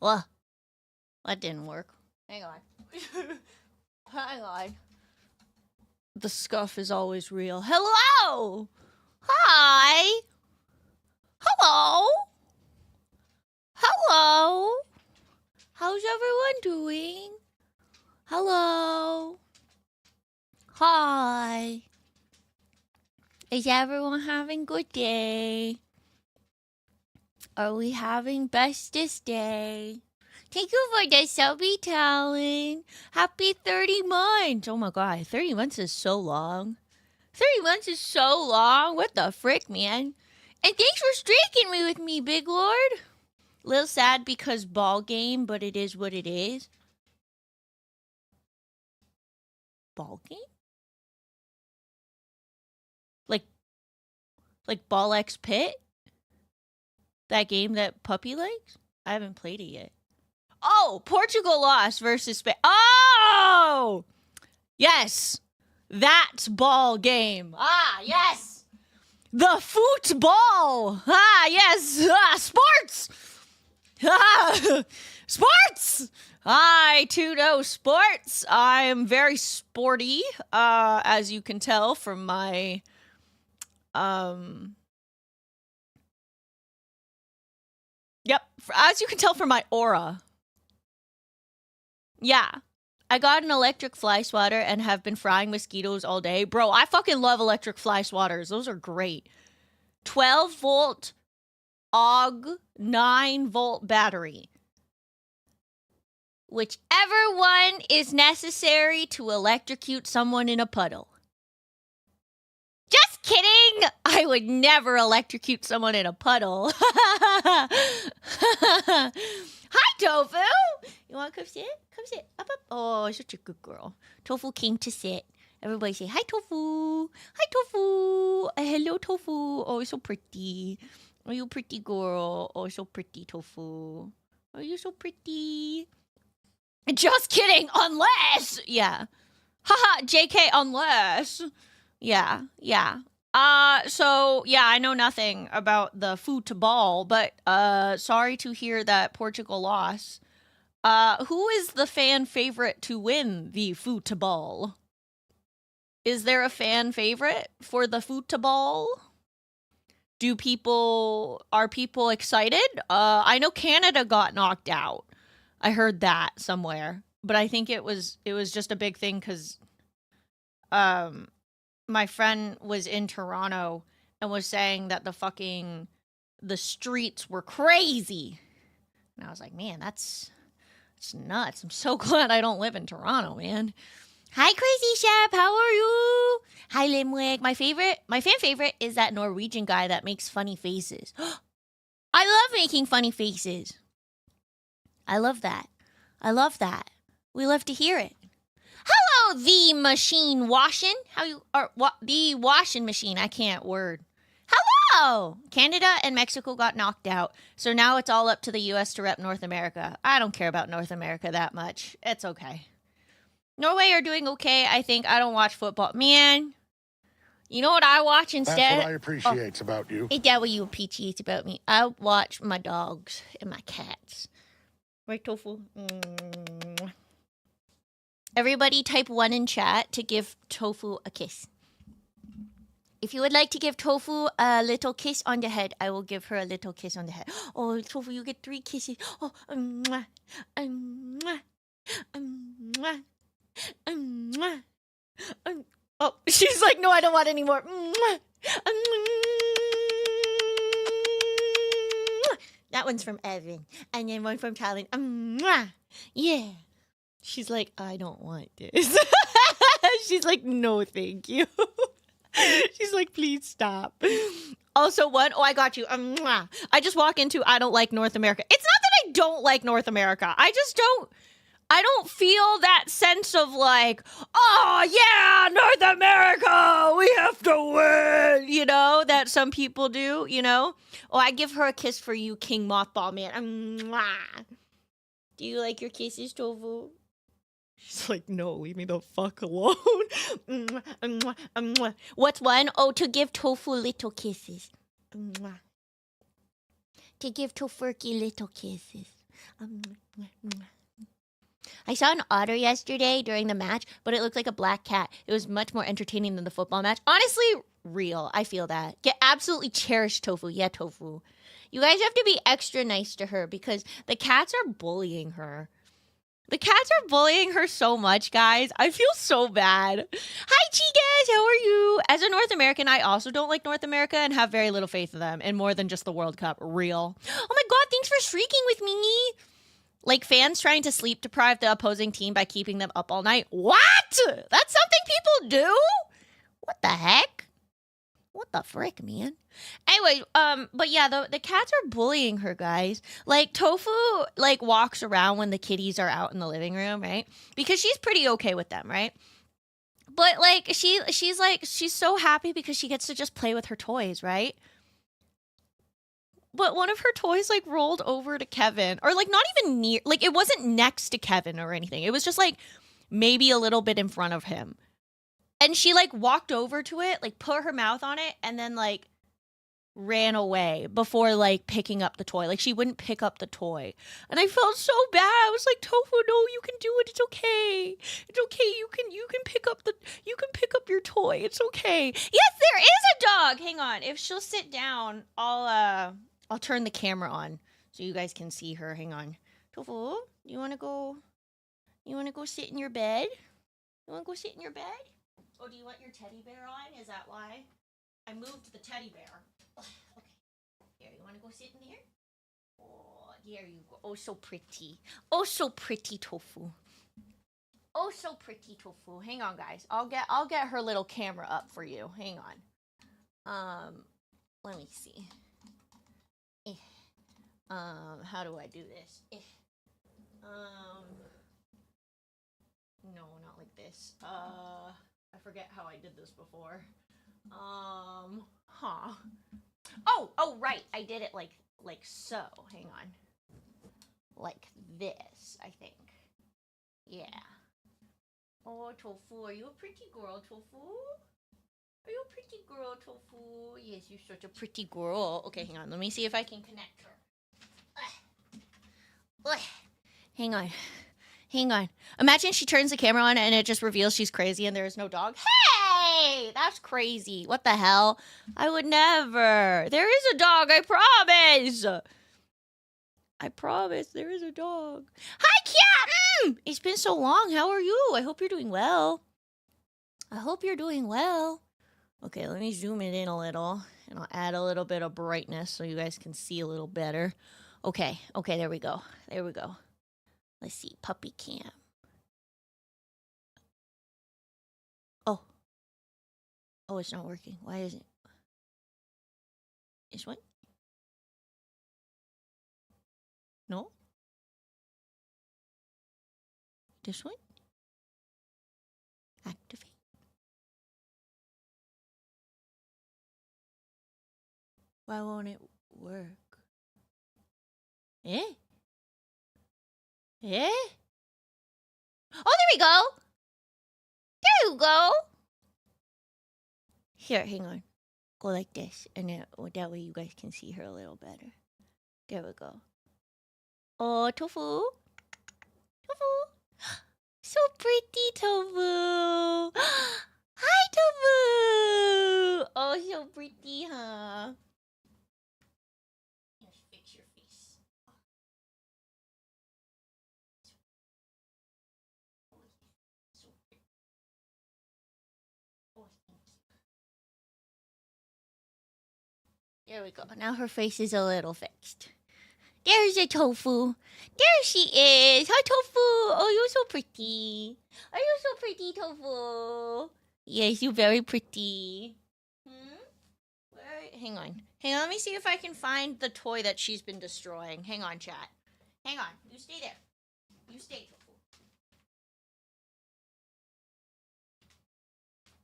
Well, that didn't work. Hang on. Hang on. The scuff is always real. Hello! Hi! Hello! Hello! How's everyone doing? Hello! Hi! Is everyone having good day? Are we having bestest day? Thank you for the subby talent. Happy 30 months. Oh my god, 30 months is so long. 30 months is so long. What the frick, man? And thanks for streaking me with me, big lord. Little sad because ball game, but it is what it is. Ball game? Like Ball X Pit? That game that Puppy likes? I haven't played it yet. Oh, Portugal lost versus Spain. Oh! Yes. That ball game. Ah, yes. The football. Ah, yes. Ah, sports. Ah, sports. I too know sports. I am very sporty, as you can tell from my Yep, as you can tell from my aura. Yeah. I got an electric fly swatter and have been frying mosquitoes all day. Bro, I fucking love electric fly swatters. Those are great. 12 volt AUG 9 volt battery. Whichever one is necessary to electrocute someone in a puddle. Just kidding! I would never electrocute someone in a puddle. Hi, Tofu! You want to come sit? Come sit. Up, up. Oh, such a good girl. Tofu came to sit. Everybody say, hi, Tofu. Hi, Tofu. Hello, Tofu. Oh, you're so pretty. Oh, you pretty girl. Oh, so pretty, Tofu. Oh, you're so pretty. Just kidding, unless. Yeah. Haha, JK, unless. Yeah, yeah. So yeah, I know nothing about the football, but sorry to hear that Portugal lost. Who is the fan favorite to win the football? Is there a fan favorite for the football? Are people excited? I know Canada got knocked out. I heard that somewhere, but I think it was just a big thing because my friend was in Toronto and was saying that the streets were crazy. And I was like, man, that's nuts. I'm so glad I don't live in Toronto, man. Hi, Crazy Shep. How are you? Hi, Limwick. My fan favorite is that Norwegian guy that makes funny faces. I love making funny faces. I love that. I love that. We love to hear it. Hello, the machine washing. The washing machine. I can't word. Hello! Canada and Mexico got knocked out, so now it's all up to the U.S. to rep North America. I don't care about North America that much. It's okay. Norway are doing okay, I think. I don't watch football. Man, you know what I watch instead? That's what I appreciate about you. Is that what you appreciate about me? I watch my dogs and my cats. Right, Tofu? Everybody type 1 in chat to give Tofu a kiss. If you would like to give Tofu a little kiss on the head, I will give her a little kiss on the head. Oh, Tofu, you get 3 kisses. Oh, mwah, mwah, mwah, mwah. Oh, she's like, no, I don't want any more. That one's from Evan. And then one from Talon. Yeah. She's like, I don't want this. She's like, no, thank you. She's like, please stop. Also, I got you. I just walk into I don't like North America. It's not that I don't like North America. I don't feel that sense of like, oh yeah, North America, we have to win, that some people do, Oh, I give her a kiss for you, King Mothball Man. Do you like your kisses, Tofu? She's like, no, leave me the fuck alone. What's one? Oh, to give Tofu little kisses. To give Tofurky little kisses. I saw an otter yesterday during the match, but it looked like a black cat. It was much more entertaining than the football match. Honestly, real. I feel that. Get absolutely cherish Tofu. Yeah, Tofu. You guys have to be extra nice to her because the cats are bullying her. The cats are bullying her so much, guys. I feel so bad. Hi, Chigas. How are you? As a North American, I also don't like North America and have very little faith in them, and more than just the World Cup. Real. Oh my god, thanks for shrieking with me. Like fans trying to sleep deprive the opposing team by keeping them up all night. What? That's something people do? What the heck? What the frick, man? Anyway, but yeah, the cats are bullying her, guys. Like Tofu, like walks around when the kitties are out in the living room, right? Because she's pretty okay with them, right? But like she's so happy because she gets to just play with her toys, right? But one of her toys like rolled over to Kevin, or like not even near, like it wasn't next to Kevin or anything. It was just like maybe a little bit in front of him. And she like walked over to it, like put her mouth on it, and then like ran away before like picking up the toy. Like she wouldn't pick up the toy. And I felt so bad. I was like, Tofu, no, you can do it. It's okay. It's okay. You can pick up your toy. It's okay. Yes, there is a dog. Hang on. If she'll sit down, I'll turn the camera on so you guys can see her. Hang on. Tofu, you wanna go sit in your bed? You wanna go sit in your bed? Oh, do you want your teddy bear on? Is that why? I moved the teddy bear. Okay. Here, you want to go sit in there? Oh, there you go. Oh, so pretty. Oh, so pretty, Tofu. Oh, so pretty, Tofu. Hang on, guys. I'll get her little camera up for you. Hang on. Let me see. How do I do this? No, not like this. I forget how I did this before. Oh, right. I did it like so. Hang on. Like this, I think. Yeah. Oh, Tofu, are you a pretty girl, Tofu? Are you a pretty girl, Tofu? Yes, you're such a pretty girl. Okay, hang on. Let me see if I can connect her. Hang on. Hang on. Imagine she turns the camera on and it just reveals she's crazy and there is no dog. Hey! That's crazy. What the hell? I would never. There is a dog, I promise. I promise there is a dog. Hi, cat! It's been so long. How are you? I hope you're doing well. I hope you're doing well. Okay, let me zoom it in a little. And I'll add a little bit of brightness so you guys can see a little better. Okay, there we go. There we go. Let's see, puppy cam. Oh, it's not working. Why is it? This one? No? This one? Activate. Why won't it work? Eh? Oh, there we go. There you go. Here, hang on. Go like this, and then that way you guys can see her a little better. There we go. Oh, Tofu. Tofu. So pretty, Tofu. Hi, Tofu. Oh, so pretty, huh? Let's fix your face. So pretty. Oh, thank you. There we go. Now her face is a little fixed. There's a Tofu. There she is. Hi, Tofu. Oh, you're so pretty. Are you so pretty, Tofu? Yes, you're very pretty. Hang on. Let me see if I can find the toy that she's been destroying. Hang on, chat. Hang on. You stay there. You stay, Tofu.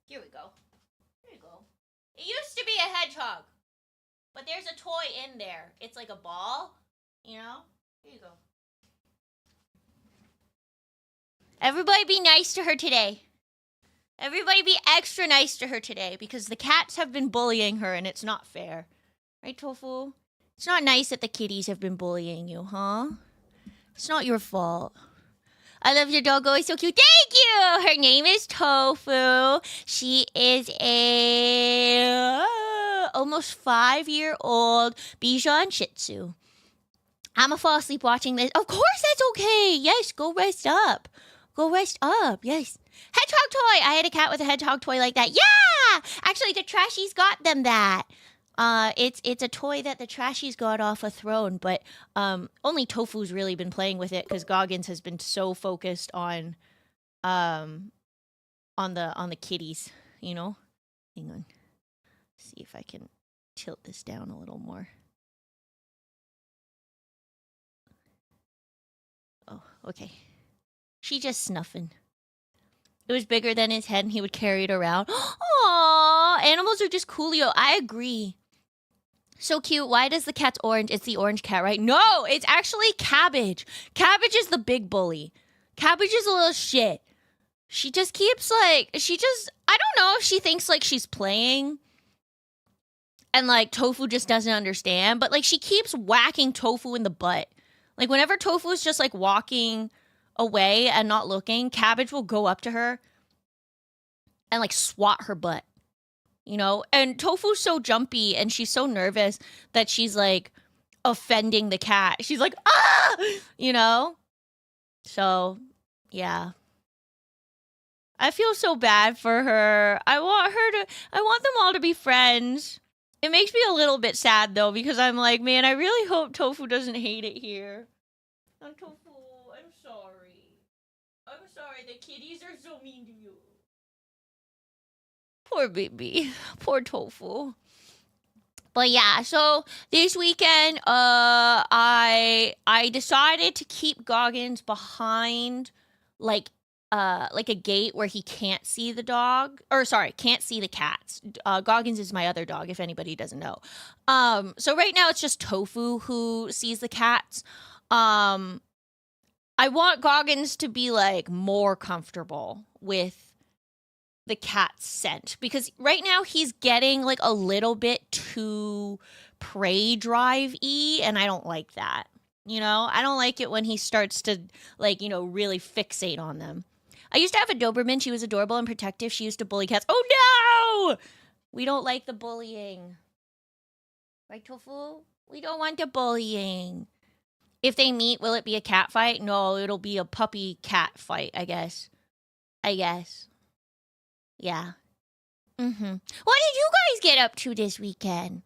Here we go. Here you go. It used to be a hedgehog. But there's a toy in there. It's like a ball. You know? Here you go. Everybody be nice to her today. Everybody be extra nice to her today because the cats have been bullying her and it's not fair. Right, Tofu? It's not nice that the kitties have been bullying you, huh? It's not your fault. I love your doggo. It's so cute. Thank you. Her name is Tofu. She is a almost 5-year-old Bichon Shih Tzu. I'm gonna fall asleep watching this. Of course, that's okay. Yes, go rest up. Go rest up. Yes. Hedgehog toy. I had a cat with a hedgehog toy like that. Yeah. Actually, the Trashies got them that. It's a toy that the Trashies got off a throne, but only Tofu's really been playing with it because Goggins has been so focused on the kitties, you know. Hang on, see if I can tilt this down a little more. Oh, okay. She just snuffing. It was bigger than his head, and he would carry it around. Aww, animals are just coolio. I agree. So cute. Why does the cat's orange? It's the orange cat, right? No, it's actually Cabbage. Cabbage is the big bully. Cabbage is a little shit. She just keeps I don't know if she thinks like she's playing and like Tofu just doesn't understand, but like she keeps whacking Tofu in the butt. Like whenever Tofu is just like walking away and not looking, Cabbage will go up to her and like swat her butt. You know, and Tofu's so jumpy and she's so nervous that she's like offending the cat. She's like, ah, you know? So, yeah. I feel so bad for her. I want them all to be friends. It makes me a little bit sad though, because I'm like, man, I really hope Tofu doesn't hate it here. Oh, Tofu, I'm sorry. I'm sorry, the kitties are so mean to you. Poor baby. Poor Tofu. But yeah, so this weekend, I decided to keep Goggins behind like a gate where he can't see the dog. Or sorry, can't see the cats. Goggins is my other dog, if anybody doesn't know. So right now it's just Tofu who sees the cats. I want Goggins to be like more comfortable with the cat's scent, because right now he's getting like a little bit too prey drive-y, and I don't like that. You know, I don't like it when he starts to like, you know, really fixate on them. I used to have a Doberman. She was adorable and protective. She used to bully cats. Oh no! We don't like the bullying. Right, Tofu? We don't want the bullying. If they meet, will it be a cat fight? No, it'll be a puppy cat fight, I guess. Yeah. What did you guys get up to this weekend?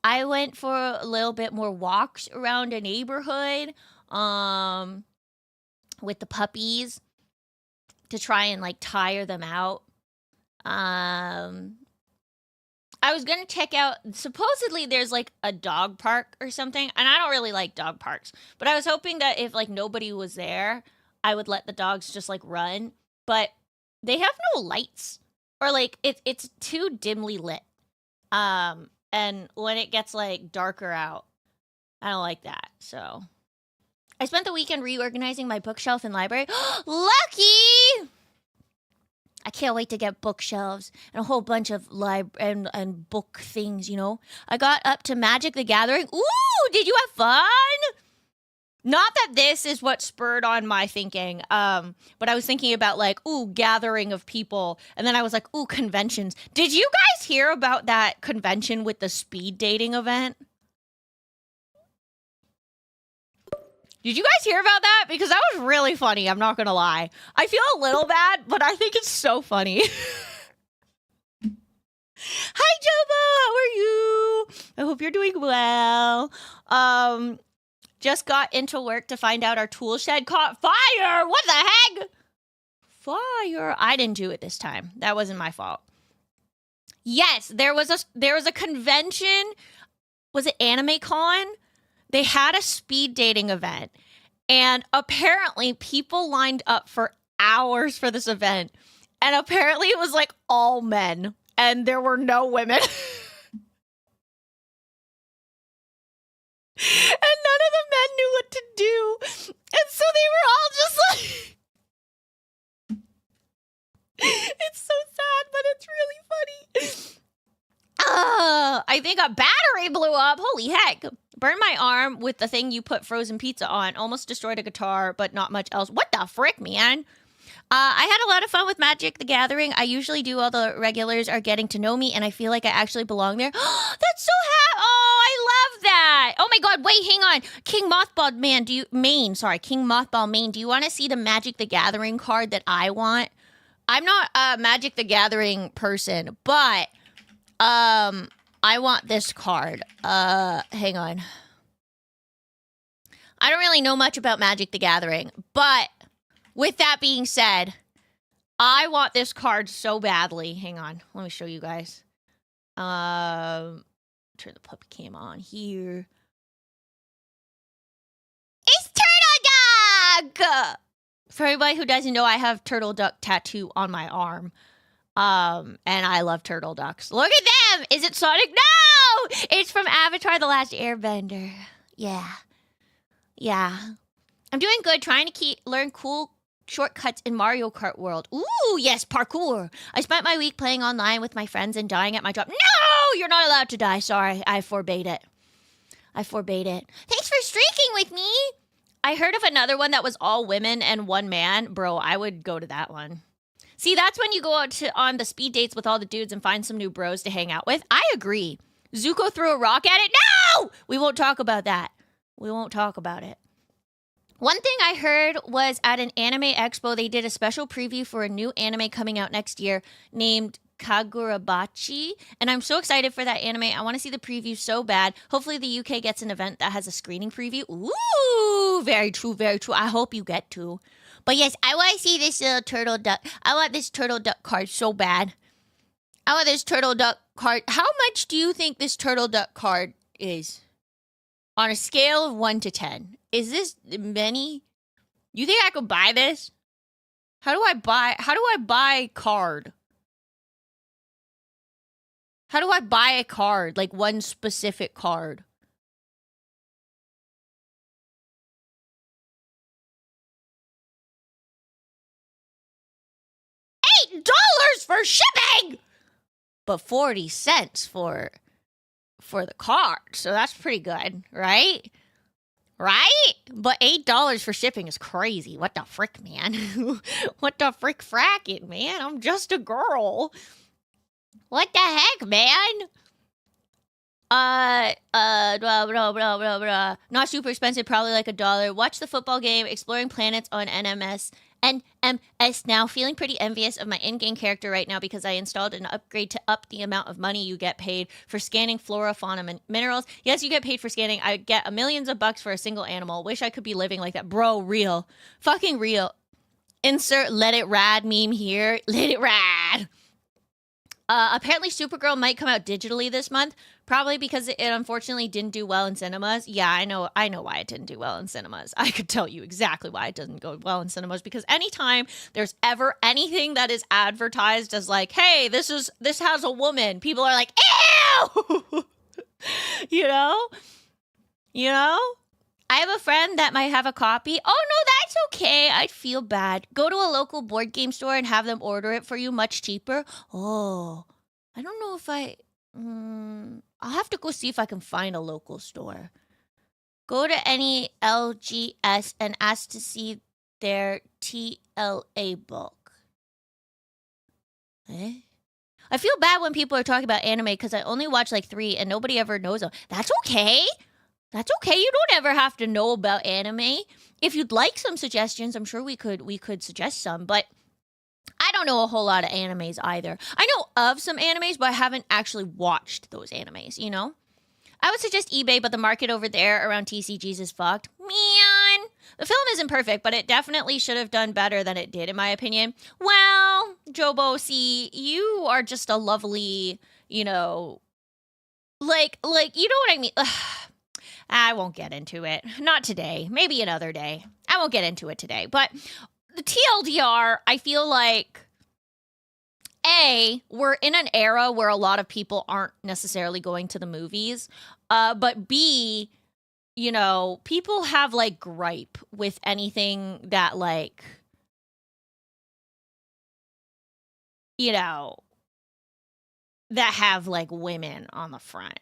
I went for a little bit more walks around the neighborhood with the puppies to try and like tire them out. I was going to check out, supposedly there's like a dog park or something, and I don't really like dog parks, but I was hoping that if like nobody was there, I would let the dogs just like run, but they have no lights. Or like it's too dimly lit. And when it gets like darker out, I don't like that. So I spent the weekend reorganizing my bookshelf and library. Lucky! I can't wait to get bookshelves and a whole bunch of and book things, you know. I got up to Magic the Gathering. Ooh, did you have fun? Not that this is what spurred on my thinking, but I was thinking about like, ooh, gathering of people. And then I was like, ooh, conventions. Did you guys hear about that convention with the speed dating event? Did you guys hear about that? Because that was really funny, I'm not going to lie. I feel a little bad, but I think it's so funny. Hi, Jobo, how are you? I hope you're doing well. Just got into work to find out our tool shed caught fire. What the heck? Fire. I didn't do it this time. That wasn't my fault. Yes, there was a convention. Was it Anime Con? They had a speed dating event. And apparently people lined up for hours for this event. And apparently it was like all men. And there were no women. And none of the men knew what to do. And so they were all just like... It's so sad, but it's really funny. I think a battery blew up. Holy heck. Burned my arm with the thing you put frozen pizza on. Almost destroyed a guitar, but not much else. What the frick, man? I had a lot of fun with Magic the Gathering. I usually do. All the regulars are getting to know me, and I feel like I actually belong there. That's so Oh, I love that. Oh my god, wait, hang on. King Mothball King Mothball Maine, do you want to see the Magic the Gathering card that I want? I'm not a Magic the Gathering person, but I want this card. Hang on. I don't really know much about Magic the Gathering, but with that being said, I want this card so badly. Hang on. Let me show you guys. Turn the puppy cam on here. It's Turtle Duck! For everybody who doesn't know, I have Turtle Duck tattoo on my arm. And I love turtle ducks. Look at them! Is it Sonic? No! It's from Avatar: The Last Airbender. Yeah. I'm doing good, trying to learn cool shortcuts in Mario Kart World. Ooh, yes, parkour. I spent my week playing online with my friends and dying at my job. No! You're not allowed to die. Sorry, I forbade it. Thanks for streaking with me. I heard of another one that was all women and one man. Bro, I would go to that one. See, that's when you go out on the speed dates with all the dudes and find some new bros to hang out with. I agree. Zuko threw a rock at it. No! We won't talk about that. We won't talk about it. One thing I heard was at an anime expo, they did a special preview for a new anime coming out next year named Kagurabachi. And I'm so excited for that anime. I want to see the preview so bad. Hopefully the UK gets an event that has a screening preview. Ooh, very true, very true. I hope you get to. But yes, I want to see this little turtle duck. I want this turtle duck card so bad. I want this turtle duck card. How much do you think this turtle duck card is? On a scale of 1 to 10. Is this many? You think I could buy this? How do I buy card? How do I buy a card? Like one specific card. $8 for shipping! But 40 cents for the card. So that's pretty good, right? Right? But $8 for shipping is crazy. What the frick, man? What the frick fracket, man? I'm just a girl. What the heck, man? Blah, blah, blah, blah, blah. Not super expensive, probably like $1. Watch the football game, Exploring Planets on NMS now. Feeling pretty envious of my in-game character right now because I installed an upgrade to up the amount of money you get paid for scanning flora, fauna, and minerals. Yes, you get paid for scanning. I get millions of bucks for a single animal. Wish I could be living like that. Bro, real. Fucking real. Insert let it rad meme here. Let it rad. Apparently Supergirl might come out digitally this month, probably because it unfortunately didn't do well in cinemas. Yeah, I know why it didn't do well in cinemas. I could tell you exactly why it doesn't go well in cinemas, because anytime there's ever anything that is advertised as like, hey, this has a woman, people are like, ew! You know? I have a friend that might have a copy. Oh, no, that's okay. I'd feel bad. Go to a local board game store and have them order it for you much cheaper. Oh, I don't know if I'll have to go see if I can find a local store. Go to any LGS and ask to see their TLA book. Eh? I feel bad when people are talking about anime because I only watch like 3 and nobody ever knows them. That's okay. That's okay. You don't ever have to know about anime. If you'd like some suggestions, I'm sure we could suggest some, but I don't know a whole lot of animes either. I know of some animes, but I haven't actually watched those animes, you know? I would suggest eBay, but the market over there around TCGs is fucked. Man! The film isn't perfect, but it definitely should have done better than it did, in my opinion. Well, Jobo, see, you are just a lovely, you know, like, you know what I mean? Ugh. I won't get into it. Not today. Maybe another day. I won't get into it today. But the TLDR, I feel like, A, we're in an era where a lot of people aren't necessarily going to the movies. But B, you know, people have, like, gripe with anything that, like, you know, that have, like, women on the front.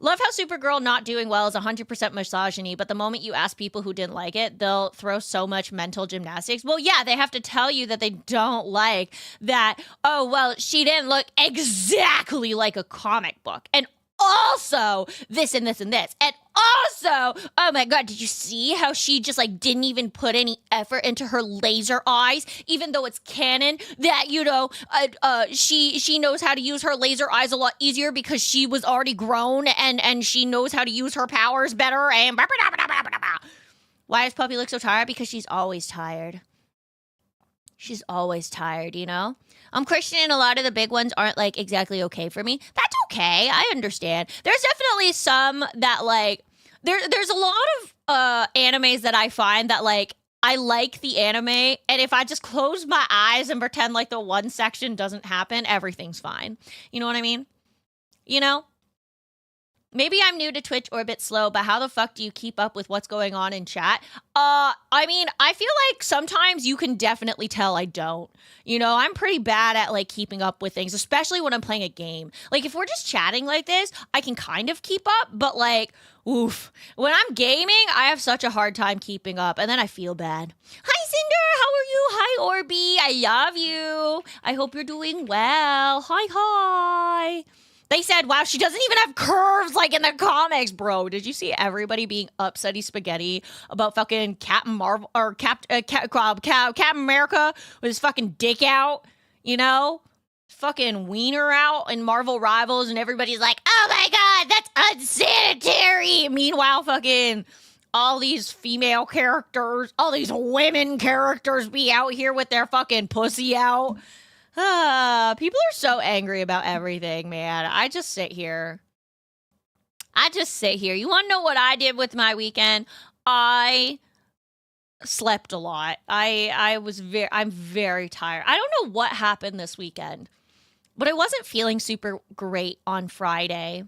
Love how Supergirl not doing well is 100% misogyny, but the moment you ask people who didn't like it, they'll throw so much mental gymnastics. Well, yeah, they have to tell you that they don't like that, oh, well, she didn't look exactly like a comic book. And also this and this and this. And also, oh my God, did you see how she just like didn't even put any effort into her laser eyes, even though it's canon that, you know, she knows how to use her laser eyes a lot easier because she was already grown and she knows how to use her powers better. And why does Puppy look so tired? Because she's always tired. She's always tired, you know? I'm questioning a lot of the big ones aren't like exactly okay for me. That's okay. I understand. There's definitely some that like there's a lot of animes that I find that like I like the anime, and if I just close my eyes and pretend like the one section doesn't happen, everything's fine. You know what I mean? You know? Maybe I'm new to Twitch or a bit slow, but how the fuck do you keep up with what's going on in chat? I mean, I feel like sometimes you can definitely tell I don't. You know, I'm pretty bad at like keeping up with things, especially when I'm playing a game. Like if we're just chatting like this, I can kind of keep up, but like, oof. When I'm gaming, I have such a hard time keeping up, and then I feel bad. Hi, Cinder. How are you? Hi, Orby. I love you. I hope you're doing well. Hi. They said, wow, she doesn't even have curves like in the comics, bro. Did you see everybody being upsetty spaghetti about fucking Captain Marvel or Captain America with his fucking dick out, you know? Fucking wiener out in Marvel Rivals, and everybody's like, oh my God, that's unsanitary. Meanwhile, fucking all these female characters, all these women characters be out here with their fucking pussy out. People are so angry about everything, man. I just sit here. You want to know what I did with my weekend? I slept a lot. I'm very tired. I don't know what happened this weekend, but I wasn't feeling super great on Friday.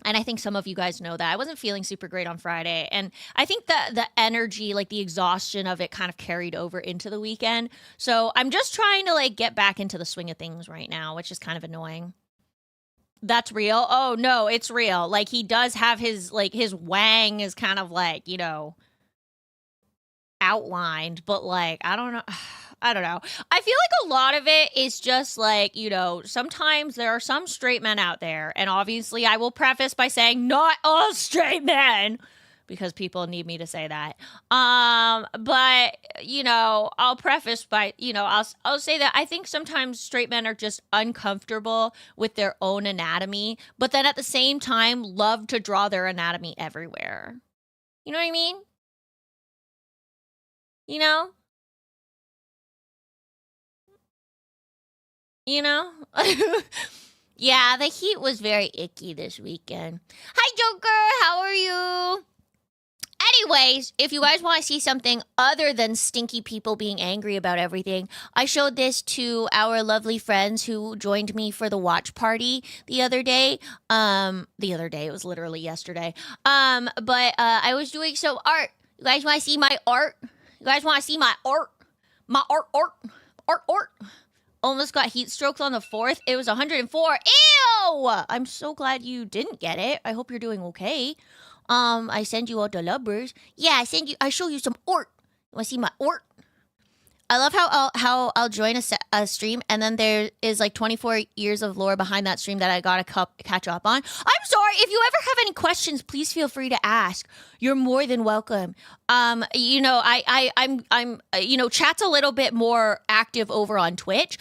And I think some of you guys know that. I wasn't feeling super great on Friday. And I think the energy, like the exhaustion of it kind of carried over into the weekend. So I'm just trying to like get back into the swing of things right now, which is kind of annoying. That's real? Oh, no, it's real. Like he does have his wang is kind of like, you know, outlined. But like, I don't know. I don't know. I feel like a lot of it is just like, you know, sometimes there are some straight men out there. And obviously I will preface by saying not all straight men, because people need me to say that. But, you know, I'll preface by, you know, I'll say that I think sometimes straight men are just uncomfortable with their own anatomy, but then at the same time love to draw their anatomy everywhere. You know what I mean? You know? You know? Yeah, the heat was very icky this weekend. Hi, Joker. How are you? Anyways, if you guys want to see something other than stinky people being angry about everything, I showed this to our lovely friends who joined me for the watch party the other day. It was literally yesterday. But I was doing some art. You guys want to see my art? You guys want to see my art? My art. Almost got heat strokes on the 4th. It was 104. Ew! I'm so glad you didn't get it. I hope you're doing okay. I send you all the lovers. Yeah, I show you some art. You want to see my art? I love how I'll join a stream, and then there is like 24 years of lore behind that stream that I gotta catch up on. I'm sorry. If you ever have any questions, please feel free to ask. You're more than welcome. You know, I'm you know, chat's a little bit more active over on Twitch.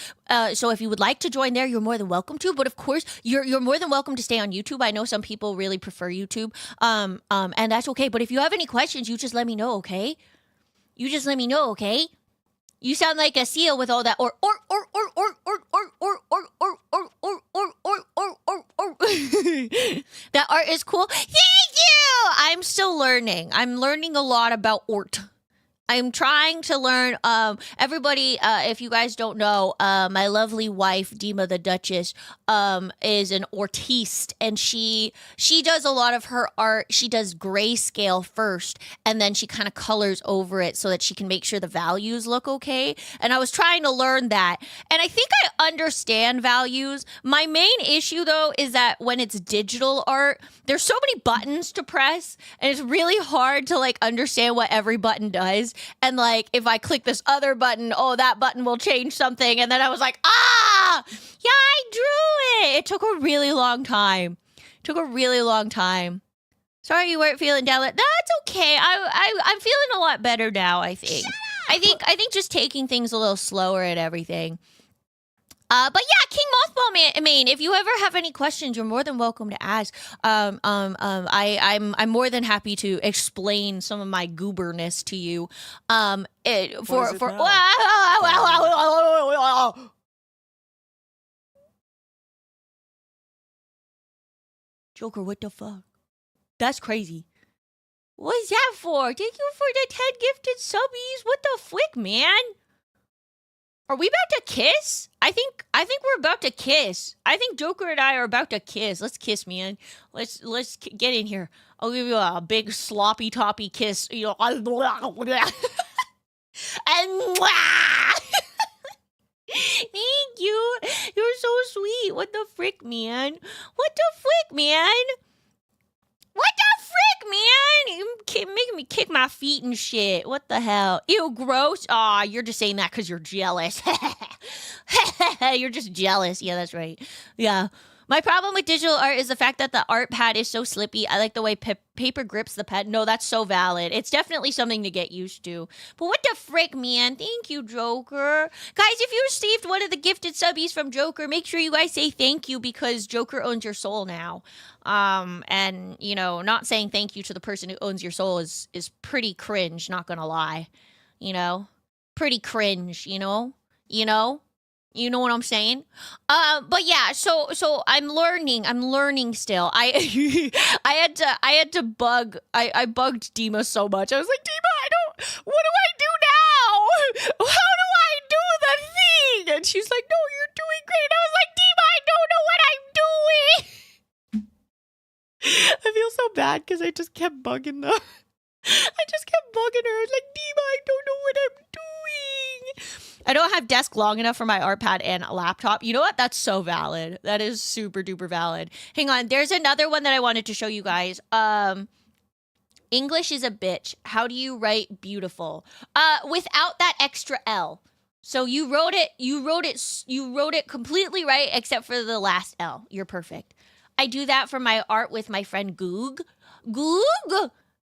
So if you would like to join there, you're more than welcome to. But of course, you're more than welcome to stay on YouTube. I know some people really prefer YouTube. And that's okay. But if you have any questions, you just let me know, okay? You just let me know, okay? You sound like a seal with all that or. That art is cool. Thank you! I'm still learning. I'm learning a lot about art. I'm trying to learn. Everybody, if you guys don't know, my lovely wife Dima the Duchess is an artiste, and she does a lot of her art. She does grayscale first, and then she kind of colors over it so that she can make sure the values look okay. And I was trying to learn that, and I think I understand values. My main issue though is that when it's digital art, there's so many buttons to press, and it's really hard to like understand what every button does. And like if I click this other button, oh, that button will change something. And then I was like, yeah, I drew it. It took a really long time. Sorry you weren't feeling down. No, it's okay. I'm feeling a lot better now, I think. I think just taking things a little slower and everything. But yeah, King Mothball Man, if you ever have any questions, you're more than welcome to ask. I'm more than happy to explain some of my gooberness to you. Joker, what the fuck? That's crazy. What's that for? Thank you for the 10 gifted subbies. What the flick, man? Are we about to kiss? I think we're about to kiss. I think Joker and I are about to kiss. Let's kiss, man. Let's get in here. I'll give you a big sloppy toppy kiss. You know, and thank you. You're so sweet. What the frick, man? What the frick, man? You're making me kick my feet and shit. What the hell? Ew, gross. Aw, you're just saying that because you're jealous. You're just jealous. Yeah, that's right. Yeah. My problem with digital art is the fact that the art pad is so slippy. I like the way paper grips the pad. No, that's so valid. It's definitely something to get used to. But what the frick, man? Thank you, Joker. Guys, if you received one of the gifted subbies from Joker, make sure you guys say thank you because Joker owns your soul now. And, you know, not saying thank you to the person who owns your soul is pretty cringe, not gonna lie. You know? Pretty cringe, you know? You know what I'm saying? But yeah, so I'm learning still. I bugged Dima so much. I was like, Dima, what do I do now? How do I do the thing? And she's like, no, you're doing great. And I was like, Dima, I don't know what I'm doing. I feel so bad because I just kept bugging them. I just kept bugging her. I was like, Dima, I don't know what I'm doing. I don't have desk long enough for my art pad and a laptop. You know what? That's so valid. That is super duper valid. Hang on. There's another one that I wanted to show you guys. English is a bitch. How do you write beautiful? Without that extra L. So you wrote it completely right except for the last L. You're perfect. I do that for my art with my friend Goog.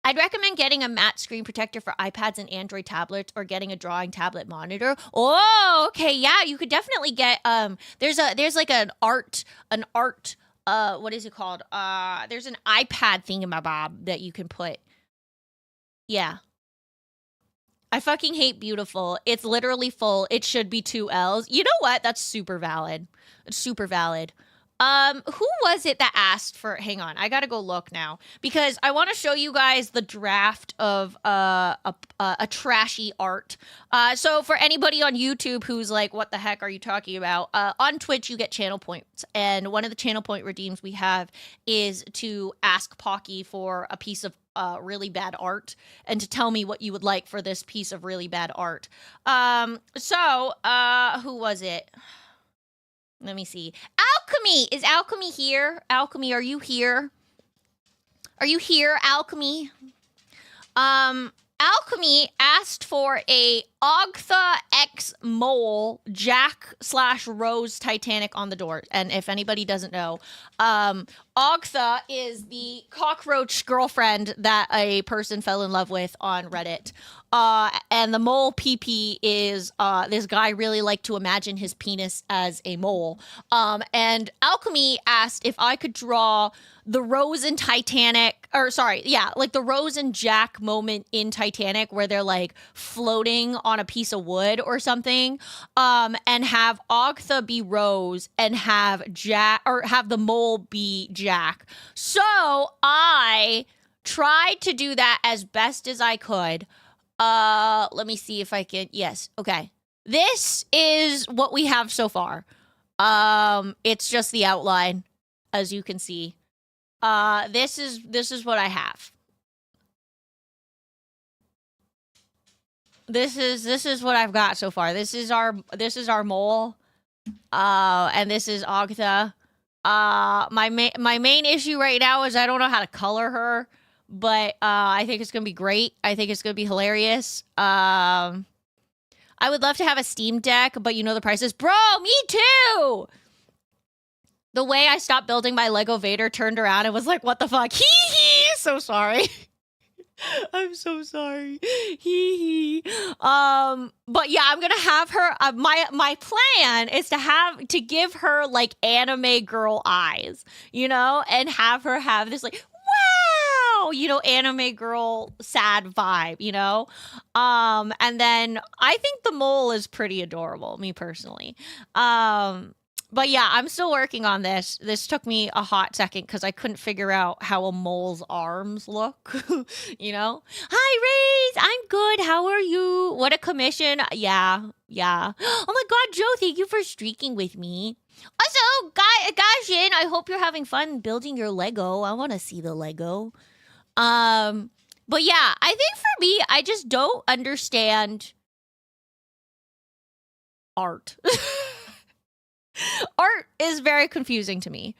I'd recommend getting a matte screen protector for iPads and Android tablets or getting a drawing tablet monitor. Oh, okay. Yeah, you could definitely get there's like an art what is it called? There's an iPad thingamabob that you can put. Yeah. I fucking hate beautiful. It's literally full. It should be 2 L's. You know what? That's super valid. It's super valid. Who was it that asked for, hang on, I gotta go look now because I want to show you guys the draft of a trashy art. So for anybody on YouTube who's like, what the heck are you talking about? On Twitch, you get channel points. And one of the channel point redeems we have is to ask Pocky for a piece of really bad art and to tell me what you would like for this piece of really bad art. Who was it? Let me see. Alchemy! Is Alchemy here? Alchemy, are you here? Are you here, Alchemy? Alchemy asked for a Ogtha X Mole Jack/Rose Titanic on the door. And if anybody doesn't know, Ogtha is the cockroach girlfriend that a person fell in love with on Reddit. And the mole PP is this guy really liked to imagine his penis as a mole. And Alchemy asked if I could draw the Rose and Titanic, or sorry, yeah, like the Rose and Jack moment in Titanic where they're like floating on a piece of wood or something, and have Ogtha be Rose and have Jack, or have the mole be Jack. So I tried to do that as best as I could. Let me see if I can. Yes. Okay. This is what we have so far. It's just the outline, as you can see. This is what I have. This is what I've got so far. This is our mole. And this is Agatha. My main issue right now is I don't know how to color her, but I think it's gonna be great. I think it's gonna be hilarious. I would love to have a Steam Deck, but you know the prices. Bro, me too! The way I stopped building my Lego Vader turned around and was like, what the fuck? Hee. So sorry. I'm so sorry. Hee. But yeah, I'm gonna have her. My plan is to give her like anime girl eyes, you know, and have her have this like wow, you know, anime girl sad vibe, you know. And then I think the mole is pretty adorable, me personally. But yeah, I'm still working on this. This took me a hot second because I couldn't figure out how a mole's arms look, you know? Hi, Raze! I'm good. How are you? What a commission. Yeah. Oh my god, Joe, thank you for streaking with me. Also, Gashin, I hope you're having fun building your Lego. I want to see the Lego. But yeah, I think for me, I just don't understand art. Art is very confusing to me.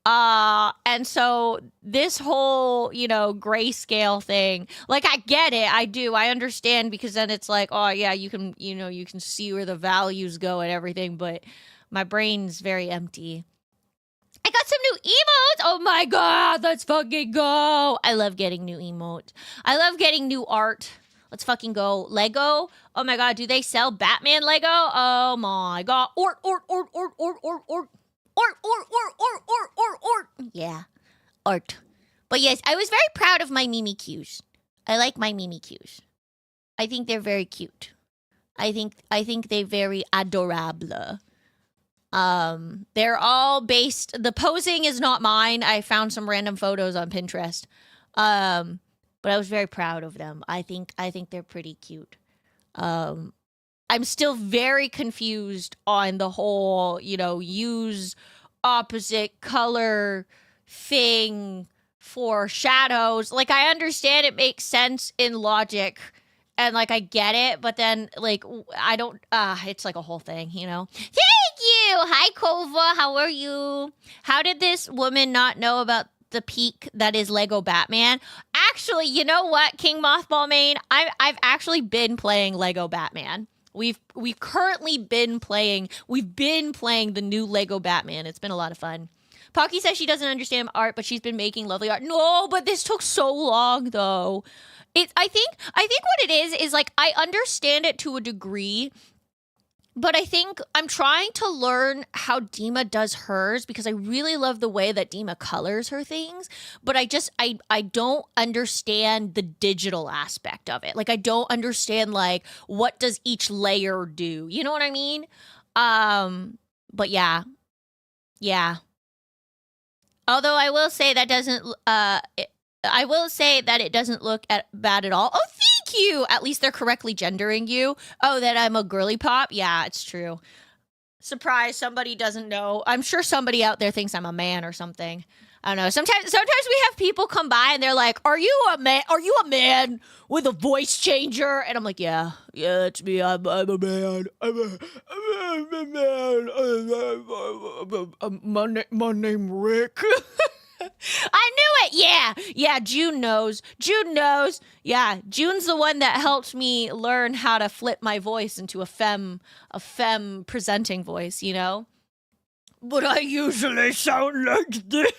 And so this whole, you know, grayscale thing, like I get it, I do, I understand, because then it's like, oh yeah, you can, you know, you can see where the values go and everything, but my brain's very empty. I got some new emotes. Oh my god, let's fucking go. I love getting new emotes. I love getting new art. Let's fucking go. Lego. Oh my god, do they sell Batman Lego? Oh my god. Ort. Yeah, art. But yes, I was very proud of my Mimi Qs. I like my Mimi Qs. I think they're very cute. I think they're very adorable. They're all based. The posing is not mine. I found some random photos on Pinterest. But I was very proud of them. I think they're pretty cute. I'm still very confused on the whole, you know, use opposite color thing for shadows. Like, I understand it makes sense in logic and like I get it, but then like I don't it's like a whole thing, you know. Thank you. Hi Kova, how are you? How did this woman not know about the peak that is Lego Batman? Actually, you know what, King Mothball Main? I've actually been playing Lego Batman. We've currently been playing the new Lego Batman. It's been a lot of fun. Pocky says she doesn't understand art, but she's been making lovely art. No, but this took so long though. I think what it is like I understand it to a degree, but I think I'm trying to learn how Dima does hers because I really love the way that Dima colors her things, but I don't understand the digital aspect of it. Like I don't understand like what does each layer do? You know what I mean? But yeah. Although I will say that it doesn't look bad at all. Oh, thank you. At least they're correctly gendering you. Oh, that I'm a girly pop? Yeah, it's true. Surprise, somebody doesn't know. I'm sure somebody out there thinks I'm a man or something. I don't know. Sometimes we have people come by and they're like, "Are you a man? Are you a man with a voice changer?" And I'm like, "Yeah, it's me. I'm a man. I'm a man. My name Rick." I knew it. Yeah. June knows. Yeah, June's the one that helped me learn how to flip my voice into a femme presenting voice. You know. But I usually sound like this.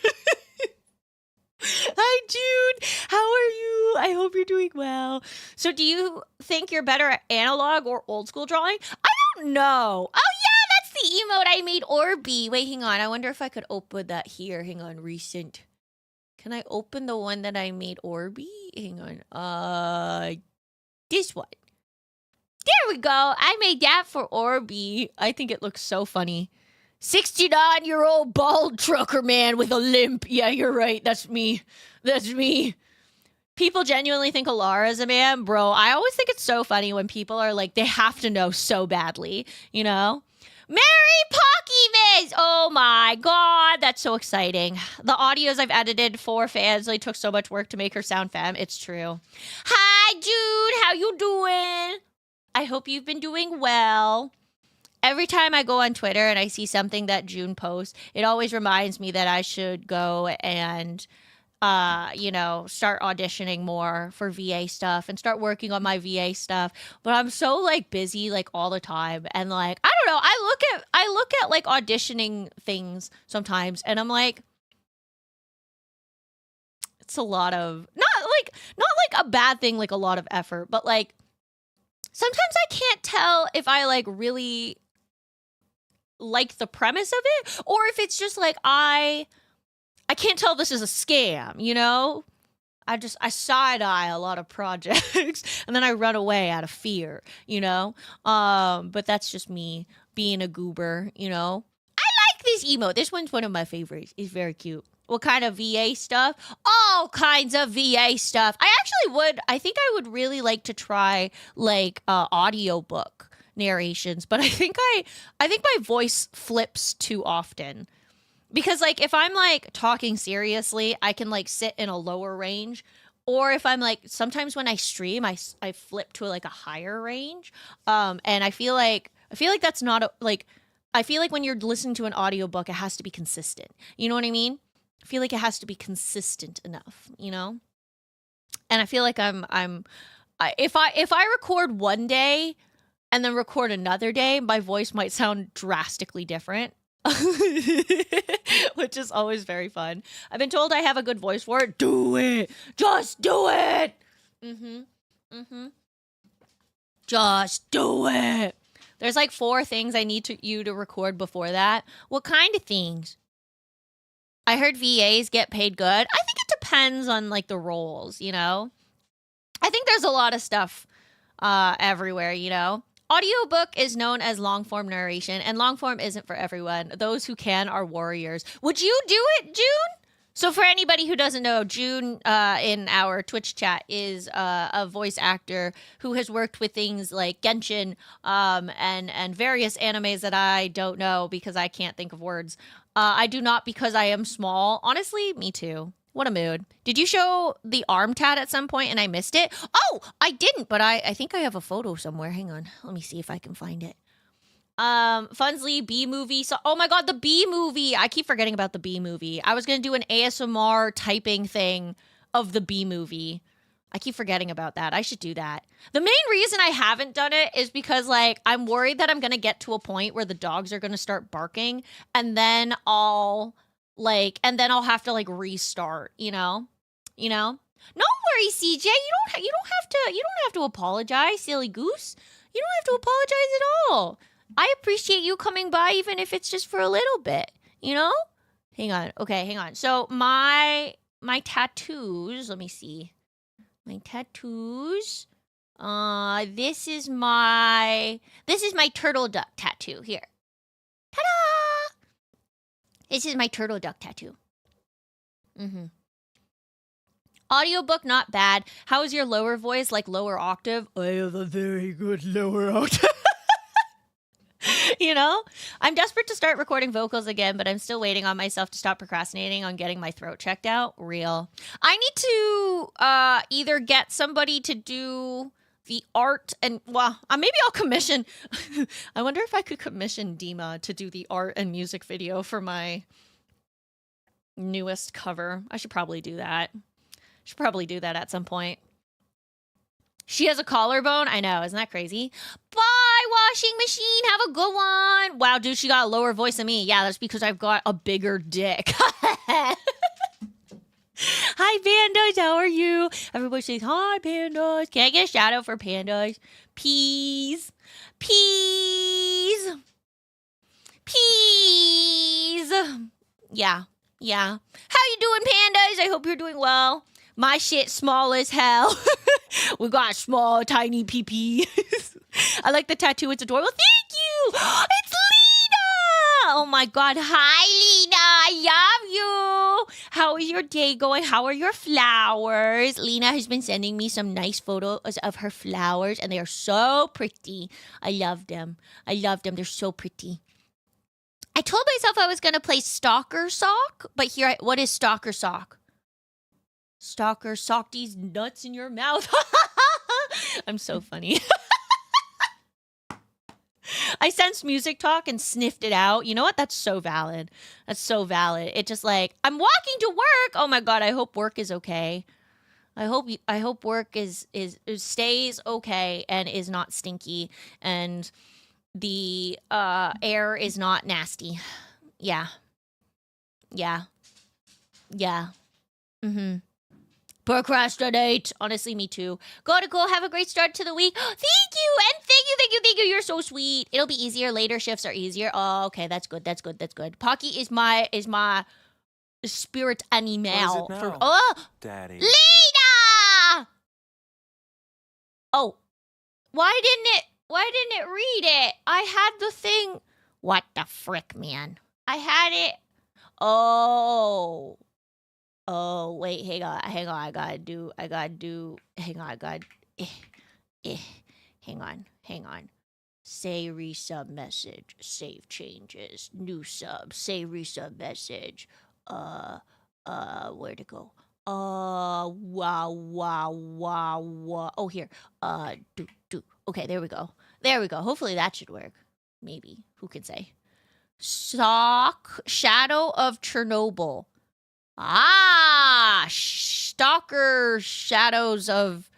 Hi, June. How are you? I hope you're doing well. So do you think you're better at analog or old school drawing? I don't know. Oh, yeah, that's the emote I made Orby. Wait, hang on. I wonder if I could open that here. Hang on, recent. Can I open the one that I made Orby? Hang on. This one. There we go. I made that for Orby. I think it looks so funny. 69-year-old bald trucker man with a limp. Yeah, you're right. That's me. People genuinely think Alara is a man. Bro, I always think it's so funny when people are like, they have to know so badly, you know? Mary Pocky Miss! Oh my god, that's so exciting. The audios I've edited for fans, they took so much work to make her sound femme. It's true. Hi, Jude. How you doing? I hope you've been doing well. Every time I go on Twitter and I see something that June posts, it always reminds me that I should go and start auditioning more for VA stuff and start working on my VA stuff. But I'm so like busy like all the time, and like I don't know. I look at like auditioning things sometimes, and I'm like, it's a lot of not like a bad thing, like a lot of effort, but like sometimes I can't tell if I like really like the premise of it or if it's just like I can't tell this is a scam, you know? I side eye a lot of projects and then I run away out of fear, you know? But that's just me being a goober, you know? I like this emote. This one's one of my favorites. It's very cute. What kind of VA stuff? All kinds of VA stuff. I think I would really like to try like audiobook narrations, but I think my voice flips too often. Because, like, if I'm, like, talking seriously, I can, like, sit in a lower range. Or if I'm, like, sometimes when I stream, I flip to, like, a higher range. And I feel like that's not, I feel like when you're listening to an audiobook, it has to be consistent. You know what I mean? I feel like it has to be consistent enough, you know? And I feel like if I record one day and then record another day, my voice might sound drastically different. Which is always very fun. I've been told I have a good voice for it. Do it. Just do it. Just do it. There's like 4 things I need you to record before that. What kind of things? I heard VAs get paid good. I think it depends on like the roles, you know? I think there's a lot of stuff everywhere, you know? Audiobook is known as long-form narration, and long-form isn't for everyone. Those who can are warriors. Would you do it, June? So for anybody who doesn't know, June in our Twitch chat is a voice actor who has worked with things like Genshin and various animes that I don't know because I can't think of words. I do not because I am small. Honestly, me too. What a mood. Did you show the arm tat at some point and I missed it? Oh, I didn't, but I think I have a photo somewhere. Hang on. Let me see if I can find it. Funsley, B movie. So, oh my god, the B movie. I keep forgetting about the B movie. I was going to do an ASMR typing thing of the B movie. I keep forgetting about that. I should do that. The main reason I haven't done it is because, like, I'm worried that I'm going to get to a point where the dogs are going to start barking and then I'll have to like restart, you know? No worries, CJ. You don't have to apologize, silly goose. You don't have to apologize at all. I appreciate you coming by even if it's just for a little bit, you know? Hang on. Okay, hang on. So my tattoos, let me see. My tattoos. This is my turtle duck tattoo here. Ta-da! This is my turtle duck tattoo. Audiobook, not bad. How is your lower voice, like lower octave? I have a very good lower octave. You know? I'm desperate to start recording vocals again, but I'm still waiting on myself to stop procrastinating on getting my throat checked out. Real. I need to either get somebody to do the art and, well, maybe I'll commission. I wonder if I could commission Dima to do the art and music video for my newest cover. I should probably do that. At some point. She has a collarbone? I know, isn't that crazy? Bye, washing machine. Have a good one. Wow, dude, she got a lower voice than me. Yeah, that's because I've got a bigger dick. Hi, Pandas. How are you? Everybody says, hi, Pandas. Can I get a shout out for Pandas? Peas. Yeah. How you doing, Pandas? I hope you're doing well. My shit small as hell. We got small, tiny pee-pees. I like the tattoo. It's adorable. Thank you. It's Lena. Oh, my God. Hi, Lena. I love you. How is your day going? How are your flowers? Lena has been sending me some nice photos of her flowers, and they are so pretty. I love them. They're so pretty. I told myself I was going to play Stalker Sock, but what is Stalker Sock? Stalker, sock these nuts in your mouth. I'm so funny. I sensed music talk and sniffed it out. You know what? That's so valid. It just like, I'm walking to work. Oh my God, I hope work is okay. I hope work is stays okay and is not stinky and the air is not nasty. Yeah. Mm-hmm. Procrastinate. Honestly, me too. Go. Have a great start to the week. Thank you. And thank you. You're so sweet. It'll be easier. Later shifts are easier. Oh, okay. That's good. Pocky is my spirit animal. Daddy. Lena! Oh. Why didn't it read it? I had the thing. What the frick, man? I had it. Oh, wait, hang on. I gotta do, hang on. Say resub message, save changes, new sub, say resub message, where'd it go? Wow. Oh, here. Do. Okay, there we go. Hopefully that should work. Maybe. Who can say? Shadow of Chernobyl. Stalker shadows of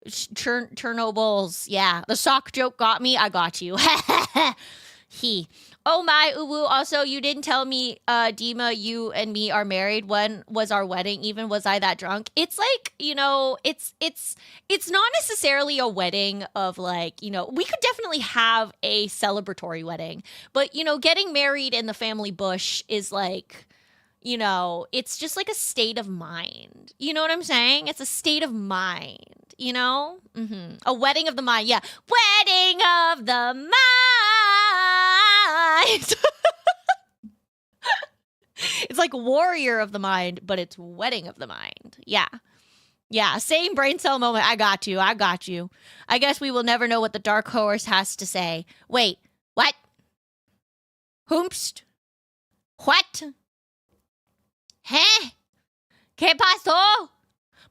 Chernobyls. Yeah, the sock joke got me. I got you. Oh my, Uwu. Also, you didn't tell me, Dima, you and me are married. When was our wedding? Even was I that drunk? It's like, it's not necessarily a wedding of like, we could definitely have a celebratory wedding, but getting married in the family bush is like, it's just like a state of mind. You know what I'm saying? It's a state of mind, Mm-hmm. A wedding of the mind. Yeah. Wedding of the mind. It's like warrior of the mind, but it's wedding of the mind. Yeah. Same brain cell moment. I got you. I guess we will never know what the dark horse has to say. Wait, what? Hoomst? What? Huh? ¿Qué pasó?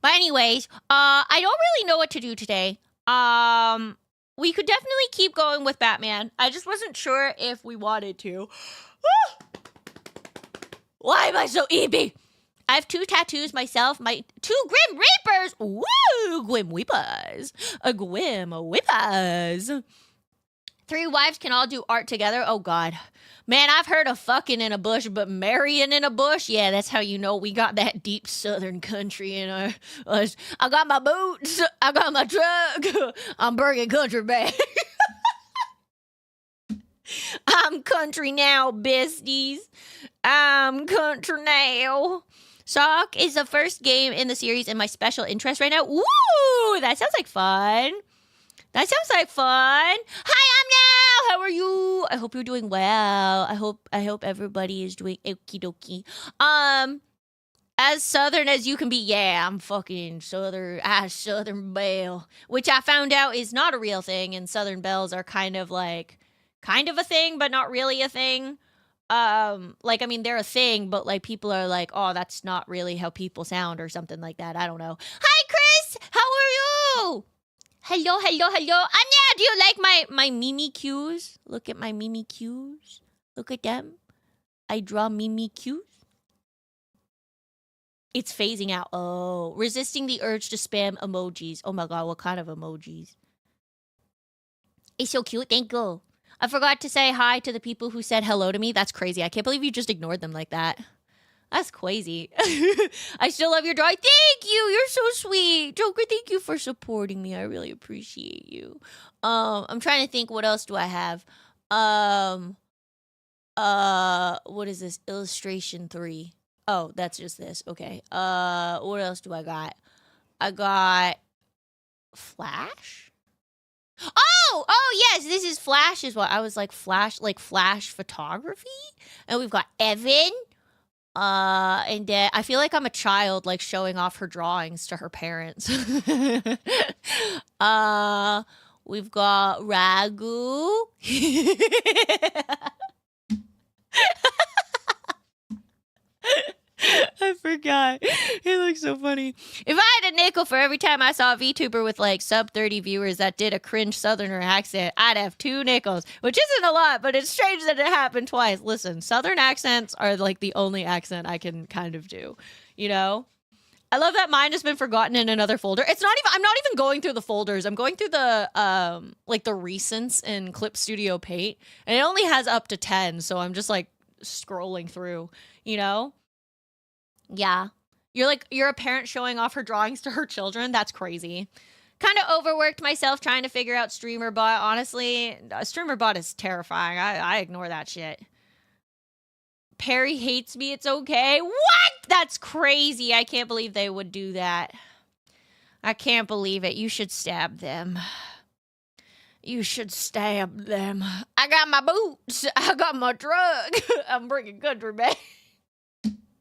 But anyways, I don't really know what to do today. We could definitely keep going with Batman. I just wasn't sure if we wanted to. Why am I so eepy? I have 2 tattoos myself. My 2 Grim Reapers. Woo! Grim Weepers. A Grim Weepers. 3 wives can all do art together. Oh, God. Man, I've heard of fucking in a bush, but marrying in a bush? Yeah, that's how you know we got that deep southern country in us. I got my boots. I got my truck. I'm bringing country back. I'm country now, besties. I'm country now. Sock is the first game in the series in my special interest right now. Ooh, that sounds like fun. Hi, I'm now. How are you? I hope you're doing well. I hope everybody is doing okie dokie. As southern as you can be. Yeah, I'm fucking Southern Belle, which I found out is not a real thing, and Southern Belles are kind of a thing, but not really a thing. They're a thing, but like people are like, oh, that's not really how people sound or something like that. I don't know. Hi, Chris. How are you? Hello. Anya, do you like my Mimi cues? Look at my Mimi cues. Look at them. I draw Mimi cues. It's phasing out. Oh, resisting the urge to spam emojis. Oh my God, what kind of emojis? It's so cute. Thank you. I forgot to say hi to the people who said hello to me. That's crazy. I can't believe you just ignored them like that. That's crazy. I still love your drawing. Thank you. You're so sweet. Joker, thank you for supporting me. I really appreciate you. I'm trying to think, what else do I have? What is this? Illustration 3. Oh, that's just this. Okay. What else do I got? I got Flash? Oh, yes, this is Flash is what I was like, Flash photography. And we've got Evan. And I feel like I'm a child, like showing off her drawings to her parents. uh, we've got Ragu. I forgot. He looks so funny. If I had a nickel for every time I saw a VTuber with like sub 30 viewers that did a cringe Southerner accent, I'd have 2 nickels, which isn't a lot, but it's strange that it happened twice. Listen, Southern accents are like the only accent I can kind of do, you know? I love that mine has been forgotten in another folder. I'm not even going through the folders. I'm going through the like the recents in Clip Studio Paint, and it only has up to 10, so I'm just like scrolling through, you know? Yeah. You're a parent showing off her drawings to her children. That's crazy. Kind of overworked myself trying to figure out StreamerBot. Honestly, StreamerBot is terrifying. I ignore that shit. Perry hates me. It's okay. What? That's crazy. I can't believe they would do that. I can't believe it. You should stab them. You should stab them. I got my boots. I got my drug. I'm bringing country back.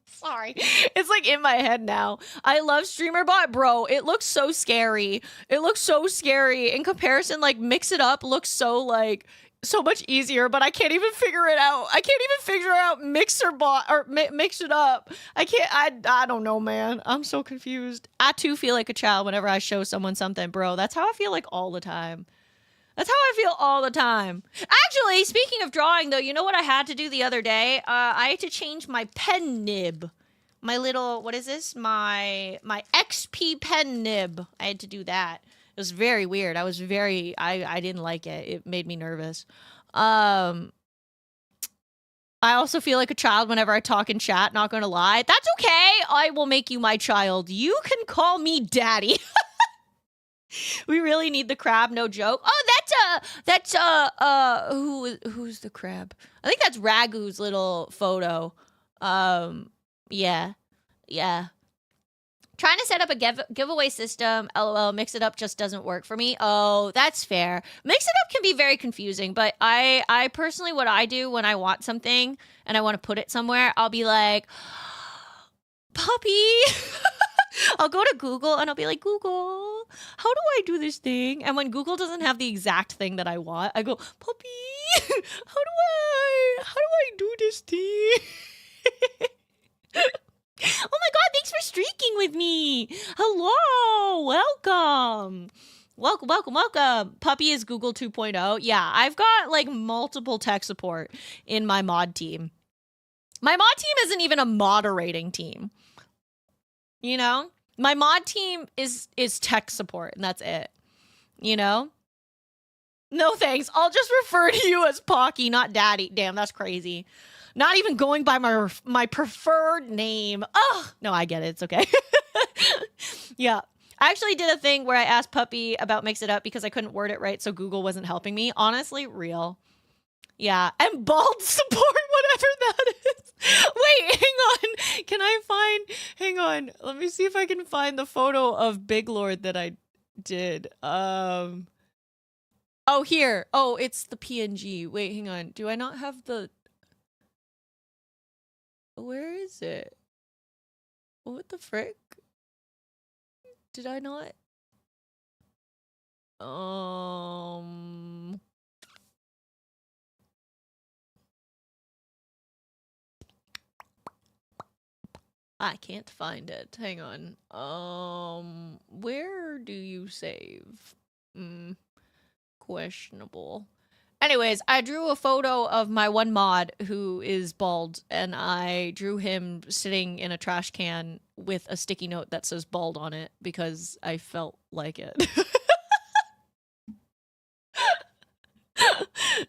Sorry. It's like in my head now. I love StreamerBot, bro. It looks so scary. It looks so scary. In comparison, like Mix It Up looks so much easier, but I can't even figure it out. I can't even figure out MixerBot or Mix It Up. I don't know, man. I'm so confused. I too feel like a child whenever I show someone something, bro. That's how I feel like all the time. That's how I feel all the time. Actually, speaking of drawing, though, you know what I had to do the other day? I had to change my pen nib. My little, what is this? My XP pen nib. I had to do that. It was very weird. I didn't like it. It made me nervous. I also feel like a child whenever I talk in chat, not gonna lie. That's okay. I will make you my child. You can call me daddy. We really need the crab, no joke. Oh, who's the crab? I think that's Ragu's little photo. Yeah. Trying to set up a giveaway system, LOL, Mix It Up just doesn't work for me. Oh, that's fair. Mix It Up can be very confusing, but I personally, what I do when I want something and I want to put it somewhere, I'll be like, puppy. I'll go to Google and I'll be like, Google, how do I do this thing? And when Google doesn't have the exact thing that I want, I go, puppy, how do I do this thing? Oh my god, thanks for streaking with me. Hello, welcome. Puppy is Google 2.0. Yeah, I've got like multiple tech support in my mod team. My mod team isn't even a moderating team. You know, my mod team is tech support, and that's it. You know? No thanks. I'll just refer to you as Pocky, not Daddy. Damn, that's crazy. Not even going by my preferred name. Oh, no, I get it. It's okay. Yeah. I actually did a thing where I asked Puppy about Mix It Up because I couldn't word it right, so Google wasn't helping me. Honestly, real. Yeah, and bald support, whatever that is. Wait, hang on. Let me see if I can find the photo of Big Lord that I did. Oh, here. Oh, it's the PNG. Wait, hang on. Do I not have the... Where is it? What the frick? Did I not? I can't find it. Hang on. Where do you save? Questionable. Anyways, I drew a photo of my one mod who is bald, and I drew him sitting in a trash can with a sticky note that says bald on it because I felt like it.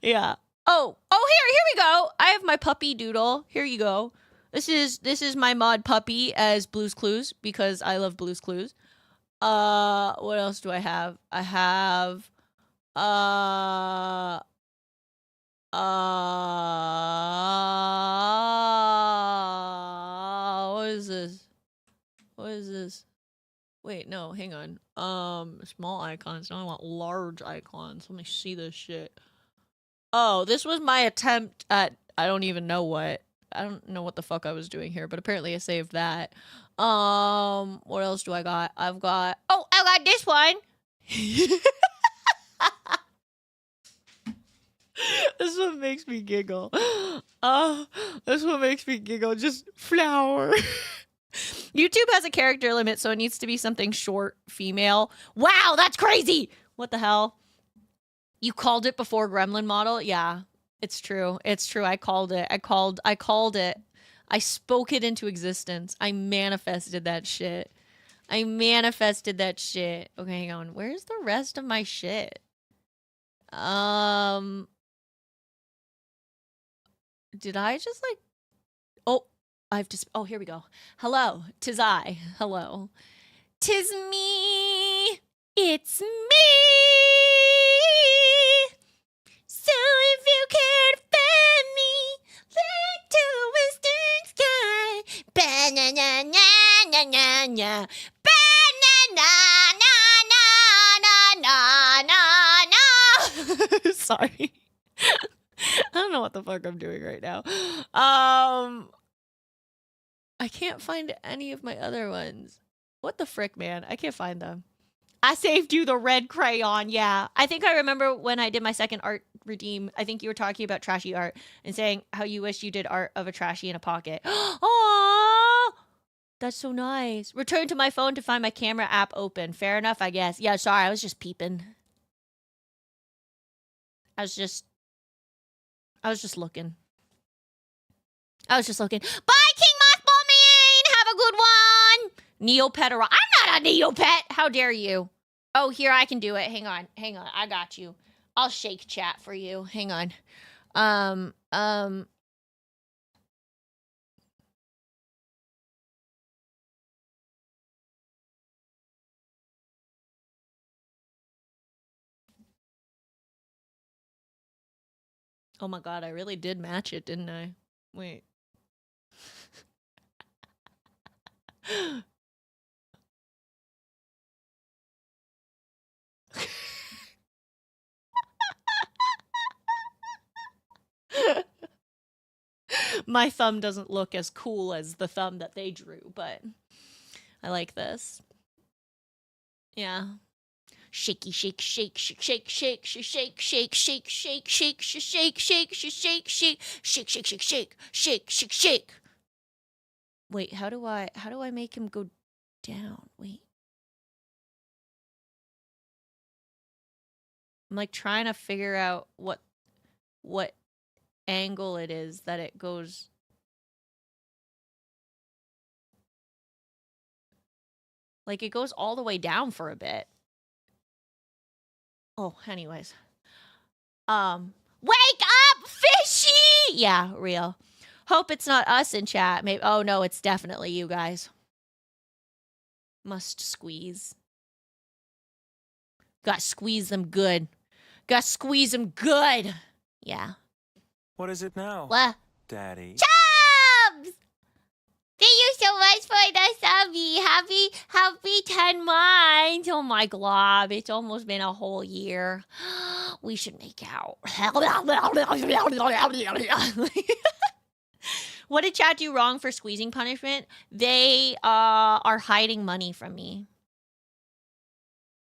Yeah. Oh, here we go. I have my puppy doodle. Here you go. This is my mod Puppy as Blue's Clues because I love Blue's Clues. What else do I have? I have what is this? Wait, no, hang on. Small icons. Now I want large icons. Let me see this shit. Oh, this was my attempt at I don't even know what. I don't know what the fuck I was doing here, but apparently I saved that. What else do I got? I got this one. This one makes me giggle. This one makes me giggle. Just flower. YouTube has a character limit, so it needs to be something short, female. Wow, that's crazy. What the hell? You called it before Gremlin model? Yeah, it's true. It's true. I called it. I called it. I spoke it into existence. I manifested that shit. Okay, hang on. Where's the rest of my shit? Did I just like... Oh, I have to... Oh, here we go. Hello, 'tis I. Hello. 'Tis me. It's me. So if you care to find me, look to the western sky. Ba-na-na-na-na-na-na. Ba-na-na-na-na-na-na-na. Sorry. I don't know what the fuck I'm doing right now. I can't find any of my other ones. What the frick, man? I can't find them. I saved you the red crayon. Yeah. I think I remember when I did my second art redeem, I think you were talking about trashy art and saying how you wish you did art of a trashy in a pocket. Oh, that's so nice. Return to my phone to find my camera app open. Fair enough, I guess. Yeah, sorry. I was just peeping. I was just looking. Bye, King Mothball Man. Have a good one. Neopet. I'm not a Neopet. How dare you? Oh, here, I can do it. Hang on. I got you. I'll shake chat for you. Hang on. Oh my god, I really did match it, didn't I? Wait. My thumb doesn't look as cool as the thumb that they drew, but I like this. Yeah. Shaky shake shake shake shake shake shake shake shake shake shake shake shake shake shake shake shake shake shake. Wait, how do I make him go down? Wait. I'm like trying to figure out what angle it is that it goes. Like it goes all the way down for a bit. Oh, anyways. Wake up, fishy! Yeah, real. Hope it's not us in chat. Maybe. Oh no, it's definitely you guys. Must squeeze. Gotta squeeze them good. Yeah. What is it now? What? Daddy. Chubs! Thank you so much for the subby. Happy 10 months. Oh my glob. It's almost been a whole year. We should make out. What did chat do wrong for squeezing punishment? They are hiding money from me.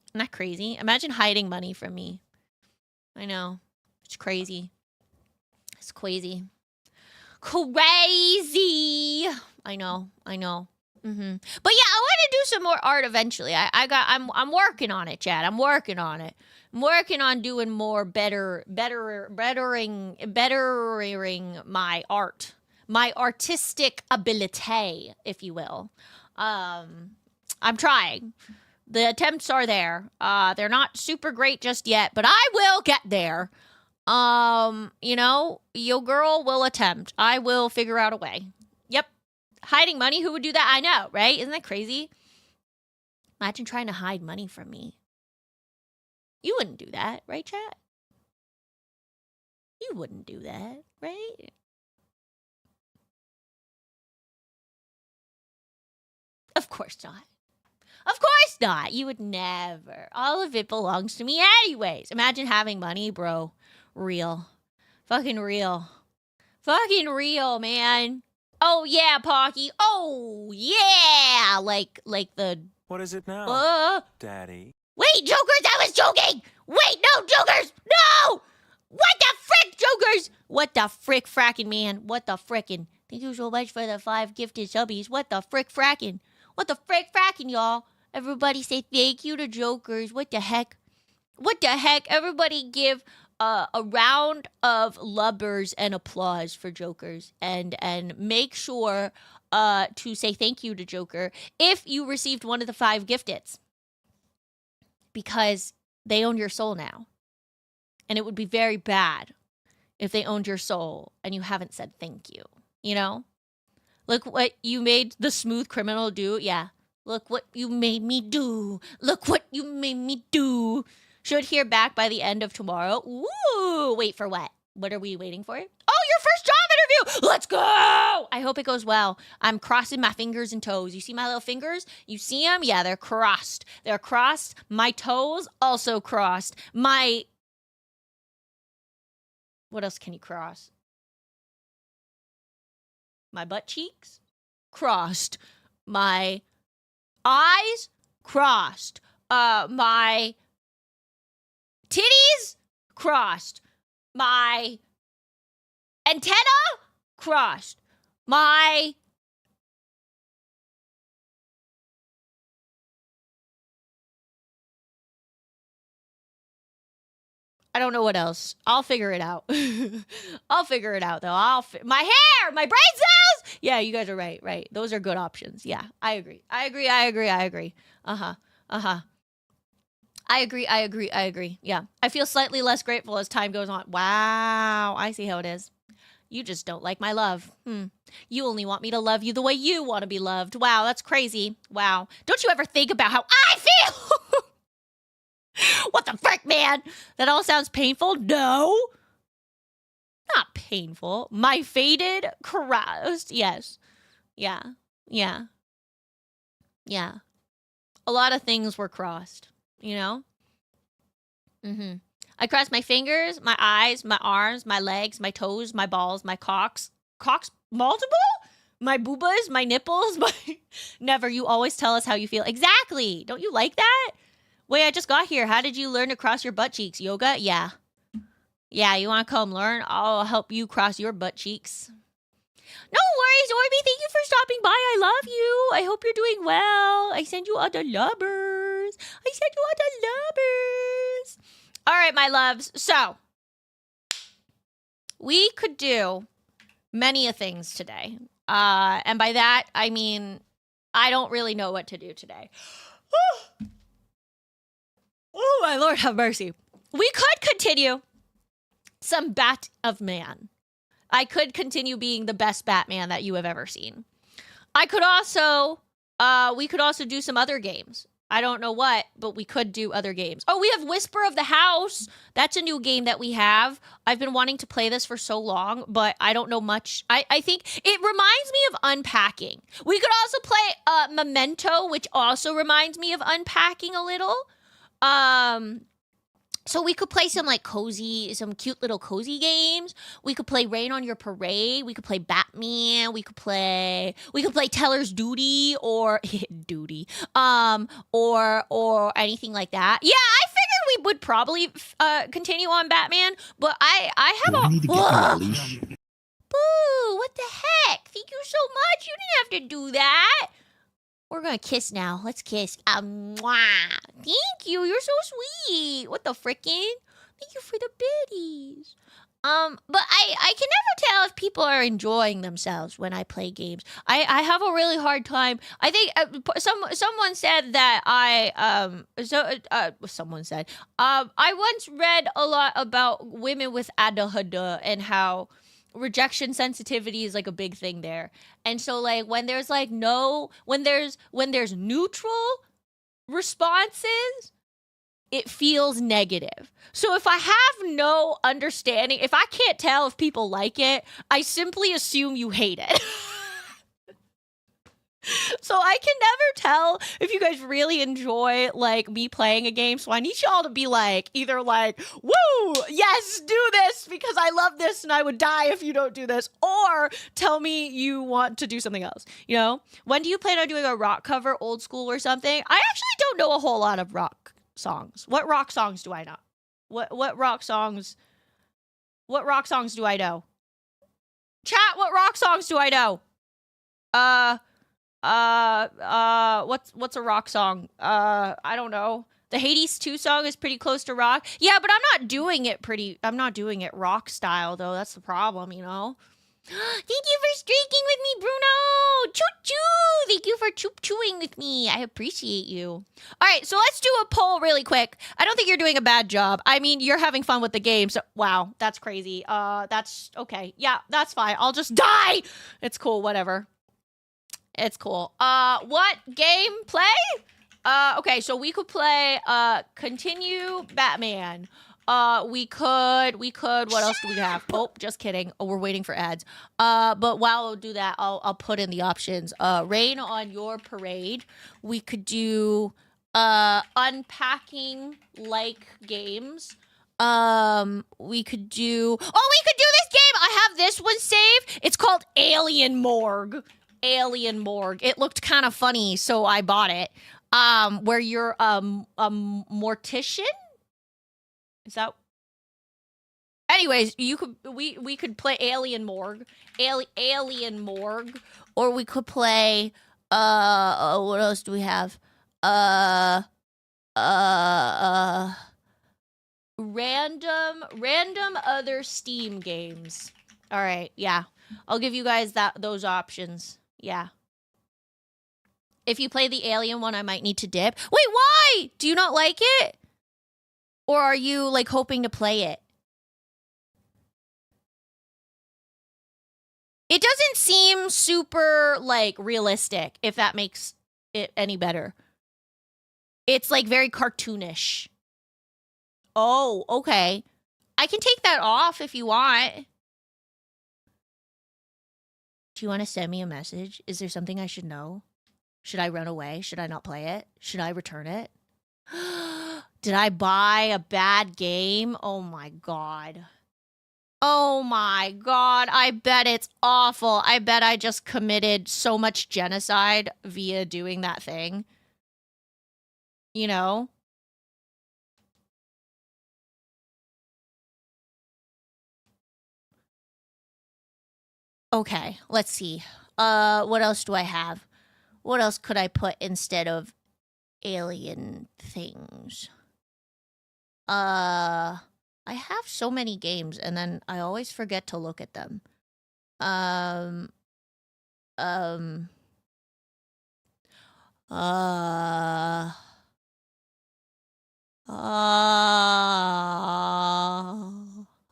Isn't that crazy? Imagine hiding money from me. I know. It's crazy. It's crazy. Crazy. I know. But yeah, I want to do some more art eventually. I'm working on it, Chad. I'm working on doing more bettering my art. My artistic ability, if you will. I'm trying. The attempts are there. They're not super great just yet, but I will get there. You know, your girl will attempt. I will figure out a way. Yep. Hiding money, who would do that? I know, right? Isn't that crazy? Imagine trying to hide money from me. You wouldn't do that, right, chat? You wouldn't do that, right? Of course not. Of course not. You would never. All of it belongs to me anyways. Imagine having money, bro. Real. Fucking real. Fucking real, man. Oh yeah, Pocky. Oh yeah. Like the What is it now, Daddy? Wait, Jokers, I was joking! Wait, no, Jokers! No! What the frick, Jokers? What the frick fracking, man? What the frickin'? Thank you so much for the 5 gifted subbies. What the frick fracking? What the frick fracking, y'all? Everybody say thank you to Jokers. What the heck? What the heck? Everybody give a round of lubbers and applause for Jokers. And make sure to say thank you to Joker if you received one of the 5 gifteds. Because they own your soul now. And it would be very bad if they owned your soul and you haven't said thank you. You know? Look what you made the smooth criminal do. Yeah. Look what you made me do. Look what you made me do. Should hear back by the end of tomorrow. Ooh. Wait for what? What are we waiting for? Oh, your first job interview. Let's go. I hope it goes well. I'm crossing my fingers and toes. You see my little fingers? You see them? Yeah, they're crossed. They're crossed. My toes also crossed. What else can you cross? My butt cheeks? Crossed. My eyes? Crossed. My titties? Crossed. My antenna? Crossed. My I don't know what else. I'll figure it out. I'll figure it out, though. My hair! My brain cells! Yeah, you guys are right, right. Those are good options. Yeah, I agree. I agree. Uh-huh. I agree. Yeah. I feel slightly less grateful as time goes on. Wow. I see how it is. You just don't like my love. You only want me to love you the way you want to be loved. Wow, that's crazy. Wow. Don't you ever think about how I feel? What the frick, man? That all sounds painful? No. Not painful. My faded crust. Yes. Yeah. A lot of things were crossed, you know? I crossed my fingers, my eyes, my arms, my legs, my toes, my balls, my cocks. Cocks multiple? My boobas, my nipples, my... Never, you always tell us how you feel. Exactly. Don't you like that? Wait, I just got here. How did you learn to cross your butt cheeks? Yoga? Yeah. Yeah, you want to come learn? I'll help you cross your butt cheeks. No worries, Orby. Thank you for stopping by. I love you. I hope you're doing well. I send you all the lubbers. All right, my loves. So, we could do many a things today. And by that, I mean, I don't really know what to do today. Oh, my Lord, have mercy. We could continue some Bat of Man. I could continue being the best Batman that you have ever seen. I could also, we could also do some other games. I don't know what, but we could do other games. Oh, we have Whisper of the House. That's a new game that we have. I've been wanting to play this for so long, but I don't know much. I think it reminds me of unpacking. We could also play Memento, which also reminds me of unpacking a little. So we could play some some cute little cozy games. We could play Rain on Your Parade. We could play Batman. We could play Teller's Duty or Duty. Or anything like that. Yeah, I figured we would probably continue on Batman, but I have I need to get my leash. Boo, what the heck? Thank you so much. You didn't have to do that. We're gonna kiss now. Let's kiss. Mwah. Thank you. You're so sweet. What the frickin'? Thank you for the biddies. But I can never tell if people are enjoying themselves when I play games. I have a really hard time. I think someone said that someone said I once read a lot about women with ADHD and how rejection sensitivity is like a big thing there. And so like when there's like when there's neutral responses, it feels negative. So if I have no understanding, if I can't tell if people like it, I simply assume you hate it. So I can never tell if you guys really enjoy like me playing a game. So I need y'all to be like either like, woo, yes, do this because I love this and I would die if you don't do this, or tell me you want to do something else. You know, when do you plan on doing a rock cover, old school or something? I actually don't know a whole lot of rock songs. What rock songs do I know? What rock songs? What rock songs do I know? Chat, what rock songs do I know? What's a rock song? I don't know. The Hades 2 song is pretty close to rock. Yeah, but I'm not doing it rock style though. That's the problem, you know? Thank you for streaking with me, Bruno! Choo-choo! Thank you for choo-chooing with me. I appreciate you. All right, so let's do a poll really quick. I don't think you're doing a bad job. I mean, you're having fun with the game, so wow, that's crazy. That's okay. Yeah, that's fine. I'll just die! It's cool, whatever. It's cool. What game play? Okay, so we could play, continue Batman. We could, what else do we have? Oh, just kidding. Oh, we're waiting for ads. But while I'll do that, I'll put in the options. Rain on Your Parade. We could do, unpacking like games. We could do this game. I have this one saved. It's called Alien Morgue. Alien Morgue. It looked kind of funny, so I bought it. Where you're, a mortician? Is that? Anyways, we could play Alien Morgue, Alien Morgue, or we could play what else do we have? Random other Steam games. All right, yeah, I'll give you guys those options. Yeah. If you play the Alien one, I might need to dip. Wait, why? Do you not like it? Or are you, like, hoping to play it? It doesn't seem super, like, realistic, if that makes it any better. It's, like, very cartoonish. Oh, okay. I can take that off if you want. Do you want to send me a message? Is there something I should know? Should I run away? Should I not play it? Should I return it? Did I buy a bad game? Oh my god. Oh my god. I bet it's awful. I bet I just committed so much genocide via doing that thing. You know? Okay, let's see. What else do I have? What else could I put instead of alien things? I have so many games and then I always forget to look at them. Uh,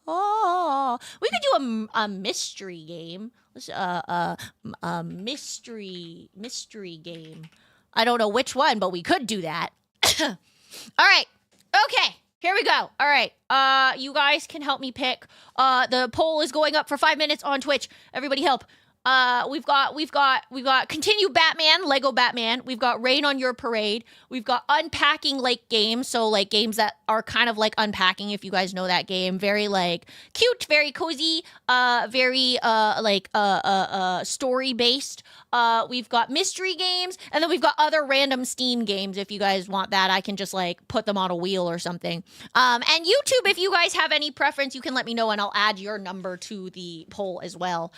oh, we could do a mystery game. A mystery game. I don't know which one, but we could do that. All right. Okay. Here we go. All right. You guys can help me pick. The poll is going up for 5 minutes on Twitch. Everybody help. We've got Continue Batman, Lego Batman. We've got Rain on Your Parade. We've got Unpacking like games. So like games that are kind of like unpacking, if you guys know that game. Very like cute, very cozy, very story based. We've got mystery games, and then we've got other random Steam games. If you guys want that, I can just like put them on a wheel or something. And YouTube, if you guys have any preference, you can let me know and I'll add your number to the poll as well.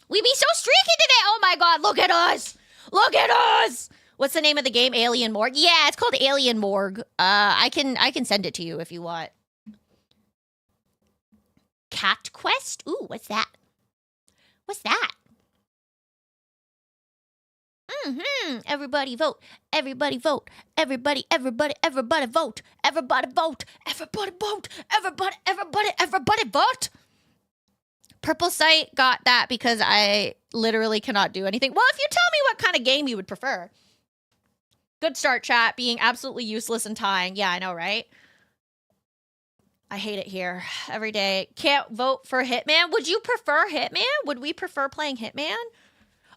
We be so streaky today. Oh my god, look at us. Look at us. What's the name of the game? Alien Morgue? Yeah, it's called Alien Morgue. I can send it to you if you want. Cat Quest? Ooh, what's that? What's that? Everybody vote. Everybody vote. Everybody vote. Everybody vote. Everybody vote. Everybody vote. Purple Site got that because I literally cannot do anything. Well, if you tell me what kind of game you would prefer. Good start, chat. Being absolutely useless and tying. Yeah, I know, right? I hate it here every day. Can't vote for Hitman. Would you prefer Hitman? Would we prefer playing Hitman?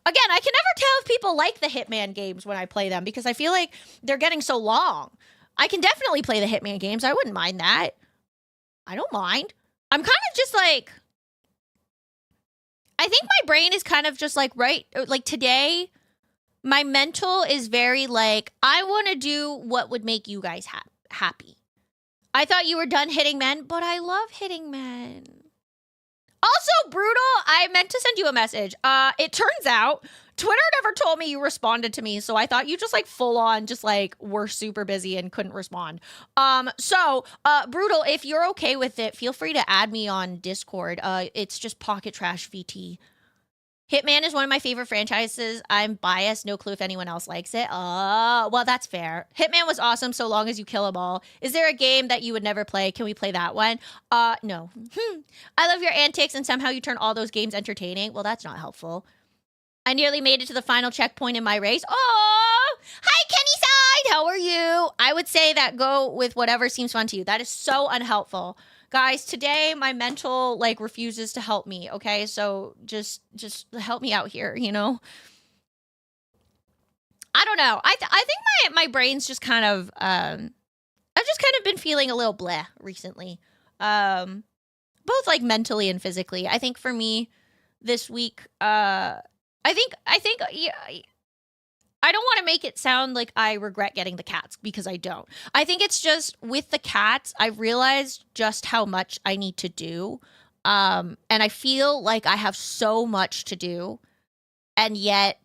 Again, I can never tell if people like the Hitman games when I play them because I feel like they're getting so long. I can definitely play the Hitman games. I wouldn't mind that. I don't mind. I'm kind of just like, I think my brain is kind of just like, right, like today, my mental is very like, I want to do what would make you guys happy. I thought you were done hitting men, but I love hitting men. Also, Brutal, I meant to send you a message. It turns out Twitter never told me you responded to me, so I thought you just like full on just like were super busy and couldn't respond. So Brutal, if you're okay with it, feel free to add me on Discord. It's just Pocket Trash VT. Hitman is one of my favorite franchises. I'm biased. No clue if anyone else likes it. Well, that's fair. Hitman was awesome so long as you kill them all. Is there a game that you would never play? Can we play that one? No. I love your antics and somehow you turn all those games entertaining. Well, that's not helpful. I nearly made it to the final checkpoint in my race. Oh, hi, Kenny Side. How are you? I would say that go with whatever seems fun to you. That is so unhelpful. Guys, today my mental like refuses to help me, okay? So just help me out here, you know? I don't know. I think my brain's just kind of I've just kind of been feeling a little bleh recently. Both like mentally and physically. I think for me this week I think yeah, I don't want to make it sound like I regret getting the cats because I don't. I think it's just with the cats, I realized just how much I need to do. And I feel like I have so much to do and yet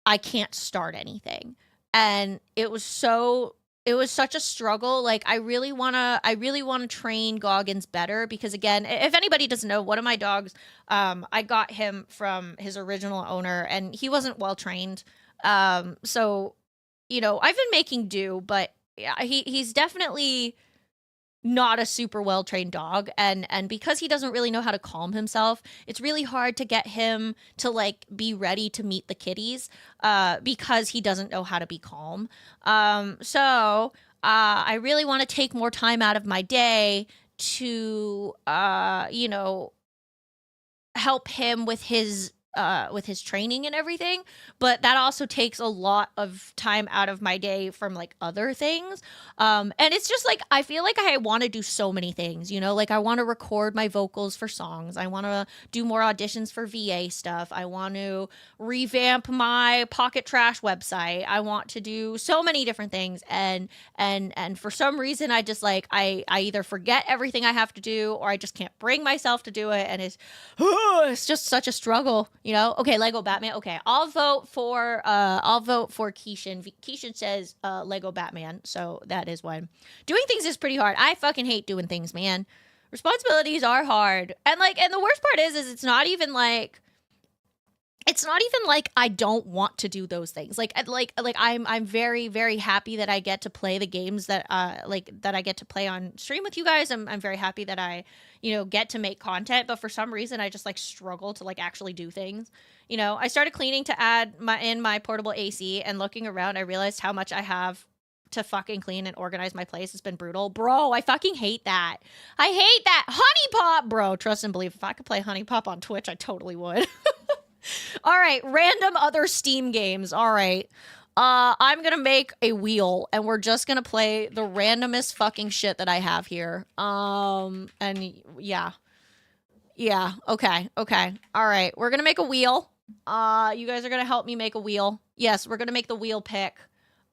I can't start anything. And it was such a struggle. Like I really want to train Goggins better because again, if anybody doesn't know, one of my dogs, I got him from his original owner and he wasn't well trained. So, you know, I've been making do, but yeah, he's definitely not a super well-trained dog. And because he doesn't really know how to calm himself, it's really hard to get him to like be ready to meet the kitties, because he doesn't know how to be calm. So I really want to take more time out of my day to, you know, help him with his training and everything, but that also takes a lot of time out of my day from like other things. And it's just like, I feel like I want to do so many things, you know, like I want to record my vocals for songs. I want to do more auditions for VA stuff. I want to revamp my Pocket Trash website. I want to do so many different things. And for some reason, I just like, I either forget everything I have to do or I just can't bring myself to do it. And it's just such a struggle. You know, okay, Lego Batman. Okay, I'll vote for Keishan. Keishan says Lego Batman, so that is one. Doing things is pretty hard. I fucking hate doing things, man. Responsibilities are hard, and the worst part is it's not even like I don't want to do those things. Like I'm very, very happy that I get to play the games that that I get to play on stream with you guys. I'm very happy that I, you know, get to make content, but for some reason I just like struggle to like actually do things. You know, I started cleaning to add my portable AC, and looking around I realized how much I have to fucking clean and organize my place. It's been brutal. Bro, I fucking hate that. I hate that. Honey Pop, bro, trust and believe. If I could play Honey Pop on Twitch, I totally would. All right, random other Steam games. All right. I'm going to make a wheel and we're just going to play the randomest fucking shit that I have here. And yeah. Yeah, okay. All right. We're going to make a wheel. You guys are going to help me make a wheel. Yes, we're going to make the wheel pick.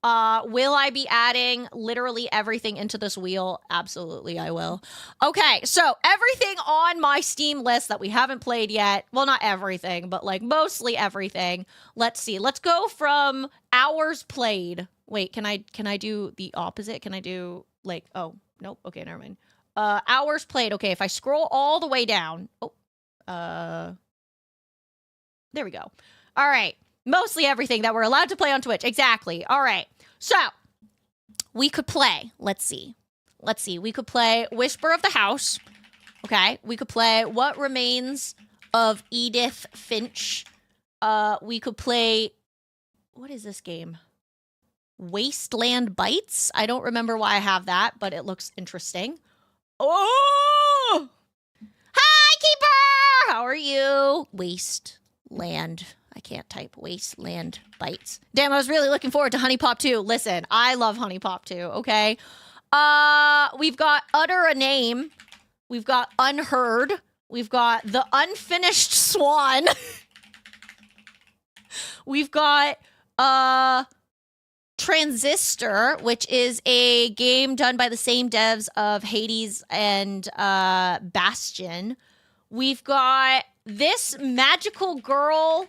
Will I be adding literally everything into this wheel? Absolutely, I will. Okay, so everything on my Steam list that we haven't played yet. Well, not everything, but like mostly everything. Let's see. Let's go from hours played. Wait, can I do the opposite? Can I do like, oh, nope. Okay, never mind. Hours played. Okay, if I scroll all the way down. Oh, there we go. All right. Mostly everything that we're allowed to play on Twitch. Exactly. All right. So we could play. Let's see. We could play Whisper of the House. Okay. We could play What Remains of Edith Finch. We could play. What is this game? Wasteland Bites. I don't remember why I have that, but it looks interesting. Oh! Hi, Keeper! How are you? Wasteland I can't type. Wasteland Bites. Damn, I was really looking forward to Honey Pop 2. Listen, I love Honey Pop 2, okay? We've got Utter a Name. We've got Unheard. We've got The Unfinished Swan. We've got Transistor, which is a game done by the same devs of Hades and Bastion. We've got This Magical Girl.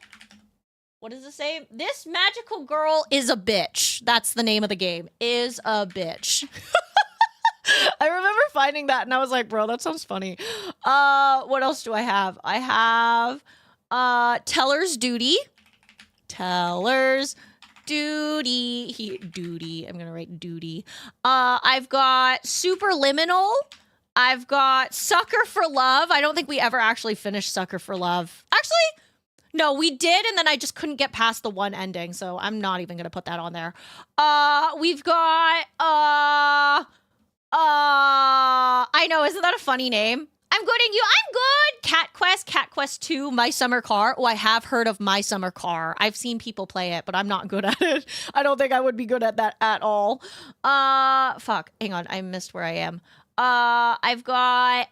What does it say? This Magical Girl is a Bitch. That's the name of the game. Is a Bitch. I remember finding that and I was like, bro, that sounds funny. What else do I have? I have Teller's Duty. Teller's Duty. Duty. I'm gonna write duty. I've got Superliminal. I've got Sucker for Love. I don't think we ever actually finished Sucker for Love. Actually, no, we did, and then I just couldn't get past the one ending, so I'm not even gonna put that on there. We've got I know, isn't that a funny name? I'm good and you. I'm good. Cat Quest 2, My Summer Car. Oh, I have heard of My Summer Car. I've seen people play it, but I'm not good at it. I don't think I would be good at that at all. Fuck. Hang on. I missed where I am. I've got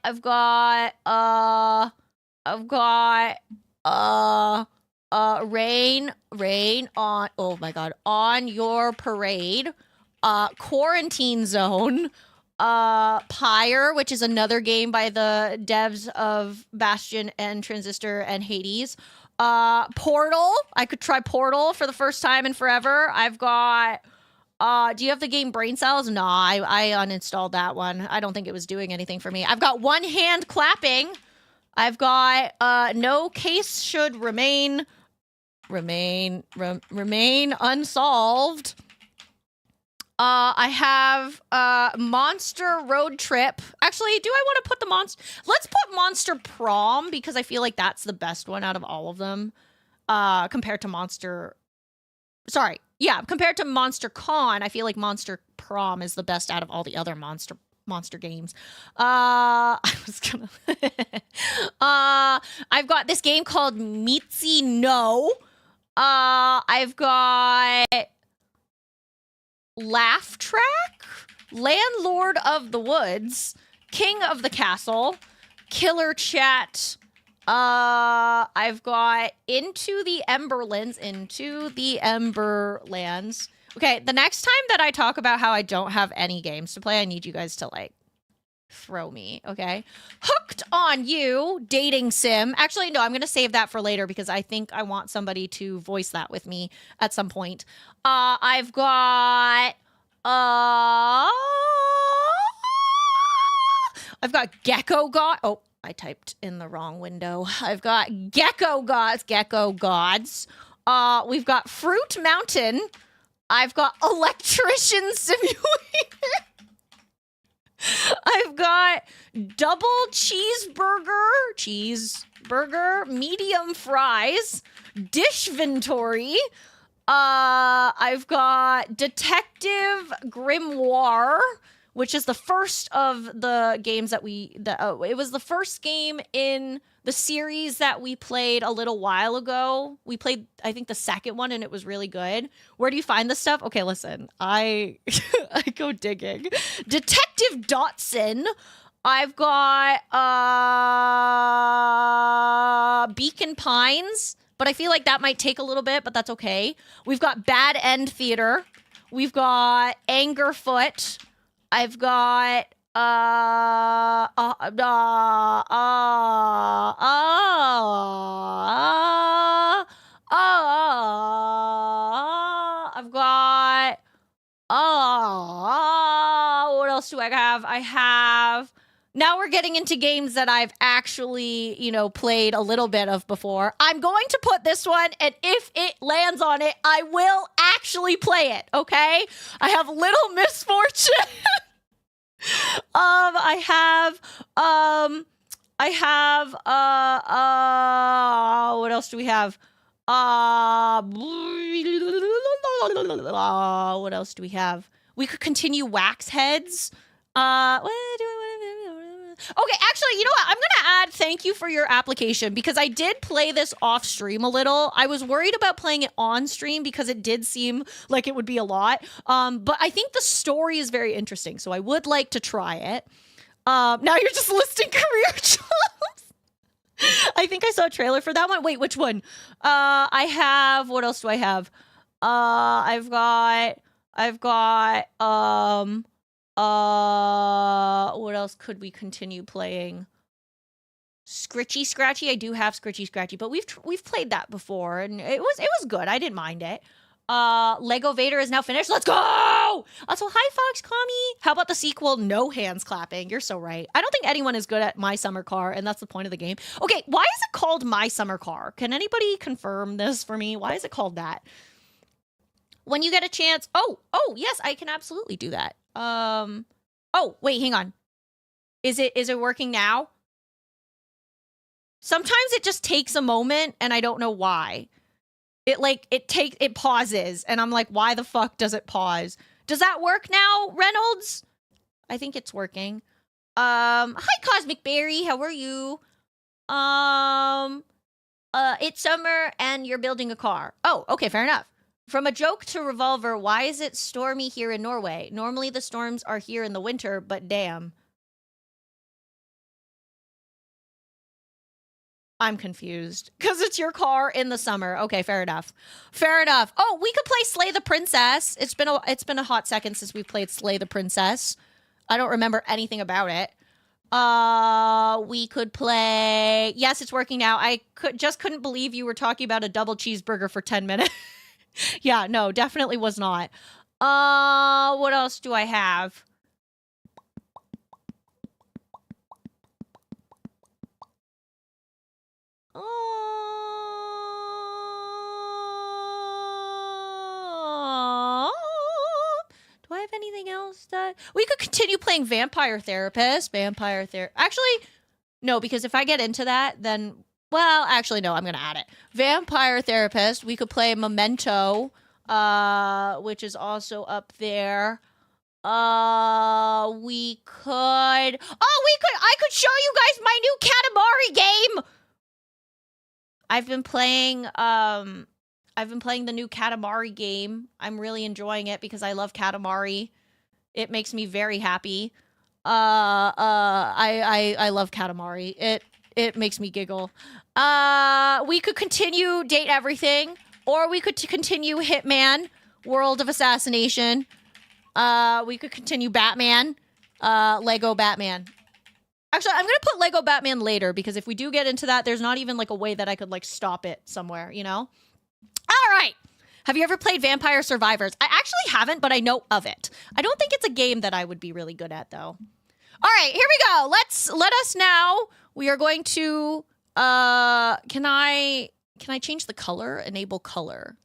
Rain on, oh my God, On Your Parade, Quarantine Zone, Pyre, which is another game by the devs of Bastion and Transistor and Hades. Portal. I could try Portal for the first time in forever. I've got, do you have the game Brain Cells? No, I uninstalled that one. I don't think it was doing anything for me. I've got One Hand Clapping. I've got, No Case Should Remain Unsolved. I have Monster Road Trip. Actually, do I want to put the monster? Let's put Monster Prom because I feel like that's the best one out of all of them. Compared to Monster. Sorry, yeah, compared to Monster Con, I feel like Monster Prom is the best out of all the other monster games. I was gonna. I've got this game called Meetsy No. I've got Laugh Track, Landlord of the Woods, King of the Castle, Killer Chat. I've got Into the Emberlands. Okay, the next time that I talk about how I don't have any games to play, I need you guys to, like, throw me, okay? Hooked on You, dating sim. Actually, no, I'm going to save that for later because I think I want somebody to voice that with me at some point. I've got... I've got Gecko God. Oh, I typed in the wrong window. I've got Gecko Gods. We've got Fruit Mountain. I've got Electrician Simulator. I've got Double Cheeseburger, Medium Fries, Dishventory. I've got Detective Grimoire, which is the first of the games that it was the first game in the series that we played a little while ago. We played, I think, the second one, and it was really good. Where do you find this stuff? Okay, listen. I go digging. Detective Dotson. I've got Beacon Pines, but I feel like that might take a little bit, but that's okay. We've got Bad End Theater. We've got Angerfoot. I've got I've got what else do I have? I have, now we're getting into games that I've actually, played a little bit of before. I'm going to put this one, and if it lands on it, I will actually play it, okay? I have Little Misfortune. What else do we have? What else do we have? We could continue Wax Heads. Okay, actually, you know what? I'm going to add thank you for your application because I did play this off stream a little. I was worried about playing it on stream because it did seem like it would be a lot. But I think the story is very interesting, so I would like to try it. Now you're just listing career jobs. I think I saw a trailer for that one. Wait, which one? I have, what else do I have? I've got, what else could we continue playing? Scritchy Scratchy. I do have Scritchy Scratchy, but we've played that before, and it was good. I didn't mind it. Lego Vader is now finished. Let's go! Also, hi, Fox Commie. How about the sequel? No hands clapping. You're so right. I don't think anyone is good at My Summer Car, and that's the point of the game. Okay, why is it called My Summer Car? Can anybody confirm this for me? Why is it called that? When you get a chance. Oh, yes, I can absolutely do that. Oh, wait, hang on. Is it working now? Sometimes it just takes a moment, and I don't know why. It pauses, and I'm like, why the fuck does it pause? Does that work now, Reynolds? I think it's working. Hi, Cosmic Berry. How are you? It's summer, and you're building a car. Oh, okay, fair enough. From a joke to Revolver, why is it stormy here in Norway? Normally the storms are here in the winter, but damn. I'm confused. Because it's your car in the summer. Okay, fair enough. Fair enough. Oh, we could play Slay the Princess. It's been a hot second since we played Slay the Princess. I don't remember anything about it. We could play... Yes, it's working now. I just couldn't believe you were talking about a double cheeseburger for 10 minutes. Yeah, no, definitely was not. What else do I have? Do I have anything else that... We could continue playing Vampire Therapist. Actually, no, because if I get into that, then... Well, actually, no, I'm going to add it. Vampire Therapist. We could play Memento, which is also up there. We could... I could show you guys my new Katamari game! I've been playing the new Katamari game. I'm really enjoying it because I love Katamari. It makes me very happy. I love Katamari. It makes me giggle. We could continue Date Everything, or we could continue Hitman, World of Assassination. We could continue Batman, Lego Batman. Actually, I'm going to put Lego Batman later, because if we do get into that, there's not even, like, a way that I could, like, stop it somewhere, you know? All right. Have you ever played Vampire Survivors? I actually haven't, but I know of it. I don't think it's a game that I would be really good at, though. All right, here we go. Let us now. We are going to, can I change the color? Enable color.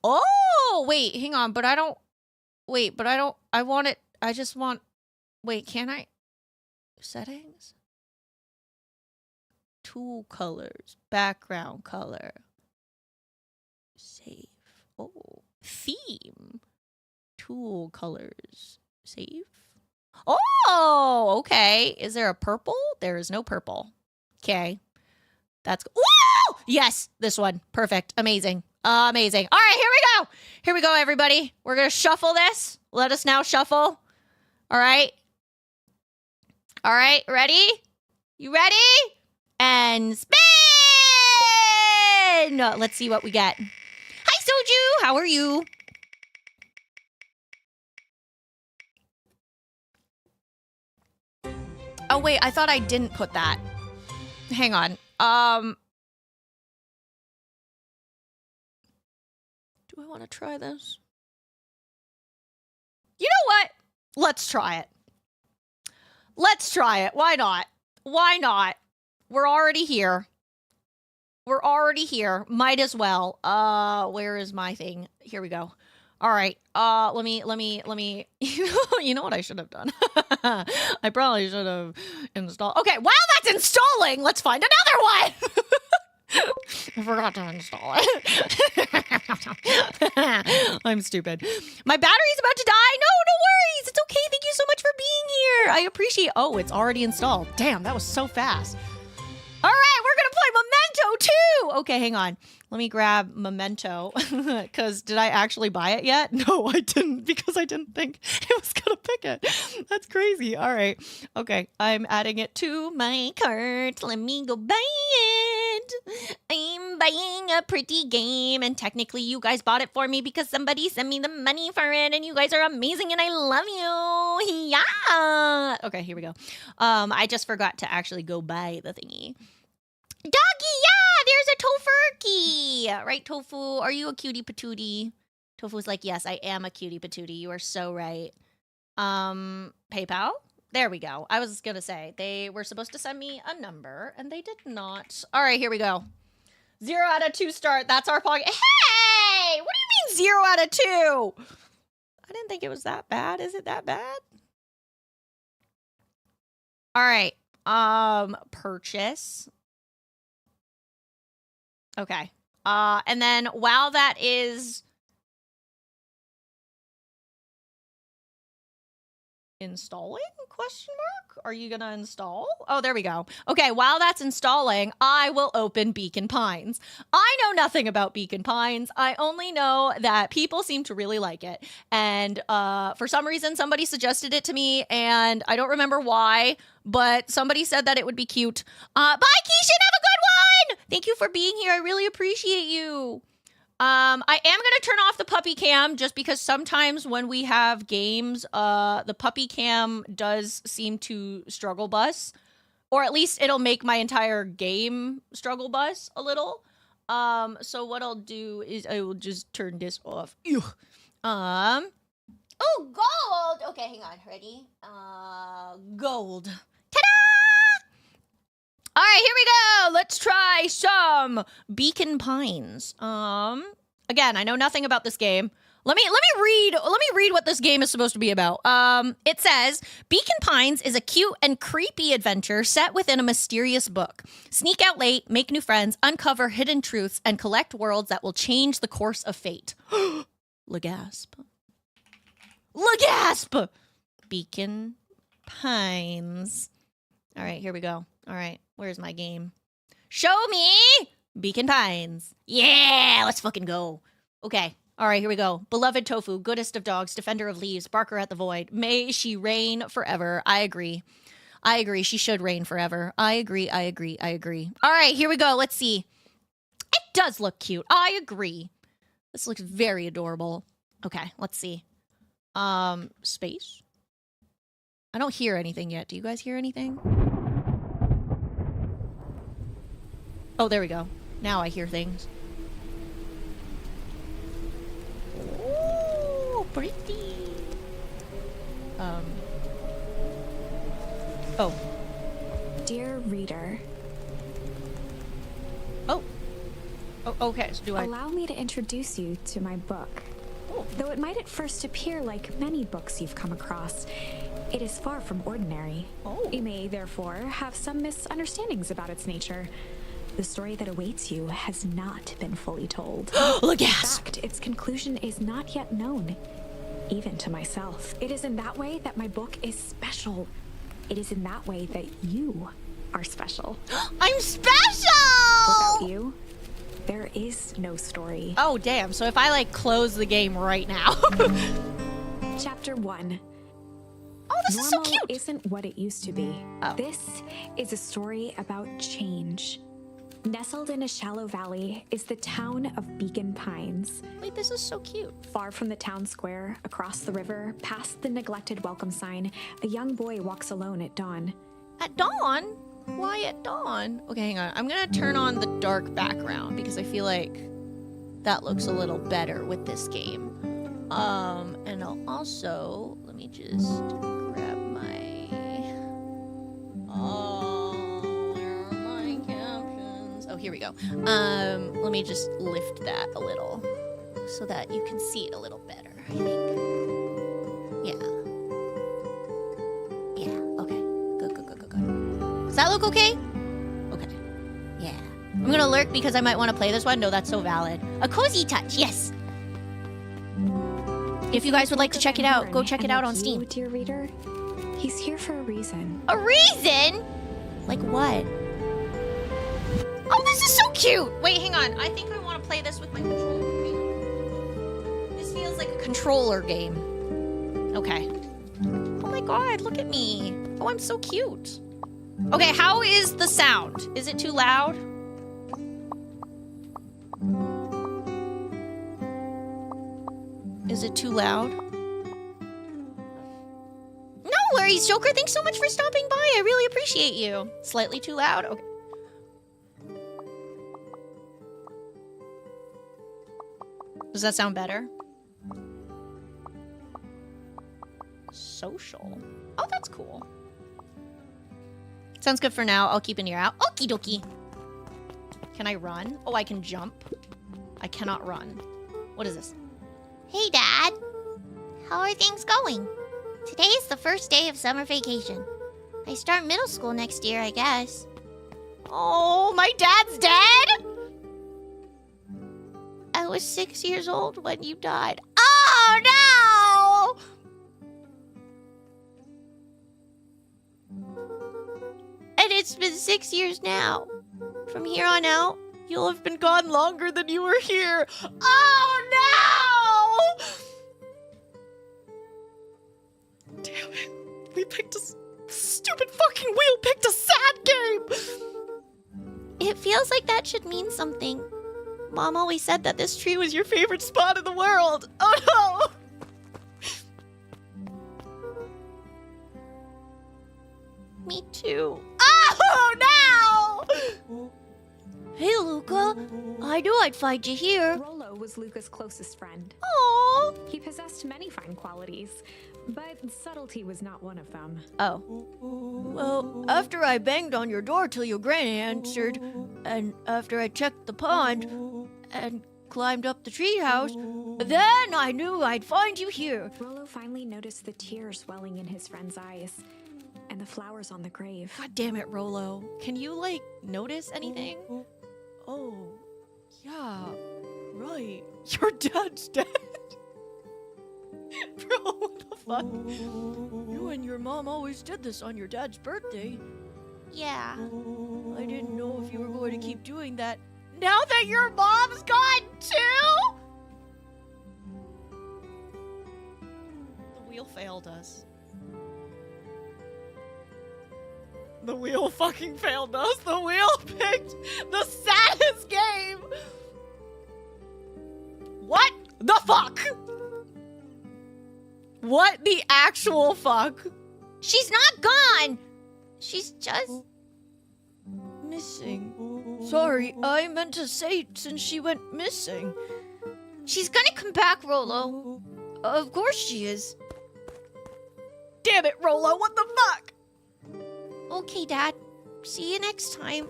Oh, wait, hang on, I want it, wait, can I, settings? Tool colors, background color, save, theme, tool colors, save. Oh, okay, is there a purple? There is no purple. Okay, that's, whoa! Yes, this one, perfect, amazing. Amazing. All right, here we go. Here we go, everybody. We're going to shuffle this. Let us now shuffle. All right. All right, ready? You ready? And spin! Let's see what we get. Hi, Soju. How are you? Oh, wait, I thought I didn't put that. Hang on. Do I want to try this? You know what? Let's try it. Let's try it. Why not? Why not? We're already here. We're already here. Might as well. Where is my thing? Here we go. All right. Let me, you know what I should have done? I probably should have installed. Okay, while that's installing, let's find another one. I forgot to install it. I'm stupid. My battery's about to die. No worries. It's okay. Thank you so much for being here. I appreciate. Oh, it's already installed. Damn, that was so fast. All right, we're gonna play Memento too. Okay, hang on. Let me grab Memento because did I actually buy it yet? No, I didn't because I didn't think it was gonna pick it. That's crazy. All right. Okay, I'm adding it to my cart. Let me go buy it. I'm buying a pretty game and technically you guys bought it for me because somebody sent me the money for it and you guys are amazing and I love you. Yeah. Okay, here we go. I just forgot to actually go buy the thingy. Doggy, yeah, there's a tofurkey. Right, Tofu? Are you a cutie patootie? Tofu's like, yes, I am a cutie patootie. You are so right. PayPal? There we go. I was going to say, they were supposed to send me a number, and they did not. All right, here we go. 0 out of 2 start. That's our pocket. Hey! What do you mean 0 out of 2? I didn't think it was that bad. Is it that bad? All right. Purchase. Okay. And then while that is installing, question mark? Are you gonna install? Oh, there we go. Okay, while that's installing, I will open Beacon Pines. I know nothing about Beacon Pines. I only know that people seem to really like it. And for some reason, somebody suggested it to me, and I don't remember why, but somebody said that it would be cute. Bye, Keishan! Have a good one! Thank you for being here. I really appreciate you. I am going to turn off the puppy cam just because sometimes when we have games, the puppy cam does seem to struggle bus, or at least it'll make my entire game struggle bus a little. So what I'll do is I will just turn this off. Oh, gold. Okay, hang on. Ready? Gold. All right, here we go. Let's try some Beacon Pines. Again, I know nothing about this game. Let me read what this game is supposed to be about. It says Beacon Pines is a cute and creepy adventure set within a mysterious book. Sneak out late, make new friends, uncover hidden truths, and collect worlds that will change the course of fate. Legasp. Legasp. Beacon Pines. All right, here we go. All right, where's my game? Show me Beacon Pines. Yeah, let's fucking go. Okay, all right, here we go. Beloved Tofu, goodest of dogs, defender of leaves, barker at the void. May she reign forever. I agree. I agree. She should reign forever. I agree. I agree. I agree. All right, here we go. Let's see. It does look cute. I agree. This looks very adorable. Okay, let's see. Space? I don't hear anything yet. Do you guys hear anything? Oh, there we go. Now I hear things. Ooh, pretty. Oh. Dear reader. Oh. Oh, okay. So do I... Allow me to introduce you to my book. Oh. Though it might at first appear like many books you've come across, it is far from ordinary. Oh. You may, therefore, have some misunderstandings about its nature. The story that awaits you has not been fully told. Look, In yes. fact, its conclusion is not yet known, even to myself. It is in that way that my book is special. It is in that way that you are special. I'm special! Without you, there is no story. Oh, damn. So if I, like, close the game right now. Chapter 1. Oh, this is so Normal cute. isn't what it used to be. Oh. This is a story about change. Nestled in a shallow valley is the town of Beacon Pines. Wait, this is so cute. Far from the town square, across the river, past the neglected welcome sign, a young boy walks alone at dawn. At dawn? Why at dawn? Okay, hang on. I'm gonna turn on the dark background because I feel like that looks a little better with this game. And I'll also, let me just grab my, where are my captions? Oh, here we go. Let me just lift that a little so that you can see it a little better, I think. Yeah. Yeah, okay. Good. Does that look okay? Okay. Yeah. I'm gonna lurk because I might want to play this one. No, that's so valid. A cozy touch, yes. If you guys would like to check it out, go check it out on Steam. Dear reader, he's here for a reason. A reason? Like what? Oh, this is so cute! Wait, hang on. I think I want to play this with my controller. This feels like a controller game. Okay. Oh my god, look at me. Oh, I'm so cute. Okay, how is the sound? Is it too loud? Is it too loud? No worries, Joker. Thanks so much for stopping by. I really appreciate you. Slightly too loud? Okay. Does that sound better? Social. Oh, that's cool. Sounds good for now. I'll keep an ear out. Okie dokie. Can I run? Oh, I can jump. I cannot run. What is this? Hey, Dad. How are things going? Today is the first day of summer vacation. I start middle school next year, I guess. Oh, my dad's dead? I was 6 years old when you died. Oh, no! And it's been 6 years now. From here on out, you'll have been gone longer than you were here. Oh, no! Damn it. We picked a stupid fucking wheel picked a sad game. It feels like that should mean something. Mom always said that this tree was your favorite spot in the world. Oh, no! Me too. Oh, no! Hey, Luca. I knew I'd find you here. Rollo was Luca's closest friend. Oh. He possessed many fine qualities, but subtlety was not one of them. Oh. Well, after I banged on your door till your granny answered, and after I checked the pond, and climbed up the treehouse, then I knew I'd find you here. Rollo finally noticed the tears welling in his friend's eyes, and the flowers on the grave. God damn it, Rollo. Can you, like, notice anything? Oh, yeah, right. Your dad's dead. Bro, what the fuck? You and your mom always did this on your dad's birthday. Yeah. I didn't know if you were going to keep doing that now that your mom's gone too? The wheel failed us. The wheel fucking failed us. The wheel picked the saddest game. What the fuck? What the actual fuck? She's not gone. She's just missing. Sorry, I meant to say since she went missing. She's gonna come back, Rollo. Of course she is. Damn it, Rollo, what the fuck? Okay, Dad. See you next time.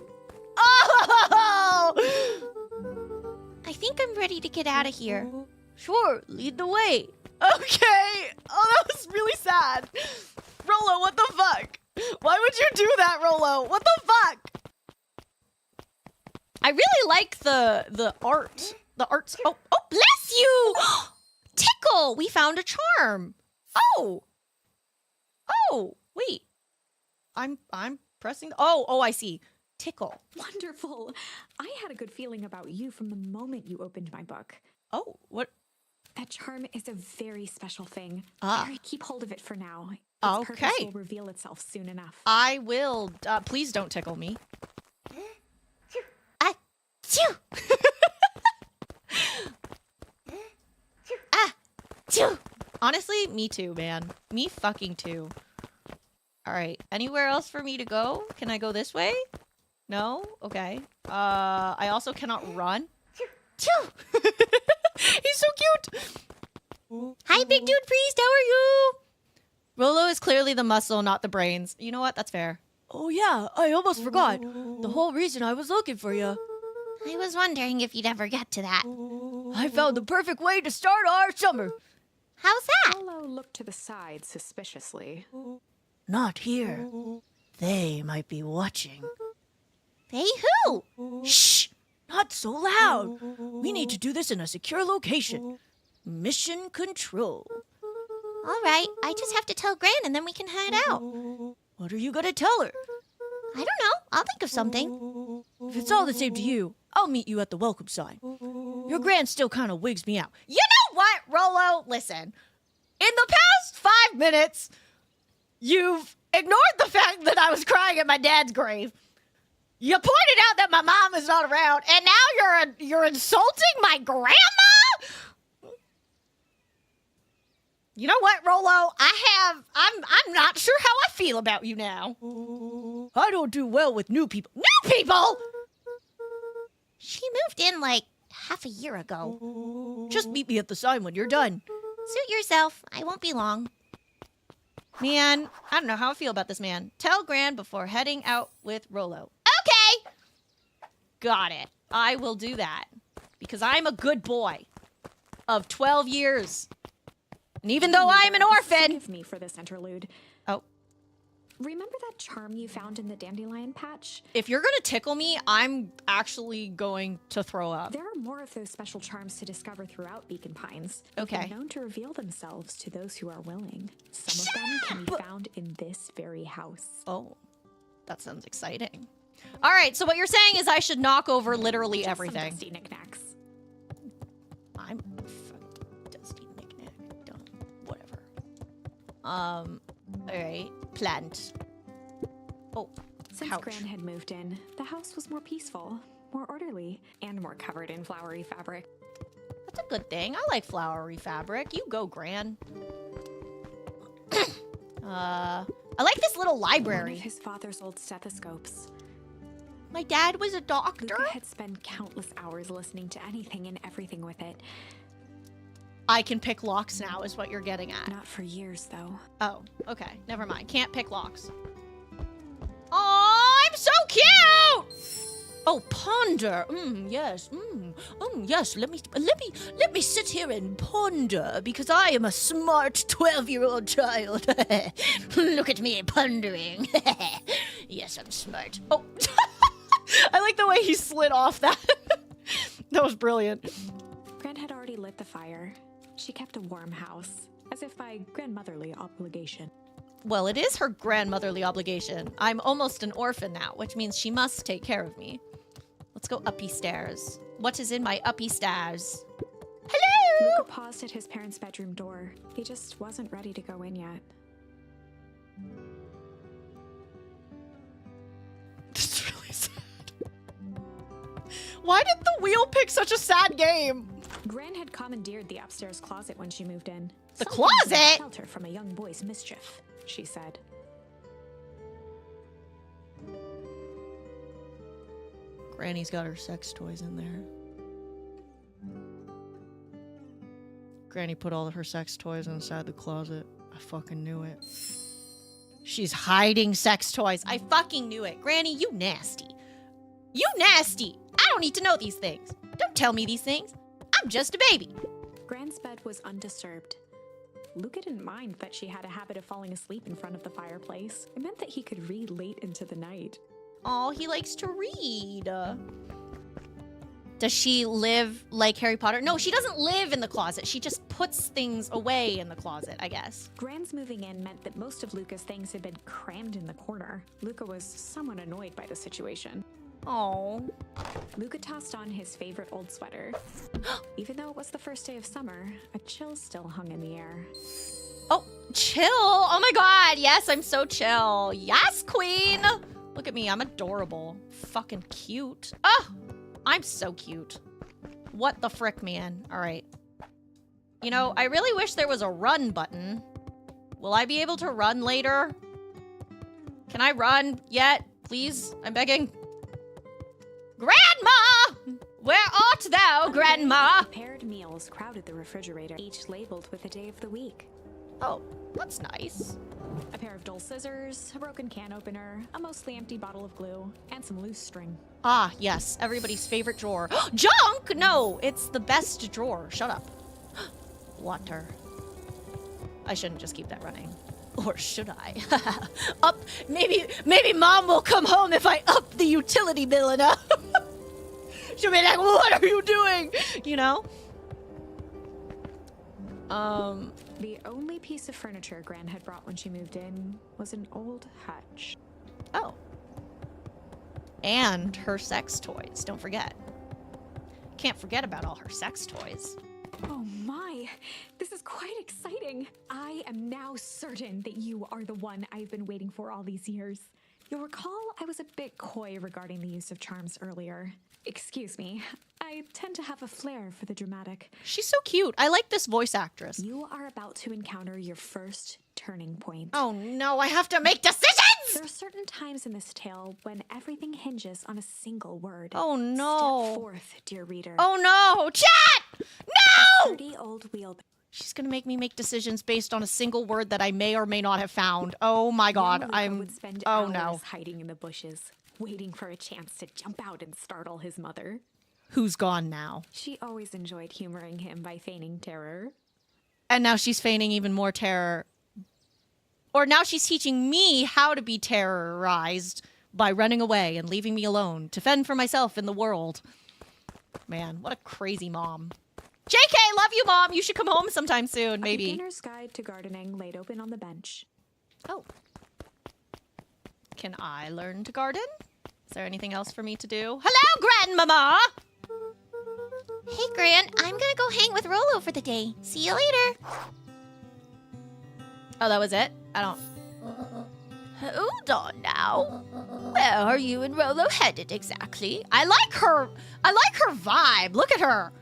Oh! I think I'm ready to get out of here. Sure, lead the way. Okay. Oh, that was really sad. Rollo, what the fuck? Why would you do that, Rollo? What the fuck? I really like the art. The art's... Oh, bless you! Tickle! We found a charm. Oh, wait. I'm pressing... Oh, I see. Tickle. Wonderful. I had a good feeling about you from the moment you opened my book. Oh, what? That charm is a very special thing. Ah. Keep hold of it for now. Its Okay. purpose will reveal itself soon enough. I will. Please don't tickle me. Achoo! Achoo! Honestly, me too, man. Me fucking too. Alright, anywhere else for me to go? Can I go this way? No? Okay. I also cannot run. Choo! He's so cute! Hi, big dude priest, how are you? Rollo is clearly the muscle, not the brains. You know what? That's fair. Oh yeah, I almost forgot. The whole reason I was looking for you. I was wondering if you'd ever get to that. I found the perfect way to start our summer. How's that? Rollo looked to the side suspiciously. Not here. They might be watching. Hey, who? Shh! Not so loud. We need to do this in a secure location. Mission control. All right, I just have to tell Gran and then we can head out. What are you gonna tell her? I don't know. I'll think of something. If it's all the same to you, I'll meet you at the welcome sign. Your Gran still kind of wigs me out. You know what, Rolo? Listen. In the past 5 minutes, you've ignored the fact that I was crying at my dad's grave. You pointed out that my mom is not around, and now you're insulting my grandma? You know what, Rolo? I'm not sure how I feel about you now. I don't do well with new people. New people? She moved in like half a year ago. Just meet me at the sign when you're done. Suit yourself. I won't be long. Man, I don't know how I feel about this man. Tell Gran before heading out with Rolo. Okay! Got it. I will do that. Because I'm a good boy. Of 12 years. And even though I'm an orphan... Forgive me for this interlude. Oh. Remember that charm you found in the dandelion patch? If you're going to tickle me, I'm actually going to throw up. There are more of those special charms to discover throughout Beacon Pines. Okay. They're known to reveal themselves to those who are willing. Some of them can be found in this very house. Oh, that sounds exciting. All right, so what you're saying is I should knock over literally Just everything. Some dusty knickknacks. I'm dusty knickknack. Done. Whatever. All right. Plant. Oh, Since couch. Gran had moved in, the house was more peaceful, more orderly, and more covered in flowery fabric. That's a good thing. I like flowery fabric. You go, Gran. I like this little One library. of his father's old stethoscopes. My dad was a doctor. Luca had spent countless hours listening to anything and everything with it. I can pick locks now is what you're getting at. Not for years, though. Oh, okay. Never mind. Can't pick locks. Oh, I'm so cute! Oh, ponder. Yes. Yes. Let me sit here and ponder because I am a smart 12-year-old child. Look at me pondering. Yes, I'm smart. Oh, I like the way he slid off that. That was brilliant. Gran had already lit the fire. She kept a warm house, as if by grandmotherly obligation. Well, it is her grandmotherly obligation. I'm almost an orphan now, which means she must take care of me. Let's go uppy stairs. What is in my uppy stairs? Hello! Luca paused at his parents' bedroom door. He just wasn't ready to go in yet. This is really sad. Why did the wheel pick such a sad game? Gran had commandeered the upstairs closet when she moved in. The Something to closet? shelter from a young boy's mischief, she said. Granny's got her sex toys in there. Granny put all of her sex toys inside the closet. I fucking knew it. She's hiding sex toys. I fucking knew it. Granny, you nasty. You nasty. I don't need to know these things. Don't tell me these things. I'm just a baby. Gran's bed was undisturbed. Luca didn't mind that she had a habit of falling asleep in front of the fireplace. It meant that he could read late into the night. Oh, he likes to read. Does she live like Harry Potter? No, she doesn't live in the closet. She just puts things away in the closet, I guess. Gran's moving in meant that most of Luca's things had been crammed in the corner. Luca was somewhat annoyed by the situation. Oh. Luca tossed on his favorite old sweater. Even though it was the first day of summer, a chill still hung in the air. Oh, chill. Oh my god. Yes, I'm so chill. Yes, queen. Look at me. I'm adorable. Fucking cute. Oh, I'm so cute. What the frick, man? All right. You know, I really wish there was a run button. Will I be able to run later? Can I run yet? Please? I'm begging. Grandma! Where art thou, Grandma? Prepared meals crowded the refrigerator, each labeled with the day of the week. Oh, that's nice. A pair of dull scissors, a broken can opener, a mostly empty bottle of glue, and some loose string. Ah, yes, everybody's favorite drawer. Junk! No, it's the best drawer. Shut up. Water. I shouldn't just keep that running. Or should I? Up, maybe Mom will come home if I up the utility bill enough. She'll be like, what are you doing? You know? The only piece of furniture Gran had brought when she moved in was an old hutch. Oh. And her sex toys, don't forget. Can't forget about all her sex toys. Oh my, this is quite exciting. I am now certain that you are the one I've been waiting for all these years. You'll recall I was a bit coy regarding the use of charms earlier. Excuse me, I tend to have a flair for the dramatic. She's so cute. I like this voice actress. You are about to encounter your first turning point. Oh no, I have to make decisions! There are certain times in this tale when everything hinges on a single word. Oh no. Step forth, dear reader. Oh no! Chat! No! 30-old wheel. She's gonna make me make decisions based on a single word that I may or may not have found. Oh my god, Young Luca would spend oh hours no. hiding in the bushes, waiting for a chance to jump out and startle his mother. Who's gone now? She always enjoyed humoring him by feigning terror. And now she's feigning even more terror. Or now she's teaching me how to be terrorized by running away and leaving me alone to fend for myself in the world. Man, what a crazy mom. JK, love you, Mom. You should come home sometime soon, maybe. A beginner's guide to gardening laid open on the bench. Oh. Can I learn to garden? Is there anything else for me to do? Hello, Grandmama! Hey, Gran, I'm gonna go hang with Rolo for the day. See you later. Oh, that was it? I don't... Hold on now. Where are you and Rolo headed exactly? I like her vibe. Look at her.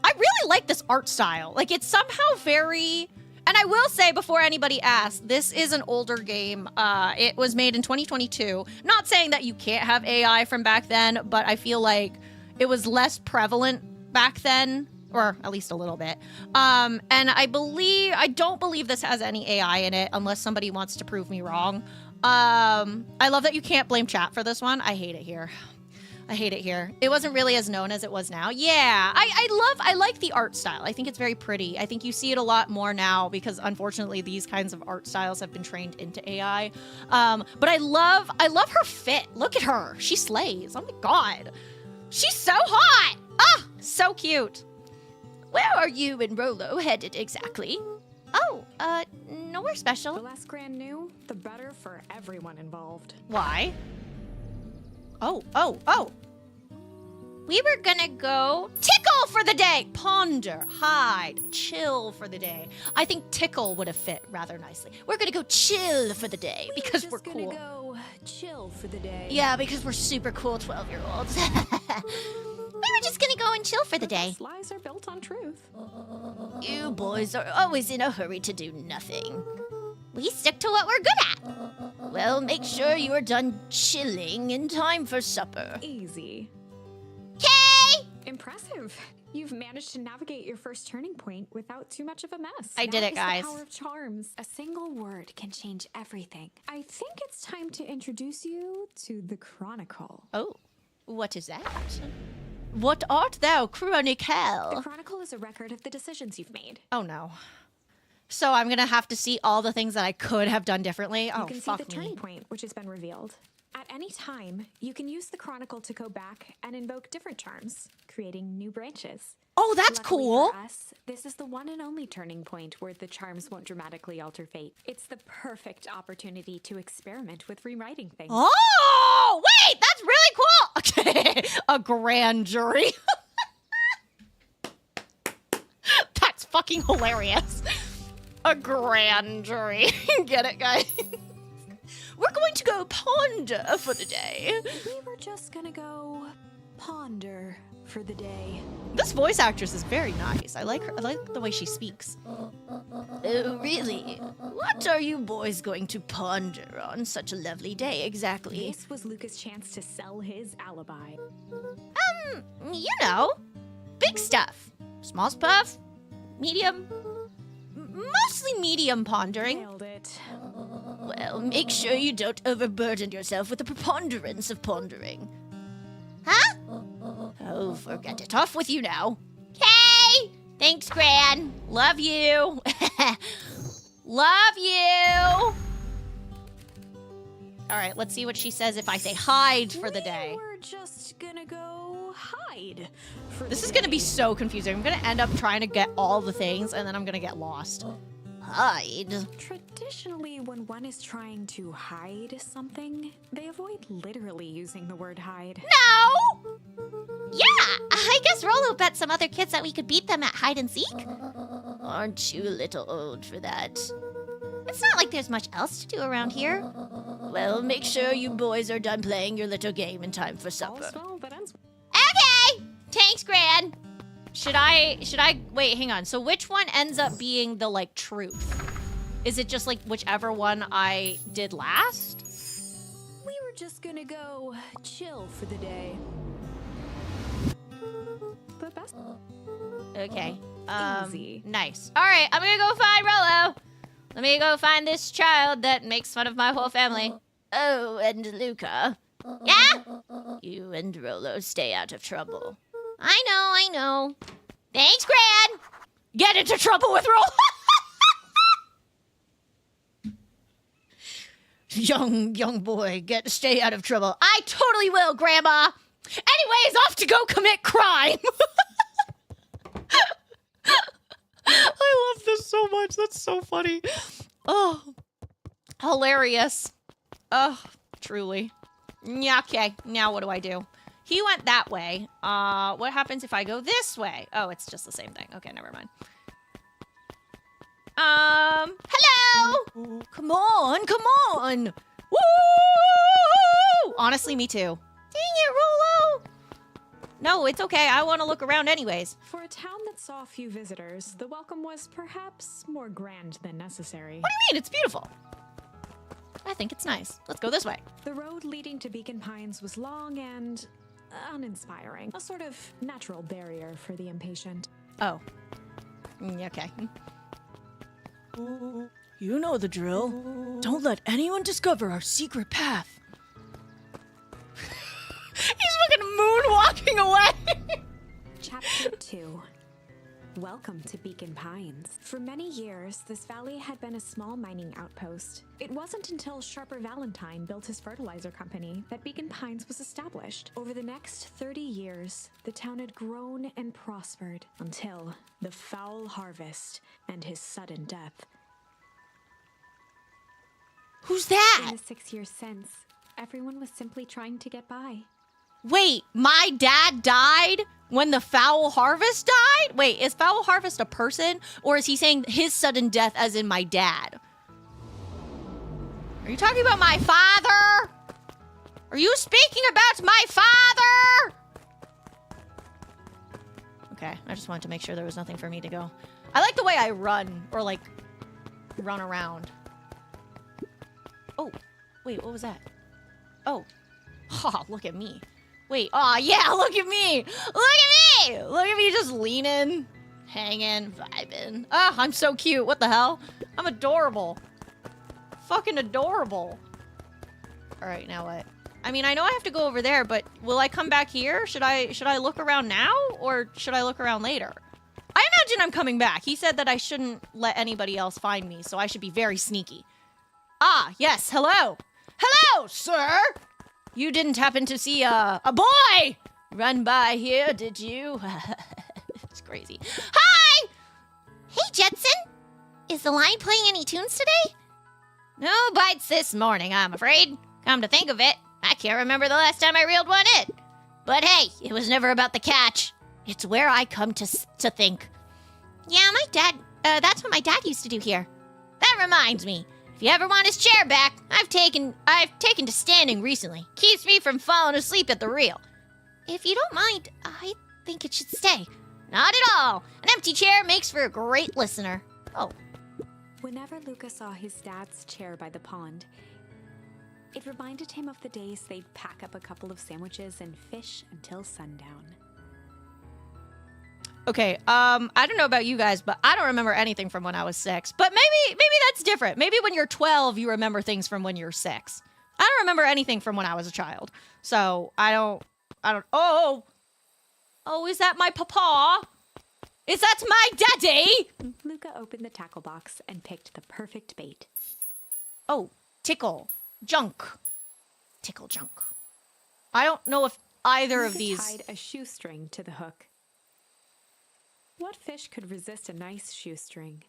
I really like this art style. Like, it's somehow very... And I will say, before anybody asks, this is an older game. It was made in 2022. Not saying that you can't have AI from back then, but I feel like it was less prevalent back then, or at least a little bit. And I don't believe this has any AI in it, unless somebody wants to prove me wrong. I love that you can't blame chat for this one. I hate it here. I hate it here. It wasn't really as known as it was now. Yeah, I like the art style. I think it's very pretty. I think you see it a lot more now because unfortunately these kinds of art styles have been trained into AI. But I love her fit. Look at her. She slays. Oh my god. She's so hot. Ah, so cute. Where are you and Rolo headed exactly? Oh, nowhere The special. less Gran knew, the better for everyone involved. Why? Oh. We were gonna go. Tickle for the day. Ponder, hide, chill for the day. I think tickle would have fit rather nicely. We're gonna go chill for the day because we're cool. We're just gonna go chill for the day. Yeah, because we're super cool 12-year-olds. We were just gonna go and chill for the day. Best lies are built on truth. You boys are always in a hurry to do nothing. We stick to what we're good at. Well, make sure you are done chilling in time for supper. Easy. Okay! Impressive. You've managed to navigate your first turning point without too much of a mess. I did it, guys. The power of charms. A single word can change everything. I think it's time to introduce you to the Chronicle. Oh, what is that? What art thou, The Chronicle? Chronicle is a record of the decisions you've made. Oh no. So I'm gonna have to see all the things that I could have done differently? You Oh, can see fuck the me. turning point, which has been revealed. At any time, you can use the Chronicle to go back and invoke different charms, creating new branches. Oh, that's Luckily cool. for us, this is the one and only turning point where the charms won't dramatically alter fate. It's the perfect opportunity to experiment with rewriting things. Oh, wait, that's really cool. Okay, a grand jury. That's fucking hilarious. A grand jury. Get it, guys? We're going to go ponder for the day. We were just gonna go ponder for the day. This voice actress is very nice. I like her. I like the way she speaks. Oh, really? What are you boys going to ponder on such a lovely day exactly? This was Luca's chance to sell his alibi. You know, big stuff. Small stuff, medium, mostly medium pondering. Nailed it. Well, make sure you don't overburden yourself with the preponderance of pondering. Huh? Oh, forget it. Off with you now. Okay! Thanks, Gran. Love you. Love you. All right, let's see what she says if I say hide for the day. We're just gonna go hide. This is gonna be so confusing. I'm gonna end up trying to get all the things, and then I'm gonna get lost. Hide. Traditionally, when one is trying to hide something, they avoid literally using the word hide. No! Yeah, I guess Rolo bet some other kids that we could beat them at hide and seek. Aren't you a little old for that? It's not like there's much else to do around here. Well, make sure you boys are done playing your little game in time for supper. All's well that ends. Okay! Thanks, Gran. Should I, wait, hang on. So which one ends up being the, like, truth? Is it just, like, whichever one I did last? We were just gonna go chill for the day. The best. Okay. Easy. Nice. All right, I'm gonna go find Rolo. Let me go find this child that makes fun of my whole family. Oh, and Luca. Yeah? You and Rolo stay out of trouble. I know. Thanks, Gran. Get into trouble with Rolo. young boy, stay out of trouble. I totally will, Grandma. Anyways, off to go commit crime. I love this so much. That's so funny. Oh, hilarious. Oh, truly. Yeah, okay, now what do I do? He went that way. What happens if I go this way? Oh, it's just the same thing. Okay, never mind. Hello! Come on! Woo! Honestly, me too. Dang it, Rolo! No, it's okay. I want to look around anyways. For a town that saw few visitors, the welcome was perhaps more grand than necessary. What do you mean? It's beautiful. I think it's nice. Let's go this way. The road leading to Beacon Pines was long and uninspiring. A sort of natural barrier for the impatient. Oh. Okay. You know the drill. Don't let anyone discover our secret path. He's fucking moonwalking away. Chapter 2. Welcome to Beacon Pines. For many years, this valley had been a small mining outpost. It wasn't until Sharper Valentine built his fertilizer company that Beacon Pines was established. Over the next 30 years, the town had grown and prospered until the foul harvest and his sudden death. Who's that? In the 6 years since, everyone was simply trying to get by. Wait, my dad died when the foul harvest died? Wait, is foul harvest a person? Or is he saying his sudden death as in my dad? Are you talking about my father? Are you speaking about my father? Okay, I just wanted to make sure there was nothing for me to go. I like the way I run, or like, run around. Oh, wait, what was that? Oh, look at me. Wait, yeah, look at me! Look at me! Look at me just leaning, hanging, vibing. Oh, I'm so cute, what the hell? I'm adorable. Fucking adorable. All right, now what? I mean, I know I have to go over there, but will I come back here? Should I look around now, or should I look around later? I imagine I'm coming back. He said that I shouldn't let anybody else find me, so I should be very sneaky. Ah, yes, hello. Hello, sir! You didn't happen to see a boy run by here, did you? It's crazy. Hi! Hey, Jetson. Is the line playing any tunes today? No bites this morning, I'm afraid. Come to think of it, I can't remember the last time I reeled one in. But hey, it was never about the catch. It's where I come to think. Yeah, my dad, that's what my dad used to do here. That reminds me. If you ever want his chair back, I've taken to standing recently. Keeps me from falling asleep at the reel. If you don't mind, I think it should stay. Not at all. An empty chair makes for a great listener. Oh. Whenever Luca saw his dad's chair by the pond, it reminded him of the days they'd pack up a couple of sandwiches and fish until sundown. Okay, I don't know about you guys, but I don't remember anything from when I was 6. But maybe that's different. Maybe when you're 12, you remember things from when you're 6. I don't remember anything from when I was a child. So I don't, oh, is that my papa? That's my daddy! Luca opened the tackle box and picked the perfect bait. Oh, tickle. Junk. Tickle junk. I don't know if either of Luca these... tied a shoestring to the hook. What fish could resist a nice shoestring?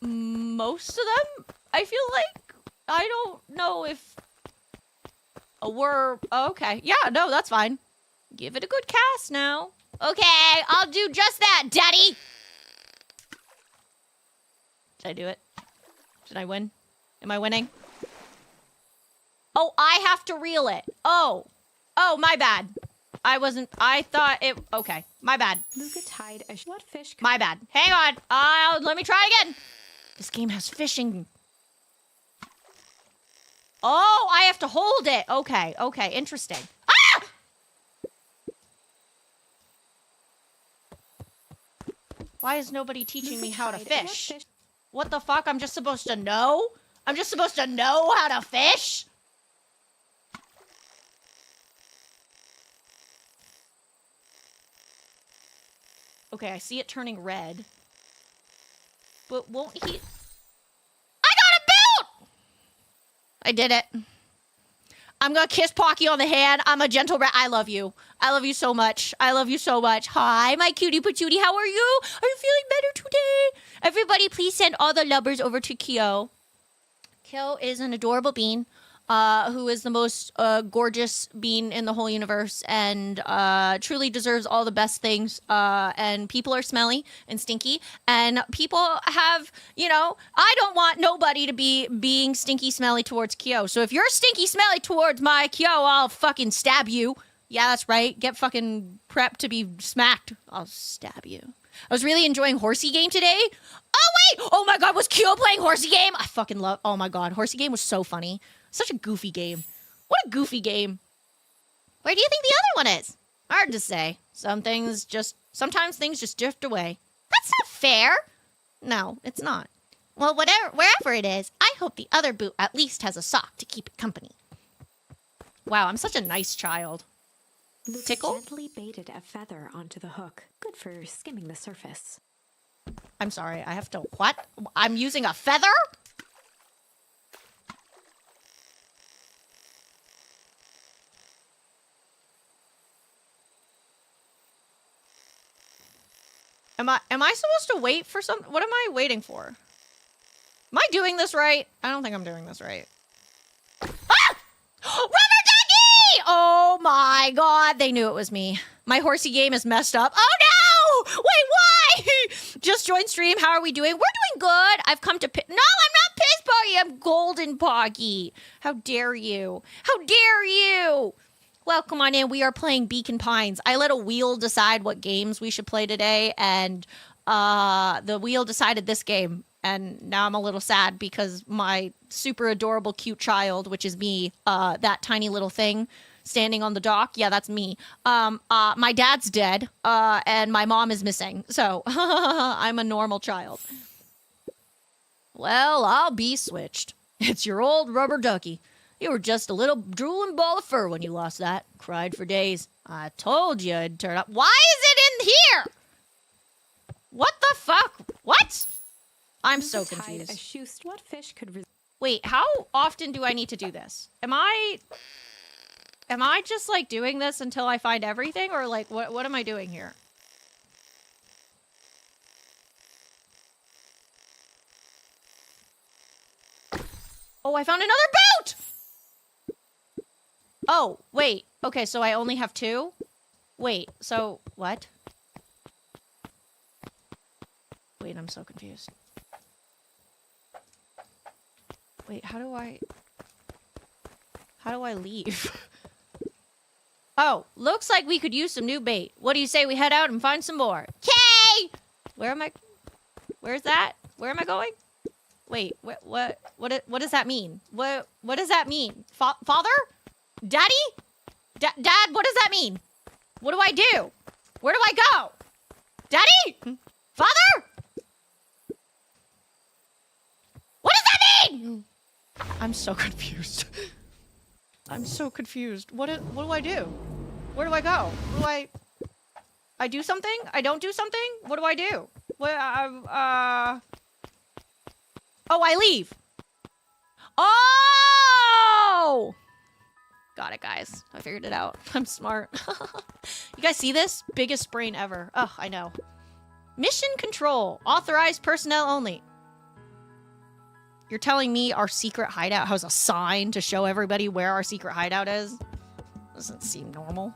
Most of them, I feel like. I don't know if okay. Yeah, no, that's fine. Give it a good cast now. Okay, I'll do just that, Daddy. Did I do it? Did I win? Am I winning? Oh, I have to reel it. Oh, my bad. I thought it, okay, my bad. Luca tied a what fish could My bad. Hang on. Let me try again. This game has fishing. Oh, I have to hold it. Okay, interesting. Ah! Why is nobody teaching me how to fish? What the fuck? I'm just supposed to know? I'm just supposed to know how to fish? Okay, I see it turning red. But won't he... I got a boot! I did it. I'm gonna kiss Pocky on the hand. I'm a gentle rat. I love you. I love you so much. I love you so much. Hi, my cutie patootie. How are you? Are you feeling better today? Everybody, please send all the lubbers over to Kyo. Kyo is an adorable bean. Who is the most gorgeous being in the whole universe and truly deserves all the best things. And people are smelly and stinky. And people have, I don't want nobody to be being stinky smelly towards Kyo. So if you're stinky smelly towards my Kyo, I'll fucking stab you. Yeah, that's right. Get fucking prepped to be smacked. I'll stab you. I was really enjoying Horsey Game today. Oh, wait! Oh my god, was Kyo playing Horsey Game? I fucking love... Oh my god, Horsey Game was so funny. Such a goofy game. What a goofy game. Where do you think the other one is? Hard to say. Sometimes things just drift away. That's not fair. No, it's not. Well, wherever it is, I hope the other boot at least has a sock to keep it company. Wow, I'm such a nice child. Luca Tickle? gently baited a feather onto the hook. Good for skimming the surface. I'm sorry, I have to... What? I'm using a feather? Am I supposed to wait for some... What am I waiting for? Am I doing this right? I don't think I'm doing this right. Ah! Rubber ducky! Oh my god, they knew it was me. My Horsey Game is messed up. Oh no! Wait, why? Just joined stream. How are we doing? We're doing good. I've come to... No, I'm not Piss Pocky. I'm Golden Pocky. How dare you? How dare you? Welcome on in. We are playing Beacon Pines. I let a wheel decide what games we should play today, and the wheel decided this game. And now I'm a little sad because my super adorable, cute child, which is me, that tiny little thing standing on the dock, yeah, that's me. My dad's dead, and my mom is missing. So I'm a normal child. Well, I'll be switched. It's your old rubber ducky. You were just a little drooling ball of fur when you lost that. Cried for days. I told you it'd turn up. Why is it in here? What the fuck? What? I'm so confused. What fish could Wait, how often do I need to do this? Am I just like doing this until I find everything, or like what am I doing here? Oh, I found another boat! Oh, wait. Okay, so I only have 2? Wait, so what? Wait, I'm so confused. Wait, how do I leave? Oh, looks like we could use some new bait. What do you say we head out and find some more? Okay! Where's that? Where am I going? Wait, what does that mean? What does that mean? Father? Daddy? Dad, what does that mean? What do I do? Where do I go? Daddy? Father? What does that mean? I'm so confused. I'm so confused. What do I do? Where do I go? I do something? I don't do something? What do I do? What, Oh, I leave. Oh! Got it, guys. I figured it out. I'm smart. You guys see this? Biggest brain ever. Oh, I know. Mission control. Authorized personnel only. You're telling me our secret hideout has a sign to show everybody where our secret hideout is? Doesn't seem normal.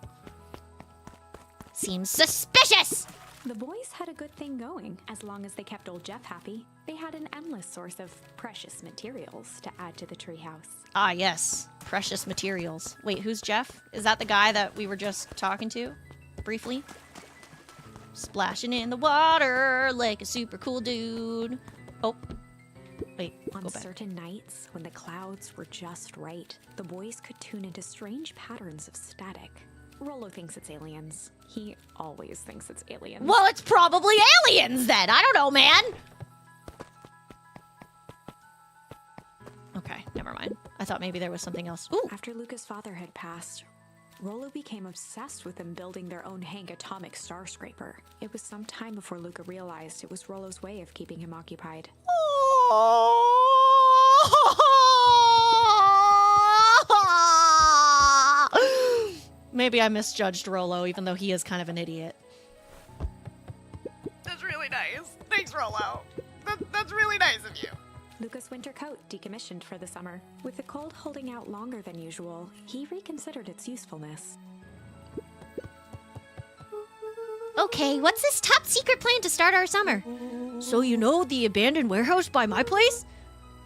Seems suspicious! The boys had a good thing going. As long as they kept old Jeff happy, they had an endless source of precious materials to add to the treehouse. Ah, yes. Precious materials. Wait, who's Jeff? Is that the guy that we were just talking to? Briefly? Splashing in the water like a super cool dude. Oh. Wait, On go back. certain nights, when the clouds were just right, the boys could tune into strange patterns of static. Rolo thinks it's aliens. He always thinks it's aliens. Well, it's probably aliens then. I don't know, man. Okay, never mind. I thought maybe there was something else. Ooh. After Luca's father had passed, Rolo became obsessed with them building their own Hank atomic star scraper. It was some time before Luca realized it was Rolo's way of keeping him occupied. Maybe I misjudged Rolo, even though he is kind of an idiot. That's really nice. Thanks, Rolo. That's really nice of you. Luca's winter coat decommissioned for the summer. With the cold holding out longer than usual, he reconsidered its usefulness. Okay, what's this top secret plan to start our summer? So you know the abandoned warehouse by my place?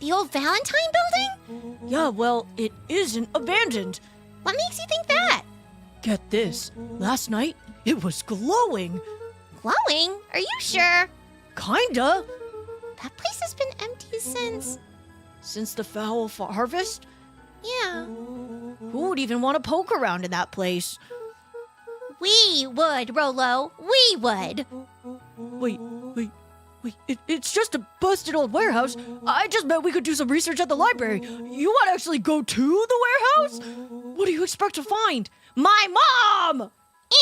The old Valentine building? Yeah, well, it isn't abandoned. What makes you think that? Get this. Last night, it was glowing. Glowing? Are you sure? Kinda. That place has been empty since... Since the foul harvest? Yeah. Who would even want to poke around in that place? We would, Rolo. We would. Wait. It's just a busted old warehouse. I just meant we could do some research at the library. You want to actually go to the warehouse? What do you expect to find? My mom!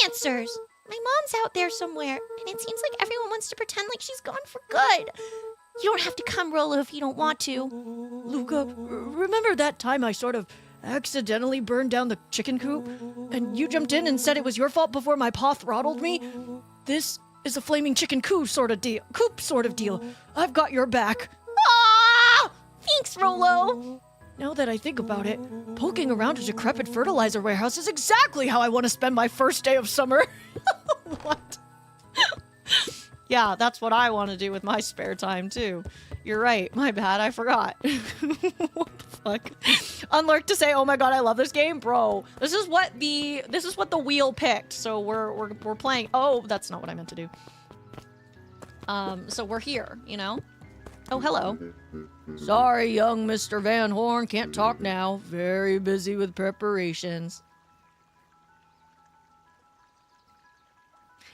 Answers. My mom's out there somewhere, and it seems like everyone wants to pretend like she's gone for good. You don't have to come, Rolo, if you don't want to. Luca, remember that time I sort of accidentally burned down the chicken coop? And you jumped in and said it was your fault before my paw throttled me? This is a flaming chicken coop sort of deal. I've got your back. Ah! Thanks, Rolo. Now that I think about it, poking around a decrepit fertilizer warehouse is exactly how I want to spend my first day of summer. What? Yeah, that's what I want to do with my spare time, too. You're right. My bad. I forgot. What the fuck? Unlurk to say, oh my god, I love this game? Bro, this is what the wheel picked. So we're playing. Oh, that's not what I meant to do. So we're here, you know? Oh, hello. Sorry, young Mr. Van Horn. Can't talk now. Very busy with preparations.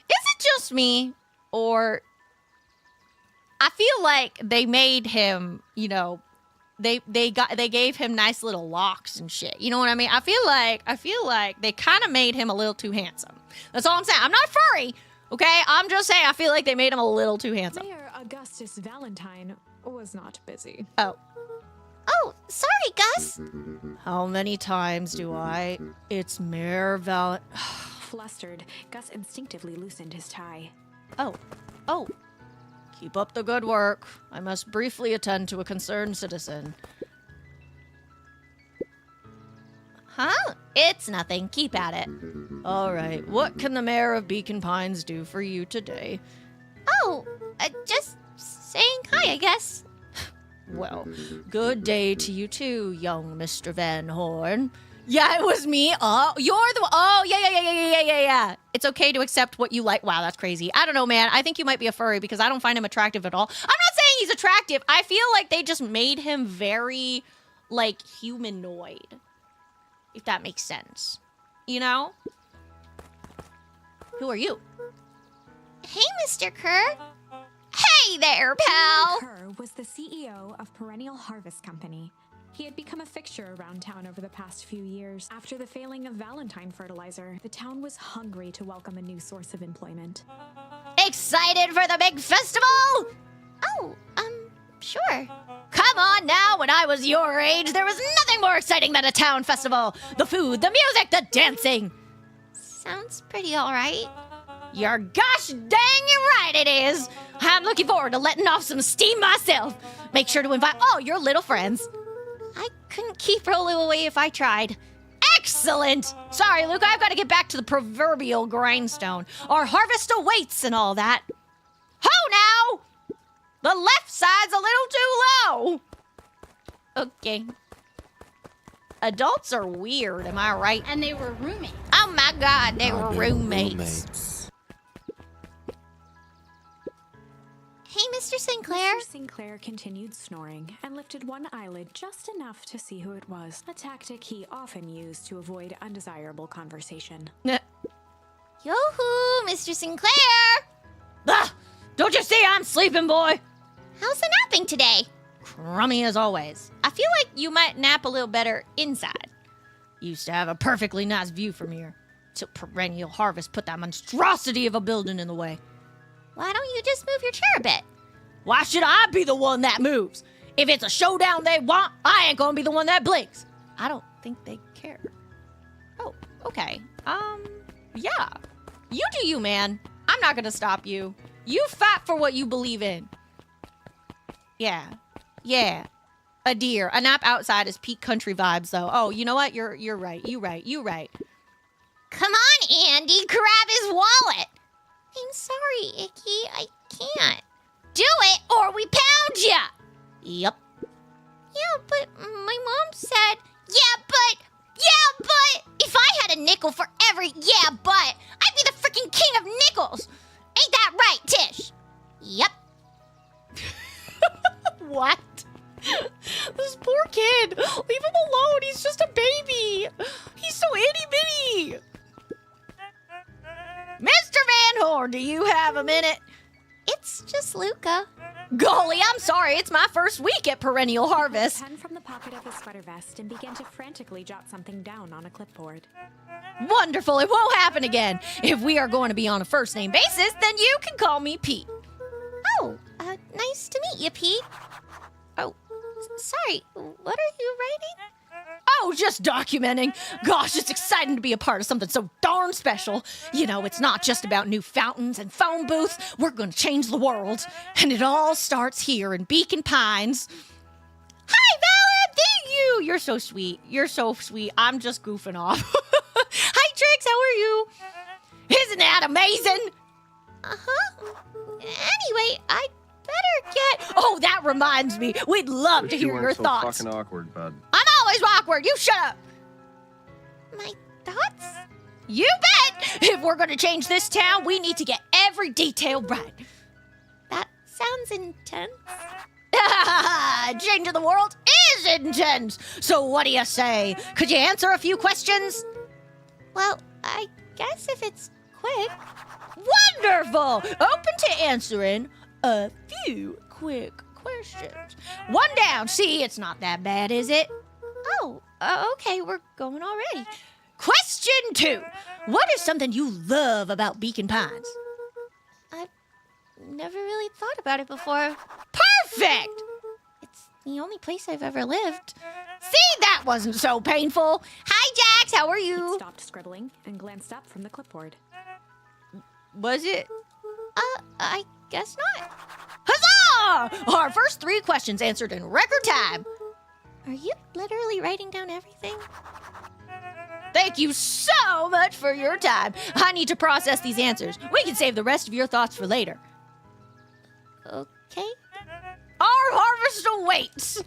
Is it just me? Or I feel like they made him, you know, they gave him nice little locks and shit. You know what I mean? I feel like they kind of made him a little too handsome. That's all I'm saying. I'm not furry, okay? I'm just saying I feel like they made him a little too handsome. Mayor Augustus Valentine was not busy. Oh. Oh, sorry, Gus. How many times do I? It's Mayor Flustered, Gus instinctively loosened his tie. Oh. Keep up the good work. I must briefly attend to a concerned citizen. Huh? It's nothing. Keep at it. All right. What can the mayor of Beacon Pines do for you today? Oh, just saying hi, I guess. Well, good day to you too, young Mr. Van Horn. Yeah, it was me. Oh, you're the... Oh, yeah. It's okay to accept what you like. Wow, that's crazy. I don't know, man. I think you might be a furry because I don't find him attractive at all. I'm not saying he's attractive. I feel like they just made him very, like, humanoid. If that makes sense. You know? Who are you? Hey, Mr. Kerr. Hey there, pal. Kerr was the CEO of Perennial Harvest Company. He had become a fixture around town over the past few years. After the failing of Valentine fertilizer, the town was hungry to welcome a new source of employment. Excited for the big festival? Oh, sure. Come on now, when I was your age, there was nothing more exciting than a town festival. The food, the music, the dancing. Sounds pretty alright. You're gosh dang right it is. I'm looking forward to letting off some steam myself. Make sure to invite all your little friends. I couldn't keep Rolo away if I tried. Excellent! Sorry, Luke, I've got to get back to the proverbial grindstone. Our harvest awaits and all that. Ho now! The left side's a little too low. Okay. Adults are weird, am I right? And they were roommates. Oh my god, they were roommates. Hey, Mr. Sinclair. Mr. Sinclair continued snoring and lifted one eyelid just enough to see who it was, a tactic he often used to avoid undesirable conversation. Yoo-hoo, Mr. Sinclair. Ah, don't you see I'm sleeping, boy? How's the napping today? Crummy as always. I feel like you might nap a little better inside. Used to have a perfectly nice view from here, till perennial harvest put that monstrosity of a building in the way. Why don't you just move your chair a bit? Why should I be the one that moves? If it's a showdown they want, I ain't gonna be the one that blinks. I don't think they care. Oh, okay. Yeah. You do you, man. I'm not gonna stop you. You fight for what you believe in. Yeah. A deer. A nap outside is peak country vibes, though. Oh, you know what? You're right. You right. Come on, Andy, grab his wallet. I'm sorry, Icky. I can't. Do it or we pound ya! Yep. Yeah, but my mom said, yeah, but if I had a nickel for every yeah, but, I'd be the freaking king of nickels. Ain't that right, Tish? Yep. What? This poor kid. Leave him alone. He's just a baby. He's so itty-bitty. Mr. Van Horn, do you have a minute? It's just Luca. Golly, I'm sorry. It's my first week at Perennial Harvest. He pulled a pen from the pocket of his sweater vest and began to frantically jot something down on a clipboard. Wonderful. It won't happen again. If we are going to be on a first-name basis, then you can call me Pete. Oh, nice to meet you, Pete. Oh, sorry, what are you writing? Oh, just documenting. Gosh, it's exciting to be a part of something so darn special. You know, it's not just about new fountains and phone booths. We're going to change the world. And it all starts here in Beacon Pines. Hi, Valid! Thank you! You're so sweet. You're so sweet. I'm just goofing off. Hi, Trix. How are you? Isn't that amazing? Uh-huh. Anyway, I better get... Oh, that reminds me. We'd love to hear your thoughts. Fucking awkward, bud. I'm always awkward. You shut up. My thoughts? You bet! If we're gonna change this town, we need to get every detail right. That sounds intense. Changing the world is intense. So what do you say? Could you answer a few questions? Well, I guess if it's quick. Wonderful! Open to answering a few quick questions. One down. See, it's not that bad, is it? Oh, okay, we're going already. Question 2. What is something you love about Beacon Pines? I've never really thought about it before. Perfect! It's the only place I've ever lived. See, that wasn't so painful. Hi, Jax, how are He you? stopped scribbling and glanced up from the clipboard. Was it? I guess not. Huzzah! Our first 3 questions answered in record time. Are you literally writing down everything? Thank you so much for your time. I need to process these answers. We can save the rest of your thoughts for later. Okay. Our harvest awaits.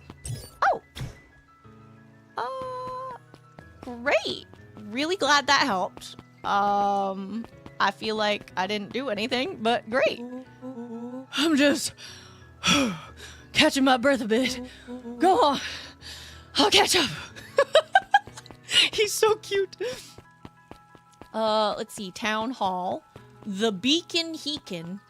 Great. Really glad that helped. I feel like I didn't do anything, but great. I'm just catching my breath a bit. Go on. I'll catch up. He's so cute. Let's see. Town Hall. The Beacon Heacon.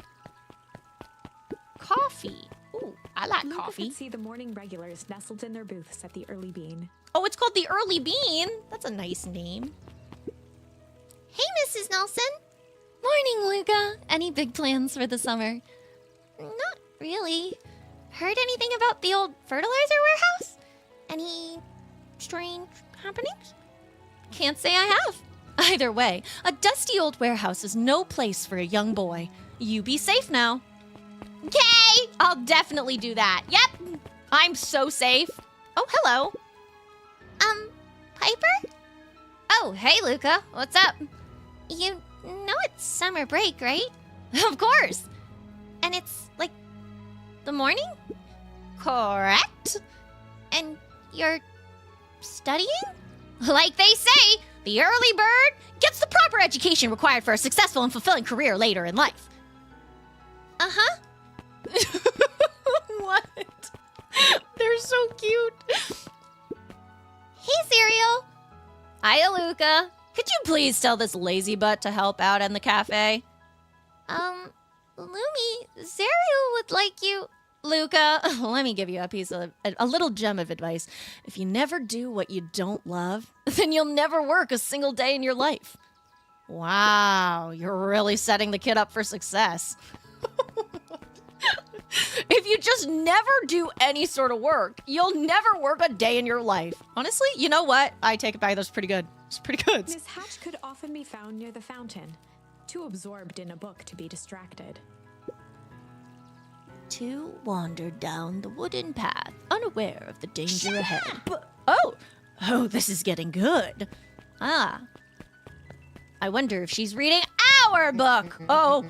Coffee. Ooh, I like Luca coffee. could see the morning regulars nestled in their booths at the Early Bean. Oh, it's called the Early Bean. That's a nice name. Hey, Mrs. Nelson. Morning, Luca. Any big plans for the summer? Not really. Heard anything about the old fertilizer warehouse? Any strange happenings? Can't say I have. Either way, a dusty old warehouse is no place for a young boy. You be safe now. Okay, I'll definitely do that. Yep, I'm so safe. Oh, hello. Piper? Oh, hey, Luca. What's up? You know it's summer break, right? Of course. And it's like the morning? Correct. And you're studying? Like they say, the early bird gets the proper education required for a successful and fulfilling career later in life. Uh-huh. What? They're so cute. Hey, Cereal. Hiya, Luca. Could you please tell this lazy butt to help out in the cafe? Lumi, Cereal would like you. Luca, let me give you a little gem of advice. If you never do what you don't love, then you'll never work a single day in your life. Wow, you're really setting the kid up for success. If you just never do any sort of work, you'll never work a day in your life. Honestly, you know what? I take it back. That's pretty good. It's pretty good. Miss Hatch could often be found near the fountain, too absorbed in a book to be distracted. Two wandered down the wooden path, unaware of the danger ahead. Oh, this is getting good. Ah. I wonder if she's reading our book. Oh,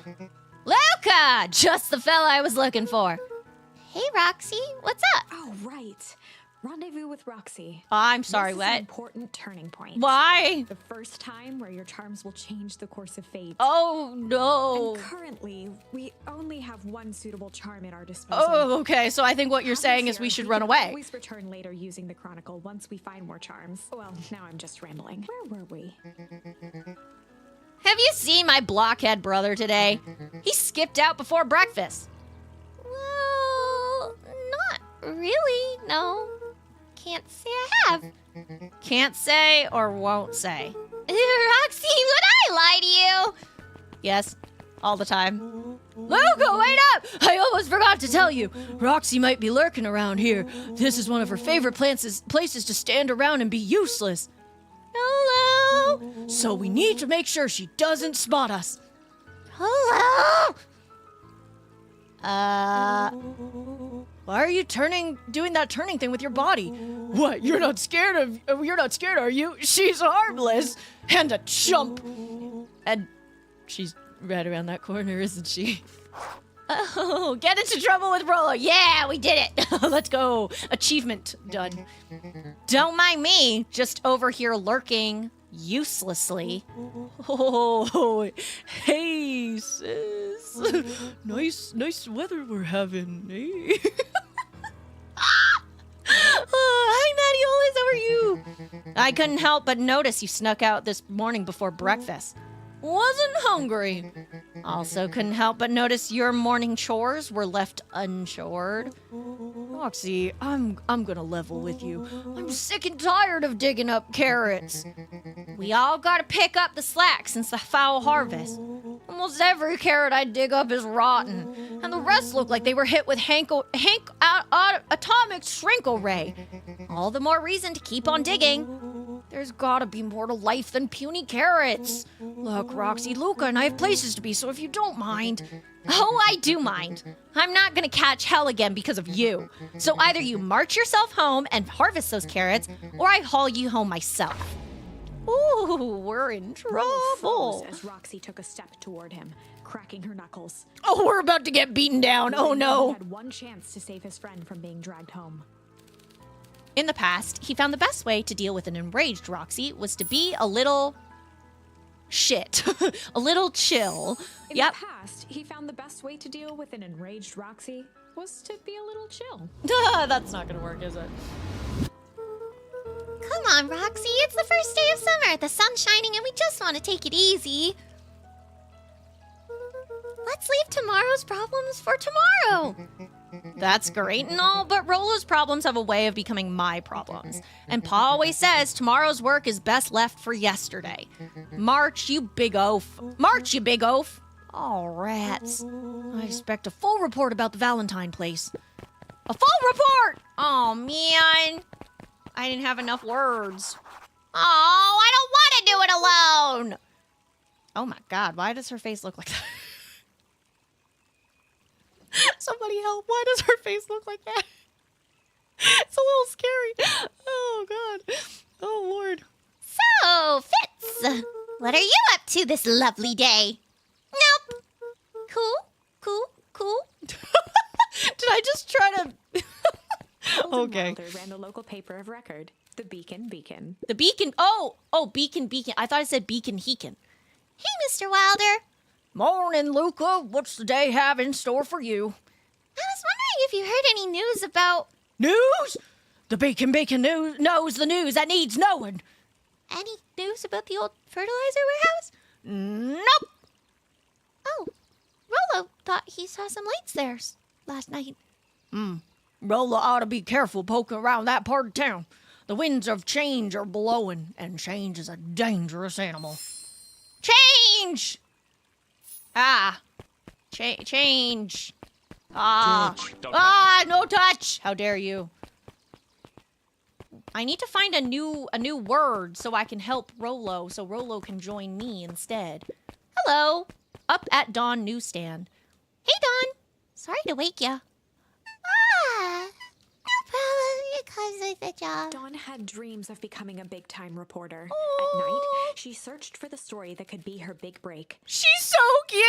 Luca! Just the fella I was looking for. Hey, Roxy, what's up? Oh, right. Rendezvous with Roxy. Oh, I'm sorry, This is an what? important turning point. Why? The first time where your charms will change the course of fate. Oh, no. And currently, we only have one suitable charm at our disposal. Oh, okay. So I think what you're saying is we should run away. Always return later using the Chronicle once we find more charms. Well, now I'm just rambling. Where were we? Have you seen my blockhead brother today? He skipped out before breakfast. Well, not really, no. Can't say I have. Can't say or won't say. Roxy, would I lie to you? Yes, all the time. Luca, wait up! I almost forgot to tell you. Roxy might be lurking around here. This is one of her favorite places to stand around and be useless. Hello? So we need to make sure she doesn't spot us. Hello? Why are you doing that turning thing with your body? What, you're not scared, are you? She's harmless and a chump. And she's right around that corner, isn't she? Oh, get into trouble with Rolo. Yeah, we did it. Let's go. Achievement done. Don't mind me, just over here lurking uselessly. Oh, hey, sis. Nice weather we're having, eh? Oh, hi, Maddie. How are you? I couldn't help but notice you snuck out this morning before breakfast. Wasn't hungry. Also couldn't help but notice your morning chores were left unchored. Roxy, I'm gonna level with you. I'm sick and tired of digging up carrots. We all gotta pick up the slack since the foul harvest. Almost every carrot I dig up is rotten, and the rest look like they were hit with atomic shrinkle ray. All the more reason to keep on digging. There's gotta be more to life than puny carrots. Look, Roxy, Luca and I have places to be, so if you don't mind. Oh, I do mind. I'm not gonna catch hell again because of you. So either you march yourself home and harvest those carrots, or I haul you home myself. Ooh, we're in Rolo froze trouble. as Roxy took a step toward him, cracking her knuckles. Oh, we're about to get beaten down. Oh He no. had one chance to save his friend from being dragged home. In the past, he found the best way to deal with an enraged Roxy was to be a little shit. A little chill. In Yep. the past, he found the best way to deal with an enraged Roxy was to be a little chill. That's not gonna work, is it? Come on, Roxy. It's the first day of summer. The sun's shining and we just want to take it easy. Let's leave tomorrow's problems for tomorrow. That's great and all, but Rolo's problems have a way of becoming my problems. And Pa always says tomorrow's work is best left for yesterday. March, you big oaf. March, you big oaf. Oh, rats. I expect a full report about the Valentine place. A full report! Oh, man. I didn't have enough words. Oh, I don't want to do it alone. Oh, my God. Why does her face look like that? Somebody help. Why does her face look like that? It's a little scary. Oh, God. Oh, Lord. So, Fitz, what are you up to this lovely day? Nope. Cool. Did I just try to... Okay. Wilder ran the local paper of record, the Beacon. The Beacon... Oh, Beacon. I thought it said Beacon Heacon. Hey, Mr. Wilder. Morning, Luca. What's the day have in store for you? I was wondering if you heard any news about... News? The Beacon news knows the news that needs knowing. Any news about the old fertilizer warehouse? Nope. Oh, Rolo thought he saw some lights there last night. Rolla ought to be careful poking around that part of town. The winds of change are blowing, and change is a dangerous animal. Change! Change. No touch! How dare you? I need to find a new word so I can help Rolo, so Rolo can join me instead. Hello. Up at Dawn newsstand. Hey, Dawn. Sorry to wake ya. No problem. It comes with the job. Dawn had dreams of becoming a big-time reporter. Oh. At night, she searched for the story that could be her big break. She's so cute!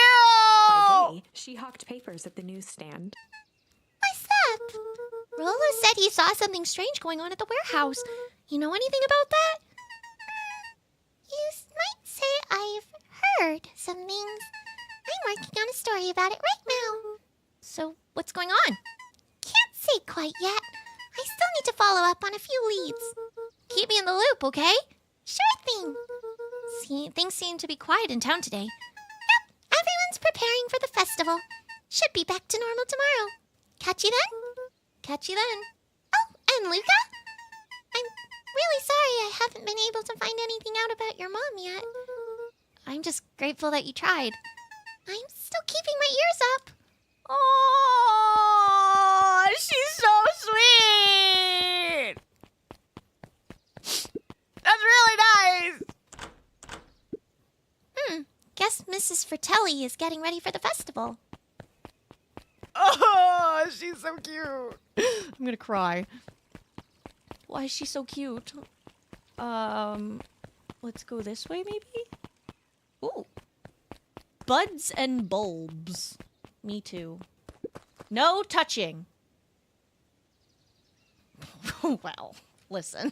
By day, she hawked papers at the newsstand. What's up? Rolo said he saw something strange going on at the warehouse. You know anything about that? You might say I've heard some things. I'm working on a story about it right now. So, what's going on? Can't say quite yet. I still need to follow up on a few leads. Keep me in the loop, okay? Sure thing. Things seem to be quiet in town today. Yep, everyone's preparing for the festival. Should be back to normal tomorrow. Catch you then? Catch you then. Oh, and Luca? I'm really sorry I haven't been able to find anything out about your mom yet. I'm just grateful that you tried. I'm still keeping my ears up. Oh, she's so sweet. That's really nice. Guess Mrs. Fratelli is getting ready for the festival. Oh, she's so cute. I'm gonna cry. Why is she so cute? Let's go this way, maybe? Ooh. Buds and bulbs. Me too. No touching. Well, listen.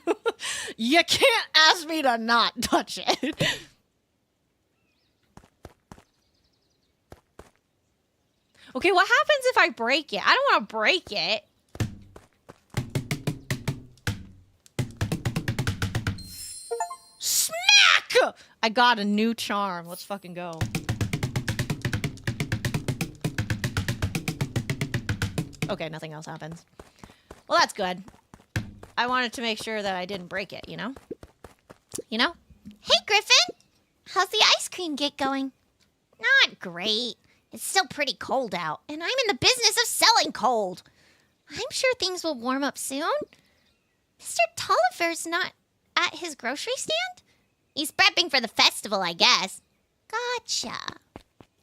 You can't ask me to not touch it. Okay, what happens if I break it? I don't want to break it. Smack! I got a new charm. Let's fucking go. Okay, nothing else happens. Well, that's good. I wanted to make sure that I didn't break it, you know? You know? Hey, Griffin! How's the ice cream get going? Not great. It's still pretty cold out, and I'm in the business of selling cold. I'm sure things will warm up soon. Mr. Tolliver's not at his grocery stand? He's prepping for the festival, I guess. Gotcha.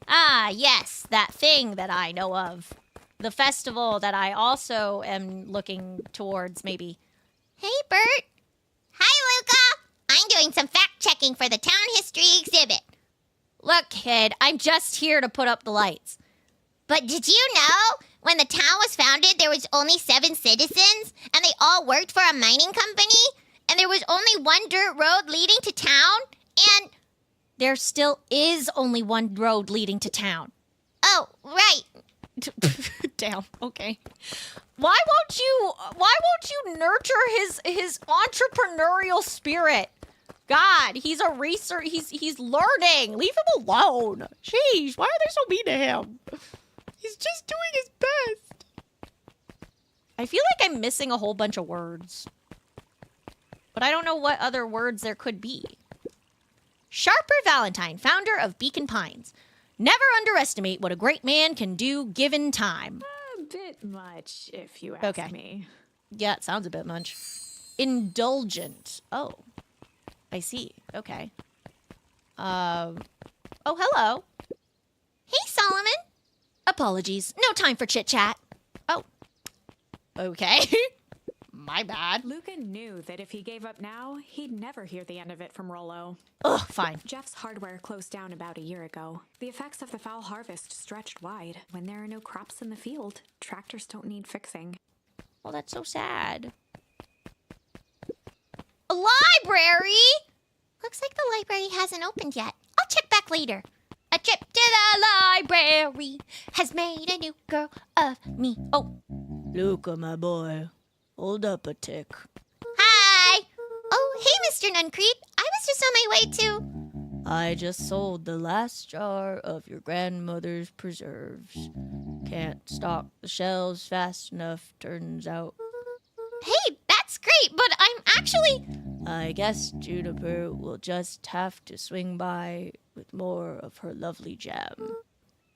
Ah, yes, that thing that I know of. The festival that I also am looking towards, maybe. Hey, Bert. Hi, Luca. I'm doing some fact-checking for the town history exhibit. Look, kid, I'm just here to put up the lights. But did you know, when the town was founded, there was only 7 citizens, and they all worked for a mining company, and there was only one dirt road leading to town, and... There still is only one road leading to town. Oh, right. Damn, okay. Why won't you nurture his entrepreneurial spirit? God, he's a researcher. He's learning. Leave him alone. Sheesh, why are they so mean to him? He's just doing his best. I feel like I'm missing a whole bunch of words. But I don't know what other words there could be. Sharper Valentine, founder of Beacon Pines. Never underestimate what a great man can do given time. A bit much, if you ask me. Yeah, it sounds a bit much. Indulgent. Oh, I see. Okay. Oh, hello. Hey, Solomon. Apologies. No time for chit-chat. Oh. Okay. My bad. Luca knew that if he gave up now, he'd never hear the end of it from Rollo. Ugh, fine. Jeff's hardware closed down about a year ago. The effects of the foul harvest stretched wide. When there are no crops in the field, tractors don't need fixing. Oh, that's so sad. A library? Looks like the library hasn't opened yet. I'll check back later. A trip to the library has made a new girl of me. Oh, Luca, my boy. Hold up a tick. Hi. Oh, hey, Mr. Nuncreep. I was just on my way to... I just sold the last jar of your grandmother's preserves. Can't stock the shelves fast enough, turns out. Hey, that's great, but I'm actually... I guess Juniper will just have to swing by with more of her lovely jam.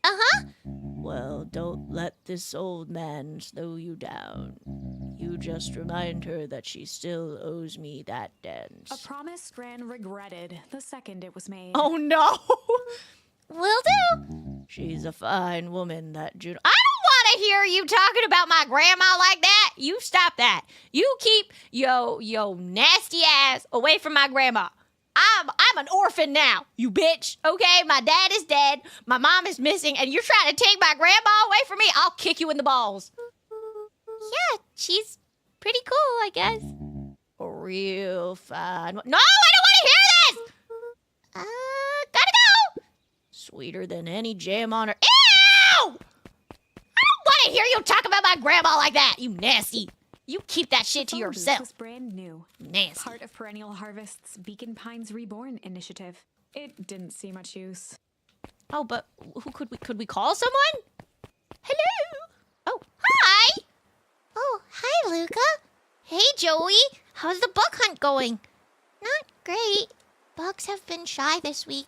Uh-huh. Well, don't let this old man slow you down. You just remind her that she still owes me that dance. A promise Gran regretted the second it was made. Oh, no! Will do. She's a fine woman, that Juniper. I don't want to hear you talking about my grandma like that. You stop that. You keep yo nasty ass away from my grandma. I'm an orphan now, you bitch. Okay, my dad is dead, my mom is missing, and you're trying to take my grandma away from me? I'll kick you in the balls. Yeah, she's pretty cool, I guess. Real fine. No, I don't want to hear this. Gotta go. Sweeter than any jam on her. Ew! I don't want to hear you talk about my grandma like that, you nasty. You keep that shit to The phone booth yourself. was brand new. Nasty. Part of Perennial Harvest's Beacon Pines Reborn initiative. It didn't see much use. Oh, but who could we call someone? Hello. Oh, Hi. Oh, hi, Luca. Hey, Joey. How's the bug hunt going? Not great. Bugs have been shy this week.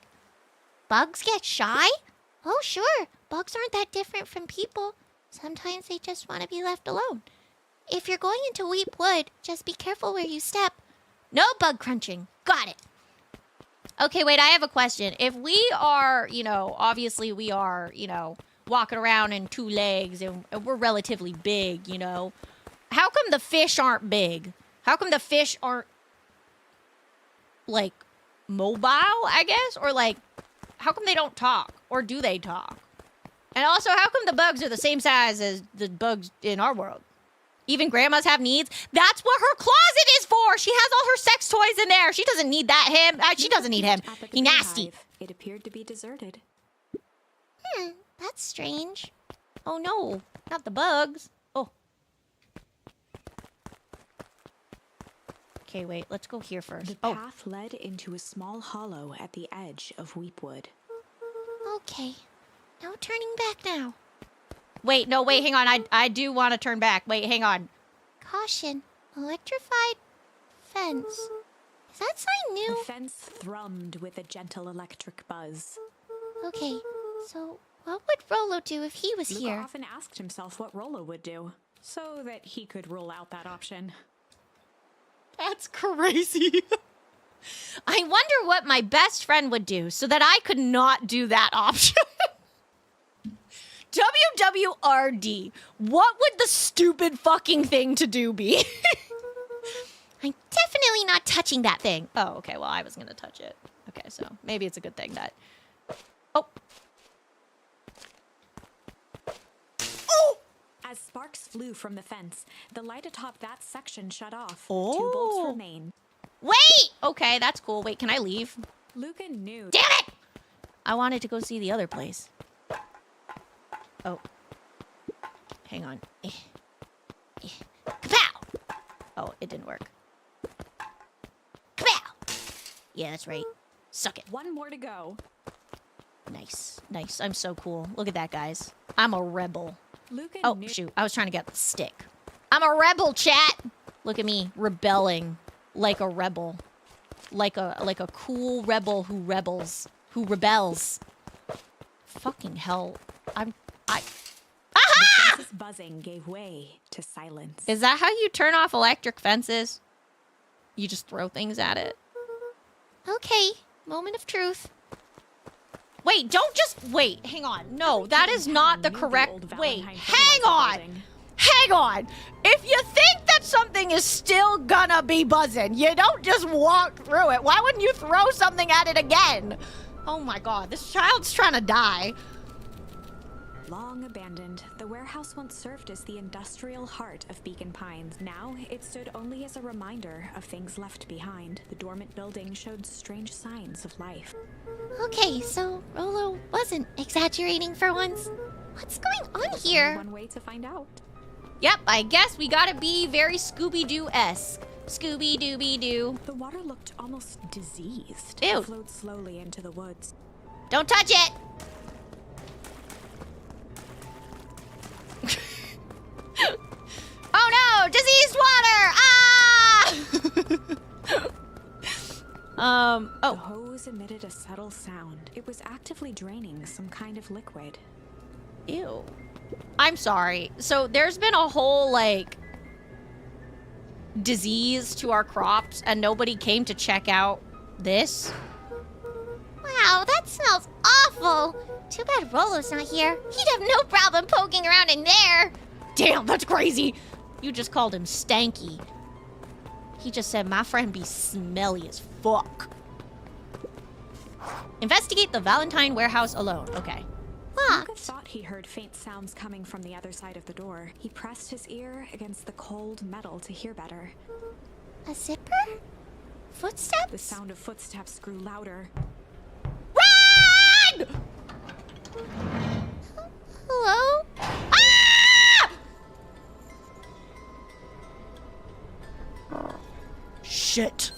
Bugs get shy? Oh, sure. Bugs aren't that different from people. Sometimes they just want to be left alone. If you're going into Weep Wood, just be careful where you step. No bug crunching. Got it. Okay, wait, I have a question. If we are, obviously we are, walking around in two legs and we're relatively big, how come the fish aren't big? How come the fish aren't, like, mobile, I guess? Or, like, how come they don't talk? Or do they talk? And also, how come the bugs are the same size as the bugs in our world? Even grandmas have needs. That's what her closet is for. She has all her sex toys in there. She doesn't need him. She doesn't need him. He nasty. Hive, it appeared to be deserted. That's strange. Oh no, not the bugs. Oh. Okay, wait. Let's go here first. The path led into a small hollow at the edge of Weepwood. Okay. No turning back now. Wait, no, wait, hang on. I do want to turn back. Wait, hang on. Caution. Electrified fence. Is that sign new? The fence thrummed with a gentle electric buzz. Okay, so what would Rollo do if he was Luca here? often asked himself what Rollo would do, so that he could rule out that option. That's crazy. I wonder what my best friend would do so that I could not do that option. WWRD. What would the stupid fucking thing to do be? I'm definitely not touching that thing. Oh, okay. Well, I was going to touch it. Okay, so maybe it's a good thing that... Oh. Oh! As sparks flew from the fence, the light atop that section shut off. Oh. 2 bolts remain. Wait! Okay, that's cool. Wait, can I leave? Luca knew. Damn it! I wanted to go see the other place. Oh. Hang on. Kapow! Oh, it didn't work. Kapow! Yeah, that's right. Suck it. 1 more to go. Nice. Nice. I'm so cool. Look at that, guys. I'm a rebel. Luca Oh, knew. shoot. I was trying to get the stick. I'm a rebel, chat. Look at me, rebelling like a rebel. Like a cool rebel who rebels. Fucking hell. The Aha! fence's buzzing gave way to silence. Is that how you turn off electric fences? You just throw things at it? Okay, moment of truth. Wait, don't just wait. Hang on. No, that is not the correct. Wait, hang on. Hang on. If you think that something is still gonna be buzzing, you don't just walk through it. Why wouldn't you throw something at it again? Oh my god, this child's trying to die. Long abandoned, the warehouse once served as the industrial heart of Beacon Pines. Now, it stood only as a reminder of things left behind. The dormant building showed strange signs of life. Okay, so Rolo wasn't exaggerating for once. What's going on Only here? one way to find out. Yep, I guess we gotta be very Scooby-Doo-esque. Scooby-Dooby-Doo. The water looked almost diseased. Ew. It flowed slowly into the woods. Don't touch it! Oh no! Diseased water! Ah! The Oh. hose emitted a subtle sound. It was actively draining some kind of liquid. Ew. I'm sorry. So there's been a whole, like, disease to our crops, and nobody came to check out this? Wow, that smells awful. Too bad Rolo's not here. He'd have no problem poking around in there. Damn, that's crazy! You just called him stanky. He just said my friend be smelly as fuck. Investigate the Valentine warehouse alone. Okay. Luca Locked. thought he heard faint sounds coming from the other side of the door. He pressed his ear against the cold metal to hear better. A zipper? Footsteps? The sound of footsteps grew louder. Run! Hello? Ah! Shit.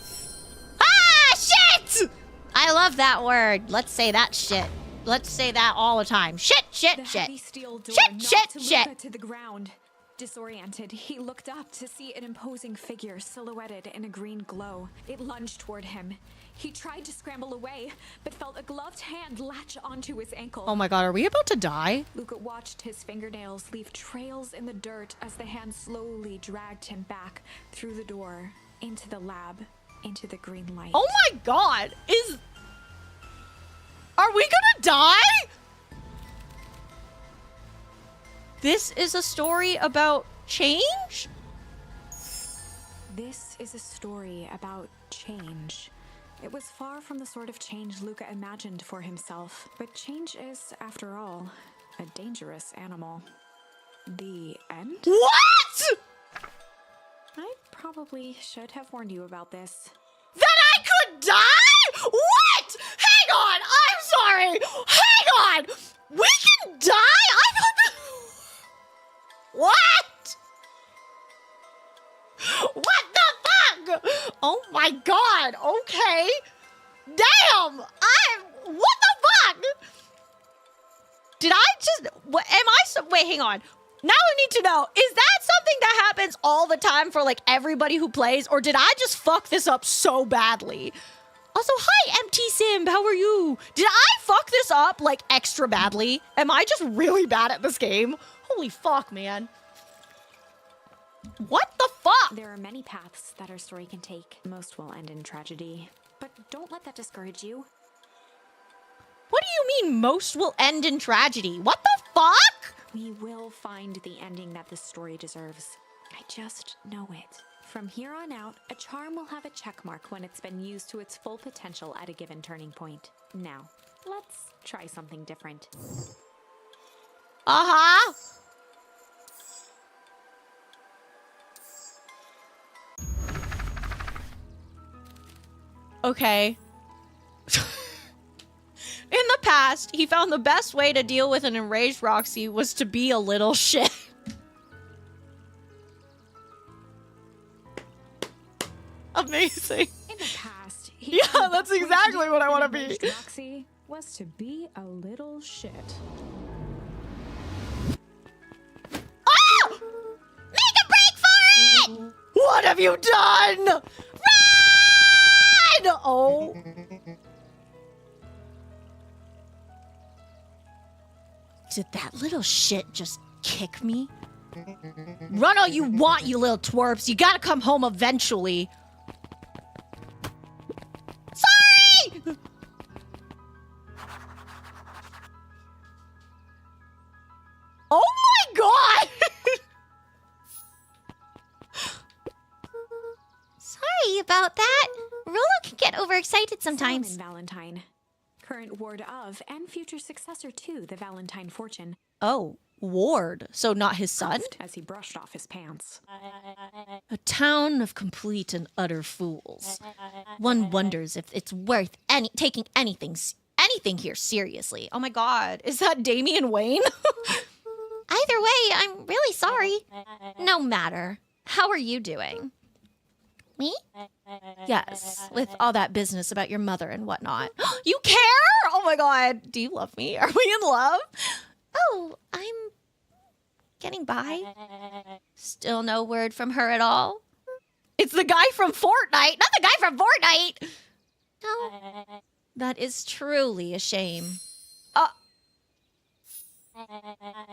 Ah, shit! I love that word. Let's say that shit. Let's say that all the time. Shit, shit, The shit. heavy steel door Shit, knocked shit, Luca shit. to the ground. Disoriented, he looked up to see an imposing figure silhouetted in a green glow. It lunged toward him. He tried to scramble away, but felt a gloved hand latch onto his ankle. Oh my god, are we about to die? Luca watched his fingernails leave trails in the dirt as the hand slowly dragged him back through the door, into the lab, into the green light. Oh my god, are we gonna die? This is a story about change? This is a story about change. It was far from the sort of change Luca imagined for himself, but change is, after all, a dangerous animal. The end? What? I probably should have warned you about this. That I could die? What? Hang on, I'm sorry. Hang on. We can die? I thought that... What? What the fuck? Oh my god, okay. Damn, what the fuck? Did I just, what, am I, wait, hang on. Now I need to know, is that something that happens all the time for like everybody who plays, or did I just fuck this up so badly? Also, hi, MT Sim, how are you? Did I fuck this up like extra badly? Am I just really bad at this game? Holy fuck, man. What the fuck? There are many paths that our story can take. Most will end in tragedy. But don't let that discourage you. What do you mean most will end in tragedy? What the fuck? We will find the ending that this story deserves. I just know it. From here on out, a charm will have a check mark when it's been used to its full potential at a given turning point. Now, let's try something different. Uh-huh. Okay. In the past, he found the best way to deal with an enraged Roxy was to be a little shit. Amazing. In the past, Yeah, found the that's best way to exactly deal what I with wanna an be. enraged Roxy was to be a little shit. Ah! Make a break for have you done? Run! Oh. Did that little shit just kick me? Run all you want, you little twerps. You gotta come home eventually. Sorry! Oh my god! Sorry about that. Rolo can get overexcited sometimes. Solomon Valentine, current ward of and future successor to the Valentine fortune. Oh, Ward. So not his son? Puffed as he brushed off his pants. A town of complete and utter fools. One wonders if it's worth taking anything here seriously. Oh my god, is that Damian Wayne? Either way, I'm really sorry. No matter. How are you doing? Me? Yes, with all that business about your mother and whatnot. You care? Oh my god, do you love me? Are we in love? Oh, I'm getting by. Still no word from her at all? It's the guy from Fortnite, not the guy from Fortnite! No. That is truly a shame.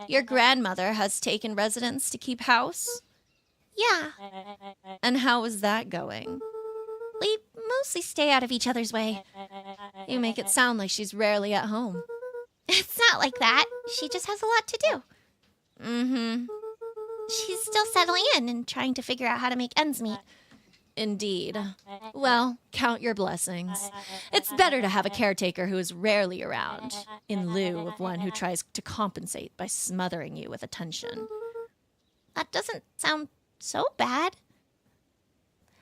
Your grandmother has taken residence to keep house? Yeah. And how is that going? We mostly stay out of each other's way. You make it sound like she's rarely at home. It's not like that. She just has a lot to do. Mm-hmm. She's still settling in and trying to figure out how to make ends meet. Indeed. Well, count your blessings. It's better to have a caretaker who is rarely around, in lieu of one who tries to compensate by smothering you with attention. That doesn't sound so bad.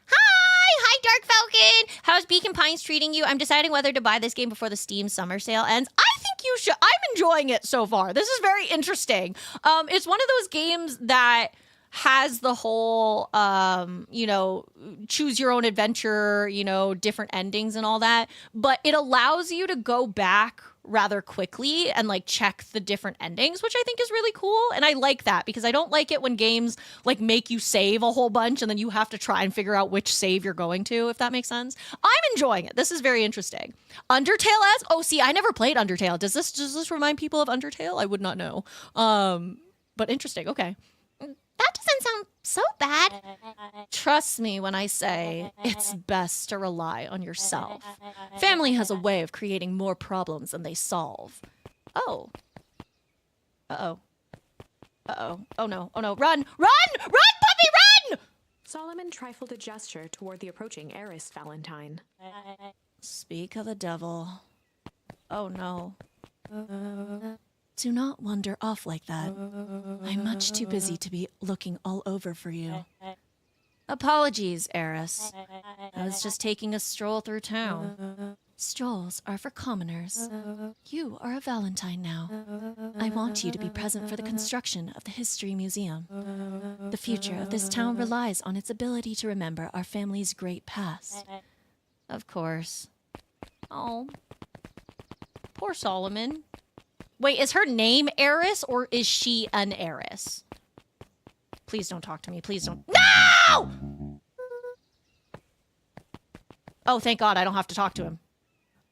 Hi, Dark Falcon! How's Beacon Pines treating you? I'm deciding whether to buy this game before the Steam summer sale ends. I think you should. I'm enjoying it so far. This is very interesting. It's one of those games that has the whole, choose your own adventure, different endings and all that. But it allows you to go back rather quickly and check the different endings, which I think is really cool. And I like that because I don't like it when games make you save a whole bunch and then you have to try and figure out which save you're going to, if that makes sense. I'm enjoying it. This is very interesting. Undertale-esque? Oh, see, I never played Undertale. Does this remind people of Undertale? I would not know. But interesting. Okay. That doesn't sound so bad. Trust me when I say it's best to rely on yourself. Family has a way of creating more problems than they solve. Oh. Uh-oh. Uh-oh. Oh no. Oh no. Run! Run! Run, puppy, run! Solomon trifled a gesture toward the approaching heiress Valentine. Speak of the devil. Oh no. Do not wander off like that. I'm much too busy to be looking all over for you. Apologies, heiress. I was just taking a stroll through town. Strolls are for commoners. You are a Valentine now. I want you to be present for the construction of the History Museum. The future of this town relies on its ability to remember our family's great past. Of course. Oh. Poor Solomon. Wait, is her name Eris or is she an heiress? Please don't talk to me. Please don't. No! Oh, thank God I don't have to talk to him.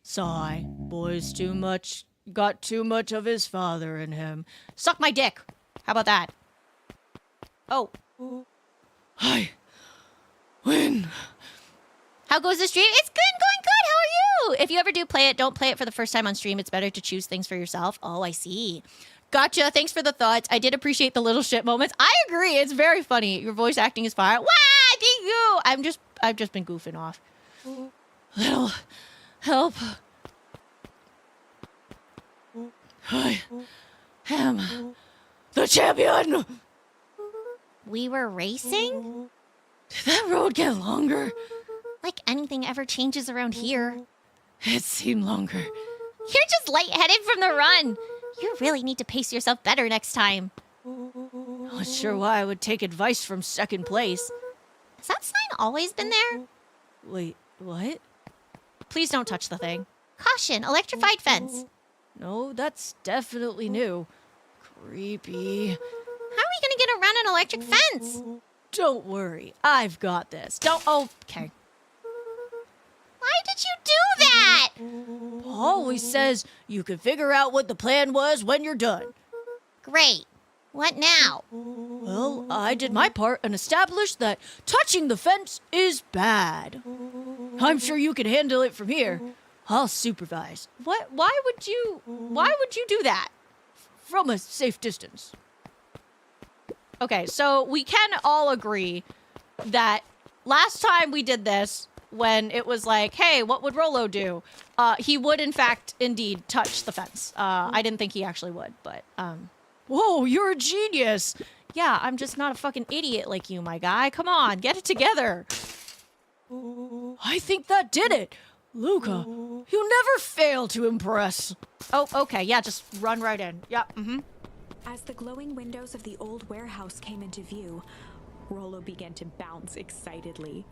Sigh. Boy's too much. Got too much of his father in him. Suck my dick. How about that? Oh. Hi. Win. How goes the stream? It's good, going good. How are you? If you ever do play it, don't play it for the first time on stream. It's better to choose things for yourself. Oh, I see. Gotcha. Thanks for the thoughts. I did appreciate the little shit moments. I agree. It's very funny. Your voice acting is fire. Wah! Thank you. I've just been goofing off. Little help. I am the champion. We were racing? Did that road get longer? Like anything ever changes around here. It seemed longer. You're just lightheaded from the run. You really need to pace yourself better next time. Not sure why I would take advice from second place. Has that sign always been there? Wait, what? Please don't touch the thing. Caution, electrified fence. No, that's definitely new. Creepy. How are we gonna get around an electric fence? Don't worry, I've got this. Okay. Why did you do that? Always says you can figure out what the plan was when you're done. Great. What now? Well, I did my part and established that touching the fence is bad. I'm sure you can handle it from here. I'll supervise. What? Why would you do that? From a safe distance. Okay, so we can all agree that last time we did this, when it was like, hey, what would Rolo do? He would, in fact, indeed touch the fence. I didn't think he actually would, but, Whoa, you're a genius! Yeah, I'm just not a fucking idiot like you, my guy. Come on, get it together. I think that did it. Luca, you never fail to impress. Oh, okay, yeah, just run right in. Yeah, As the glowing windows of the old warehouse came into view, Rolo began to bounce excitedly.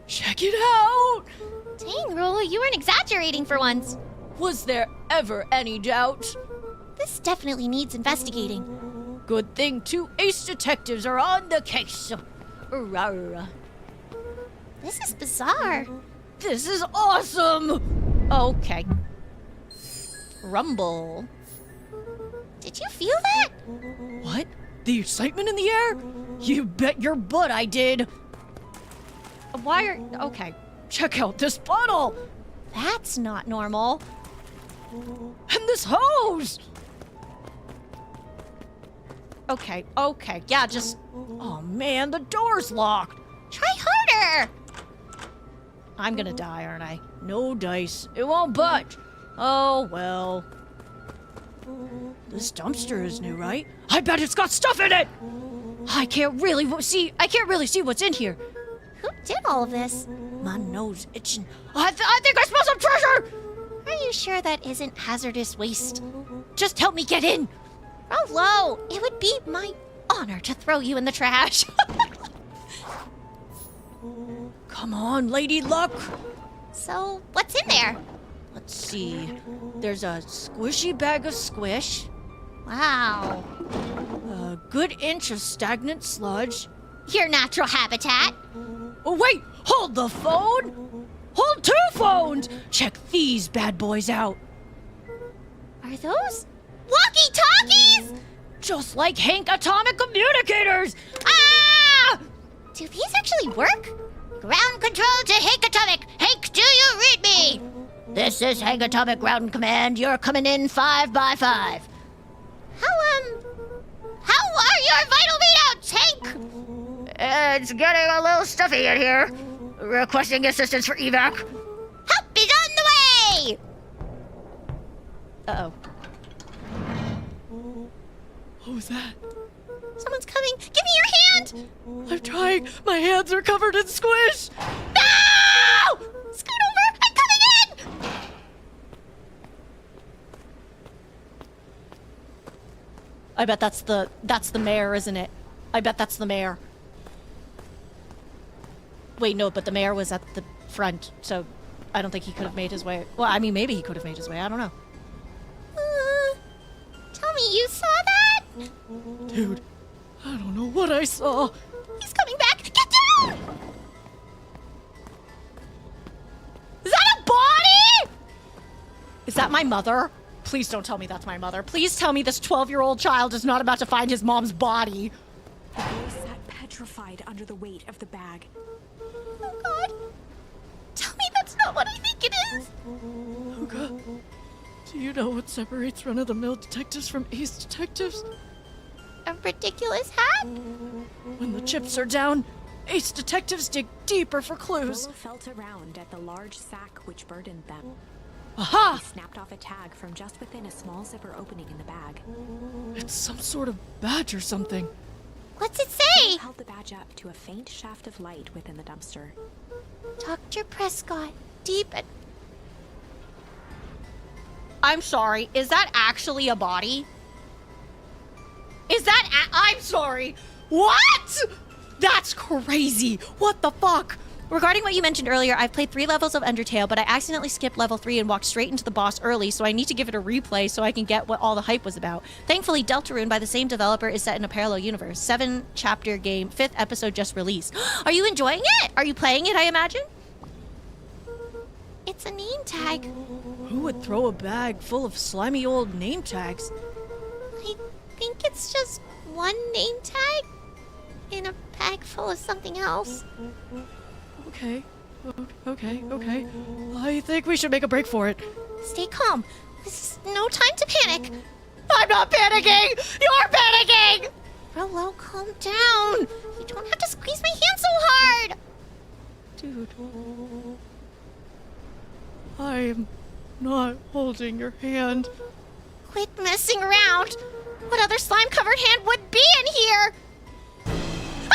Check it out! Dang, Rolo, you weren't exaggerating for once. Was there ever any doubt? This definitely needs investigating. Good thing 2 ace detectives are on the case. Rawr. This is bizarre. This is awesome! Okay. Rumble. Did you feel that? What? The excitement in the air? You bet your butt I did. Okay. Check out this bottle! That's not normal. And this hose! Okay. Yeah, just... Oh man, the door's locked. Try harder! I'm gonna die, aren't I? No dice. It won't budge. Oh, well. This dumpster is new, right? I bet it's got stuff in it! I can't really see what's in here. Who did all of this? My nose itching. I think I smell some treasure! Are you sure that isn't hazardous waste? Just help me get in! Rolo, it would be my honor to throw you in the trash. Come on, Lady Luck! So, what's in there? Let's see. There's a squishy bag of squish, Wow. a good inch of stagnant sludge. Your natural habitat. Oh, wait! Hold the phone! Hold 2 phones! Check these bad boys out. Are those walkie-talkies? Just like Hank Atomic Communicators! Ah! Do these actually work? Ground control to Hank Atomic. Hank, do you read me? This is Hank Atomic Ground Command. You're coming in 5 by 5. How are your vital readouts, Hank? It's getting a little stuffy in here. Requesting assistance for evac. Help is on the way! Uh-oh. What was that? Someone's coming. Give me your hand! I'm trying. My hands are covered in squish. No! Scoot over! I'm coming in! I bet that's the mayor, isn't it? I bet that's the mayor. Wait, no, but the mayor was at the front, so I don't think he could have made his way. Well, I mean, maybe he could have made his way. I don't know. Tell me you saw that? Dude, I don't know what I saw. He's coming back! Get down! Is that a body? Is that my mother? Please don't tell me that's my mother. Please tell me this 12-year-old child is not about to find his mom's body. The boy sat petrified under the weight of the bag. Oh, God. Tell me that's not what I think it is. Luca, do you know what separates run-of-the-mill detectives from ace detectives? A ridiculous hat? When the chips are down, ace detectives dig deeper for clues. Rolo felt around at the large sack which burdened them. Aha! He snapped off a tag from just within a small zipper opening in the bag. It's some sort of badge or something. What's it say? He held the badge up to a faint shaft of light within the dumpster. Dr. Prescott, deep at... I'm sorry, is that actually a body? I'm sorry. What? That's crazy. What the fuck? Regarding what you mentioned earlier, I've played 3 levels of Undertale, but I accidentally skipped level 3 and walked straight into the boss early, so I need to give it a replay so I can get what all the hype was about. Thankfully, Deltarune, by the same developer, is set in a parallel universe. 7-chapter game, 5th episode just released. Are you enjoying it? Are you playing it, I imagine? It's a name tag. Who would throw a bag full of slimy old name tags? I think it's just one name tag in a bag full of something else. Okay. I think we should make a break for it. Stay calm. This is no time to panic. I'm not panicking! You're panicking! Rolo, calm down. You don't have to squeeze my hand so hard. Dude. I'm not holding your hand. Quit messing around. What other slime-covered hand would be in here? Ah!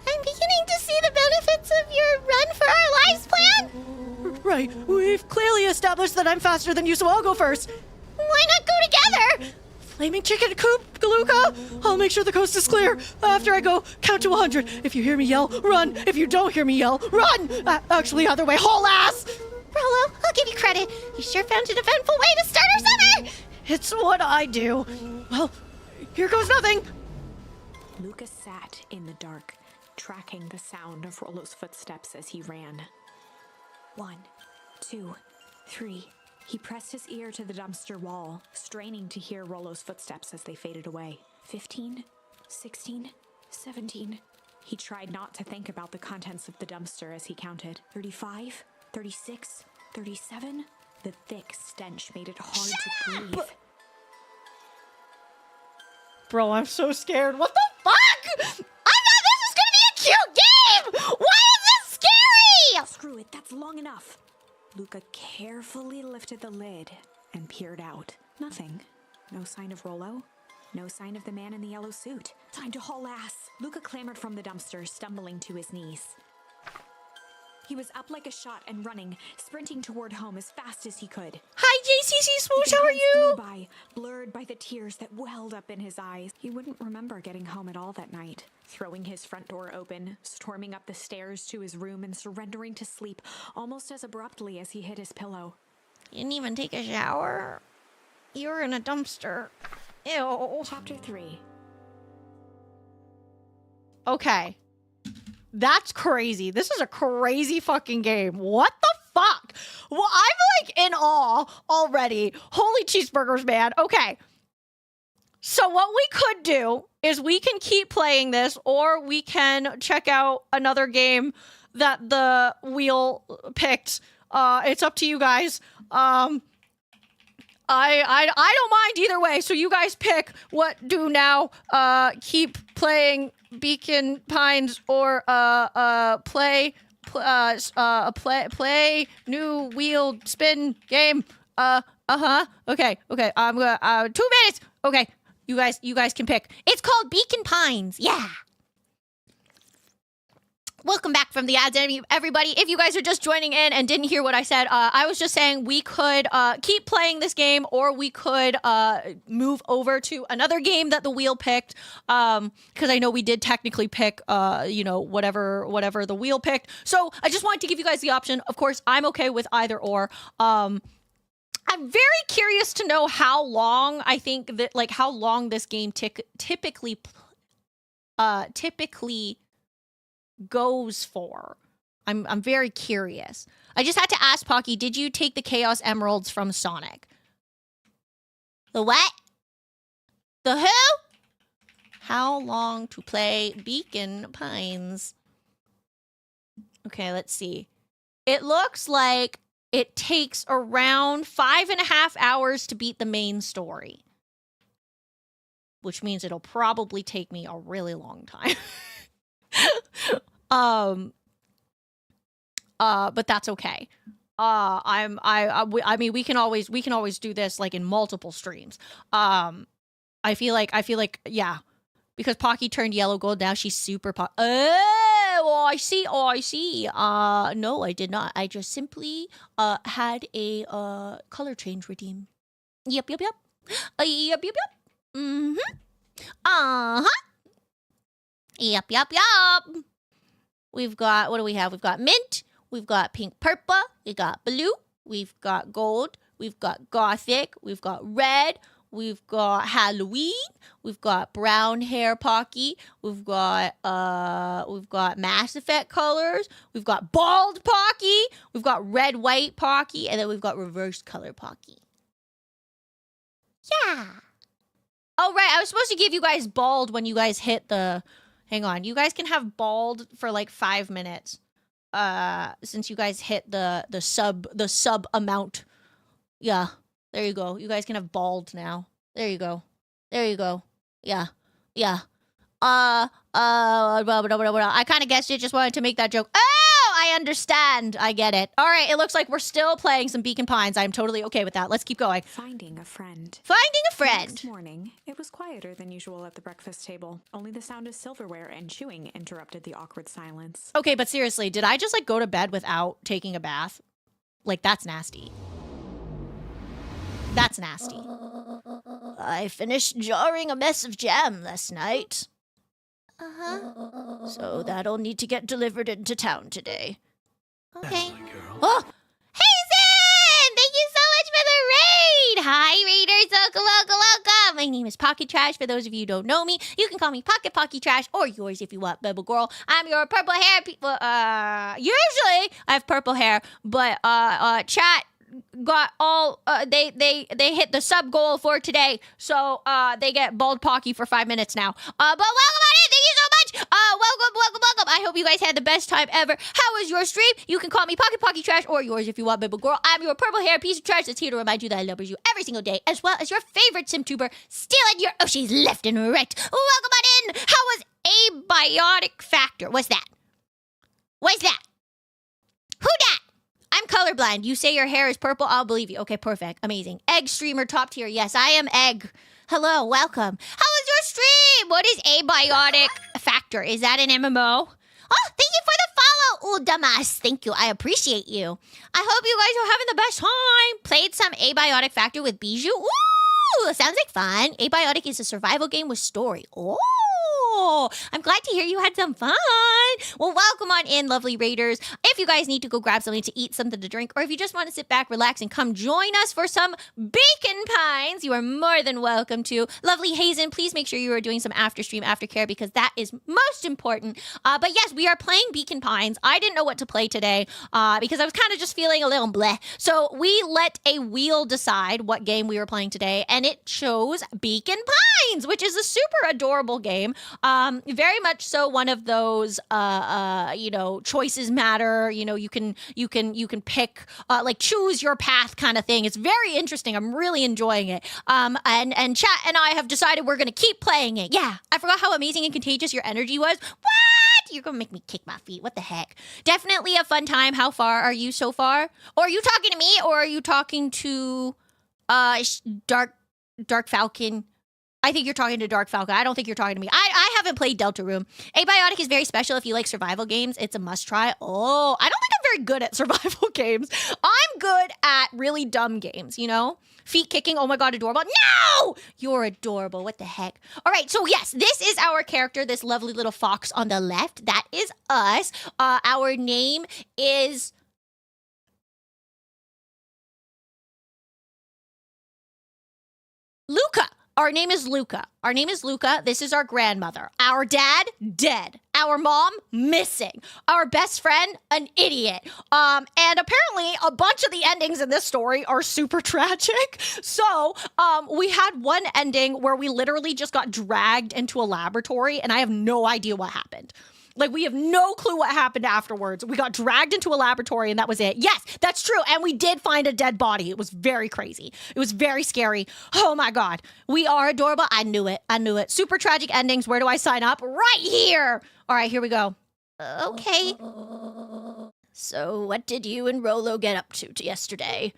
I'm beginning to see the benefits of your run for our lives plan. Right. We've clearly established that I'm faster than you, so I'll go first. Why not go together? Flaming chicken coop, Galuka! I'll make sure the coast is clear. After I go, count to 100. If you hear me yell, run. If you don't hear me yell, run! Actually, other way, haul ass! Rolo, I'll give you credit. You sure found an eventful way to start our summer! It's what I do. Well, here goes nothing. Lucas sat in the dark, tracking the sound of Rolo's footsteps as he ran. 1, 2, 3. He pressed his ear to the dumpster wall, straining to hear Rolo's footsteps as they faded away. 15, 16, 17. He tried not to think about the contents of the dumpster as he counted. 35, 36, 37. The thick stench made it hard to breathe. Bro, I'm so scared. What the Fuck! I thought this was gonna be a cute game! Why is this scary? Screw it, that's long enough. Luca carefully lifted the lid and peered out. Nothing. No sign of Rolo. No sign of the man in the yellow suit. Time to haul ass. Luca clambered from the dumpster, stumbling to his knees. He was up like a shot and running, sprinting toward home as fast as he could. Hi, JCC Swoosh, how are The flew you? by, blurred by the tears that welled up in his eyes. He wouldn't remember getting home at all that night. Throwing his front door open, storming up the stairs to his room and surrendering to sleep almost as abruptly as he hit his pillow. You didn't even take a shower. You were in a dumpster. Ew. Chapter 3. Okay. That's crazy. This is a crazy fucking game. What the fuck? Well, I'm like in awe already. Holy cheeseburgers, man. Okay. So what we could do is we can keep playing this, or we can check out another game that the wheel picked. It's up to you guys. I don't mind either way. So you guys pick what do now. Keep playing Beacon Pines, or play new wheel spin game. Okay. I'm gonna 2 minutes. Okay. You guys can pick. It's called Beacon Pines. Yeah. Welcome back from the ads, everybody. If you guys are just joining in and didn't hear what I said, I was just saying we could keep playing this game, or we could move over to another game that the wheel picked. Because I know we did technically pick, whatever the wheel picked. So I just wanted to give you guys the option. Of course, I'm okay with either or. I'm very curious to know how long how long this game typically goes for. I'm very curious. I just had to ask Pocky, did you take the Chaos Emeralds from Sonic? The what? The who? How long to play Beacon Pines? Okay, let's see. It looks like it takes around 5.5 hours to beat the main story, which means it'll probably take me a really long time. But that's okay. I mean, we can always do this like in multiple streams. I feel like, yeah, because Pocky turned yellow gold. Now she's super Oh, I see. Oh, I see. No, I did not. I just simply had a color change redeem. Yep. Yep. Mm-hmm. Uh-huh. Yep. We've got, what do we have? We've got mint. We've got pink purple. We got blue. We've got gold. We've got gothic. We've got red. We've got Halloween. We've got brown hair Pocky. We've got Mass Effect colors. We've got bald Pocky. We've got red white Pocky, and then we've got reverse color Pocky. Yeah. Oh right, I was supposed to give you guys bald when you guys hit the. Hang on, you guys can have bald for like 5 minutes. Since you guys hit the sub amount. Yeah. There you go. You guys can have bald now. There you go. Yeah. I kind of guessed it. Just wanted to make that joke. Oh, I understand. I get it. All right. It looks like we're still playing some Beacon Pines. I'm totally okay with that. Let's keep going. Finding a friend. Friend. Next morning, it was quieter than usual at the breakfast table. Only the sound of silverware and chewing interrupted the awkward silence. Okay, but seriously, did I just like go to bed without taking a bath? Like, that's nasty. That's nasty. I finished jarring a mess of jam last night. So that'll need to get delivered into town today. Okay. Oh! Hazen! Thank you so much for the raid! Hi, raiders! Welcome! My name is Pocket Trash. For those of you who don't know me, you can call me Pocky Trash, or yours if you want, Bubble Girl. I'm your purple hair people. Usually I have purple hair, but chat got all they hit the sub goal for today, so they get bald Pocky for 5 minutes now. But welcome on in. Thank you so much. Welcome. I hope you guys had the best time ever. How was your stream? You can call me Pocky Trash, or yours if you want, Bibble Girl. I'm your purple hair piece of trash that's here to remind you that I love you every single day, as well as your favorite SimTuber, stealing your Oshis left and right. Welcome on in. How was abiotic factor? What's that? Who dat? I'm colorblind. You say your hair is purple, I'll believe you. Okay, perfect. Amazing. Egg streamer top tier. Yes, I am Egg. Hello, welcome. How was your stream? What is abiotic factor? Is that an MMO? Oh, thank you for the follow, Damas. Thank you. I appreciate you. I hope you guys are having the best time. Played some abiotic factor with Bijou. Ooh, sounds like fun. Abiotic is a survival game with story. Oh, I'm glad to hear you had some fun. Well, welcome on in, lovely raiders. If you guys need to go grab something to eat, something to drink, or if you just want to sit back, relax, and come join us for some Beacon Pines, you are more than welcome to. Lovely Hazen, please make sure you are doing some after stream aftercare because that is most important. But yes, we are playing Beacon Pines. I didn't know what to play today because I was kind of just feeling a little bleh. So we let a wheel decide what game we were playing today, and it chose Beacon Pines, which is a super adorable game. Very much so one of those, choices matter. You know, you can pick, like choose your path kind of thing. It's very interesting. I'm really enjoying it. And chat and I have decided we're going to keep playing it. Yeah. I forgot how amazing and contagious your energy was. What? You're going to make me kick my feet. What the heck? Definitely a fun time. How far are you so far? Or are you talking to me or are you talking to, Dark Falcon? I think you're talking to Dark Falcon. I don't think you're talking to me. I haven't played Deltarune. Abiotic is very special if you like survival games. It's a must try. Oh, I don't think I'm very good at survival games. I'm good at really dumb games, you know? Feet kicking. Oh my God, adorable. No! You're adorable. What the heck? All right, so yes, this is our character, this lovely little fox on the left. That is us. Our name is... Luca. Our name is Luca. This is our grandmother. Our dad, dead. Our mom, missing. Our best friend, an idiot. And apparently a bunch of the endings in this story are super tragic. So we had one ending where we literally just got dragged into a laboratory and I have no idea what happened. Like, we have no clue what happened afterwards. We got dragged into a laboratory and that was it. Yes, that's true. And we did find a dead body. It was very crazy. It was very scary. Oh my God. We are adorable. I knew it. Super tragic endings. Where do I sign up? Right here. All right, here we go. Okay. So what did you and Rolo get up to yesterday?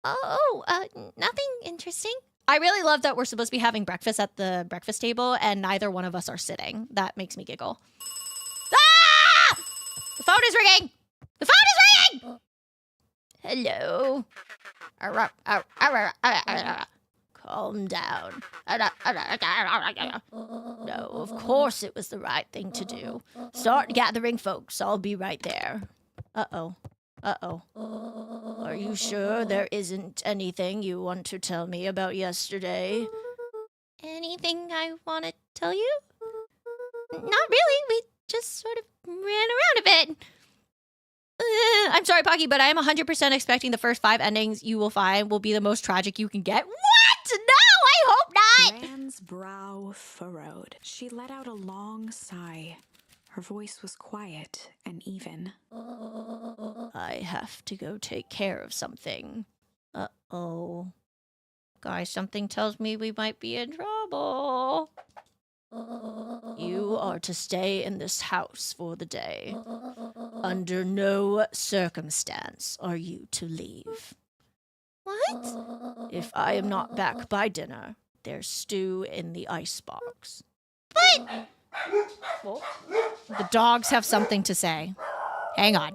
Nothing interesting. I really love that we're supposed to be having breakfast at the breakfast table and neither one of us are sitting. That makes me giggle. Ah! phone is ringing! The phone is ringing! Hello? Calm down. No, of course it was the right thing to do. Start gathering folks. I'll be right there. Uh-oh. Uh-oh. Are you sure there isn't anything you want to tell me about yesterday? Anything I want to tell you? Not really. We just sort of ran around a bit. I'm sorry, Pocky, but I am 100% expecting the first 5 endings you will find will be the most tragic you can get. What? No, I hope not! Rand's brow furrowed. She let out a long sigh. Her voice was quiet and even. I have to go take care of something. Uh-oh. Guys, something tells me we might be in trouble. You are to stay in this house for the day. Under no circumstance are you to leave. What? If I am not back by dinner, there's stew in the icebox. But Well, the dogs have something to say. Hang on.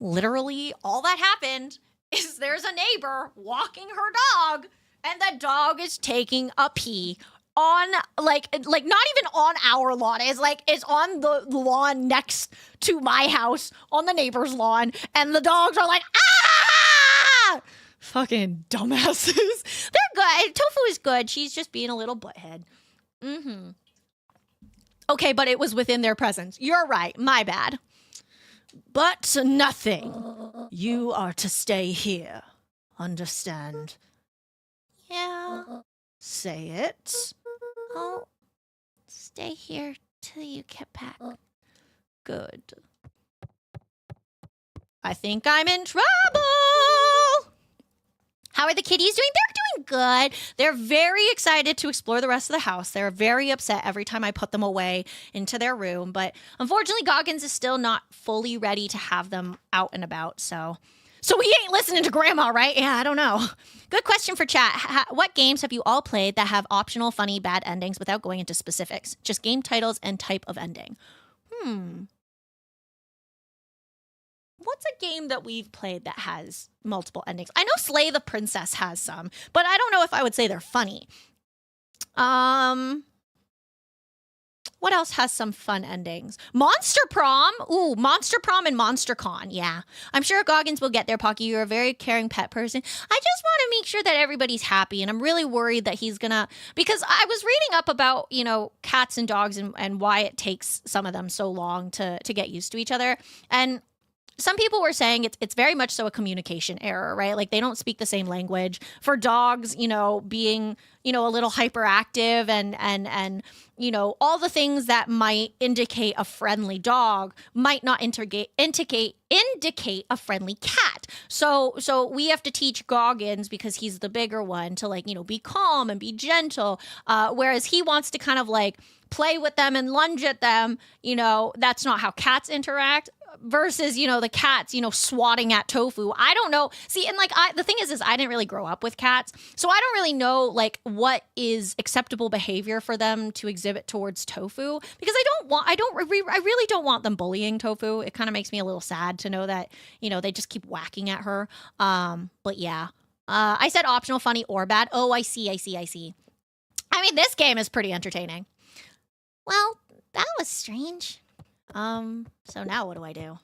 Literally, all that happened is there's a neighbor walking her dog, and the dog is taking a pee on like not even on our lawn. It's on the lawn next to my house on the neighbor's lawn, and the dogs are like, ah! Fucking dumbasses. They're good. Tofu is good. She's just being a little butthead. Mm-hmm. Okay, but it was within their presence. You're right. My bad. But nothing. You are to stay here. Understand? yeah, Say it. I'll stay here till you get back. Good. I think I'm in trouble. How are the kitties doing? They're doing good. They're very excited to explore the rest of the house. They're very upset every time I put them away into their room. But unfortunately, Goggins is still not fully ready to have them out and about. So we ain't listening to Grandma, right? Yeah, I don't know. Good question for chat. What games have you all played that have optional, funny, bad endings without going into specifics? Just game titles and type of ending. What's a game that we've played that has multiple endings? I know Slay the Princess has some, but I don't know if I would say they're funny. What else has some fun endings? Monster Prom. Ooh, Monster Prom and Monster Con. Yeah. I'm sure Goggins will get there, Pocky. You're a very caring pet person. I just want to make sure that everybody's happy, and I'm really worried that he's gonna, because I was reading up about, cats and dogs and why it takes some of them so long to get used to each other. And some people were saying it's very much so a communication error, right? Like they don't speak the same language. For dogs, being, a little hyperactive and all the things that might indicate a friendly dog might not indicate a friendly cat. So we have to teach Goggins, because he's the bigger one, to be calm and be gentle. Whereas he wants to kind of play with them and lunge at them. That's not how cats interact. Versus, the cats, swatting at Tofu. I don't know. See, and the thing is I didn't really grow up with cats. So I don't really know what is acceptable behavior for them to exhibit towards Tofu, because I really don't want them bullying Tofu. It kind of makes me a little sad to know that, they just keep whacking at her. But yeah, I said optional, funny, or bad. Oh, I see. I mean, this game is pretty entertaining. Well, that was strange. So now what do I do?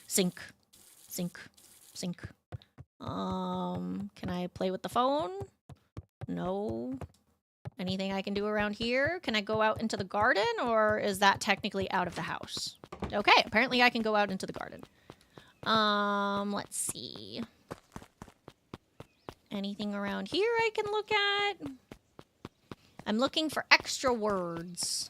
Sync. Can I play with the phone? No. Anything I can do around here? Can I go out into the garden, or is that technically out of the house? Okay, apparently I can go out into the garden. Let's see. Anything around here I can look at? I'm looking for extra words.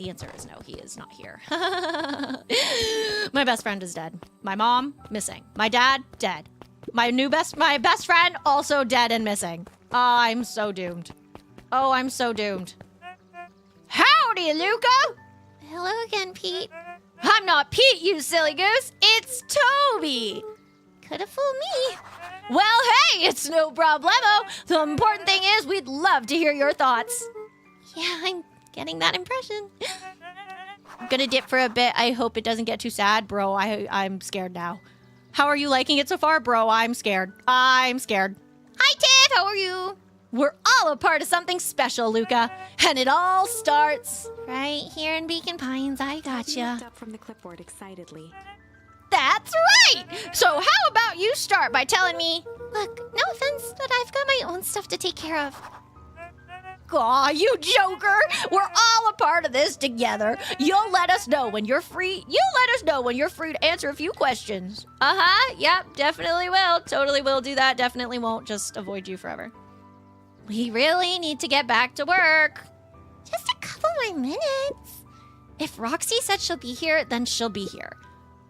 the answer is no. He is not here. My best friend is dead. My mom, missing. My dad, dead. My best friend, also dead and missing. I'm so doomed. Oh, I'm so doomed. Howdy, Luca! Hello again, Pete. I'm not Pete, you silly goose. It's Toby. Could have fooled me. Well, hey, it's no problemo. The important thing is we'd love to hear your thoughts. Yeah, I'm getting that impression. I'm gonna dip for a bit. I hope it doesn't get too sad. Bro, I'm scared now. How are you liking it so far? Bro, I'm scared. I'm scared. Hi, Tiff. How are you? We're all a part of something special, Luca. And it all starts... Right here in Beacon Pines. I He gotcha. looked up from the clipboard excitedly. That's right! So how about you start by telling me... Look, no offense, but I've got my own stuff to take care of. Aw, you joker! We're all a part of this together. You'll let us know when you're free. To answer a few questions. Uh-huh, yep, definitely will. Totally will do that. Definitely won't just avoid you forever. We really need to get back to work. Just a couple more minutes. If Roxy said she'll be here, then she'll be here.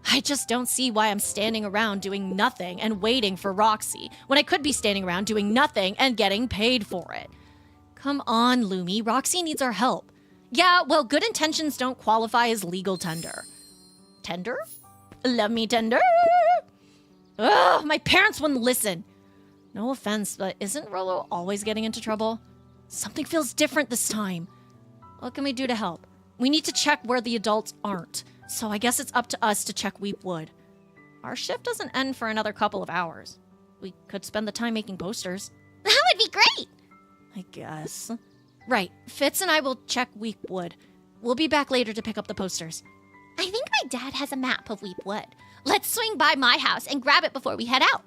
I just don't see why I'm standing around doing nothing and waiting for Roxy, when I could be standing around doing nothing and getting paid for it. Come on, Lumi. Roxy needs our help. Yeah, well, good intentions don't qualify as legal tender. Tender? Love me tender? Ugh, my parents wouldn't listen. No offense, but isn't Rolo always getting into trouble? Something feels different this time. What can we do to help? We need to check where the adults aren't, so I guess it's up to us to check Weepwood. Our shift doesn't end for another couple of hours. We could spend the time making posters. That would be great. I guess. Right, Fitz and I will check Weepwood. We'll be back later to pick up the posters. I think my dad has a map of Weepwood. Let's swing by my house and grab it before we head out.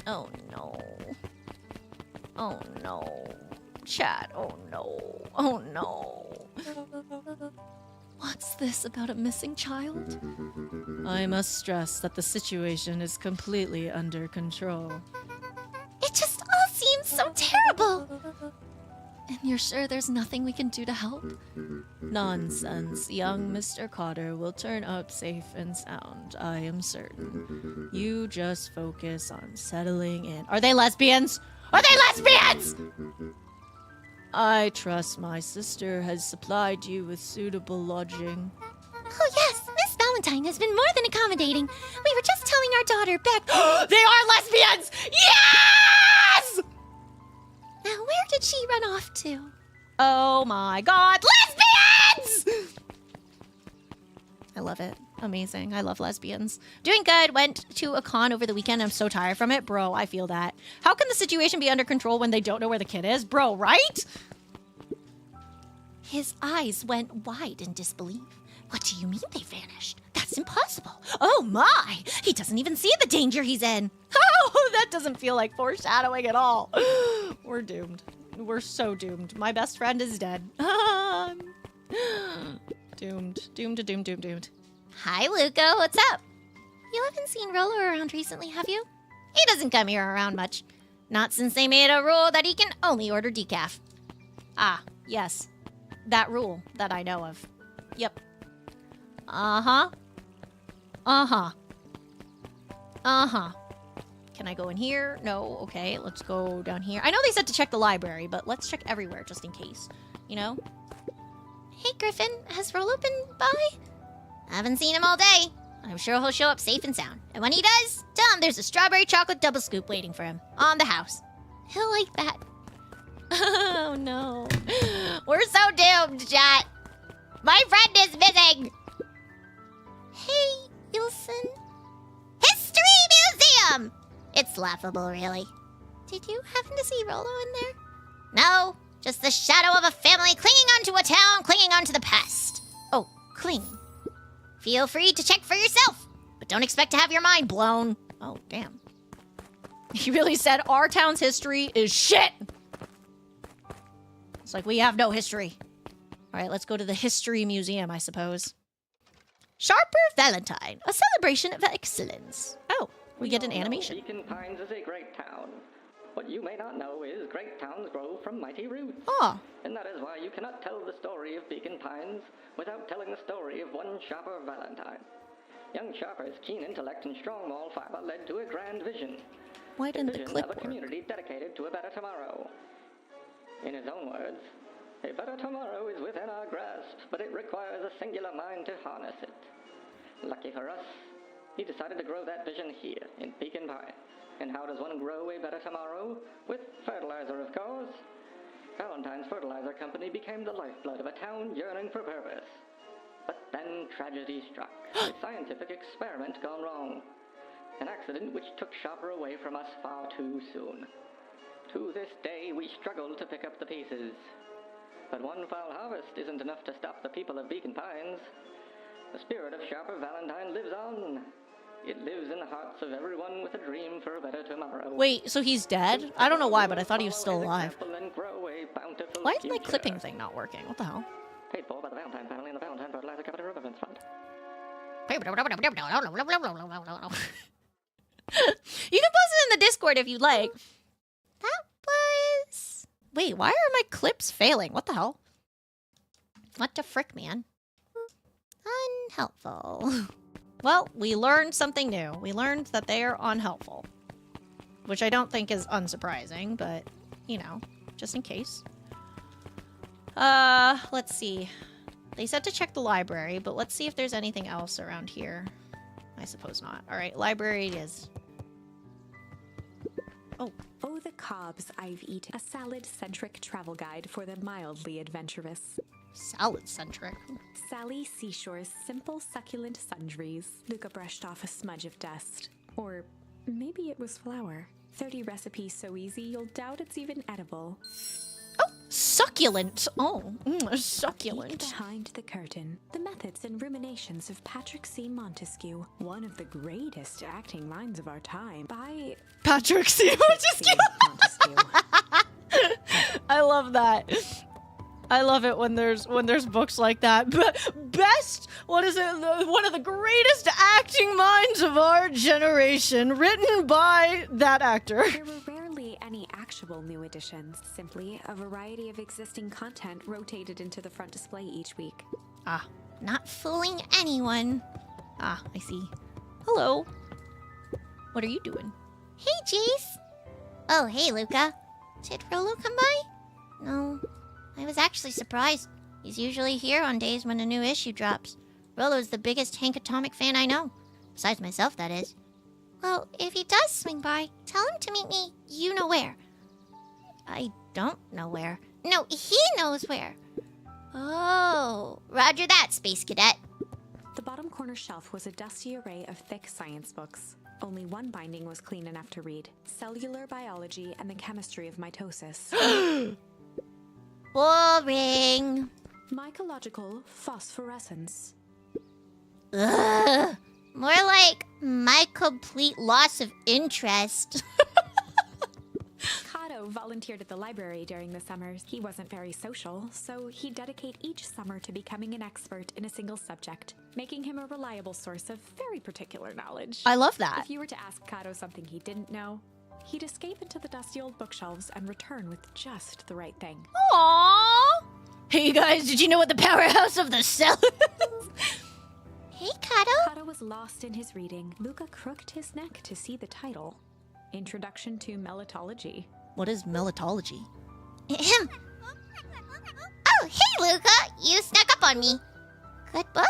Oh no. Oh no. Chat, oh no. Oh no. What's this about a missing child? I must stress that the situation is completely under control. It just all seems so terrible. And you're sure there's nothing we can do to help? Nonsense. Young Mr. Cotter will turn up safe and sound, I am certain. You just focus on settling in. Are they lesbians? Are they lesbians? I trust my sister has supplied you with suitable lodging. Oh yes, Miss Valentine has been more than accommodating. We were just telling our daughter Beck. They are lesbians! Yes! Now where did she run off to? Oh my god, lesbians! I love it. Amazing. I love lesbians. Doing good. Went to a con over the weekend. I'm so tired from it. Bro, I feel that. How can the situation be under control when they don't know where the kid is? Bro, right? His eyes went wide in disbelief. What do you mean they vanished? That's impossible. Oh my! He doesn't even see the danger he's in. Oh, that doesn't feel like foreshadowing at all. We're doomed. We're so doomed. My best friend is dead. Doomed. Doomed. Hi, Luca. What's up? You haven't seen Rolo around recently, have you? He doesn't come here around much. Not since they made a rule that he can only order decaf. Ah, yes. That rule that I know of. Yep. Uh-huh. Can I go in here? No. Okay, let's go down here. I know they said to check the library, but let's check everywhere just in case. You know? Hey, Griffin. Has Rolo been by? I haven't seen him all day. I'm sure he'll show up safe and sound. And when he does, tell him there's a strawberry chocolate double scoop waiting for him on the house. He'll like that. Oh, no. We're so doomed, chat. My friend is missing. Hey, Ilson. History Museum! It's laughable, really. Did you happen to see Rolo in there? No, just the shadow of a family clinging onto a town, clinging onto the past. Oh, cling. Feel free to check for yourself, but don't expect to have your mind blown. Oh, damn. He really said our town's history is shit. It's like we have no history. All right, let's go to the History Museum, I suppose. Sharper Valentine, a celebration of excellence. Oh, we get an animation. Beacon Pines is a great town. What you may not know is great towns grow from mighty roots. Oh. And that is why you cannot tell the story of Beacon Pines without telling the story of one Sharper Valentine. Young Sharper's keen intellect and strong moral fiber led to a grand vision. Why didn't the Vision clip of a work? community dedicated to a better tomorrow. In his own words, a better tomorrow is within our grasp, but it requires a singular mind to harness it. Lucky for us, he decided to grow that vision here, in Beacon Pines. And how does one grow a better tomorrow? With fertilizer, of course. Valentine's Fertilizer Company became the lifeblood of a town yearning for purpose. But then tragedy struck. A scientific experiment gone wrong. An accident which took Sharper away from us far too soon. To this day, we struggle to pick up the pieces. But one foul harvest isn't enough to stop the people of Beacon Pines. The spirit of Sharper Valentine lives on. It lives in the hearts of everyone with a dream for a better tomorrow. Wait, so he's dead? I don't know why, but I thought he was still alive. Why is my future. clipping thing not working? What the hell? Paid for by the Valentine family and the Valentine Fertilizer Company Riverfence Fund. You can post it in the Discord if you'd like. That was... Wait, why are my clips failing? What the hell? What the frick, man? Unhelpful. Well, we learned something new. We learned that they are unhelpful. Which I don't think is unsurprising, but, you know, just in case. Let's see. They said to check the library, but let's see if there's anything else around here. I suppose not. Alright, library it is. Oh. Oh, the cobs I've eaten. A salad-centric travel guide for the mildly adventurous. Salad-centric. Sally Seashore's simple, succulent sundries. Luca brushed off a smudge of dust. Or maybe it was flour. 30 recipes so easy you'll doubt it's even edible. Oh, succulent. Oh, A succulent. peek behind the curtain. The methods and ruminations of Patrick C. Montesquieu, one of the greatest acting minds of our time, by Patrick C. Montesquieu. I love that. I love it when there's books like that. Best, what is it? One of the greatest acting minds of our generation, written by that actor. There were rarely any actual new additions, simply a variety of existing content rotated into the front display each week. Ah, not fooling anyone. Ah, I see. Hello. What are you doing? Hey, Jace. Oh, hey, Luca. Did Rolo come by? No. I was actually surprised. He's usually here on days when a new issue drops. Rolo's the biggest Hank Atomic fan I know. Besides myself, that is. Well, if he does swing by, tell him to meet me you know where. I don't know where. No, he knows where. Oh, roger that, Space Cadet. The bottom corner shelf was a dusty array of thick science books. Only one binding was clean enough to read. Cellular Biology and the Chemistry of Mitosis. Boring. Mycological Phosphorescence. Ugh. More like my complete loss of interest. Kato volunteered at the library during the summers. He wasn't very social, so he'd dedicate each summer to becoming an expert in a single subject, making him a reliable source of very particular knowledge. I love that. If you were to ask Kato something he didn't know, he'd escape into the dusty old bookshelves and return with just the right thing. Aww. Hey, you guys, did you know what the powerhouse of the cell is? Hey, Kato. Kato was lost in his reading. Luca crooked his neck to see the title. Introduction to Melitology. What is melitology? Ahem. Oh, hey, Luca. You snuck up on me. Good book?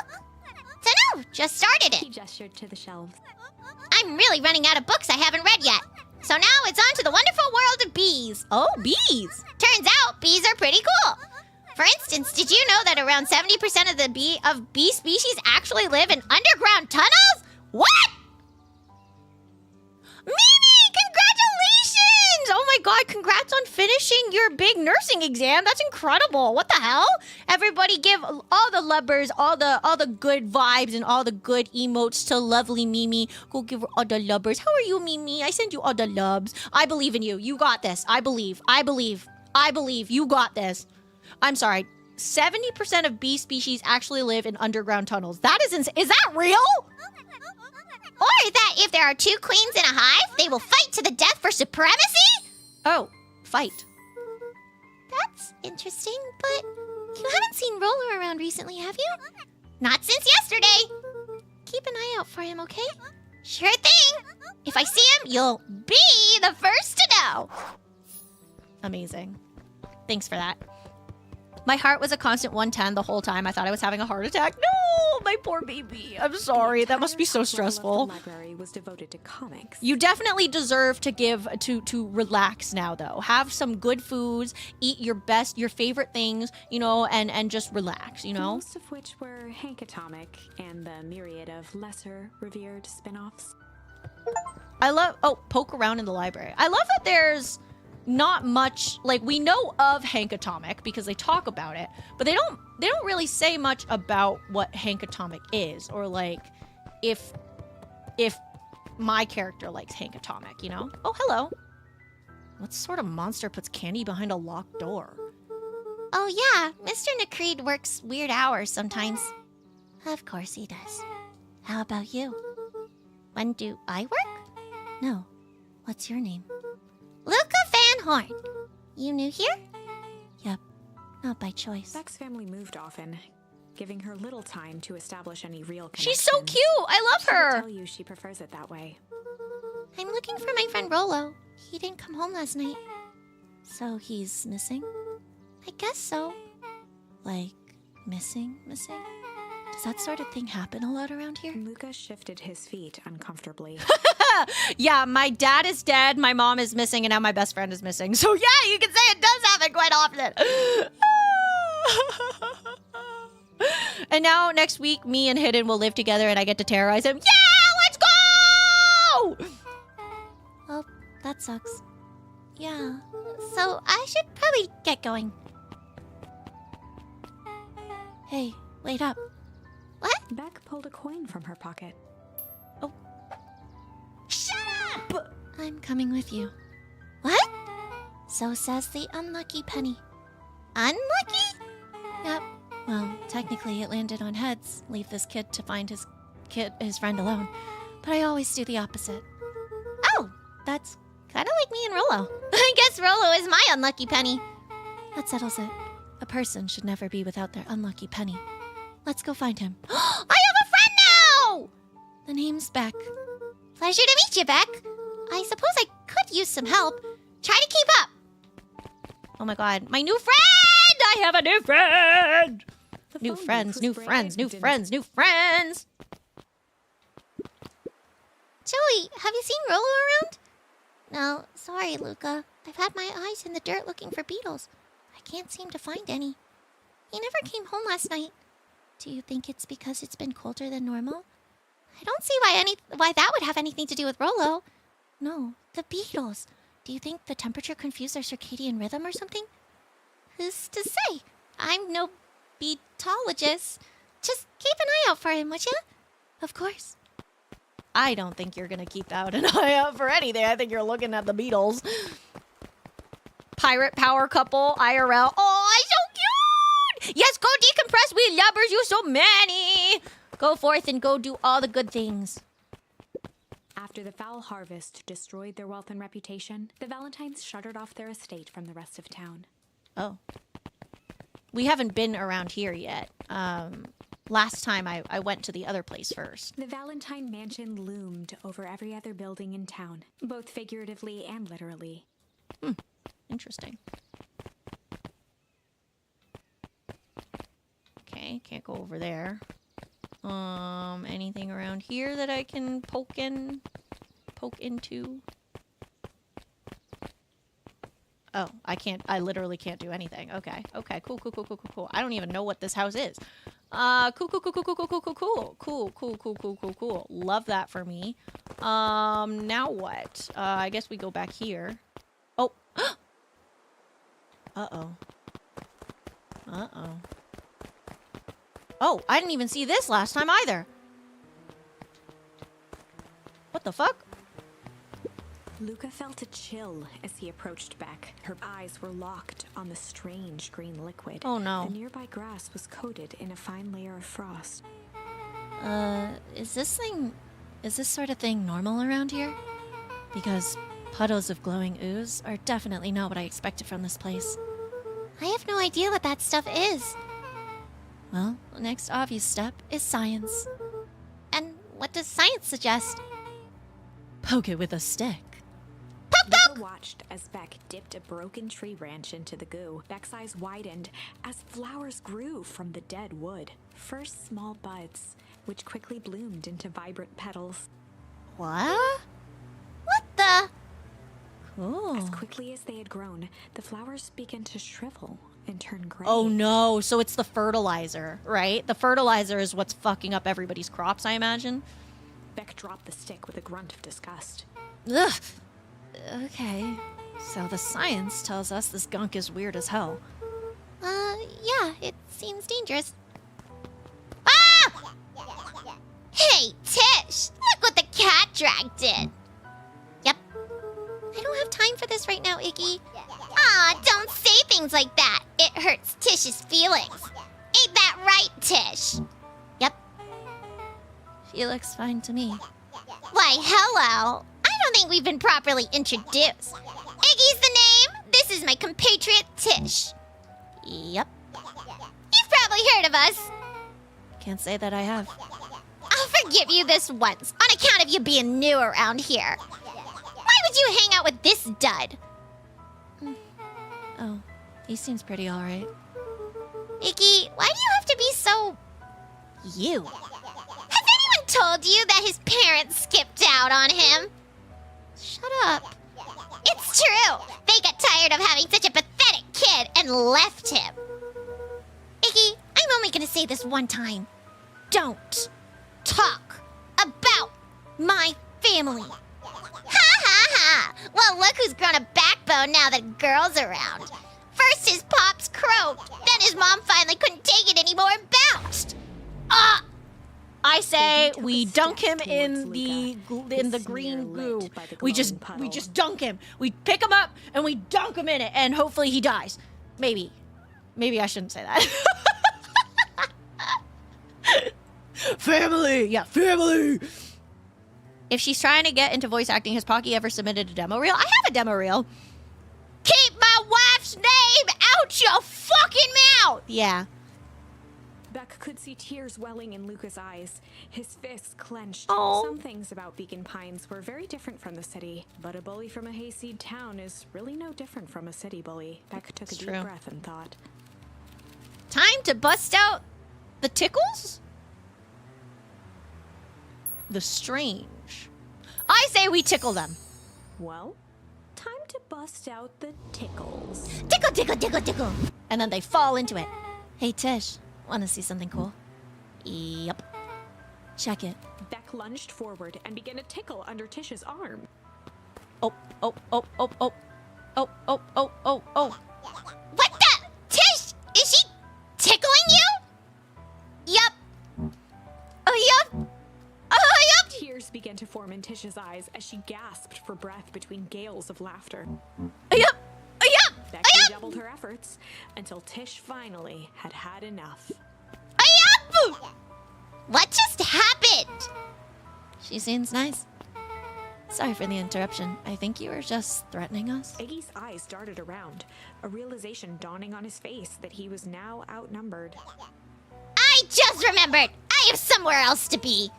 Dunno, just started He it. gestured to the shelves. I'm really running out of books I haven't read yet. So now it's on to the wonderful world of bees. Oh, bees. Turns out bees are pretty cool. For instance, did you know that around 70% of the bee species actually live in underground tunnels? What? Mimi, congratulations! Oh my god, congrats on finishing your big nursing exam. That's incredible. What the hell? Everybody give all the lubbers, all the good vibes and all the good emotes to lovely Mimi. Go give her all the lubbers. How are you, Mimi? I send you all the lubs. I believe in you. You got this. I believe. You got this. I'm sorry. 70% of bee species actually live in underground tunnels. That is is that real? Or that if there are two queens in a hive, they will fight to the death for supremacy? Oh, fight. That's interesting, but you haven't seen Roller around recently, have you? Not since yesterday. Keep an eye out for him, okay? Sure thing. If I see him, you'll be the first to know. Amazing. Thanks for that. My heart was a constant 110 the whole time. I thought I was having a heart attack. No, my poor baby. I'm sorry. That must be so stressful. The library was devoted to comics. You definitely deserve to give to relax now, though. Have some good foods, eat your favorite things, and just relax, Most of which were Hank Atomic and the myriad of lesser revered spin-offs. Poke around in the library. I love that there's not much, like, we know of Hank Atomic because they talk about it, but they don't really say much about what Hank Atomic is, or like if my character likes Hank Atomic, Oh, hello. What sort of monster puts candy behind a locked door? Oh yeah, Mr. Nakreed works weird hours sometimes. Of course he does. How about you? When do I work? No. What's your name? Luca Van Horn. You new here? Yep. Not by choice. Beck's family moved often, giving her little time to establish any real connections. She's so cute. I love She would her. tell you she prefers it that way. I'm looking for my friend Rolo. He didn't come home last night. So he's missing? I guess so. Like, missing? Does that sort of thing happen a lot around here? Luca shifted his feet uncomfortably. Yeah, my dad is dead, my mom is missing, and now my best friend is missing. So yeah, you can say it does happen quite often. And now next week, me and Hidden will live together and I get to terrorize him. Yeah, let's go! Well, that sucks. Yeah, so I should probably get going. Hey, wait up. What? Beck pulled a coin from her pocket. Shut up! I'm coming with you. What? So says the unlucky penny. Unlucky? Yep. Well, technically it landed on heads. Leave this kid to find his friend alone. But I always do the opposite. Oh, that's kind of like me and Rolo. I guess Rolo is my unlucky penny. That settles it. A person should never be without their unlucky penny. Let's go find him. I have a friend now! The name's Beck. Pleasure to meet you, Beck. I suppose I could use some help. Try to keep up. Oh my god, my new friend! I have a new friend! New friends, new friends, new friends, new friends! Joey, have you seen Rolo around? No, sorry, Luca. I've had my eyes in the dirt looking for beetles. I can't seem to find any. He never came home last night. Do you think it's because it's been colder than normal? I don't see why that would have anything to do with Rolo. No, the beetles. Do you think the temperature confused their circadian rhythm or something? Who's to say? I'm no beetologist. Just keep an eye out for him, would you? Of course. I don't think you're gonna keep out an eye out for anything. I think you're looking at the Beatles. Pirate power couple, IRL. Oh, so cute! Yes, go decompress, we lubbers, you so many! Go forth and go do all the good things. After the foul harvest destroyed their wealth and reputation, the Valentines shuttered off their estate from the rest of town. Oh. We haven't been around here yet. Last time I went to the other place first. The Valentine mansion loomed over every other building in town, both figuratively and literally. Interesting. Okay, can't go over there. Anything around here that I can poke into? Oh, I can't. I literally can't do anything. Okay. Okay. Cool. I don't even know what this house is. Cool. Love that for me. Now what? I guess we go back here. Oh. Uh-oh. Oh, I didn't even see this last time either. What the fuck? Luca felt a chill as he approached Beck. Her eyes were locked on the strange green liquid. Oh no. The nearby grass was coated in a fine layer of frost. Is this sort of thing normal around here? Because Puddles of glowing ooze are definitely not what I expected from this place. I have no idea what that stuff is. Well, the next obvious step is science. And what does science suggest? Poke it with a stick. Luca watched as Beck dipped a broken tree branch into the goo. Beck's eyes widened as flowers grew from the dead wood. First small buds, which quickly bloomed into vibrant petals. What? What the? Cool. As quickly as they had grown, the flowers began to shrivel and turn gray. Oh no, so it's the fertilizer, right? The fertilizer is what's fucking up everybody's crops, I imagine. Beck dropped the stick with a grunt of disgust. Ugh. Okay. So the science tells us this gunk is weird as hell. Yeah, it seems dangerous. Ah! Hey, Tish! Look what the cat drag did! Yep. I don't have time for this right now, Iggy. Aw, don't say things like that. It hurts Tish's feelings. Ain't that right, Tish? Yep. She looks fine to me. Why, hello. I don't think we've been properly introduced. Iggy's the name. This is my compatriot, Tish. Yep. You've probably heard of us. Can't say that I have. I'll forgive you this once, on account of you being new around here. Why would you hang out with this dud? Oh, he seems pretty alright. Iggy, why do you have to be so... you? Has anyone told you that his parents skipped out on him? Shut up. It's true. They got tired of having such a pathetic kid and left him. Iggy, I'm only gonna say this one time. Don't talk about my family. Ha ha ha! Well, look who's grown a backbone now that girl's around. First his pops croaked, then his mom finally couldn't take it anymore and bounced. I say took we a dunk him step in towards the Luca, in the his green smear goo. lit by the We glowing just puddle. dunk him. We pick him up and we dunk him in it, and hopefully he dies. Maybe I shouldn't say that. Family, yeah, family. If she's trying to get into voice acting, has Pocky ever submitted a demo reel? I have a demo reel. Keep my wife's name out your fucking mouth. Yeah. Beck could see tears welling in Luca's eyes. His fists clenched. Oh. Some things about Beacon Pines were very different from the city, but a bully from a hayseed town is really no different from a city bully. Beck took a deep true. breath and thought. Time to bust out the tickles? The strange. I say we tickle them. Well, time to bust out the tickles. Tickle, tickle, tickle, tickle. And then they fall into it. Hey, Tish, want to see something cool? Yep. Check it. Beck lunged forward and began to tickle under Tish's arm. Oh, oh, oh, oh, oh. Oh, oh, oh, oh, oh. What the? Tish, is she tickling you? Yup. Oh, yup. Oh, yup. Tears began to form in Tish's eyes as she gasped for breath between gales of laughter. Yep. Yep. Beck redoubled her efforts until Tish finally had had enough. Yup. What just happened? She seems nice. Sorry for the interruption. I think you were just threatening us. Iggy's eyes darted around, a realization dawning on his face that he was now outnumbered. I just remembered. I have somewhere else to be.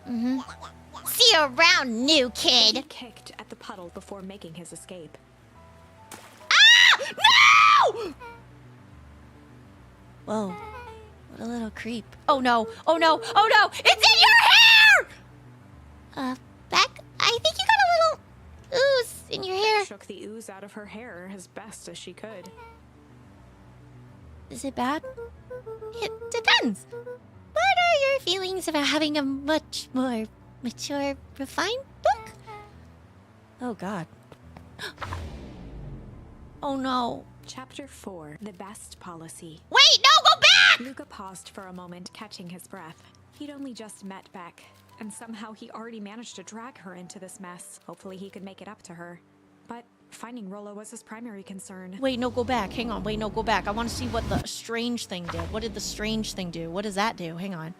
See you around, new He kid. kicked at the puddle before making his escape. No! Whoa. What a little creep. Oh no. Oh no. Oh no. It's in your hair! Beck, I think you got a little ooze in your hair. Shook the ooze out of her hair as best as she could. Is it bad? It depends. What are your feelings about having a much more mature, refined book? Oh, God. Oh no. Chapter 4, The Best Policy. Wait, no, go back! Luca paused for a moment, catching his breath. He'd only just met Beck, and somehow he already managed to drag her into this mess. Hopefully he could make it up to her. But finding Rollo was his primary concern. Wait, no, go back. Hang on. Wait, no, go back. I want to see what the strange thing did. What did the strange thing do? What does that do? Hang on.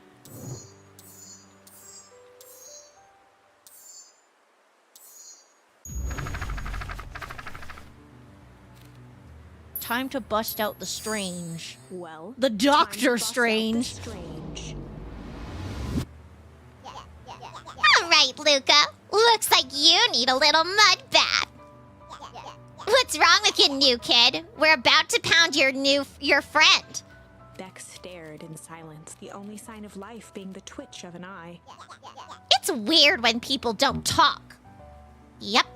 Time to bust out the strange. Well, The time to Doctor bust out the Strange. strange. All right, Luca. Looks like you need a little mud bath. What's wrong with you, new kid? We're about to pound your friend. Beck stared in silence, the only sign of life being the twitch of an eye. It's weird when people don't talk. Yep.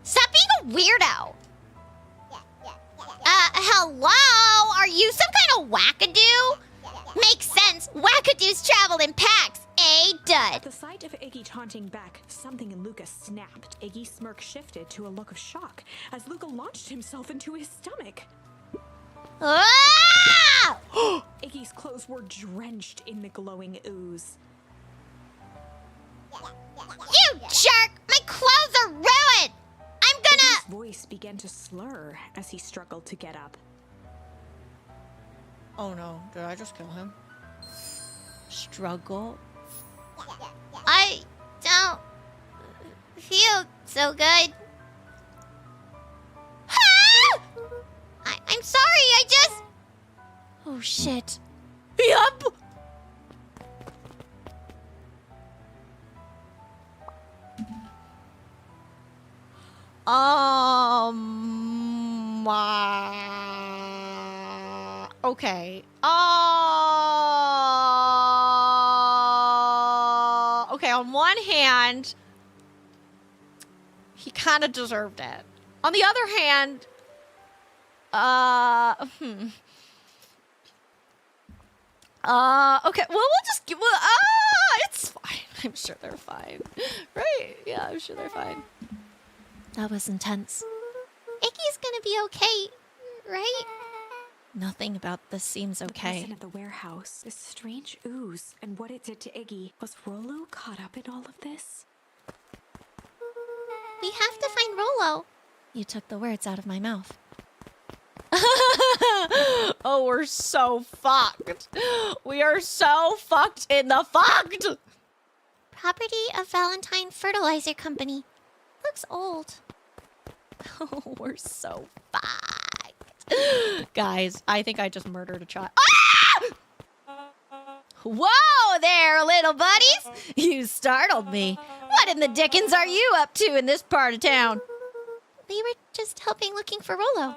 Stop being a weirdo. Hello? Are you some kind of wackadoo? Makes sense. Wackadoos travel in packs. Dud. At the sight of Iggy taunting Beck, something in Luca snapped. Iggy's smirk shifted to a look of shock as Luca launched himself into his stomach. Ah! Iggy's clothes were drenched in the glowing ooze. You jerk! My clothes are ruined! I'm gonna... Iggy's voice began to slur as he struggled to get up. Oh no, did I just kill him? Struggle? I don't feel so good. Ah! I'm sorry, I just... Oh shit. Yup! Okay. Okay, on one hand, he kind of deserved it. On the other hand, okay, well, we'll just give, it's fine. I'm sure they're fine. Right? Yeah, I'm sure they're fine. That was intense. Iggy's gonna be okay, right? Nothing about this seems The okay. person at the warehouse, this strange ooze, and what it did to Iggy. Was Rollo caught up in all of this? We have to find Rollo. You took the words out of my mouth. Oh, we're so fucked. We are so fucked in the fucked. Property of Valentine Fertilizer Company. Looks old. Oh, we're so fucked. Guys, I think I just murdered a child. Ah! Whoa there, little buddies. You startled me. What in the dickens are you up to in this part of town? We were just helping looking for Rollo.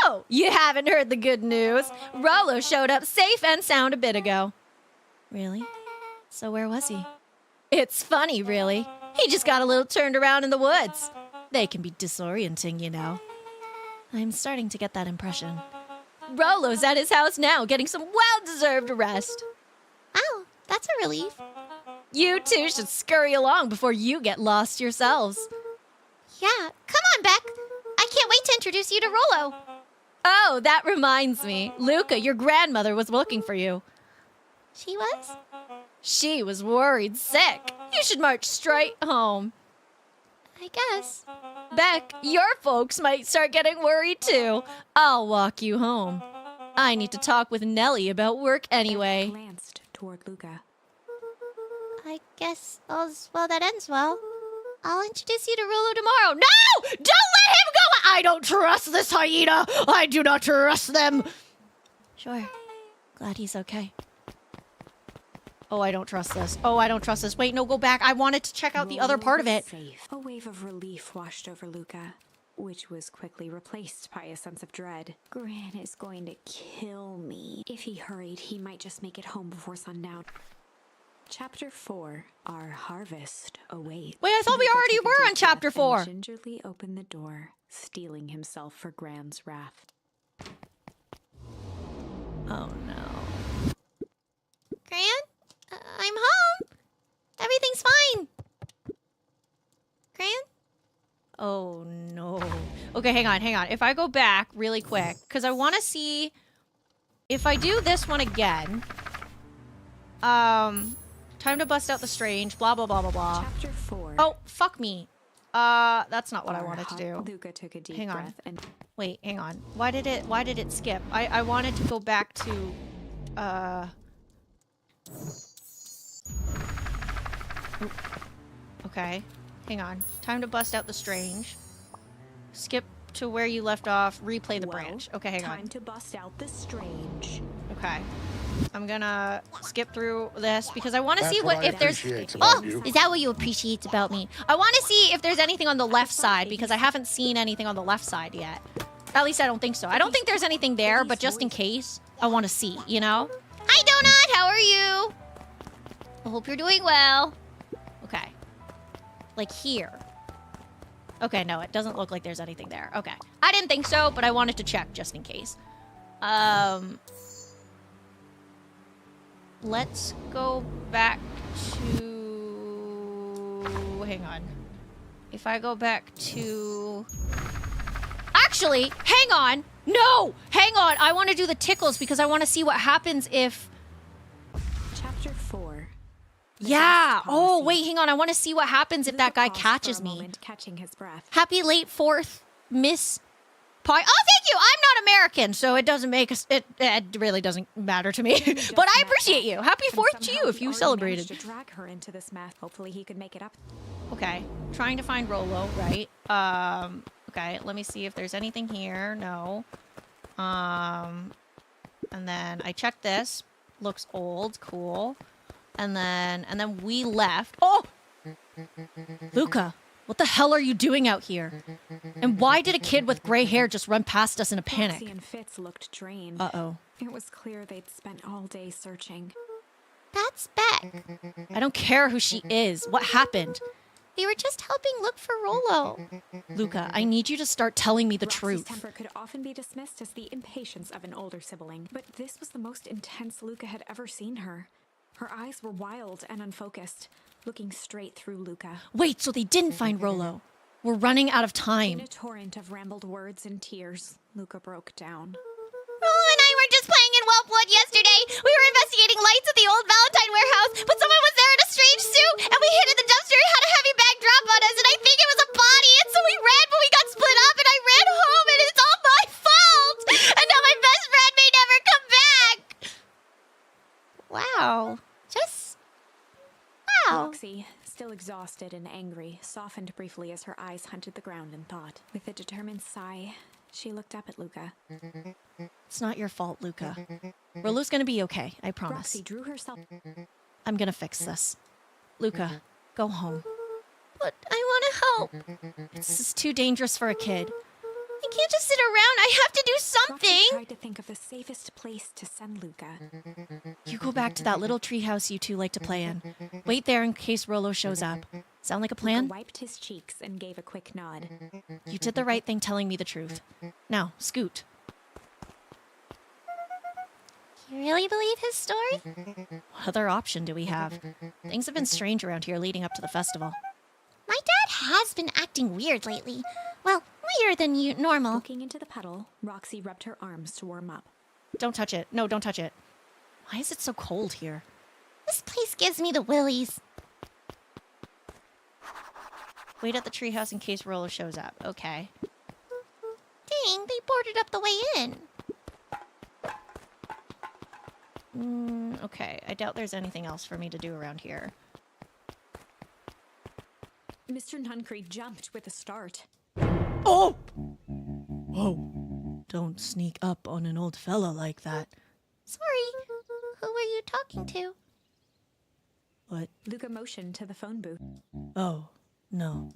Oh, you haven't heard the good news. Rollo showed up safe and sound a bit ago. Really? So where was he? It's funny, really. He just got a little turned around in the woods. They can be disorienting, you know. I'm starting to get that impression. Rollo's at his house now, getting some well-deserved rest. Oh, that's a relief. You two should scurry along before you get lost yourselves. Yeah, come on, Beck. I can't wait to introduce you to Rollo. Oh, that reminds me. Luca, your grandmother was looking for you. She was? She was worried sick. You should march straight home. I guess. Beck, your folks might start getting worried too. I'll walk you home. I need to talk with Nellie about work anyway. Beck glanced toward Luca. I guess all's well that ends well. I'll introduce you to Rollo tomorrow. No! Don't let him go! I don't trust this hyena! I do not trust them! Sure. Glad he's okay. Oh, I don't trust this. Oh, I don't trust this. Wait, no, go back. I wanted to check out the other Rollo part of was it. safe. A wave of relief washed over Luca, which was quickly replaced by a sense of dread. Gran is going to kill me. If he hurried, he might just make it home before sundown. Chapter 4, Our Harvest Awaits. Wait, I thought we Luca already took a were deep on chapter breath and 4. gingerly opened the door, steeling himself for Gran's wrath. Oh, no. Gran? I'm home. Everything's fine. Gran? Oh, no. Okay, hang on. If I go back really quick, because I want to see if I do this one again. Time to bust out the strange, blah, blah, blah, blah, blah. Chapter 4. Oh, fuck me. That's not what I wanted to do. Luca took a deep Hang on. breath and Wait, hang on. Why did it skip? I wanted to go back to, Oop. Okay. Hang on. Time to bust out the strange. Skip to where you left off. Replay the Well, branch. Okay, hang time on. to bust out the strange. Okay. I'm gonna skip through this because I want to That's see what what I if there's. appreciate Oh, about you. Is that what you appreciate about me? I want to see if there's anything on the left side because I haven't seen anything on the left side yet. At least I don't think so. I don't think there's anything there, but just in case, I want to see, you know? Hi, Donut. How are you? I hope you're doing well. Okay. Like here. Okay, no, it doesn't look like there's anything there. Okay. I didn't think so, but I wanted to check just in case. Let's go back to... Hang on. If I go back to... Actually, hang on! No! Hang on! I want to do the tickles because I want to see what happens if... Chapter 4. Yeah! Oh, policy. wait, hang on. I want to see what happens if Luca that guy paused catches for a me. moment, catching his breath. Happy late 4th, Miss Pie. Oh, thank you! I'm not American, so it doesn't make us... It really doesn't matter to me. Just But I met appreciate her, you. Happy and 4th to somehow you if he you already celebrated. managed to drag her into this mess. Hopefully he could make it up. Okay. Trying to find Rolo, right? Okay, let me see if there's anything here. No. And then I checked this. Looks old. Cool. And then we left. Oh! Luca, what the hell are you doing out here? And why did a kid with gray hair just run past us in a panic? Roxy and Fitz looked drained. Uh-oh. It was clear they'd spent all day searching. That's Beck. I don't care who she is. What happened? We were just helping look for Rolo. Luca, I need you to start telling me the Roxy's truth. temper could often be dismissed as the impatience of an older sibling, but this was the most intense Luca had ever seen her. Her eyes were wild and unfocused, looking straight through Luca. Wait, so they didn't find Rolo. We're running out of In time. a torrent of rambled words and tears, Luca broke down. Rolo and I were just playing in Whelpwood yesterday. We were investigating lights at the old Valentine warehouse, but someone was there in a strange suit, and we hid in the dumpster and had a heavy bag drop on us, and I think it was a body, and so we ran, but we got split up, and I ran home, and it's all my fault! And now my best friend may never come back! Wow. Just... wow. Roxy, still exhausted and angry, softened briefly as her eyes hunted the ground in thought. With a determined sigh, she looked up at Luca. It's not your fault, Luca. Rolo's gonna be okay, I promise. Roxy drew herself. I'm gonna fix this. Luca, go home. But I want to help. This is too dangerous for a kid. I can't just sit around. I have to do Roxy something. tried to think of the safest place to send Luca. You go back to that little treehouse you two like to play in. Wait there in case Rolo shows up. Sound like a Luca plan? wiped his cheeks and gave a quick nod. You did the right thing telling me the truth. Now, scoot. You really believe his story? What other option do we have? Things have been strange around here leading up to the festival. My dad has been acting weird lately. Well, weirder than normal. Looking into the puddle, Roxy rubbed her arms to warm up. Don't touch it. No, don't touch it. Why is it so cold here? This place gives me the willies. Wait at the treehouse in case Rolo shows up. Okay. Dang, they boarded up the way in. Okay. I doubt there's anything else for me to do around here. Mr. Nuncree jumped with a start. Oh! Whoa. Don't sneak up on an old fella like that. Sorry, who were you talking to? What? Luca motioned to the phone booth. Oh, no.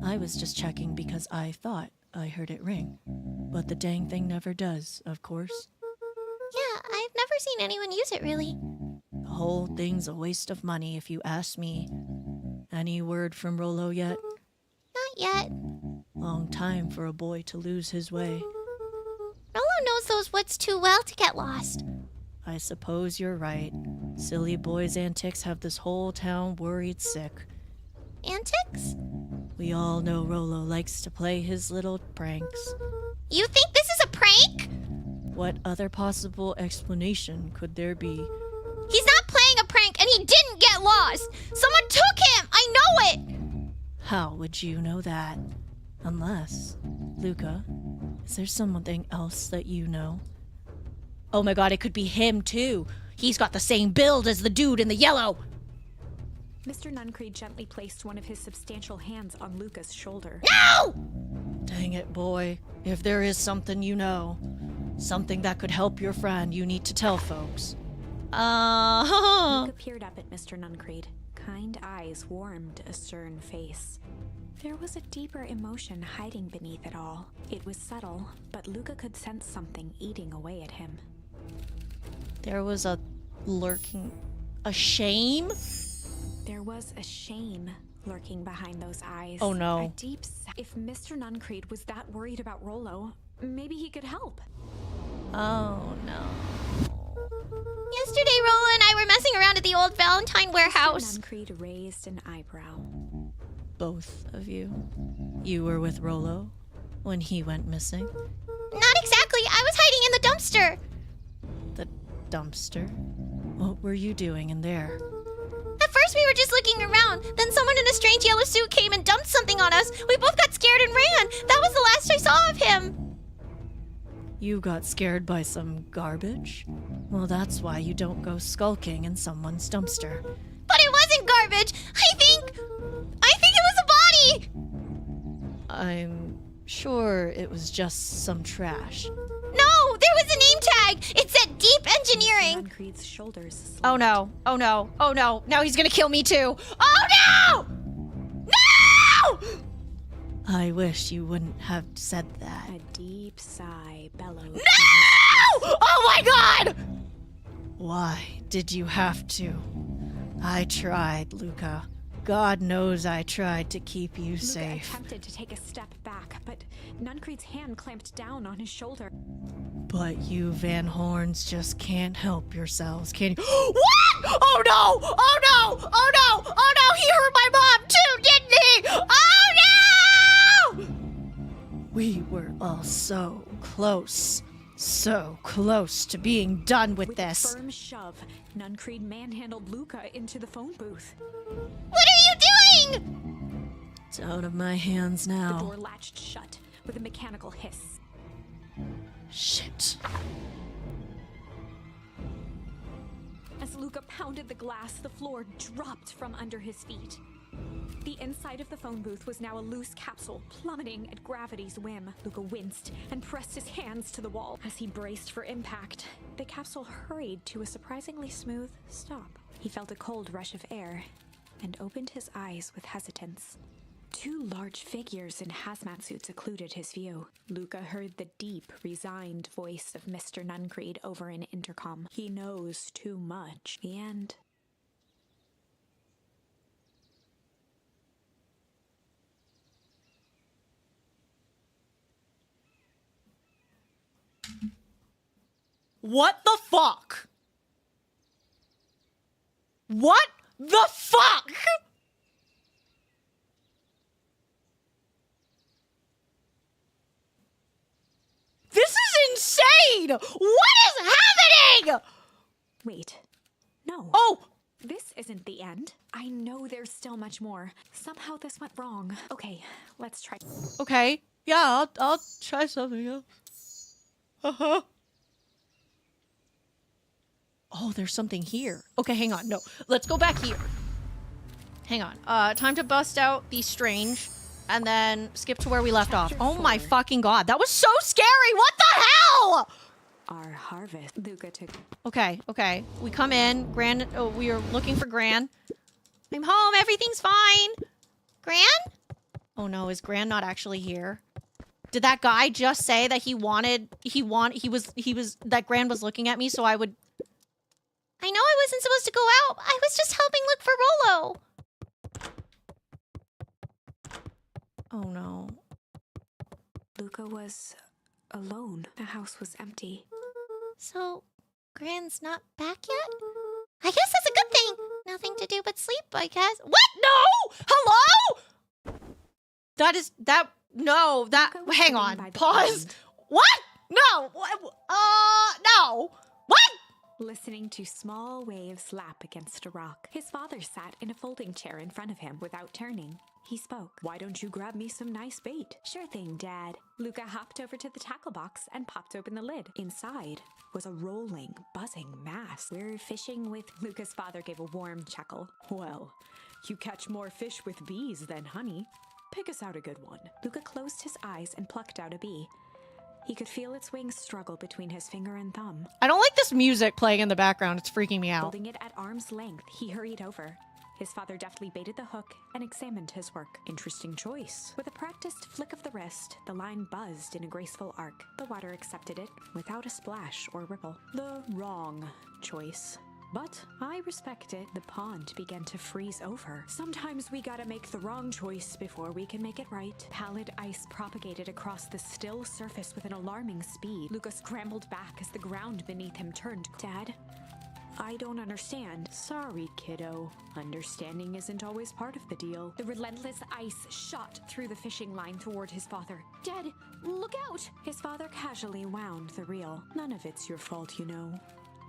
I was just checking because I thought I heard it ring. But the dang thing never does, of course. Yeah, I've never seen anyone use it really. The whole thing's a waste of money if you ask me. Any word from Rolo yet? Not yet. Long time for a boy to lose his way. Rolo knows those woods too well to get lost. I suppose you're right. Silly boy's antics have this whole town worried sick. Antics? We all know Rolo likes to play his little pranks. You think this is a prank? What other possible explanation could there be? He's not playing a prank and he didn't get lost. Someone took him. I know it. How would you know that? Unless, Luca, is there something else that you know? Oh my god, it could be him too. He's got the same build as the dude in the yellow. Mr. Nuncreed gently placed one of his substantial hands on Luca's shoulder. No! Dang it, boy. If there is something you know, something that could help your friend, you need to tell folks. Luca peered up at Mr. Nuncreed. Kind eyes warmed a stern face. There was a deeper emotion hiding beneath it all. It was subtle, but Luca could sense something eating away at him. There was a shame? There was a shame lurking behind those eyes. Oh no. A deep If Mr. Nuncreed was that worried about Rollo, maybe he could help. Oh no. Yesterday, Rolla and I were messing around at the old Valentine warehouse. Mr. Nuncreed raised an eyebrow. Both of you? You were with Rollo when he went missing? Not exactly. I was hiding in the dumpster. The dumpster? What were you doing in there? At first, we were just looking around. Then someone in a strange yellow suit came and dumped something on us. We both got scared and ran. That was the last I saw of him. You got scared by some garbage? Well, that's why you don't go skulking in someone's dumpster. But it wasn't garbage. I think it was a body. I'm sure it was just some trash. No, there was a name tag. It said Deep Engineering. Nuncreed's shoulders slumped. Oh no, oh no, oh no. Now he's gonna kill me too. Oh no! No! I wish you wouldn't have said that. A deep sigh bellowed. No! Oh my god! Why did you have to? I tried, Luca. God knows I tried to keep you Luca safe. attempted to take a step back, but Nuncreed's hand clamped down on his shoulder. But you Van Horns just can't help yourselves, can you? What? Oh no! Oh no! Oh no! Oh no! He hurt my mom too, didn't he? Oh no! We were all so close to being done with this. With a firm shove, Nuncreed manhandled Luca into the phone booth. What are you doing? It's out of my hands The now. door latched shut with a mechanical hiss. Shit. As Luca pounded the glass, the floor dropped from under his feet. The inside of the phone booth was now a loose capsule, plummeting at gravity's whim. Luca winced and pressed his hands to the wall. As he braced for impact, the capsule hurried to a surprisingly smooth stop. He felt a cold rush of air and opened his eyes with hesitance. Two large figures in hazmat suits occluded his view. Luca heard the deep, resigned voice of Mr. Nuncreed over an intercom. He knows too much. The end. What the fuck? What the fuck? This is insane! What is happening? Wait. No. Oh! This isn't the end. I know there's still much more. Somehow this went wrong. Okay, let's try. Okay. Yeah, I'll try something else. Uh-huh. Oh, there's something here. Okay, hang on. No, let's go back here. Hang on. Time to bust out the strange and then skip to where we left off. Chapter Oh my 4. fucking god. That was so scary. What the hell? Our harvest. Luca took. Okay. We come in. Gran, we are looking for Gran. I'm home. Everything's fine. Gran? Oh no, is Gran not actually here? Did that guy just say that he was that Gran was looking at me so I would... I know I wasn't supposed to go out. I was just helping look for Rollo. Oh no. Luca was alone. The house was empty. So, Gran's not back yet? I guess that's a good thing. Nothing to do but sleep, I guess. What? No! Hello? Luca was Hang sitting on. by the Pause. pond, What? No. No. What? listening to small waves lap against a rock. His father sat in a folding chair in front of him without turning. He spoke. Why don't you grab me some nice bait? Sure thing, Dad. Luca hopped over to the tackle box and popped open the lid. Inside was a rolling, buzzing mass. We're fishing with... Luca's father gave a warm chuckle. Well, You catch more fish with bees than honey. Pick us out a good one. Luca closed his eyes and plucked out a bee. He could feel its wings struggle between his finger and thumb. I don't like this music playing in the background. It's freaking me out. Holding it at arm's length, he hurried over. His father deftly baited the hook and examined his work. Interesting choice. With a practiced flick of the wrist, the line buzzed in a graceful arc. The water accepted it without a splash or ripple. The wrong choice. But I respect it. The pond began to freeze over. Sometimes we gotta make the wrong choice before we can make it right. Pallid ice propagated across the still surface with an alarming speed. Luca scrambled back as the ground beneath him turned. Dad? I don't understand. Sorry, kiddo. Understanding isn't always part of the deal. The relentless ice shot through the fishing line toward his father. Dad, look out! His father casually wound the reel. None of it's your fault, you know.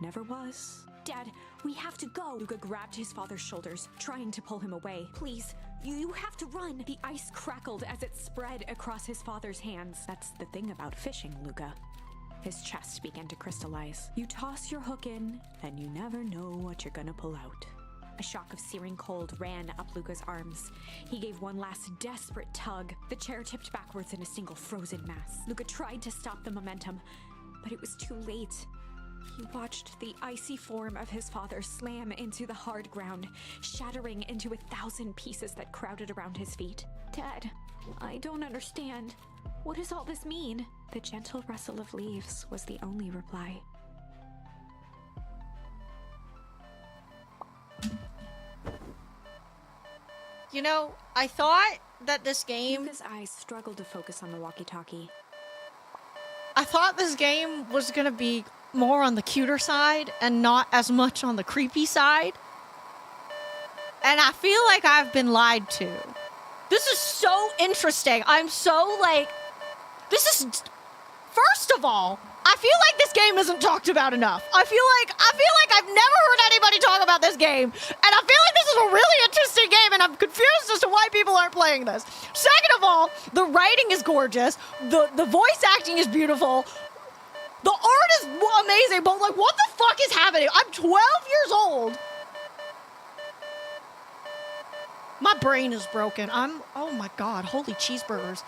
Never was. Dad, we have to go. Luca grabbed his father's shoulders, trying to pull him away. Please, you have to run. The ice crackled as it spread across his father's hands. That's the thing about fishing, Luca. His chest began to crystallize. You toss your hook in, and you never know what you're gonna pull out. A shock of searing cold ran up Luca's arms. He gave one last desperate tug. The chair tipped backwards in a single frozen mass. Luca tried to stop the momentum, but it was too late. He watched the icy form of his father slam into the hard ground, shattering into 1,000 pieces that crowded around his feet. Dad, I don't understand. What does all this mean? The gentle rustle of leaves was the only reply. You know, I thought that this game... Luca's eyes struggled to focus on the walkie-talkie. I thought this game was gonna be more on the cuter side and not as much on the creepy side. And I feel like I've been lied to. This is so interesting. I'm so like... This is... First of all, I feel like this game isn't talked about enough. I feel like I've never heard anybody talk about this game. And I feel like this is a really interesting game, and I'm confused as to why people aren't playing this. Second of all, the writing is gorgeous. The voice acting is beautiful. The art is amazing, but like, what the fuck is happening? I'm 12 years old. My brain is broken. Oh my God, holy cheeseburgers.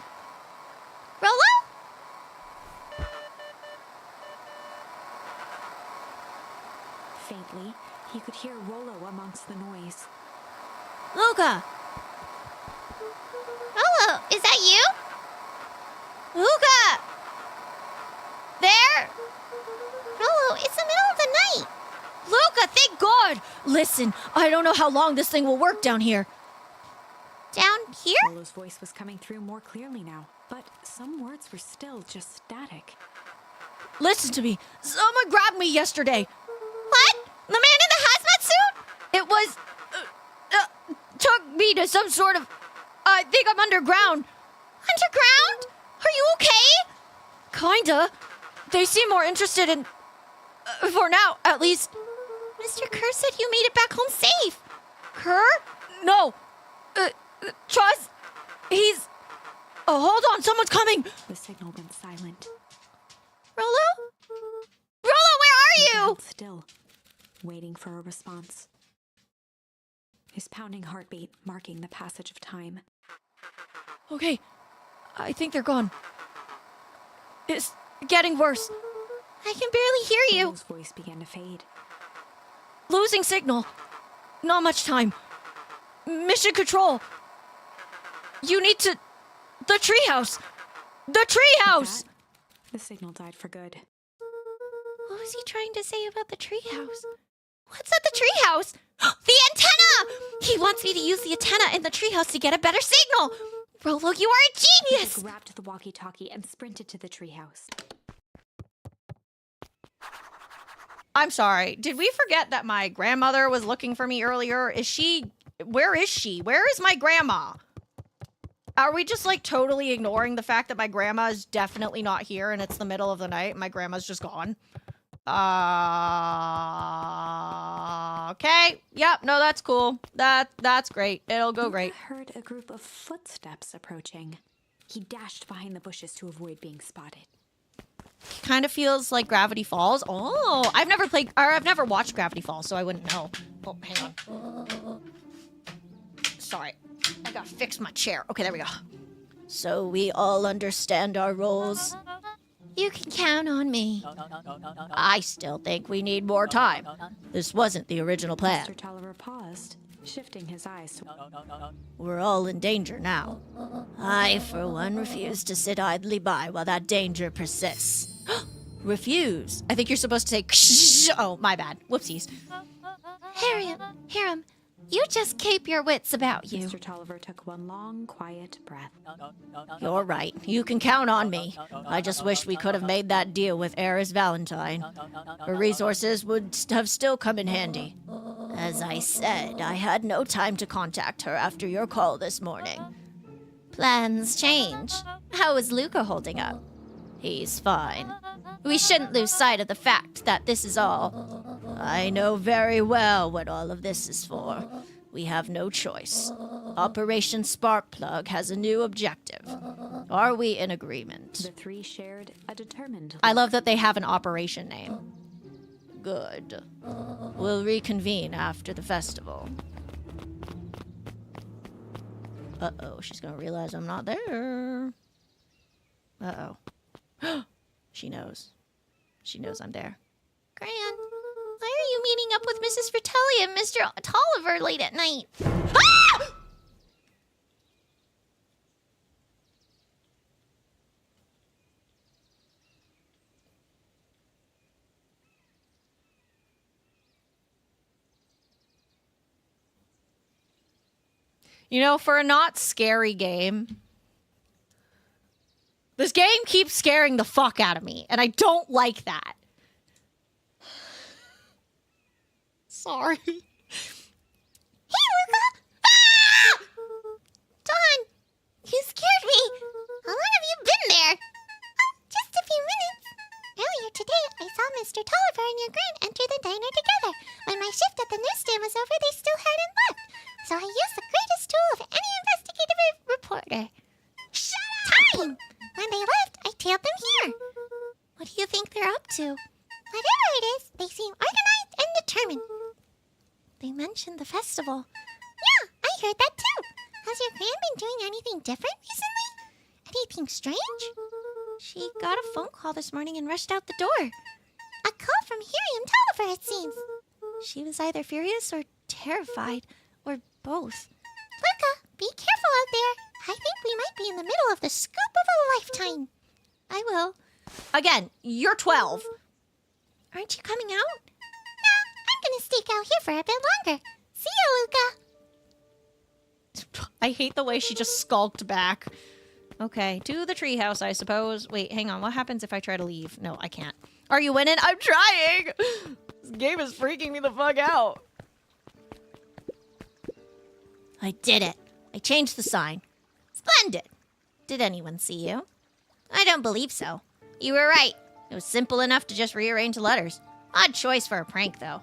Rolo? Faintly, he could hear Rolo amongst the noise. Luca! Rolo, is that you? Luca! There? Rolo, it's the middle of the night. Luca, thank God! Listen, I don't know how long this thing will work down here. Down here? Rolo's voice was coming through more clearly now, but some words were still just static. Listen to me. Someone grabbed me yesterday. What? The man in the hazmat suit? It was... took me to some sort of... I think I'm underground. Underground? Are you okay? Kinda. They seem more interested in... for now, at least. Mr. Kerr said you made it back home safe. Kerr? No. Trust. He's... Oh, hold on. Someone's coming. The signal went silent. Rolo? Rolo, where are He you? held still, waiting for a response. His pounding heartbeat marking the passage of time. Okay. I think they're gone. It's getting worse. I can barely hear you. Rolo's voice began to fade. Losing signal. Not much time. Mission control. You need to... The treehouse. The treehouse. That, the signal died for good. What was he trying to say about the treehouse? What's at the treehouse? The antenna! He wants me to use the antenna in the treehouse to get a better signal. Rolo, you are a genius! He grabbed the walkie-talkie and sprinted to the treehouse. I'm sorry. Did we forget that my grandmother was looking for me earlier? Is she... Where is she? Where is my grandma? Are we just, like, totally ignoring the fact that my grandma is definitely not here and it's the middle of the night and my grandma's just gone? Okay. Yep, no, that's cool. That's great. It'll go great. Luca heard a group of footsteps approaching. He dashed behind the bushes to avoid being spotted. Kind of feels like Gravity Falls. Oh, I've never watched Gravity Falls, so I wouldn't know. Oh, hang on. Sorry. I gotta fix my chair. Okay, there we go. So we all understand our roles. You can count on me. I still think we need more time. This wasn't the original plan. Mr. Tolliver paused, shifting his eyes to We're all in danger now. I, for one, refuse to sit idly by while that danger persists. Refuse? I think you're supposed to say, oh, my bad. Whoopsies. Hiram, you just keep your wits about you. Mr. Tolliver took one long, quiet breath. You're right. You can count on me. I just wish we could have made that deal with Eris Valentine. Her resources would have still come in handy. As I said, I had no time to contact her after your call this morning. Plans change. How is Luca holding up? He's fine. We shouldn't lose sight of the fact that this is all. I know very well what all of this is for. We have no choice. Operation Sparkplug has a new objective. Are we in agreement? The three shared a determined I love that they have an operation name. Good. We'll reconvene after the festival. Uh-oh, she's gonna realize I'm not there. Uh-oh. She knows. She knows I'm there. Gran, why are you meeting up with Mrs. Fratelli and Mr. Tolliver late at night? Ah! You know, for a not scary game, this game keeps scaring the fuck out of me, and I don't like that. Sorry. Hey, Luca! Ah! Dawn, you scared me. How long have you been there? Oh, just a few minutes. Earlier today, I saw Mr. Tolliver and your Gran enter the diner together. When my shift at the newsstand was over, they still hadn't left. So I used the greatest tool of any investigative reporter. Shut up! Time! When they left, I tailed them here. What do you think they're up to? Whatever it is, they seem organized and determined. They mentioned the festival. Yeah, I heard that too. Has your Gran been doing anything different recently? Anything strange? She got a phone call this morning and rushed out the door. A call from Hiram Tolliver, it seems. She was either furious or terrified, or both. Luca, be careful out there. I think we might be in the middle of the scoop of a lifetime. I will. Again, you're 12. Aren't you coming out? No, I'm gonna stake out here for a bit longer. See ya, Luca. I hate the way she just skulked back. Okay, to the treehouse, I suppose. Wait, hang on. What happens if I try to leave? No, I can't. Are you winning? I'm trying! This game is freaking me the fuck out. I did it. I changed the sign. Splendid. Did anyone see you? I don't believe so. You were right. It was simple enough to just rearrange the letters. Odd choice for a prank, though.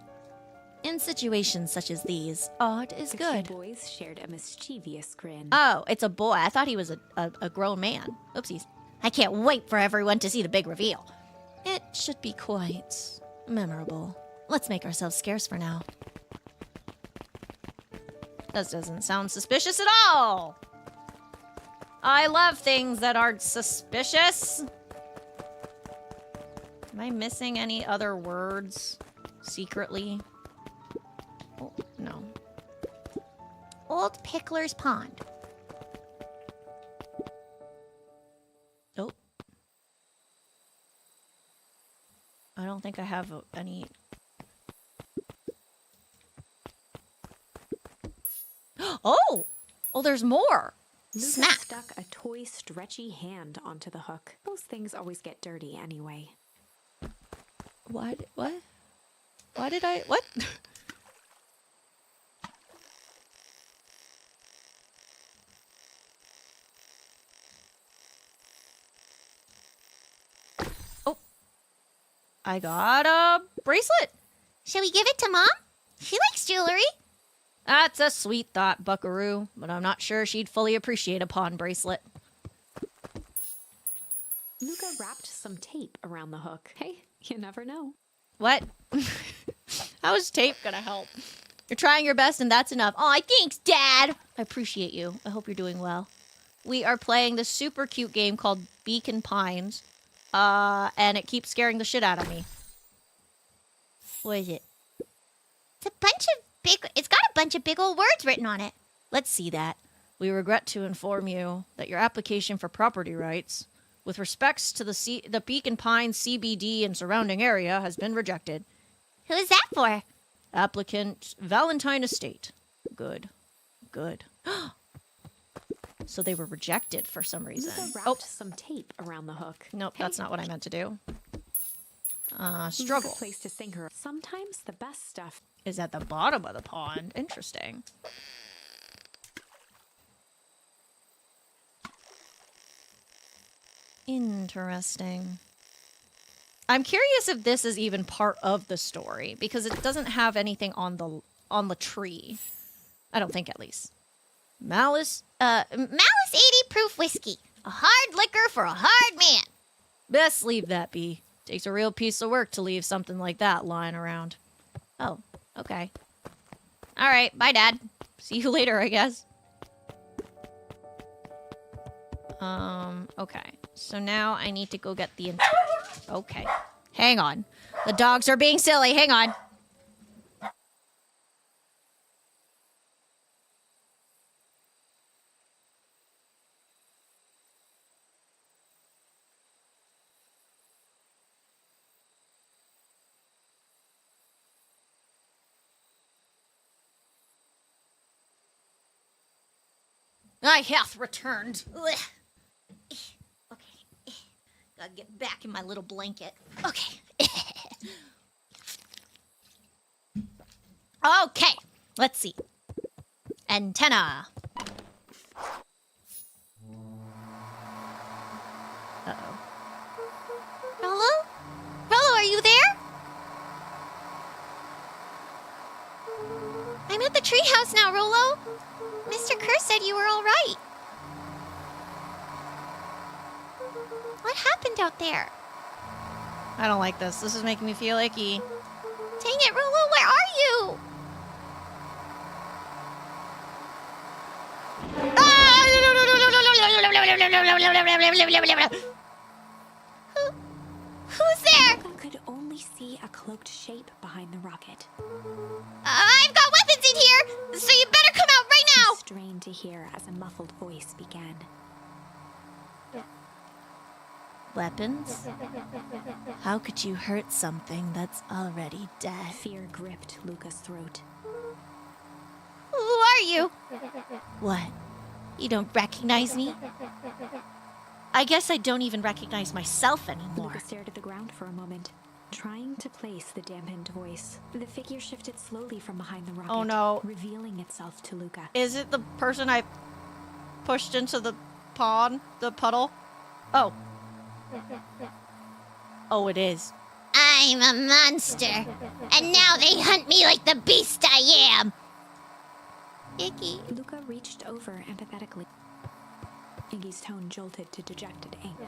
In situations such as these, odd is The good. two boys shared a mischievous grin. Oh, it's a boy. I thought he was a grown man. Oopsies. I can't wait for everyone to see the big reveal. It should be quite memorable. Let's make ourselves scarce for now. That doesn't sound suspicious at all. I love things that aren't suspicious. Am I missing any other words secretly? Oh, no. Old Pickler's Pond. Oh. I don't think I have any... Oh! Oh, there's more! Luca Smack. stuck a toy stretchy hand onto the hook. Those things always get dirty anyway. What? What? Why did I... What? Oh. I got a bracelet. Shall we give it to Mom? She likes jewelry. That's a sweet thought, buckaroo, but I'm not sure she'd fully appreciate a pawn bracelet. Luca wrapped some tape around the hook. Hey, you never know. What? How is tape gonna help? You're trying your best, and that's enough. Aw, thanks, Dad. I appreciate you. I hope you're doing well. We are playing this super cute game called Beacon Pines. And it keeps scaring the shit out of me. What is it? It's got a bunch of big old words written on it. Let's see that. We regret to inform you that your application for property rights, with respects to the Beacon Pines CBD and surrounding area, has been rejected. Who is that for? Applicant Valentine Estate. Good. Good. So they were rejected for some reason. Luca wrapped some tape around the hook. Nope, that's not what I meant to do. Struggle. Struggle Place to sink her. Sometimes the best stuff. is at the bottom of the pond. Interesting. Interesting. I'm curious if this is even part of the story, because it doesn't have anything on the tree. I don't think, at least. Malice 80 proof whiskey. A hard liquor for a hard man. Best leave that be. Takes a real piece of work to leave something like that lying around. Oh, okay. Alright, bye, Dad. See you later, I guess. Okay. So now I need to go get the... Okay. Hang on. The dogs are being silly. Hang on. I hath returned. Ugh. Okay. Gotta get back in my little blanket. Okay. Okay. Let's see. Antenna. Uh-oh. Rollo? Rollo, are you there? I'm at the treehouse now, Rollo. Mr. Kerr said you were all right. What happened out there? I don't like this. This is making me feel icky. Dang it, Rollo, where are you? Who's there? Luca could only see a cloaked shape behind the rocket. I've got weapons in here, so you better come out right now. He strained to hear as a muffled voice began. Weapons? How could you hurt something that's already dead? Fear gripped Luca's throat. Who are you? What? You don't recognize me? I guess I don't even recognize myself anymore. Luca stared at the ground for a moment, trying to place the dampened voice. The figure shifted slowly from behind the rocket, Oh no. revealing itself to Luca. Is it the person I pushed into the pond? The puddle? Oh. Oh, it is. I'm a monster, and now they hunt me like the beast I am. Iggy. Luca reached over empathetically. Iggy's tone jolted to dejected anger.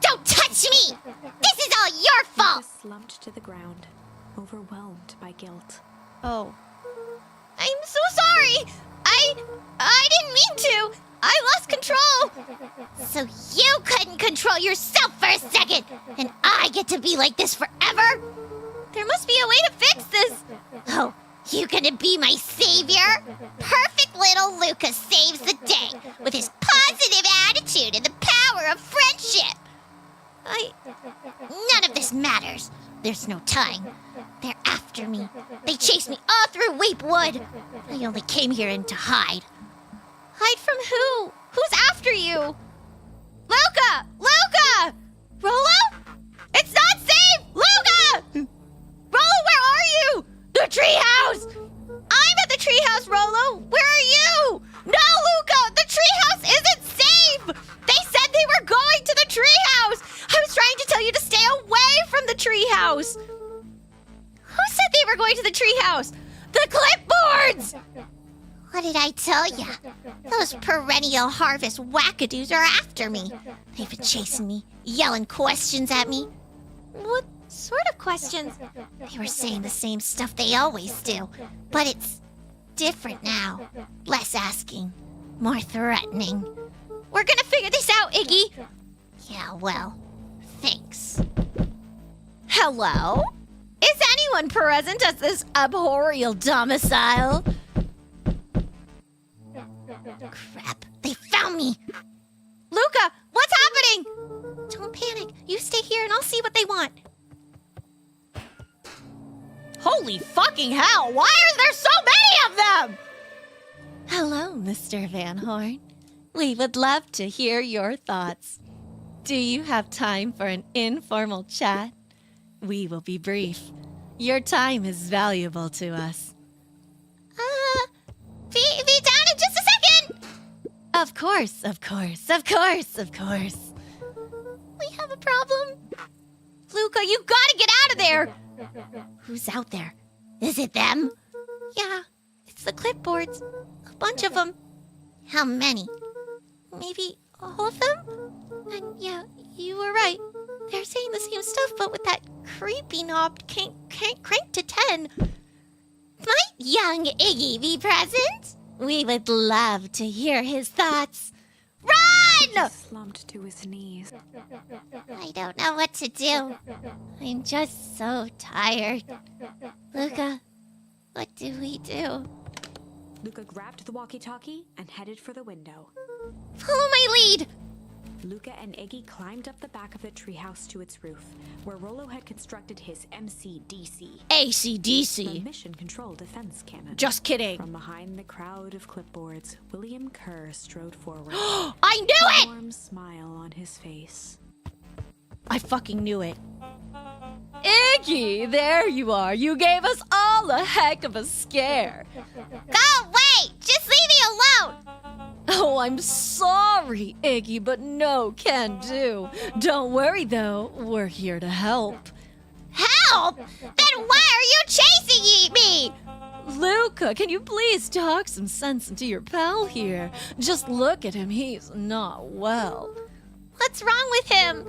Don't touch me! This is all your fault! Luca slumped to the ground, overwhelmed by guilt. Oh. I'm so sorry! I didn't mean to! I lost control! So you couldn't control yourself for a second, and I get to be like this forever? There must be a way to fix this! Oh, you gonna be my savior? Perfect little Luca saves the day with his positive attitude and the power of friendship! None of this matters. There's no time. They're after me. They chased me all through Weep Wood. I only came here to hide. Hide from who? Who's after you? Luca! Luca! Rollo? It's not safe! Luca! Rollo, where are you? The treehouse! I'm at the treehouse, Rollo! Where are you? No, Luca! The treehouse isn't safe! They said they were going to the treehouse! I was trying to tell you to stay away from the treehouse! Who said they were going to the treehouse? The clipboards! What did I tell ya? Those perennial harvest wackadoos are after me. They've been chasing me, yelling questions at me. What sort of questions. They were saying the same stuff they always do, but it's different now. Less asking, more threatening. We're gonna figure this out, Iggy. Yeah, well, thanks. Hello? Is anyone present at this abhorrial domicile? Crap, they found me. Luca, what's happening? Don't panic. You stay here and I'll see what they want. Holy fucking hell, why are there so many of them? Hello, Mr. Van Horn. We would love to hear your thoughts. Do you have time for an informal chat? We will be brief. Your time is valuable to us. Be down in just a second. Of course. We have a problem. Luca, you gotta get out of there! Who's out there? Is it them? Yeah, it's the clipboards. A bunch of them. How many? Maybe all of them? And yeah, you were right. They're saying the same stuff, but with that creepy knob crank to 10. Might young Iggy be present? We would love to hear his thoughts. Run! Slumped to his knees. I don't know what to do. I'm just so tired. Luca, what do we do? Luca grabbed the walkie-talkie and headed for the window. Follow my lead! Luca and Iggy climbed up the back of the treehouse to its roof, where Rollo had constructed his MCDC, the ACDC. Mission Control Defense Cannon. Just kidding. From behind the crowd of clipboards, William Kerr strode forward, I knew a it! warm smile on his face. I fucking knew it. Iggy, there you are. You gave us all a heck of a scare. Go away! Just leave me alone! Oh, I'm sorry, Iggy, but no can do. Don't worry, though. We're here to help. Help! Then why are you chasing me? Luca, can you please talk some sense into your pal here? Just look at him. He's not well. What's wrong with him?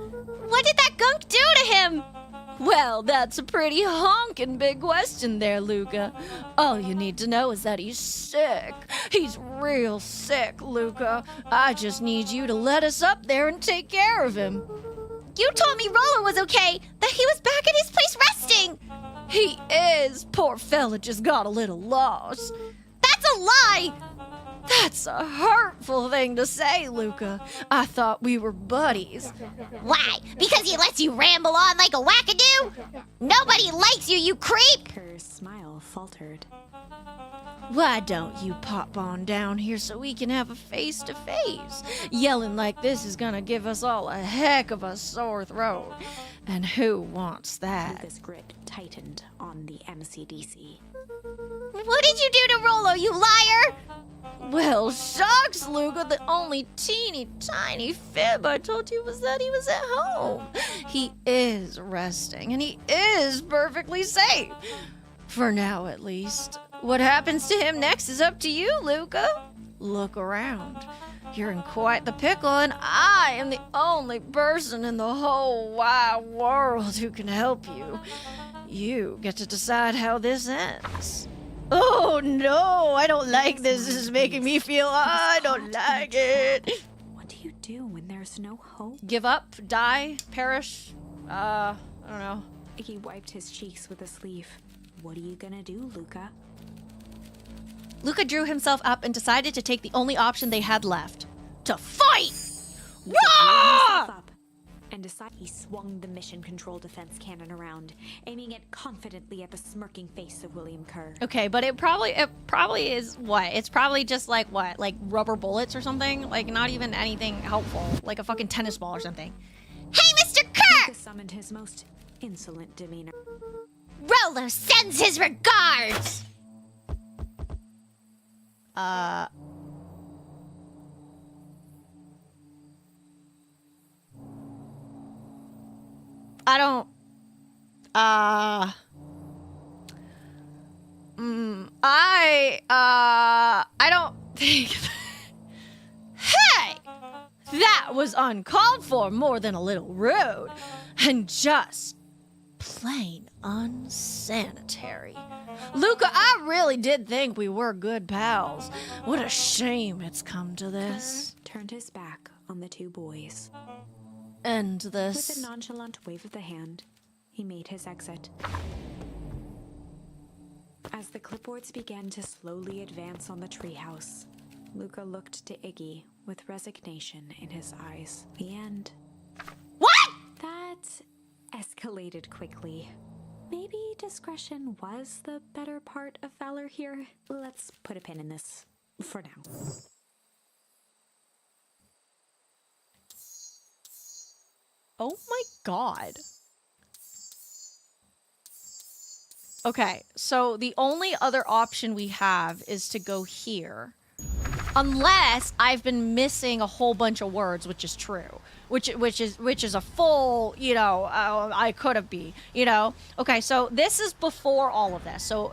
What did that gunk do to him? Well, that's a pretty honkin' big question there, Luca. All you need to know is that he's sick. He's real sick, Luca. I just need you to let us up there and take care of him. You told me Rollo was okay, that he was back at his place resting. He is. Poor fella just got a little lost. That's a lie! That's a hurtful thing to say, Luca. I thought we were buddies. Why? Because he lets you ramble on like a wackadoo? Nobody likes you, you creep! Kerr's smile faltered. Why don't you pop on down here so we can have a face-to-face? Yelling like this is gonna give us all a heck of a sore throat. And who wants that? Luca's grip tightened on the MCDC. What did you do to Rollo, you liar? Well, shucks, Luca. The only teeny tiny fib I told you was that he was at home. He is resting, and he is perfectly safe. For now, at least. What happens to him next is up to you, Luca. Look around. You're in quite the pickle, and I am the only person in the whole wide world who can help you. You get to decide how this ends. Oh no, I don't like this. This is making me feel I don't like it. What do you do when there's no hope? Give up, die, perish. I don't know. Iggy wiped his cheeks with a sleeve. What are you gonna do, Luca? Luca drew himself up and decided to take the only option they had left. To fight! Luca drew himself Rah! up and decided he swung the Mission Control Defense Cannon around, aiming it confidently at the smirking face of William Kerr. Okay, but it probably is what? It's probably just like what? Like rubber bullets or something? Like not even anything helpful. Like a fucking tennis ball or something. Hey, Mr. Kerr! Luca summoned his most insolent demeanor. Rollo sends his regards! I don't. I don't think. Hey! That was uncalled for, more than a little rude. And just plain unsanitary. Luca, I really did think we were good pals. What a shame it's come to this. Turned his back on the two boys. End With this. a nonchalant wave of the hand, he made his exit. As the clipboards began to slowly advance on the treehouse, Luca looked to Iggy with resignation in his eyes. The end. What? That escalated quickly. Maybe discretion was the better part of valor here. Let's put a pin in this for now. Oh my god. Okay, so the only other option we have is to go here. Unless I've been missing a whole bunch of words, which is true. Which is a full, you know, I could have be, you know. Okay, so this is before all of this. So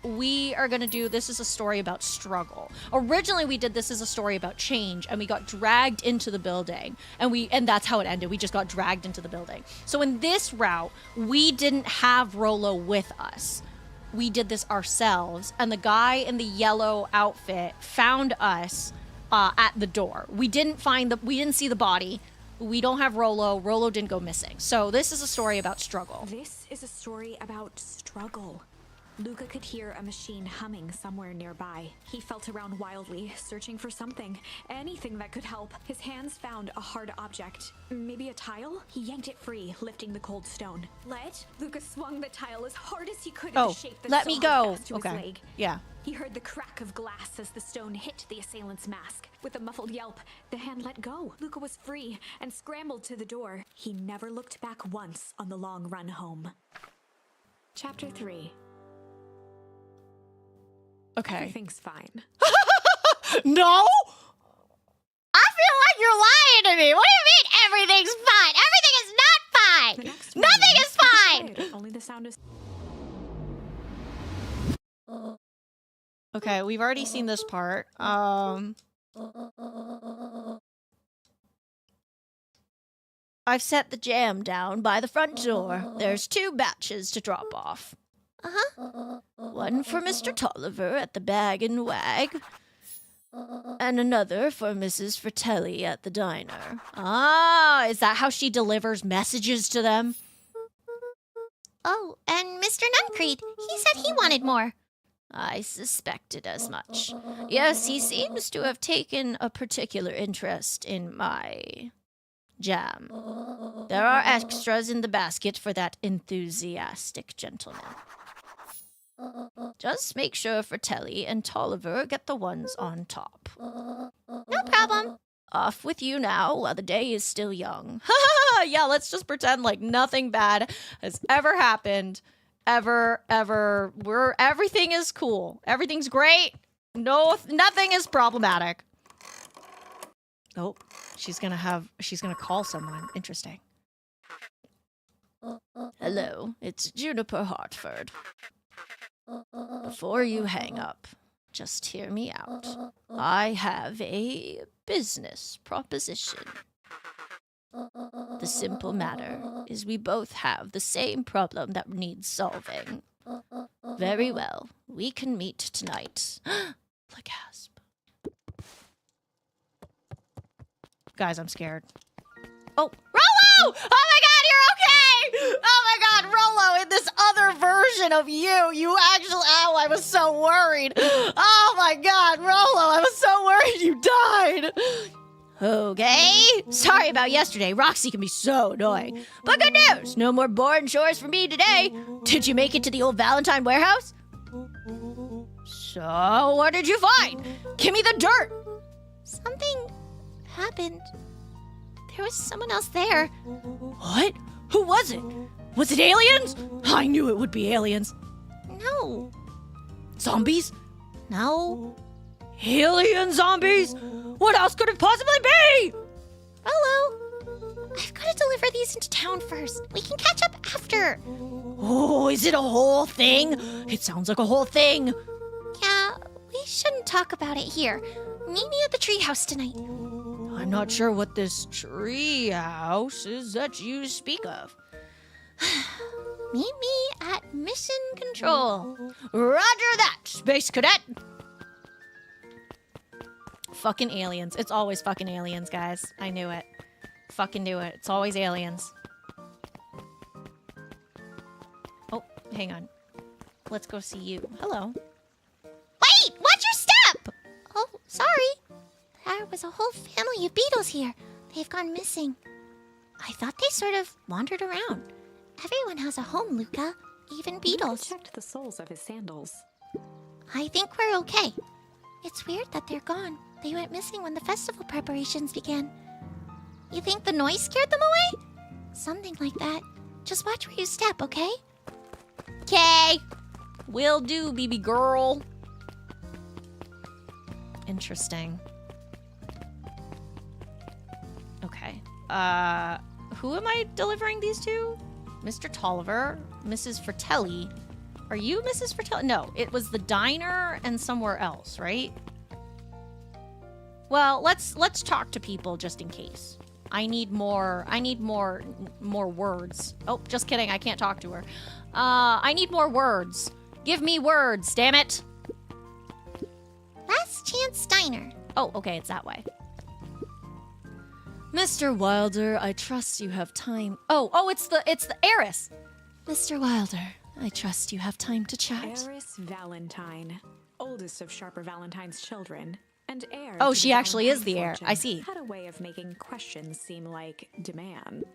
we are gonna do, this is a story about struggle. Originally we did this as a story about change, and we got dragged into the building, and that's how it ended. We just got dragged into the building. So in this route, we didn't have Rolo with us. We did this ourselves, and the guy in the yellow outfit found us at the door. We didn't see the body. We don't have Rolo. Rolo didn't go missing. So this is a story about struggle. This is a story about struggle. Luca could hear a machine humming somewhere nearby. He felt around wildly, searching for something, anything that could help. His hands found a hard object, maybe a tile? He yanked it free, lifting the cold stone. Luca swung the tile as hard as he could at the shape that let me go. to his leg. Yeah. He heard the crack of glass as the stone hit the assailant's mask. With a muffled yelp, the hand let go. Luca was free and scrambled to the door. He never looked back once on the long run home. Chapter 3. Okay. Everything's fine. No? I feel like you're lying to me. What do you mean everything's fine? Everything is not fine. The next Nothing morning, is fine. quiet, only the sound of... Okay, we've already seen this part. I've set the jam down by the front door. There's 2 batches to drop off. One for Mr. Tolliver at the Bag and Wag, and another for Mrs. Fratelli at the diner. Ah, is that how she delivers messages to them? Oh, and Mr. Nuncreed, he said he wanted more. I suspected as much. Yes, he seems to have taken a particular interest in my jam. There are extras in the basket for that enthusiastic gentleman. Just make sure Fratelli and Tolliver get the ones on top. No problem. Off with you now while the day is still young. Yeah, let's just pretend like nothing bad has ever happened. Ever. Everything is cool. Everything's great. No, nothing is problematic. Oh, she's gonna call someone. Interesting. Hello, it's Juniper Hartford. Before you hang up, just hear me out. I have a business proposition. The simple matter is we both have the same problem that needs solving. Very well, we can meet tonight. The gasp. Guys, I'm scared. Oh, Rolo! Oh my god, you're okay! Oh my god, Rolo, in this other version of you actually, oh, I was so worried. Oh my god, Rolo, I was so worried you died. Okay, sorry about yesterday. Roxy can be so annoying. But good news, no more boring chores for me today. Did you make it to the old Valentine warehouse? So, what did you find? Give me the dirt. Something happened. There was someone else there. What? Who was it? Was it aliens? I knew it would be aliens. No. Zombies? No. Alien zombies? What else could it possibly be? Rolo, I've got to deliver these into town first. We can catch up after. Oh, is it a whole thing? It sounds like a whole thing. Yeah, we shouldn't talk about it here. Meet me at the treehouse tonight. I'm not sure what this tree house is that you speak of. Meet me at mission control. Roger that, Space Cadet. Fucking aliens. It's always fucking aliens, guys. I knew it. Fucking knew it. It's always aliens. Oh, hang on. Let's go see you. Hello. Wait, watch your step! Oh, sorry. There was a whole family of beetles here. They've gone missing. I thought they sort of wandered around. Everyone has a home, Luca. Even beetles. Luca checked the soles of his sandals. I think we're okay. It's weird that they're gone. They went missing when the festival preparations began. You think the noise scared them away? Something like that. Just watch where you step, okay? Okay. Will do, BB girl. Interesting. Okay. Who am I delivering these to? Mr. Tolliver, Mrs. Fratelli. Are you Mrs. Fratelli? No, it was the diner and somewhere else, right? Well, let's talk to people just in case. I need more words. Oh, just kidding. I can't talk to her. I need more words. Give me words, damn it. Last Chance Diner. Oh, okay, it's that way. Mr. Wilder, I trust you have time. Oh, it's the heiress. Mr. Wilder, I trust you have time to chat. Eris Valentine, oldest of Sharper Valentine's children, and heir. Oh, to she the actually is Valentine the heir. fortune, I see. Had a way of making questions seem like demand.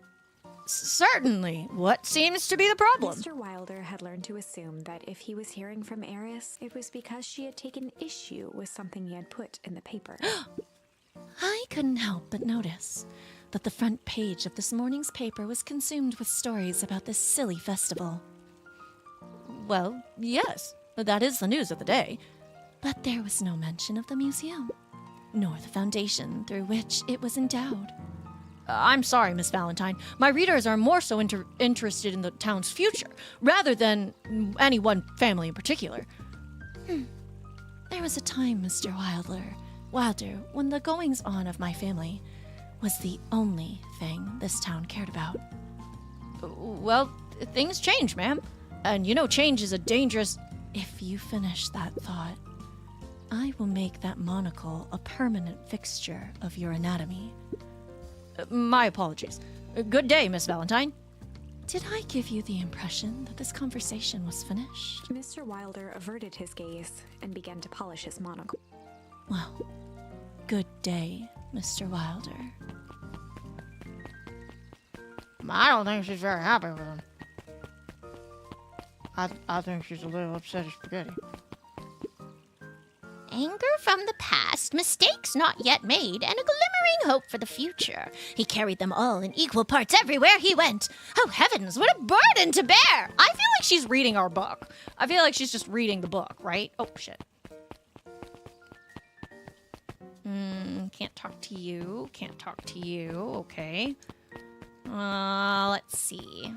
Certainly. What seems to be the problem? Mr. Wilder had learned to assume that if he was hearing from Eris, it was because she had taken issue with something he had put in the paper. I couldn't help but notice that the front page of this morning's paper was consumed with stories about this silly festival. Well, yes, that is the news of the day. But there was no mention of the museum, nor the foundation through which it was endowed. I'm sorry, Miss Valentine. My readers are more so interested in the town's future, rather than any one family in particular. There was a time, Mr. Wilder, when the goings-on of my family was the only thing this town cared about. Well, things change, ma'am. And you know change is a dangerous... If you finish that thought, I will make that monocle a permanent fixture of your anatomy. My apologies. Good day, Miss Valentine. Did I give you the impression that this conversation was finished? Mr. Wilder averted his gaze and began to polish his monocle. Well, good day, Mr. Wilder. I don't think she's very happy with him. I think she's a little upset as spaghetti. Anger from the past, mistakes not yet made, and a glimmering hope for the future. He carried them all in equal parts everywhere he went. Oh heavens, what a burden to bear! I feel like she's reading our book. I feel like she's just reading the book, right? Oh, shit. Can't talk to you. Can't talk to you. Okay. Let's see.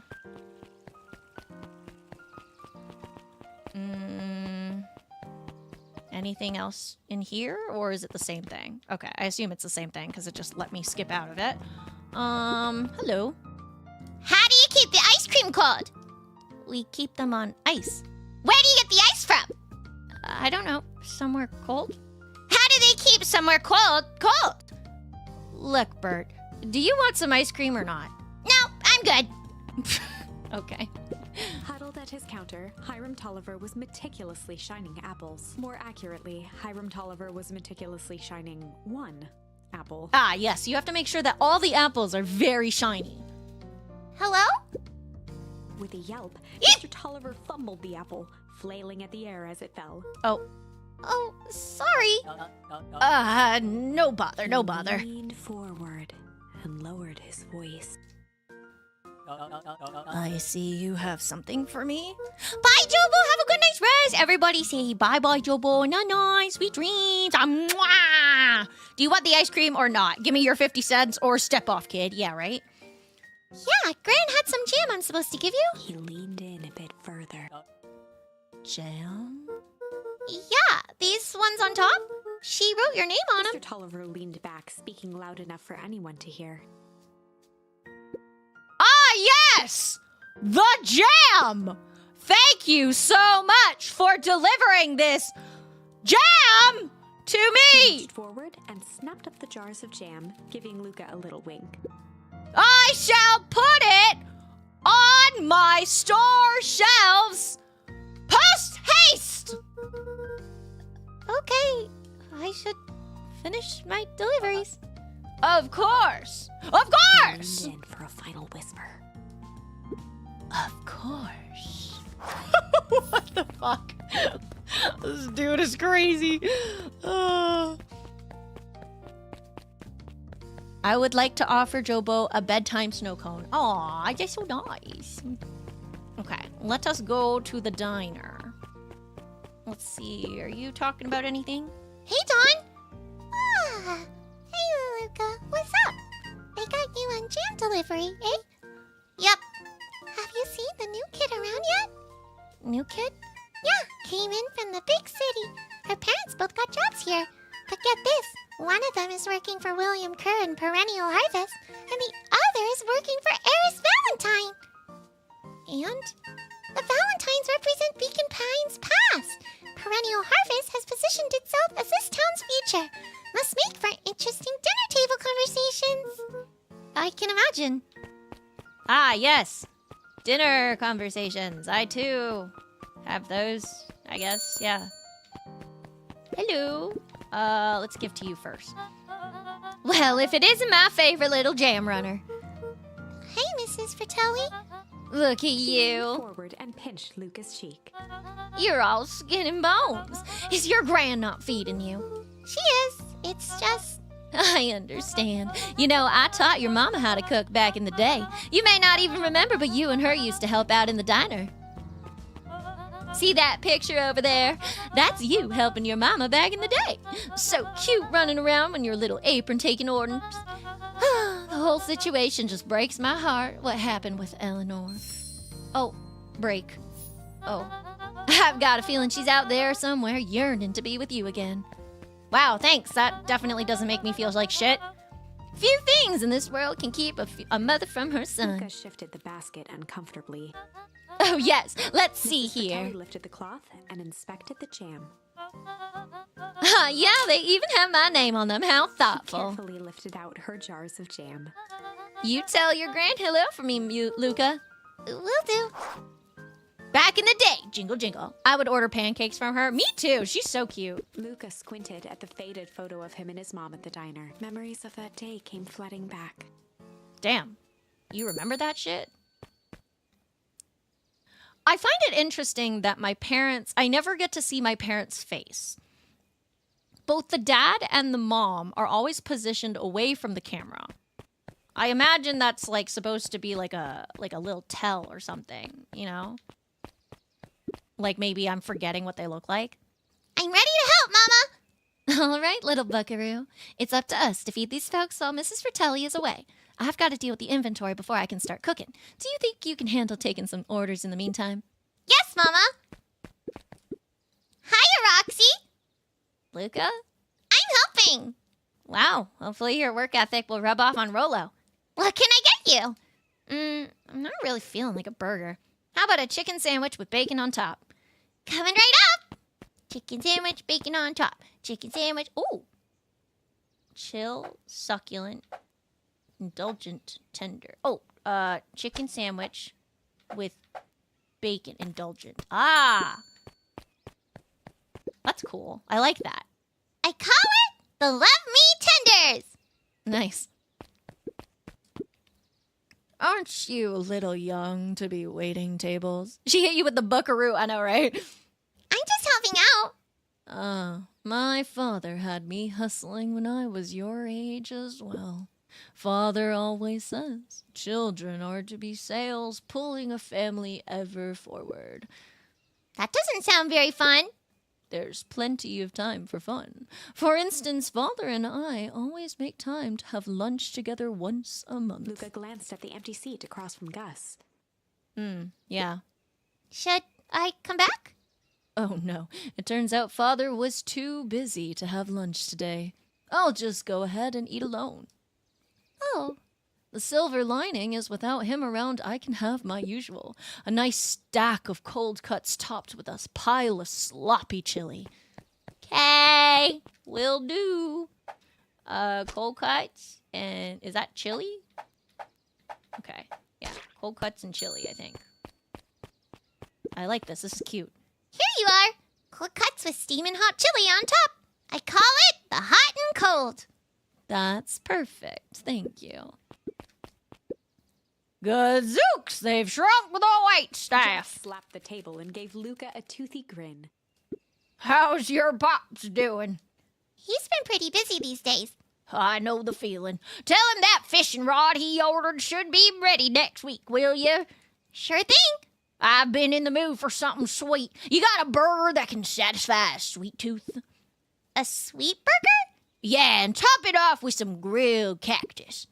Anything else in here, or is it the same thing? Okay, I assume it's the same thing because it just let me skip out of it. Hello. How do you keep the ice cream cold? We keep them on ice. Where do you get the ice from? I don't know. Somewhere cold? How do they keep somewhere cold? Look, Bert, do you want some ice cream or not? No, I'm good. Okay. Huddled at his counter, Hiram Tolliver was meticulously shining apples. More accurately, Hiram Tolliver was meticulously shining one apple. Ah, yes, you have to make sure that all the apples are very shiny. Hello? With a yelp, Mr. Tolliver fumbled the apple, flailing at the air as it fell. Oh, sorry. No bother, no bother. He leaned forward and lowered his voice. I see you have something for me. Bye, Jobo. Have a good night's rest. Everybody say bye-bye, Jobo. Night-night. Sweet dreams. Mwah. Do you want the ice cream or not? Give me your 50 cents or step off, kid. Yeah, right? Yeah, Gran had some jam I'm supposed to give you. He leaned in a bit further. Jam? Yeah, these ones on top. She wrote your name on Mr. them. Tolliver leaned back, speaking loud enough for anyone to hear. Ah, yes! the jam! Thank you so much for delivering this jam to He me! reached forward and snapped up the jars of jam, giving Luca a little wink. I shall put it on my store shelves post haste! Okay, I should finish my deliveries. Of course! Of course! Leaned in for a final whisper. Of course. What the fuck? This dude is crazy. I would like to offer Jobo a bedtime snow cone. Aw, that's so nice. Okay, let us go to the diner. Let's see, are you talking about anything? Hey, Dawn. Ah, hey, Luca. What's up? I got you on jam delivery, eh? Yep. Have you seen the new kid around yet? New kid? Yeah, came in from the big city. Her parents both got jobs here. But get this, one of them is working for William Kerr in Perennial Harvest, and the other is working for Eris Valentine. And the Valentines represent Beacon Pines past. Perennial Harvest has positioned itself as this town's future. Must make for interesting dinner table conversations. I can imagine. Ah, yes. Dinner conversations. I too have those, I guess. Yeah. Hello. Let's give to you first. Well, if it isn't my favorite little jam runner. Hey, Mrs. Fratelli. Look at Leaned you. forward and pinched Luca's cheek. You're all skin and bones. Is your gran not feeding you? She is. It's just... I understand. You know, I taught your mama how to cook back in the day. You may not even remember, but you and her used to help out in the diner. See that picture over there? That's you helping your mama back in the day. So cute running around on your little apron taking orders. The whole situation just breaks my heart. What happened with Eleanor? Oh, break. Oh, I've got a feeling she's out there somewhere yearning to be with you again. Wow, thanks. That definitely doesn't make me feel like shit. Few things in this world can keep a mother from her son. Luca shifted the basket uncomfortably. Oh, yes. Let's see Mrs. here. Fratelli lifted the cloth and inspected the jam. Yeah, they even have my name on them. How She thoughtful. carefully lifted out her jars of jam. You tell your grand hello for me, Luca. Will do. Back in the day, jingle jingle, I would order pancakes from her. Me too. She's so cute. Luca squinted at the faded photo of him and his mom at the diner. Memories of that day came flooding back. Damn. You remember that shit? I find it interesting that I never get to see my parents' face. Both the dad and the mom are always positioned away from the camera. I imagine that's like supposed to be like a little tell or something, you know? Like maybe I'm forgetting what they look like. I'm ready to help, Mama. All right, little buckaroo. It's up to us to feed these folks while Mrs. Fratelli is away. I've got to deal with the inventory before I can start cooking. Do you think you can handle taking some orders in the meantime? Yes, Mama. Hiya, Roxy. Luca? I'm helping. Wow, hopefully your work ethic will rub off on Rolo. What can I get you? I'm not really feeling like a burger. How about a chicken sandwich with bacon on top? Coming right up. Chicken sandwich, bacon on top. Chicken sandwich. Ooh. Chill, succulent, indulgent, tender. Oh, chicken sandwich with bacon, indulgent. Ah. That's cool. I like that. I call it the Love Me Tenders. Nice. Aren't you a little young to be waiting tables? She hit you with the buckaroo, I know, right? I'm just helping out. My father had me hustling when I was your age as well. Father always says, children are to be sails pulling a family ever forward. That doesn't sound very fun. There's plenty of time for fun. For instance, Father and I always make time to have lunch together once a month. Luca glanced at the empty seat across from Gus. Yeah. Should I come back? Oh no, it turns out Father was too busy to have lunch today. I'll just go ahead and eat alone. Oh, The silver lining is without him around, I can have my usual. A nice stack of cold cuts topped with a pile of sloppy chili. Okay, will do. Cold cuts, and is that chili? Okay, yeah, cold cuts and chili, I think. I like this. This is cute. Here you are. Cold cuts with steaming hot chili on top. I call it the hot and cold. That's perfect. Thank you. Gazooks! They've shrunk the wait staff. Jess slapped the table and gave Luca a toothy grin. How's your pops doing? He's been pretty busy these days. I know the feeling. Tell him that fishing rod he ordered should be ready next week, will you? Sure thing. I've been in the mood for something sweet. You got a burger that can satisfy a sweet tooth? A sweet burger? Yeah, and top it off with some grilled cactus.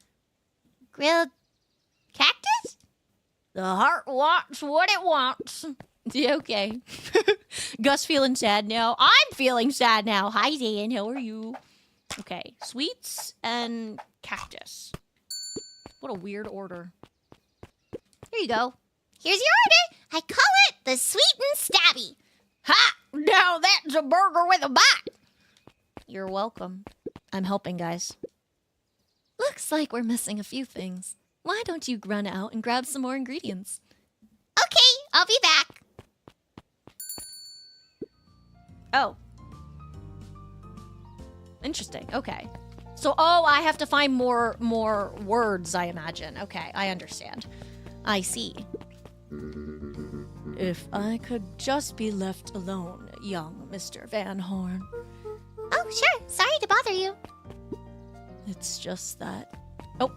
Grilled cactus? The heart wants what it wants. Yeah, okay. Gus feeling sad now. I'm feeling sad now. Hi, Dan. How are you? Okay, sweets and cactus. What a weird order. Here you go. Here's your order. I call it the sweet and stabby. Ha! Now that's a burger with a bite. You're welcome. I'm helping, guys. Looks like we're missing a few things. Why don't you run out and grab some more ingredients? Okay, I'll be back. Oh. Interesting. Okay. So, I have to find more words, I imagine. Okay, I understand. I see. If I could just be left alone, young Mr. Van Horn. Oh, sure. Sorry to bother you. It's just that... Oh,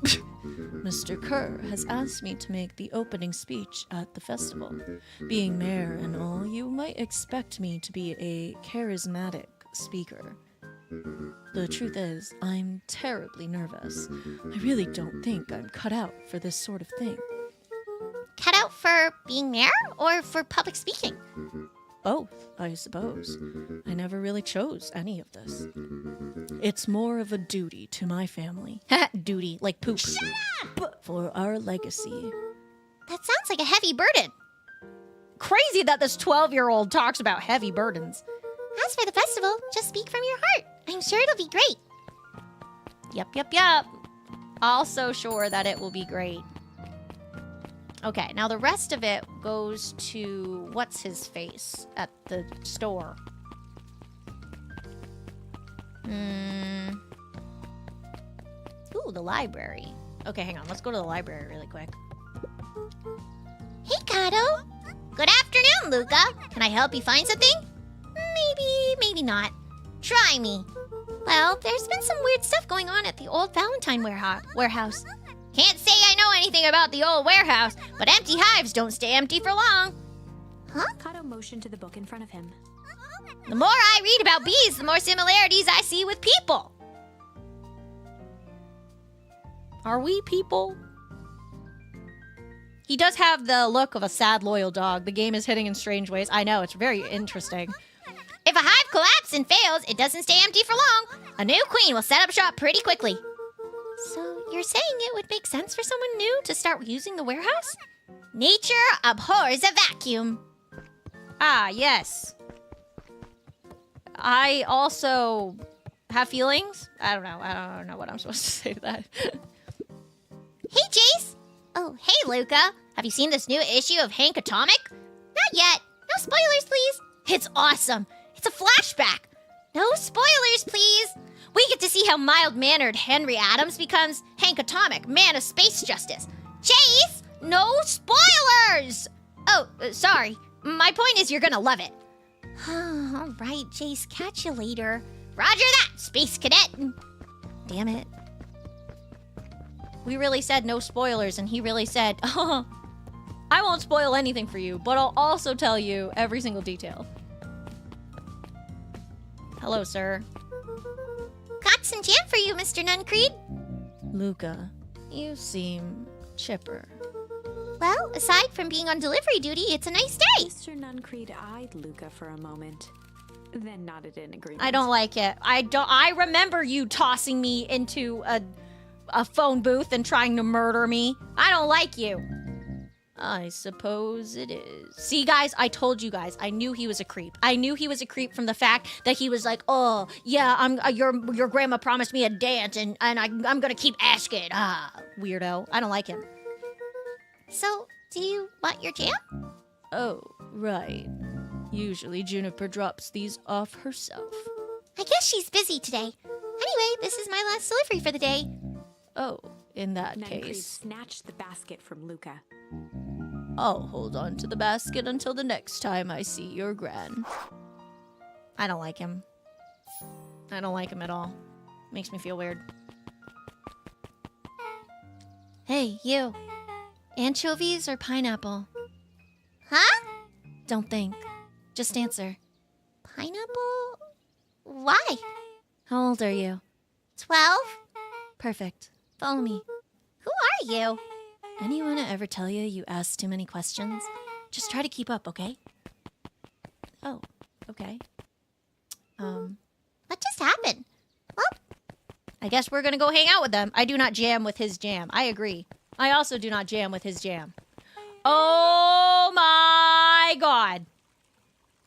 Mr. Kerr has asked me to make the opening speech at the festival. Being mayor and all, you might expect me to be a charismatic speaker. The truth is, I'm terribly nervous. I really don't think I'm cut out for this sort of thing. Cut out for being mayor or for public speaking? Both, I suppose. I never really chose any of this. It's more of a duty to my family. Duty, like poop. Shut up! For our legacy. That sounds like a heavy burden. Crazy that this 12-year-old talks about heavy burdens. As for the festival, just speak from your heart. I'm sure it'll be great. Yep. Also sure that it will be great. Okay, now the rest of it goes to what's-his-face at the store. Ooh, the library. Okay, hang on. Let's go to the library really quick. Hey, Kato. Good afternoon, Luca. Can I help you find something? Maybe not. Try me. Well, there's been some weird stuff going on at the old Valentine warehouse. Can't say I know anything about the old warehouse, but empty hives don't stay empty for long. Huh? Kato motioned to the book in front of him. The more I read about bees, the more similarities I see with people. Are we people? He does have the look of a sad, loyal dog. The game is hitting in strange ways. I know, it's very interesting. If a hive collapses and fails, it doesn't stay empty for long. A new queen will set up shop pretty quickly. So you're saying it would make sense for someone new to start using the warehouse? Nature abhors a vacuum. Ah, yes. I also have feelings. I don't know what I'm supposed to say to that. Hey, Jace. Oh, hey, Luca. Have you seen this new issue of Hank Atomic? Not yet. No spoilers, please. It's awesome. It's a flashback. No spoilers, please. We get to see how mild-mannered Henry Adams becomes Hank Atomic, man of space justice. Chase, no spoilers! Oh, sorry. My point is you're gonna love it. All right, Chase, catch you later. Roger that, Space Cadet. Damn it. We really said no spoilers, and he really said, oh, I won't spoil anything for you, but I'll also tell you every single detail. Hello, sir. Got some jam for you, Mr. Nuncreed. Luca, you seem chipper. Well, aside from being on delivery duty, it's a nice day. Mr. Nuncreed eyed Luca for a moment, then nodded in agreement. I don't like it. I remember you tossing me into a phone booth and trying to murder me. I don't like you. I suppose it is. See, guys, I told you guys. I knew he was a creep. I knew he was a creep from the fact that he was like, "Oh, yeah, I'm your grandma promised me a dance, and I'm gonna keep asking." Ah, weirdo. I don't like him. So, do you want your jam? Oh, right. Usually Juniper drops these off herself. I guess she's busy today. Anyway, this is my last delivery for the day. Oh, in that Nine Creep case, snatched the basket from Luca. I'll hold on to the basket until the next time I see your gran. I don't like him. I don't like him at all. Makes me feel weird. Hey, you. Anchovies or pineapple? Huh? Don't think. Just answer. Pineapple? Why? How old are you? 12? Perfect. Follow me. Who are you? Anyone ever tell you you ask too many questions? Just try to keep up, okay? Oh, okay. What just happened? Well, I guess we're gonna go hang out with them. I do not jam with his jam. I agree. I also do not jam with his jam. Oh my god.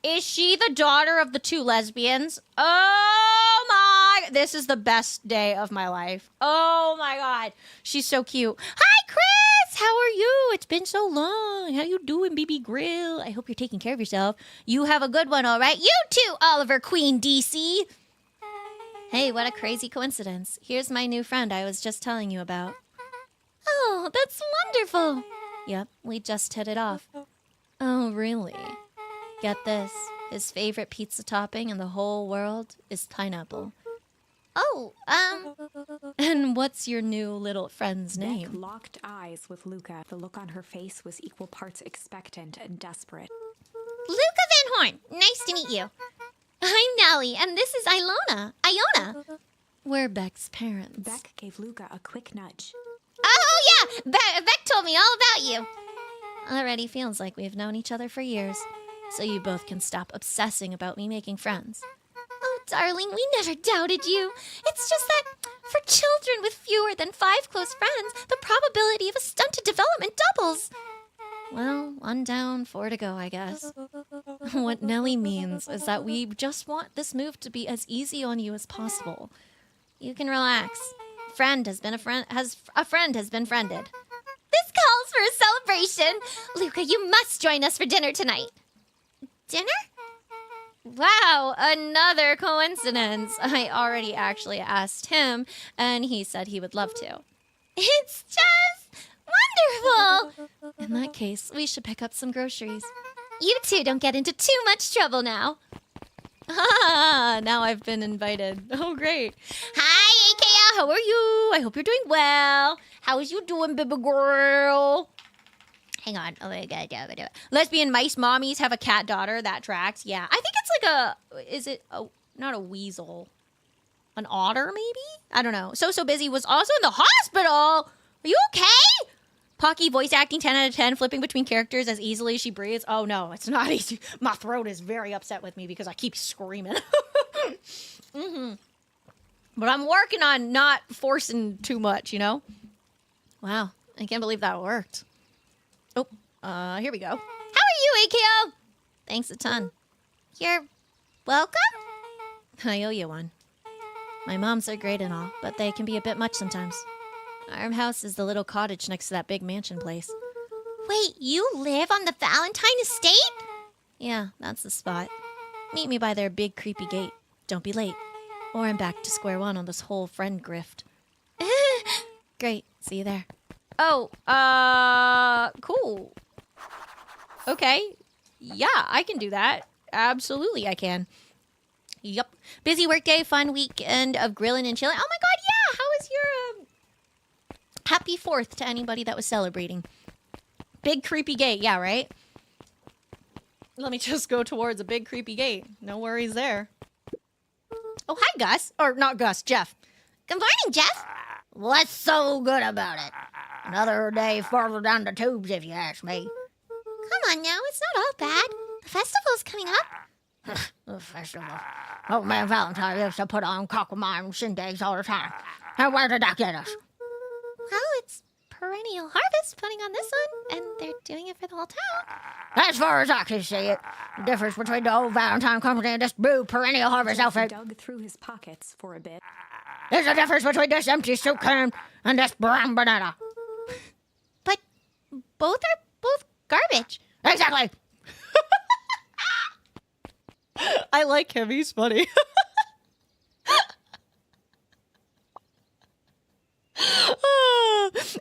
Is she the daughter of the two lesbians? Oh my. This is the best day of my life. Oh my god. She's so cute. Hi, Chris. How are you? It's been so long. How you doing, BB Grill? I hope you're taking care of yourself. You have a good one, all right? You too, Oliver Queen DC. Hey, what a crazy coincidence. Here's my new friend I was just telling you about. oh, that's wonderful. Yep, we just hit it off. Oh, really? Get this. His favorite pizza topping in the whole world is pineapple. Oh, And what's your new little friend's Beck name? locked eyes with Luca. The look on her face was equal parts expectant and desperate. Luca Van Horn. Nice to meet you. I'm Nellie, and this is Iona. We're Beck's parents. Beck gave Luca a quick nudge. Oh, yeah. Beck told me all about you. Already feels like we've known each other for years. So you both can stop obsessing about me making friends. Oh, darling, we never doubted you. It's just that for children with fewer than 5 close friends, the probability of a stunted development doubles. Well, 1 down, 4 to go, I guess. What Nellie means is that we just want this move to be as easy on you as possible. You can relax. A friend has been friended. This calls for a celebration. Luca, you must join us for dinner tonight. Dinner? Wow, another coincidence. I already actually asked him, and he said he would love to. It's just wonderful. In that case, we should pick up some groceries. You two don't get into too much trouble now. Ah, now I've been invited. Oh, great. Hi, AKL. How are you? I hope you're doing well. How is you doing, baby girl? Hang on. Oh my god, lesbian mice mommies have a cat daughter. That tracks. Yeah, I think it's like a. Is it a not a weasel? An otter, maybe? I don't know. So Busy was also in the hospital. Are you okay? Pocky voice acting 10 out of 10, flipping between characters as easily as she breathes. Oh no, it's not easy. My throat is very upset with me because I keep screaming. But I'm working on not forcing too much, you know? Wow, I can't believe that worked. Oh, here we go. How are you, AKO? Thanks a ton. You're welcome? I owe you one. My moms are great and all, but they can be a bit much sometimes. Our house is the little cottage next to that big mansion place. Wait, you live on the Valentine estate? Yeah, that's the spot. Meet me by their big creepy gate. Don't be late. Or I'm back to square one on this whole friend grift. Great. See you there. Oh, cool. Okay. Yeah, I can do that. Absolutely, I can. Yup. Busy workday, fun weekend of grilling and chilling. Oh my god, yeah! How was your, Happy 4th to anybody that was celebrating. Big creepy gate, yeah, right? Let me just go towards a big creepy gate. No worries there. Oh, hi, Gus. Or not Gus, Jeff. Good morning, Jeff. What's so good about it? Another day farther down the tubes, if you ask me. Come on now, it's not all bad. The festival's coming up. The festival. Oh, man, Valentine used to put on cocklemire and shindigs all the time. And where did that get us? Well, it's perennial harvest putting on this one, and they're doing it for the whole town. As far as I can see it, the difference between the old Valentine company and this blue perennial harvest Jeff outfit dug through his pockets for a bit. is the difference between this empty soup can and this brown banana. But both are garbage. Exactly. I like him. He's funny.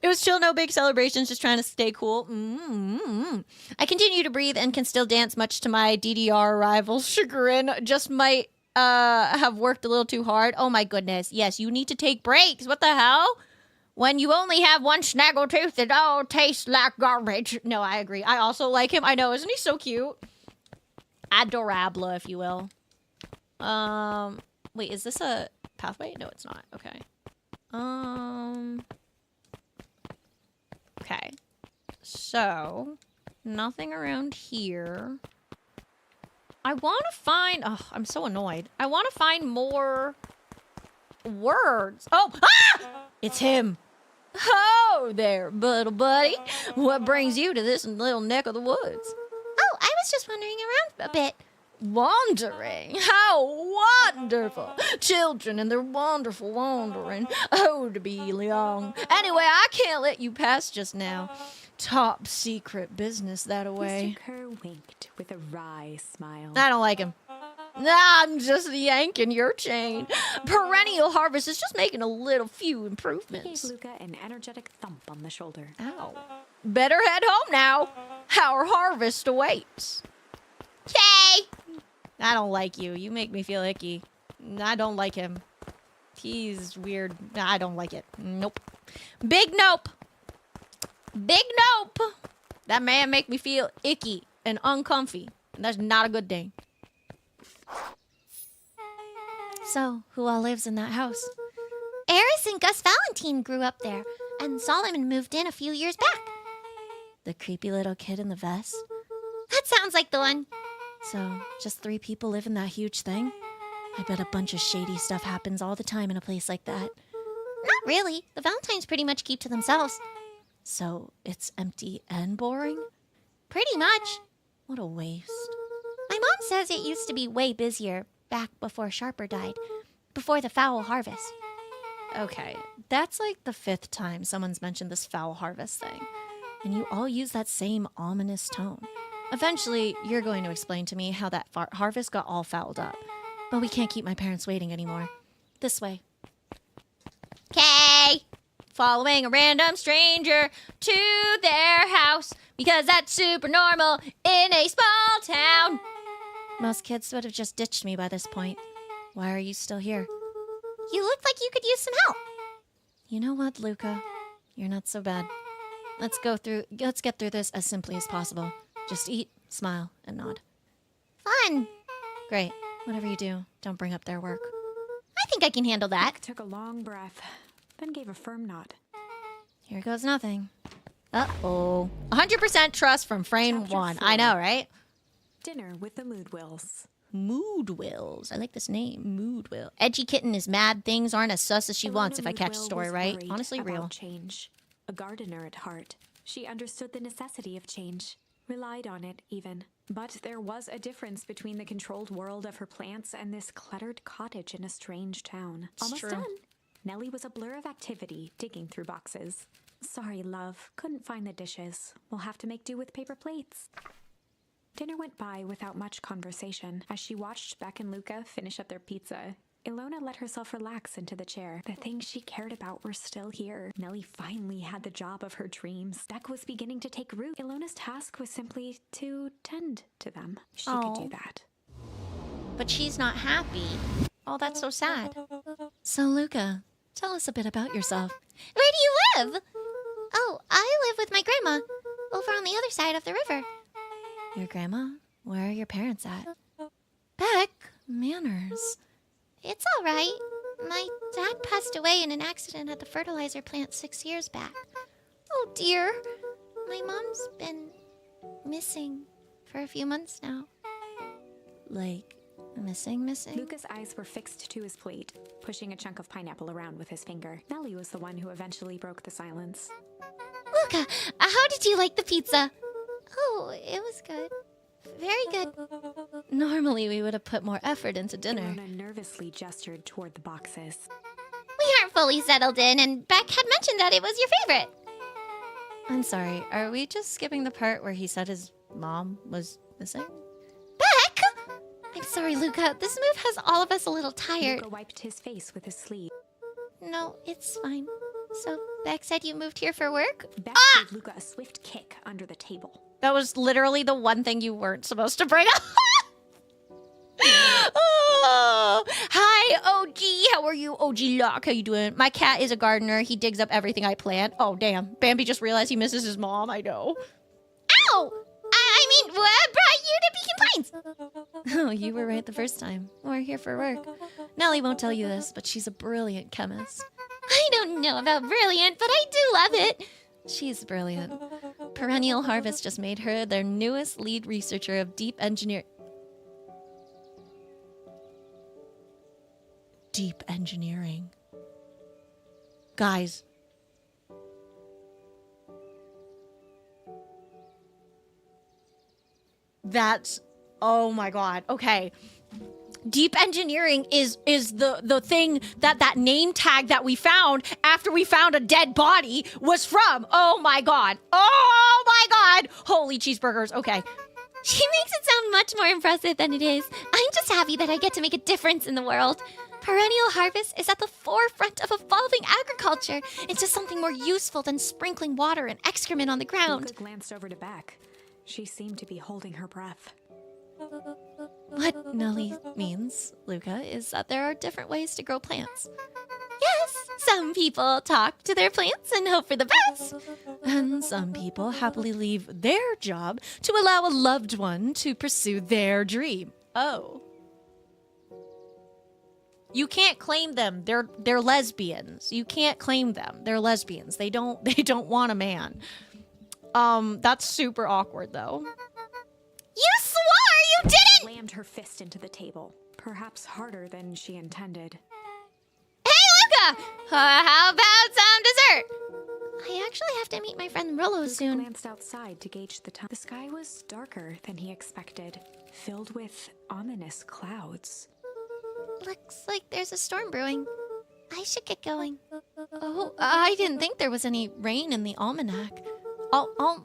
It was chill, no big celebrations, just trying to stay cool. I continue to breathe and can still dance, much to my DDR rival's chagrin. Just might have worked a little too hard. Oh my goodness. Yes, you need to take breaks. What the hell? When you only have one snaggle tooth, it all tastes like garbage. No, I agree. I also like him. I know, isn't he so cute? Adorable, if you will. Wait, is this a pathway? No, it's not. Okay. Okay. So, nothing around here. I want to find... Oh, I'm so annoyed. I want to find more words. Oh! Ah! It's him. Oh, there, little buddy. What brings you to this little neck of the woods? Oh, I was just wandering around a bit. Wandering? How wonderful! Children and their wonderful wandering. Oh, to be young. Anyway, I can't let you pass just now. Top secret business that away. Mr. Kerr winked with a wry smile. I don't like him. I'm just yanking your chain. Perennial harvest is just making a little few He gave improvements. Luca an energetic thump on the shoulder. Ow. Better head home now. Our harvest awaits. Yay! I don't like you. You make me feel icky. I don't like him. He's weird. I don't like it. Nope. Big nope. Big nope. That man make me feel icky and uncomfy. And that's not a good thing. So, who all lives in that house? Eris and Gus Valentine grew up there, and Solomon moved in a few years back. The creepy little kid in the vest. That sounds like the one. So, just 3 people live in that huge thing? I bet a bunch of shady stuff happens all the time in a place like that. Not really. The Valentines pretty much keep to themselves. So, it's empty and boring? Pretty much. What a waste. My mom says it used to be way busier back before Sharper died, before the foul harvest. Okay, that's like the 5th time someone's mentioned this foul harvest thing. And you all use that same ominous tone. Eventually, you're going to explain to me how that harvest got all fouled up. But we can't keep my parents waiting anymore. This way. Okay. Following a random stranger to their house, because that's super normal in a small town. Most kids would have just ditched me by this point. Why are you still here? You look like you could use some help. You know what, Luca? You're not so bad. Let's get through this as simply as possible. Just eat, smile, and nod. Fun. Great. Whatever you do, don't bring up their work. I think I can handle that. Nick took a long breath, then gave a firm nod. Here goes nothing. Uh-oh. 100% trust from frame Chapter 1. 4. I know, right? Dinner with the Moodwills. Moodwills. I like this name, Moodwill. Edgy kitten is mad. Things aren't as sus as she wants, if I catch the Moodwill story was right. worried Honestly, about real. change. A gardener at heart, she understood the necessity of change. Relied on it, even. But there was a difference between the controlled world of her plants and this cluttered cottage in a strange town. Almost true. done. Nellie was a blur of activity, digging through boxes. Sorry, love. Couldn't find the dishes. We'll have to make do with paper plates. Dinner went by without much conversation. As she watched Beck and Luca finish up their pizza, Ilona let herself relax into the chair. The things she cared about were still here. Nellie finally had the job of her dreams. Beck was beginning to take root. Ilona's task was simply to tend to them. She could do that. But she's not happy. Oh, that's so sad. So, Luca, tell us a bit about yourself. Where do you live? Oh, I live with my grandma over on the other side of the river. Your grandma? Where are your parents at? Beck, manners. It's all right. My dad passed away in an accident at the fertilizer plant 6 years back. Oh dear. My mom's been missing for a few months now. Like, Missing? Luca's eyes were fixed to his plate, pushing a chunk of pineapple around with his finger. Nellie was the one who eventually broke the silence. Luca, how did you like the pizza? Oh, it was good. Very good. Normally, we would have put more effort into dinner. Ilona nervously gestured toward the boxes. We aren't fully settled in, and Beck had mentioned that it was your favorite. I'm sorry, are we just skipping the part where he said his mom was missing? Beck! I'm sorry, Luca. This move has all of us a little tired. Luca wiped his face with his sleeve. No, it's fine. So, Beck said you moved here for work? Beck gave Luca a swift kick under the table. That was literally the one thing you weren't supposed to bring up. Oh, hi, OG. How are you, OG Lock? How you doing? My cat is a gardener. He digs up everything I plant. Oh, damn. Bambi just realized he misses his mom. I know. Ow! I mean, what brought you to Beacon Pines? Oh, you were right the first time. We're here for work. Nellie won't tell you this, but she's a brilliant chemist. I don't know about brilliant, but I do love it. She's brilliant. Perennial Harvest just made her their newest lead researcher of deep engineering. Guys. That's, oh my god. Okay. Deep engineering is the thing that name tag that we found after we found a dead body was from. Oh my god. Oh my god. Holy cheeseburgers. Okay. She makes it sound much more impressive than it is. I'm just happy that I get to make a difference in the world. Perennial Harvest is at the forefront of evolving agriculture into something more useful than sprinkling water and excrement on the ground. Luca glanced over to Beck. She seemed to be holding her breath. What Nellie means, Luca, is that there are different ways to grow plants. Yes, some people talk to their plants and hope for the best. And some people happily leave their job to allow a loved one to pursue their dream. Oh. You can't claim them. They're lesbians. You can't claim them. They're lesbians. They don't want a man. That's super awkward though. You swore you didn't! Slammed her fist into the table, perhaps harder than she intended. Hey, Luca! How about some dessert? I actually have to meet my friend Rollo Luca soon. glanced outside to gauge the time. The sky was darker than he expected, filled with ominous clouds. Looks like there's a storm brewing. I should get going. Oh, I didn't think there was any rain in the almanac.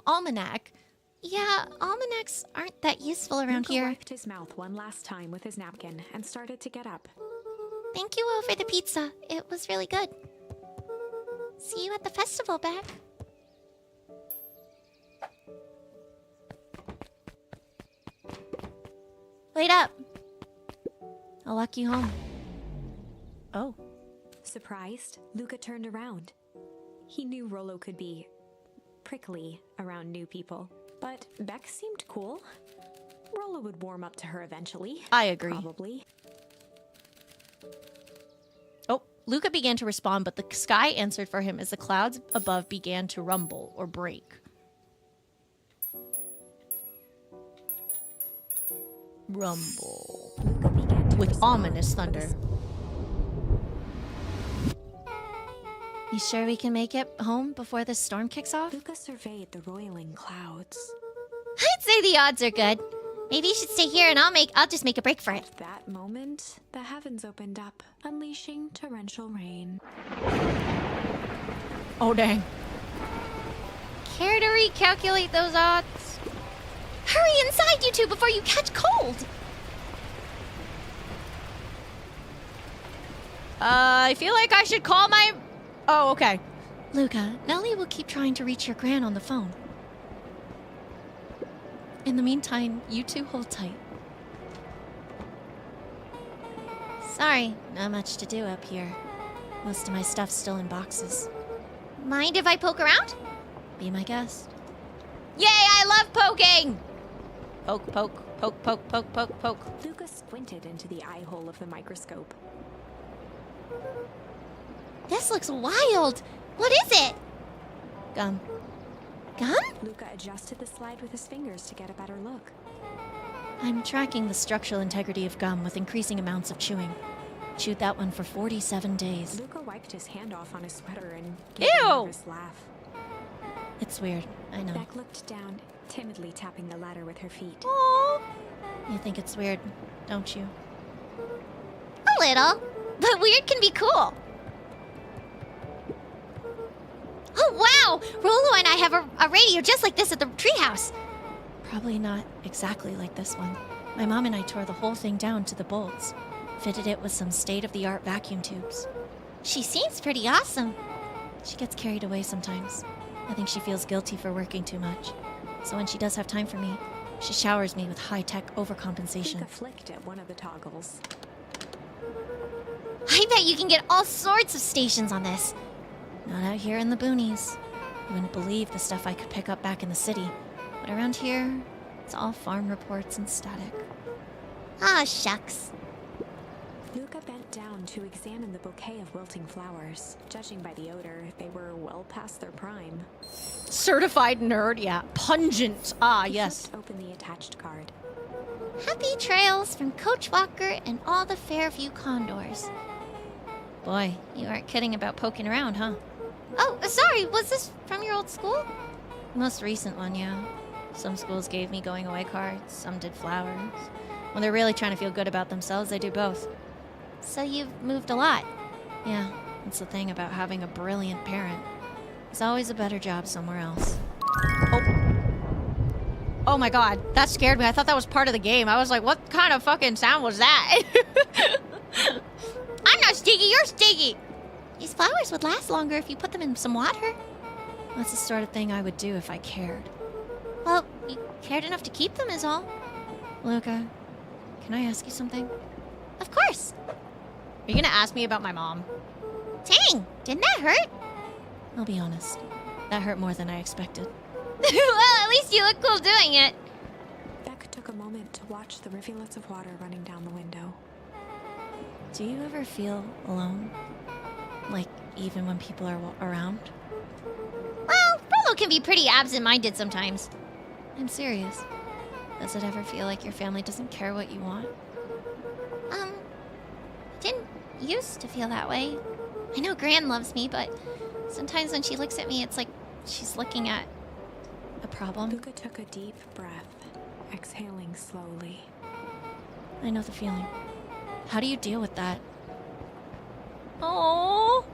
Almanac? Yeah, almanacs aren't that useful around Luca here. wiped his mouth one last time with his napkin and started to get up. Thank you all for the pizza. It was really good. See you at the festival, Beck. Wait up. I'll walk you home. Oh. Surprised, Luca turned around. He knew Rollo could be prickly around new people, but Beck seemed cool. Rollo would warm up to her eventually. I agree. Probably. Oh, Luca began to respond, but the sky answered for him as the clouds above began to rumble or break. Rumble. Luca began to With respond, ominous but the thunder. You sure we can make it home before this storm kicks off? Luca surveyed the roiling clouds. I'd say the odds are good. Maybe you should stay here and I'll just make a break for it. At that moment, the heavens opened up, unleashing torrential rain. Oh, dang. Care to recalculate those odds? Hurry inside, you two, before you catch cold! I feel like I should call my... Oh, okay. Luca, Nellie will keep trying to reach your gran on the phone. In the meantime, you two hold tight. Sorry, not much to do up here. Most of my stuff's still in boxes. Mind if I poke around? Be my guest. Yay, I love poking! Poke, poke, poke, poke, poke, poke, poke. Luca squinted into the eye hole of the microscope. This looks wild. What is it? Gum. Gum? Luca adjusted the slide with his fingers to get a better look. I'm tracking the structural integrity of gum with increasing amounts of chewing. Chewed that one for 47 days. Luca wiped his hand off on his sweater and gave Ew! a nervous laugh. It's weird, I know. Beck looked down, timidly tapping the ladder with her feet. Aww. You think it's weird, don't you? A little, but weird can be cool. Oh wow! Rolo and I have a radio just like this at the treehouse. Probably not exactly like this one. My mom and I tore the whole thing down to the bolts. Fitted it with some state-of-the-art vacuum tubes. She seems pretty awesome. She gets carried away sometimes. I think she feels guilty for working too much. So when she does have time for me, she showers me with high-tech overcompensation. Luca flicked at one of the toggles. I bet you can get all sorts of stations on this. Not out here in the boonies. You wouldn't believe the stuff I could pick up back in the city. But around here, it's all farm reports and static. Ah, shucks. Luca bent down to examine the bouquet of wilting flowers. Judging by the odor, they were well past their prime. Certified nerd, yeah. Pungent. Ah, He yes. flipped open the attached card. Happy trails from Coach Walker and all the Fairview Condors. Boy, you aren't kidding about poking around, huh? Oh, sorry, was this from your old school? Most recent one, yeah. Some schools gave me going away cards, some did flowers. When they're really trying to feel good about themselves, they do both. So you've moved a lot. Yeah, that's the thing about having a brilliant parent. There's always a better job somewhere else. Oh my god, that scared me. I thought that was part of the game. I was like, what kind of fucking sound was that? I'm not sticky, you're sticky. These flowers would last longer if you put them in some water. That's the sort of thing I would do if I cared. Well, you cared enough to keep them is all. Luca, can I ask you something? Of course. Are you gonna ask me about my mom? Dang, didn't that hurt? I'll be honest. That hurt more than I expected. Well, at least you look cool doing it. Beck took a moment to watch the rivulets of water running down the window. Do you ever feel alone? Like, even when people are around? Well, Rolo can be pretty absent-minded sometimes. I'm serious. Does it ever feel like your family doesn't care what you want? Didn't used to feel that way. I know Gran loves me, but sometimes when she looks at me, it's like she's looking at A problem? Luca took a deep breath, exhaling slowly. I know the feeling. How do you deal with that? Oh.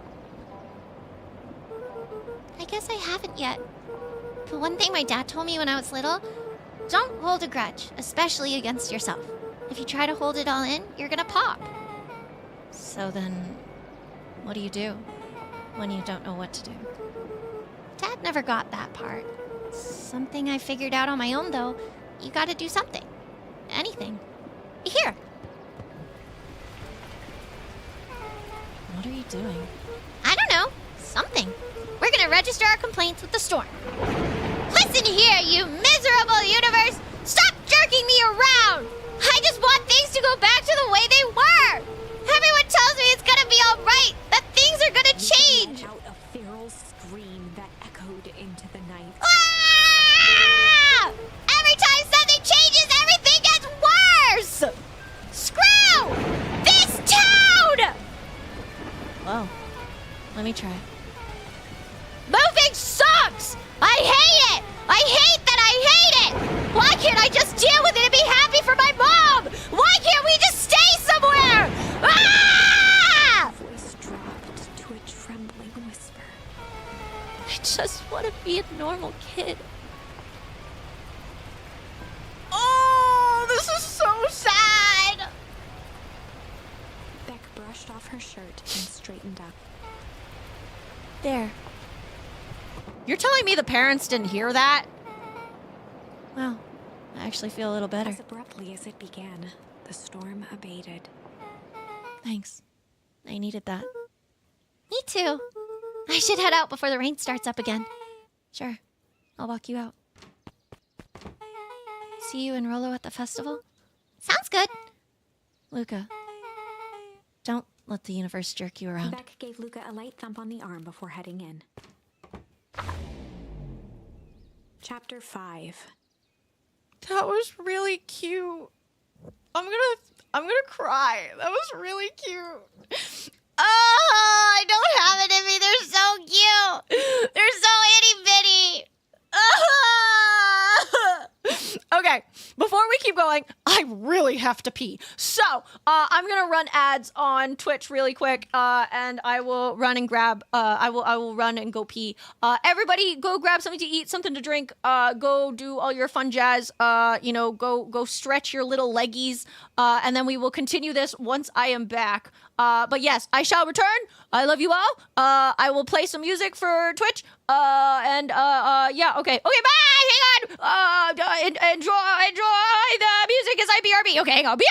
I guess I haven't yet. But one thing my dad told me when I was little, don't hold a grudge, especially against yourself. If you try to hold it all in, you're gonna pop. So then, what do you do when you don't know what to do? Dad never got that part. Something I figured out on my own, though. You gotta do something. Anything. Here. What are you doing? I don't know. Something. We're gonna register our complaints with the storm. Listen here, you miserable universe! Stop jerking me around! I just want things to go back to the way they were! Everyone tells me it's gonna be alright, that things are gonna change! Let out a feral scream that echoed into the night. Ah! Every time something changes, everything gets worse! Screw this town! Well, let me try. Moving sucks! I hate it! I hate that I hate it! Why can't I just deal with it and be happy for my mom? Why can't we just stay somewhere? Ah! Voice dropped to a trembling whisper. I just want to be a normal kid. Oh, this is so sad. Beck brushed off her shirt and straightened up. There. You're telling me the parents didn't hear that? Well, I actually feel a little better. As abruptly as it began, the storm abated. Thanks. I needed that. Me too. I should head out before the rain starts up again. Sure. I'll walk you out. See you and Rolo at the festival? Sounds good. Luca, don't let the universe jerk you around. Beck gave Luca a light thump on the arm before heading in. Chapter 5. That was really cute. I'm gonna cry. That was really cute. Oh, I don't have it in me. They're so cute. They're so itty bitty. Okay, before we keep going, I really have to pee. So, I'm gonna run ads on Twitch really quick, and I will run and grab. I will run and go pee. Everybody, go grab something to eat, something to drink. Go do all your fun jazz. Go stretch your little leggies. And then we will continue this once I am back. But yes, I shall return. I love you all. I will play some music for Twitch. Yeah, okay, bye. Hang on. Enjoy the music as I BRB. Okay, hang on. BRB.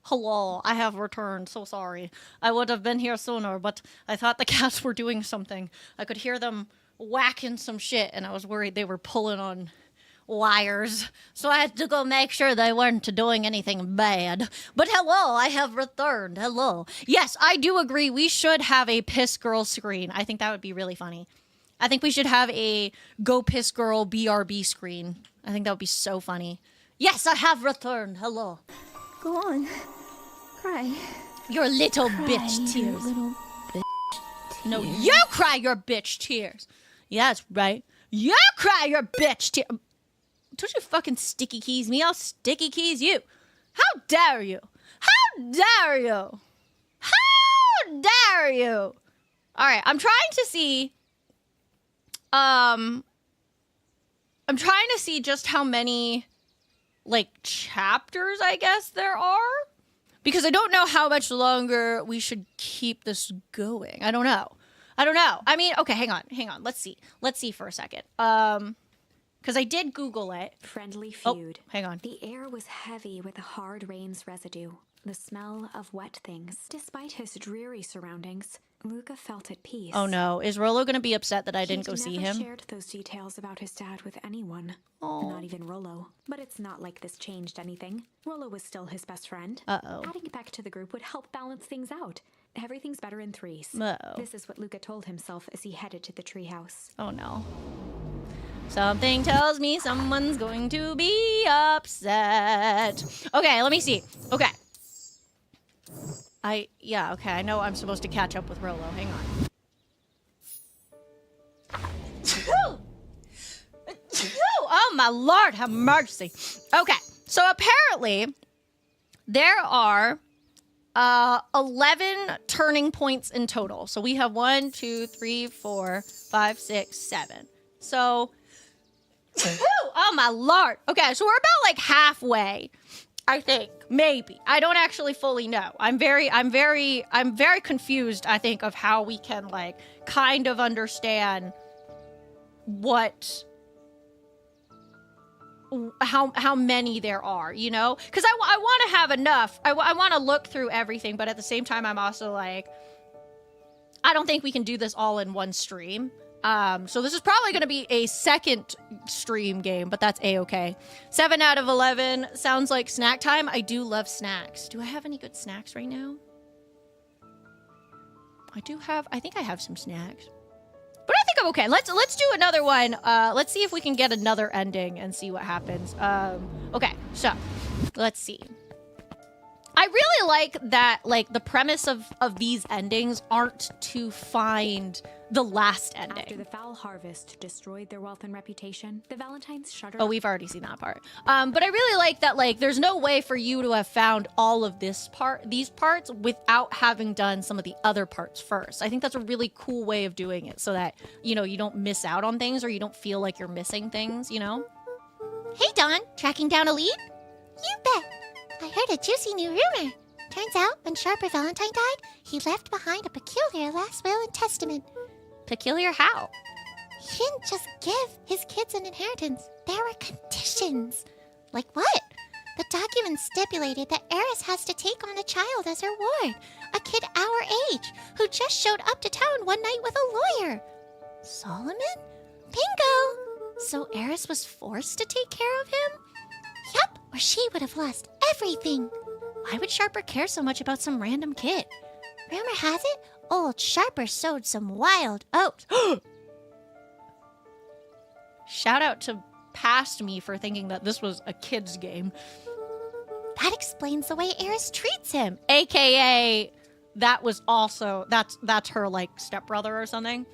Hello, I have returned. So sorry. I would have been here sooner, but I thought the cats were doing something. I could hear them whacking some shit, and I was worried they were pulling on wires. So I had to go make sure they weren't doing anything bad. But hello, I have returned. Hello. Yes, I do agree. We should have a Piss Girl screen. I think that would be really funny. I think we should have a Go Piss Girl BRB screen. I think that would be so funny. Yes, I have returned. Hello. Go on. Cry. Your little Cry, bitch you tears. little No, you cry your bitch tears. Yeah, that's right. You cry your bitch tears. Don't you fucking sticky keys me. I'll sticky keys you. How dare you? How dare you? How dare you? All right, I'm trying to see. I'm trying to see just how many, like, chapters, I guess, there are. Because I don't know how much longer we should keep this going. I don't know. I mean, okay, hang on. Let's see for a second. Because I did Google it. Friendly feud. Oh, hang on. The air was heavy with the hard rain's residue, the smell of wet things. Despite his dreary surroundings, Luca felt at peace. Oh no, is Rolo gonna be upset that I didn't go He'd see never him? shared those details about his dad with anyone. Oh. Not even Rolo. But it's not like this changed anything. Rolo was still his best friend. Uh-oh. Adding Beck to the group would help balance things out. Everything's better in threes. Uh-oh. This is what Luca told himself as he headed to the treehouse. Oh no. Something tells me someone's going to be upset. Okay, let me see. Okay. Okay, I know I'm supposed to catch up with Rolo. Hang on. Oh my Lord, have mercy. Okay, so apparently there are 11 turning points in total. So we have 1, 2, 3, 4, 5, 6, 7. So, oh my Lord. Okay, so we're about like halfway. I think maybe. I don't actually fully know. I'm very confused, I think, of how we can like kind of understand how many there are, you know? Because I want to have enough. I want to look through everything, but at the same time, I'm also like, I don't think we can do this all in one stream. So this is probably going to be a second stream game, but that's a-okay. 7 out of 11 sounds like snack time. I do love snacks. Do I have any good snacks right now? I think I have some snacks. But I think I'm okay. Let's do another one. Let's see if we can get another ending and see what happens. Okay, so let's see. I really like that, like, the premise of these endings aren't to find the last ending. After the foul harvest destroyed their wealth and reputation, the Valentines shuddered. Oh, we've already seen that part. But I really like that, like, there's no way for you to have found all of these parts without having done some of the other parts first. I think that's a really cool way of doing it so that, you know, you don't miss out on things or you don't feel like you're missing things, you know? Hey, Dawn, tracking down a lead? You bet. I heard a juicy new rumor. Turns out, when Sharper Valentine died, he left behind a peculiar last will and testament. Peculiar how? He didn't just give his kids an inheritance. There were conditions. Like what? The document stipulated that Eris has to take on a child as her ward. A kid our age, who just showed up to town one night with a lawyer. Solomon? Bingo! So Eris was forced to take care of him? Yup, or she would have lost everything. Why would Sharper care so much about some random kid? Rumor has it, old Sharper sowed some wild oats. Shout out to past me for thinking that this was a kid's game. That explains the way Eris treats him. AKA, that was also, that's her, like, stepbrother or something,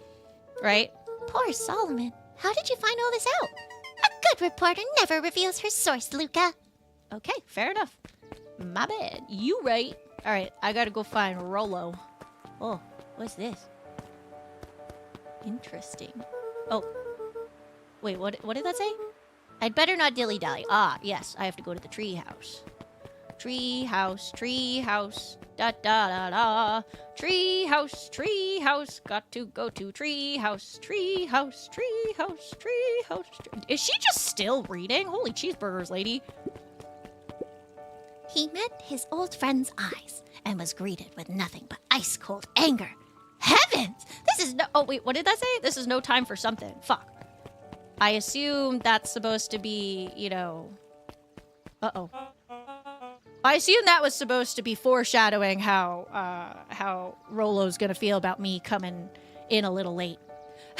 right? Poor Solomon. How did you find all this out? A good reporter never reveals her source, Luca. Okay, fair enough. My bad. You right. All right, I gotta go find Rolo. Oh, what's this? Interesting. Oh. Wait, what did that say? I'd better not dilly-dally. Ah, yes, I have to go to the tree house. Tree house, da da da da. Tree house, got to go to tree house. Is she just still reading? Holy cheeseburgers, lady. he met his old friend's eyes and was greeted with nothing but ice-cold anger. Heavens! This is no. Oh wait, what did that say? This is no time for something. Fuck. I assume that's supposed to be, you know. I assume that was supposed to be foreshadowing how Rolo's gonna feel about me coming in a little late.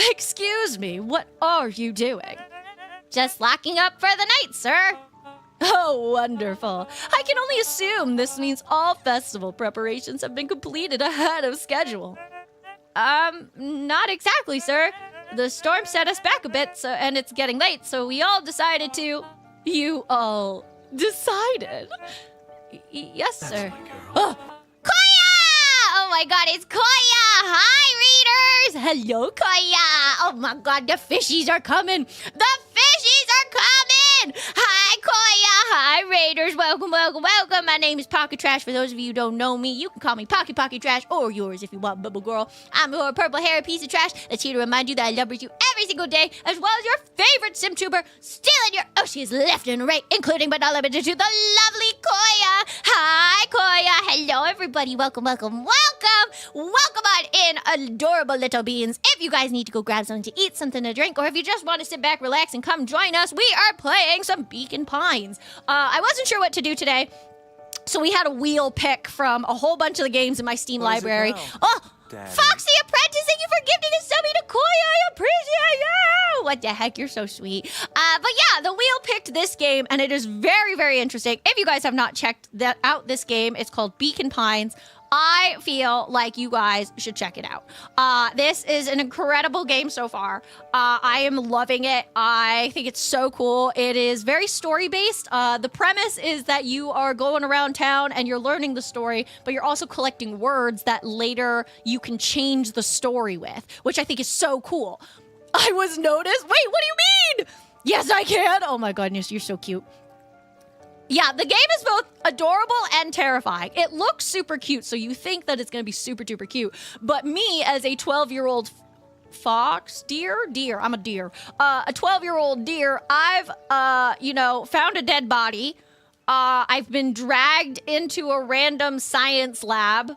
Excuse me, what are you doing? Just locking up for the night, sir. Oh, wonderful. I can only assume this means all festival preparations have been completed ahead of schedule. Not exactly, sir. The storm set us back a bit, and it's getting late, so we all decided to... You all decided? Yes, sir. Oh, Koya! Oh my god, it's Koya! Hi, readers! hello, Koya! Oh my god, the fishies are coming! The fishies are coming! Hi, Koya! Hi, Raiders! Welcome, welcome, welcome! My name is Pocket Trash. For those of you who don't know me, you can call me Pocket Trash, or yours if you want, Bubble Girl. I'm your purple-haired piece of trash that's here to remind you that I love you every single day, as well as your favorite SimTuber, stealing your Oshies left and right, including but not limited to the lovely Koya! Hi, Koya! Hello, everybody! Welcome, welcome, welcome! Welcome on in, adorable little beans. If you guys need to go grab something to eat, something to drink, or if you just want to sit back, relax, and come join us, we are playing some Beacon Pines. I wasn't sure what to do today, so we had a wheel pick from a whole bunch of the games in my Steam library. Oh, Daddy. Foxy Apprentice, thank you for gifting a subby to Koya. I appreciate you. What the heck, you're so sweet. But yeah, the wheel picked this game, and it is very, very interesting. If you guys have not checked out this game, it's called Beacon Pines. I feel like you guys should check it out. This is an incredible game so far. I am loving it. I think it's so cool. It is very story-based. The premise is that you are going around town and you're learning the story, but you're also collecting words that later you can change the story with, which I think is so cool. I was noticed. Wait, what do you mean? Yes, I can. Oh my goodness, you're so cute. Yeah, the game is both adorable and terrifying. It looks super cute, so you think that it's going to be super duper cute. But me, as a 12-year-old deer, I'm a deer. A 12-year-old deer, I've, found a dead body. I've been dragged into a random science lab.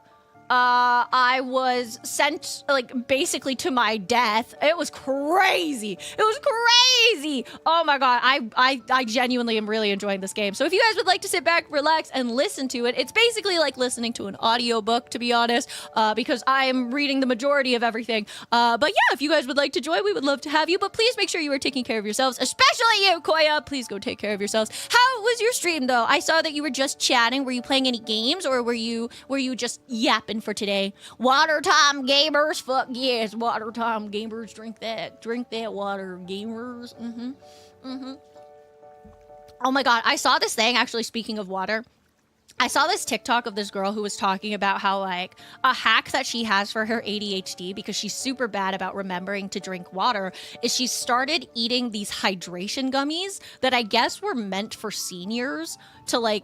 I was sent, basically to my death. It was crazy. It was crazy. Oh my god, I genuinely am really enjoying this game. So if you guys would like to sit back, relax, and listen to it, it's basically like listening to an audiobook, to be honest, because I am reading the majority of everything. But yeah, if you guys would like to join, we would love to have you, but please make sure you are taking care of yourselves, especially you, Koya. Please go take care of yourselves. How was your stream, though? I saw that you were just chatting. Were you playing any games, or were you just yapping for today? Water time, gamers. Fuck yes, water time, gamers. Drink that water, gamers. Oh my god, I saw this thing, actually, speaking of water. I saw this TikTok of this girl who was talking about how, a hack that she has for her ADHD, because she's super bad about remembering to drink water, is she started eating these hydration gummies that I guess were meant for seniors to,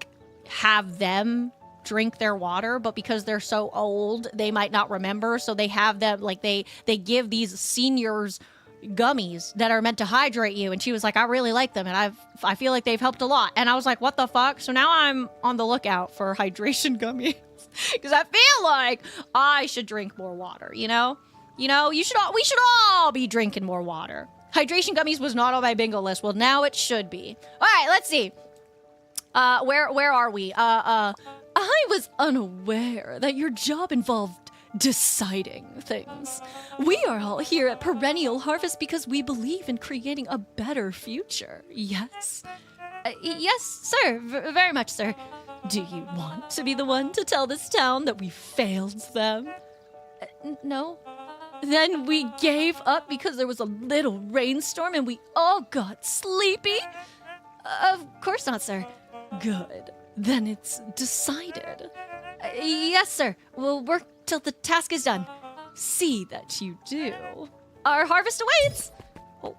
have them drink their water, but because they're so old, they might not remember, so they have them, they give these seniors gummies that are meant to hydrate you. And she was like, I really like them, and I feel like they've helped a lot. And I was like, what the fuck? So now I'm on the lookout for hydration gummies because I feel like I should drink more water, we should all be drinking more water. Hydration gummies was not on my bingo list. Well, now it should be. All right, let's see. Where are we? I was unaware that your job involved deciding things. We are all here at Perennial Harvest because we believe in creating a better future. Yes? Yes, sir. Very much, sir. Do you want to be the one to tell this town that we failed them? No? Then we gave up because there was a little rainstorm and we all got sleepy? Of course not, sir. Good. Then it's decided. Yes, sir. We'll work till the task is done. See that you do. Our harvest awaits. Oh.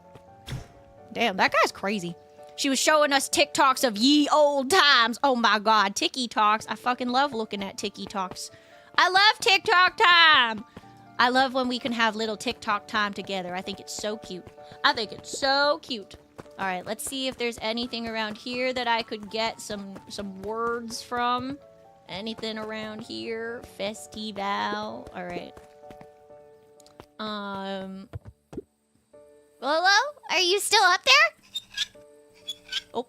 Damn, that guy's crazy. She was showing us TikToks of ye old times. Oh my god, Tiki Talks. I fucking love looking at Tiki Talks. I love TikTok time. I love when we can have little TikTok time together. I think it's so cute. All right, let's see if there's anything around here that I could get some words from. Anything around here? Festival. All right. Lolo, are you still up there? Oh.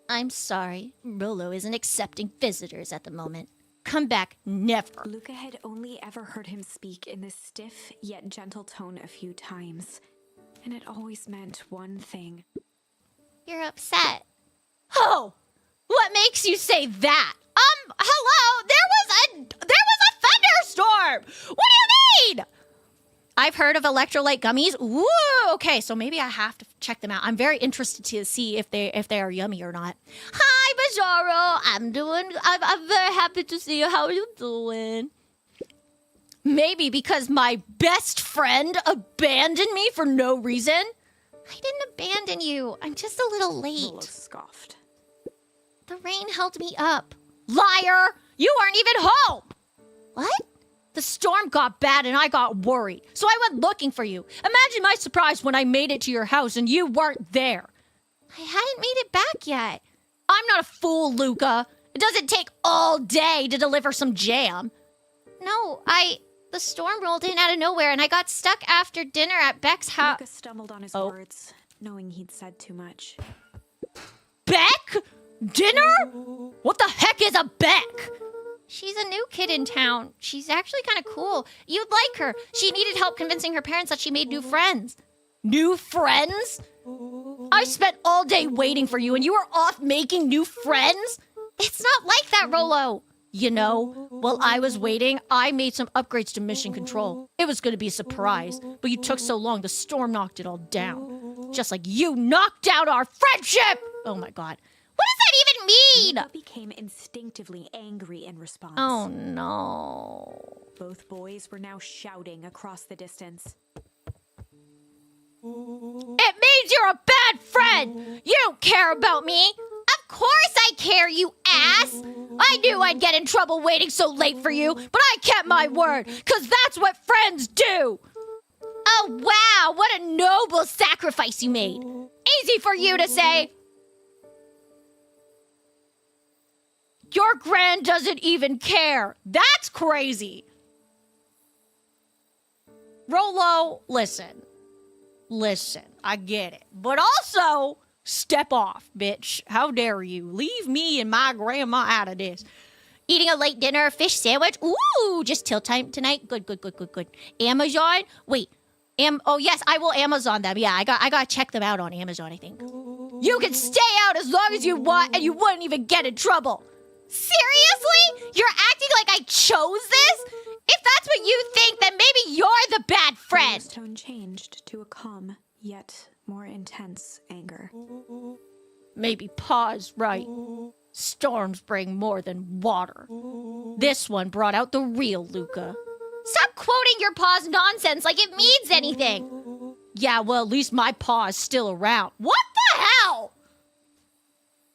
I'm sorry. Rolo isn't accepting visitors at the moment. Come back never. Luca had only ever heard him speak in this stiff yet gentle tone a few times, and it always meant one thing. You're upset. Oh! What makes you say that? Hello? There was a thunderstorm! What do you mean? I've heard of electrolyte gummies. Ooh, okay, so maybe I have to check them out. I'm very interested to see if they are yummy or not. Hi, Bizarro. I'm very happy to see you. How are you doing? Maybe because my best friend abandoned me for no reason. I didn't abandon you. I'm just a little Rolo late. scoffed. The rain held me up. Liar! You weren't even home! What? The storm got bad and I got worried, so I went looking for you. Imagine my surprise when I made it to your house and you weren't there. I hadn't made it back yet. I'm not a fool, Luca. It doesn't take all day to deliver some jam. No, the storm rolled in out of nowhere and I got stuck after dinner at Beck's house. Luca stumbled on his Oh. words, knowing he'd said too much. Beck? Dinner? What the heck is a Beck? She's a new kid in town. She's actually kind of cool. You'd like her. She needed help convincing her parents that she made new friends. New friends? I spent all day waiting for you and you were off making new friends? It's not like that, Rolo. You know, while I was waiting, I made some upgrades to mission control. It was going to be a surprise, but you took so long, the storm knocked it all down. Just like you knocked down our friendship! Oh my god. What does that even mean? Luca became instinctively angry in response. Oh no. Both boys were now shouting across the distance. It means you're a bad friend! You don't care about me! Of course I care, you ass! I knew I'd get in trouble waiting so late for you, but I kept my word, 'cause that's what friends do! Oh, wow, what a noble sacrifice you made. Easy for you to say. Your grand doesn't even care. That's crazy. Rolo, listen. Listen, I get it. But also, step off, bitch. How dare you? Leave me and my grandma out of this. Eating a late dinner fish sandwich? Ooh, just till time tonight. Good. Amazon? Wait. Oh yes, I will Amazon them. Yeah, I gotta check them out on Amazon, I think. You can stay out as long as you want and you wouldn't even get in trouble. Seriously? You're acting like I chose this? If that's what you think, then maybe you're the bad Rolo's friend. tone changed to a calm, yet more intense anger. Maybe Pa's right. Storms bring more than water. This one brought out the real Luca. Stop quoting your pa's nonsense like it means anything. Yeah, well, at least my Pa is still around. What the hell?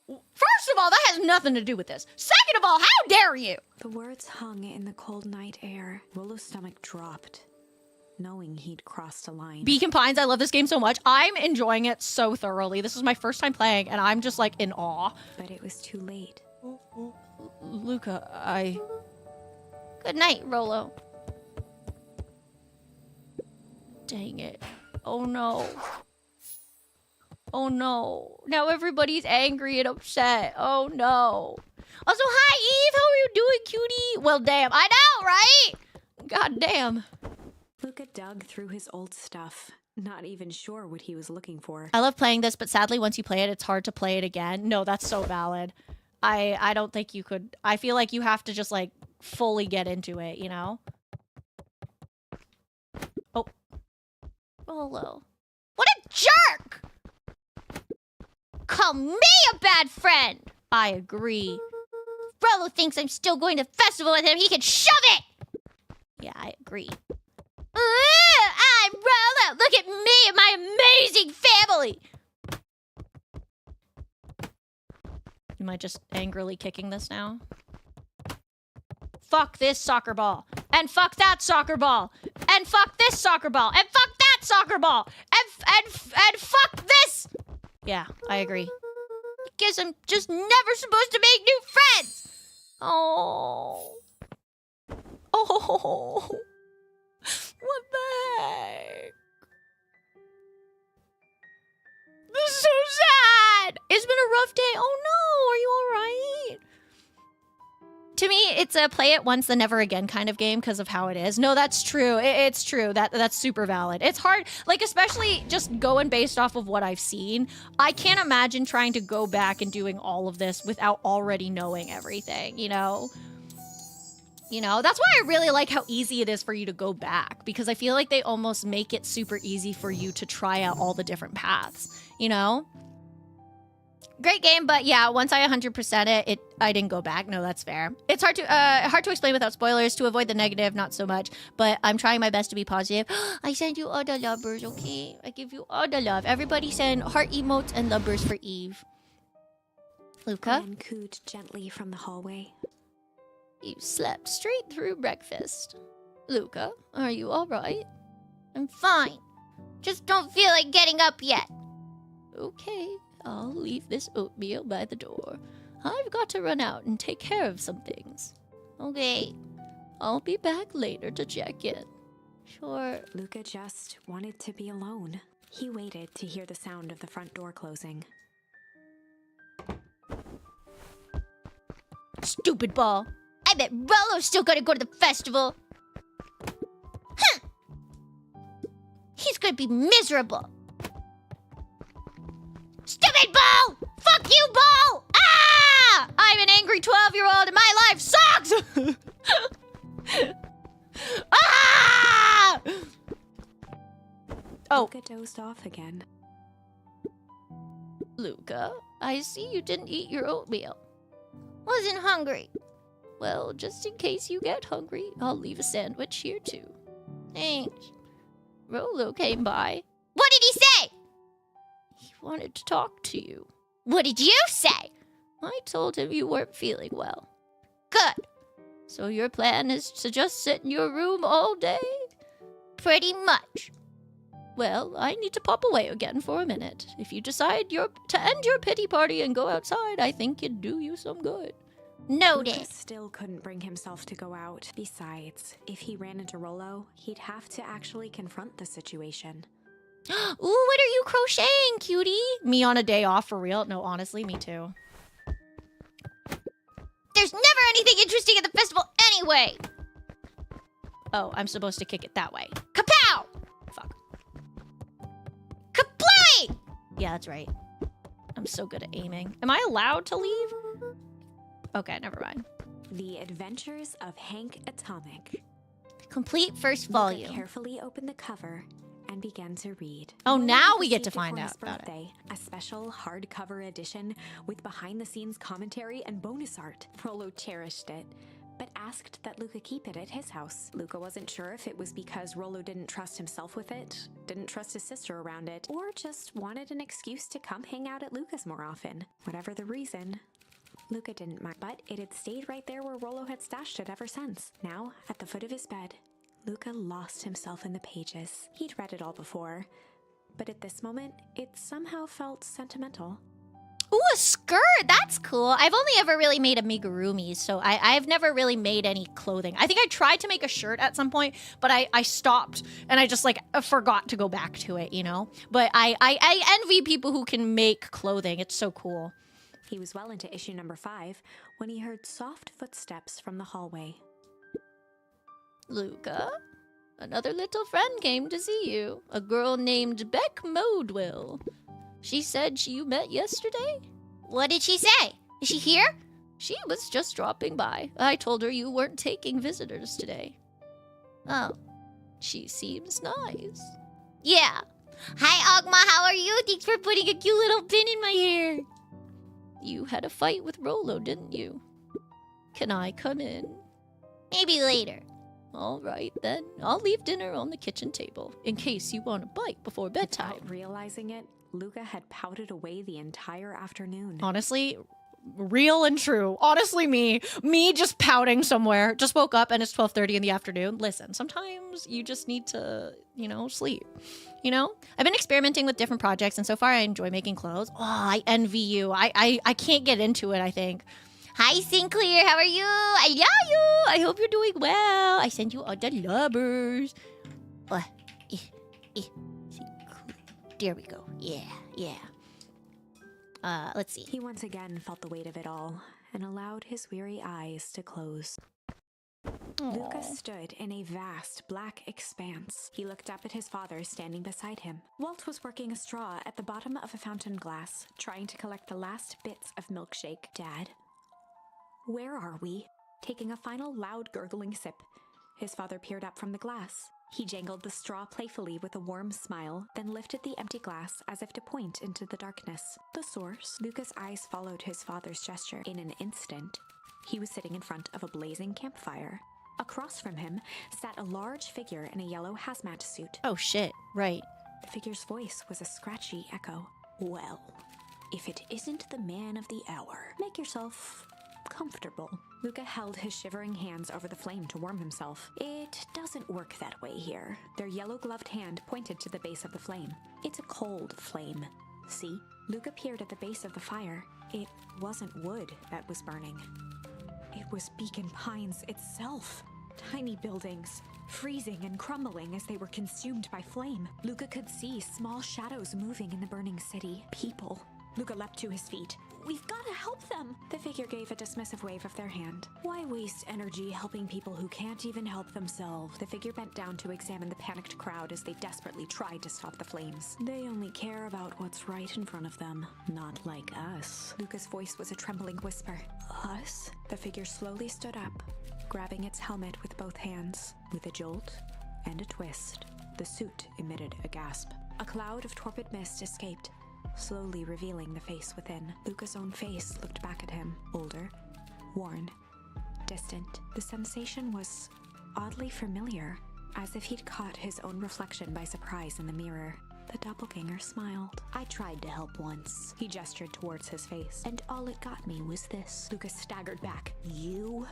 First of all, that has nothing to do with this. Second of all, how dare you? The words hung in the cold night air. Rolo's stomach dropped, knowing he'd crossed a line. Beacon Pines, I love this game so much. I'm enjoying it so thoroughly. This is my first time playing, and I'm just like in awe. But it was too late. Luca, Good night, Rolo. Dang it. Oh no. Oh no. Now everybody's angry and upset. Oh no. Also, hi Eve, how are you doing, cutie? Well, damn. I know, right? God damn. Luca dug through his old stuff, not even sure what he was looking for. I love playing this, but sadly, once you play it, it's hard to play it again. No, that's so valid. I don't think you could. I feel like you have to just like fully get into it, you know? Oh. Rolo. What a jerk! Call me a bad friend! I agree. Rolo thinks I'm still going to festival with him. He can shove it! Yeah, I agree. I'm Rolo! Look at me and my amazing family! Am I just angrily kicking this now? Fuck this soccer ball. And fuck that soccer ball. And fuck this soccer ball. And fuck that soccer ball. And fuck this! Yeah, I agree. Guess I'm just never supposed to make new friends! Oh. Oh. What the heck? This is so sad! It's been a rough day. Oh no, are you alright? To me, it's a play it once and never again kind of game because of how it is. No, that's true. It's true. That's super valid. It's hard, like, especially just going based off of what I've seen. I can't imagine trying to go back and doing all of this without already knowing everything, you know? You know, that's why I really like how easy it is for you to go back, because I feel like they almost make it super easy for you to try out all the different paths, you know? Great game, but yeah, once I 100% it, I didn't go back. No, that's fair. It's hard to explain without spoilers. To avoid the negative, not so much, but I'm trying my best to be positive. I send you all the lovers, okay? I give you all the love. Everybody send heart emotes and lovers for Eve. Luca? Gwen cooed gently from the hallway. You slept straight through breakfast. Luca, are you all right? I'm fine. Just don't feel like getting up yet. Okay, I'll leave this oatmeal by the door. I've got to run out and take care of some things. Okay. I'll be back later to check in. Sure. Luca just wanted to be alone. He waited to hear the sound of the front door closing. Stupid ball. I bet Rollo's still gonna go to the festival. Huh! He's gonna be miserable. Stupid Ball! Fuck you, Ball! Ah! I'm an angry 12-year-old and my life sucks! Ah! Oh. Luca dozed off again. Luca, I see you didn't eat your oatmeal. Wasn't hungry. Well, just in case you get hungry, I'll leave a sandwich here too. Thanks. Rollo came by. What did he say? He wanted to talk to you. What did you say? I told him you weren't feeling well. Good. So your plan is to just sit in your room all day? Pretty much. Well, I need to pop away again for a minute. If you decide to end your pity party and go outside, I think it'd do you some good. Noted. Luca still couldn't bring himself to go out. Besides, if he ran into Rollo, he'd have to actually confront the situation. Ooh, what are you crocheting, cutie? Me on a day off, for real? No, honestly, me too. There's never anything interesting at the festival anyway. Oh, I'm supposed to kick it that way. Kapow! Fuck. Kaplay! Yeah, that's right. I'm so good at aiming. Am I allowed to leave? Okay, never mind. The Adventures of Hank Atomic. Complete first Luca volume. carefully opened the cover and began to read. Oh, Rollo now we get to received it find for out his about it. birthday, a special hardcover edition with behind-the-scenes commentary and bonus art. Rollo cherished it, but asked that Luca keep it at his house. Luca wasn't sure if it was because Rollo didn't trust himself with it, didn't trust his sister around it, or just wanted an excuse to come hang out at Luca's more often. Whatever the reason, Luca didn't mind, but it had stayed right there where Rollo had stashed it ever since. Now, at the foot of his bed, Luca lost himself in the pages. He'd read it all before, but at this moment, it somehow felt sentimental. Ooh, a skirt! That's cool. I've only ever really made amigurumis, so I've never really made any clothing. I think I tried to make a shirt at some point, but I stopped, and I just, like, forgot to go back to it, you know? But I envy people who can make clothing. It's so cool. He was well into issue number 5 when he heard soft footsteps from the hallway. Luca, another little friend came to see you. A girl named Beck Modwell. She said you met yesterday? What did she say? Is she here? She was just dropping by. I told her you weren't taking visitors today. Oh. She seems nice. Yeah. Hi, Ogma, how are you? Thanks for putting a cute little pin in my hair. You had a fight with Rollo, didn't you? Can I come in? Maybe later. All right, then. I'll leave dinner on the kitchen table, in case you want a bite before bedtime. Without realizing it, Luca had pouted away the entire afternoon. Honestly, real and true. Honestly, me just pouting somewhere. Just woke up and it's 12:30 in the afternoon. Listen, sometimes you just need to, sleep. I've been experimenting with different projects, and so far I enjoy making clothes. Oh, I envy you. I can't get into it, I think. Hi, Sinclair. How are you? I love you. I hope you're doing well. I send you all the lovers. There we go. Yeah. Let's see. He once again felt the weight of it all and allowed his weary eyes to close. Luca stood in a vast black expanse. He looked up at his father standing beside him. Walt was working a straw at the bottom of a fountain glass, trying to collect the last bits of milkshake. Dad, where are we? Taking a final loud gurgling sip, his father peered up from the glass. He jangled the straw playfully with a warm smile, then lifted the empty glass as if to point into the darkness. The source? Luca's eyes followed his father's gesture. In an instant, he was sitting in front of a blazing campfire. Across from him sat a large figure in a yellow hazmat suit. Oh shit, right. The figure's voice was a scratchy echo. Well, if it isn't the man of the hour, make yourself comfortable. Luca held his shivering hands over the flame to warm himself. It doesn't work that way here. Their yellow-gloved hand pointed to the base of the flame. It's a cold flame. See? Luca peered at the base of the fire. It wasn't wood that was burning. It was Beacon Pines itself. Tiny buildings, freezing and crumbling as they were consumed by flame. Luca could see small shadows moving in the burning city. People. Luca leapt to his feet. We've got to help them! The figure gave a dismissive wave of their hand. Why waste energy helping people who can't even help themselves? The figure bent down to examine the panicked crowd as they desperately tried to stop the flames. They only care about what's right in front of them, not like us. Luca's voice was a trembling whisper. Us? The figure slowly stood up, grabbing its helmet with both hands. With a jolt and a twist, the suit emitted a gasp. A cloud of torpid mist escaped, slowly revealing the face within. Luca's own face looked back at him, older, worn, distant. The sensation was oddly familiar, as if he'd caught his own reflection by surprise in the mirror. The doppelganger smiled. I tried to help once. He gestured towards his face. And all it got me was this. Luca staggered back. You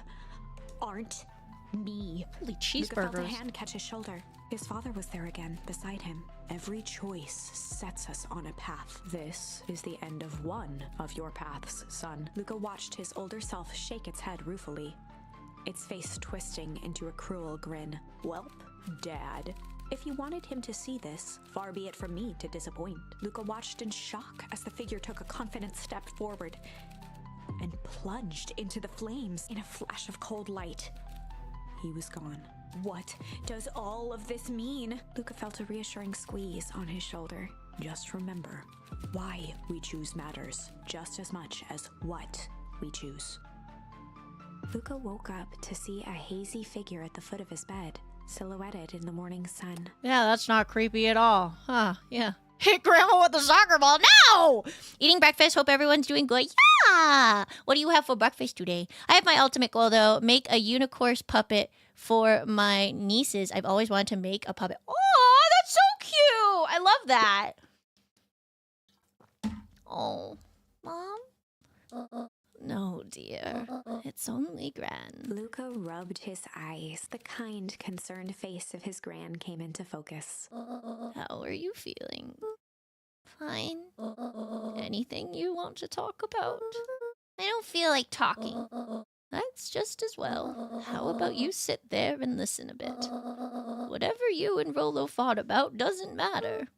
aren't me. Holy Luca felt a cheeseburgers. hand catch his shoulder. His father was there again, beside him. Every choice sets us on a path. This is the end of one of your paths, son. Luca watched his older self shake its head ruefully, its face twisting into a cruel grin. Welp, Dad. If you wanted him to see this, far be it from me to disappoint. Luca watched in shock as the figure took a confident step forward and plunged into the flames in a flash of cold light. He was gone. What does all of this mean? Luca felt a reassuring squeeze on his shoulder. Just remember, why we choose matters just as much as what we choose. Luca woke up to see a hazy figure at the foot of his bed, silhouetted in the morning sun. Yeah, that's not creepy at all. Huh, yeah. Hit grandma with the soccer ball. No! Eating breakfast. Hope everyone's doing good. Yeah! What do you have for breakfast today? I have my ultimate goal, though. Make a unicorn puppet for my nieces. I've always wanted to make a puppet. Oh, that's so cute. I love that. Oh, Mom? No, dear. It's only Gran. Luca rubbed his eyes. The kind, concerned face of his gran came into focus. How are you feeling? Fine. Anything you want to talk about? I don't feel like talking. That's just as well. How about you sit there and listen a bit? Whatever you and Rolo fought about doesn't matter.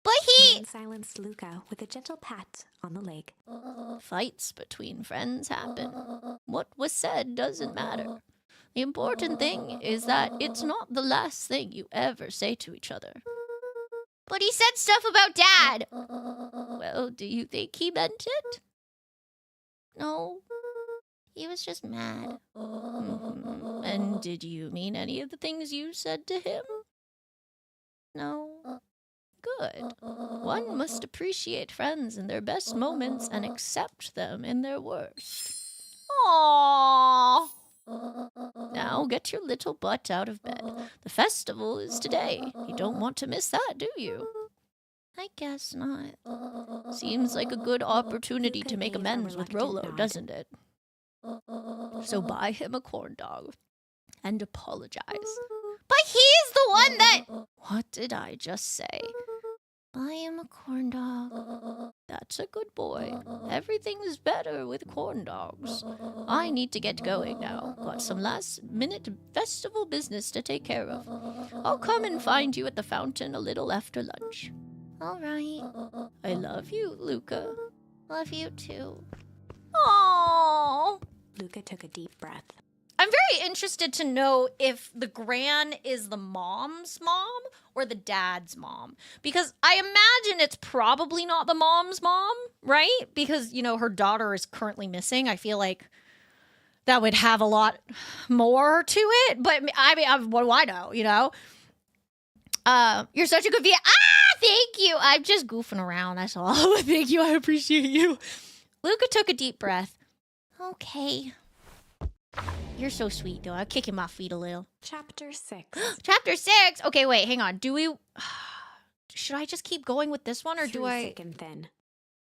But he... Gran silenced Luca with a gentle pat on the leg. Fights between friends happen. What was said doesn't matter. The important thing is that it's not the last thing you ever say to each other. But he said stuff about Dad. Well, do you think he meant it? No. He was just mad. Mm-hmm. And did you mean any of the things you said to him? No. Good. One must appreciate friends in their best moments and accept them in their worst. Aww. Now get your little butt out of bed. The festival is today. You don't want to miss that, do you? I guess not. Seems like a good opportunity Luca to make gave a amends with reluctant Rolo, nod. doesn't it? So buy him a corn dog and apologize. But he's the one that... What did I just say? Buy him a corn dog. That's a good boy. Everything's better with corn dogs. I need to get going now. Got some last-minute festival business to take care of. I'll come and find you at the fountain a little after lunch. All right. I love you, Luca. Love you too. Aww. Luca took a deep breath. I'm very interested to know if the Gran is the mom's mom or the dad's mom. Because I imagine it's probably not the mom's mom, right? Because, you know, her daughter is currently missing. I feel like that would have a lot more to it. But I mean, what do I know, you know? You're such a good viewer. Thank you. I'm just goofing around, that's all. Thank you. I appreciate you. Luca took a deep breath. Okay. You're so sweet, though. I'll kick him off feet a little. Chapter 6. Chapter 6. Okay, wait, hang on. Do we... Should I just keep going with this one, or do Through I... thick and thin.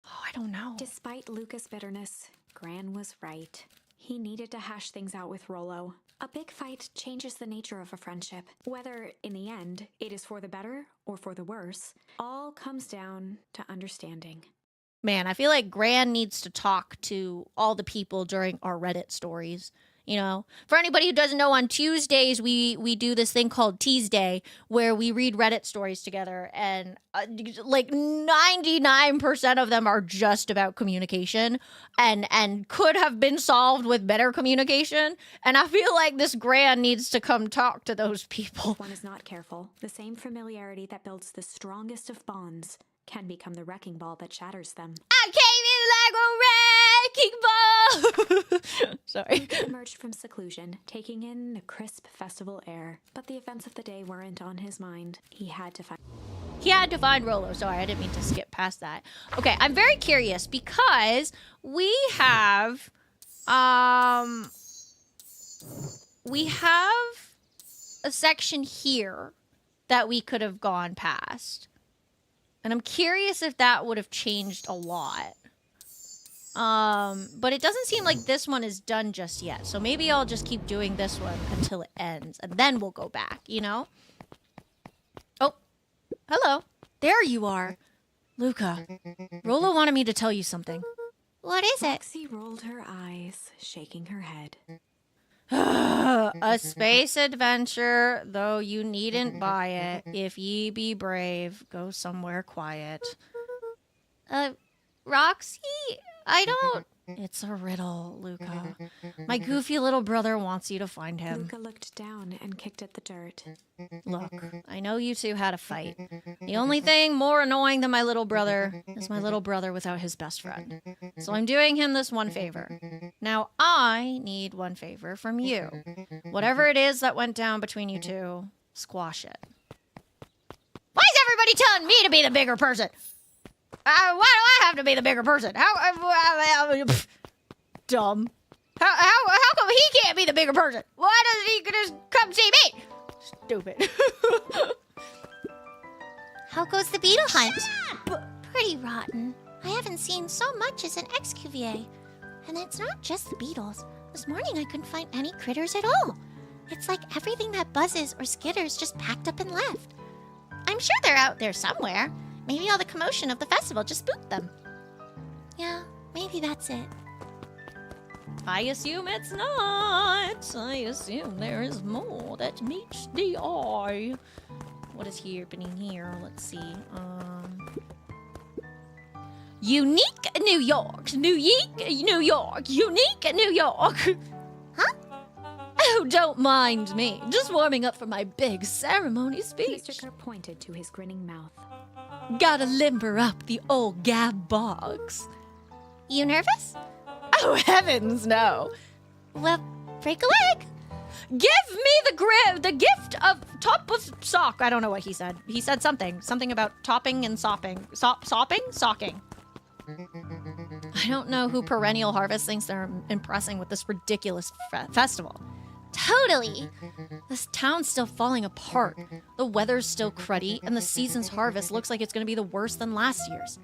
Oh, I don't know. Despite Luca's bitterness, Gran was right. He needed to hash things out with Rolo. A big fight changes the nature of a friendship. Whether, in the end, it is for the better or for the worse, all comes down to understanding. Man, I feel like Gran needs to talk to all the people during our Reddit stories. You know, for anybody who doesn't know, on Tuesdays we do this thing called Tease Day, where we read Reddit stories together, and like 99% of them are just about communication, and could have been solved with better communication. And I feel like this Gran needs to come talk to those people. If one is not careful, the same familiarity that builds the strongest of bonds can become the wrecking ball that shatters them. I came in like a wrecking ball. Sorry. Luca emerged from seclusion, taking in the crisp festival air. But the events of the day weren't on his mind. He had to find Rolo. Sorry, I didn't mean to skip past that. Okay, I'm very curious because we have a section here that we could have gone past. And I'm curious if that would have changed a lot. But it doesn't seem like this one is done just yet. So maybe I'll just keep doing this one until it ends. And then we'll go back, you know? Oh, hello. There you are. Luca, Rolo wanted me to tell you something. What is it? Roxy rolled her eyes, shaking her head. A space adventure, though you needn't buy it. If ye be brave, go somewhere quiet. Roxy? I don't... It's a riddle, Luca. My goofy little brother wants you to find him. Luca looked down and kicked at the dirt. Look, I know you two had a fight. The only thing more annoying than my little brother is my little brother without his best friend. So I'm doing him this one favor. Now I need one favor from you. Whatever it is that went down between you two, squash it. Why is everybody telling me to be the bigger person? Why do I have to be the bigger person? Dumb. How come he can't be the bigger person? Why doesn't he just come see me? Stupid. How goes the beetle hunt? Pretty rotten. I haven't seen so much as an excuvier. And it's not just the beetles. This morning I couldn't find any critters at all. It's like everything that buzzes or skitters just packed up and left. I'm sure they're out there somewhere. Maybe all the commotion of the festival just spooked them. Yeah, maybe that's it. I assume it's not. I assume there is more that meets the eye. What is happening here? Let's see. Unique New York. Unique New York. Unique New York. Huh? Oh, don't mind me. Just warming up for my big ceremony speech. Mr. Kerr pointed to his grinning mouth. Gotta limber up the old gab box. You nervous? Oh, heavens, no. Well, break a leg. Give me the gift of top of sock. I don't know what he said. He said something about topping and sopping. Socking. I don't know who Perennial Harvest thinks they're impressing with this ridiculous festival. Totally. This town's still falling apart. The weather's still cruddy, and the season's harvest looks like it's going to be the worse than last year's.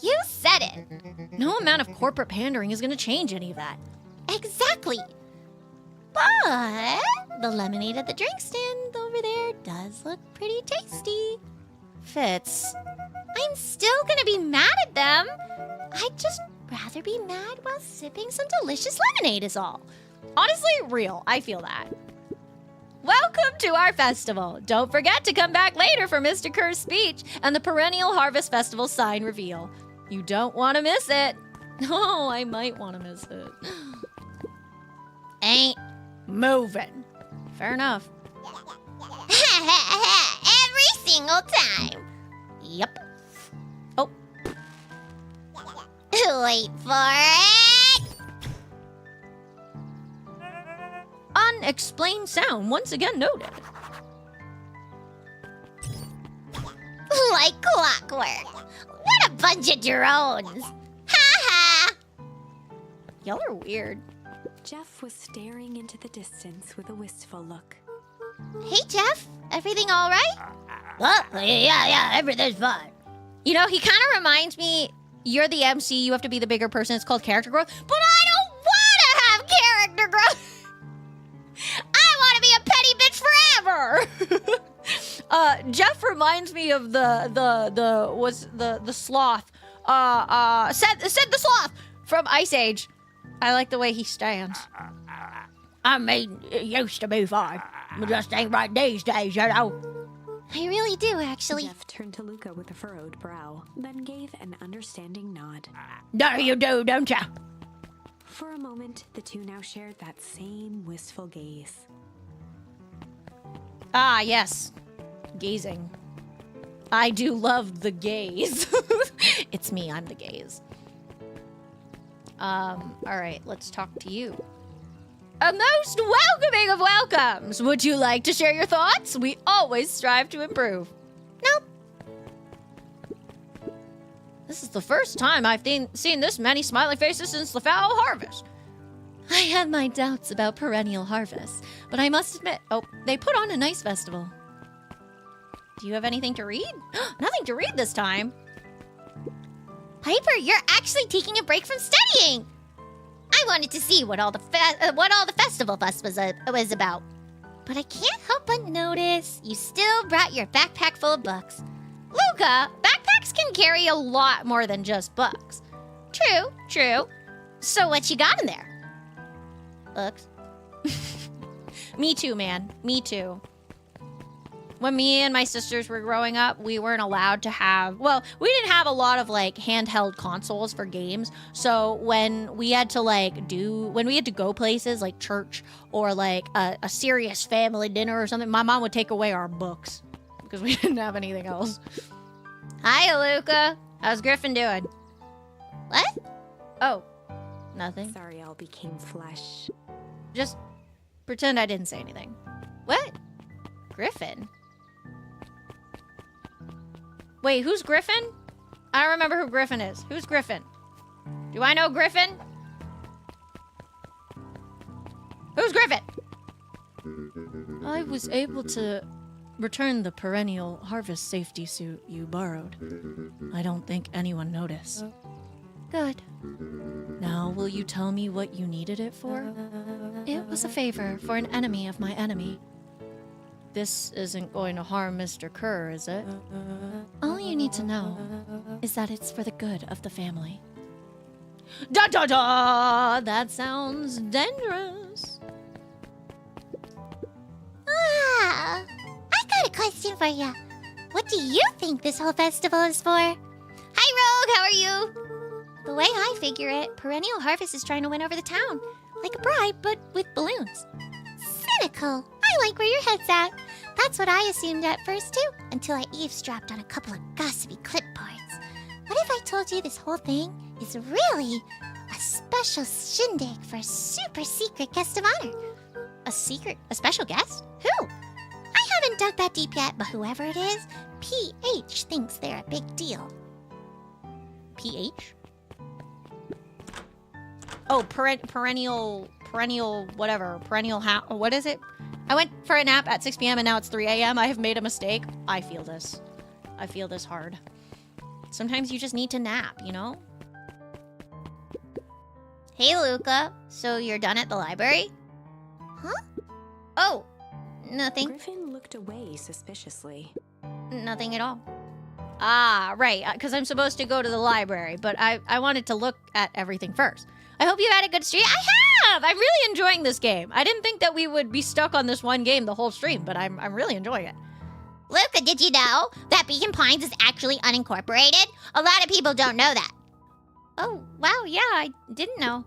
You said it. No amount of corporate pandering is gonna change any of that. Exactly. But the lemonade at the drink stand over there does look pretty tasty. Fitz. I'm still gonna be mad at them. I'd just rather be mad while sipping some delicious lemonade is all. Honestly, real. I feel that. Welcome to our festival. Don't forget to come back later for Mr. Kerr's speech and the Perennial Harvest Festival sign reveal. You don't want to miss it. Oh, I might want to miss it. Ain't moving. Fair enough. every single time. Yep. Oh. Wait for it. Unexplained sound once again noted. Like clockwork. What a bunch of drones. Ha ha. Y'all are weird. Jeff was staring into the distance with a wistful look. Hey, Jeff. Everything all right? Yeah, everything's fine. You know, he kind of reminds me, you're the MC, you have to be the bigger person. It's called character growth. But I don't want to have character growth. I want to be a petty bitch forever. Jeff reminds me of the sloth. Said the sloth from Ice Age. I like the way he stands. I mean, it used to be fine. It just ain't right these days, you know. I really do, actually. Jeff turned to Luca with a furrowed brow, then gave an understanding nod. No, you do, don't you? For a moment, the two now shared that same wistful gaze. Ah, yes. Gazing. I do love the gaze. It's me, I'm the gaze. Alright, let's talk to you. A most welcoming of welcomes! Would you like to share your thoughts? We always strive to improve. Nope. This is the first time I've seen this many smiley faces since the foul harvest. I had my doubts about perennial harvest, but I must admit, they put on a nice festival. Do you have anything to read? Nothing to read this time. Piper, you're actually taking a break from studying. I wanted to see what all the festival fuss was about. But I can't help but notice you still brought your backpack full of books. Luca, backpacks can carry a lot more than just books. True. So what you got in there? Books. Me too, man. Me too. When me and my sisters were growing up, we weren't allowed to have, we didn't have a lot of like handheld consoles for games. So when we had to go places like church or like a serious family dinner or something, my mom would take away our books because we didn't have anything else. Hi, Luca. How's Griffin doing? What? Oh, nothing. Sorry, all became flesh. Just pretend I didn't say anything. What? Griffin? Wait, who's Griffin? I don't remember who Griffin is. Who's Griffin? Do I know Griffin? Who's Griffin? I was able to return the perennial harvest safety suit you borrowed. I don't think anyone noticed. Good. Now, will you tell me what you needed it for? It was a favor for an enemy of my enemy. This isn't going to harm Mr. Kerr, is it? All you need to know is that it's for the good of the family. Da da da! That sounds dangerous. Ah, I got a question for you. What do you think this whole festival is for? Hi, Rogue, how are you? The way I figure it, Perennial Harvest is trying to win over the town. Like a bribe, but with balloons. Cynical. I like where your head's at. That's what I assumed at first, too, until I eavesdropped on a couple of gossipy clipboards. What if I told you this whole thing is really a special shindig for a super secret guest of honor? A special guest? Who? I haven't dug that deep yet, but whoever it is, PH thinks they're a big deal. PH? Oh, perennial whatever. What is it? I went for a nap at 6 p.m. and now it's 3 a.m. I have made a mistake. I feel this. I feel this hard. Sometimes you just need to nap, you know? Hey, Luca. So you're done at the library? Huh? Oh, nothing. Griffin looked away suspiciously. Nothing at all. Ah, right, because I'm supposed to go to the library, but I wanted to look at everything first. I hope you had a good stream. I have! I'm really enjoying this game. I didn't think that we would be stuck on this one game the whole stream, but I'm really enjoying it. Luca, did you know that Beacon Pines is actually unincorporated? A lot of people don't know that. Oh, wow, yeah, I didn't know.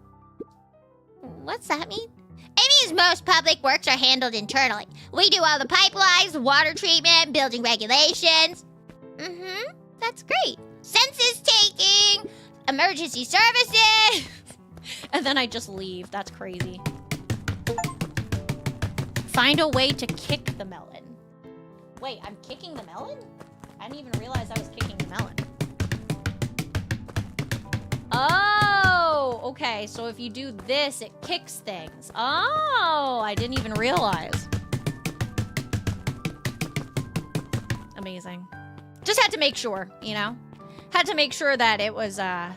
What's that mean? It means most public works are handled internally. We do all the pipelines, water treatment, building regulations. Mm-hmm, that's great. Census taking, emergency services. And then I just leave. That's crazy. Find a way to kick the melon. Wait, I'm kicking the melon? I didn't even realize I was kicking the melon. Oh, okay. So if you do this, it kicks things. Oh, I didn't even realize. Amazing. Just had to make sure, you know? Had to make sure that it was a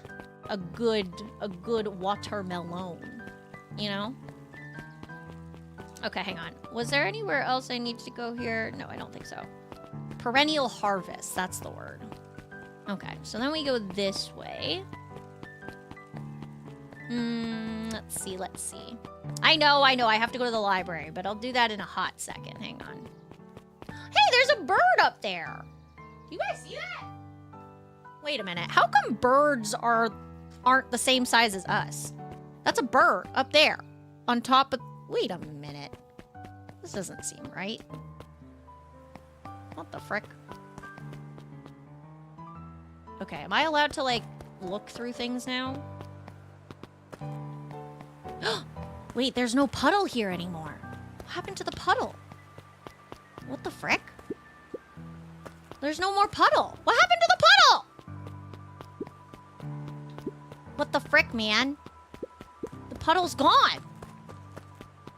good watermelon, you know? Okay, hang on. Was there anywhere else I need to go here? No, I don't think so. Perennial harvest, that's the word. Okay, so then we go this way. Let's see. I know, I have to go to the library, but I'll do that in a hot second. Hang on. Hey, there's a bird up there. You guys see that? Wait a minute. How come birds aren't the same size as us? That's a bird up there on top of... Wait a minute. This doesn't seem right. What the frick? Okay, am I allowed to, like, look through things now? Wait, there's no puddle here anymore. What happened to the puddle? What the frick? There's no more puddle. What happened to the puddle? What the frick, man? The puddle's gone.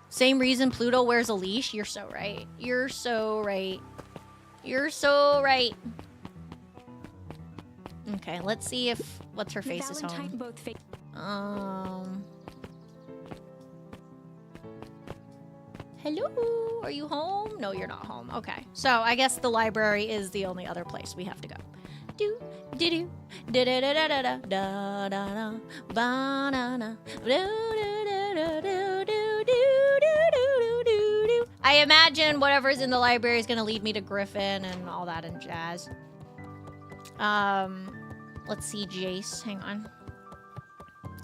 Same reason Pluto wears a leash. You're so right. You're so right. You're so right. Okay, let's see if what's her face is home. Hello, are you home? No, you're not home. Okay, so I guess the library is the only other place we have to go. Do do do da da da da da da da da banana do do do do do do do do. I imagine whatever's in the library is gonna lead me to Griffin and all that and jazz. Let's see, Jace. Hang on.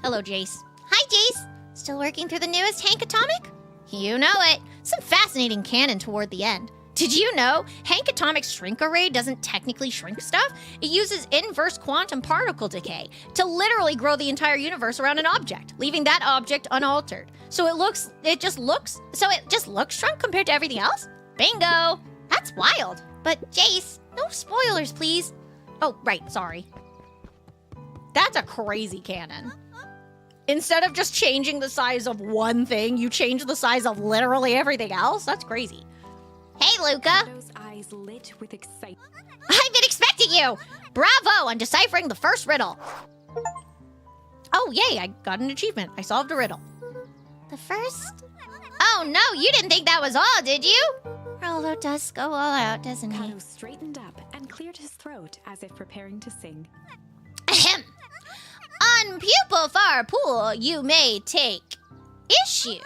Hello, Jace. Hi, Jace. Still working through the newest Hank Atomic? You know it. Some fascinating canon toward the end. Did you know Hank Atomic's shrink array doesn't technically shrink stuff? It uses inverse quantum particle decay to literally grow the entire universe around an object, leaving that object unaltered. So it just looks shrunk compared to everything else? Bingo! That's wild. But Jace, no spoilers, please. Oh, right, sorry. That's a crazy canon. Instead of just changing the size of one thing, you change the size of literally everything else? That's crazy. Hey, Luca. Those eyes lit with excitement. I've been expecting you. Bravo on deciphering the first riddle. Oh, yay, I got an achievement. I solved a riddle. The first? Oh, no, you didn't think that was all, did you? Rolo does go all out, doesn't he? Kato straightened up and cleared his throat as if preparing to sing. Ahem. On Pupil Far Pool, you may take issue.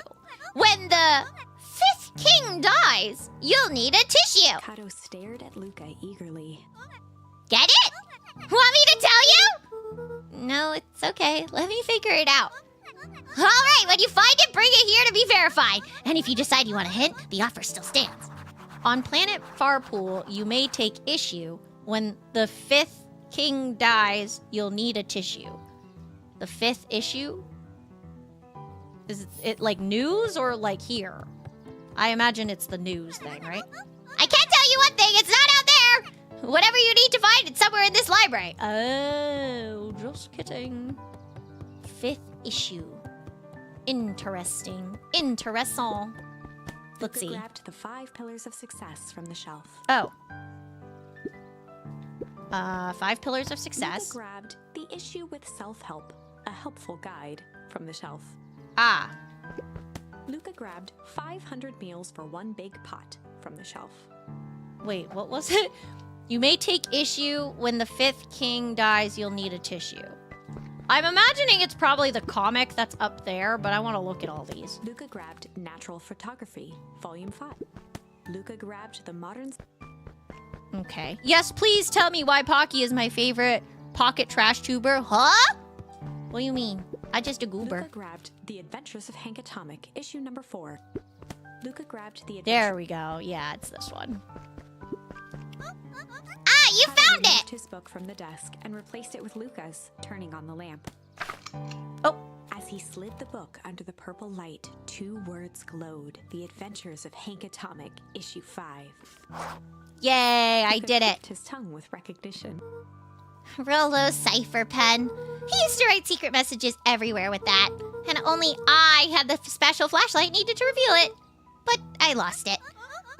When the fifth king dies, you'll need a tissue. Kato stared at Luca eagerly. Get it? Want me to tell you? No, it's okay. Let me figure it out. All right, when you find it, bring it here to be verified. And if you decide you want a hint, the offer still stands. On planet Farpool, you may take issue. When the fifth king dies, you'll need a tissue. The fifth issue? Is it like news or like here? I imagine it's the news thing, right? I can't tell you one thing, it's not out there! Whatever you need to find, it's somewhere in this library. Oh, just kidding. Fifth issue. Interesting. Interessant. Let's see. Grabbed the 5 pillars of success from the shelf. Oh. 5 pillars of Luca success. grabbed The Issue with Self-Help, a helpful guide, from the shelf. Ah, Luca grabbed 500 meals for one big pot from the shelf. wait, what was it? You may take issue when the 5th king dies, you'll need a tissue. I'm imagining it's probably the comic that's up there, but I want to look at all these. Luca grabbed Natural Photography, Volume 5. Luca grabbed The Modern... Okay. Yes, please tell me why Pocky is my favorite pocket trash tuber. Huh? What do you mean? I just a goober. Luca grabbed The Adventures of Hank Atomic, issue number 4. Luca grabbed the... There we go. Yeah, it's this one. Ah, you found removed it! his book from the desk and replaced it with Luca's, turning on the lamp. Oh. As he slid the book under the purple light, 2 words glowed. The Adventures of Hank Atomic, issue 5. Yay, I Luca did it. clicked his tongue with recognition. Rollo's cipher pen. He used to write secret messages everywhere with that, and only I had the special flashlight needed to reveal it. But I lost it.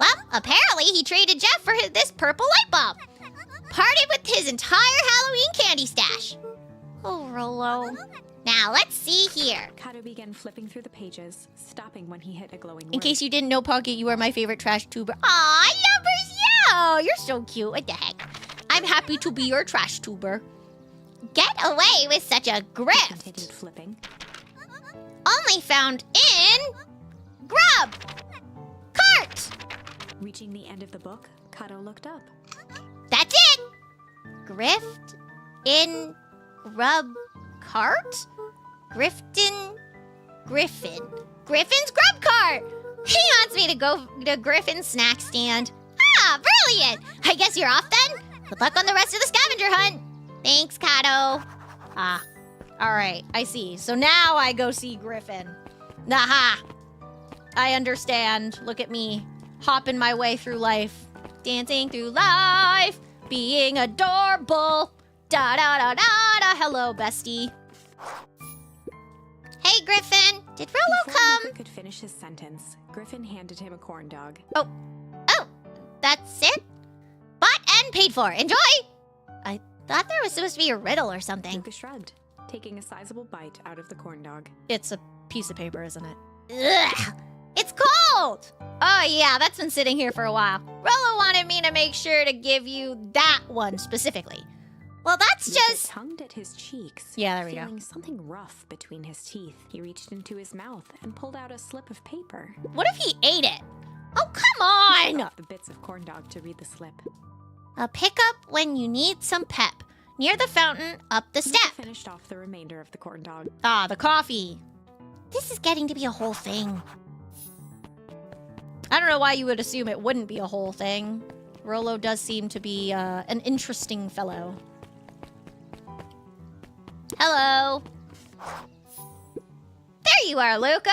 Well, apparently he traded Jeff for this purple light bulb. Parted with his entire Halloween candy stash. Oh, Rollo. Now, let's see here. Kato began flipping through the pages, stopping when he hit a glowing In word. case you didn't know, Pocky, you are my favorite trash tuber. Aw, numbers, Oh, you're so cute. What the heck? I'm happy to be your trash tuber. Get away with such a He grift. continued flipping. Only found in... Grub. Cart. Reaching the end of the book, Kato looked up. That's it. Grift in grub cart? Grifton Griffin. Griffin's grub cart. He wants me to go to Griffin's snack stand. Ah, brilliant. I guess you're off then? Good luck on the rest of the scavenger hunt. Thanks, Kato. Ah, all right. I see. So now I go see Griffin. Aha! I understand. Look at me, hopping my way through life, dancing through life, being adorable. Da da da da da. Hello, bestie. Hey, Griffin. Did Rollo Before come? Luca could finish his sentence, Griffin handed him a corn dog. Oh, that's it? Bought and paid for. Enjoy. I thought there was supposed to be a riddle or something. Luca shrugged, taking a sizable bite out of the corn dog. It's a piece of paper, isn't it? Ugh, it's cold. Oh yeah, that's been sitting here for a while. Rollo wanted me to make sure to give you that one specifically. Well, that's Luca just... tongued at his cheeks. Yeah, there we go. Feeling something rough between his teeth, he reached into his mouth and pulled out a slip of paper. What if he ate it? Oh, come on! Off the bits of corn dog to read the slip. A pickup when you need some pep. Near the fountain, up the Luca step. finished off the remainder of the corn dog. Ah, the coffee. This is getting to be a whole thing. I don't know why you would assume it wouldn't be a whole thing. Rollo does seem to be an interesting fellow. Hello. There you are, Luca.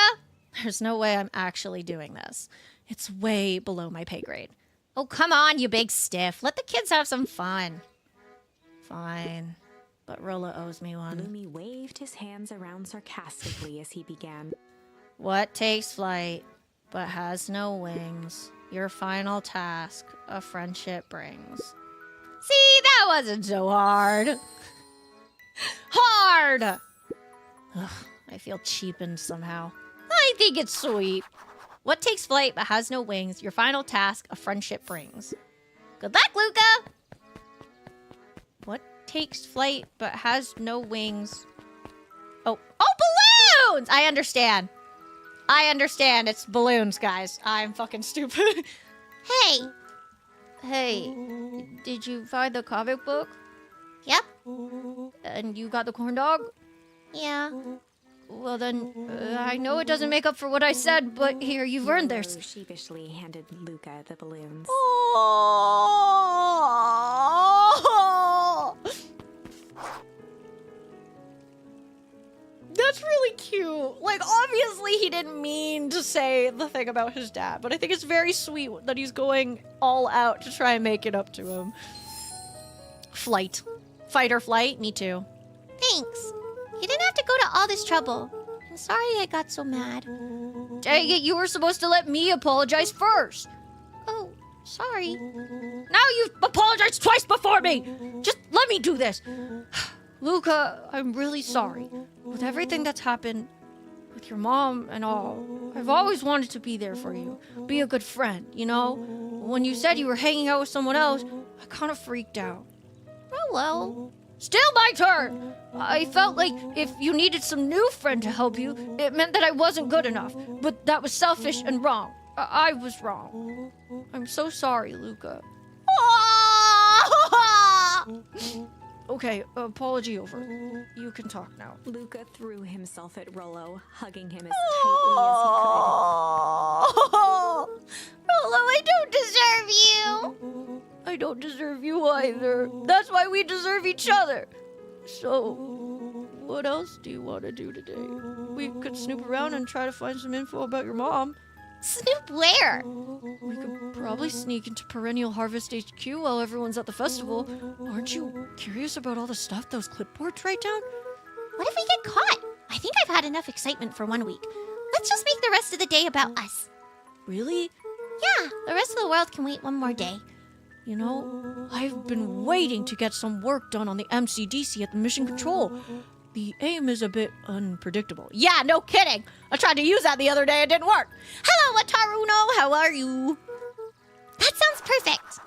There's no way I'm actually doing this. It's way below my pay grade. Oh, come on, you big stiff. Let the kids have some fun. Fine. But Rollo owes me one. Lumi waved his hands around sarcastically as he began. What takes flight but has no wings? Your final task a friendship brings. See, that wasn't so hard. Hard! Ugh, I feel cheapened somehow. I think it's sweet. What takes flight but has no wings? Your final task a friendship brings. Good luck, Luca! What takes flight but has no wings? Oh, balloons! I understand. It's balloons, guys. I'm fucking stupid. Hey. Hey, did you find the comic book? Yep. And you got the corn dog? Yeah. Well then, I know it doesn't make up for what I said, but here, you've earned this. Rollo sheepishly handed Luca the balloons. Oh! That's really cute. Like, obviously he didn't mean to say the thing about his dad, but I think it's very sweet that he's going all out to try and make it up to him. Flight. Fight or flight? Me too. Thanks. You didn't have to go to all this trouble. I'm sorry I got so mad. Dang it, you were supposed to let me apologize first. Oh, Sorry. Now you've apologized twice before me! Just let me do this! Luca, I'm really sorry. With everything that's happened, with your mom and all, I've always wanted to be there for you. Be a good friend, you know? When you said you were hanging out with someone else, I kind of freaked out. Rolo. Still my turn! I felt like if you needed some new friend to help you, it meant that I wasn't good enough. But that was selfish and wrong. I was wrong. I'm so sorry, Luca. Okay, apology over. You can talk now. Luca threw himself at Rolo, hugging him as Rolo, I don't deserve you. I don't deserve you either. That's why we deserve each other. So, what else do you want to do today? We could snoop around and try to find some info about your mom. Snoop where? We could probably sneak into Perennial Harvest HQ while everyone's at the festival. Aren't you curious about all the stuff those clipboards write down? What if we get caught? I think I've had enough excitement for 1 week. Let's just make the rest of the day about us. Really? Yeah, the rest of the world can wait one more day. You know, I've been waiting to get some work done on the MCDC at the Mission Control. The aim is a bit unpredictable. Yeah, no kidding! I tried to use that the other day, it didn't work. Hello, Wataruno, how are you? That sounds perfect.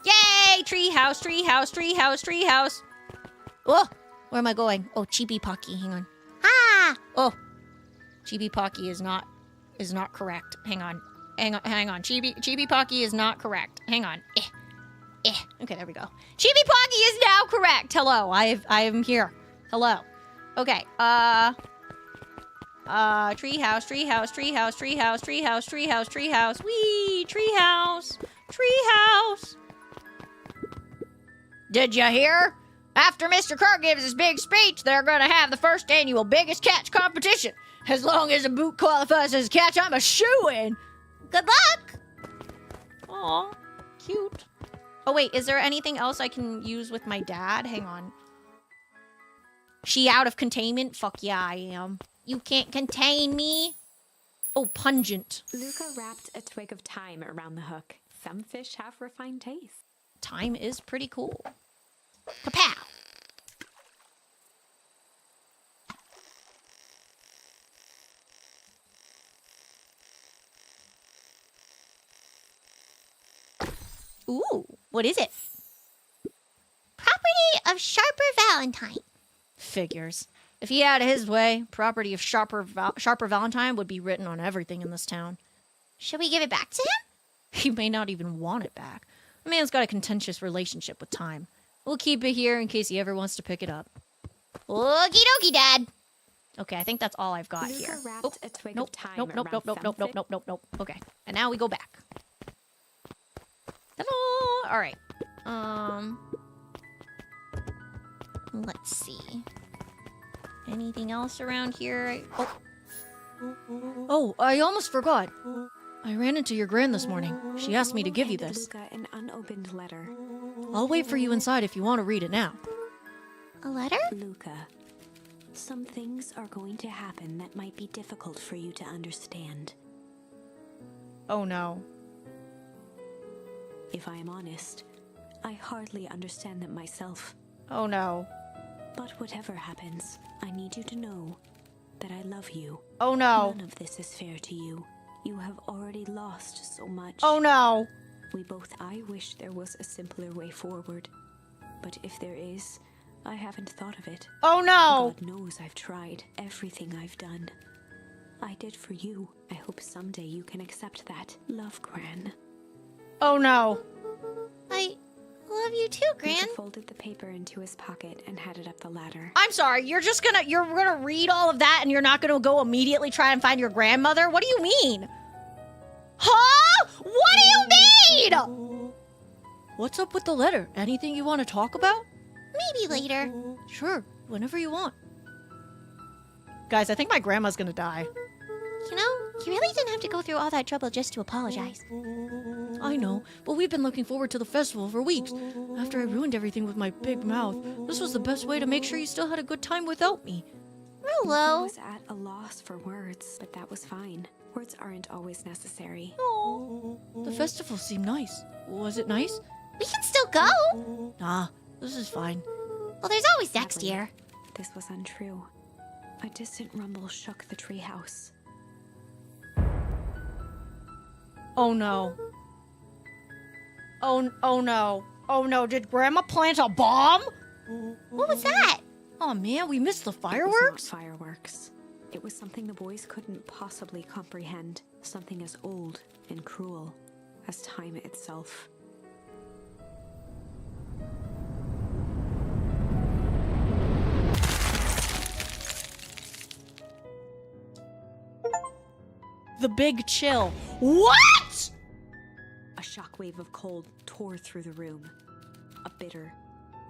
Yay! Treehouse, treehouse, treehouse, treehouse. Oh, where am I going? Oh, Chibi Pocky, hang on. Ah! Oh, Chibi Pocky is not correct. Hang on. Chibi Pocky is not correct. Hang on. Okay, there we go. Chibi Pocky is now correct. Hello, I am here. Hello. Okay, treehouse, treehouse, treehouse, treehouse, treehouse, treehouse, treehouse, wee, treehouse, treehouse. Did you hear? After Mr. Kerr gives his big speech, they're gonna have the first annual biggest catch competition. As long as a boot qualifies as a catch, I'm a shoo-in. Good luck! Aw, cute. Oh wait, is there anything else I can use with my dad? Hang on. She out of containment? Fuck yeah, I am. You can't contain me. Oh, pungent. Luca wrapped a twig of thyme around the hook. Some fish have refined taste. Thyme is pretty cool. Kapow! Ooh, what is it? Property of Sharper Valentine. Figures. If he had his way, property of Sharper Valentine would be written on everything in this town. Should we give it back to him? He may not even want it back. The man's got a contentious relationship with time. We'll keep it here in case he ever wants to pick it up. Okie dokie, Dad. Okay, I think that's all I've got Luca here. wrapped a twig Nope, of thyme nope, nope, around nope, nope, some nope, nope, nope, nope. Okay, and now we go back. Ta-da! All right. Let's see. Anything else around here? Oh, I almost forgot. I ran into your gran this morning. She asked me to give you Handed this. Luca an unopened letter. I'll wait for you inside if you want to read it now. A letter? Luca, some things are going to happen that might be difficult for you to understand. Oh no. If I am honest, I hardly understand them myself. Oh no. But whatever happens, I need you to know that I love you. Oh no. None of this is fair to you. You have already lost so much. Oh no. I wish there was a simpler way forward. But if there is, I haven't thought of it. Oh no. God knows I've tried everything I've done. I did for you. I hope someday you can accept that. Love, Gran. Oh no. I love you too, Gran. Luca folded the paper into his pocket and headed up the ladder. I'm sorry, you're gonna read all of that and you're not gonna go immediately try and find your grandmother? What do you mean? Huh? What do you mean? What's up with the letter? Anything you want to talk about? Maybe later. Sure, whenever you want. Guys, I think my grandma's gonna die. You know, you really didn't have to go through all that trouble just to apologize. I know, but we've been looking forward to the festival for weeks. After I ruined everything with my big mouth, this was the best way to make sure you still had a good time without me. I Rolo. was at a loss for words, but that was fine. Words aren't always necessary. The festival seemed nice. Was it nice? We can still go. Nah, this is fine. Well, there's always next Sadly, year. This was untrue. A distant rumble shook the treehouse. Oh no. Oh no. Oh no, did Grandma plant a bomb? What was that? Oh man, we missed the It was fireworks? not fireworks. It was something the boys couldn't possibly comprehend. Something as old and cruel as time itself. The big chill. What? A shockwave of cold tore through the room. A bitter,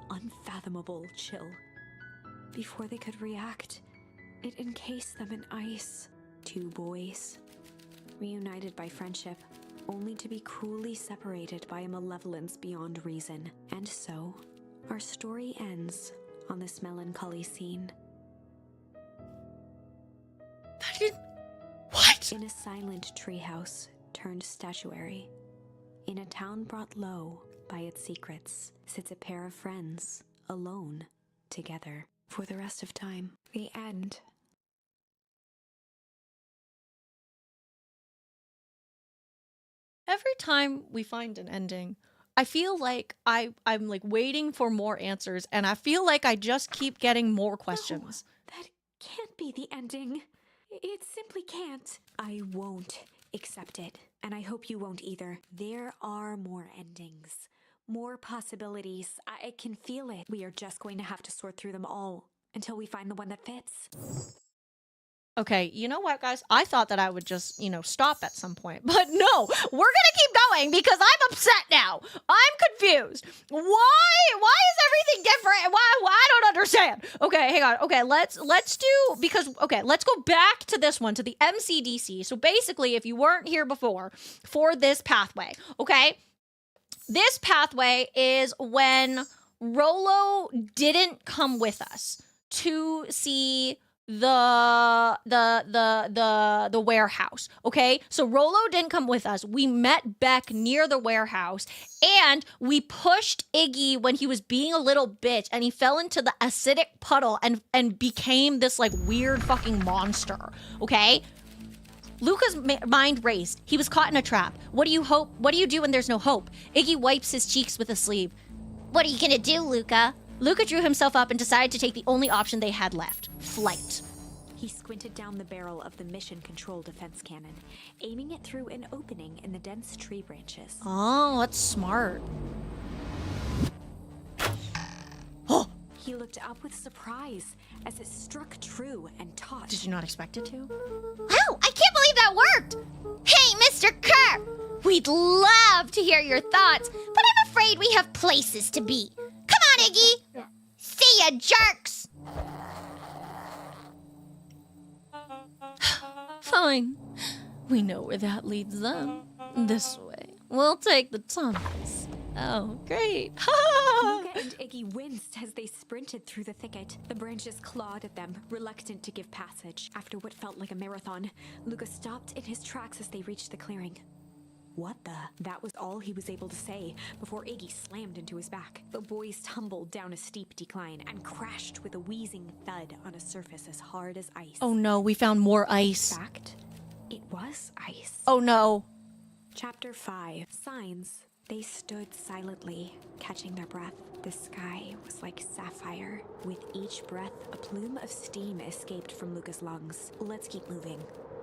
unfathomable chill. Before they could react, it encased them in ice. Two boys, reunited by friendship, only to be cruelly separated by a malevolence beyond reason. And so, our story ends on this melancholy scene. That didn't... What? In a silent treehouse turned statuary, in a town brought low by its secrets, sits a pair of friends, alone, together, for the rest of time. The end. Every time we find an ending, I feel like I'm like waiting for more answers, and I feel like I just keep getting more questions. No, that can't be the ending. It simply can't. I won't accept it, and I hope you won't either. There are more endings, more possibilities. I can feel it. We are just going to have to sort through them all until we find the one that fits. Okay, you know what, guys? I thought that I would just, stop at some point. But no, we're gonna keep going because I'm upset now. I'm confused. Why is everything different? Why? I don't understand. Okay, hang on. Okay, let's go back to this one, to the MCDC. So basically, if you weren't here before, for this pathway, okay? This pathway is when Rolo didn't come with us to see the warehouse. Okay, so Rolo didn't come with us. We met Beck near the warehouse, and we pushed Iggy when he was being a little bitch, and he fell into the acidic puddle and became this like weird fucking monster. Okay, Luca's mind raced. He was caught in a trap. What do you do when there's no hope? Iggy wipes his cheeks with a sleeve. What are you gonna do, Luca? Luca drew himself up and decided to take the only option they had left: flight. He squinted down the barrel of the mission control defense cannon, aiming it through an opening in the dense tree branches. Oh, that's smart. Oh! He looked up with surprise as it struck true and taut. Did you not expect it to? Wow, I can't believe that worked! Hey, Mr. Kerr! We'd love to hear your thoughts, but I'm afraid we have places to be. Come on, Iggy! See ya, jerks! Fine. We know where that leads them. This way. We'll take the tunnels. Oh, great. Luca and Iggy winced as they sprinted through the thicket. The branches clawed at them, reluctant to give passage. After what felt like a marathon, Luca stopped in his tracks as they reached the clearing. What the? That was all he was able to say before Iggy slammed into his back. The boys tumbled down a steep decline and crashed with a wheezing thud on a surface as hard as ice. Oh no, we found more ice. In fact, it was ice. Oh no. Chapter 5. Signs. They stood silently, catching their breath. The sky was like sapphire. With each breath, a plume of steam escaped from Luca's lungs. Let's keep moving.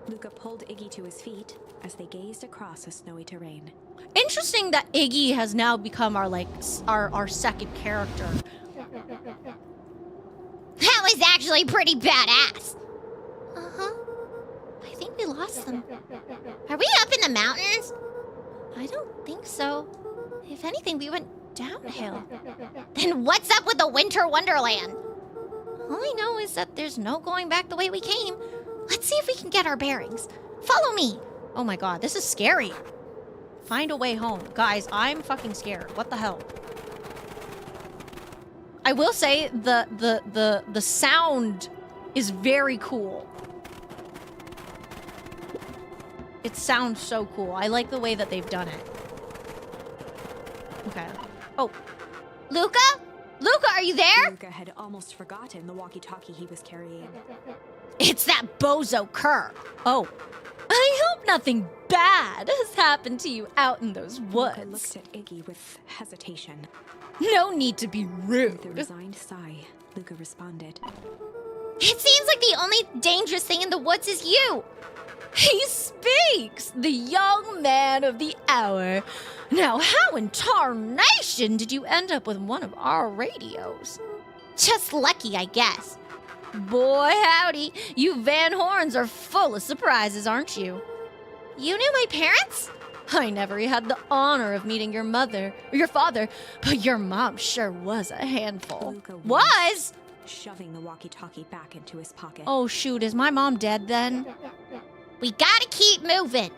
Luca pulled Iggy to his feet as they gazed across a snowy terrain. Interesting that Iggy has now become our second character. That was actually pretty badass. Uh-huh. I think we lost them. Are we up in the mountains? I don't think so. If anything, we went downhill. Then what's up with the Winter Wonderland? All I know is that there's no going back the way we came. Let's see if we can get our bearings. Follow me. Oh my god, this is scary. Find a way home. Guys, I'm fucking scared. What the hell? I will say the sound is very cool. It sounds so cool. I like the way that they've done it. Okay. Oh. Luca? Luca, are you there? Luca had almost forgotten the walkie-talkie he was carrying. It's that bozo Kerr. Oh. I hope nothing bad has happened to you out in those Luca woods. looked at Iggy with hesitation. No need to be With a rude. resigned sigh, Luca responded. It seems like the only dangerous thing in the woods is you. He speaks! The young man of the hour. Now, how in tarnation did you end up with one of our radios? Just lucky, I guess. Boy, howdy. You Van Horns are full of surprises, aren't you? You knew my parents? I never had the honor of meeting your mother, or your father, but your mom sure was a handful. Luca Was? Shoving the walkie-talkie back into his pocket. Oh, shoot, is my mom dead then? We gotta keep moving.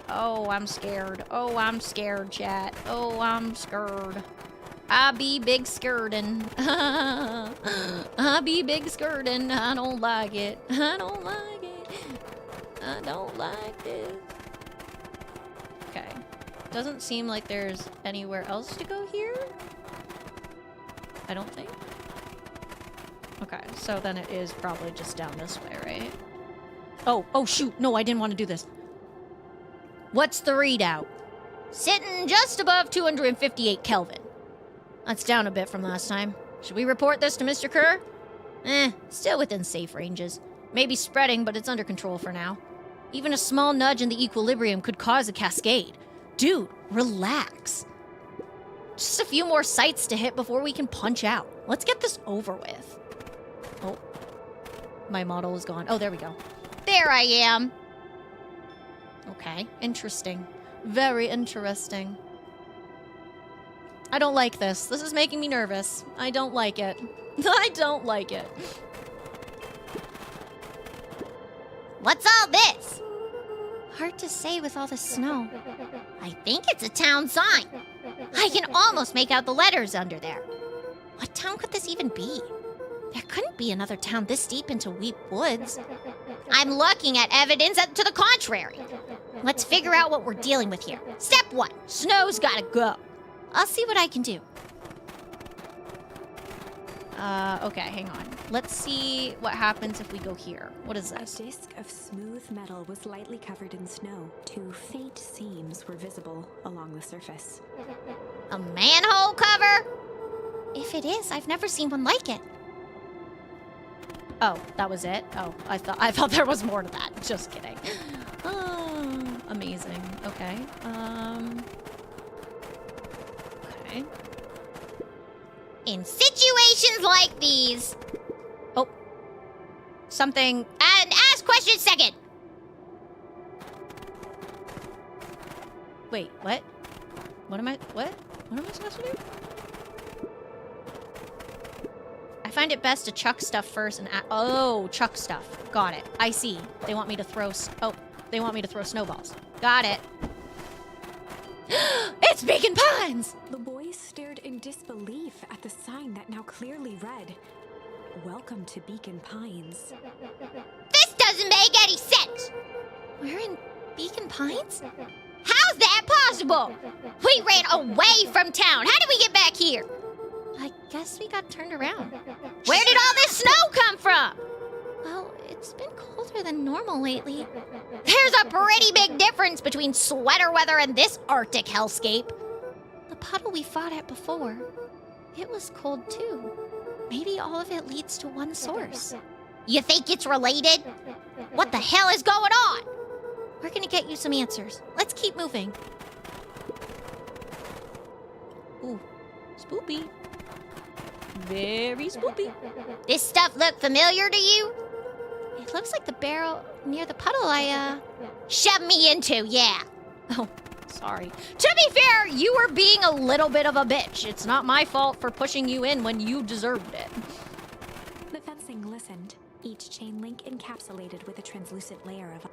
Oh, I'm scared. Oh, I'm scared, chat. Oh, I'm scared. I be big skirtin'. I be big skirtin'. I don't like it. I don't like it. I don't like it. Okay. Doesn't seem like there's anywhere else to go here. I don't think. Okay, so then it is probably just down this way, right? Oh, shoot. No, I didn't want to do this. What's the readout? Sitting just above 258 Kelvin. That's down a bit from last time. Should we report this to Mr. Kerr? Still within safe ranges. Maybe spreading, but it's under control for now. Even a small nudge in the equilibrium could cause a cascade. Dude, relax. Just a few more sites to hit before we can punch out. Let's get this over with. Oh. My model is gone. Oh, there we go. There I am. Okay, interesting. Very interesting. I don't like this. This is making me nervous. I don't like it. I don't like it. What's all this? Hard to say with all the snow. I think it's a town sign. I can almost make out the letters under there. What town could this even be? There couldn't be another town this deep into Weep Woods. I'm looking at evidence to the contrary. Let's figure out what we're dealing with here. Step 1. Snow's gotta go. I'll see what I can do. Okay, hang on. Let's see what happens if we go here. What is A this? disc of smooth metal was lightly covered in snow. 2 faint seams were visible along the surface. A manhole cover? If it is, I've never seen one like it. Oh, that was it? Oh, I thought there was more to that. Just kidding. Oh, amazing. Okay. Okay. In situations like these. Oh. Something. And ask questions second. Wait, what? What am I supposed to do? I find it best to chuck stuff first and oh, chuck stuff. Got it. I see. They want me to throw they want me to throw snowballs. Got it. It's Beacon Pines! The boys stared in disbelief at the sign that now clearly read, "Welcome to Beacon Pines." This doesn't make any sense. We're in Beacon Pines? How's that possible? We ran away from town. How did we get back here? I guess we got turned around. Where did all this snow come from? Well, it's been colder than normal lately. There's a pretty big difference between sweater weather and this Arctic hellscape. The puddle we fought at before, it was cold too. Maybe all of it leads to one source. You think it's related? What the hell is going on? We're gonna get you some answers. Let's keep moving. Ooh, spoopy. Very spoopy. This stuff look familiar to you? It looks like the barrel near the puddle Shove me into, yeah. Oh, sorry. To be fair, you were being a little bit of a bitch. It's not my fault for pushing you in when you deserved it. The fencing listened, each chain link encapsulated with a translucent layer of...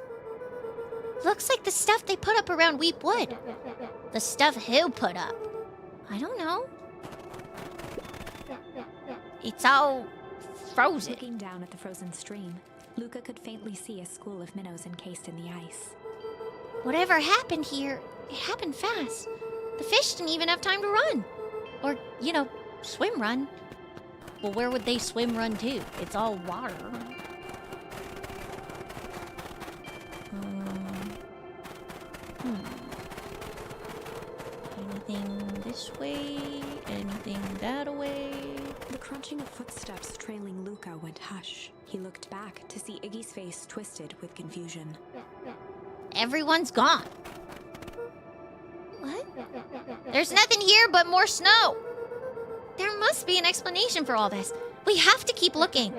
Looks like the stuff they put up around Weep Wood. The stuff who put up? I don't know. It's all frozen. Looking down at the frozen stream, Luca could faintly see a school of minnows encased in the ice. Whatever happened here, it happened fast. The fish didn't even have time to run. Or, you know, swim run. Well, where would they swim run to? It's all water. Anything this way? Anything that way? The crunching of footsteps trailing Luca went hush. He looked back to see Iggy's face twisted with confusion. Everyone's gone. What? There's nothing here but more snow. There must be an explanation for all this. We have to keep looking.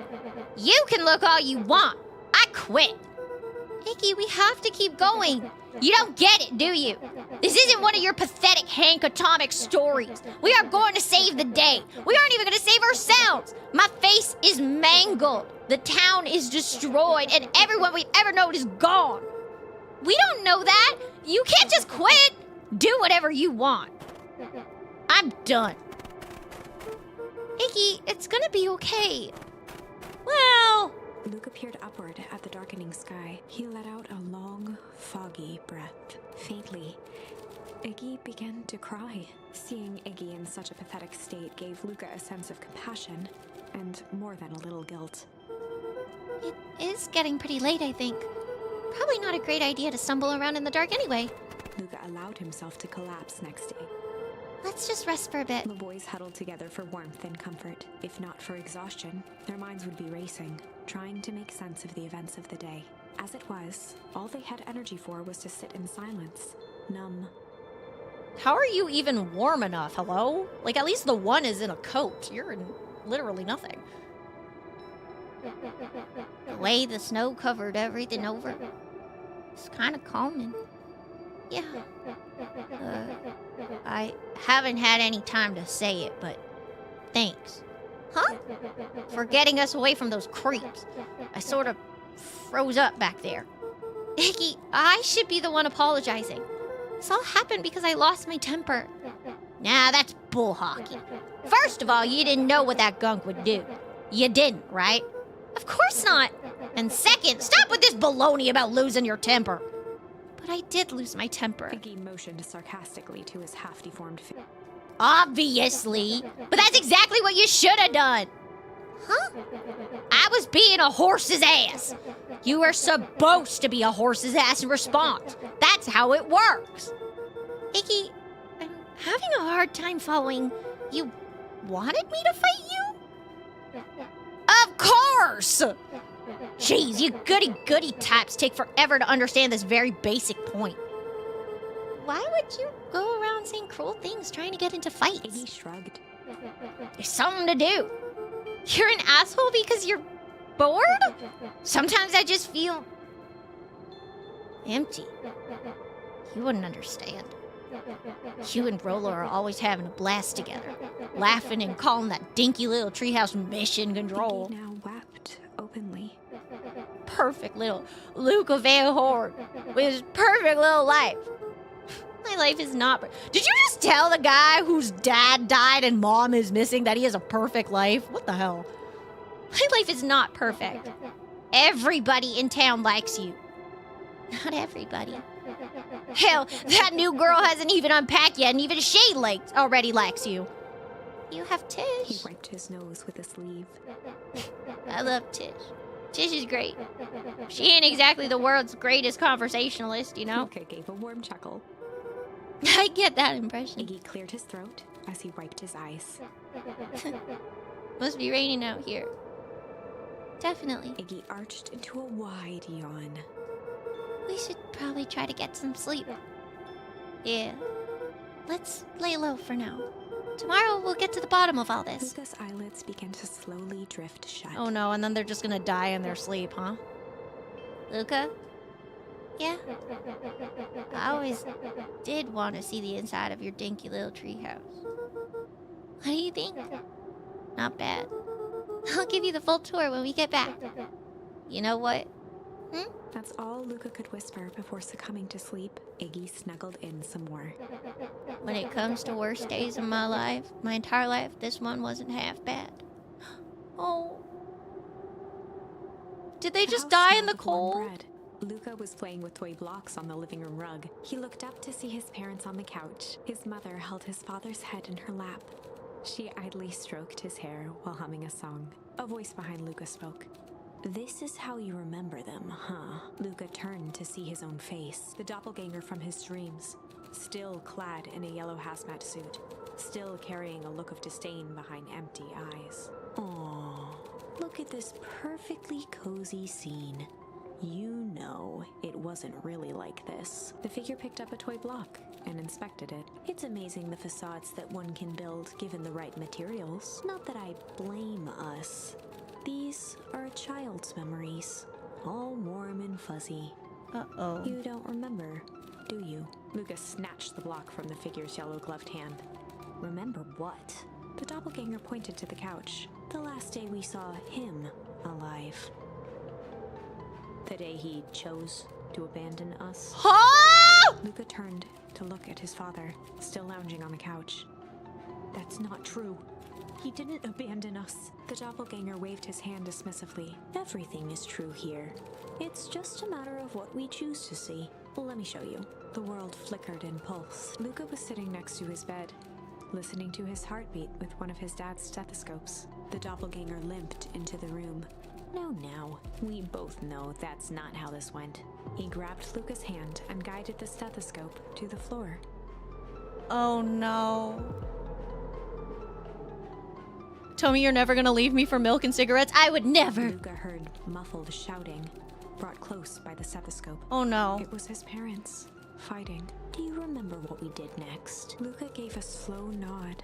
You can look all you want. I quit. Iggy, we have to keep going. You don't get it, do you? This isn't one of your pathetic Hank Atomic stories. We are going to save the day. We aren't even going to save ourselves. My face is mangled. The town is destroyed, and everyone we've ever known is gone. We don't know that. You can't just quit. Do whatever you want. I'm done. Iggy, it's gonna be okay. Well... Luca peered upward at the darkening sky. He let out a long, foggy breath. Faintly, Iggy began to cry. Seeing Iggy in such a pathetic state gave Luca a sense of compassion and more than a little guilt. It is getting pretty late, I think. Probably not a great idea to stumble around in the dark anyway. Luca allowed himself to collapse next to Iggy. Let's just rest for a bit. The boys huddled together for warmth and comfort. If not for exhaustion, their minds would be racing, trying to make sense of the events of the day. As it was, all they had energy for was to sit in silence, numb. How are you even warm enough, hello? Like, at least the one is in a coat. You're in literally nothing. The way the snow covered everything over, it's kind of calming. Yeah. I haven't had any time to say it, but thanks. Huh? For getting us away from those creeps. I sort of froze up back there. Iggy, I should be the one apologizing. This all happened because I lost my temper. Nah, that's bull hockey. First of all, you didn't know what that gunk would do. You didn't, right? Of course not. And second, stop with this baloney about losing your temper. But I did lose my temper. Iggy motioned sarcastically to his half-deformed face. Obviously. But that's exactly what you should have done. Huh? I was being a horse's ass. You were supposed to be a horse's ass in response. That's how it works. Iggy, I'm having a hard time following. You wanted me to fight you? Of course! Jeez, you goody-goody types take forever to understand this very basic point. Why would you go around saying cruel things trying to get into fights? Iggy shrugged. There's something to do. You're an asshole because you're bored? Sometimes I just feel empty. You wouldn't understand. You and Rolo are always having a blast together, laughing and calling that dinky little treehouse mission control. Iggy now wept openly. Perfect little Luca Van Horn with his perfect little life. My life is not... Did you just tell the guy whose dad died and mom is missing that he has a perfect life? What the hell? My life is not perfect. Everybody in town likes you. Not everybody. Hell, that new girl hasn't even unpacked yet, and even she already likes you. You have Tish. He wiped his nose with a sleeve. I love Tish. Tish is great. She ain't exactly the world's greatest conversationalist, you know? Luca gave a warm chuckle. I get that impression. Iggy cleared his throat as he wiped his eyes. Must be raining out here. Definitely. Iggy arched into a wide yawn. We should probably try to get some sleep. Yeah. Let's lay low for now. Tomorrow we'll get to the bottom of all this. Luca's eyelids began to slowly drift shut. Oh no, and then they're just gonna die in their sleep, huh? Luca? Yeah? I always did want to see the inside of your dinky little treehouse. What do you think? Not bad. I'll give you the full tour when we get back. You know what? That's all Luca could whisper before succumbing to sleep. Iggy snuggled in some more. When it comes to worst days of my life, my entire life, this one wasn't half bad. Oh. Did they The just house die in the smelled of warm cold? bread. Luca was playing with toy blocks on the living room rug. He looked up to see his parents on the couch. His mother held his father's head in her lap. She idly stroked his hair while humming a song. A voice behind Luca spoke. This is how you remember them, huh? Luca turned to see his own face, the doppelganger from his dreams, still clad in a yellow hazmat suit, still carrying a look of disdain behind empty eyes. Aww, look at this perfectly cozy scene. You know it wasn't really like this. The figure picked up a toy block and inspected it. It's amazing the facades that one can build given the right materials. Not that I blame us. These are a child's memories, all warm and fuzzy. Uh-oh. You don't remember, do you? Lucas snatched the block from the figure's yellow-gloved hand. Remember what? The doppelganger pointed to the couch. The last day we saw him alive. The day he chose to abandon us. Huh? Luca turned to look at his father, still lounging on the couch. That's not true. He didn't abandon us. The doppelganger waved his hand dismissively. Everything is true here. It's just a matter of what we choose to see. Well, let me show you. The world flickered and pulsed. Luca was sitting next to his bed, listening to his heartbeat with one of his dad's stethoscopes. The doppelganger limped into the room. No. We both know that's not how this went. He grabbed Luca's hand and guided the stethoscope to the floor. Oh no. Tell me you're never gonna leave me for milk and cigarettes? I would never. Luca heard muffled shouting, brought close by the stethoscope. Oh no. It was his parents, fighting. Do you remember what we did next? Luca gave a slow nod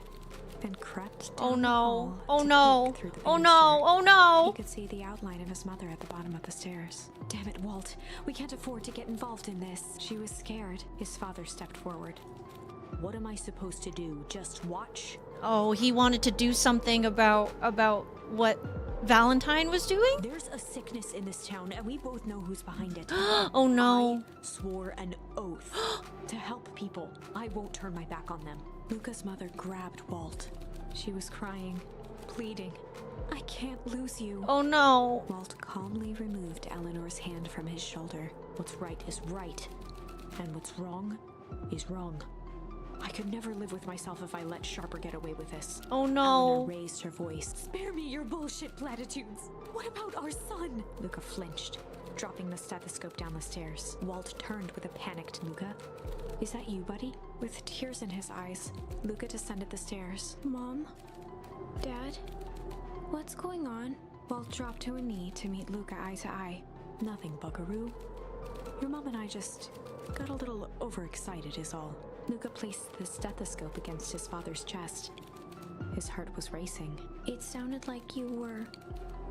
and crept down Oh the no. hall Oh to no. peek through the Oh banister. no. Oh He no. could see the outline of his mother at the bottom of the stairs. Damn it, Walt. We can't afford to get involved in this. She was scared. His father stepped forward. What am I supposed to do? Just watch? Oh, he wanted to do something about what Valentine was doing? There's a sickness in this town, and we both know who's behind it. Oh no. I swore an oath to help people. I won't turn my back on them. Luca's mother grabbed Walt. She was crying, pleading. I can't lose you. Oh no. Walt calmly removed Eleanor's hand from his shoulder. What's right is right, and what's wrong is wrong. I could never live with myself if I let Sharper get away with this. Oh no. Eleanor raised her voice. Spare me your bullshit platitudes. What about our son? Luca flinched, dropping the stethoscope down the stairs. Walt turned with a panicked Luca. Is that you, buddy? With tears in his eyes, Luca descended the stairs. Mom? Dad? What's going on? Walt dropped to a knee to meet Luca eye to eye. Nothing, buckaroo. Your mom and I just got a little overexcited is all. Luca placed the stethoscope against his father's chest. His heart was racing. It sounded like you were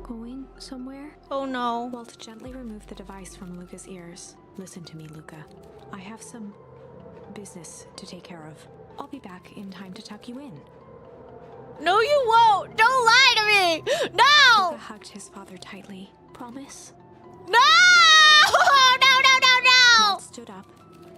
going somewhere. Oh no. Walt gently removed the device from Luca's ears. Listen to me, Luca. I have some business to take care of. I'll be back in time to tuck you in. No, you won't. Don't lie to me. No. Luca hugged his father tightly. Promise? No. No. Walt stood up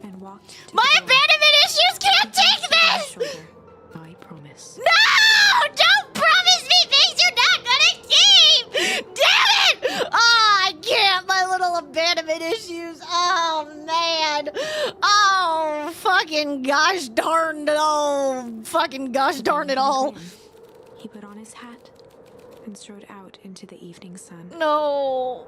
and walked to My the door. abandonment issues can't take this. Shoulder. I promise. No! Don't promise me things you're not gonna keep! Damn it! Oh, I can't. My little abandonment issues. Oh, man. Oh, fucking gosh darn it all. Fucking gosh darn it all. He put on his hat and strode out into the evening sun. No.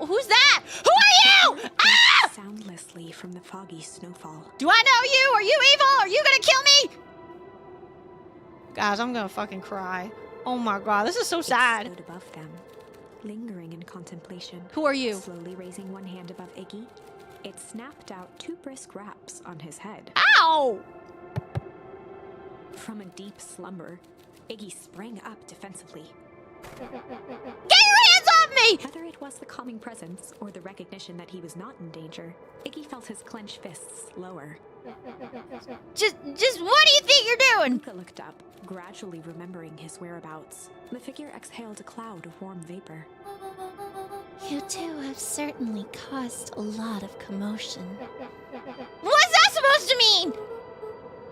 Who's that? Who are you? Ah! Soundlessly from the foggy snowfall. Do I know you? Are you evil? Are you gonna kill me? Guys, I'm gonna fucking cry. Oh my god, this is so It sad. stood above them, lingering in contemplation. Who are you? Slowly raising one hand above Iggy, it snapped out 2 brisk raps on his head. Ow! From a deep slumber, Iggy sprang up defensively. Get your hands off me! Whether it was the calming presence or the recognition that he was not in danger, Iggy felt his clenched fists lower. Just what do you think you're doing? Luca looked up, gradually remembering his whereabouts. The figure exhaled a cloud of warm vapor. You two have certainly caused a lot of commotion. What's that supposed to mean?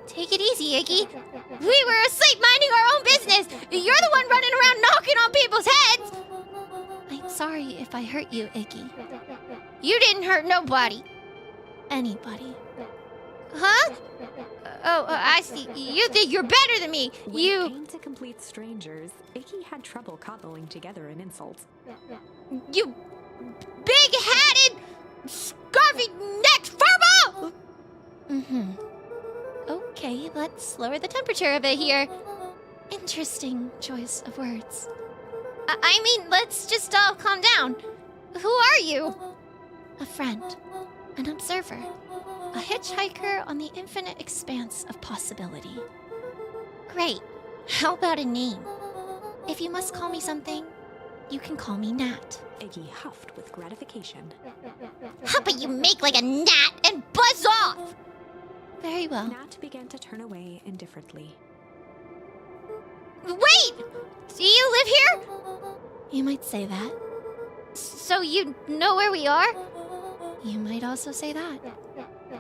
Take it easy, Iggy. We were asleep minding our own business. You're the one running around knocking on people's heads. I'm Sorry if I hurt you, Iggy. You didn't hurt nobody. Anybody. Huh? Oh, I see. You think you're better than me. When it came to complete strangers, Iggy had trouble cobbling together an insult. You big-headed, scarfy-necked furball! Mm-hmm. Okay, let's lower the temperature a bit here. Interesting choice of words. I mean, let's just all calm down. Who are you? A friend. An observer. A hitchhiker on the infinite expanse of possibility. Great. How about a name? If you must call me something, you can call me Nat. Iggy huffed with gratification. How about you make like a gnat and buzz off? Very well. Nat began to turn away indifferently. Wait! Do you live here? You might say that. So you know where we are? You might also say that.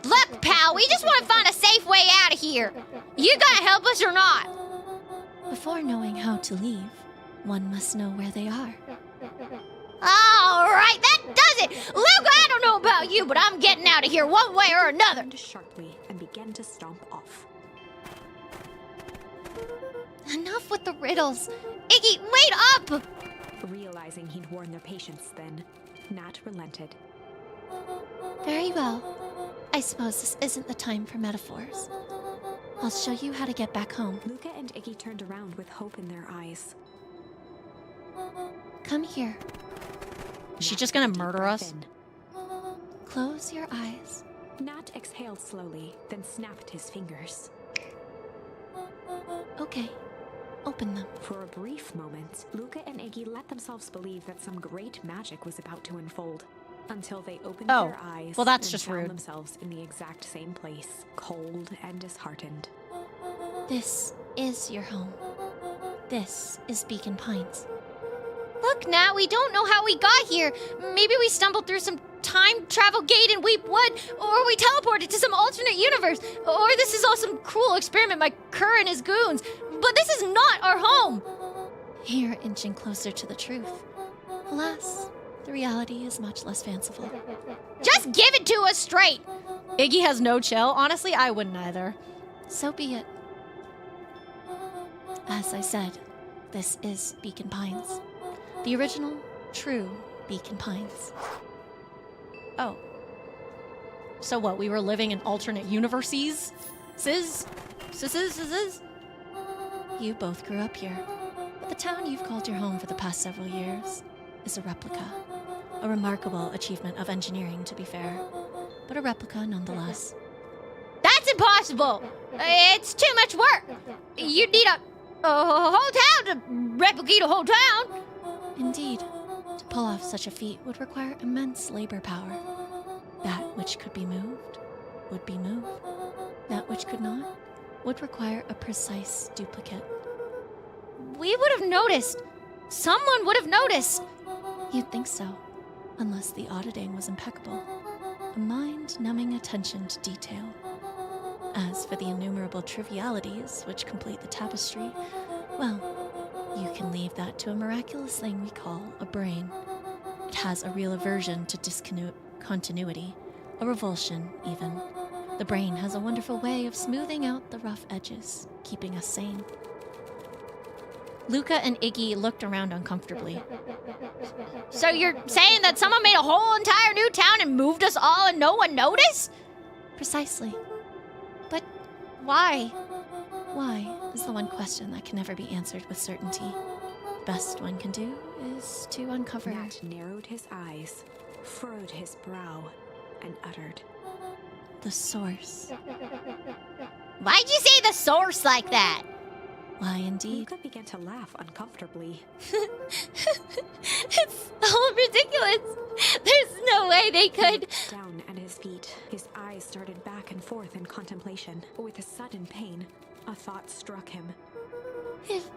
Look, pal, we just want to find a safe way out of here. You gonna help us or not? Before knowing how to leave, one must know where they are. All right, that does it. Luke, I don't know about you, but I'm getting out of here one way or another. Turned sharply and began to stomp off. Enough with the riddles. Iggy, wait up! Realizing he'd worn their patience then, Nat relented. Very well. I suppose this isn't the time for metaphors. I'll show you how to get back home. Luca and Iggy turned around with hope in their eyes. Come here. Is she Nat just took a gonna deep murder breath us? in. Close your eyes. Nat exhaled slowly, then snapped his fingers. Okay. Open them. For a brief moment, Luca and Iggy let themselves believe that some great magic was about to unfold. Until they opened Oh, their eyes well, that's and just found rude. themselves in the exact same place, cold and disheartened. This is your home. This is Beacon Pines. Look, Nat, we don't know how we got here. Maybe we stumbled through some time travel gate in Weep Wood, or we teleported to some alternate universe, or this is all some cruel experiment by Kerr and his goons. But this is not our home. You're inching closer to the truth. Alas, the reality is much less fanciful. Just give it to us straight. Iggy has no chill. Honestly, I wouldn't either. So be it. As I said, this is Beacon Pines. The original, true Beacon Pines. Oh. So what, we were living in alternate universes? Sizz? You both grew up here, but the town you've called your home for the past several years is a replica. A remarkable achievement of engineering, to be fair, but a replica nonetheless. That's impossible. It's too much work. You need a whole town to replicate a whole town. Indeed, to pull off such a feat would require immense labor power. That which could be moved would be moved. That which could not would require a precise duplicate. We would have noticed. Someone would have noticed. You'd think so, unless the auditing was impeccable. A mind-numbing attention to detail. As for the innumerable trivialities which complete the tapestry, well, you can leave that to a miraculous thing we call a brain. It has a real aversion to discontinuity, a revulsion, even. The brain has a wonderful way of smoothing out the rough edges, keeping us sane. Luca and Iggy looked around uncomfortably. So you're saying that someone made a whole entire new town and moved us all and no one noticed? Precisely. But why? Why is the one question that can never be answered with certainty. Best one can do is to uncover. Nat narrowed his eyes, furrowed his brow, and uttered, The source. Why'd you say the source like that? Why, indeed. Luca began to laugh uncomfortably. It's all ridiculous. There's no way they could. Down at his feet, his eyes darted back and forth in contemplation. With a sudden pain, a thought struck him. If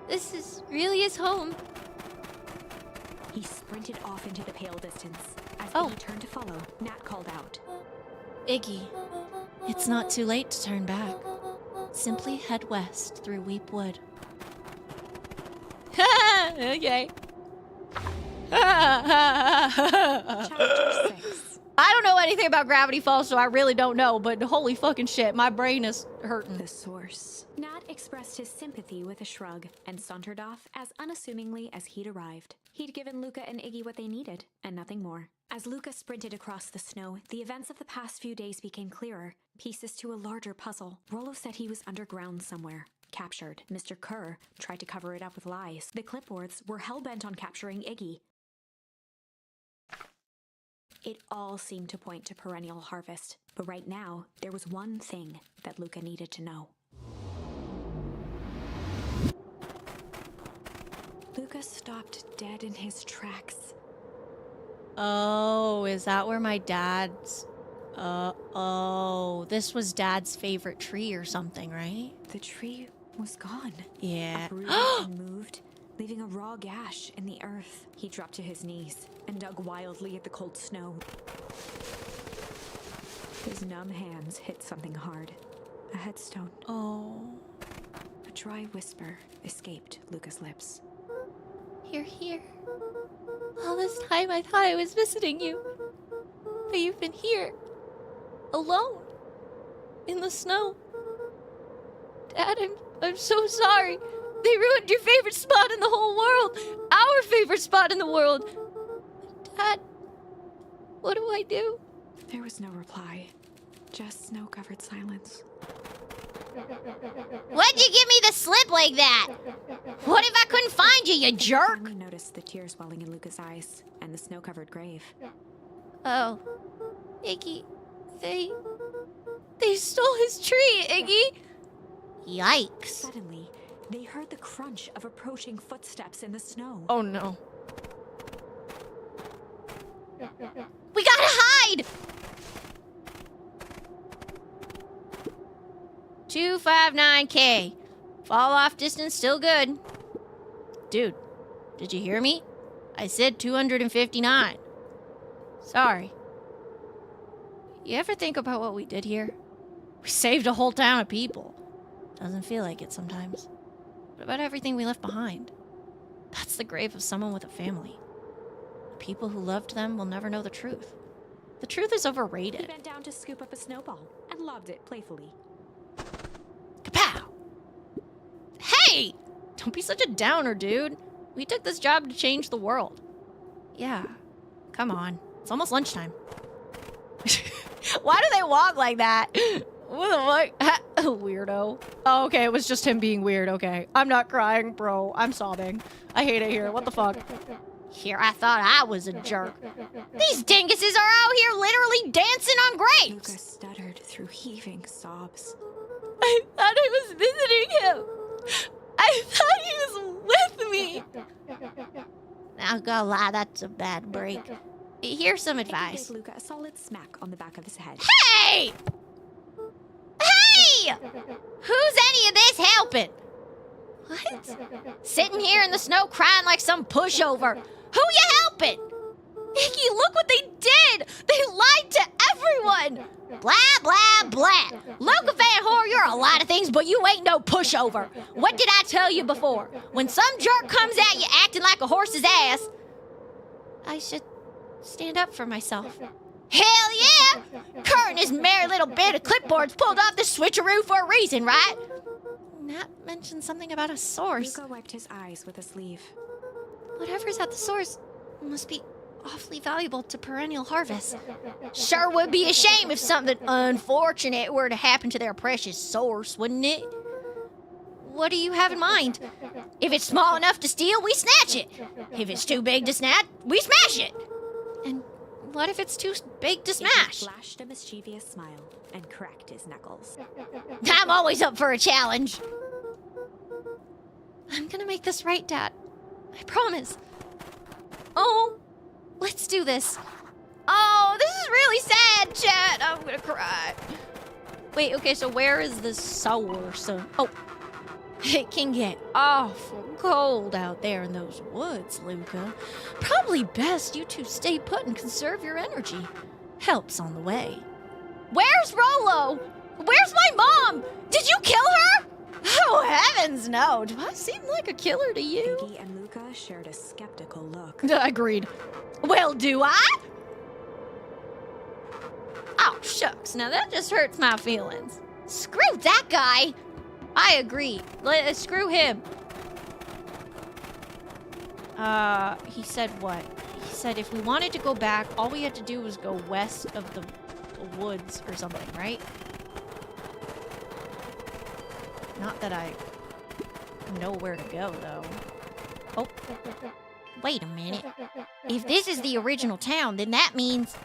this is really his home. He sprinted off into the pale distance. As Oh. he turned to follow, Nat called out. Iggy, it's not too late to turn back. Simply head west through Weep Wood. Okay. Chapter 6. I don't know anything about Gravity Falls, so I really don't know, but holy fucking shit, my brain is hurting. The source. Nat expressed his sympathy with a shrug and sauntered off as unassumingly as he'd arrived. He'd given Luca and Iggy what they needed, and nothing more. As Luca sprinted across the snow, the events of the past few days became clearer, pieces to a larger puzzle. Rollo said he was underground somewhere, captured. Mr. Kerr tried to cover it up with lies. The clipboards were hell-bent on capturing Iggy. It all seemed to point to perennial harvest, but right now, there was one thing that Luca needed to know. Luca stopped dead in his tracks. Oh, is that where my dad's... oh, this was Dad's favorite tree or something, right? The tree was gone. Yeah. Uprooted and moved, leaving a raw gash in the earth. He dropped to his knees and dug wildly at the cold snow. His numb hands hit something hard. A headstone. Oh. A dry whisper escaped Luca's lips. You're here. All this time I thought I was visiting you. But you've been here. Alone. In the snow. Dad, I'm so sorry. They ruined your favorite spot in the whole world. Our favorite spot in the world. Dad, what do I do? There was no reply. Just snow-covered silence. Why'd you give me the slip like that? What if I couldn't find you, you jerk? Finally noticed the tears welling in Luca's eyes and the snow-covered grave. Oh. Iggy, they stole his tree, Iggy. Yikes. Suddenly, they heard the crunch of approaching footsteps in the snow. Oh no. We gotta hide! 259K. Fall off distance still good. Dude, did you hear me? I said 259. Sorry. You ever think about what we did here? We saved a whole town of people. Doesn't feel like it sometimes. What about everything we left behind? That's the grave of someone with a family. The people who loved them will never know the truth. The truth is He overrated. bent down to scoop up a snowball and lobbed it playfully. Kapow! Hey! Don't be such a downer, dude. We took this job to change the world. Yeah. Come on. It's almost lunchtime. Why do they walk like that? What the fuck? Weirdo. Oh, okay, it was just him being weird, okay. I'm not crying, bro. I'm sobbing. I hate it here. What the fuck? Here, I thought I was a jerk. These dinguses are out here literally dancing on grapes! Luca stuttered through heaving sobs. I thought I was visiting him. I thought he was with me. Not gonna lie, that's a bad break. Here's some Iggy advice. gave Luca a solid smack on the back of his head. Hey! Hey! Who's any of this helping? What? Sitting here in the snow crying like some pushover. Who you helping? Iggy, look what they did. They lied to everyone. Blah, blah, blah. Luca Van Hoor, you're a lot of things, but you ain't no pushover. What did I tell you before? When some jerk comes at you acting like a horse's ass, I should stand up for myself. hell yeah! Kurt and his merry little band of clipboards pulled off the switcheroo for a reason, right? Nat mentioned something about a source. Luca wiped his eyes with a sleeve. Whatever's at the source must be awfully valuable to perennial harvest. Sure would be a shame if something unfortunate were to happen to their precious source, wouldn't it? What do you have in mind? If it's small enough to steal, we snatch it. If it's too big to snatch, we smash it. And what if it's too big to Iggy smash? flashed a mischievous smile and cracked his knuckles. I'm always up for a challenge. I'm gonna make this right, Dad. I promise. Oh, let's do this. Oh, this is really sad, chat. I'm gonna cry. Wait, okay, so where is the source? Oh, it can get awful cold out there in those woods, Luca. Probably best you two stay put and conserve your energy. Help's on the way. Where's Rollo? Where's my mom? Did you kill her? Oh, heavens, heavens, no. Do I seem like a killer to you? Iggy and Luca shared a skeptical look. Agreed. Well, do I? Oh, shucks. Now that just hurts my feelings. Screw that guy. I agree. Screw him. He said what? He said if we wanted to go back, all we had to do was go west of the woods or something, right? Not that I know where to go, though. Oh. Wait a minute. If this is the original town, then that means...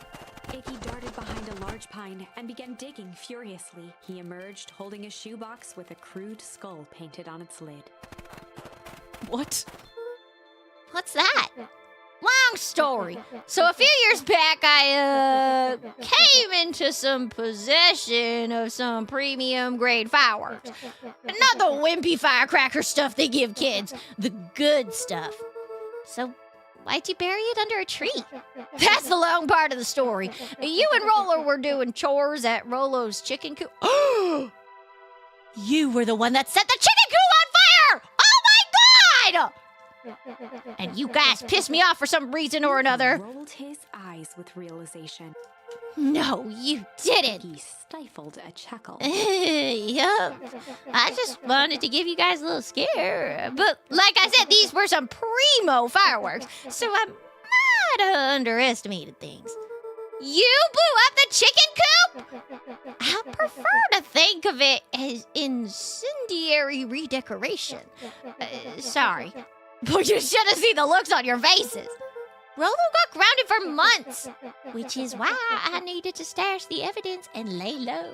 Iggy darted behind a large pine and began digging furiously. He emerged holding a shoebox with a crude skull painted on its lid. What? What's that? Long story. So a few years back, I came into some possession of some premium grade fireworks. Not the wimpy firecracker stuff they give kids. The good stuff. So, why'd you bury it under a tree? That's the long part of the story. You and Rolo were doing chores at Rolo's chicken coop. You were the one that set the chicken coop on fire! Oh my God! And you guys pissed me off for some reason or another. He rolled his eyes with realization. No, you didn't. He stifled a chuckle. Yup. I just wanted to give you guys a little scare. But like I said, these were some primo fireworks. So I might have underestimated things. You blew up the chicken coop? I prefer to think of it as incendiary redecoration. Sorry. But you should have seen the looks on your faces. Rolo got grounded for months, which is why I needed to stash the evidence and lay low.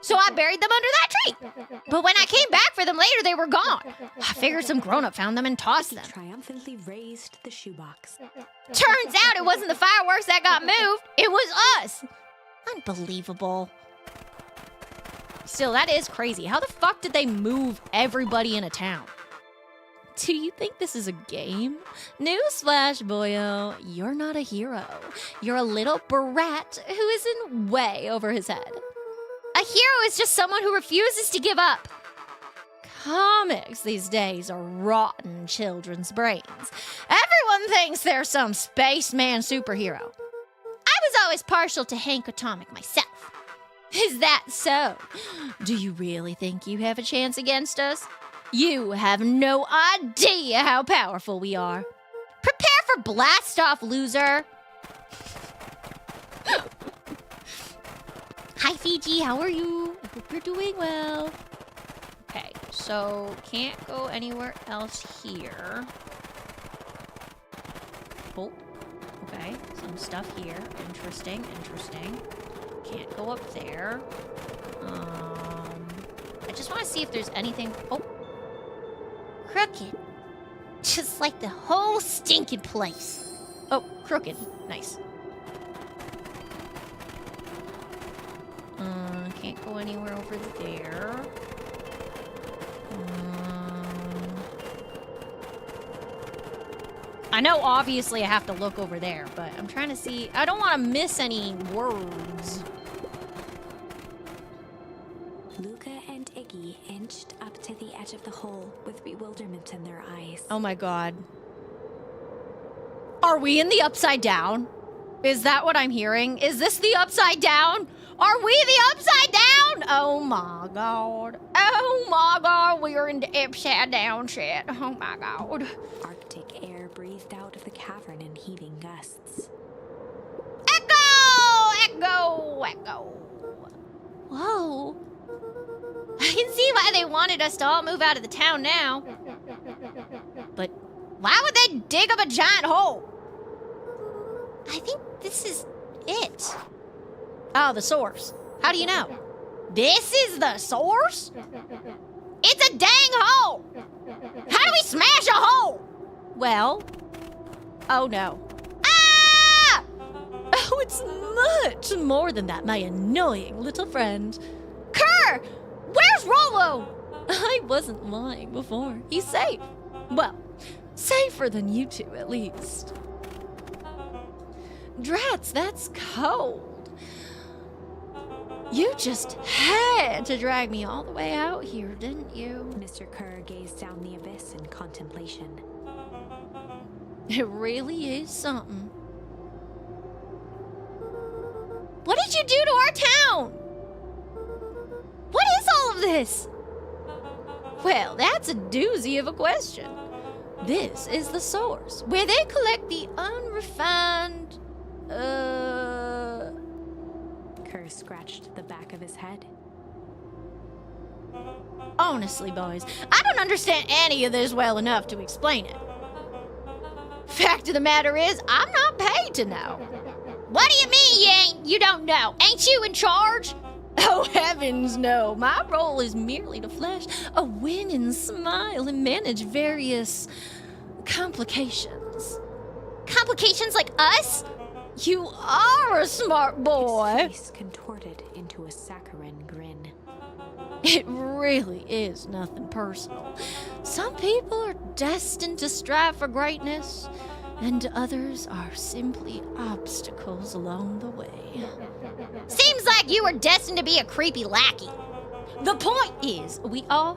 So I buried them under that tree. But when I came back for them later, they were gone. I figured some grown-up found them and tossed them. He triumphantly raised the shoebox. Turns out it wasn't the fireworks that got moved. It was us. Unbelievable. Still, that is crazy. How the fuck did they move everybody in a town? Do you think this is a game? Newsflash, boyo, you're not a hero. You're a little brat who is in way over his head. A hero is just someone who refuses to give up. Comics these days are rotten children's brains. Everyone thinks they're some spaceman superhero. I was always partial to Hank Atomic myself. Is that so? Do you really think you have a chance against us? You have no idea how powerful we are. Prepare for blast off, loser. Hi, Fiji. How are you? I hope you're doing well. Okay, so can't go anywhere else here. Oh, okay. Some stuff here. Interesting, interesting. Can't go up there. I just want to see if there's anything. Oh. Crooked. Just like the whole stinking place. Oh, crooked. Nice. Can't go anywhere over there. I know obviously I have to look over there, but I'm trying to see. I don't want to miss any words. Luca and Iggy inched up to the edge of the hole with bewilderment in their eyes. Oh my God. Are we in the Upside Down? Is that what I'm hearing? Is this the Upside Down? Are we the Upside Down? Oh my God. Oh my God. We're in the Upside Down shit. Oh my God. Arctic air breathed out of the cavern in heaving gusts. Echo! Echo! Echo! Whoa. I can see why they wanted us to all move out of the town now. But why would they dig up a giant hole? I think this is it. Oh, the source. How do you know? This is the source? It's a dang hole! How do we smash a hole? Well, oh no. Ah! Oh, it's much more than that, my annoying little friend. Kerr! Where's Rolo? I wasn't lying before. He's safe. Well, safer than you two, at least. Drats, that's cold. You just had to drag me all the way out here, didn't you? Mr. Kerr gazed down the abyss in contemplation. It really is something. What did you do to our town? What is all of this? Well, that's a doozy of a question. This is the source, where they collect the unrefined, Kerr scratched the back of his head. Honestly, boys, I don't understand any of this well enough to explain it. Fact of the matter is, I'm not paid to know. What do you mean you don't know? Ain't you in charge? Oh, heavens no. My role is merely to flash a winning smile and manage various complications. Complications like us? You are a smart boy. His face contorted into a saccharine grin. It really is nothing personal. Some people are destined to strive for greatness, and others are simply obstacles along the way. Seems like you were destined to be a creepy lackey. The point is, we all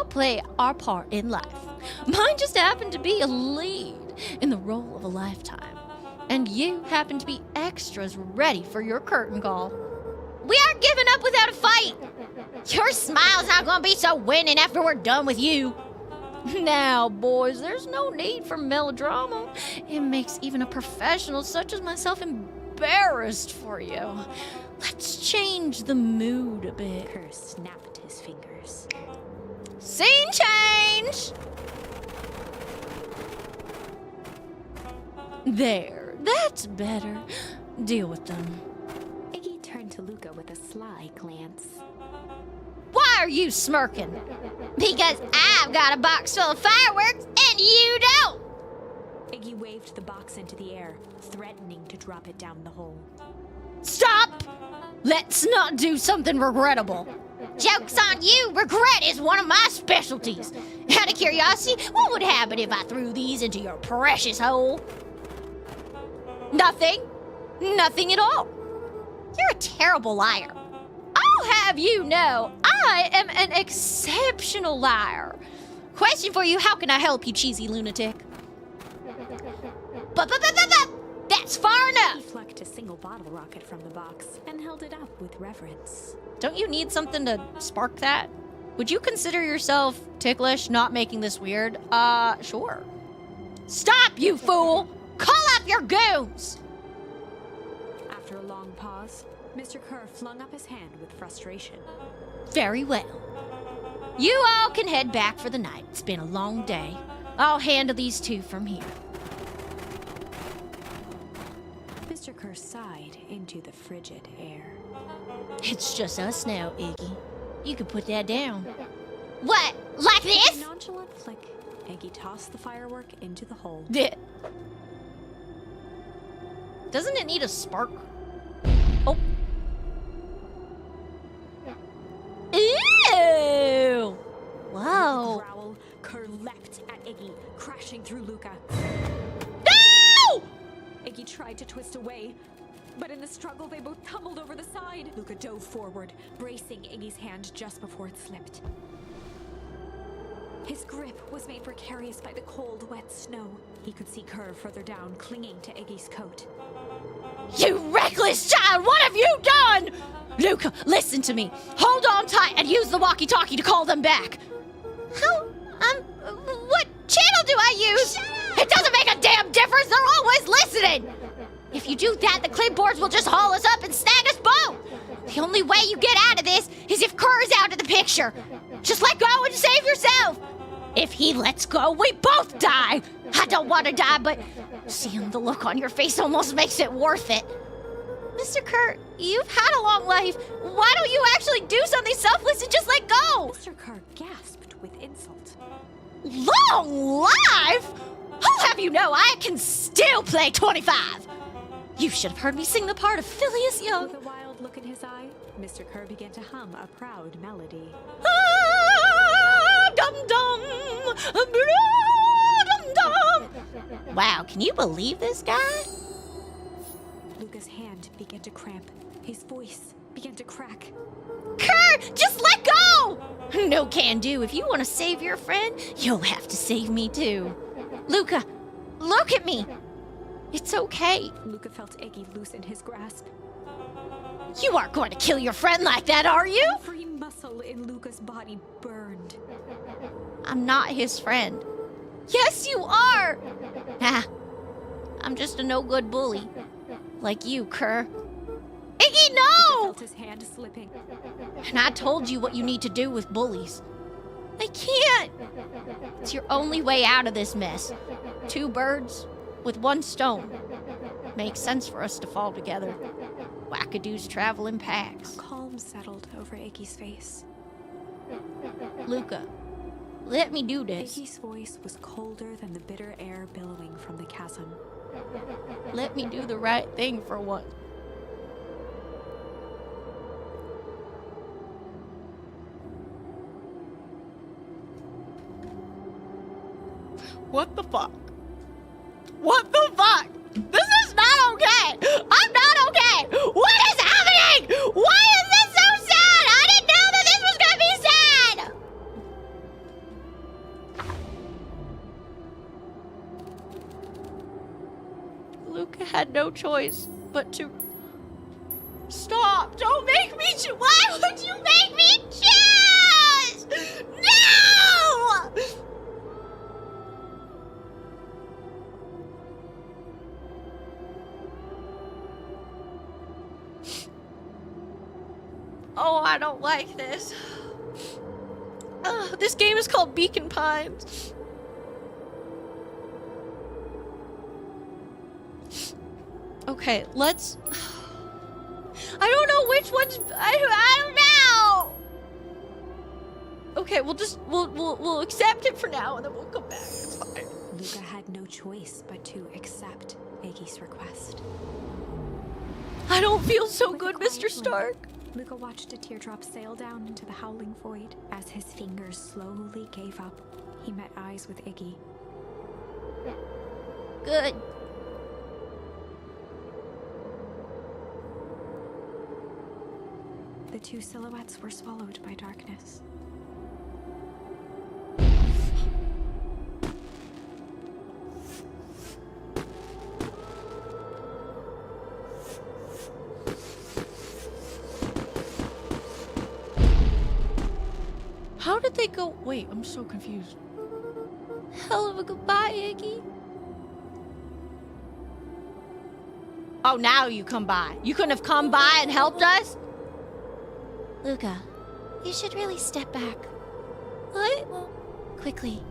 play our part in life. Mine just happened to be a lead in the role of a lifetime, and you happen to be extras ready for your curtain call. We aren't giving up without a fight. Your smile's not gonna be so winning after we're done with you. Now, boys, there's no need for melodrama. It makes even a professional such as myself embarrassed for you. Let's change the mood a bit. Kerr snapped his fingers. Scene change! There, that's better. Deal with them. Iggy turned to Luca with a sly glance. Why are you smirking? Because I've got a box full of fireworks and you don't. Iggy waved the box into the air, threatening to drop it down the hole. Stop! Let's not do something regrettable. Joke's on you. Regret is one of my specialties. Out of curiosity, what would happen if I threw these into your precious hole? Nothing. Nothing at all. You're a terrible liar. I'll have you know, I am an exceptional liar. Question for you, how can I help you, cheesy lunatic? That's far enough. He plucked a single bottle rocket from the box and held it up with reverence. Don't you need something to spark that? Would you consider yourself ticklish not making this weird? Sure. Stop, you fool! Call up your goons! After a long pause, Mr. Kerr flung up his hand with frustration. Very well. You all can head back for the night. It's been a long day. I'll handle these two from here. Mr. Kerr sighed into the frigid air. It's just us now, Iggy. You can put that down. What? Like With a this? nonchalant flick, Iggy tossed the firework into the hole. Doesn't it need a spark? Oh. Ew! Whoa. With a growl, Kerr leapt at Iggy, crashing through Luca. No! Iggy tried to twist away, but in the struggle they both tumbled over the side. Luca dove forward, bracing Iggy's hand just before it slipped. His grip was made precarious by the cold, wet snow. He could see Kerr further down, clinging to Iggy's coat. You reckless child! What have you done? Luca, listen to me. Hold on tight and use the walkie-talkie to call them back. What channel do I use? It doesn't make a damn difference. They're always listening. If you do that, the clipboards will just haul us up and snag us both. The only way you get out of this is if Kerr's out of the picture. Just let go and save yourself. If he lets go, we both die. I don't want to die, but seeing the look on your face almost makes it worth it. Mr. Kerr, you've had a long life. Why don't you actually do something selfless and just let go? Mr. Kerr gasped with insult. Long life? I'll have you know I can still play 25. You should have heard me sing the part of Phileas Young. With a wild look in his eye, Mr. Kerr began to hum a proud melody. Ah, dum-dum, dum-dum. Wow, can you believe this guy? Luca's hand began to cramp. His voice began to crack. Kerr, just let go! No can do. If you want to save your friend, you'll have to save me too. Luca, look at me. It's okay. Luca felt Iggy loosen his grasp. You aren't going to kill your friend like that, are you? Every muscle in Luca's body burned. I'm not his friend. Yes, you are! Ah, I'm just a no-good bully. Like you, Kerr. Iggy, Luca no! felt his hand slipping. And I told you what you need to do with bullies. I can't! It's your only way out of this mess. 2 birds with 1 stone. Makes sense for us to fall together. Wackadoos travel in packs. Calm settled over Iggy's face. Luca, let me do this. Iggy's voice was colder than the bitter air billowing from the chasm. Let me do the right thing for once. What the fuck? What the fuck? This is not okay! I'm not okay! What is happening? Why is this so sad? I didn't know that this was gonna be sad! Luca had no choice but to... Stop! Don't make me choose! Why would you make me choose? No! Oh, I don't like this. This game is called Beacon Pines. Okay, let's... I don't know which one's... I don't know! Okay, we'll accept it for now, and then we'll come back. It's fine. Luca had no choice but to accept Iggy's request. I don't feel so With a good, quiet Mr. blink, Stark. Luca watched a teardrop sail down into the howling void. As his fingers slowly gave up, he met eyes with Iggy. Good. The 2 silhouettes were swallowed by darkness. How did they go? Wait, I'm so confused. Hell of a goodbye, Iggy. Oh, now you come by. You couldn't have come by and helped us? Luca, you should really step back. What? Quickly.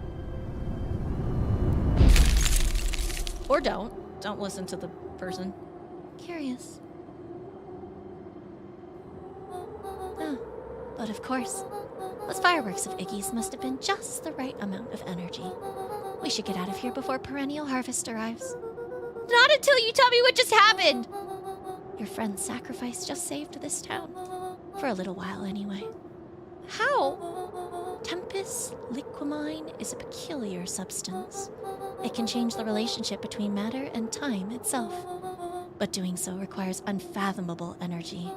Or don't. Don't listen to the person. Curious. Oh, but of course, those fireworks of Iggy's must have been just the right amount of energy. We should get out of here before perennial harvest arrives. Not until you tell me what just happened. Your friend's sacrifice just saved this town. For a little while, anyway. How? Tempus liquamine is a peculiar substance. It can change the relationship between matter and time itself. But doing so requires unfathomable energy.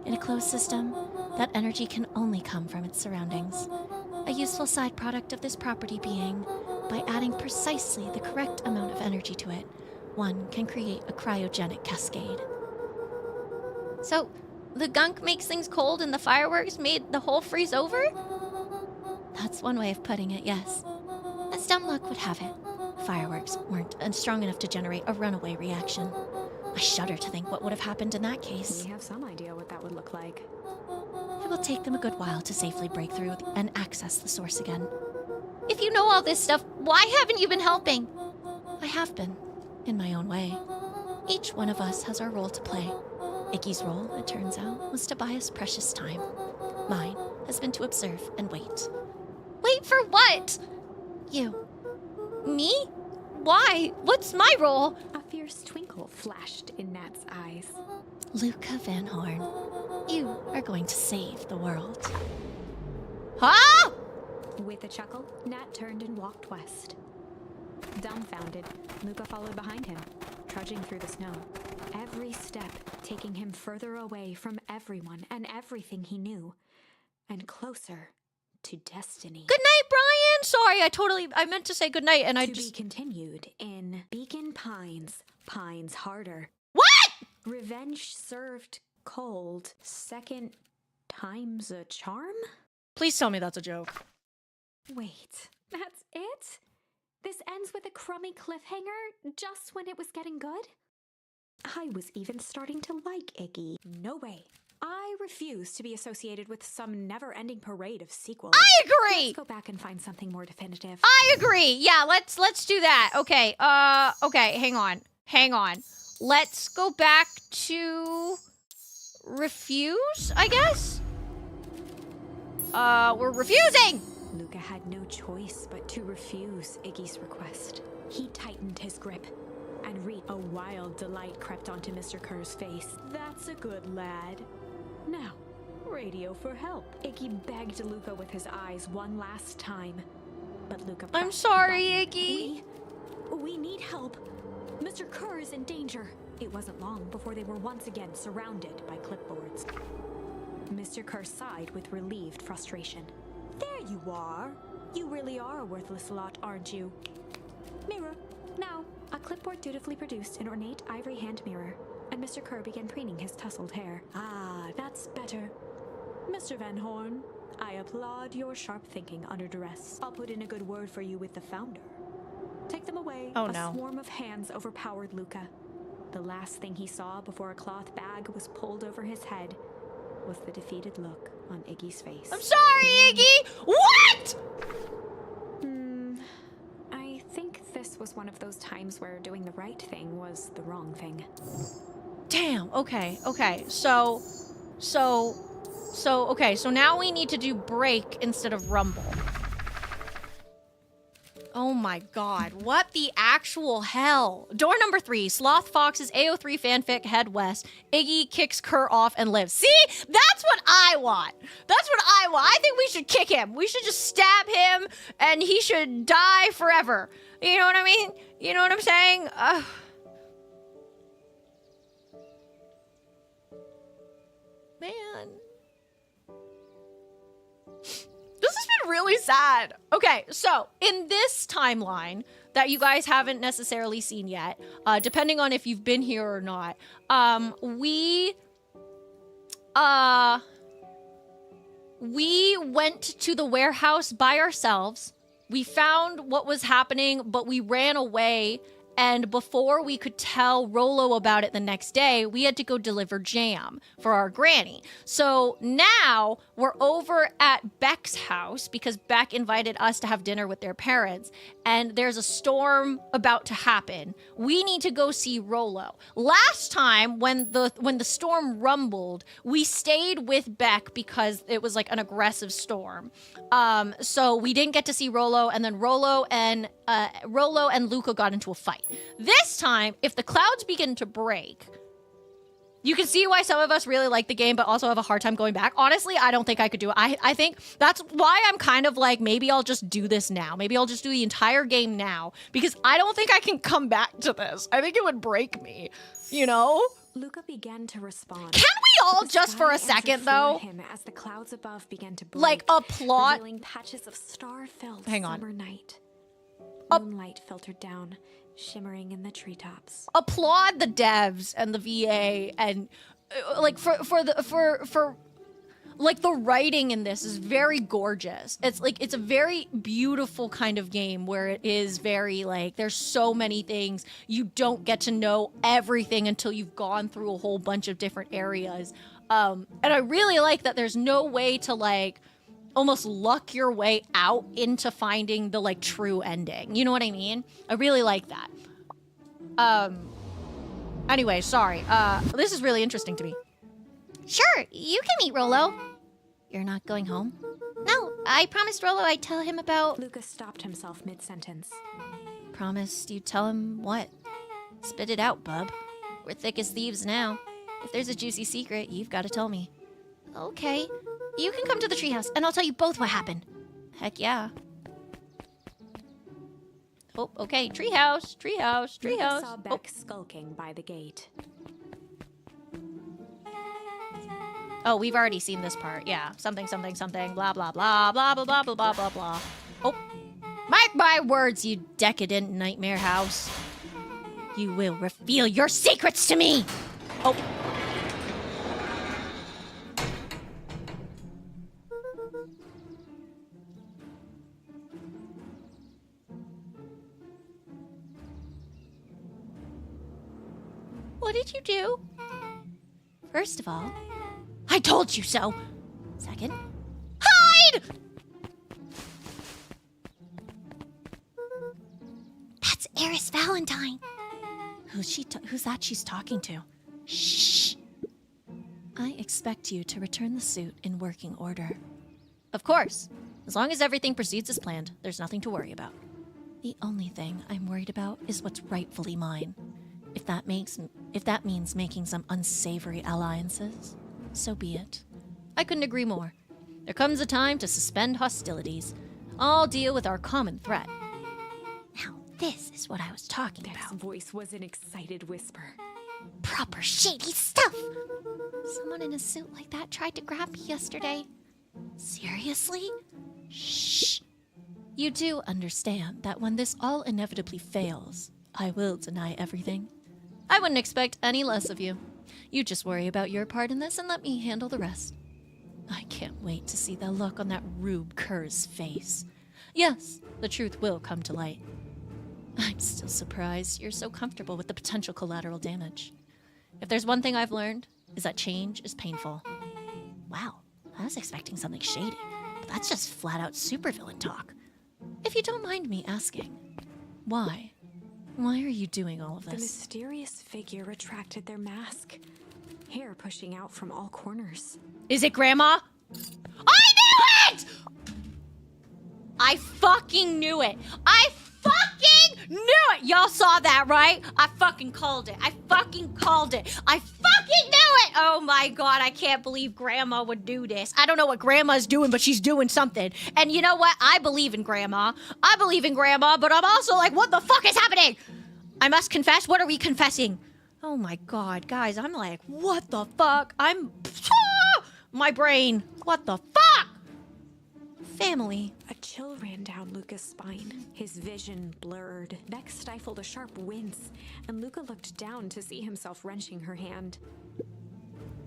In a closed system, that energy can only come from its surroundings. A useful side product of this property being, by adding precisely the correct amount of energy to it, one can create a cryogenic cascade. So, the gunk makes things cold and the fireworks made the whole freeze over? That's one way of putting it, yes. As dumb luck would have it, fireworks weren't strong enough to generate a runaway reaction. I shudder to think what would have happened in that case. We have some idea what that would look like. It will take them a good while to safely break through and access the source again. If you know all this stuff, why haven't you been helping? I have been, in my own way. Each one of us has our role to play. Iggy's role, it turns out, was to buy us precious time. Mine has been to observe and wait. Wait for what? You. Me? Why? What's my role? A fierce twinkle flashed in Nat's eyes. Luca Van Horn, you are going to save the world. Huh? With a chuckle, Nat turned and walked west. Dumbfounded, Luca followed behind him, trudging through the snow. every step taking him further away from everyone and everything he knew, and closer to destiny. Good night, Brian! Sorry, I meant to say good night and To be continued in Beacon Pines, Pines Harder. What?! Revenge served cold. Second time's a charm? Please tell me that's a joke. Wait, that's it? This ends with a crummy cliffhanger just when it was getting good? I was even starting to like Iggy. No way. I refuse to be associated with some never-ending parade of sequels. I agree! Let's go back and find something more definitive. I agree! Yeah, let's do that. Okay, okay, hang on. Let's go back to... refuse, I guess? We're refusing! Luca had no choice but to refuse Iggy's request. He tightened his grip and a wild delight crept onto Mr. Kerr's face. That's a good lad. Now, radio for help. Iggy begged Luca with his eyes one last time. But Luca I'm sorry, Iggy. We need help. Mr. Kerr is in danger. It wasn't long before they were once again surrounded by clipboards. Mr. Kerr sighed with relieved frustration. There you are. You really are a worthless lot, aren't you? Mirror. Now, a clipboard dutifully produced an ornate ivory hand mirror, and Mr. Kerr began preening his tousled hair. Ah, that's better. Mr. Van Horn, I applaud your sharp thinking under duress. I'll put in a good word for you with the founder. Take them away. Oh, a no. swarm of hands overpowered Luca. The last thing he saw before a cloth bag was pulled over his head was the defeated look on Iggy's face. I'm sorry, Iggy! What?! I think this was one of those times where doing the right thing was the wrong thing. Damn, okay. So now we need to do break instead of rumble. Oh my god, what the actual hell? Door number 3, Sloth Fox's AO3 fanfic, head west. Iggy kicks Kerr off and lives. See? That's what I want. I think we should kick him. We should just stab him and he should die forever. You know what I mean? You know what I'm saying? Man. This has been really sad. Okay, so in this timeline that you guys haven't necessarily seen yet, depending on if you've been here or not, we went to the warehouse by ourselves. We found what was happening, but we ran away. And before we could tell Rolo about it the next day, we had to go deliver jam for our granny. So now we're over at Beck's house because Beck invited us to have dinner with their parents. And there's a storm about to happen. We need to go see Rolo. Last time when the storm rumbled, we stayed with Beck because it was like an aggressive storm. So we didn't get to see Rolo, and then Rolo and Luca got into a fight. This time, if the clouds begin to break, you can see why some of us really like the game, but also have a hard time going back. Honestly, I don't think I could do it. I think that's why I'm kind of like, maybe I'll just do this now. Maybe I'll just do the entire game now, because I don't think I can come back to this. I think it would break me, you know? Luca began to respond. Can we all just for a second, though? Him as the clouds above began to break, like applaud. Revealing patches of star-filled Hang on. summer night. Moonlight filtered down, shimmering in the treetops. Applaud the devs and the VA and like for like the writing in this is very gorgeous. It's like it's a very beautiful kind of game where it is very like there's so many things. You don't get to know everything until you've gone through a whole bunch of different areas. And I really like that there's no way to like almost luck your way out into finding the like true ending. You know what I mean? I really like that. Anyway, sorry. This is really interesting to me. Sure, you can meet Rolo. You're not going home? No, I promised Rolo I'd tell him about... Lucas stopped himself mid-sentence. Promised you'd tell him what? Spit it out, bub. We're thick as thieves now. If there's a juicy secret, you've got to tell me. Okay. You can come to the treehouse, and I'll tell you both what happened. Heck yeah. Oh, okay. Treehouse. Lucas saw Beck skulking by the gate. Oh, we've already seen this part. Yeah. Something, something, something. Blah, blah, blah, blah, blah, blah, blah, blah, blah, blah. Oh. Mark my words, you decadent nightmare house. You will reveal your secrets to me. Oh. What did you do? First of all, I told you so. Second, hide! That's Eris Valentine. Who's that she's talking to? Shh. I expect you to return the suit in working order. Of course. As long as everything proceeds as planned, there's nothing to worry about. The only thing I'm worried about is what's rightfully mine. If that means making some unsavory alliances, so be it. I couldn't agree more. There comes a time to suspend hostilities. I'll deal with our common threat. Now, this is what I was talking Beck's about. voice was an excited whisper. Proper shady stuff. Someone in a suit like that tried to grab me yesterday. Seriously? Shh. You do understand that when this all inevitably fails, I will deny everything. I wouldn't expect any less of you. You just worry about your part in this and let me handle the rest. I can't wait to see the look on that Rube Kerr's face. Yes, the truth will come to light. I'm still surprised you're so comfortable with the potential collateral damage. If there's one thing I've learned, is that change is painful. Wow, I was expecting something shady, but that's just flat out supervillain talk. If you don't mind me asking, why? Why are you doing all of The this? mysterious figure retracted their mask, hair pushing out from all corners. Is it Grandma? I knew it! I fucking knew it. I fucking knew it! Y'all saw that, right? I fucking called it. I fucking called it. I fucking knew it! Oh my god, I can't believe Grandma would do this. I don't know what Grandma's doing, but she's doing something. And you know what? I believe in Grandma. I believe in Grandma, but I'm also like, what the fuck is happening? I must confess. What are we confessing? Oh my god, guys, I'm like, what the fuck? My brain. What the fuck? Family. A chill ran down Luca's spine, his vision blurred. Beck stifled a sharp wince, and Luca looked down to see himself wrenching her hand.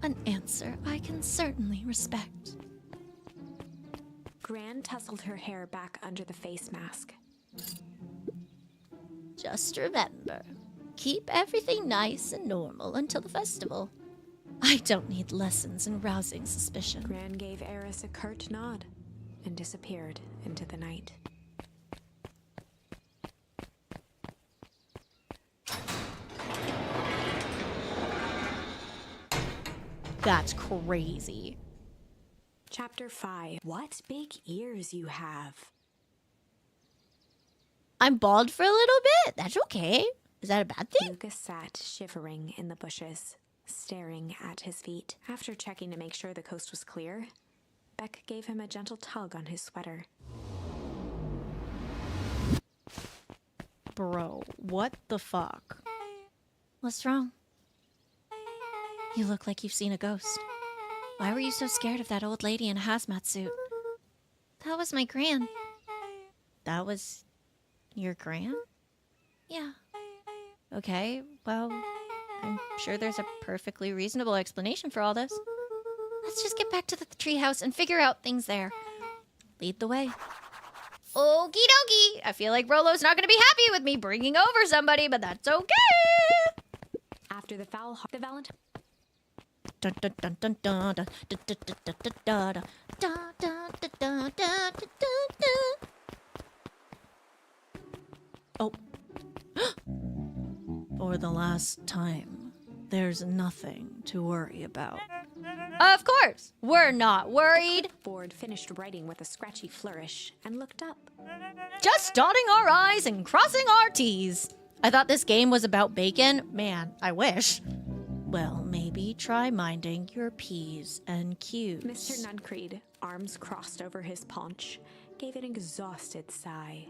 An answer I can certainly respect. Gran tousled her hair back under the face mask. Just remember, keep everything nice and normal until the festival. I don't need lessons in rousing suspicion. Gran gave Eris a curt nod and disappeared into the night. That's crazy. Chapter 5. What big ears you have. I'm bald for a little bit. That's okay. Is that a bad thing? Lucas sat shivering in the bushes, staring at his feet. After checking to make sure the coast was clear, Beck gave him a gentle tug on his sweater. Bro, what the fuck? What's wrong? You look like you've seen a ghost. Why were you so scared of that old lady in a hazmat suit? That was my gran. That was your gran? Yeah. Okay, well, I'm sure there's a perfectly reasonable explanation for all this. Let's just get back to the treehouse and figure out things there. Lead the way. Okie dokie. I feel like Rolo's not going to be happy with me bringing over somebody, but that's okay. After the Valentine. Dun, dun, dun, dun, dun, dun, dun, dun, dun, dun, dun, dun. Dun, dun, dun, dun, dun, dun, dun. Oh. For the last time, there's nothing to worry about. Of course, we're not worried. Ford finished writing with a scratchy flourish and looked up. Just dotting our I's and crossing our T's. I thought this game was about bacon. Man, I wish. Well, maybe try minding your P's and Q's. Mr. Nuncreed, arms crossed over his paunch, gave an exhausted sigh.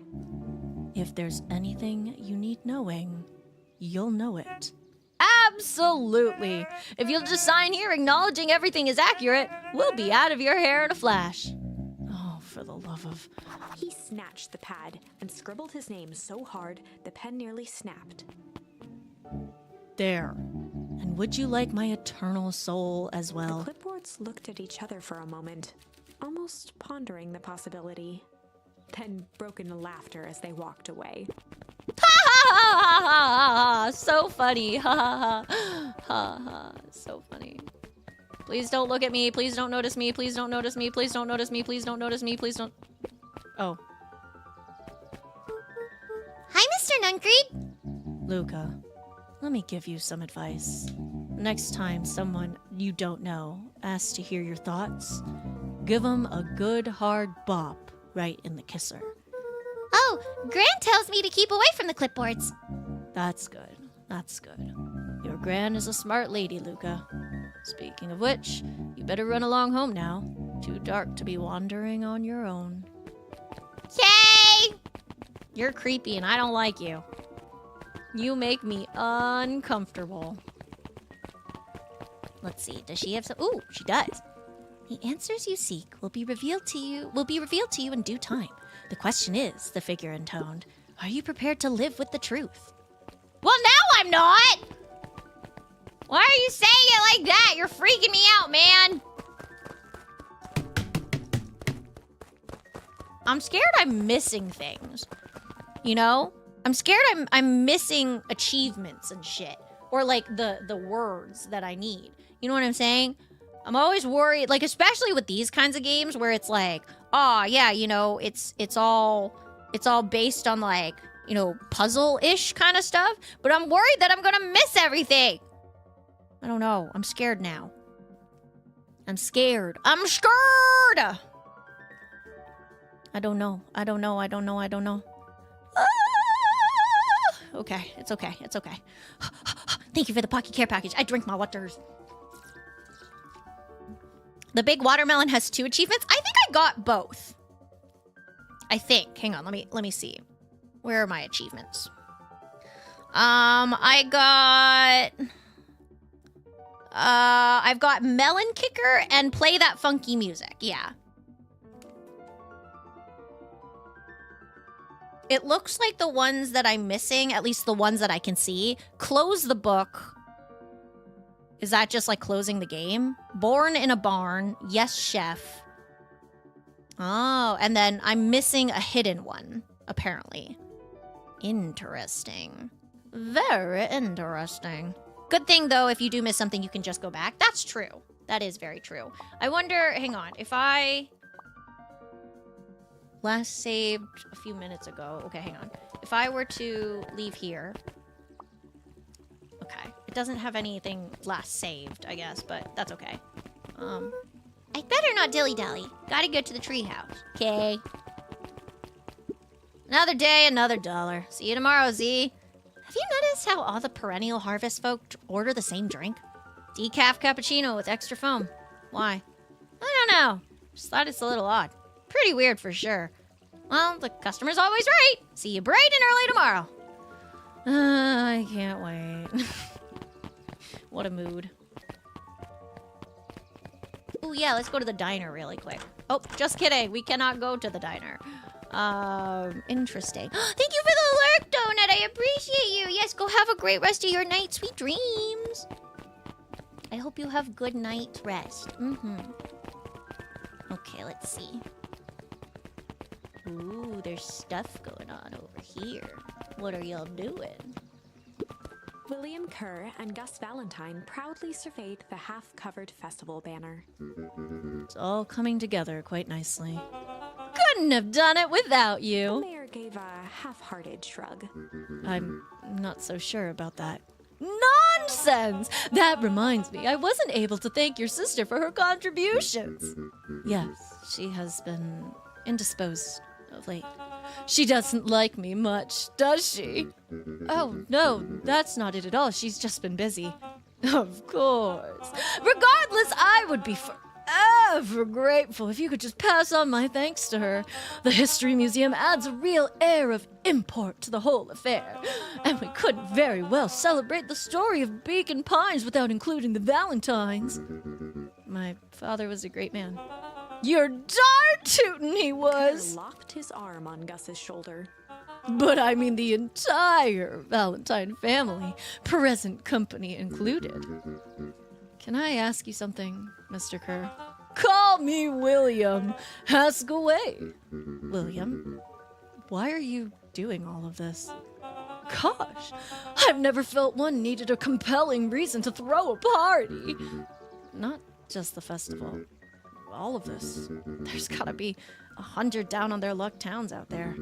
If there's anything you need knowing, you'll know it. Absolutely. If you'll just sign here acknowledging everything is accurate, we'll be out of your hair in a flash. Oh, for the love of... He snatched the pad and scribbled his name so hard the pen nearly snapped. There. And would you like my eternal soul as well? The clipboards looked at each other for a moment, almost pondering the possibility, then broke into laughter as they walked away. Ha ha ha ha ha! So funny. Ha ha ha. Ha ha. So funny. Please don't look at me. Please don't notice me. Please don't notice me. Please don't notice me. Please don't notice me. Please don't... Oh. Hi, Mr. Nuncreed. Luca, let me give you some advice. Next time someone you don't know asks to hear your thoughts, give them a good hard bop right in the kisser. Oh, Gran tells me to keep away from the clipboards. That's good. That's good. Your Gran is a smart lady, Luca. Speaking of which, you better run along home now. Too dark to be wandering on your own. Yay! You're creepy and I don't like you. You make me uncomfortable. Let's see, does she have some... Ooh, she does. The answers you seek will be revealed to you in due time. The question is, the figure intoned, are you prepared to live with the truth? Well, now I'm not! Why are you saying it like that? You're freaking me out, man! I'm scared I'm missing things. You know? I'm scared I'm missing achievements and shit. Or like the words that I need. You know what I'm saying? I'm always worried, like especially with these kinds of games where it's like, oh yeah, you know, it's all based on like, you know, puzzle-ish kind of stuff. But I'm worried that I'm gonna miss everything. I don't know. I'm scared now. I'm scared. I'm scared! I don't know. I don't know. I don't know. I don't know. Ah! Okay. It's okay. It's okay. Thank you for the Pocky Care package. I drink my waters. The big watermelon has 2 achievements. I think I got both. I think. Hang on. Let me see. Where are my achievements? I've got Melon Kicker and Play That Funky Music. Yeah. It looks like the ones that I'm missing, at least the ones that I can see, close the book. Is that just like closing the game? Born in a barn. Yes, chef. Oh, and then I'm missing a hidden one, apparently. Interesting. Very interesting. Good thing, though, if you do miss something, you can just go back. That's true. That is very true. I wonder, hang on, if I last saved a few minutes ago. Okay, hang on. If I were to leave here. Okay. It doesn't have anything last saved, I guess, but that's okay. I'd better not dilly-dally. Gotta go to the treehouse. Okay. Another day, another dollar. See you tomorrow, Z. Have you noticed how all the perennial harvest folk order the same drink? Decaf cappuccino with extra foam. Why? I don't know. Just thought it's a little odd. Pretty weird for sure. Well, the customer's always right. See you bright and early tomorrow. I can't wait. What a mood. Oh yeah, let's go to the diner really quick. Oh, just kidding. We cannot go to the diner. Interesting. Thank you for the lurk, Donut. I appreciate you. Yes, go have a great rest of your night. Sweet dreams. I hope you have good night rest. Okay, let's see. Ooh, there's stuff going on over here. What are y'all doing? William Kerr and Gus Valentine proudly surveyed the half-covered festival banner. It's all coming together quite nicely. Couldn't have done it without The you. mayor gave a half-hearted shrug. I'm not so sure about that. Nonsense! That reminds me, I wasn't able to thank your sister for her contributions. Yes, she has been indisposed of late. She doesn't like me much, does she? Oh, no, that's not it at all. She's just been busy. Of course. Regardless, I would be forever ever grateful if you could just pass on my thanks to her. The History Museum adds a real air of import to the whole affair, and we couldn't very well celebrate the story of Beacon Pines without including the Valentines. My father was a great man. You're darn tootin' he was! Locked his arm on Gus's shoulder. But I mean the entire Valentine family, present company included. Can I ask you something, Mr. Kerr? Call me William. Ask away. William, why are you doing all of this? Gosh, I've never felt one needed a compelling reason to throw a party. Not just the festival. All of this. There's gotta be 100 down on their luck towns out there.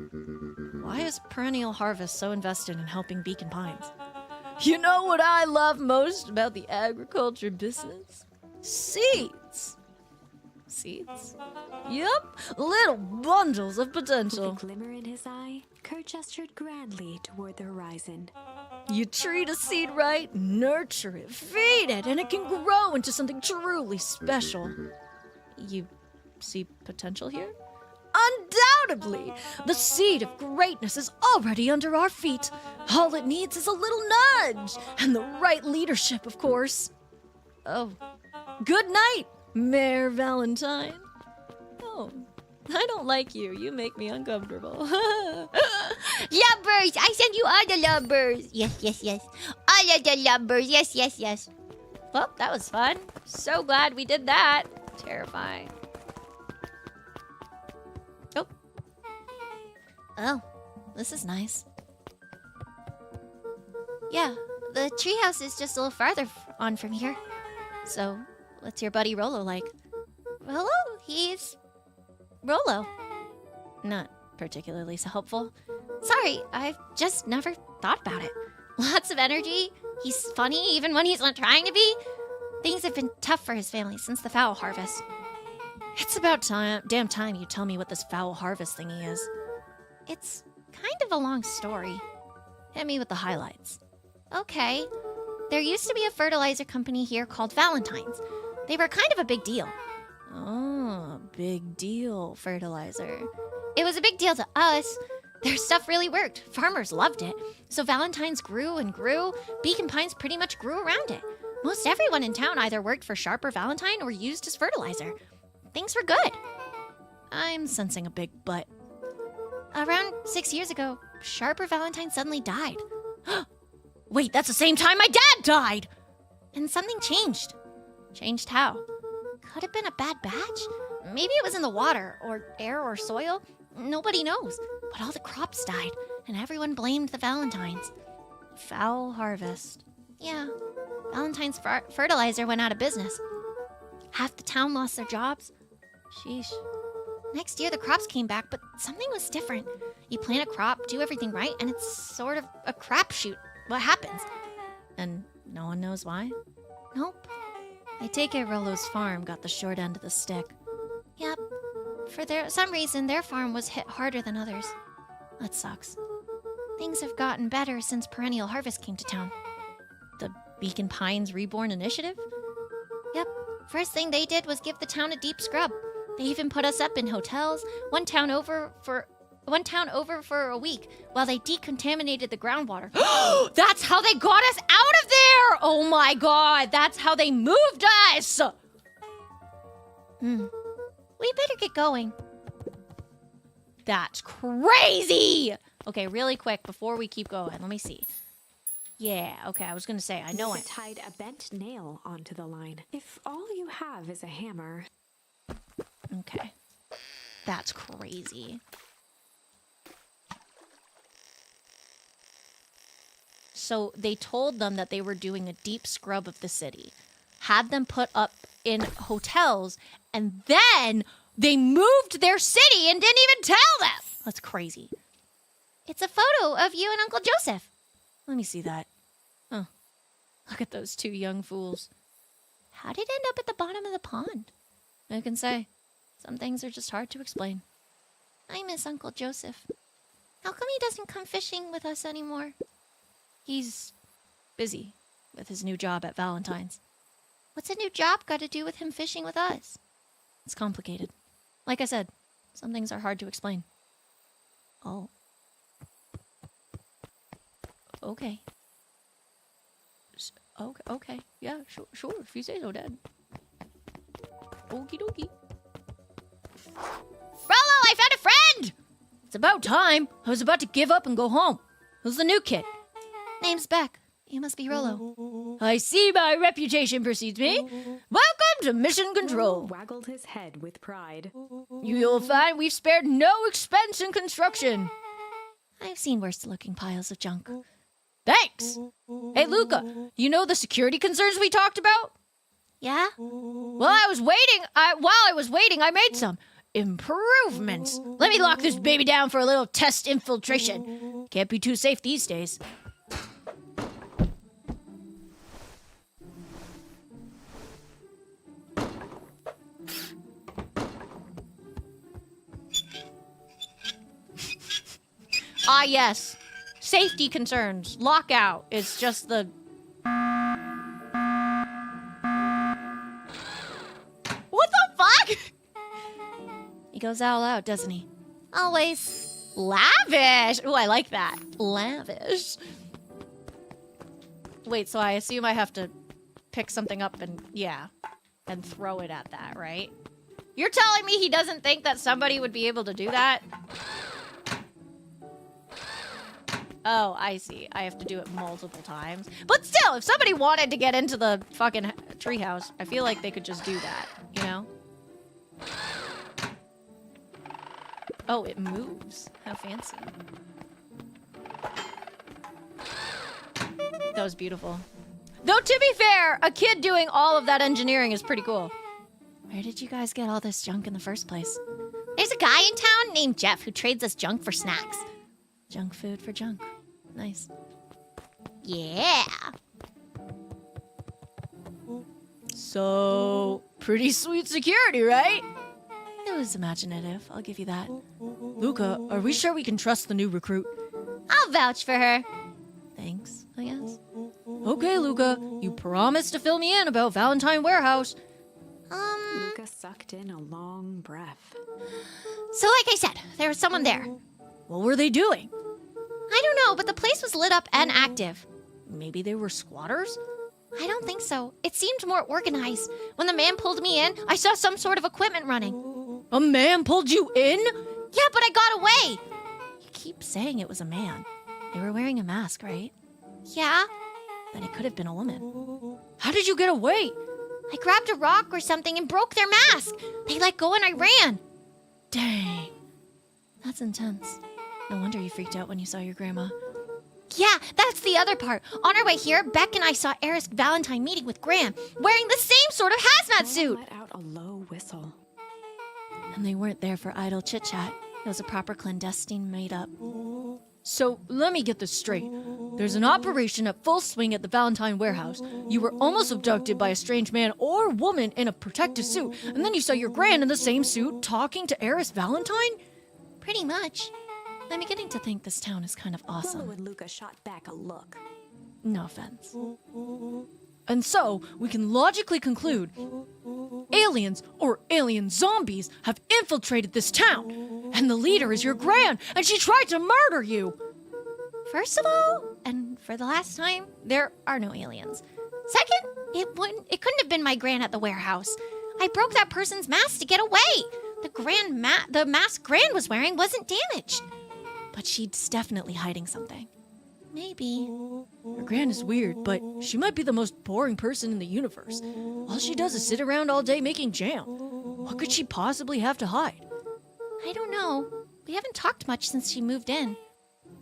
Why is Perennial Harvest so invested in helping Beacon Pines? You know what I love most about the agriculture business? Seeds. Seeds? Yep, little bundles of potential. With a glimmer in his eye, Kerr gestured grandly toward the horizon. You treat a seed right, nurture it, feed it, and it can grow into something truly special. You see potential here? Undoubtedly! The seed of greatness is already under our feet. All it needs is a little nudge, and the right leadership, of course. Oh, good night, Mayor Valentine. Oh, I don't like you. You make me uncomfortable. Lovebirds! I send you all the lovebirds. Yes, yes, yes. All of the lovebirds. Yes, yes, yes. Well, that was fun. So glad we did that. Terrifying. Oh, this is nice. Yeah, the treehouse is just a little farther on from here. So, what's your buddy Rolo like? Rolo? He's Rolo. Not particularly so helpful. Sorry, I've just never thought about it. Lots of energy. He's funny even when he's not trying to be. Things have been tough for his family since the fowl harvest. It's about damn time you tell me what this fowl harvest thingy is. It's kind of a long story. Hit me with the highlights. Okay. There used to be a fertilizer company here called Valentine's. They were kind of a big deal. Oh, big deal, fertilizer. It was a big deal to us. Their stuff really worked. Farmers loved it. So Valentine's grew and grew. Beacon Pines pretty much grew around it. Most everyone in town either worked for Sharp or Valentine or used as fertilizer. Things were good. I'm sensing a big but. Around 6 years ago, Sharp or Valentine suddenly died. Wait, that's the same time my dad died! And something changed. Changed how? Could have been a bad batch. Maybe it was in the water, or air, or soil. Nobody knows. But all the crops died, and everyone blamed the Valentines. Foul harvest. Yeah. Valentine's fertilizer went out of business. Half the town lost their jobs. Sheesh. Next year, the crops came back, but something was different. You plant a crop, do everything right, and it's sort of a crapshoot. What happens? And no one knows why? Nope. I take it Rolo's farm got the short end of the stick. Yep. For some reason, their farm was hit harder than others. That sucks. Things have gotten better since Perennial Harvest came to town. The Beacon Pines Reborn Initiative? Yep. First thing they did was give the town a deep scrub. They even put us up in hotels, one town over for a week while they decontaminated the groundwater. That's how they got us out of there! Oh my god, that's how they moved us! We better get going. That's crazy! Okay, really quick, before we keep going, let me see. Yeah, okay, I was gonna say, I know it. Tied a bent nail onto the line. If all you have is a hammer. Okay. That's crazy. So they told them that they were doing a deep scrub of the city, had them put up in hotels, and then they moved their city and didn't even tell them. That's crazy. It's a photo of you and Uncle Joseph. Let me see that. Oh, look at those two young fools. How did it end up at the bottom of the pond? Who can say? Some things are just hard to explain. I miss Uncle Joseph. How come he doesn't come fishing with us anymore? He's busy with his new job at Valentine's. What's a new job got to do with him fishing with us? It's complicated. Like I said, some things are hard to explain. Oh. Okay. Okay. Yeah, sure. If you say so, Dad. Okie dokie. Rollo, I found a friend! It's about time. I was about to give up and go home. Who's the new kid? Name's Beck. You must be Rollo. I see my reputation precedes me. Welcome to Mission Control. Waggled his head with pride. You'll find we've spared no expense in construction. I've seen worse-looking piles of junk. Thanks. Hey, Luca, you know the security concerns we talked about? Yeah? Well, while I was waiting, I made some improvements. Let me lock this baby down for a little test infiltration. Can't be too safe these days. Ah, yes. Safety concerns. Lockout. It's just the... What the fuck? He goes all out, doesn't he? Always. Lavish. Oh, I like that. Lavish. Wait, so I assume I have to pick something up and, and throw it at that, right? You're telling me he doesn't think that somebody would be able to do that? Oh, I see. I have to do it multiple times. But still, if somebody wanted to get into the fucking treehouse, I feel like they could just do that, you know? Oh, it moves. How fancy. That was beautiful. Though, to be fair, a kid doing all of that engineering is pretty cool. Where did you guys get all this junk in the first place? There's a guy in town named Jeff who trades us junk for snacks. Junk food for junk. Nice. Yeah. So, pretty sweet security, right? It was imaginative, I'll give you that. Luca, are we sure we can trust the new recruit? I'll vouch for her. Thanks, I guess. Okay, Luca, you promised to fill me in about Valentine Warehouse. Luca sucked in a long breath. So like I said, there was someone there. What were they doing? I don't know, but the place was lit up and active. Maybe they were squatters? I don't think so. It seemed more organized. When the man pulled me in, I saw some sort of equipment running. A man pulled you in? Yeah, but I got away. You keep saying it was a man. They were wearing a mask, right? Yeah? Then it could have been a woman. How did you get away? I grabbed a rock or something and broke their mask. They let go and I ran. Dang. That's intense. No wonder you freaked out when you saw your grandma. Yeah, that's the other part. On our way here, Beck and I saw Eris Valentine meeting with Graham, wearing the same sort of hazmat suit. Let out a low whistle. And they weren't there for idle chit-chat. It was a proper clandestine made-up. So, let me get this straight. There's an operation at full swing at the Valentine warehouse. You were almost abducted by a strange man or woman in a protective suit, and then you saw your gran in the same suit talking to Eris Valentine? Pretty much. I'm beginning to think this town is kind of Willow awesome. and Luca shot back a look. No offense. And so, we can logically conclude aliens or alien zombies have infiltrated this town, and the leader is your gran, and she tried to murder you. First of all, and for the last time, there are no aliens. Second, it couldn't have been my gran at the warehouse. I broke that person's mask to get away. The mask Gran was wearing wasn't damaged. But she's definitely hiding something. Maybe. Her gran is weird, but she might be the most boring person in the universe. All she does is sit around all day making jam. What could she possibly have to hide? I don't know. We haven't talked much since she moved in.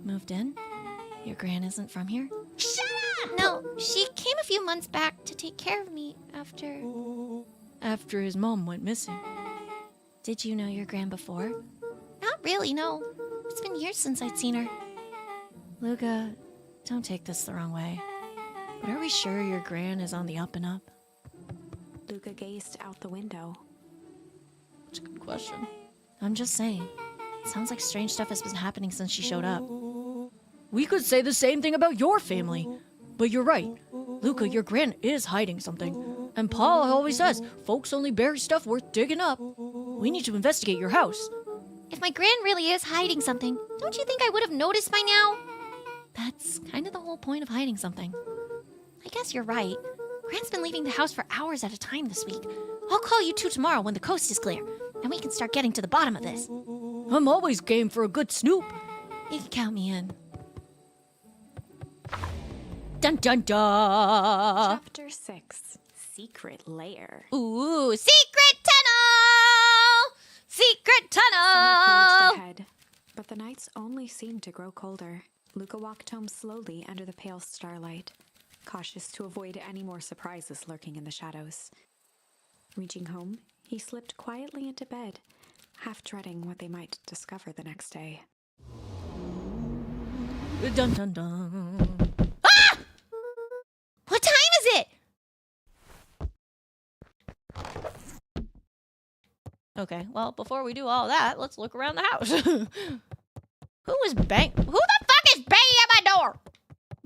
Moved in? Your gran isn't from here? Shut up! No, she came a few months back to take care of me after... After his mom went missing. Did you know your gran before? Not really, no. It's been years since I'd seen her. Luca, don't take this the wrong way. But are we sure your gran is on the up and up? Luca gazed out the window. That's a good question. I'm just saying. It sounds like strange stuff has been happening since she showed up. We could say the same thing about your family. But you're right. Luca, your gran is hiding something. And Pa always says, folks only bury stuff worth digging up. We need to investigate your house. If my Gran really is hiding something, don't you think I would have noticed by now? That's kind of the whole point of hiding something. I guess you're right. Gran's been leaving the house for hours at a time this week. I'll call you two tomorrow when the coast is clear, and we can start getting to the bottom of this. I'm always game for a good snoop. You can count me in. Dun dun dun! Chapter 6 Secret Lair. Ooh, secret tunnel! Secret Summer tunnel! forged ahead, but the nights only seemed to grow colder. Luca walked home slowly under the pale starlight, cautious to avoid any more surprises lurking in the shadows. Reaching home, he slipped quietly into bed, half dreading what they might discover the next day. Dun dun dun. What time is it? Okay, well, before we do all that, let's look around the house. Who the fuck is banging at my door?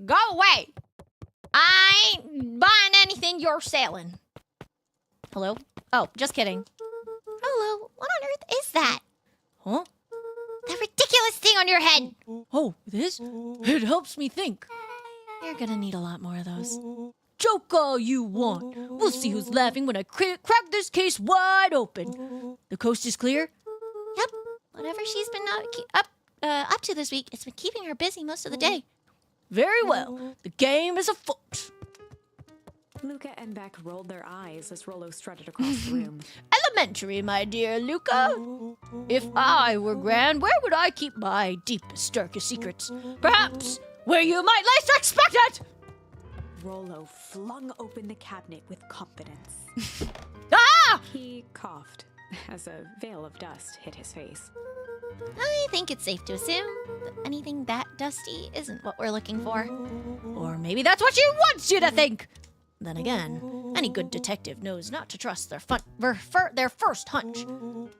Go away. I ain't buying anything you're selling. Hello? Oh, just kidding. Rolo, what on earth is that? Huh? That ridiculous thing on your head. Oh, this? It helps me think. You're gonna need a lot more of those. Joke all you want. We'll see who's laughing when I crack this case wide open. The coast is clear? Yep. Whatever she's been up to this week, it's been keeping her busy most of the day. Very well. The game is afoot. Luca and Beck rolled their eyes as Rolo strutted across the room. Elementary, my dear Luca. If I were Gran, where would I keep my deepest, darkest secrets? Perhaps where you might least expect it! Rolo flung open the cabinet with confidence. Ah! He coughed as a veil of dust hit his face. I think it's safe to assume that anything that dusty isn't what we're looking for. Or maybe that's what she wants you to think. Then again, any good detective knows not to trust their first hunch.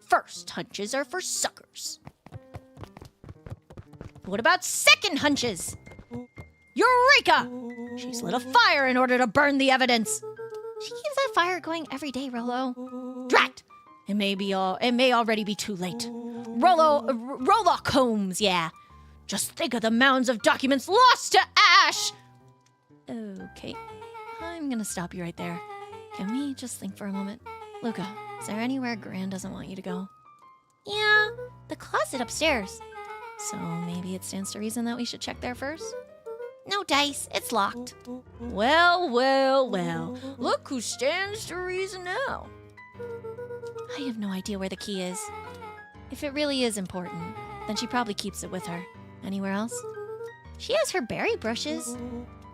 First hunches are for suckers. What about second hunches? Eureka! She's lit a fire in order to burn the evidence. She keeps that fire going every day, Rolo. Drat! It may already be too late. Rolock Holmes, yeah. Just think of the mounds of documents lost to ash! Okay, I'm gonna stop you right there. Can we just think for a moment? Luca, is there anywhere Gran doesn't want you to go? Yeah, the closet upstairs. So maybe it stands to reason that we should check there first? No dice, it's locked. Well, well, well. Look who stands to reason now. I have no idea where the key is. If it really is important, then she probably keeps it with her. Anywhere else? She has her berry bushes.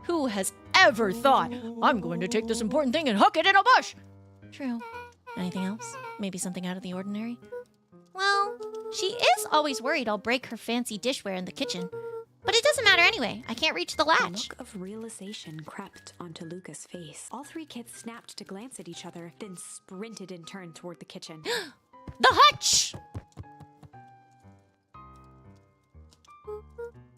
Who has ever thought, I'm going to take this important thing and hook it in a bush? True. Anything else? Maybe something out of the ordinary? Well, she is always worried I'll break her fancy dishware in the kitchen. But it doesn't matter anyway. I can't reach the A latch. look of realization crept onto Luca's face. All three kids snapped to glance at each other, then sprinted in turn toward the kitchen. The hutch! All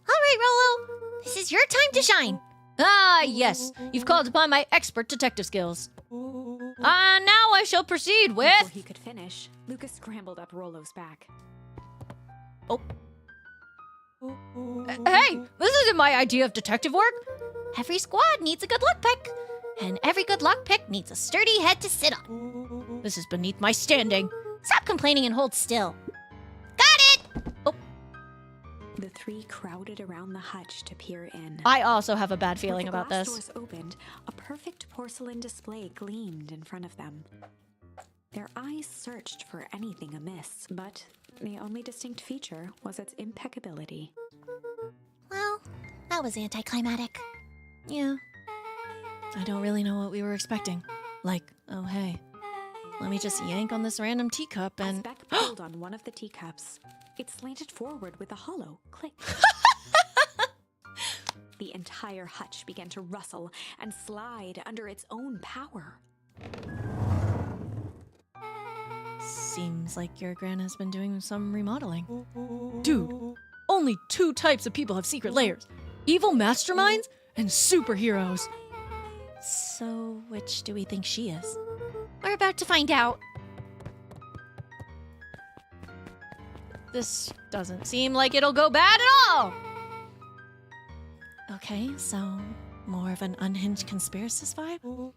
right, Rolo. This is your time to shine. Ah, yes. You've called upon my expert detective skills. Now I shall proceed Before with... he could finish, Luca scrambled up Rolo's back. Oh. Hey, this isn't my idea of detective work. Every squad needs a good lockpick. And every good lockpick needs a sturdy head to sit on. This is beneath my standing. Stop complaining and hold still. Got it! Oh, The three crowded around the hutch to peer in. I also have a bad feeling With the about glass this. doors opened, a perfect porcelain display gleamed in front of them. Their eyes searched for anything amiss, but the only distinct feature was its impeccability. Well, that was anticlimactic. Yeah. I don't really know what we were expecting. Like, oh hey, let me just yank on this random teacup As and... Beck pulled on one of the teacups, it slanted forward with a hollow click. The entire hutch began to rustle and slide under its own power. Seems like your Gran has been doing some remodeling. Dude, only 2 types of people have secret layers. Evil masterminds and superheroes. So, which do we think she is? We're about to find out. This doesn't seem like it'll go bad at all! Okay, so more of an unhinged conspiracist vibe?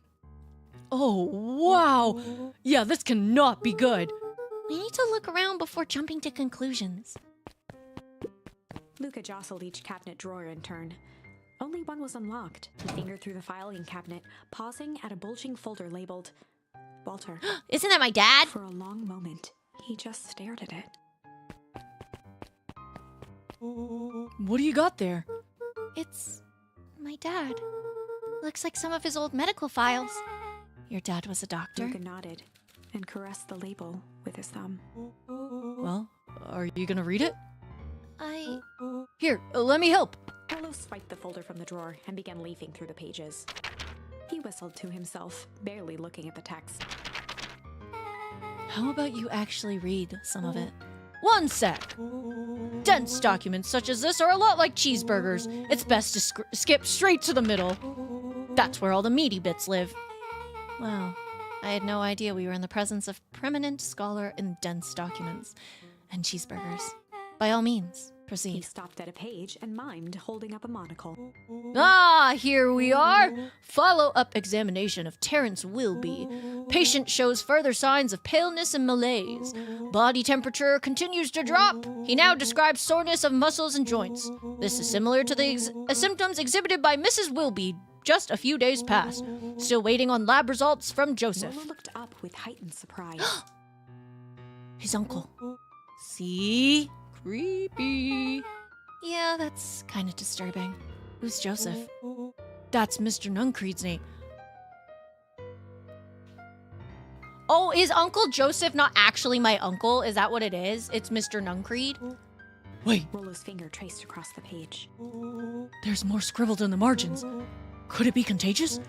Oh, wow! Yeah, this cannot be good! We need to look around before jumping to conclusions. Luca jostled each cabinet drawer in turn. Only one was unlocked. He fingered through the filing cabinet, pausing at a bulging folder labeled Walter. Isn't that my dad? For a long moment, he just stared at it. What do you got there? It's my dad. Looks like some of his old medical files. Your dad was a doctor? Luca nodded and caressed the label with his thumb. Well, are you gonna read it? I... Here, let me help! Carlo swiped the folder from the drawer and began leafing through the pages. He whistled to himself, barely looking at the text. How about you actually read some of it? One sec! Dense documents such as this are a lot like cheeseburgers. It's best to skip straight to the middle. That's where all the meaty bits live. Wow, I had no idea we were in the presence of preeminent scholar in dense documents and cheeseburgers. By all means, He proceed. stopped at a page and mimed, holding up a monocle. Ah, here we are! Follow-up examination of Terrence Wilby. Patient shows further signs of paleness and malaise. Body temperature continues to drop. He now describes soreness of muscles and joints. This is similar to the symptoms exhibited by Mrs. Wilby just a few days past. Still waiting on lab results from Joseph. Lola looked up with heightened surprise. His uncle. See? Creepy. Yeah, that's kind of disturbing. Who's Joseph? That's Mr. Nuncreed's name. Oh, is Uncle Joseph not actually my uncle? Is that what it is? It's Mr. Nuncreed? Wait, Rolo's finger traced across the page. there's more scribbled in the margins. Could it be contagious?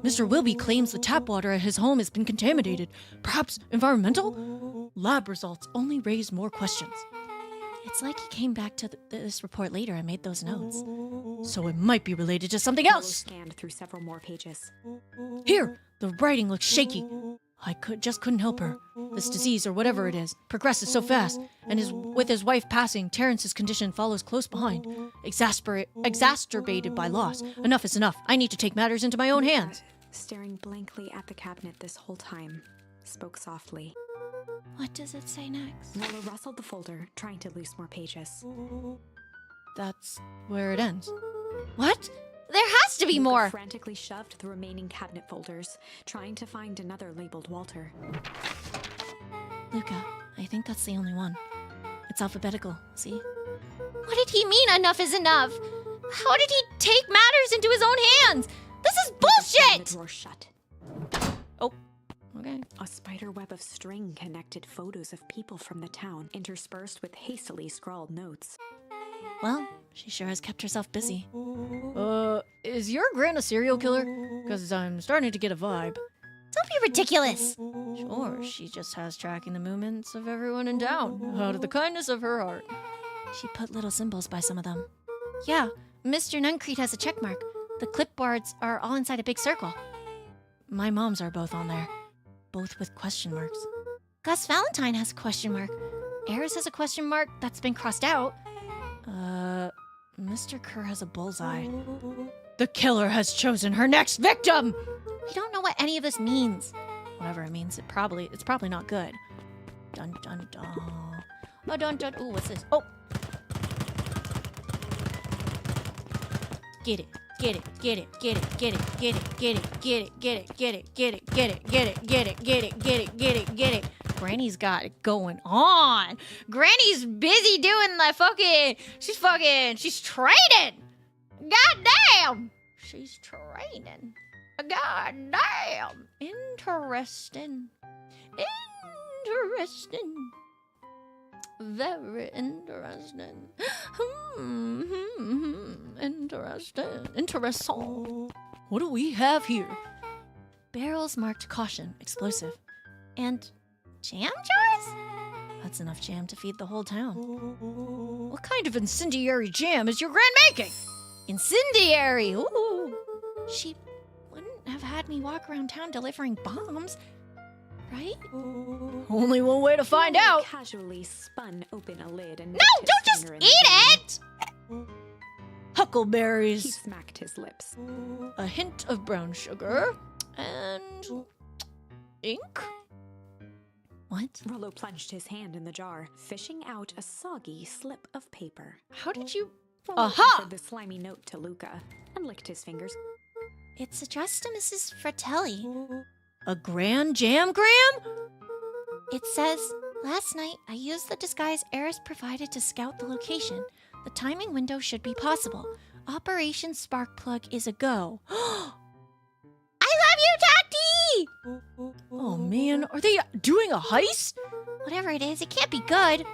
Mr. Wilby claims the tap water at his home has been contaminated. Perhaps environmental? Lab results only raise more questions. It's like he came back to this report later and made those notes. So it might be related to something Rolo else. scanned through several more pages. Here, the writing looks shaky. I just couldn't help her. This disease, or whatever it is, progresses so fast, and with his wife passing, Terrence's condition follows close behind, exacerbated by loss. Enough is enough. I need to take matters into my own hands. Staring blankly at the cabinet this whole time, spoke softly. What does it say next? Rolo rustled the folder, trying to loose more pages. That's where it ends. What? There has to be Luca more! frantically shoved the remaining cabinet folders, trying to find another labeled Walter. Luca, I think that's the only one. It's alphabetical, see? What did he mean enough is enough? How did he take matters into his own hands? This is Luca slammed bullshit! the drawer shut. Okay. A spider web of string connected photos of people from the town, interspersed with hastily scrawled notes. Well, she sure has kept herself busy. Is your gran a serial killer? Because I'm starting to get a vibe. Don't be ridiculous! Sure, she just has tracking the movements of everyone in town, out of the kindness of her heart. She put little symbols by some of them. Yeah, Mr. Nuncreed has a check mark. The clipboards are all inside a big circle. My mom's are both on there, both with question marks. Gus Valentine has a question mark. Eris has a question mark that's been crossed out. Mr. Kerr has a bullseye. The killer has chosen her next victim! We don't know what any of this means. Whatever it means, it's probably not good. Dun dun dun. Oh, dun dun. Ooh, what's this? Oh! Get it. Get it, get it, get it, get it, get it, get it, get it, get it, get it, get it, get it, get it, get it, get it, get it, get it, get it. Granny's got it going on. Granny's busy doing the she's training. God damn. She's training. God damn. Interesting. Interesting. Very interesting. Interesting. Interessant. What do we have here? Barrels marked caution, explosive. And jam jars? That's enough jam to feed the whole town. What kind of incendiary jam is your gran making? Incendiary. Ooh. She wouldn't wouldn't have had me walk around town delivering bombs, right? Only one way to find Rollo out. casually spun open a lid and No, dipped his don't just finger in eat the it! He Huckleberries, smacked his lips. a hint of brown sugar, and ink. What? Rollo plunged his hand in the jar, fishing out a soggy slip of paper. How did you? Rollo Aha! offered the slimy note to Luca and licked his fingers. It's addressed to Mrs. Fratelli. A grand jamgram? It says, last night I used the disguise Eris provided to scout the location. The timing window should be possible. Operation Sparkplug is a go. I love you, Tati! Oh man, are they doing a heist? Whatever it is, it can't be good.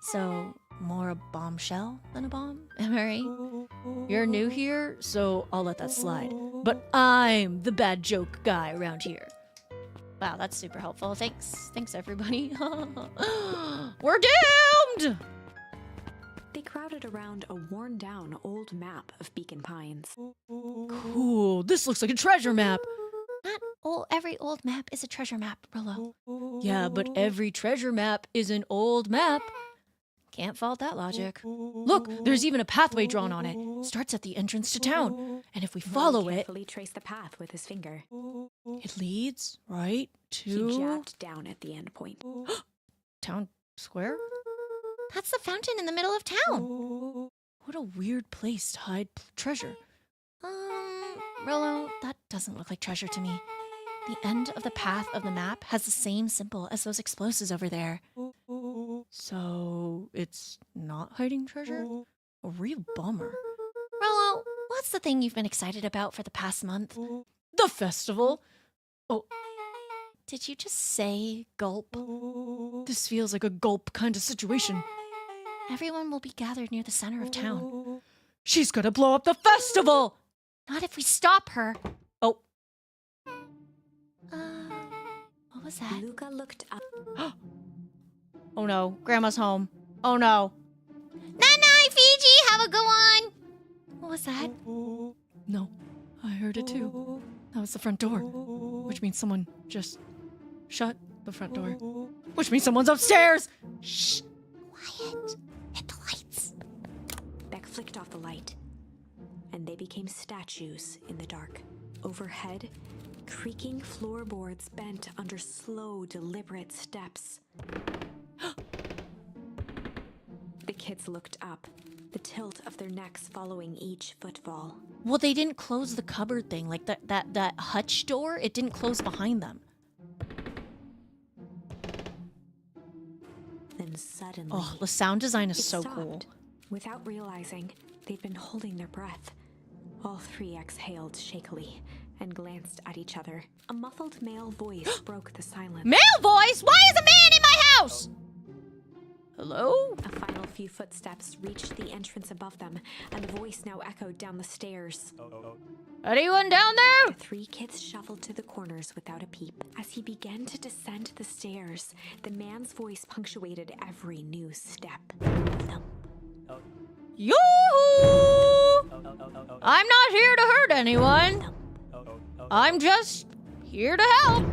So, more a bombshell than a bomb, am I right? You're new here, so I'll let that slide. But I'm the bad joke guy around here. Wow, that's super helpful. Thanks everybody. We're doomed! They crowded around a worn-down old map of Beacon Pines. Cool, this looks like a treasure map. Not every old map is a treasure map, Rollo. Yeah, but every treasure map is an old map. Can't fault that logic. Look, there's even a pathway drawn on it. Starts at the entrance to town. And if we follow Rollo it, carefully traced the path with his finger. it leads right He to jabbed down at the end point. town square? That's the fountain in the middle of town. What a weird place to hide treasure. Rollo, that doesn't look like treasure to me. The end of the path of the map has the same symbol as those explosives over there. So it's not hiding treasure? A real bummer. Rollo, what's the thing you've been excited about for the past month? The festival? Oh, Did you just say gulp? this feels like a gulp kind of situation. Everyone will be gathered near the center of town. She's gonna blow up the festival! Not if we stop her. Oh, What was that? Luca looked up. oh no, Grandma's home. Oh no. Night-night, Fiji! Have a good one! What was that? No, I heard it too. That was the front door, which means someone just shut the front door, which means someone's upstairs. Shh! Quiet. Hit the lights. Beck flicked off the light, and they became statues in the dark. Overhead, creaking floorboards bent under slow, deliberate steps. The kids looked up, the tilt of their necks following each footfall. Well, they didn't close the cupboard thing, like that hutch door. It didn't close behind them. Then suddenly, Oh, the sound design is it so stopped. cool. Without realizing, they'd been holding their breath. All three exhaled shakily and glanced at each other. A muffled male voice broke the silence. Male voice? Why is a man in my house? Hello? A final few footsteps reached the entrance above them, and the voice now echoed down the stairs. Anyone down there? The three kids shuffled to the corners without a peep. As he began to descend the stairs, the man's voice punctuated every new step. Thump. Yoo-hoo! I'm not here to hurt anyone. I'm just here to help.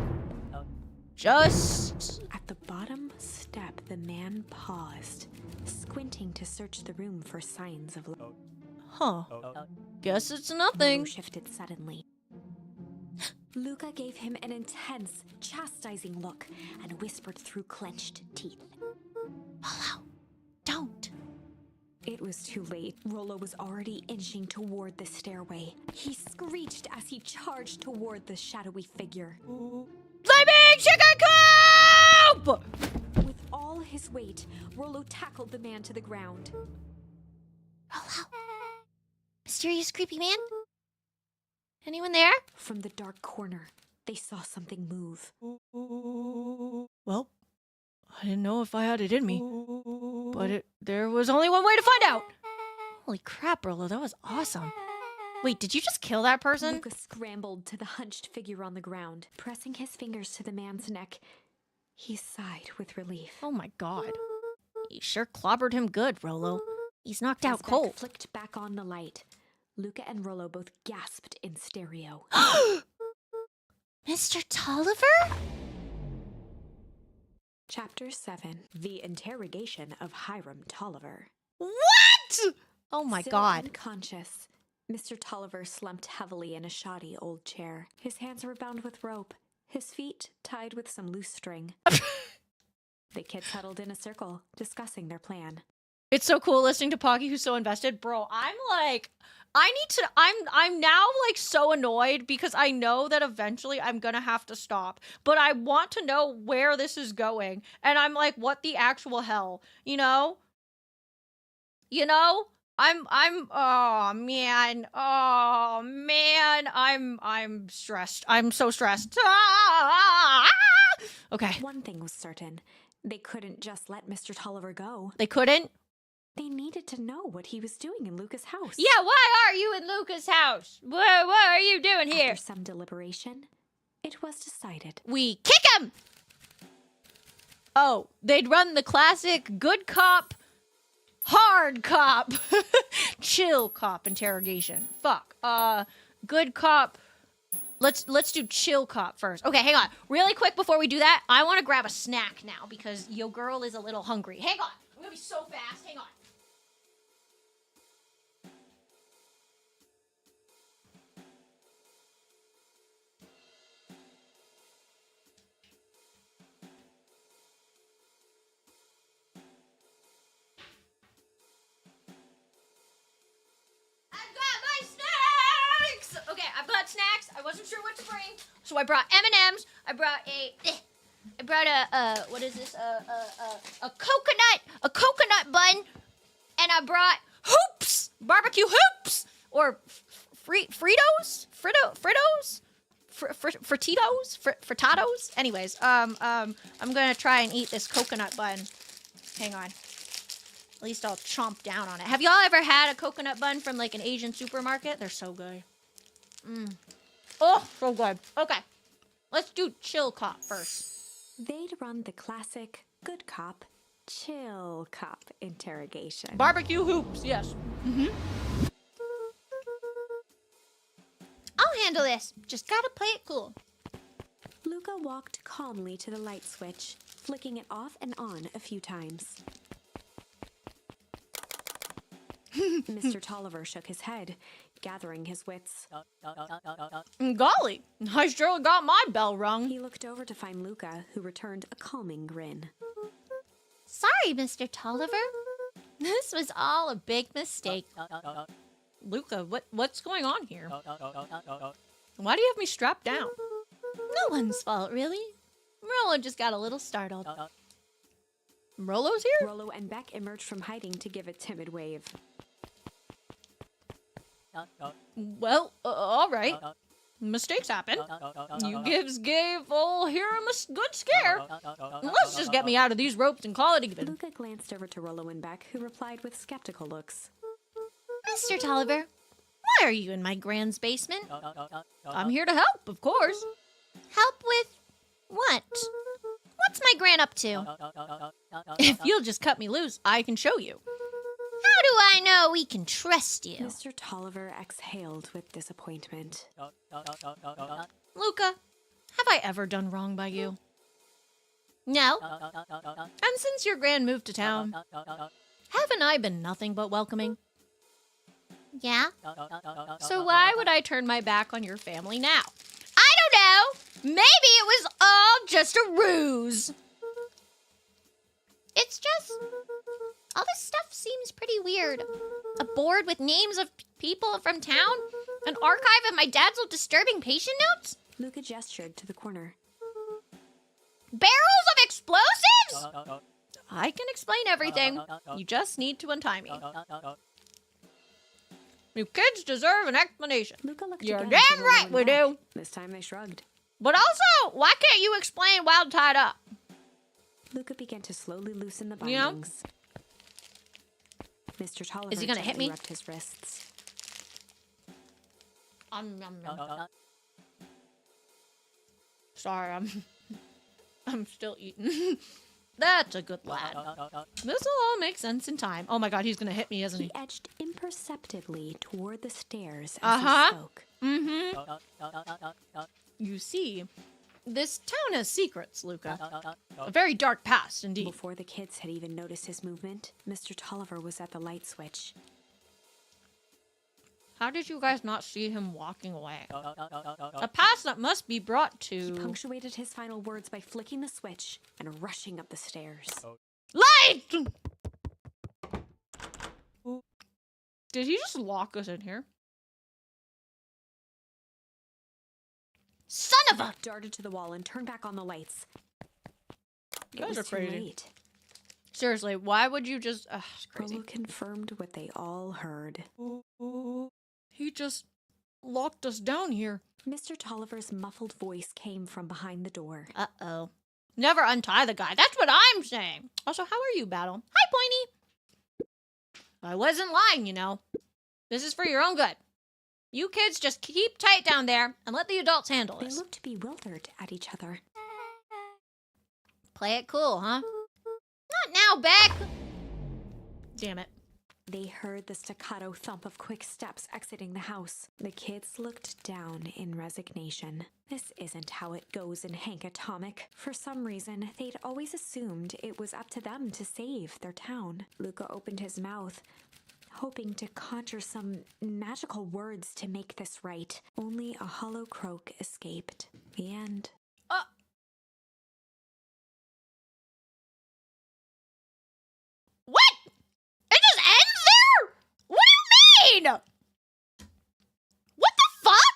Just... At the bottom step, the man paused, squinting to search the room for signs of life. Huh. Guess it's Rollo nothing. shifted suddenly. Luca gave him an intense, chastising look and whispered through clenched teeth. Rollo, don't. It was too late. Rollo was already inching toward the stairway. He screeched as he charged toward the shadowy figure. Flaming chicken coop! With all his weight, Rollo tackled the man to the ground. Rollo. Mysterious creepy man? Anyone there? From the dark corner, they saw something move. Well, I didn't know if I had it in me, but there was only one way to find out. Holy crap, Rollo, that was awesome. Wait, did you just kill that person? Luca scrambled to the hunched figure on the ground. Pressing his fingers to the man's neck, he sighed with relief. Oh my god. You sure clobbered him good, Rollo. He's knocked out As Beck cold. flicked back on the light, Luca and Rollo both gasped in stereo. Mr. Tolliver? Chapter 7: The Interrogation of Hiram Tolliver. What? Oh my Still god. unconscious, Mr. Tolliver slumped heavily in a shoddy old chair. His hands were bound with rope, his feet tied with some loose string. The kids huddled in a circle, discussing their plan. It's so cool listening to Pocky, who's so invested. Bro, I'm like, I'm now like so annoyed because I know that eventually I'm gonna have to stop. But I want to know where this is going. And I'm like, what the actual hell? You know? Oh man, I'm stressed. I'm so stressed. Okay. One thing was certain. They couldn't just let Mr. Tolliver go. They couldn't? They needed to know what he was doing in Luca's house. Yeah, why are you in Luca's house? What are you doing here? After some deliberation, it was decided. We kick him! Oh, they'd run the classic good cop, hard cop, chill cop interrogation. Fuck. Good cop. Let's do chill cop first. Okay, hang on. Really quick before we do that, I want to grab a snack now because yo girl is a little hungry. Hang on. I'm gonna be so fast. Hang on. I've got snacks. I wasn't sure what to bring, so I brought M&Ms. I brought a what is this? A coconut bun, and I brought hoops, barbecue hoops, or frittados. Anyways, I'm gonna try and eat this coconut bun. Hang on. At least I'll chomp down on it. Have y'all ever had a coconut bun from like an Asian supermarket? They're so good. Oh, so good. Okay. Let's do chill cop first. They'd run the classic good cop, chill cop interrogation. Barbecue hoops, yes. I'll handle this. Just gotta play it cool. Luca walked calmly to the light switch, flicking it off and on a few times. Mr. Tolliver shook his head, gathering his wits. Golly, I sure got my bell rung. He looked over to find Luca, who returned a calming grin. Sorry, Mr. Tolliver. This was all a big mistake. Luca, what's going on here? Why do you have me strapped down? No one's fault, really. Rollo just got a little startled. Rollo's here? Rollo and Beck emerged from hiding to give a timid wave. Well, all right. Mistakes happen. You gave old Hiram a good scare. Let's just get me out of these ropes and call it even. Luca glanced over to Rollo and Beck, who replied with skeptical looks. Mr. Tolliver, why are you in my grand's basement? I'm here to help, of course. Help with what? What's my gran up to? If you'll just cut me loose, I can show you. How do I know we can trust you? Mr. Tolliver exhaled with disappointment. Luca, have I ever done wrong by you? No. And since your gran moved to town, haven't I been nothing but welcoming? Yeah? So why would I turn my back on your family now? I don't know. Maybe it was all just a ruse. It's just... all this stuff seems pretty weird. A board with names of people from town? An archive of my dad's old disturbing patient notes? Luca gestured to the corner. Barrels of explosives? I can explain everything. You just need to untie me. You kids deserve an explanation. Luca looked You're again damn to Rollo right and we Beck. do. This time they shrugged. But also, why can't you explain while tied up? Luca began to slowly loosen the You know? bindings. Mr. Tolliver Is he gonna hit gently me? rubbed his wrists. Sorry, I'm still eating. That's a good lad. This'll all make sense in time. Oh my god, he's gonna hit me, isn't he? He edged imperceptibly toward the stairs as Uh-huh. he spoke. You see, this town has secrets, Luca. A very dark past, indeed. Before the kids had even noticed his movement, Mr. Tolliver was at the light switch. How did you guys not see him walking away? A past that must be brought to... He punctuated his final words by flicking the switch and rushing up the stairs. Light! Did he just lock us in here? Son of a... Darted to the wall and turned back on the lights. You guys It was are crazy. Too late. Seriously, why would you just... it's crazy. Rollo confirmed what they all heard. He just locked us down here. Mr. Tolliver's muffled voice came from behind the door. Uh-oh. Never untie the guy. That's what I'm saying. Also, how are you, Battle? Hi, Pointy. I wasn't lying, you know. This is for your own good. You kids just keep tight down there and let the adults handle They this. looked bewildered at each other. Play it cool, huh? Not now, Beck! Damn it. They heard the staccato thump of quick steps exiting the house. The kids looked down in resignation. This isn't how it goes in Hank Atomic. For some reason, they'd always assumed it was up to them to save their town. Luca opened his mouth, hoping to conjure some magical words to make this right. Only a hollow croak escaped. The end. What? It just ends there? What do you mean? What the fuck?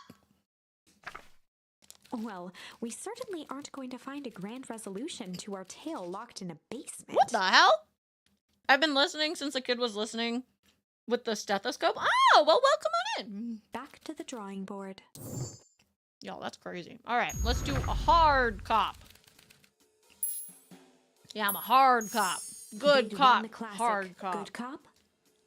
Well, we certainly aren't going to find a grand resolution to our tale locked in a basement. What the hell? I've been listening since the kid was listening with the stethoscope. Oh, well, welcome on in. Back to the drawing board. Yo, that's crazy. All right, let's do a hard cop. Yeah, I'm a hard cop. Good They'd cop. won the classic, Hard cop. Good cop,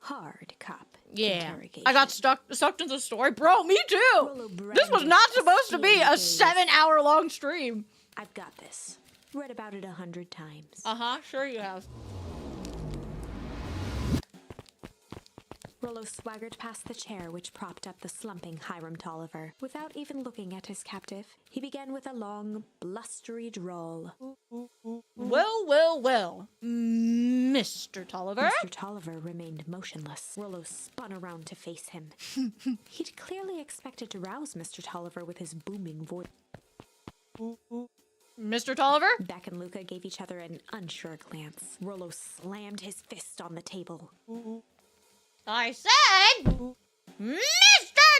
hard cop. Yeah. interrogation. I got sucked into the story. Bro, me too. Rollo This was brandished not a supposed to be a steely gaze. 7-hour long stream. I've got this. Read about it 100 times. Uh-huh, sure you have. Rollo swaggered past the chair which propped up the slumping Hiram Tolliver. Without even looking at his captive, he began with a long, blustery drawl. Well, Mr. Tolliver. Mr. Tolliver remained motionless. Rollo spun around to face him. He'd clearly expected to rouse Mr. Tolliver with his booming voice. Mr. Tolliver? Beck and Luca gave each other an unsure glance. Rollo slammed his fist on the table. I said, Mr.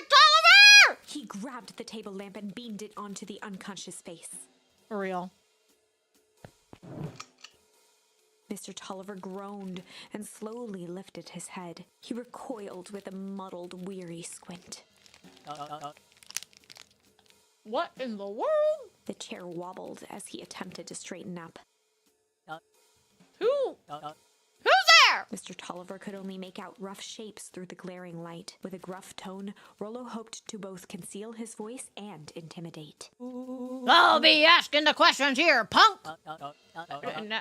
Tolliver! He grabbed the table lamp and beamed it onto the unconscious face. For real. Mr. Tolliver groaned and slowly lifted his head. He recoiled with a muddled, weary squint. What in the world? The chair wobbled as he attempted to straighten up. Who's there? Mr. Tolliver could only make out rough shapes through the glaring light. With a gruff tone, Rollo hoped to both conceal his voice and intimidate. I'll be asking the questions here, punk.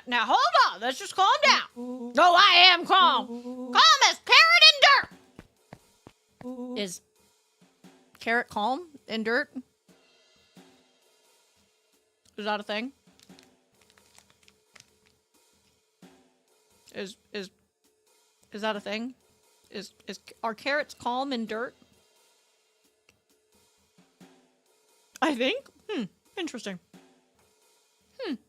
Now hold on, let's just calm down. Oh, I am calm. Calm as carrot in dirt. Is carrot calm in dirt? Is that a thing? Is that a thing? Are carrots calm in dirt? I think. Interesting.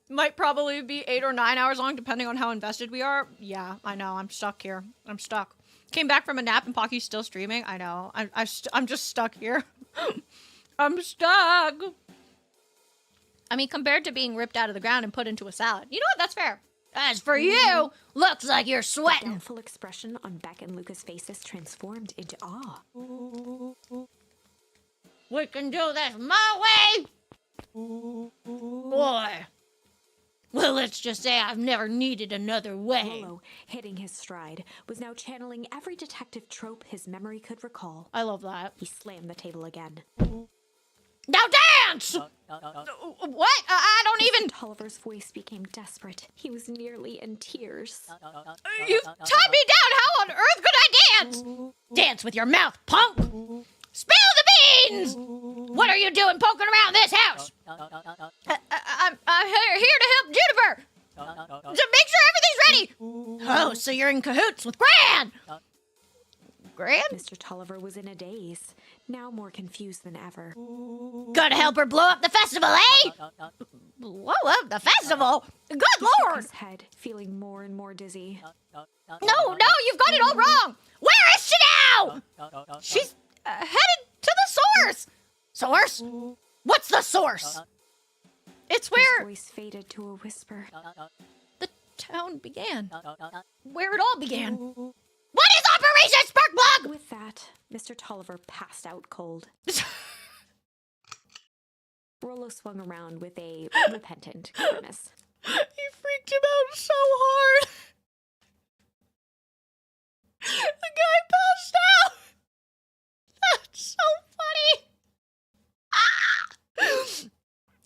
Might probably be 8 or 9 hours long, depending on how invested we are. Yeah, I know. I'm stuck here. I'm stuck. Came back from a nap and Pocky's still streaming. I know. I'm just stuck here. I'm stuck. I mean, compared to being ripped out of the ground and put into a salad. You know what? That's fair. As for you, looks like you're The sweating. doubtful expression on Beck and Luca's faces transformed into awe. We can do this my way. Boy. Well, let's just say I've never needed another way. Rollo, hitting his stride, was now channeling every detective trope his memory could recall. I love that. He slammed the table again. Now dance! What? I don't even... Tolliver's voice became desperate. He was nearly in tears. You've tied me down! How on earth could I dance? Dance with your mouth, punk! Spill the brains! What are you doing poking around this house? I'm here to help Juniper! To make sure everything's ready! Oh, so you're in cahoots with Gran! Gran? Mr. Tolliver was in a daze, now more confused than ever. Gonna help her blow up the festival, eh? Blow up the festival? Good He shook lord! his head, feeling more and more dizzy. No, you've got it all wrong! Where is she now? She's headed to the source! Source? What's the source? It's His where voice faded to a whisper. the town began. Where it all began. What is Operation Sparkplug? With that, Mr. Tolliver passed out cold. Rollo swung around with a repentant grimace. He freaked him out so hard. The guy passed out. That's so funny.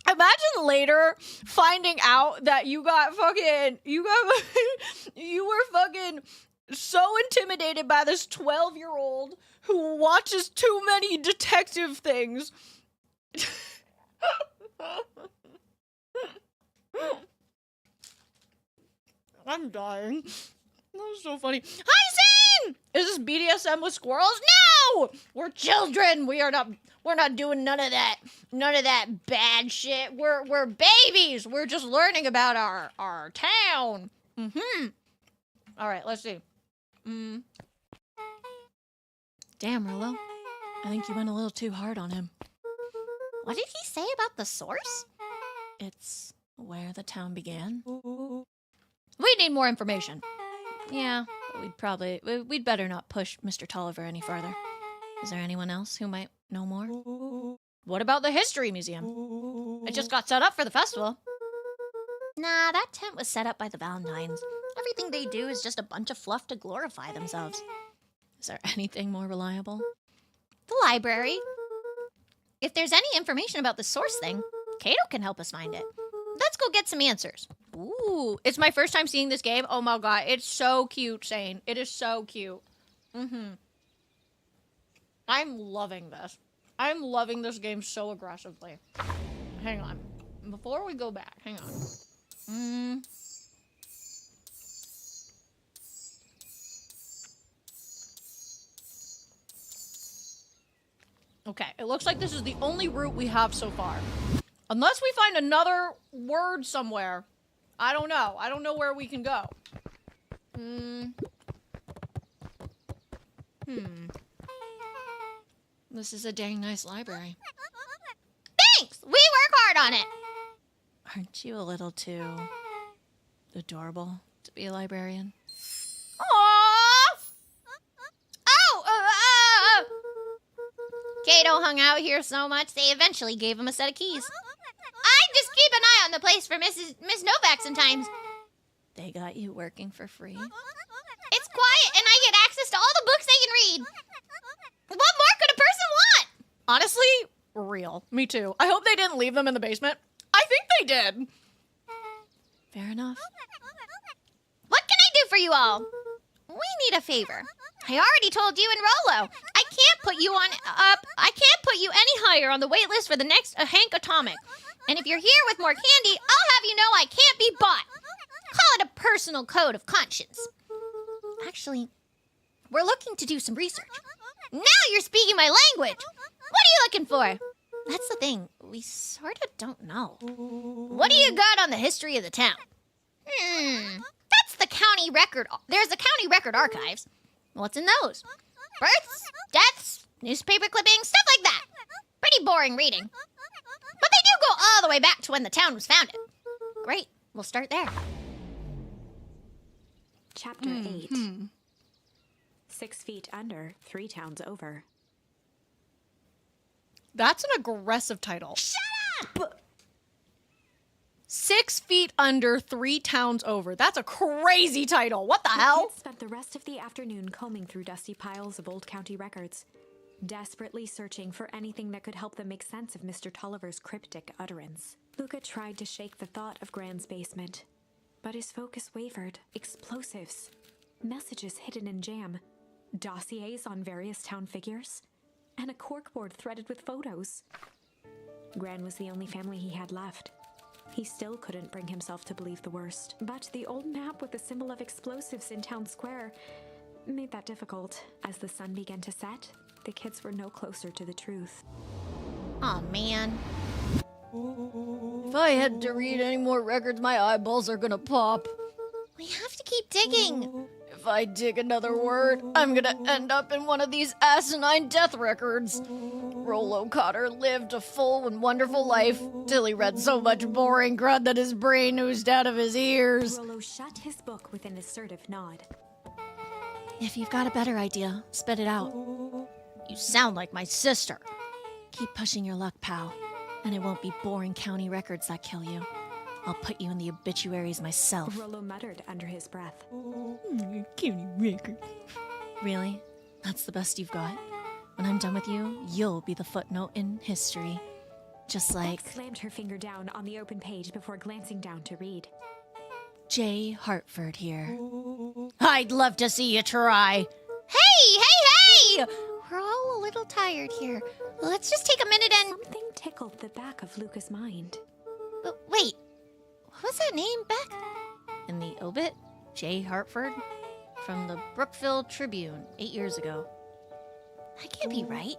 Imagine later finding out that you were fucking so intimidated by this 12-year-old who watches too many detective things. I'm dying. That was so funny. Hi, Zane! Is this BDSM with squirrels? No! We're children. We're not doing none of that bad shit. We're babies. We're just learning about our town. Mm-hmm. All right, let's see. Damn, Rillo. I think you went a little too hard on him. What did he say about the source? It's where the town began. We need more information. Yeah, but we'd better not push Mr. Tolliver any further. Is there anyone else who might know more? What about the History Museum? It just got set up for the festival. Nah, that tent was set up by the Valentines. Everything they do is just a bunch of fluff to glorify themselves. Is there anything more reliable? The library. If there's any information about the source thing, Kato can help us find it. Let's go get some answers. Ooh, it's my first time seeing this game. Oh my god, it's so cute, Shane. It is so cute. I'm loving this. I'm loving this game so aggressively. Hang on. Before we go back, hang on. Okay, it looks like this is the only route we have so far. Unless we find another word somewhere. I don't know. I don't know where we can go. This is a dang nice library. Thanks! We work hard on it! Aren't you a little too adorable to be a librarian? Aww! Oh! Kato hung out here so much, they eventually gave him a set of keys. I just keep an eye on the place for Miss Novak sometimes. They got you working for free? It's quiet, and I get access to all the books they can read. What more could a person want? Honestly, real. Me too. I hope they didn't leave them in the basement. I think they did. Fair enough. What can I do for you all? We need a favor. I already told you and Rollo. I can't put you any higher on the wait list for the next Hank Atomic. And if you're here with more candy, I'll have you know I can't be bought. Call it a personal code of conscience. Actually, we're looking to do some research. Now you're speaking my language. What are you looking for? That's the thing. We sort of don't know. What do you got on the history of the town? That's the county record. There's the county record archives. What's in those? Births, deaths, newspaper clippings, stuff like that. Pretty boring reading. But they do go all the way back to when the town was founded. Great. We'll start there. Chapter 8. 6 feet under, 3 towns over. That's an aggressive title. Shut up! 6 feet under, 3 towns over. That's a crazy title. What the The hell? kids spent the rest of the afternoon combing through dusty piles of old county records, desperately searching for anything that could help them make sense of Mr. Tolliver's cryptic utterance. Luca tried to shake the thought of Gran's basement, but his focus wavered. Explosives, messages hidden in jam, dossiers on various town figures. and a corkboard threaded with photos. Gran was the only family he had left. He still couldn't bring himself to believe the worst. But the old map with the symbol of explosives in town square made that difficult. As the sun began to set, the kids were no closer to the truth. Aw, man. If I had to read any more records, my eyeballs are gonna pop. We have to keep digging. If I dig another word, I'm gonna end up in one of these asinine death records. Rollo Cotter lived a full and wonderful life till he read so much boring crud that his brain oozed out of his ears. Rollo shut his book with an assertive nod. If you've got a better idea, spit it out. You sound like my sister. Keep pushing your luck, pal. And it won't be boring county records that kill you. I'll put you in the obituaries myself. Rollo muttered under his breath. County record. Really? That's the best you've got? When I'm done with you, you'll be the footnote in history. Just like... Beck slammed her finger down on the open page before glancing down to read. J. Hartford here. I'd love to see you try. Hey! We're all a little tired here. Let's just take a minute and... Something tickled the back of Luca's mind. Wait, what was that name, Beck? In the obit, J. Hartford, from the Brookville Tribune, 8 years ago. That can't be right.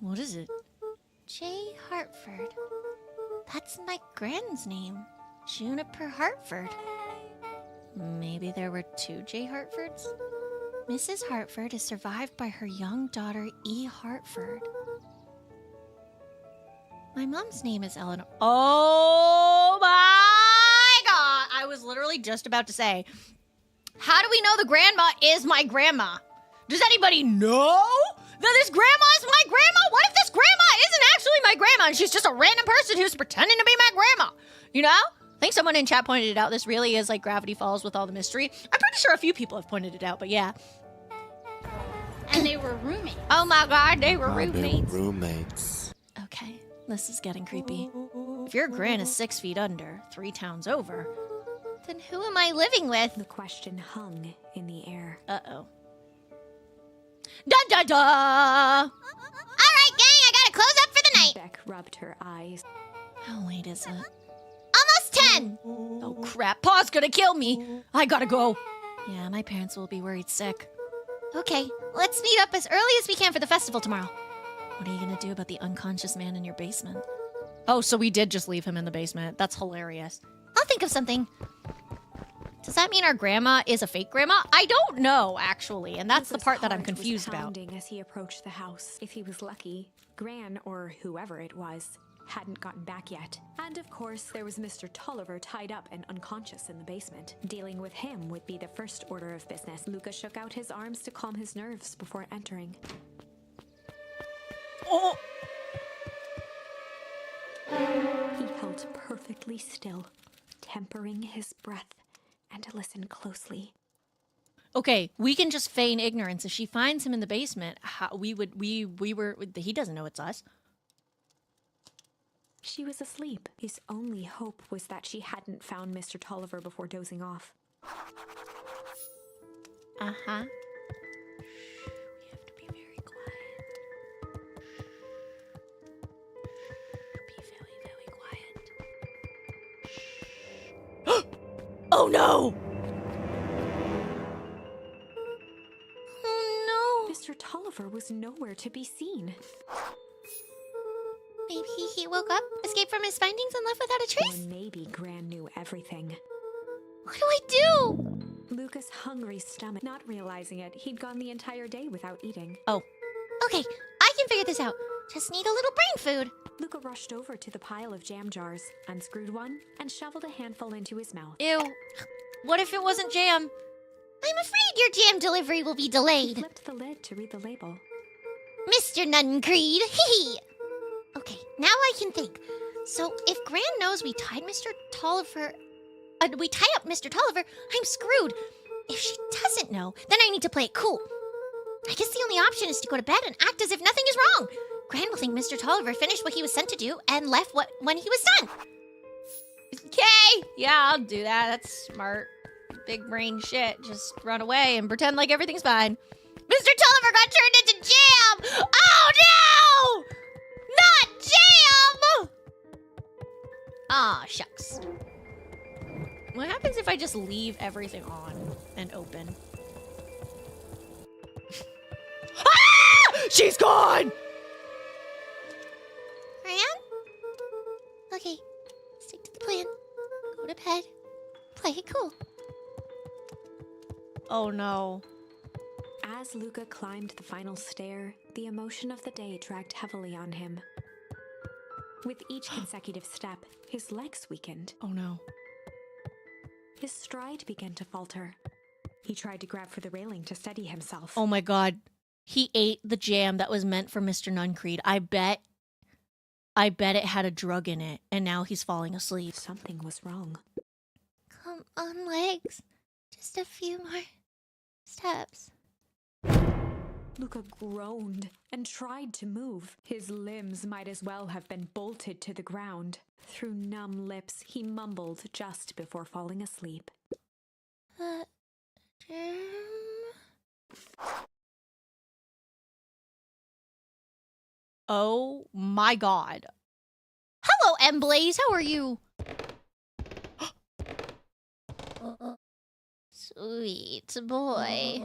What is it? J. Hartford. That's my grand's name. Juniper Hartford. Maybe there were 2 J. Hartfords? Mrs. Hartford is survived by her young daughter, E. Hartford. My mom's name is Eleanor. Oh my god! I was literally just about to say, how do we know the grandma is my grandma? Does anybody know that this grandma is my grandma? What if this grandma isn't actually my grandma and she's just a random person who's pretending to be my grandma? You know? I think someone in chat pointed it out. This really is like Gravity Falls with all the mystery. I'm pretty sure a few people have pointed it out, but yeah. And they were roommates. Oh my god, they were roommates. Roommates. Okay, this is getting creepy. If your gran is 6 feet under, 3 towns over, Then who am I living with? The question hung in the air. uh-oh. Da-da-da! All right, gang, I gotta close up for the night. Beck rubbed her eyes. How late is it? Almost 10. Oh crap, Pa's gonna kill me! I gotta go. Yeah, my parents will be worried sick. Okay, let's meet up as early as we can for the festival tomorrow. What are you gonna do about the unconscious man in your basement? Oh, so we did just leave him in the basement. That's hilarious. I'll think of something. Does that mean our grandma is a fake grandma? I don't know, actually, and that's the Luca's part that I'm heart was confused about. pounding as he approached the house. If he was lucky, Gran, or whoever it was, hadn't gotten back yet. And of course, there was Mr. Tolliver tied up and unconscious in the basement. Dealing with him would be the first order of business. Luca shook out his arms to calm his nerves before entering. Oh! He held perfectly still, tempering his breath, and listened closely. Okay, we can just feign ignorance. If she finds him in the basement, he doesn't know it's us. She was asleep. His only hope was that she hadn't found Mr. Tolliver before dozing off. Uh-huh. We have to be very quiet. Be very, very quiet. Oh no! Oh Mr. Tolliver was nowhere to be seen. no. Maybe he woke up, escaped from his findings, and left without a Or trace. maybe Gran knew everything. What do I do? Luca's hungry stomach, not realizing it, he'd gone the entire day without eating. Okay, I can figure this out. Just need a little brain food. Luca rushed over to the pile of jam jars, unscrewed one, and shoveled a handful into his mouth. Ew. What if it wasn't jam? I'm afraid your jam delivery will be He delayed. flipped the lid to read the label. Mr. Nuncreed, hee. Okay, now I can think. So if Gran knows we tied Mr. Tolliver, we tied up Mr. Tolliver, I'm screwed. If she doesn't know, then I need to play it cool. I guess the only option is to go to bed and act as if nothing is wrong. Gran will think Mr. Tolliver finished what he was sent to do and left when he was done. Okay, yeah, I'll do that. That's smart. Big brain shit. Just run away and pretend like everything's fine. Mr. Tulliver got turned into jam! Oh no! Not jam! Ah, shucks. What happens if I just leave everything on and open? Ah! She's gone! Gran? Okay, stick to the plan. Go to bed. Play it cool. Oh no. As Luca climbed the final stair, the emotion of the day dragged heavily on him. With each consecutive step, his legs weakened. Oh no. His stride began to falter. He tried to grab for the railing to steady himself. Oh my god. He ate the jam that was meant for Mr. Nuncreed. I bet it had a drug in it, and now he's falling asleep. Something was wrong. Come on, legs. Just a few more steps. Luca groaned and tried to move. His limbs might as well have been bolted to the ground. Through numb lips, he mumbled just before falling asleep. Jam? Oh my god. Hello, M. Blaze. How are you? Sweet boy.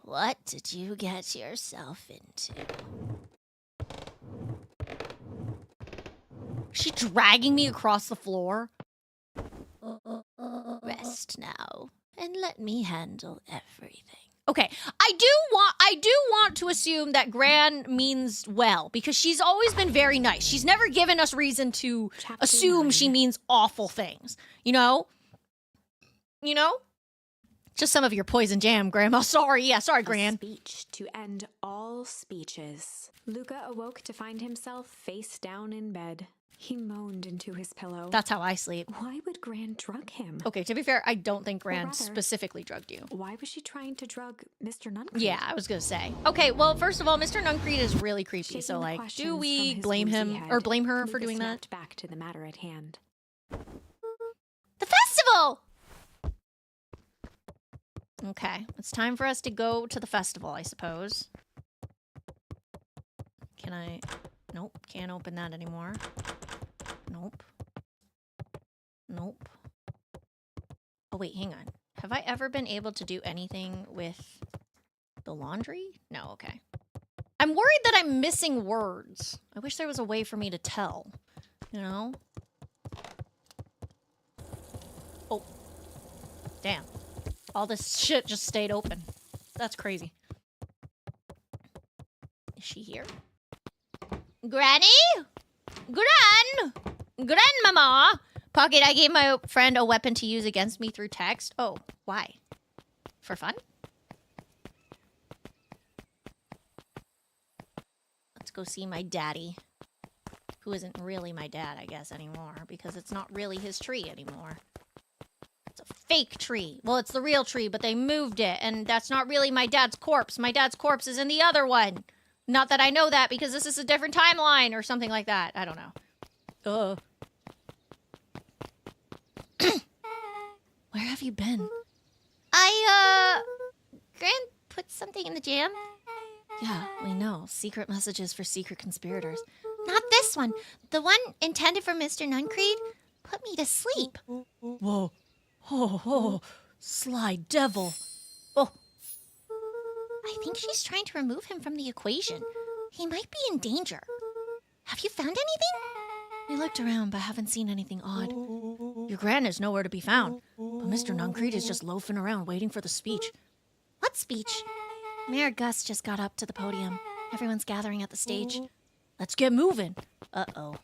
What did you get yourself into? Is she dragging me across the floor? Rest now, and let me handle everything. Okay, I do want to assume that Gran means well, because she's always been very nice. She's never given us reason to assume she means awful things. You know? You know? Just some of your poison jam, Grandma. Sorry. Yeah, sorry, Gran. A speech to end all speeches. Luca awoke to find himself face down in bed. He moaned into his pillow. That's how I sleep. Why would Gran drug him? Okay, to be fair, I don't think Gran rather, specifically drugged you. Why was she trying to drug Mr. Nuncreed? Yeah, I was gonna say. Okay, well, first of all, Mr. Nuncreed is really creepy, Shaking so, the like, questions do we from his blame woozy him, head, or blame her for Luca doing that? snapped back to the matter at hand. The festival! Okay, it's time for us to go to the festival, I suppose. Can I? Nope, can't open that anymore. Nope. Nope. Oh, wait, hang on. Have I ever been able to do anything with the laundry? No, okay. I'm worried that I'm missing words. I wish there was a way for me to tell, you know? Oh. Damn. All this shit just stayed open. That's crazy. Is she here? Granny? Grandmama? Pocket, I gave my friend a weapon to use against me through text. Oh, why? For fun? Let's go see my daddy. Who isn't really my dad, I guess, anymore. Because it's not really his tree anymore. It's a fake tree. Well, it's the real tree, but they moved it. And that's not really my dad's corpse. My dad's corpse is in the other one. Not that I know that, because this is a different timeline or something like that. I don't know. Where have you been? Gran put something in the jam? Yeah, we know. Secret messages for secret conspirators. Not this one. The one intended for Mr. Nuncreed put me to sleep. Whoa. Oh, sly devil. Oh. I think she's trying to remove him from the equation. He might be in danger. Have you found anything? We looked around, but haven't seen anything odd. Your gran is nowhere to be found. But Mr. Nuncreed is just loafing around waiting for the speech. What speech? Mayor Gus just got up to the podium. Everyone's gathering at the stage. Let's get moving. Uh-oh.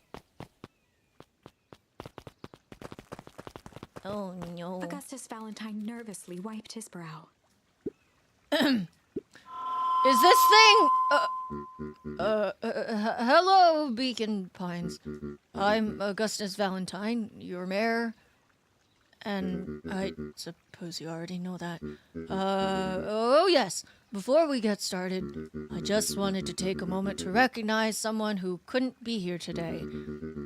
Oh, no. Augustus Valentine nervously wiped his brow. Is this thing... hello, Beacon Pines. I'm Augustus Valentine, your mayor. And I suppose you already know that. Oh yes. Before we get started, I just wanted to take a moment to recognize someone who couldn't be here today.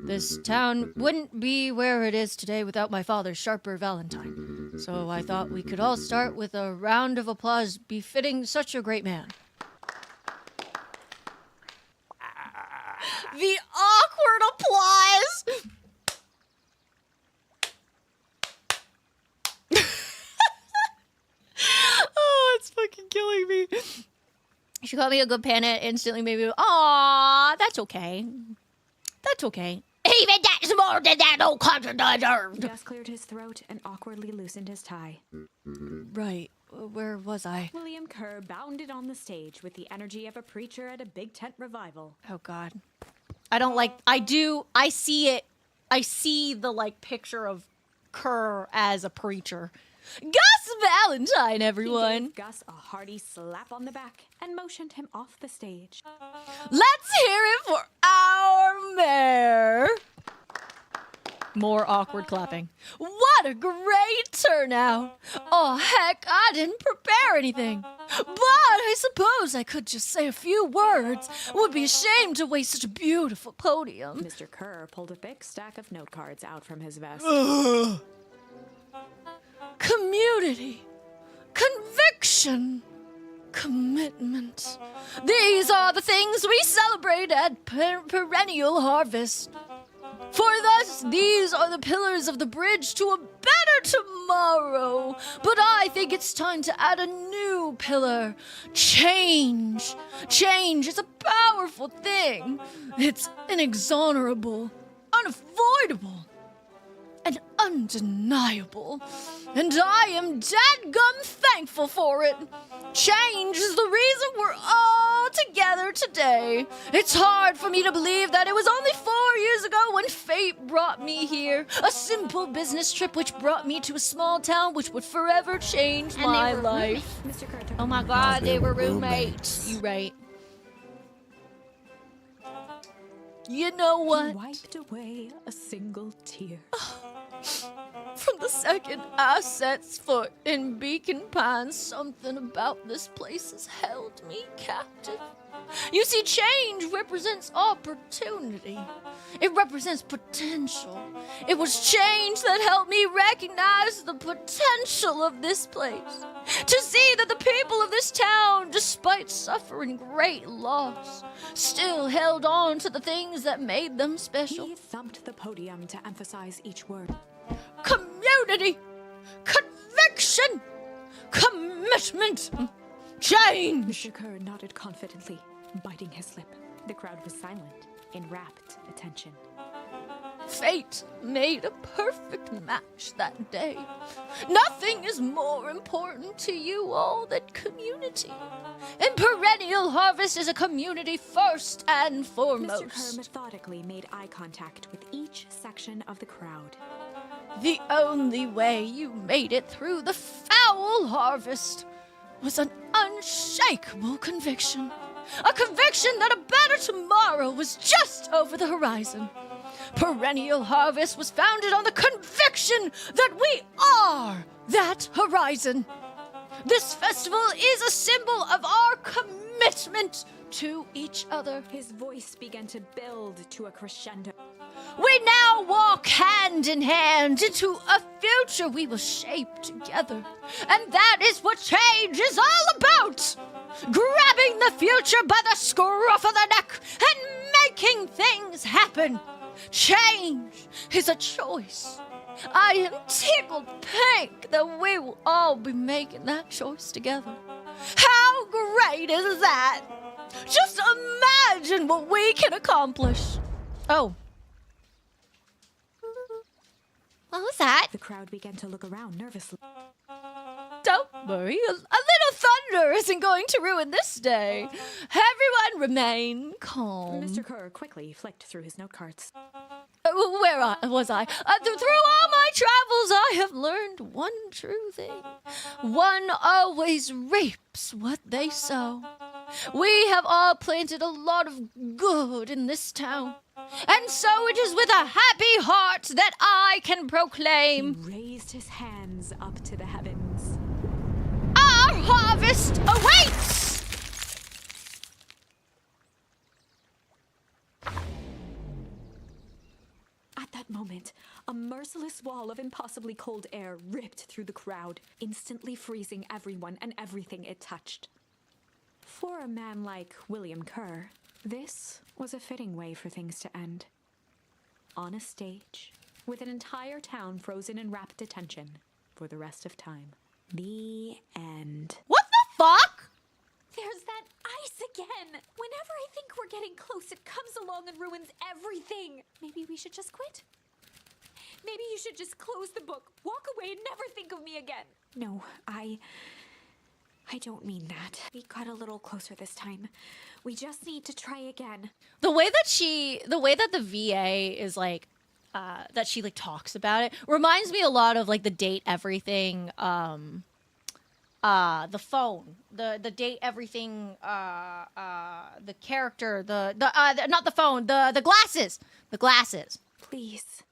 This town wouldn't be where it is today without my father, Sharper Valentine. So I thought we could all start with a round of applause befitting such a great man. The awkward applause. Oh, it's fucking killing me. She called me a good panda instantly, maybe. Aw, that's okay. That's okay. Even that's more than that old cousin deserved. Gus cleared his throat and awkwardly loosened his tie. Right. Where was I? William Kerr bounded on the stage with the energy of a preacher at a big tent revival. Oh, God. I don't like... I see it. I see the, like, picture of Kerr as a preacher. Gus Valentine, everyone. He gave Gus a hearty slap on the back and motioned him off the stage. Let's hear it for our mayor. More awkward clapping. What a great turnout. Oh, heck, I didn't prepare anything. But I suppose I could just say a few words. Would be ashamed to waste such a beautiful podium. Mr. Kerr pulled a thick stack of note cards out from his vest. Community, conviction, commitment. These are the things we celebrate at Perennial Harvest. For thus, these are the pillars of the bridge to a better tomorrow. But I think it's time to add a new pillar. Change. Change is a powerful thing. It's inexorable, unavoidable, and undeniable. And I am dadgum thankful for it. Change is the reason we're all together today. It's hard for me to believe that it was only 4 years ago when fate brought me here. A simple business trip which brought me to a small town which would forever change my life. Mr. Kerr took Oh my God, they were roommates. You right. You know what? He wiped away a single tear. From the second I set foot in Beacon Pines, something about this place has held me captive. You see, change represents opportunity. It represents potential. It was change that helped me recognize the potential of this place. To see that the people of this town, despite suffering great loss, still held on to the things that made them special. He thumped the podium to emphasize each word. Community, conviction, commitment, change. Mr. Kerr nodded confidently, biting his lip. The crowd was silent, in rapt attention. Fate made a perfect match that day. Nothing is more important to you all than community. And Perennial Harvest is a community first and foremost. Mr. Kerr methodically made eye contact with each section of the crowd. The only way you made it through the foul harvest was an unshakable conviction. A conviction that a better tomorrow was just over the horizon. Perennial Harvest was founded on the conviction that we are that horizon. This festival is a symbol of our commitment to each other. His voice began to build to a crescendo. We now walk hand in hand into a future we will shape together. And that is what change is all about. Grabbing the future by the scruff of the neck and making things happen. Change is a choice. I am tickled pink that we will all be making that choice together. How great is that? Just imagine what we can accomplish. Oh. What was that? The crowd began to look around nervously. Don't worry, a little thunder isn't going to ruin this day. Everyone remain calm. Mr. Kerr quickly flicked through his note cards. Where was I? Through all my travels, I have learned one true thing. One always reaps what they sow. We have all planted a lot of good in this town. And so it is with a happy heart that I can proclaim, He raised his hands up to the heavens. our harvest awaits! At that moment, a merciless wall of impossibly cold air ripped through the crowd, instantly freezing everyone and everything it touched. For a man like William Kerr, This was a fitting way for things to end. On a stage, with an entire town frozen in rapt attention for the rest of time. The end. What the fuck? There's that ice again! Whenever I think we're getting close, it comes along and ruins everything! Maybe we should just quit? Maybe you should just close the book, walk away, and never think of me again. No, I don't mean that. We got a little closer this time. We just need to try again. The way that the VA is like, that she like talks about it reminds me a lot of like the date everything, the phone, the date everything, the character, not the phone, the glasses. Please.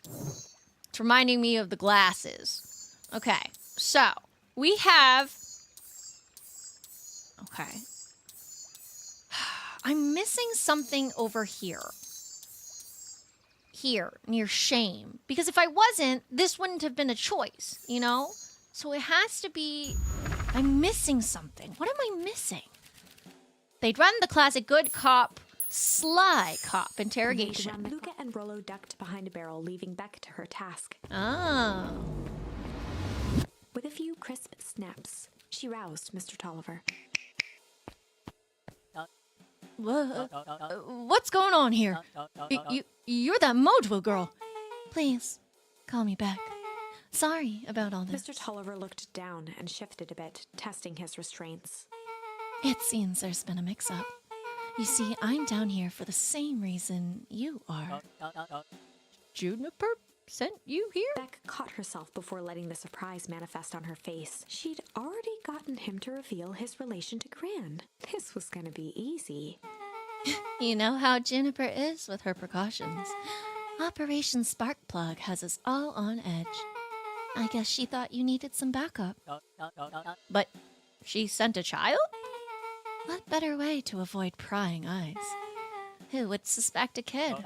It's reminding me of the glasses. Okay, so we have. Okay. I'm missing something over here. Here, near shame. Because if I wasn't, this wouldn't have been a choice, you know? So it has to be... I'm missing something. What am I missing? They'd run the classic good cop, sly cop interrogation. Luca and Rollo ducked behind a barrel, leaving Beck to her task. Oh. With a few crisp snaps, she roused Mr. Tolliver. What's going on here? You're that Mojo girl. Please, call me back. Sorry about all this. Mr. Tolliver looked down and shifted a bit, testing his restraints. It seems there's been a mix-up. You see, I'm down here for the same reason you are. Juniper sent you here? Beck caught herself before letting the surprise manifest on her face. She'd already gotten him to reveal his relation to Gran. This was gonna be easy. You know how Juniper is with her precautions. Operation Sparkplug has us all on edge. I guess she thought you needed some backup. But she sent a child? What better way to avoid prying eyes? Who would suspect a kid?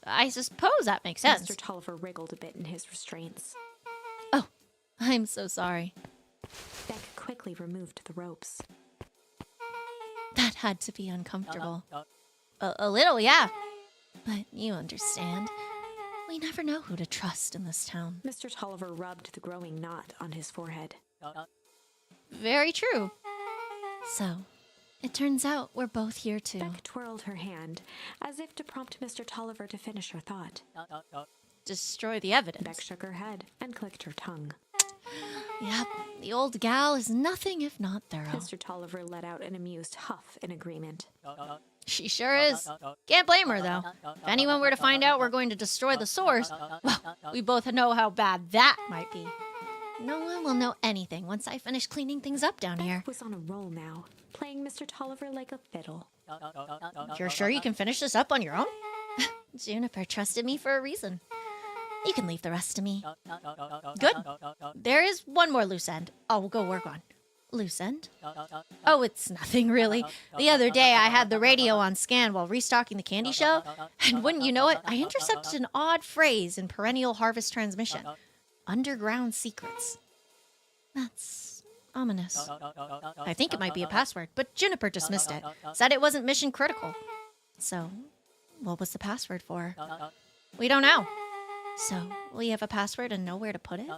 I suppose that makes sense. Mr. Tolliver wriggled a bit in his restraints. Oh, I'm so sorry. Beck quickly removed the ropes. That had to be uncomfortable. A little, yeah. But you understand. We never know who to trust in this town. Mr. Tolliver rubbed the growing knot on his forehead. Very true. So, it turns out we're both here too. Beck twirled her hand, as if to prompt Mr. Tolliver to finish her thought. Destroy the evidence. Beck shook her head and clicked her tongue. Yep, the old gal is nothing if not thorough. Mr. Tolliver let out an amused huff in agreement. She sure is. Can't blame her, though. If anyone were to find out we're going to destroy the source, well, we both know how bad that might be. No one will know anything once I finish cleaning things up down here. Beck was on a roll now, playing Mr. Tolliver like a fiddle. You're sure you can finish this up on your own? Juniper trusted me for a reason. You can leave the rest to me. Good. There is one more loose end I'll go work on. Loose end? Oh, it's nothing really. The other day I had the radio on scan while restocking the candy shelf, and wouldn't you know it, I intercepted an odd phrase in Perennial Harvest Transmission. Underground secrets. That's ominous. I think it might be a password, but Juniper dismissed it. Said it wasn't mission critical. So, what was the password for? We don't know. So, we have a password and know where to put it?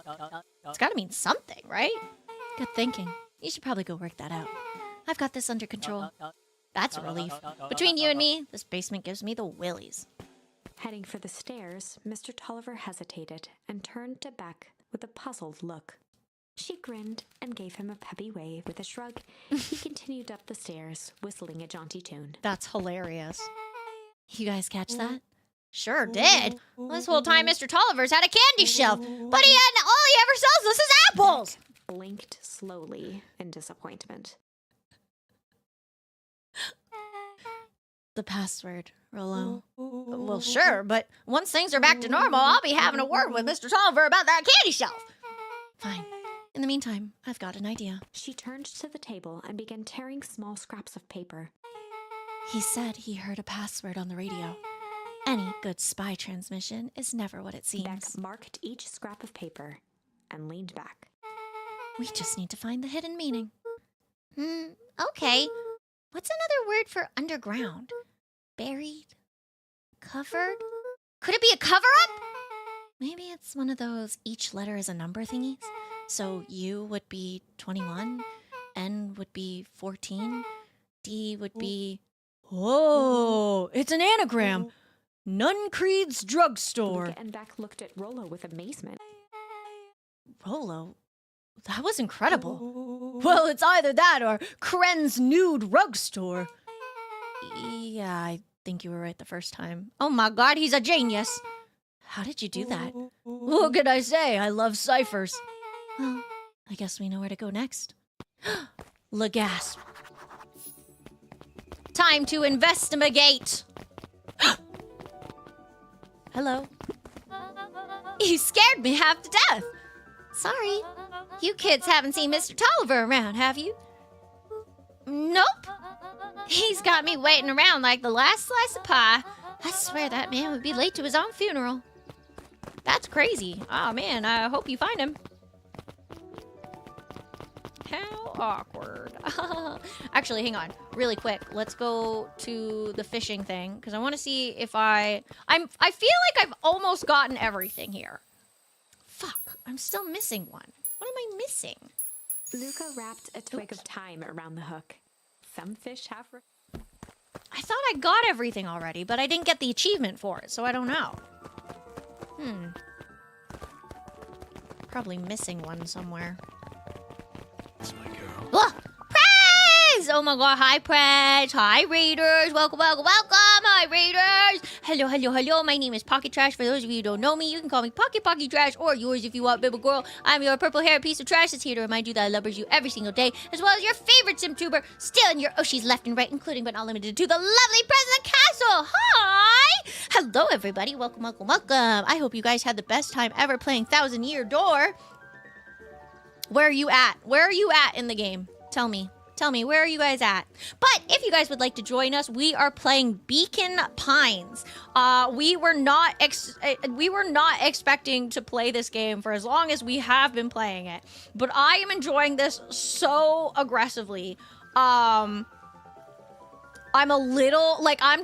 It's gotta mean something, right? Good thinking. You should probably go work that out. I've got this under control. That's a relief. Between you and me, this basement gives me the willies. Heading for the stairs, Mr. Tolliver hesitated and turned to Beck with a puzzled look. She grinned and gave him a peppy wave. With a shrug, he continued up the stairs, whistling a jaunty tune. That's hilarious. You guys catch that? Sure did. This whole time, Mr. Tolliver's had a candy shelf, but all he ever sells us is apples. Blinked slowly in disappointment. The password, Rollo. Well, sure, but once things are back to normal, I'll be having a word with Mr. Tolliver about that candy shelf. Fine. In the meantime, I've got an idea. She turned to the table and began tearing small scraps of paper. He said he heard a password on the radio. Any good spy transmission is never what it seems. Beck marked each scrap of paper and leaned back. We just need to find the hidden meaning. Okay. What's another word for underground? Buried? Covered? Could it be a cover-up? Maybe it's one of those each letter is a number thingies. So U would be 21, N would be 14, D would be... Whoa, it's an anagram. Nuncreed's Drugstore. Luca and Beck looked at Rolo with amazement. Rolo? That was incredible. Well, it's either that or Kren's Nude Rug Store. Yeah, I think you were right the first time. Oh my god, he's a genius. How did you do that? What could I say? I love ciphers. Well, I guess we know where to go next. Legasp. Time to investigate. Hello. You scared me half to death. Sorry. You kids haven't seen Mr. Tolliver around, have you? Nope. He's got me waiting around like the last slice of pie. I swear that man would be late to his own funeral. That's crazy. Oh man, I hope you find him. How awkward. Actually, hang on. Really quick. Let's go to the fishing thing because I want to see if I feel like I've almost gotten everything here. Fuck, I'm still missing one. What am I missing? Luca wrapped a twig of thyme around the hook. Some fish have... I thought I got everything already, but I didn't get the achievement for it, so I don't know. Probably missing one somewhere. That's my girl. Oh, Prez! Oh my god, hi Prez. Hi readers. Welcome, welcome, welcome. Hi readers. Hello, hello, hello. My name is Pocket Trash. For those of you who don't know me, you can call me Pocky Trash or yours if you want, baby girl. I'm your purple-haired piece of trash that's here to remind you that I love you every single day, as well as your favorite SimTuber, stealing your Oshies left and right, including but not limited to the lovely President Castle. Hi! Hello, everybody. Welcome, welcome, welcome. I hope you guys had the best time ever playing Thousand Year Door. Where are you at? Where are you at in the game? Tell me. Tell me, where are you guys at? But if you guys would like to join us, we are playing Beacon Pines. We were not expecting to play this game for as long as we have been playing it. But I am enjoying this so aggressively. I'm a little like I'm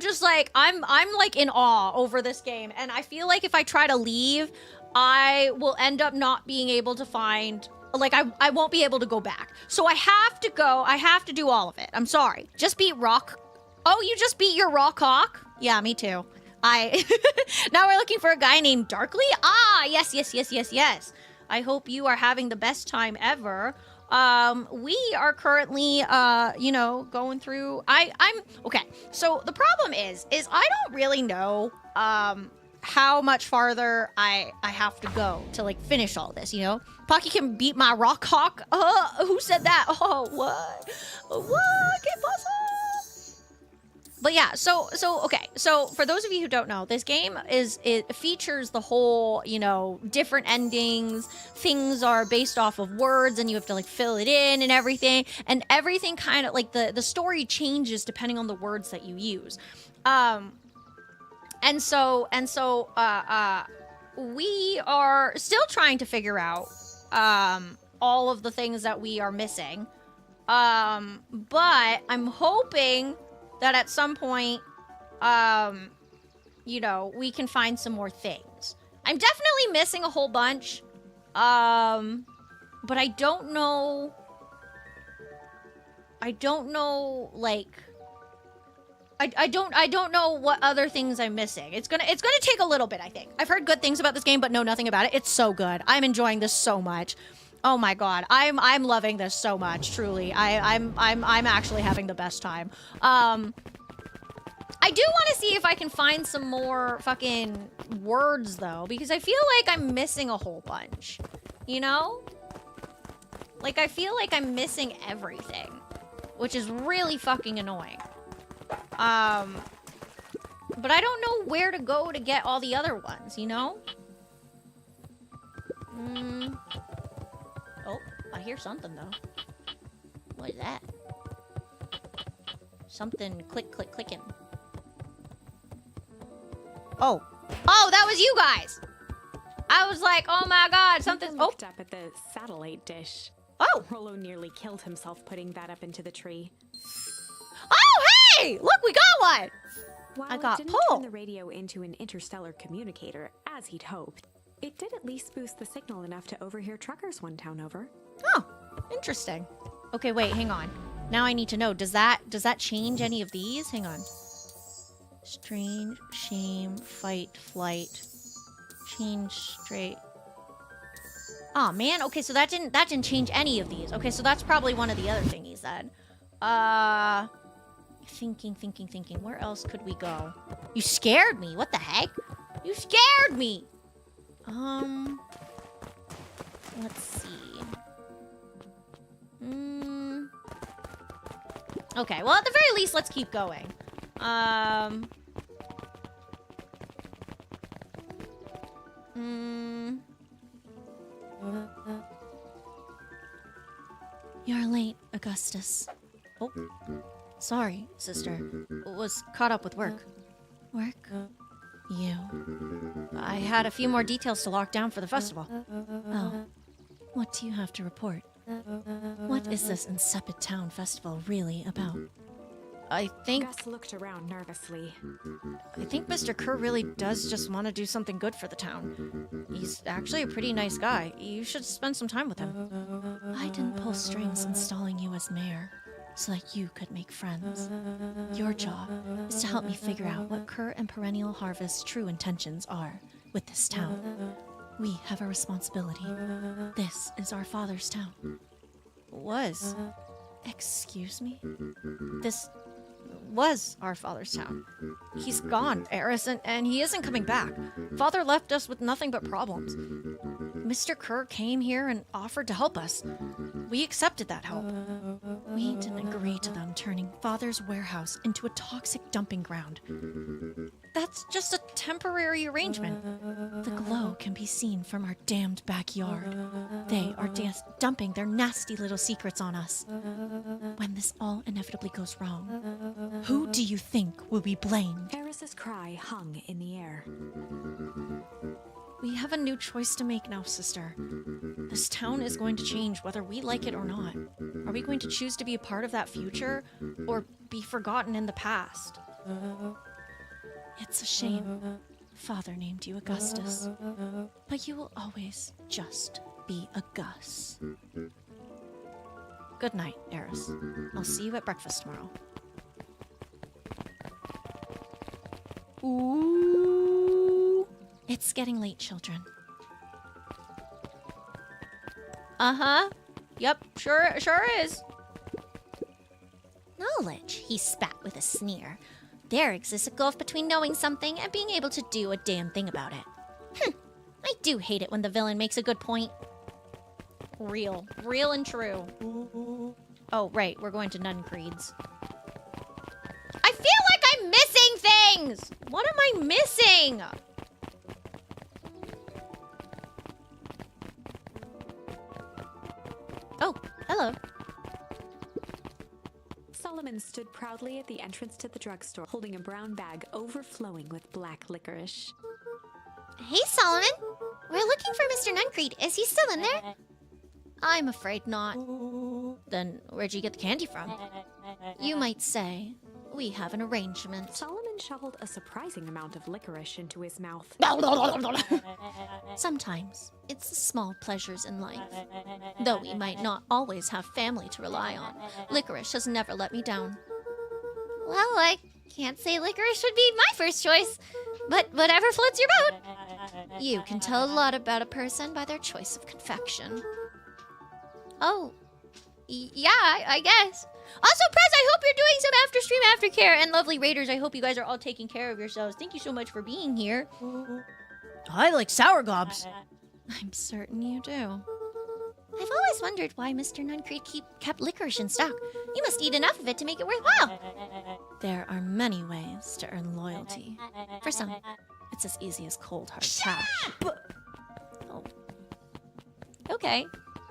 like in awe over this game, and I feel like if I try to leave, I will end up not being able to find, like, I won't be able to go back. So I have to go. I have to do all of it. I'm sorry. Just beat Rock. Oh, you just beat your Rock Hawk? Yeah, me too. Now we're looking for a guy named Darkly. Ah, yes, yes, yes, yes, yes. I hope you are having the best time ever. We are currently, going through, I'm, okay. So the problem is I don't really know, how much farther I have to go to, like, finish all this, you know? Pocky can beat my Rock Hawk. Who said that? Oh, what? What? ¿Qué pasa? But yeah, so okay. So for those of you who don't know, this game it features the whole, different endings. Things are based off of words and you have to, like, fill it in and everything. And everything kind of, like, the story changes depending on the words that you use. And so we are still trying to figure out all of the things that we are missing. But I'm hoping that at some point, we can find some more things. I'm definitely missing a whole bunch. But I don't know, like, I don't know what other things I'm missing. It's gonna take a little bit, I think. I've heard good things about this game, but know nothing about it. It's so good. I'm enjoying this so much. Oh my god, I'm loving this so much. Truly, I'm actually having the best time. I do want to see if I can find some more fucking words though, because I feel like I'm missing a whole bunch. You know? Like, I feel like I'm missing everything, which is really fucking annoying. But I don't know where to go to get all the other ones, you know? Oh, I hear something, though. What is that? Something clicking. Oh. Oh, that was you guys! I was like, oh my god, something... Luca looked up at the satellite dish. Oh! Rolo nearly killed himself putting that up into the tree. Ah! Hey, look, we got one! While I got it didn't pull. turn the radio into an interstellar communicator, as he'd hoped, it did at least boost the signal enough to overhear truckers one town over. Oh, interesting. Okay, wait, hang on. Now I need to know, does that change any of these? Hang on. Strange, shame, fight, flight, change, straight. Oh man, okay, so that didn't change any of these. Okay, so that's probably one of the other thingies then. Thinking. Where else could we go? You scared me. What the heck? You scared me. Let's see. Okay, well, at the very least, let's keep going. You're late, Augustus. Oh, sorry, sister. Was caught up with work. Work? You. I had a few more details to lock down for the festival. Oh. What do you have to report? What is this insipid town festival really about? I think Gus looked around nervously. Mr. Kerr really does just want to do something good for the town. He's actually a pretty nice guy. You should spend some time with him. I didn't pull strings installing you as mayor so that you could make friends. Your job is to help me figure out what Kerr and Perennial Harvest's true intentions are with this town. We have a responsibility. This is our father's town. Was. Excuse me? This was our father's town. He's gone, Eris, and he isn't coming back. Father left us with nothing but problems. Mr. Kerr came here and offered to help us. We accepted that help. We didn't agree to them turning Father's warehouse into a toxic dumping ground. That's just a temporary arrangement. The glow can be seen from our damned backyard. They are dumping their nasty little secrets on us. When this all inevitably goes wrong, who do you think will be blamed? Eris's cry hung in the air. We have a new choice to make now, sister. This town is going to change whether we like it or not. Are we going to choose to be a part of that future or be forgotten in the past? It's a shame Father named you Augustus, but you will always just be a Gus. Good night, Eris. I'll see you at breakfast tomorrow. Ooh. It's getting late, children. Uh-huh. Yep, sure is. Knowledge, he spat with a sneer. There exists a gulf between knowing something and being able to do a damn thing about it. I do hate it when the villain makes a good point. Real and true. Oh, right, we're going to Nun Creeds. I feel like I'm missing things! What am I missing? Oh, hello. Solomon stood proudly at the entrance to the drugstore, holding a brown bag overflowing with black licorice. Hey, Solomon. We're looking for Mr. Nuncreed. Is he still in there? I'm afraid not. Then where'd you get the candy from? You might say, we have an arrangement. Solomon shoveled a surprising amount of licorice into his mouth. Sometimes it's the small pleasures in life. Though we might not always have family to rely on, licorice has never let me down. Well, I can't say licorice would be my first choice, but whatever floats your boat. You can tell a lot about a person by their choice of confection. Oh, yeah, I guess. Also, Prez, I hope you're doing some after-stream aftercare. And lovely Raiders, I hope you guys are all taking care of yourselves. Thank you so much for being here. I like sour gobs. I'm certain you do. I've always wondered why Mr. Nuncreed kept licorice in stock. You must eat enough of it to make it worthwhile. There are many ways to earn loyalty. For some, it's as easy as cold hard cash. Oh. Okay,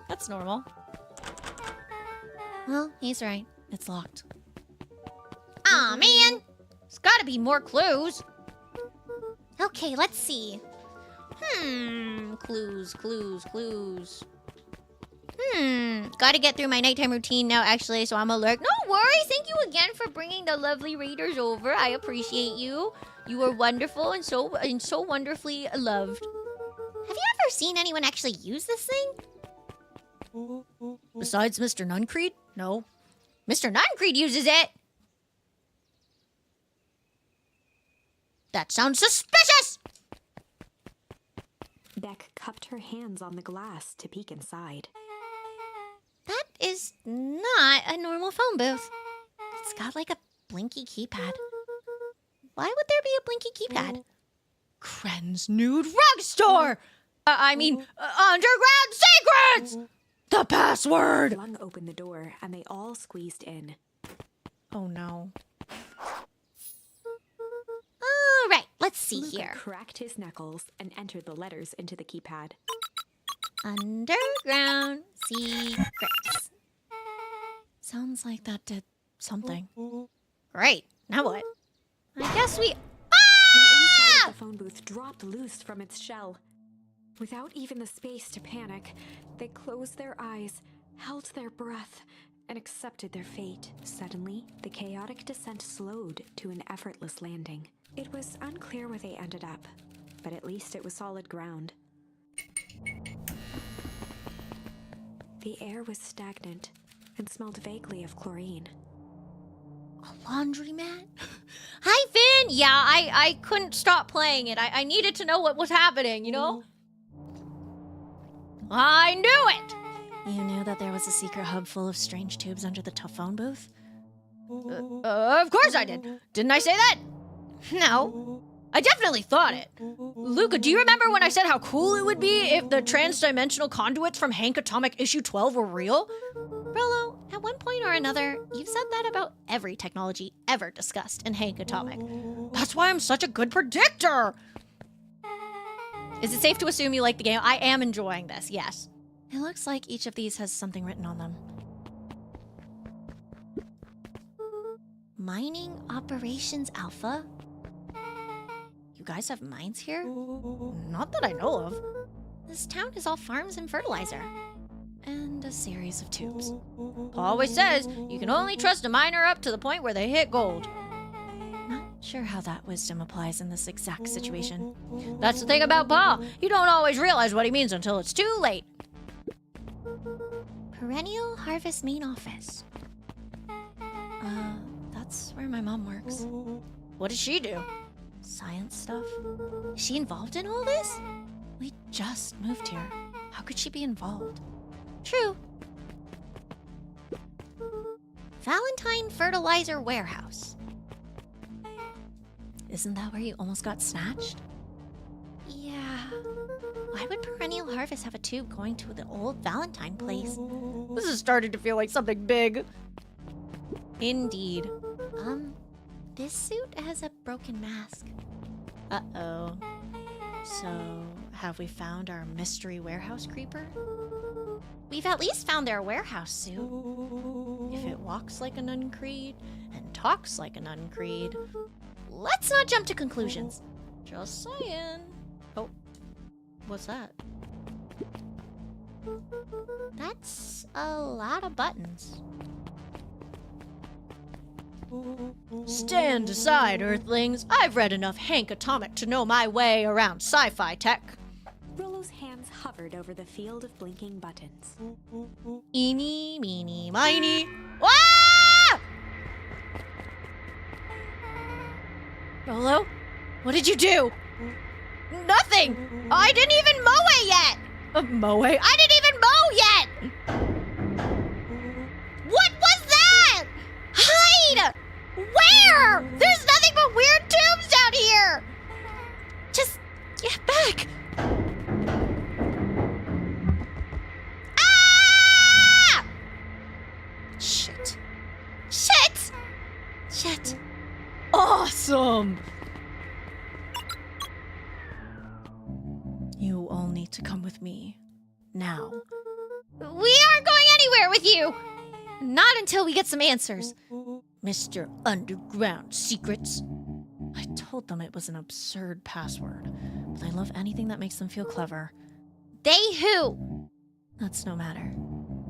that's normal. Well, he's right. It's locked. Aw, man. There's gotta be more clues. Okay, let's see. Clues. Gotta get through my nighttime routine now, actually, so I'm alert. No worries. Thank you again for bringing the lovely readers over. I appreciate you. You are wonderful and so wonderfully loved. Have you ever seen anyone actually use this thing? Besides Mr. Nuncreed? No. Mr. Nuncreed uses it. That sounds suspicious. Beck cupped her hands on the glass to peek inside. That is not a normal phone booth. It's got like a blinky keypad. Why would there be a blinky keypad? Kren's Nude Rug Store! Underground Secrets! The password! Flung open the door and they all squeezed in. Oh no. All right, let's see Luca here. cracked his knuckles and entered the letters into the keypad. Underground secrets. Sounds like that did something. Great. Now what? I guess we... The inside of the phone booth dropped loose from its shell. Without even the space to panic, they closed their eyes, held their breath, and accepted their fate. Suddenly, the chaotic descent slowed to an effortless landing. It was unclear where they ended up, but at least it was solid ground. The air was stagnant and smelled vaguely of chlorine. A laundromat? Hi, Finn! Yeah, I couldn't stop playing it. I needed to know what was happening, you know? I knew it! You knew that there was a secret hub full of strange tubes under the tough phone booth? Of course I did. Didn't I say that? No. I definitely thought it. Luca, do you remember when I said how cool it would be if the trans-dimensional conduits from Hank Atomic issue 12 were real? Rolo, at one point or another, you've said that about every technology ever discussed in Hank Atomic. That's why I'm such a good predictor! Is it safe to assume you like the game? I am enjoying this, yes. It looks like each of these has something written on them. Mining Operations Alpha? You guys have mines here? Not that I know of. This town is all farms and fertilizer. And a series of tubes. Always says you can only trust a miner up to the point where they hit gold. Not sure how that wisdom applies in this exact situation. That's the thing about Pa. You don't always realize what he means until it's too late. Perennial Harvest Main Office. That's where my mom works. What does she do? Science stuff. Is she involved in all this? We just moved here. How could she be involved? True. Valentine Fertilizer Warehouse. Isn't that where you almost got snatched? Yeah. Why would Perennial Harvest have a tube going to the old Valentine place? This is starting to feel like something big. Indeed. This suit has a broken mask. Uh-oh. So, have we found our mystery warehouse creeper? We've at least found their warehouse suit. If it walks like a Nuncreed and talks like a Nuncreed, let's not jump to conclusions. Just saying. Oh, what's that? That's a lot of buttons. Stand aside, Earthlings. I've read enough Hank Atomic to know my way around sci-fi tech. Rolo's hands hovered over the field of blinking buttons. Eeny, meeny, miny. Ah! Rolo, what did you do? Nothing! I didn't even mow it yet! Moe? I didn't even mow yet! What was that? Hide! Where? There's nothing but weird tubes down here! Just get back! Ah! Shit. Shit! Shit. Awesome! You all need to come with me. Now. We aren't going anywhere with you! Not until we get some answers. Mr. Underground Secrets. I told them it was an absurd password, but I love anything that makes them feel clever. They who? That's no matter.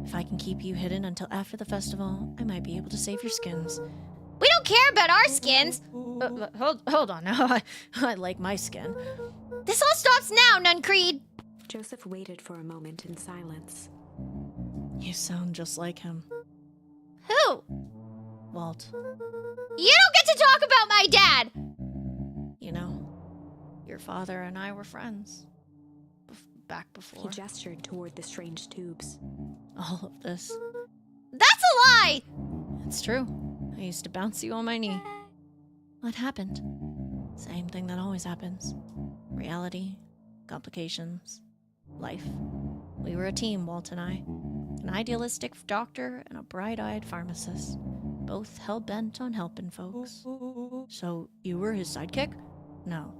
If I can keep you hidden until after the festival, I might be able to save your skins. We don't care about our skins. Hold on now. I like my skin. This all stops now, Nuncreed. Joseph waited for a moment in silence. You sound just like him. Who? Walt. You don't get to talk about my dad. You know, your father and I were friends. Back before. He gestured toward the strange tubes. All of this. That's a lie. It's true. I used to bounce you on my knee. What happened? Same thing that always happens. Reality, complications, life. We were a team, Walt and I. An idealistic doctor and a bright-eyed pharmacist. Both hell-bent on helping folks. So, you were his sidekick? No.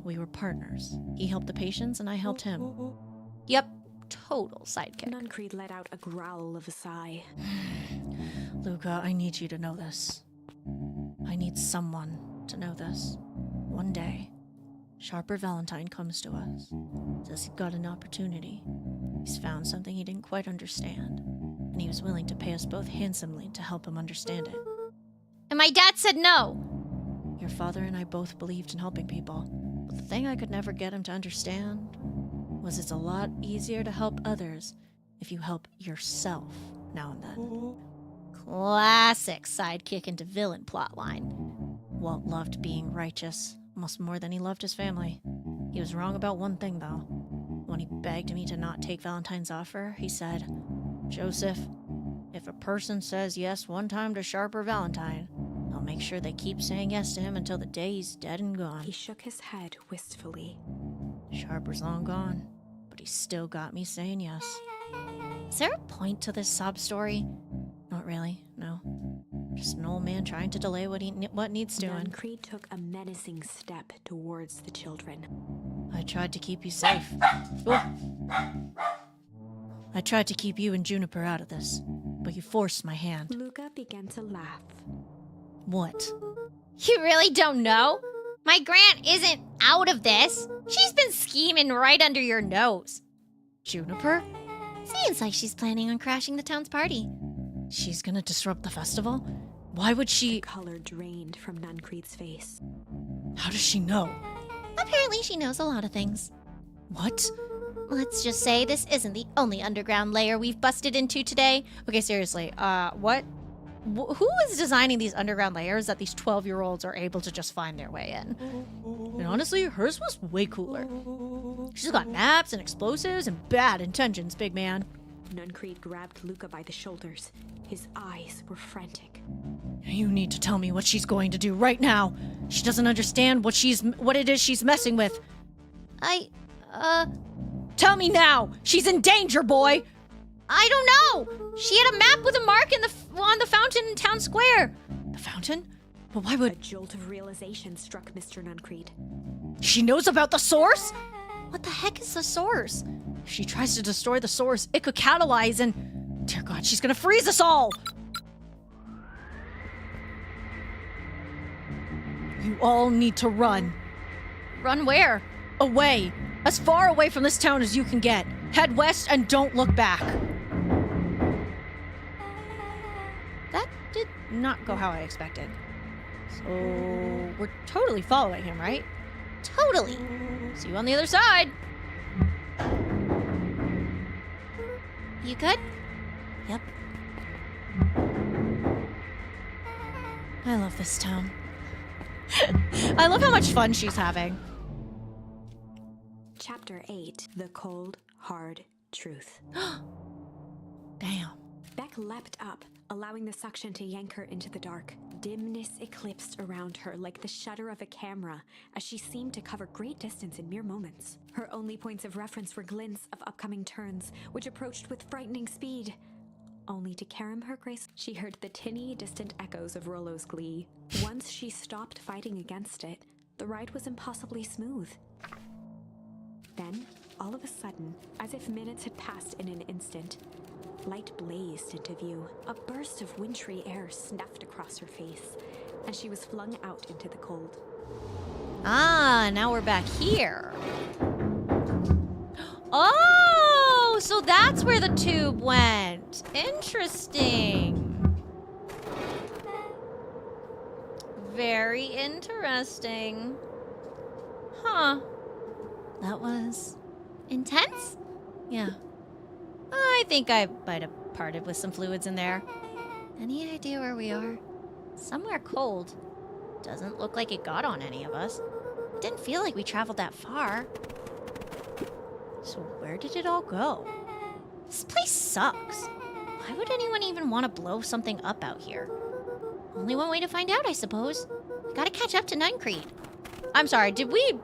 We were partners. He helped the patients and I helped him. Yep, total sidekick. Nuncreed let out a growl of a sigh. Luca, I need you to know this. I need someone to know this. One day, Sharper Valentine comes to us. Says he's got an opportunity. He's found something he didn't quite understand. And he was willing to pay us both handsomely to help him understand it. And my dad said no. Your father and I both believed in helping people. But the thing I could never get him to understand was it's a lot easier to help others if you help yourself now and then. Classic sidekick into villain plotline. Walt loved being righteous, almost more than he loved his family. He was wrong about one thing, though. When he begged me to not take Valentine's offer, he said, Joseph, if a person says yes one time to Sharper Valentine, I'll make sure they keep saying yes to him until the day he's dead and gone. He shook his head wistfully. Sharper's long gone, but he's still got me saying yes. Is there a point to this sob story? Not really, no. Just an old man trying to delay what needs doing. Nuncreed took a menacing step towards the children. I tried to keep you safe. Oh. I tried to keep you and Juniper out of this, but you forced my hand. Luca began to laugh. What? You really don't know? My Grant isn't out of this. She's been scheming right under your nose. Juniper? Seems like she's planning on crashing the town's party. She's gonna disrupt the festival? Why would she? The color drained from Nuncreed's face. How does she know? Apparently she knows a lot of things. What? Let's just say this isn't the only underground layer we've busted into today. Okay, seriously, what? Who is designing these underground layers that these 12-year-olds are able to just find their way in? And honestly, hers was way cooler. She's got maps and explosives and bad intentions, big man. Nuncreed grabbed Luca by the shoulders. His eyes were frantic. You need to tell me what she's going to do right now. She doesn't understand what it is she's messing with. Tell me now! She's in danger, boy! I don't know! She had a map with a mark on the fountain in town square. The fountain? But why would... A jolt of realization struck Mr. Nuncreed. She knows about the source? What the heck is the source? If she tries to destroy the source, it could catalyze and... Dear God, she's gonna freeze us all! You all need to run. Run where? Away. As far away from this town as you can get. Head west and don't look back. That did not go how I expected. So, we're totally following him, right? Totally. See you on the other side. You good? Yep. I love this town. I love how much fun she's having. Chapter 8. The Cold, Hard Truth. Damn. Beck leapt up, allowing the suction to yank her into the dark. Dimness eclipsed around her like the shutter of a camera, as she seemed to cover great distance in mere moments. Her only points of reference were glints of upcoming turns, which approached with frightening speed. Only to carom her grace, she heard the tinny, distant echoes of Rollo's glee. Once she stopped fighting against it, the ride was impossibly smooth. Then, all of a sudden, as if minutes had passed in an instant, light blazed into view. A burst of wintry air snuffed across her face, and she was flung out into the cold. Ah, now we're back here. Oh, so that's where the tube went. Interesting. Very interesting. Huh. That was intense? Yeah. I think I might have parted with some fluids in there. Any idea where we are? Somewhere cold. Doesn't look like it got on any of us. Didn't feel like we traveled that far. So where did it all go? This place sucks. Why would anyone even want to blow something up out here? Only one way to find out, I suppose. We gotta catch up to Nuncreed. I'm sorry, did we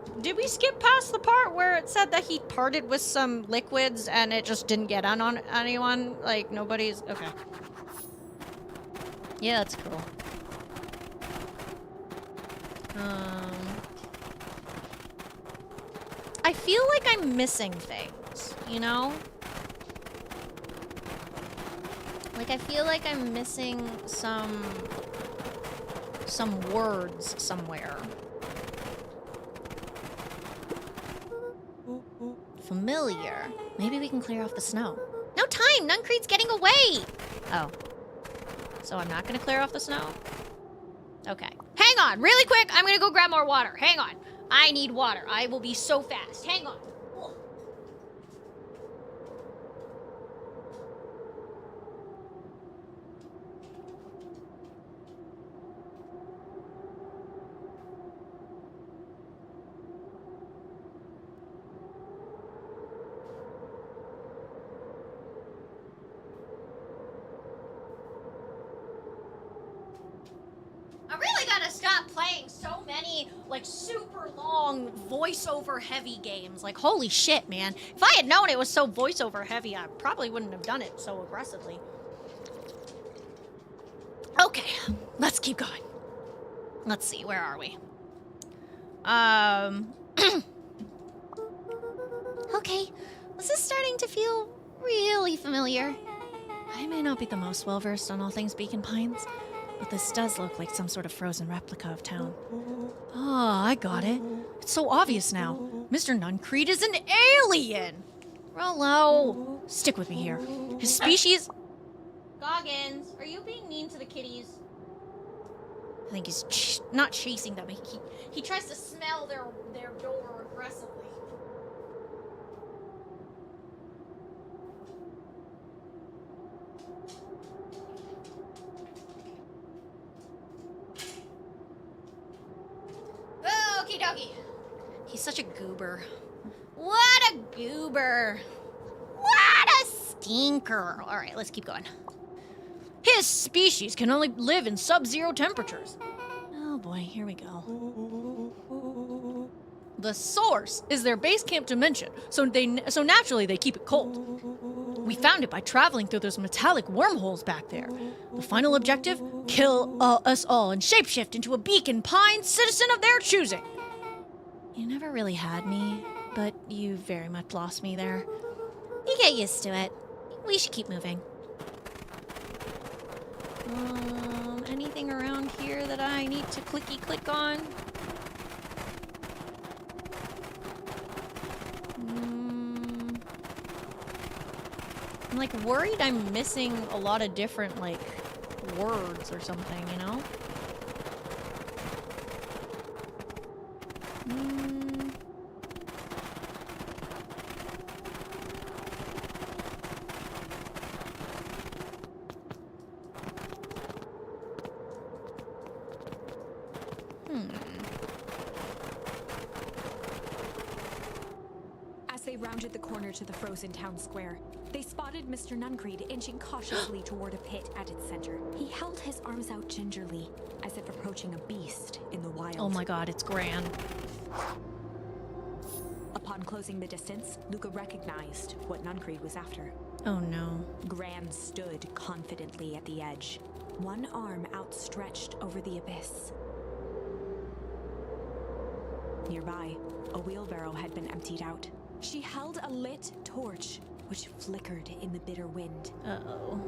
skip past the part where it said that he parted with some liquids and it just didn't get on anyone? Like, nobody's... Okay. Yeah, that's cool. I feel like I'm missing things, you know? Like, I feel like I'm missing some words somewhere. Familiar. Maybe we can clear off the snow. No time! Nuncreed's getting away! Oh. So I'm not gonna clear off the snow? Okay. Hang on, really quick, I'm gonna go grab more water. Hang on. I need water. I will be so fast. Hang on. I'm really gonna stop playing so many, like, super long voiceover heavy games. Like, holy shit, man. If I had known it was so voiceover heavy, I probably wouldn't have done it so aggressively. Okay, let's keep going. Let's see, where are we? Okay, this is starting to feel really familiar. I may not be the most well-versed on all things Beacon Pines, but this does look like some sort of frozen replica of town. Ah, I got it. It's so obvious now. Mr. Nuncreed is an alien! Rollo! Stick with me here. His species... Goggins, are you being mean to the kitties? I think he's not chasing them. He tries to smell their door aggressively. Okie dokie. He's such a goober. What a goober. What a stinker. All right, let's keep going. His species can only live in sub-zero temperatures. Oh boy, here we go. The source is their base camp dimension, so naturally they keep it cold. We found it by traveling through those metallic wormholes back there. The final objective? Kill us all and shapeshift into a Beacon Pine citizen of their choosing. You never really had me, but you very much lost me there. You get used to it. We should keep moving. Anything around here that I need to click on? I'm like worried I'm missing a lot of different like words or something, you know? As they rounded the corner to the frozen town square, they spotted Mr. Nuncreed inching cautiously toward a pit at its center. He held his arms out gingerly, as if approaching a beast in the wild. Oh my god, it's Gran. Upon closing the distance, Luca recognized what Nuncreed was after. Oh no. Gran stood confidently at the edge, one arm outstretched over the abyss. Nearby, a wheelbarrow had been emptied out. She held a lit torch, which flickered in the bitter wind. Uh-oh.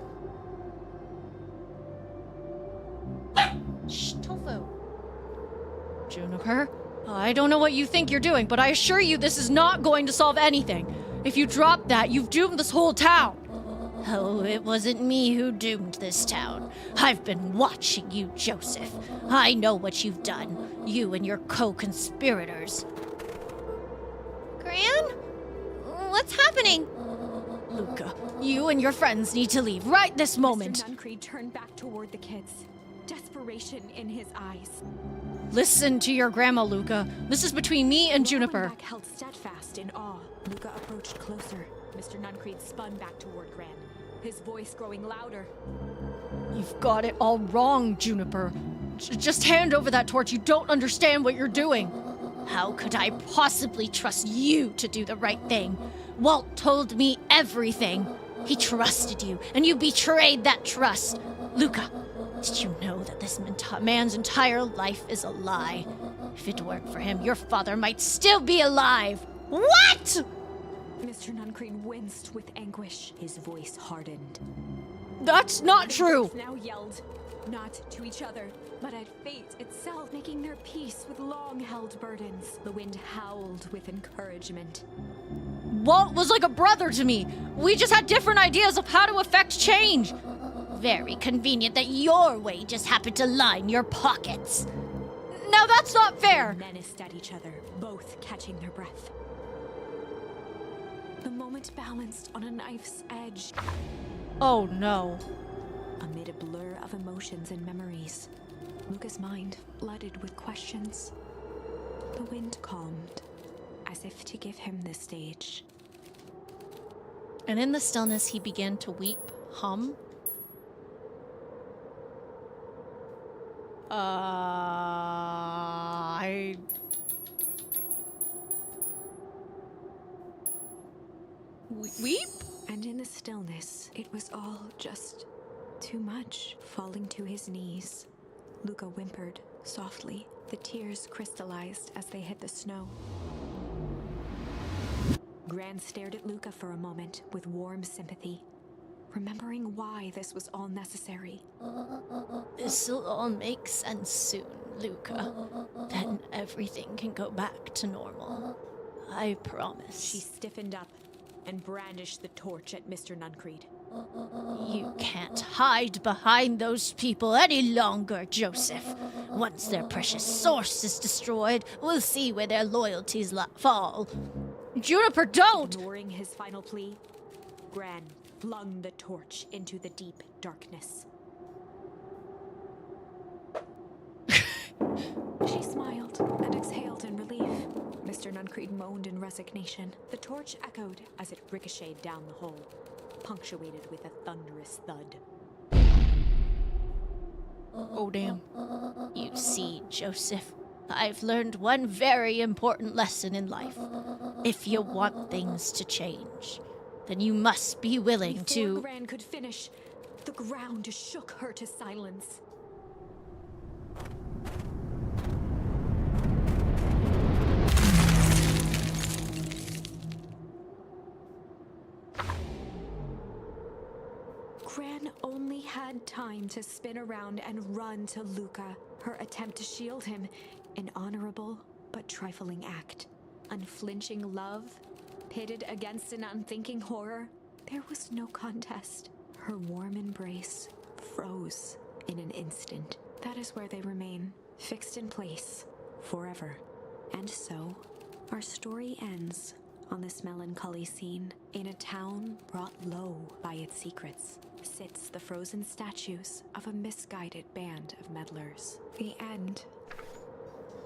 Shh, Tofu. Juniper, I don't know what you think you're doing, but I assure you this is not going to solve anything. If you drop that, you've doomed this whole town. Oh, it wasn't me who doomed this town. I've been watching you, Joseph. I know what you've done. You and your co-conspirators. Gran? What's happening? Luca, you and your friends need to leave right this moment. Mr. Nuncreed turned back toward the kids, desperation in his eyes. Listen to your grandma, Luca. This is between me and Rowan Juniper. back held steadfast in awe. Luca approached closer. Mr. Nuncreed spun back toward Gran, his voice growing louder. You've got it all wrong, Juniper. Just hand over that torch. You don't understand what you're doing. How could I possibly trust you to do the right thing? Walt told me everything. He trusted you, and you betrayed that trust. Luca, did you know that this man's entire life is a lie? If it weren't for him, your father might still be alive. What? Mr. Nuncreed winced with anguish. His voice hardened. That's not true. Both now yelled, not to each other, but at fate itself, making their peace with long-held burdens. The wind howled with encouragement. Walt was like a brother to me. We just had different ideas of how to affect change. Very convenient that your way just happened to line your pockets. Now that's not fair. They menaced at each other, both catching their breath. The moment balanced on a knife's edge. Oh no. Amid a blur of emotions and memories, Luca's mind flooded with questions. The wind calmed, as if to give him the stage. And in the stillness, he began to weep, hum. Weep? And in the stillness, it was all just too much. Falling to his knees, Luca whimpered softly. The tears crystallized as they hit the snow. Gran stared at Luca for a moment with warm sympathy, remembering why this was all necessary. This'll all make sense soon, Luca. Then everything can go back to normal. I promise. She stiffened up and brandished the torch at Mr. Nuncreed. You can't hide behind those people any longer, Joseph. Once their precious source is destroyed, we'll see where their loyalties fall. Juniper, don't! Ignoring his final plea, Gran flung the torch into the deep darkness. She smiled and exhaled in relief. Mr. Nuncreed moaned in resignation. The torch echoed as it ricocheted down the hole, punctuated with a thunderous thud. Oh, damn. You see, Joseph, I've learned one very important lesson in life. If you want things to change, then you must be willing Before to... Gran could finish, the ground shook her to silence. Gran only had time to spin around and run to Luca. Her attempt to shield him, an honorable but trifling act. Unflinching love, pitted against an unthinking horror, there was no contest. Her warm embrace froze in an instant. That is where they remain, fixed in place, forever. And so, our story ends on this melancholy scene. In a town brought low by its secrets, sits the frozen statues of a misguided band of meddlers. The end.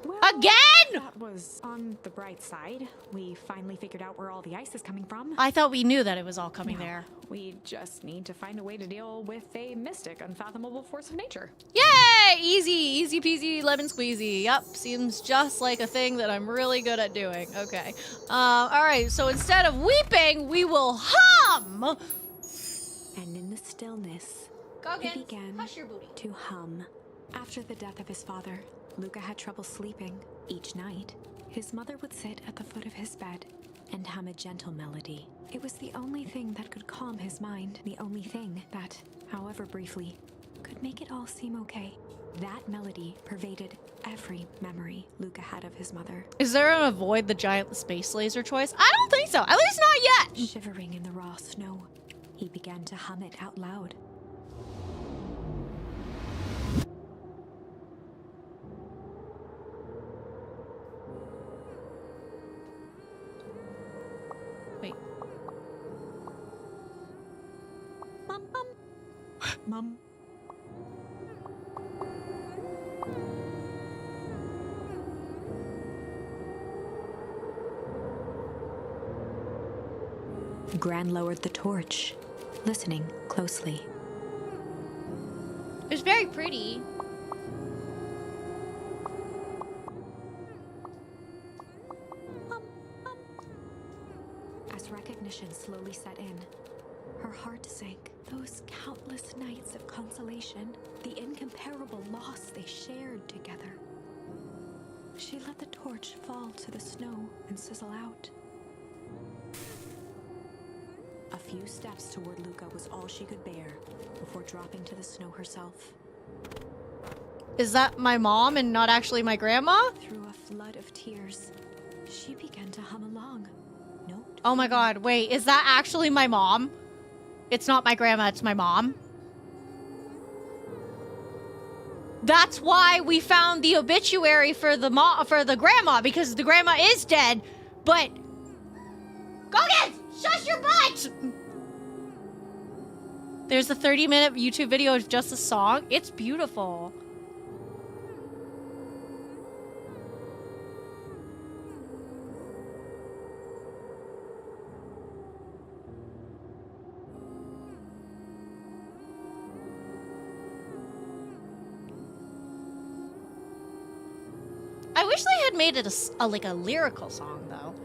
Well, Again?! that was on the bright side. We finally figured out where all the ice is coming from. I thought we knew that it was all coming No, there. We just need to find a way to deal with a mystic, unfathomable force of nature. Yay! Easy peasy, lemon squeezy. Yep, seems just like a thing that I'm really good at doing. Okay. Alright, so instead of weeping, we will hum! And in the stillness, he began to hum. After the death of his father, Luca had trouble sleeping. Each night, his mother would sit at the foot of his bed and hum a gentle melody. It was the only thing that could calm his mind, the only thing that, however briefly, could make it all seem okay. That melody pervaded every memory Luca had of his mother. Is there an avoid the giant space laser choice? I don't think so. At least not yet. Shivering in the raw snow, he began to hum it out loud. Wait. Mom. Gran lowered the torch, listening closely. It was very pretty. As recognition slowly set in, her heart sank. Those countless nights of consolation, the incomparable loss they shared together. She let the torch fall to the snow and sizzle out. A few steps toward Luca was all she could bear before dropping to the snow herself. Is that my mom and not actually my grandma? Through a flood of tears, she began to hum along. Note. Oh my god, wait, is that actually my mom? It's not my grandma, it's my mom. That's why we found the obituary for the grandma, because the grandma is dead, but... Gogan! Shush your butt! There's a 30-minute YouTube video of just a song. It's beautiful. I wish they had made it like a lyrical song, though.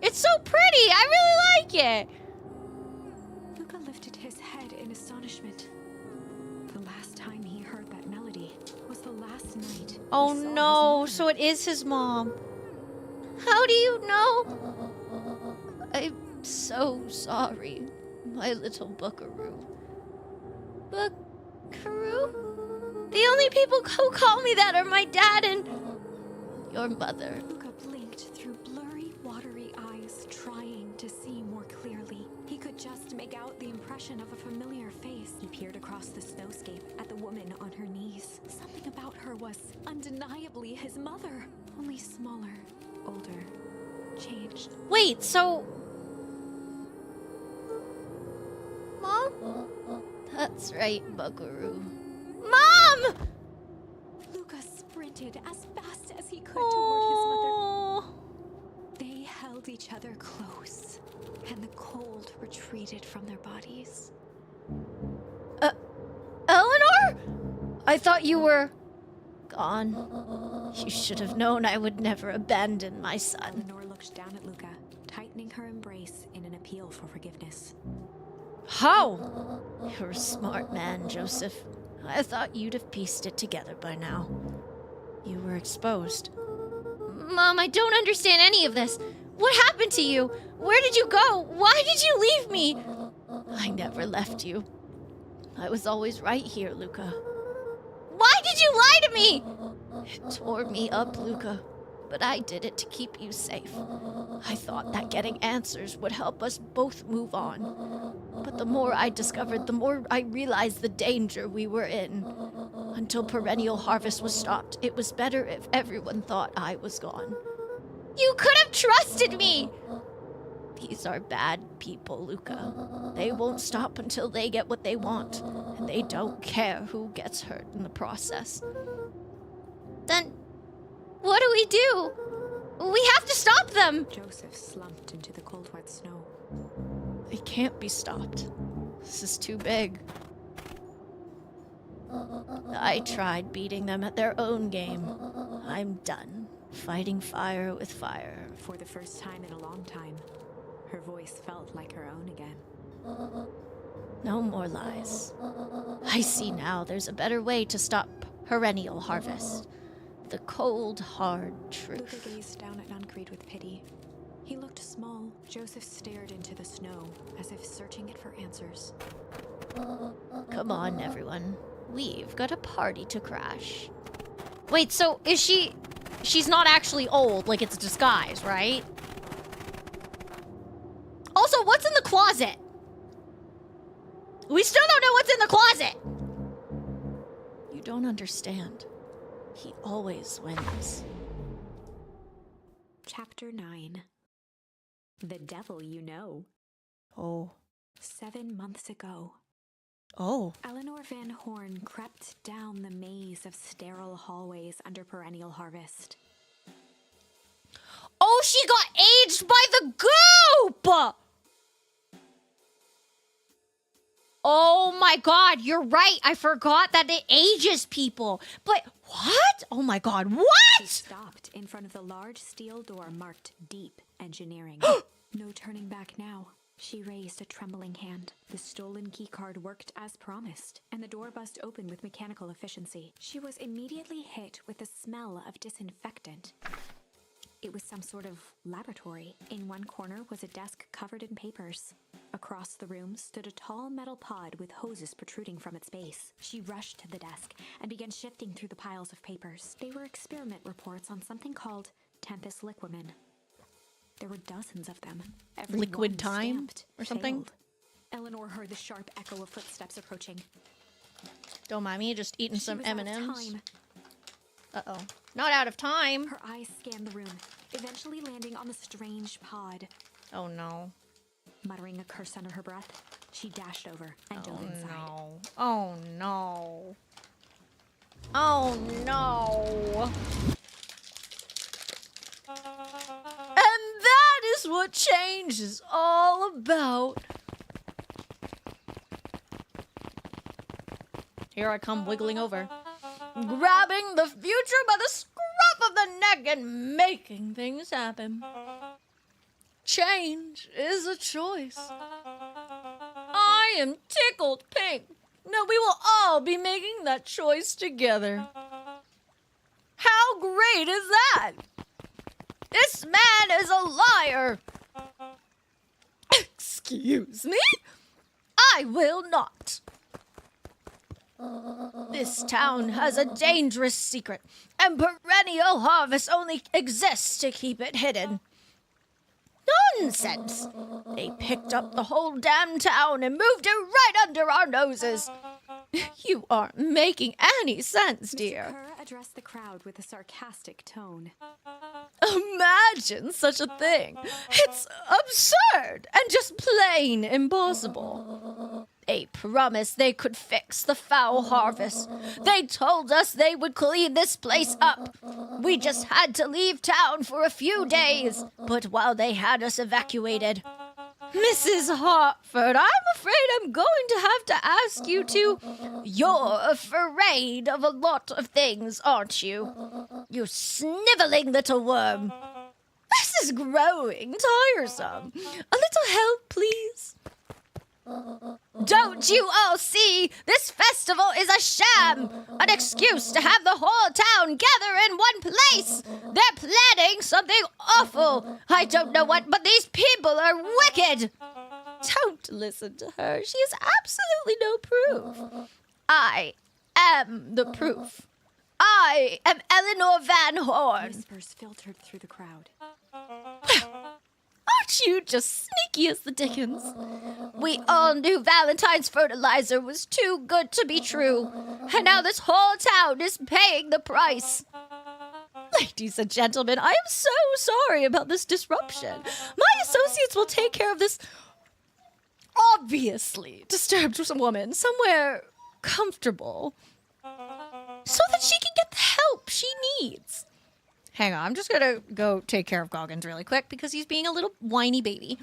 It's so pretty! I really like it! Luca lifted his head in astonishment. The last time he heard that melody was the last night. Oh he saw his no, mother. so it is his mom. How do you know? I'm so sorry, my little buckaroo. Buckaroo? The only people who call me that are my dad and your mother. Luca blinked through blurry, watery eyes, trying to see more clearly. He could just make out the impression of a familiar face. He peered across the snowscape at the woman on her knees. Something about her was undeniably his mother, only smaller, older, changed. Wait, so... Mom? That's right, buckaroo. Mom! Luca sprinted as fast as he could toward his mother. Oh. They held each other close, and the cold retreated from their bodies. Eleanor? I thought you were... gone. You should have known I would never abandon my son. Eleanor looked down at Luca, tightening her embrace in an appeal for forgiveness. How? You're a smart man, Joseph. I thought you'd have pieced it together by now. You were exposed. Mom, I don't understand any of this. What happened to you? Where did you go? Why did you leave me? I never left you. I was always right here, Luca. Why did you lie to me? It tore me up, Luca. But I did it to keep you safe. I thought that getting answers would help us both move on. But the more I discovered, the more I realized the danger we were in. Until perennial harvest was stopped, it was better if everyone thought I was gone. You could have trusted me. These are bad people, Luca. They won't stop until they get what they want, and they don't care who gets hurt in the process. Then, what do we do? We have to stop them. Joseph slumped into the cold, wet snow. They can't be stopped. This is too big. I tried beating them at their own game. I'm done. Fighting fire with fire, For the first time in a long time, her voice felt like her own again. No more lies. I see now there's a better way to stop perennial harvest. The cold, hard Luca truth. gazed down at Nuncreed with pity. He looked small. Joseph stared into the snow, as if searching it for answers. Come on, everyone. We've got a party to crash. Wait, so is she... She's not actually old, like it's a disguise, right? Also, what's in the closet? We still don't know what's in the closet! You don't understand. He always wins. Chapter 9. The Devil You Know. Oh. 7 months ago, Oh. Eleanor Van Horn crept down the maze of sterile hallways under perennial harvest. Oh, she got aged by the goop! Oh my god, you're right. I forgot that it ages people. But what? Oh my god, She what? stopped in front of the large steel door marked Deep Engineering. No turning back now. She raised a trembling hand. The stolen keycard worked as promised, and the door bust open with mechanical efficiency. She was immediately hit with the smell of disinfectant. It was some sort of laboratory. In one corner was a desk covered in papers. Across the room stood a tall metal pod with hoses protruding from its base. She rushed to the desk and began shifting through the piles of papers. They were experiment reports on something called Tempus Liquamen. There were dozens of them. Every Liquid one time stamped or something? failed. Eleanor heard the sharp echo of footsteps approaching. Don't mind me, just eating She some was out of M&Ms. time. Uh-oh. Not out of time. Her eyes scanned the room, eventually landing on the strange pod. Oh no. Muttering a curse under her breath, she dashed over and dove inside. No. Oh no. Oh no. And that is what change is all about. Here I come wiggling over, grabbing the future by the scruff of the neck and making things happen. Change is a choice. I am tickled pink. Now we will all be making that choice together. How great is that? This man is a liar. Excuse me? I will not. This town has a dangerous secret, and perennial harvest only exists to keep it hidden. Nonsense! They picked up the whole damn town and moved it right under our noses. You aren't making any sense, dear. Kerr addressed the crowd with a sarcastic tone. Imagine such a thing. It's absurd and just plain impossible. They promised they could fix the foul harvest. They told us they would clean this place up. We just had to leave town for a few days. But while they had us evacuated, Mrs. Hartford, I'm afraid I'm going to have to ask you to... You're afraid of a lot of things, aren't you? You sniveling little worm. This is growing tiresome. A little help, please? Don't you all see? This festival is a sham! An excuse to have the whole town gather in one place! They're planning something awful! I don't know what, but these people are wicked! Don't listen to her. She has absolutely no proof. I am the proof. I am Eleanor Van Horn. Whispers filtered through the crowd. Aren't you just sneaky as the dickens? We all knew Valentine's fertilizer was too good to be true, and now this whole town is paying the price. Ladies and gentlemen, I am so sorry about this disruption. My associates will take care of this obviously disturbed woman somewhere comfortable so that she can get the help she needs. Hang on, I'm just gonna go take care of Goggins really quick because he's being a little whiny baby.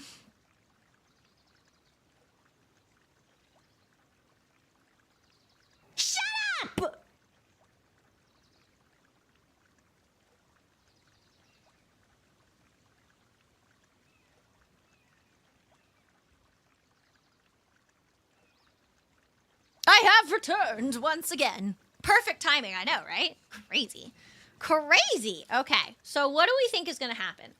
Shut up! I have returned once again. Perfect timing, I know, right? Crazy. Crazy. Okay, so what do we think is going to happen?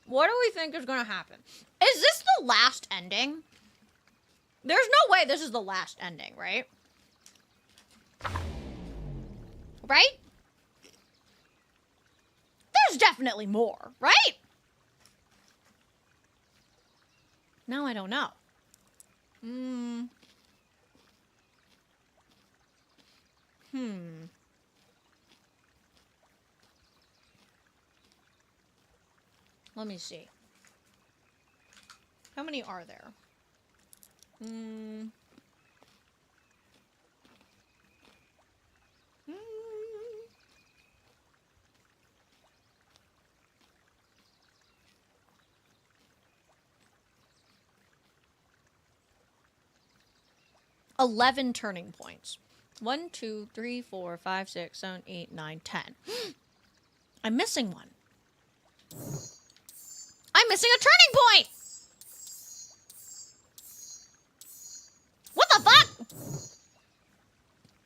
What do we think is going to happen? Is this the last ending? There's no way this is the last ending, right? Right? There's definitely more, right? Now I don't know. Let me see. How many are there? 11 turning points. 1, 2, 3, 4, 5, 6, 7, 8, 9, 10. I'm missing one. I'm missing a turning point! What the fuck?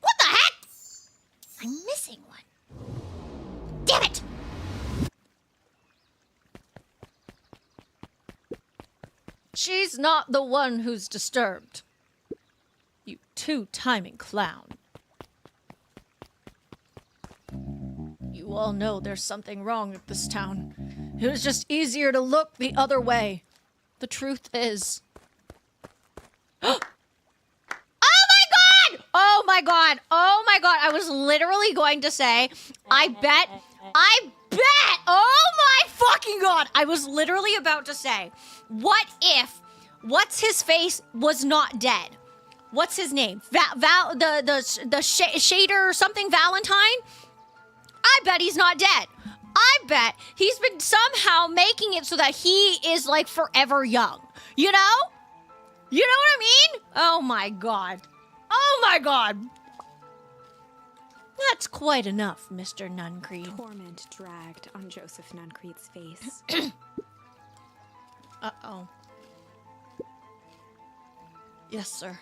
What the heck? I'm missing one. Damn it! She's not the one who's disturbed. You two-timing clown. You all know there's something wrong with this town. It was just easier to look the other way. The truth is... Oh my god! Oh my god! I was literally going to say, I bet, oh my fucking god! I was literally about to say, what if, what's his face was not dead? What's his name? The shader or something, Valentine? I bet he's not dead. I bet he's been somehow making it so that he is like forever young. You know? You know what I mean? Oh my god. Oh my god. That's quite enough, Mr. Nuncreed. Torment dragged on Joseph Nuncreed's face. Uh-oh. Yes, sir.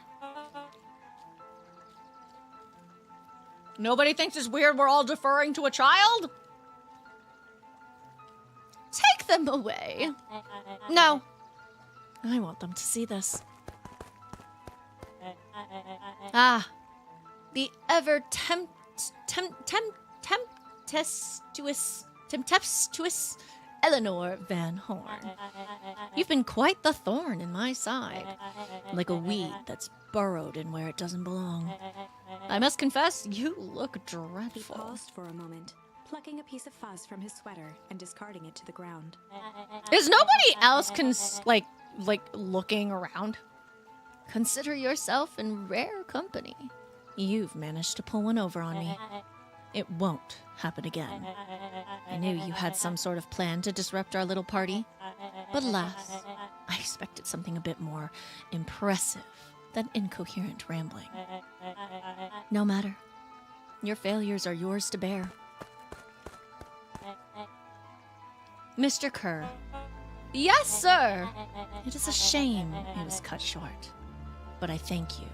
Nobody thinks it's weird we're all deferring to a child? Take them away. No. I want them to see this. Ah. The ever tempestuous Eleanor Van Horn. You've been quite the thorn in my side, like a weed that's burrowed in where it doesn't belong. I must confess, you look He dreadful. paused for a moment, plucking a piece of fuzz from his sweater and discarding it to the ground. Is nobody else like looking around? Consider yourself in rare company. You've managed to pull one over on me. It won't happen again. I knew you had some sort of plan to disrupt our little party, but alas, I expected something a bit more impressive than incoherent rambling. No matter. Your failures are yours to bear. Mr. Kerr. Yes, sir. It is a shame it was cut short, but I thank you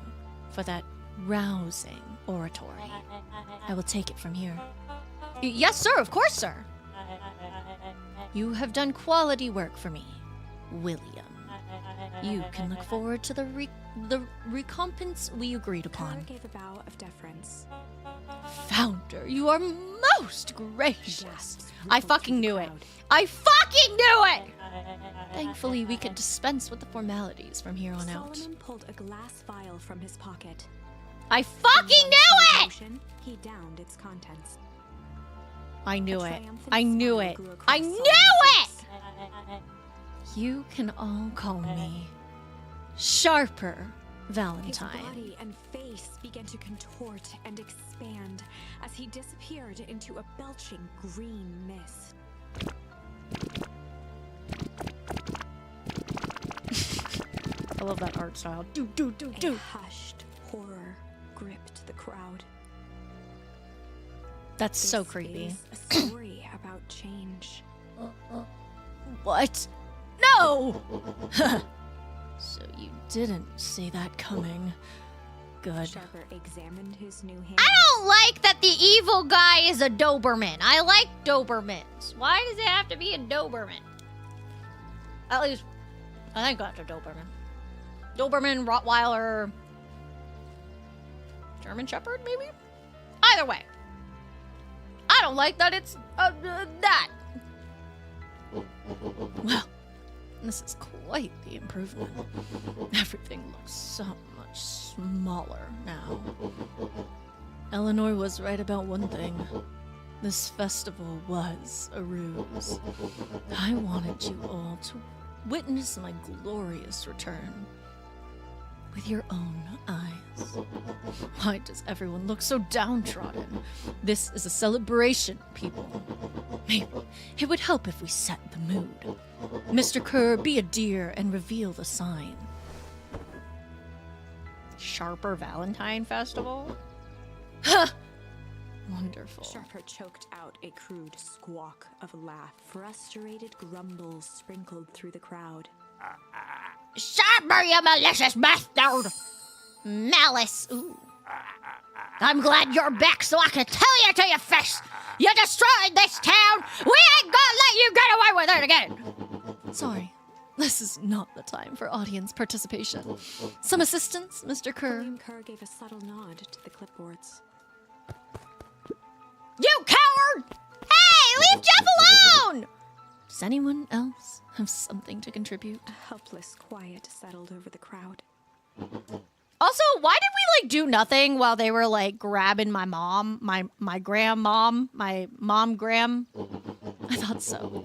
for that rousing oratory. I will take it from here. Yes, sir. Of course, sir. You have done quality work for me, William. You can look forward to the recompense we agreed Kerr upon. gave a bow of deference. Founder, you are most gracious. Gasps I rippled fucking through the knew it. crowd. I fucking knew it! Thankfully, we could dispense with the formalities from here on out. Solomon pulled a glass vial from his pocket. I fucking knew it! Motion, he downed its contents. I knew A it. triumphant I knew smile it. grew across I knew Solomon's it! face. You can all call me Sharper His Valentine. body and face began to contort and expand as he disappeared into a belching green mist. I love that art style. A hushed horror gripped the crowd. That's so This creepy. is a story about change. What? No! So you didn't see that coming. Good. Sharper examined his new hand. I don't like that the evil guy is a Doberman. I like Dobermans. Why does it have to be a Doberman? At least, I think that's a Doberman. Doberman, Rottweiler, German Shepherd, maybe? Either way. I don't like that it's that. Well, this is quite the improvement. Everything looks so much smaller now. Eleanor was right about one thing. This festival was a ruse. I wanted you all to witness my glorious return with your own eyes. Why does everyone look so downtrodden? This is a celebration, people. Maybe it would help if we set the mood. Mr. Kerr, be a dear and reveal the sign. Sharper Valentine Festival? Ha! Wonderful. Sharper choked out a crude squawk of a laugh. Frustrated grumbles sprinkled through the crowd. Sharper, you malicious bastard! Malice. Ooh. I'm glad you're back so I can tell you to your face! You destroyed this town! We ain't gonna let you get away with it again! Sorry, this is not the time for audience participation. Some assistance, Mr. Kerr? William Kerr gave a subtle nod to the clipboards. You coward! Hey, leave Jeff alone! Does anyone else have something to contribute? A helpless quiet settled over the crowd. Also, why did we, like, do nothing while they were, like, grabbing my mom, my grandmom, my mom gram? I thought so.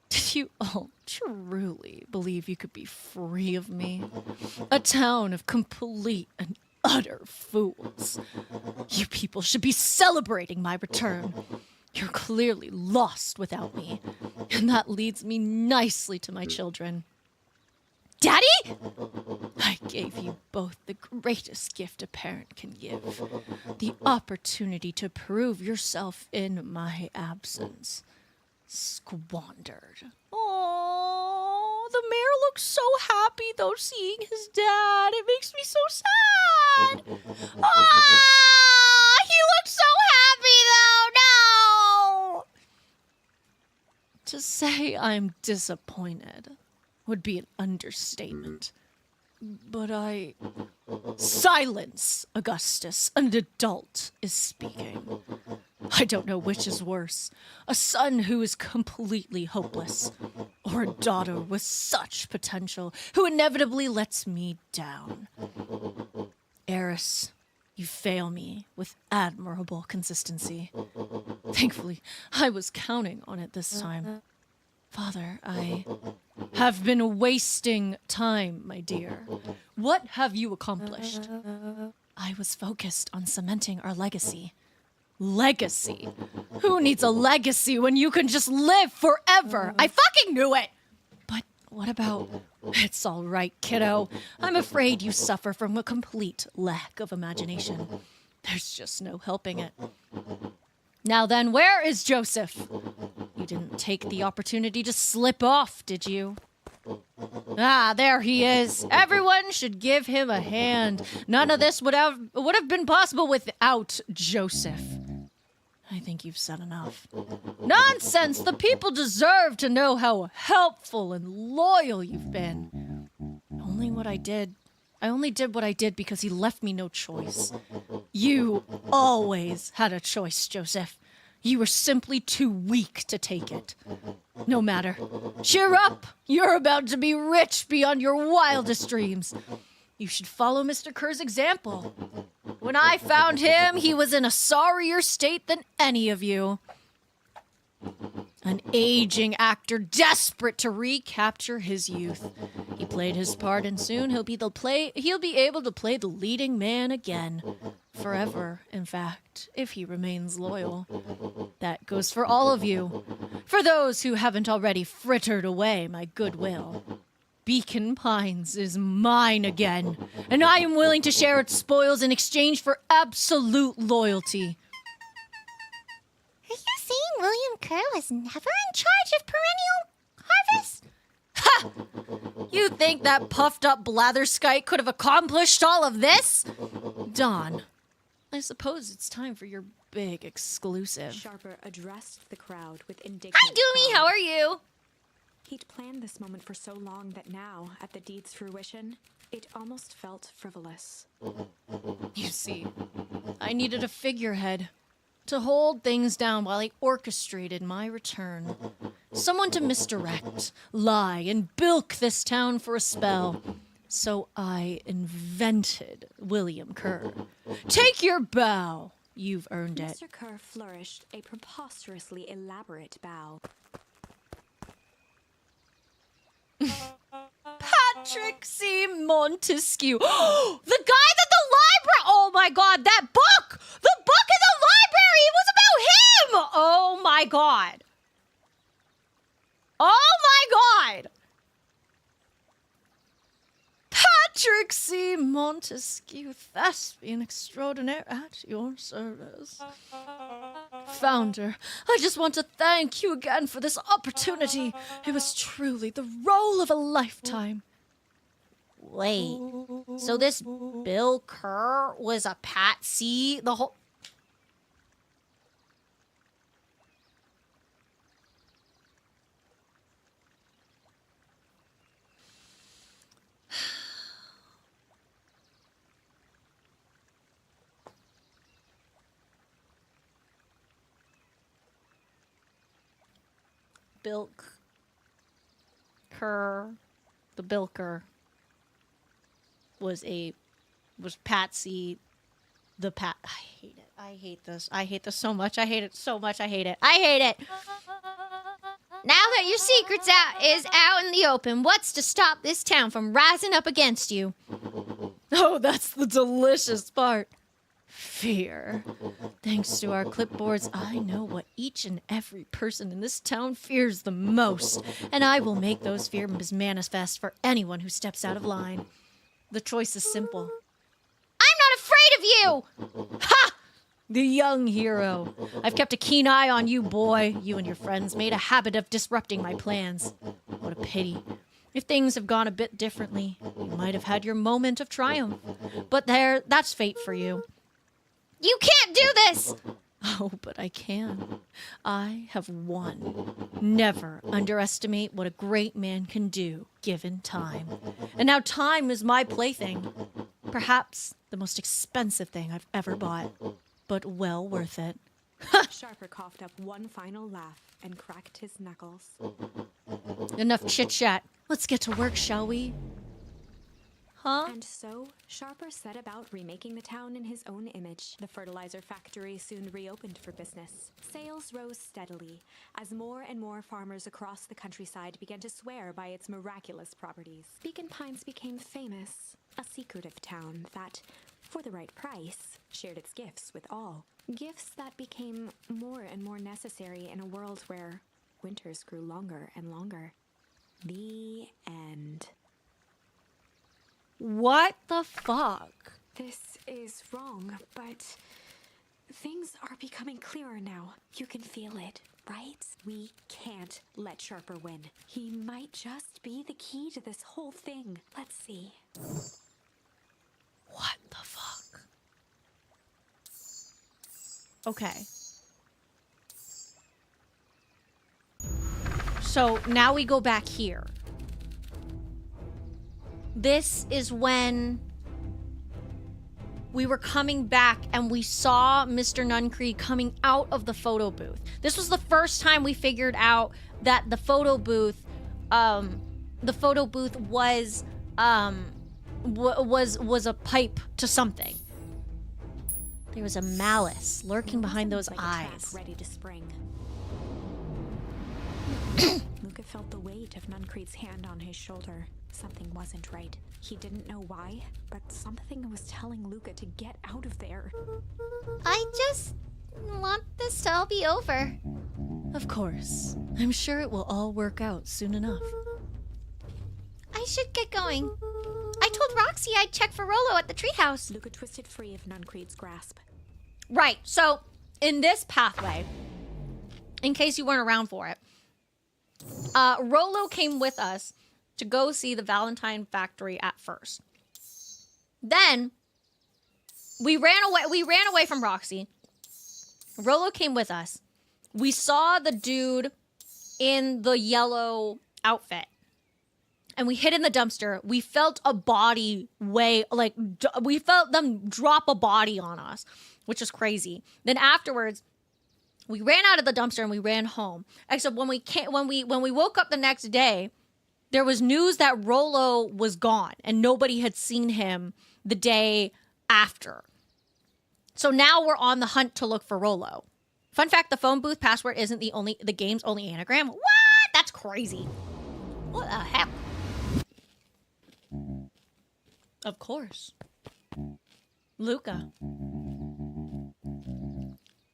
Did you all truly believe you could be free of me? A town of complete and utter fools. You people should be celebrating my return. You're clearly lost without me. And that leads me nicely to my children. Daddy? I gave you both the greatest gift a parent can give. The opportunity to prove yourself in my absence. Squandered. Oh, the mayor looks so happy though seeing his dad. It makes me so sad. Ah, he looks so happy though. No. To say I'm disappointed would be an understatement. But Silence, Augustus. An adult is speaking. I don't know which is worse. A son who is completely hopeless, or a daughter with such potential who inevitably lets me down. Eris, you fail me with admirable consistency. Thankfully, I was counting on it this time. Father, I have been wasting time, my dear. What have you accomplished? I was focused on cementing our legacy. Legacy? Who needs a legacy when you can just live forever? I fucking knew it! But what about... It's all right, kiddo. I'm afraid you suffer from a complete lack of imagination. There's just no helping it. Now then, where is Joseph? You didn't take the opportunity to slip off, did you? Ah, there he is. Everyone should give him a hand. None of this would have been possible without Joseph. I think you've said enough. Nonsense! The people deserve to know how helpful and loyal you've been. I only did what I did because he left me no choice. You always had a choice, Joseph. You were simply too weak to take it. No matter. Cheer up! You're about to be rich beyond your wildest dreams. You should follow Mr. Kerr's example. When I found him, he was in a sorrier state than any of you. An aging actor desperate to recapture his youth. He played his part, and soon he'll be able to play the leading man again. Forever, in fact, if he remains loyal. That goes for all of you. For those who haven't already frittered away my goodwill. Beacon Pines is mine again, and I am willing to share its spoils in exchange for absolute loyalty. Are you saying William Kerr was never in charge of perennial harvest? Ha! You think that puffed up blatherskite could have accomplished all of this? Dawn, I suppose it's time for your big exclusive. Sharper addressed the crowd with indignant Hi, Doomy. pride. How are you? He'd planned this moment for so long that now, at the deed's fruition, it almost felt frivolous. You see, I needed a figurehead to hold things down while I orchestrated my return. Someone to misdirect, lie, and bilk this town for a spell. So I invented William Kerr. Take your bow. You've earned it. Mr. Kerr flourished a preposterously elaborate bow. Patrick C. Montesquieu. The guy that the library. Oh my god, that book! The book in the library! It was about him! Oh my god. Oh my god! Patrick C. Montesquieu, thespian extraordinaire at your service. Founder, I just want to thank you again for this opportunity. It was truly the role of a lifetime. Wait. So this Bill Kerr was a patsy the whole... Bilk. Kerr. The Bilker. Was Patsy the Pat. I hate it. I hate this. I hate this so much. I hate it so much. I hate it. I hate it. Now that your secret's out in the open, what's to stop this town from rising up against you? Oh, that's the delicious part. Fear. Thanks to our clipboards, I know what each and every person in this town fears the most, and I will make those fears manifest for anyone who steps out of line. The choice is simple. I'm not afraid of you! Ha! The young hero. I've kept a keen eye on you, boy. You and your friends made a habit of disrupting my plans. What a pity. If things have gone a bit differently, you might have had your moment of triumph. But that's fate for you. You can't do this! Oh, but I can. I have won. Never underestimate what a great man can do, given time. And now time is my plaything. Perhaps the most expensive thing I've ever bought, but well worth it. Sharper coughed up one final laugh and cracked his knuckles. Enough chit-chat. Let's get to work, shall we? Huh? And so, Sharper set about remaking the town in his own image. The fertilizer factory soon reopened for business. Sales rose steadily as more and more farmers across the countryside began to swear by its miraculous properties. Beacon Pines became famous, a secretive town that, for the right price, shared its gifts with all. Gifts that became more and more necessary in a world where winters grew longer and longer. The end. What the fuck? This is wrong, but things are becoming clearer now. You can feel it, right? We can't let Sharper win. He might just be the key to this whole thing. Let's see. What the fuck? Okay. So now we go back here. This is when we were coming back and we saw Mr. Nuncree coming out of the photo booth. This was the first time we figured out that the photo booth was was a pipe to something. There was a malice lurking behind those eyes. Ready to spring. Luca felt the weight of Nuncree's hand on his shoulder. Something wasn't right. He didn't know why, but something was telling Luca to get out of there. I just want this to all be over. Of course. I'm sure it will all work out soon enough. I should get going. I told Roxy I'd check for Rolo at the treehouse. Luca twisted free of Nuncree's grasp. Right, so in this pathway, in case you weren't around for it, Rolo came with us to go see the Valentine factory at first. Then we ran away from Roxy. Rolo came with us. We saw the dude in the yellow outfit. And we hid in the dumpster. We felt a body we felt them drop a body on us, which is crazy. Then afterwards, we ran out of the dumpster and we ran home. Except when we woke up the next day, there was news that Rolo was gone and nobody had seen him the day after. So now we're on the hunt to look for Rolo. Fun fact, the phone booth password isn't the game's only anagram. What? That's crazy. What the heck? Of course. Luca.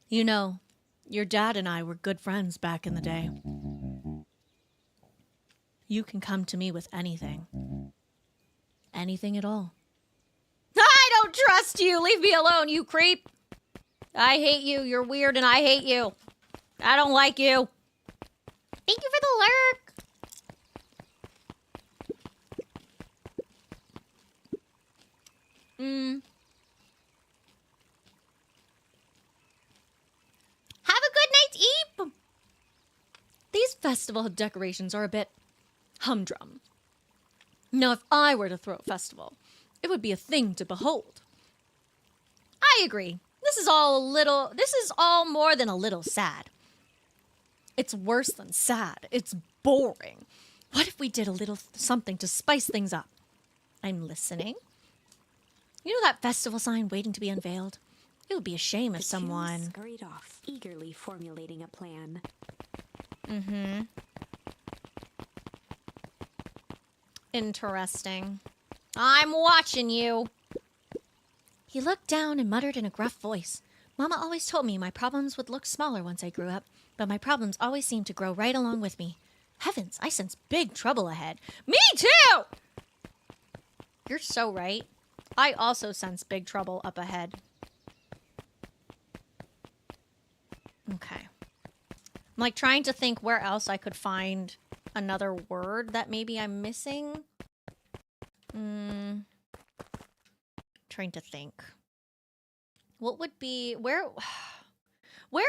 You know, your dad and I were good friends back in the day. You can come to me with anything. Anything at all. I don't trust you! Leave me alone, you creep! I hate you. You're weird and I hate you. I don't like you. Thank you for the lurk. Have a good night's eep. These festival decorations are a bit humdrum. Now, if I were to throw a festival, it would be a thing to behold. I agree. This is all more than a little sad. It's worse than sad. It's boring. What if we did a little something to spice things up? I'm listening. You know that festival sign waiting to be unveiled? It would be a shame if someone scurried off, eagerly formulating a plan. Interesting. I'm watching you. He looked down and muttered in a gruff voice. Mama always told me my problems would look smaller once I grew up, but my problems always seemed to grow right along with me. Heavens, I sense big trouble ahead. Me too! You're so right. I also sense big trouble up ahead. Okay. I'm like trying to think where else I could find another word that maybe I'm missing. Trying to think. What would be where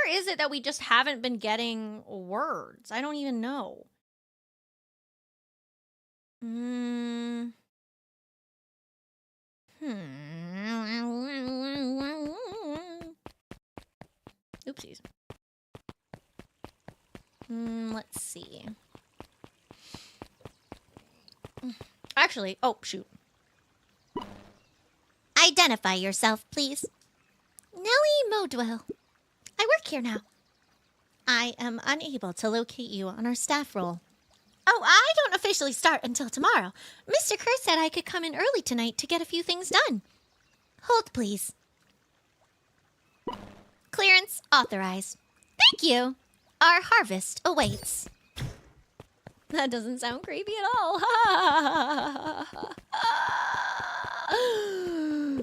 is it that we just haven't been getting words? I don't even know. Oopsies. Let's see. Actually, oh, shoot. Identify yourself, please. Nellie Modwell. I work here now. I am unable to locate you on our staff roll. Oh, I don't officially start until tomorrow. Mr. Kerr said I could come in early tonight to get a few things done. Hold, please. Clearance authorized. Thank you. Our harvest awaits. That doesn't sound creepy at all.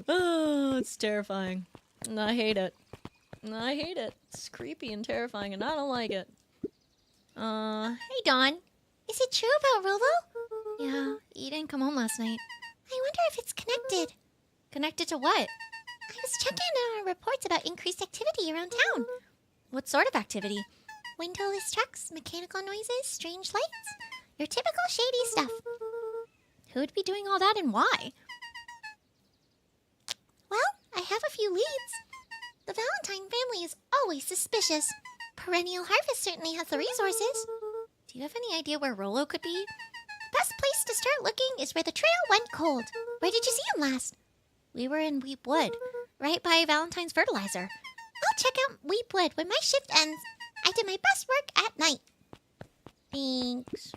Oh, it's terrifying. I hate it. I hate it. It's creepy and terrifying, and I don't like it. Hey, Dawn. Is it true about Rolo? Yeah, he didn't come home last night. I wonder if it's connected. Connected to what? I was checking our reports about increased activity around town. What sort of activity? Windowless trucks, mechanical noises, strange lights. Your typical shady stuff. Who would be doing all that and why? Well, I have a few leads. The Valentine family is always suspicious. Perennial Harvest certainly has the resources. Do you have any idea where Rolo could be? The best place to start looking is where the trail went cold. Where did you see him last? We were in Weep Wood, right by Valentine's fertilizer. I'll check out Weepwood when my shift ends. I did my best work at night. Thanks.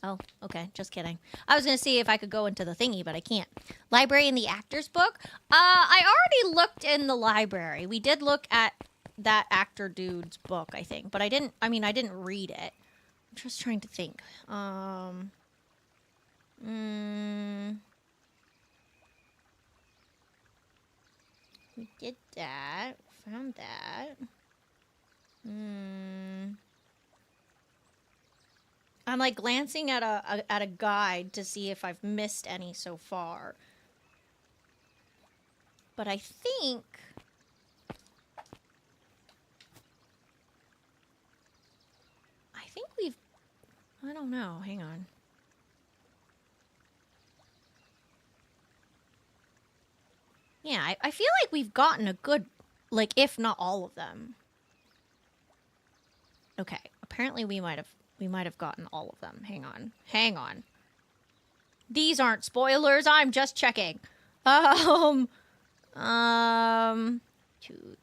Oh, okay. Just kidding. I was going to see if I could go into the thingy, but I can't. Library in the actor's book? I already looked in the library. We did look at that actor dude's book, I think. But I didn't read it. I'm just trying to think. We did that. Found that. I'm like glancing at a guide to see if I've missed any so far. But I think we've, I don't know, hang on. Yeah, I feel like we've gotten a good, like, if not all of them. Okay, apparently we might have gotten all of them. Hang on. These aren't spoilers, I'm just checking. 2,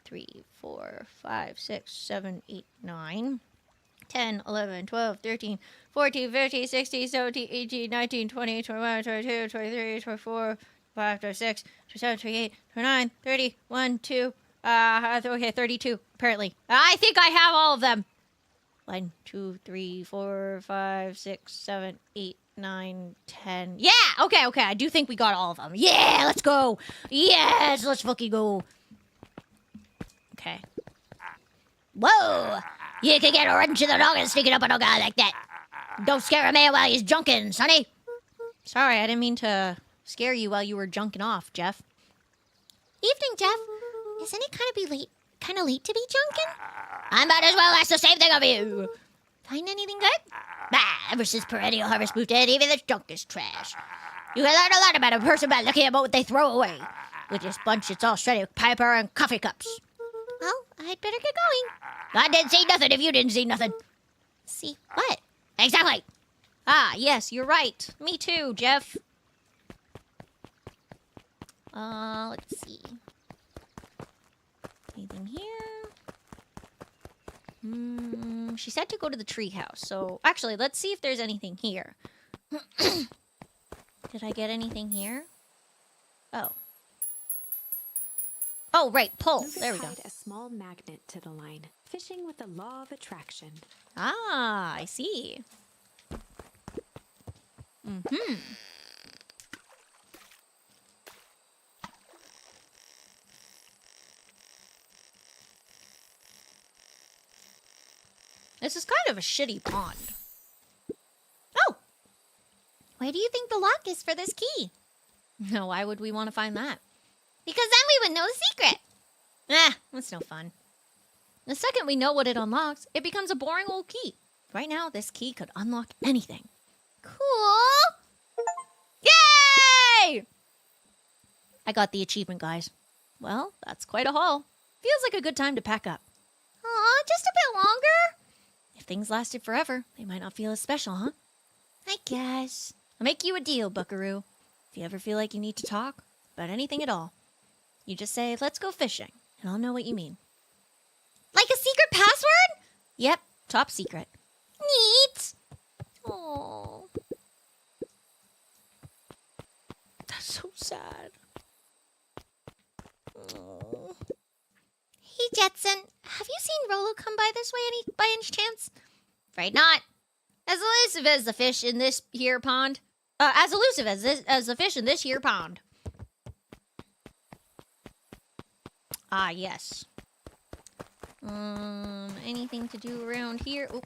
3, 4, 5, 6, 7, 8, 9, 10, 11, 12, 13, 14, 15, 16, 17, 18, 19, 20, 21, 22, 23, 24, 25, 26, 27, 28, 29, 30, 1, 2, okay, 32, apparently. I think I have all of them. 1, 2, 3, 4, 5, 6, 7, 8, 9, 10. Yeah, okay, I do think we got all of them. Yeah, let's go. Yes, let's fucking go. Okay. Whoa! You can get a wrench in the noggin sneaking up on a guy like that. Don't scare a man while he's junking, sonny. Sorry, I didn't mean to scare you while you were junking off, Jeff. Evening, Jeff. Isn't it kind of late to be junking? I might as well ask the same thing of you. Find anything good? Bah, ever since Perennial Harvest moved in, even the junk is trash. You can learn a lot about a person by looking at what they throw away. With this bunch, it's all shredded with paper and coffee cups. Well, I'd better get going. I didn't see nothing if you didn't see nothing. See what? Exactly. Ah, yes, you're right. Me too, Jeff. Let's see. Anything here? She said to go to the treehouse, so actually, let's see if there's anything here. Did I get anything here? Oh. Oh, right, pull. There we go. Tied a small magnet to the line, fishing with the law of attraction. Ah, I see. Mm-hmm. This is kind of a shitty pond. Oh! Where do you think the lock is for this key? No, why would we want to find that? Because then we would know the secret. Ah, that's no fun. The second we know what it unlocks, it becomes a boring old key. Right now, this key could unlock anything. Cool. Yay! I got the achievement, guys. Well, that's quite a haul. Feels like a good time to pack up. Aw, just a bit longer. If things lasted forever, they might not feel as special, huh? I guess. I'll make you a deal, buckaroo. If you ever feel like you need to talk about anything at all, you just say, let's go fishing, and I'll know what you mean. Like a secret password? Yep, top secret. Neat. Oh, that's so sad. Oh. Hey, Jetson, have you seen Rolo come by this way by any chance? Afraid not. As elusive as the fish in this here pond. As elusive as the fish in this here pond. Ah, yes. Anything to do around here? Oop.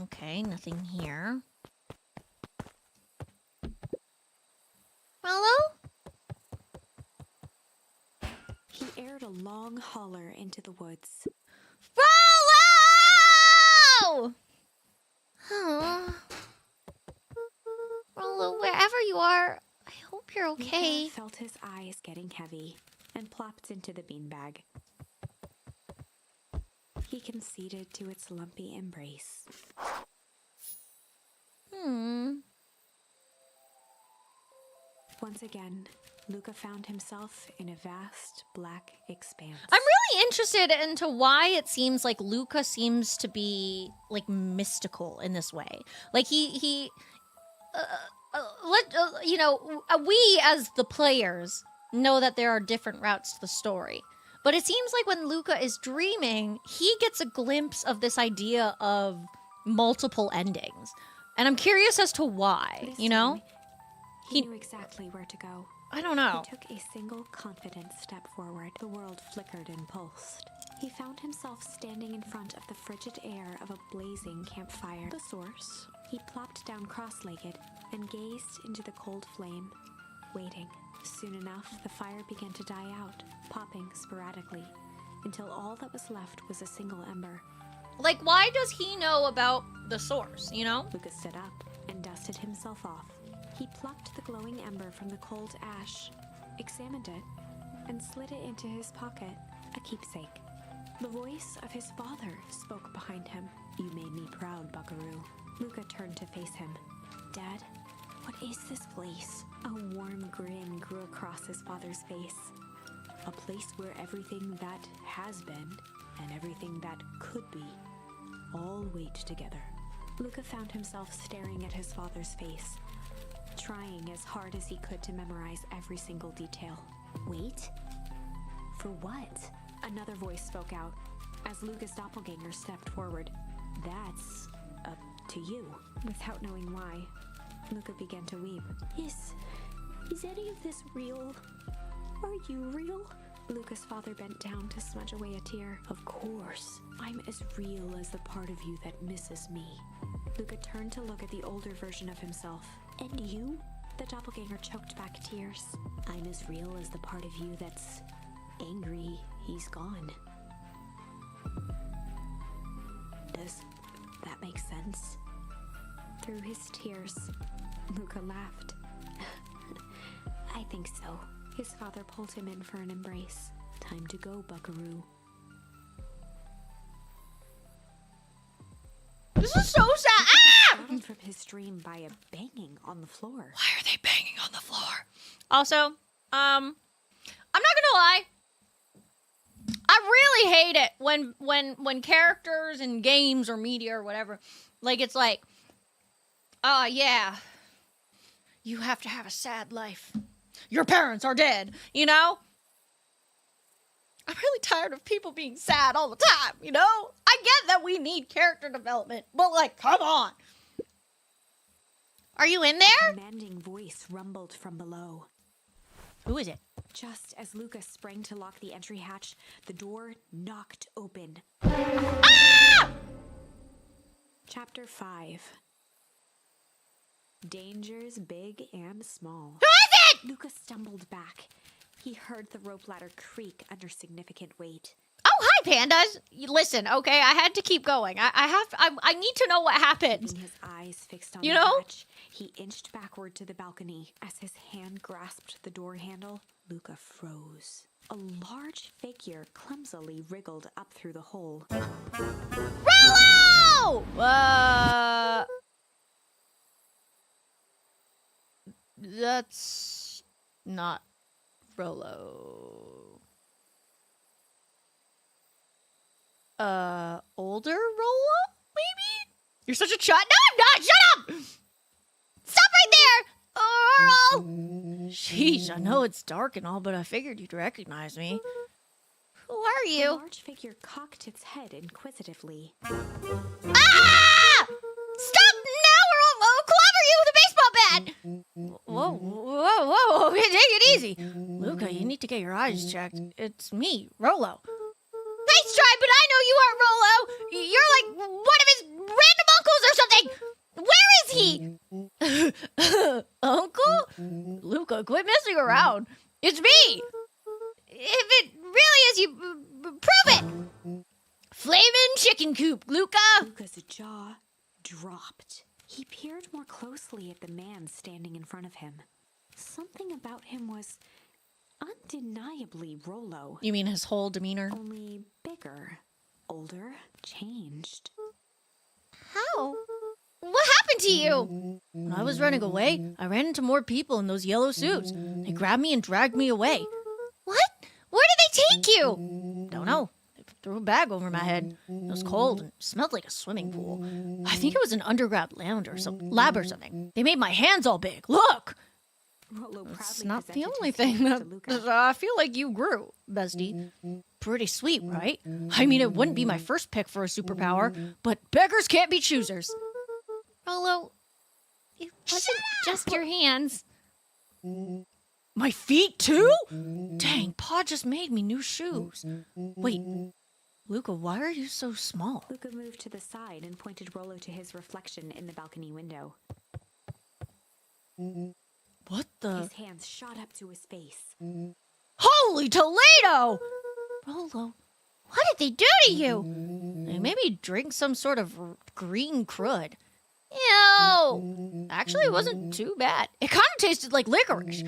Okay, nothing here. Rolo? He aired a long holler into the woods. Rolo! Oh. Rolo, wherever you are, I hope you're okay. Luca felt his eyes getting heavy and plopped into the beanbag. He conceded to its lumpy embrace. Once again, Luca found himself in a vast black expanse. I'm really interested into why it seems like Luca seems to be like mystical in this way. Like we as the players know that there are different routes to the story. But it seems like when Luca is dreaming, he gets a glimpse of this idea of multiple endings. And I'm curious as to why, This you know? time, he knew exactly where to go. I don't know. He took a single confident step forward. The world flickered and pulsed. He found himself standing in front of the frigid air of a blazing campfire. The source. He plopped down cross-legged and gazed into the cold flame, waiting. Soon enough, the fire began to die out, popping sporadically, until all that was left was a single ember. Like, why does he know about the source, you know? Lucas stood up and dusted himself off. He plucked the glowing ember from the cold ash, examined it, and slid it into his pocket, a keepsake. The voice of his father spoke behind him. You made me proud, Buckaroo. Luca turned to face him. Dad, what is this place? A warm grin grew across his father's face. A place where everything that has been and everything that could be all wait together. Luca found himself staring at his father's face, trying as hard as he could to memorize every single detail. Wait? For what? Another voice spoke out as Luca's doppelganger stepped forward. That's up to you. Without knowing why, Luca began to weep. Is any of this real? Are you real? Luca's father bent down to smudge away a tear. Of course. I'm as real as the part of you that misses me. Luca turned to look at the older version of himself. And you? The doppelganger choked back tears. I'm as real as the part of you that's angry he's gone. Does that make sense? Through his tears, Luca laughed. I think so. His father pulled him in for an embrace. Time to go, Buckaroo. This is so sad. Startled from his dream by a banging on the floor. Why are they banging on the floor? Also, I'm not gonna lie. I really hate it when characters in games or media or whatever, like it's like, oh yeah, you have to have a sad life. Your parents are dead, you know? I'm really tired of people being sad all the time, you know? I get that we need character development, but like, come on. Are you in A there? commanding voice rumbled from below. Who is it? Just as Lucas sprang to lock the entry hatch, the door knocked open. Ah! Chapter 5. Dangers big and small. Who is it? Lucas stumbled back. He heard the rope ladder creak under significant weight. Oh, hi, pandas. Listen, okay, I had to keep going. I need to know what happened. Keeping his eyes fixed on You the know? hatch, he inched backward to the balcony. As his hand grasped the door handle, Luca froze. A large figure clumsily wriggled up through the hole. Rollo! That's not Rollo. Older Rollo, maybe? You're such a child. No, I'm not! Shut up! Stop right there! Earl! Sheesh, I know it's dark and all, but I figured you'd recognize me. Who are The you? large figure cocked its head inquisitively. Ah! Stop now or I'll clobber you with a baseball bat! Whoa, whoa, whoa, take it easy. Luca, you need to get your eyes checked. It's me, Rollo. Nice try, but I know you aren't Rollo. You're like one of his random uncles or something. Where is he? Uncle? Luca, quit messing around. It's me. If it really is you, prove it. Flamin' chicken coop, Luca. Luca's jaw dropped. He peered more closely at the man standing in front of him. Something about him was undeniably Rollo, You mean his whole demeanor? only bigger, older, changed. How? What happened to you? When I was running away, I ran into more people in those yellow suits. They grabbed me and dragged me away. What? Where did they take you? Don't know. They threw a bag over my head. It was cold and smelled like a swimming pool. I think it was an underground lab or something. They made my hands all big. Look! Rollo It's proudly not the presented only his thing hands that to Luca. I feel like you grew, bestie. Pretty sweet, right? I mean, it wouldn't be my first pick for a superpower, but beggars can't be choosers. Rollo, it wasn't just your hands. My feet too? Dang, Pa just made me new shoes. Wait, Luca, why are you so small? Luca moved to the side and pointed Rollo to his reflection in the balcony window. What the? His hands shot up to his face. Holy Toledo! Rollo, what did they do to you? They made me drink some sort of green crud. Ew! Actually, it wasn't too bad. It kind of tasted like licorice.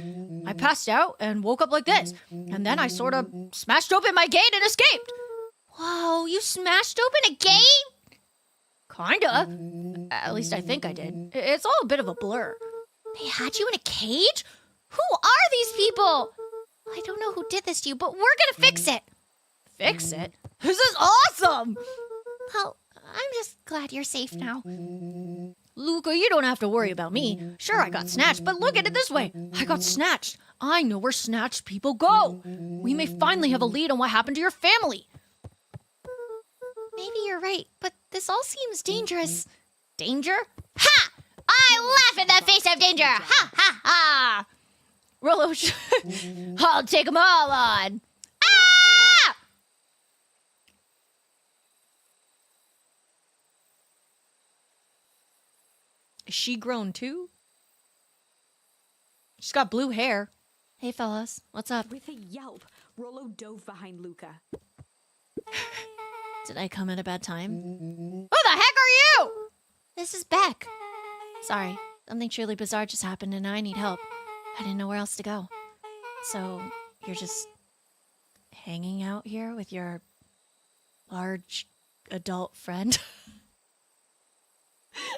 I passed out and woke up like this. And then I sort of smashed open my gate and escaped. Whoa, you smashed open a gate? Kinda. At least I think I did. It's all a bit of a blur. They had you in a cage? Who are these people? I don't know who did this to you, but we're gonna fix it. Fix it? This is awesome! Well, I'm just glad you're safe now. Luca, you don't have to worry about me. Sure, I got snatched, but look at it this way. I got snatched. I know where snatched people go. We may finally have a lead on what happened to your family. Maybe you're right, but this all seems dangerous. Danger? Ha! I laugh in the face of danger! Ha ha ha! Rollo, I'll take them all on. Ah! Is she grown too? She's got blue hair. Hey, fellas, what's up? With a yelp, Rollo dove behind Luca. Did I come at a bad time? Who the heck are you? This is Beck. Sorry, something truly bizarre just happened and I need help. I didn't know where else to go. So, you're just hanging out here with your large adult friend?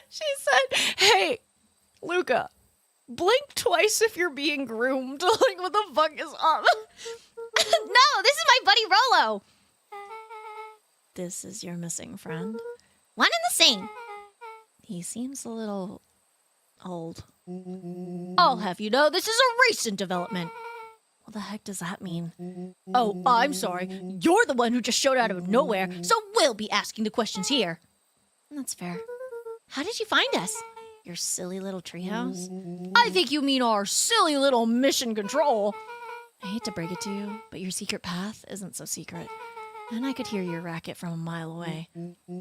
She said, hey, Luca, blink twice if you're being groomed. Like, what the fuck is up? No, this is my buddy Rollo. This is your missing friend? One and the same. He seems a little old. I'll have you know, this is a recent development. What the heck does that mean? Oh, I'm sorry. You're the one who just showed out of nowhere, so we'll be asking the questions here. That's fair. How did you find us? Your silly little treehouse? I think you mean our silly little mission control. I hate to break it to you, but your secret path isn't so secret. And I could hear your racket from a mile away.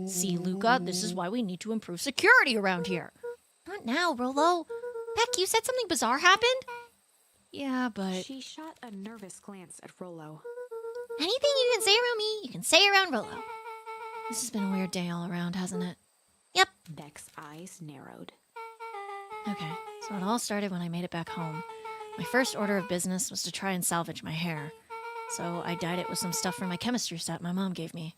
See, Luca, this is why we need to improve security around here. Not now, Rollo. Beck, you said something bizarre happened? Yeah, but... She shot a nervous glance at Rollo. Anything you can say around me, you can say around Rollo. This has been a weird day all around, hasn't it? Yep. Beck's eyes narrowed. Okay, so it all started when I made it back home. My first order of business was to try and salvage my hair. So I dyed it with some stuff from my chemistry set my mom gave me.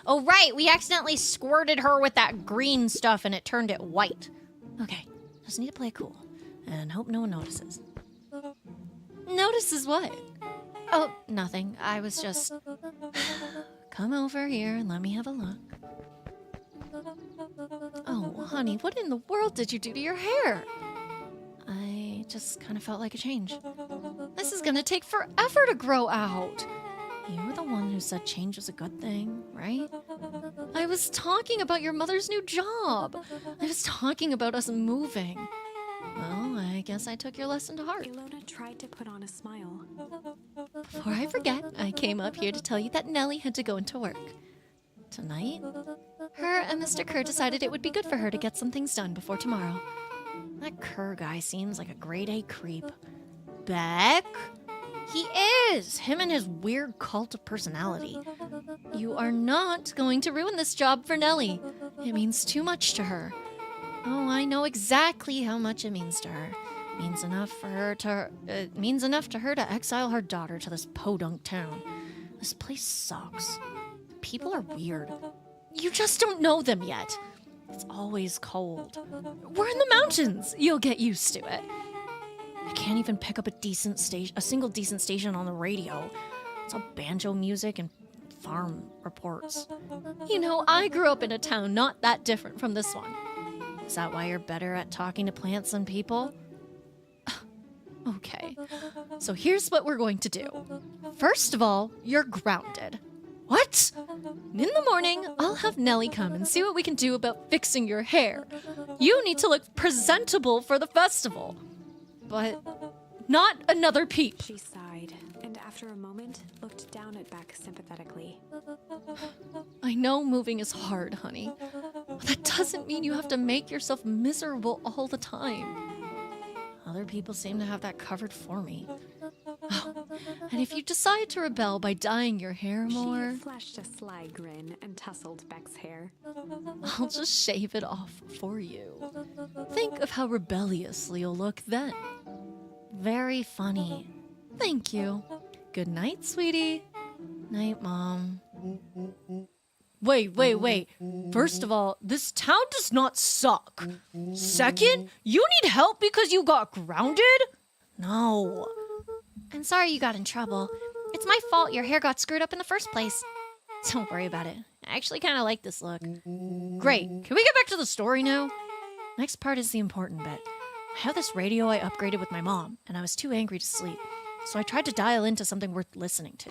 Oh, right. We accidentally squirted her with that green stuff and it turned it white. Okay, just need to play it cool and hope no one notices. Notices what? Oh, nothing. I was just... Come over here and let me have a look. Oh, honey, what in the world did you do to your hair? I just kind of felt like a change. This is gonna take forever to grow out. You were the one who said change was a good thing, right? I was talking about your mother's new job. I was talking about us moving. Well, I guess I took your lesson to heart. Ilona tried to put on a smile. Before I forget, I came up here to tell you that Nellie had to go into work. Tonight, her and Mr. Kerr decided it would be good for her to get some things done before tomorrow. That Kerr guy seems like a grade A creep. Beck? He is! Him and his weird cult of personality. You are not going to ruin this job for Nellie. It means too much to her. Oh, I know exactly how much it means to her. It means enough to her to exile her daughter to this podunk town. This place sucks. People are weird. You just don't know them yet. It's always cold. We're in the mountains. You'll get used to it. I can't even pick up a single decent station on the radio. It's all banjo music and farm reports. You know, I grew up in a town not that different from this one. Is that why you're better at talking to plants than people? Okay, so here's what we're going to do. First of all, you're grounded. What? In the morning, I'll have Nellie come and see what we can do about fixing your hair. You need to look presentable for the festival. But Not another peep. She sighed, and after a moment, looked down at Beck sympathetically. I know moving is hard, honey. But that doesn't mean you have to make yourself miserable all the time. Other people seem to have that covered for me. Oh, and if you decide to rebel by dyeing your hair more, She flashed a sly grin and tousled Beck's hair. I'll just shave it off for you. Think of how rebelliously you'll look then. Very funny. Thank you. Good night, sweetie. Night, Mom. Wait. First of all, this town does not suck. Second, you need help because you got grounded? No. I'm sorry you got in trouble. It's my fault your hair got screwed up in the first place. Don't worry about it. I actually kind of like this look. Great. Can we get back to the story now? Next part is the important bit. I have this radio I upgraded with my mom, and I was too angry to sleep. So I tried to dial into something worth listening to.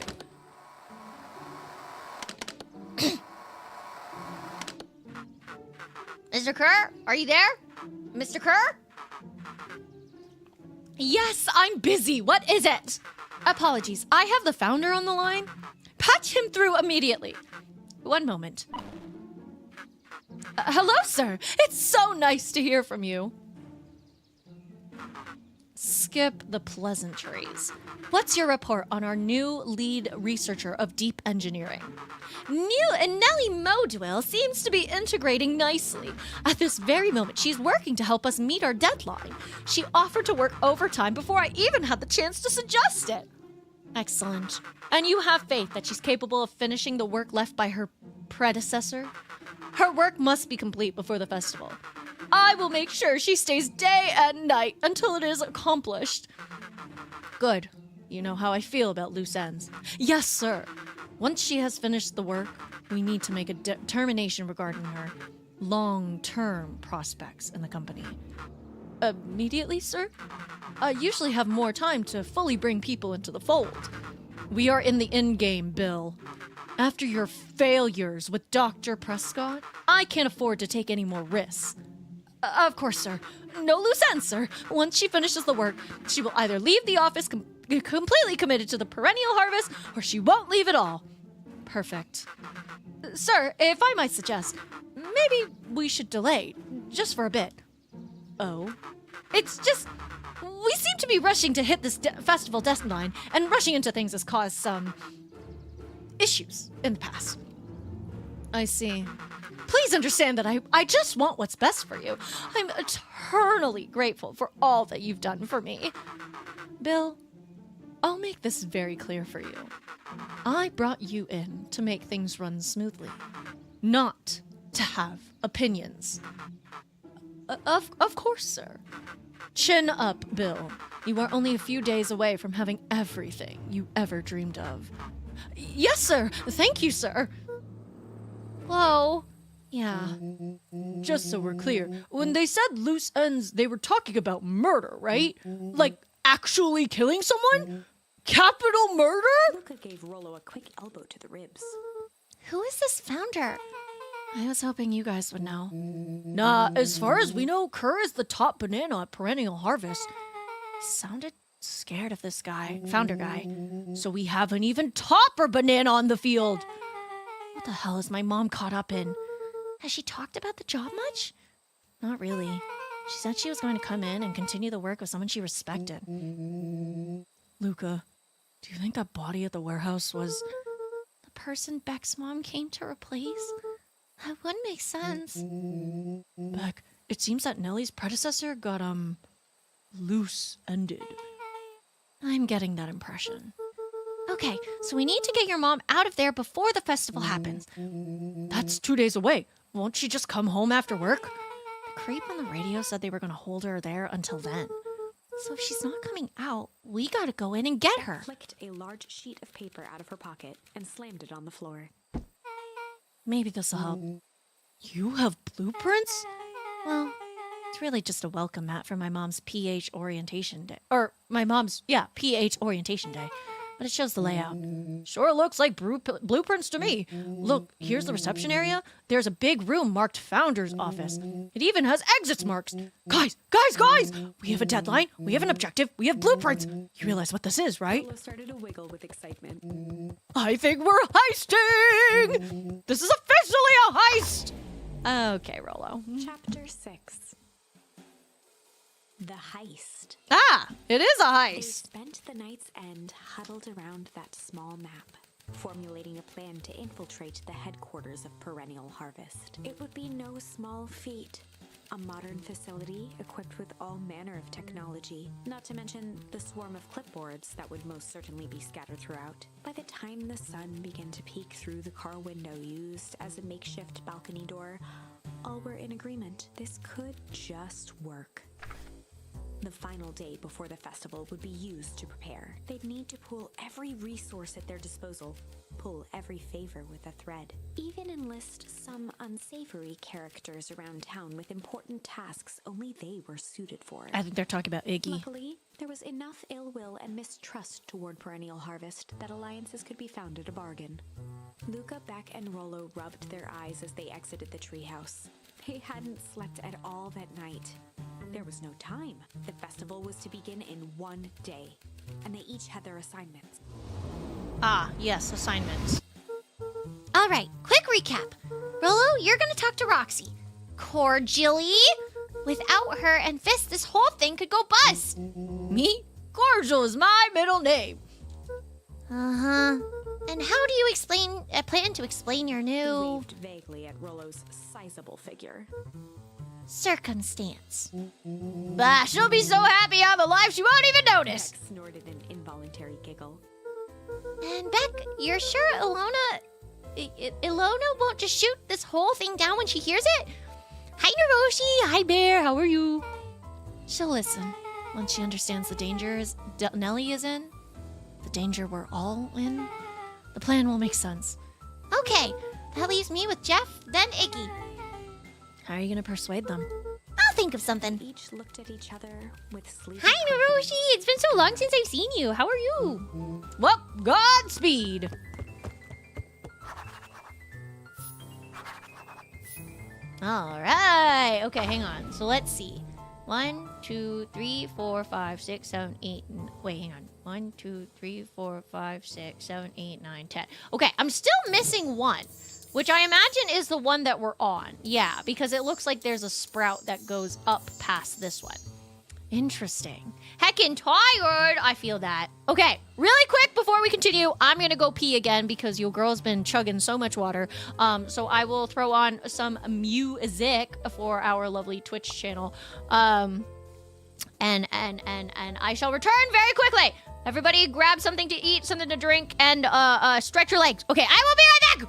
Mr. Kerr, are you there? Mr. Kerr? Yes, I'm busy. What is it? Apologies. I have the founder on the line. Patch him through immediately. One moment. Hello, sir. It's so nice to hear from you. Skip the pleasantries. What's your report on our new lead researcher of deep engineering? Nellie Modwell seems to be integrating nicely. At this very moment, she's working to help us meet our deadline. She offered to work overtime before I even had the chance to suggest it. Excellent. And you have faith that she's capable of finishing the work left by her predecessor? Her work must be complete before the festival. I will make sure she stays day and night until it is accomplished. Good. You know how I feel about loose ends. Yes, sir. Once she has finished the work, we need to make a determination regarding her long-term prospects in the company. Immediately, sir? I usually have more time to fully bring people into the fold. We are in the in-game, Bill. After your failures with Dr. Prescott, I can't afford to take any more risks. Of course, sir. No loose ends, sir. Once she finishes the work, she will either leave the office completely committed to the perennial harvest, or she won't leave at all. Perfect. Sir, if I might suggest, maybe we should delay, just for a bit. Oh? It's just, we seem to be rushing to hit this festival deadline, and rushing into things has caused some issues in the past. I see. Please understand that I just want what's best for you. I'm eternally grateful for all that you've done for me. Bill, I'll make this very clear for you. I brought you in to make things run smoothly, not to have opinions. Of course, sir. Chin up, Bill. You are only a few days away from having everything you ever dreamed of. Yes, sir. Thank you, sir. Hello? Yeah. Just so we're clear, when they said loose ends, they were talking about murder, right? Like, actually killing someone? Capital murder? Luca gave Rollo a quick elbow to the ribs. Who is this founder? I was hoping you guys would know. Nah, as far as we know, Kerr is the top banana at Perennial Harvest. He sounded scared of this guy, founder guy. So we have an even topper banana on the field. What the hell is my mom caught up in? Has she talked about the job much? Not really. She said she was going to come in and continue the work with someone she respected. Luca, do you think that body at the warehouse was The person Beck's mom came to replace? That would make sense. Beck? It seems that Nellie's predecessor got, loose-ended. I'm getting that impression. Okay, so we need to get your mom out of there before the festival happens. That's 2 days away. Won't she just come home after work? The creep on the radio said they were going to hold her there until then. So if she's not coming out, we gotta go in and get her. Flicked a large sheet of paper out of her pocket and slammed it on the floor. Maybe this'll help. You have blueprints? Well, it's really just a welcome mat for my mom's PH orientation day. Or my mom's, PH orientation day. But but it shows the layout. Sure looks like blueprints to me. Look, here's the reception area. There's a big room marked Founder's Office. It even has exits marks. Guys! We have a deadline, we have an objective, we have blueprints. You realize what this is, right? Rolo started to wiggle with excitement. I think we're heisting! This is officially a heist! Okay, Rolo. Chapter 6. The Heist. Ah, it is a They heist. spent the night's end huddled around that small map, formulating a plan to infiltrate the headquarters of Perennial Harvest. It would be no small feat. A modern facility equipped with all manner of technology, not to mention the swarm of clipboards that would most certainly be scattered throughout. By the time the sun began to peek through the car window used as a makeshift balcony door, all were in agreement. This could just work. The final day before the festival would be used to prepare. They'd need to pool every resource at their disposal, pull every favor with a thread, even enlist some unsavory characters around town with important tasks only they were suited for. I think they're talking about Iggy. Luckily, there was enough ill will and mistrust toward Perennial Harvest that alliances could be found at a bargain. Luca, Beck, and Rolo rubbed their eyes as they exited the treehouse. They hadn't slept at all that night. There was no time. The festival was to begin in one day, and they each had their assignments. Ah, yes, assignments. All right, quick recap. Rolo, you're gonna talk to Roxy. Cordially. Without her and Fist, this whole thing could go bust. Me? Cordial is my middle name. Uh-huh. And how do you plan to explain your He new waved vaguely at Rolo's sizable figure. circumstance? Bah, she'll be so happy I'm alive she won't even notice. Beck snorted an involuntary giggle. And Beck, you're sure Ilona won't just shoot this whole thing down when she hears it? Hi, Naroshi. Hi, Bear. How are you? She'll listen once she understands the danger Nellie is in, the danger we're all in. The plan will make sense. Okay, that leaves me with Jeff, then Iggy. How are you gonna persuade them? I'll think of something. Each looked at each other with sleepy Hi, confidence. Naroshi. It's been so long since I've seen you. How are you? Well, Godspeed. All right. Okay, hang on. So let's see. 1, 2, 3, 4, 5, 6, 7, 8. Wait, hang on. 1, 2, 3, 4, 5, 6, 7, 8, 9, 10. Okay, I'm still missing one, which I imagine is the one that we're on. Yeah, because it looks like there's a sprout that goes up past this one. Interesting. Heckin' tired. I feel that. Okay, really quick before we continue, I'm gonna go pee again because your girl's been chugging so much water. So I will throw on some music for our lovely Twitch channel. And I shall return very quickly. Everybody grab something to eat, something to drink, and stretch your legs. Okay, I will be right back.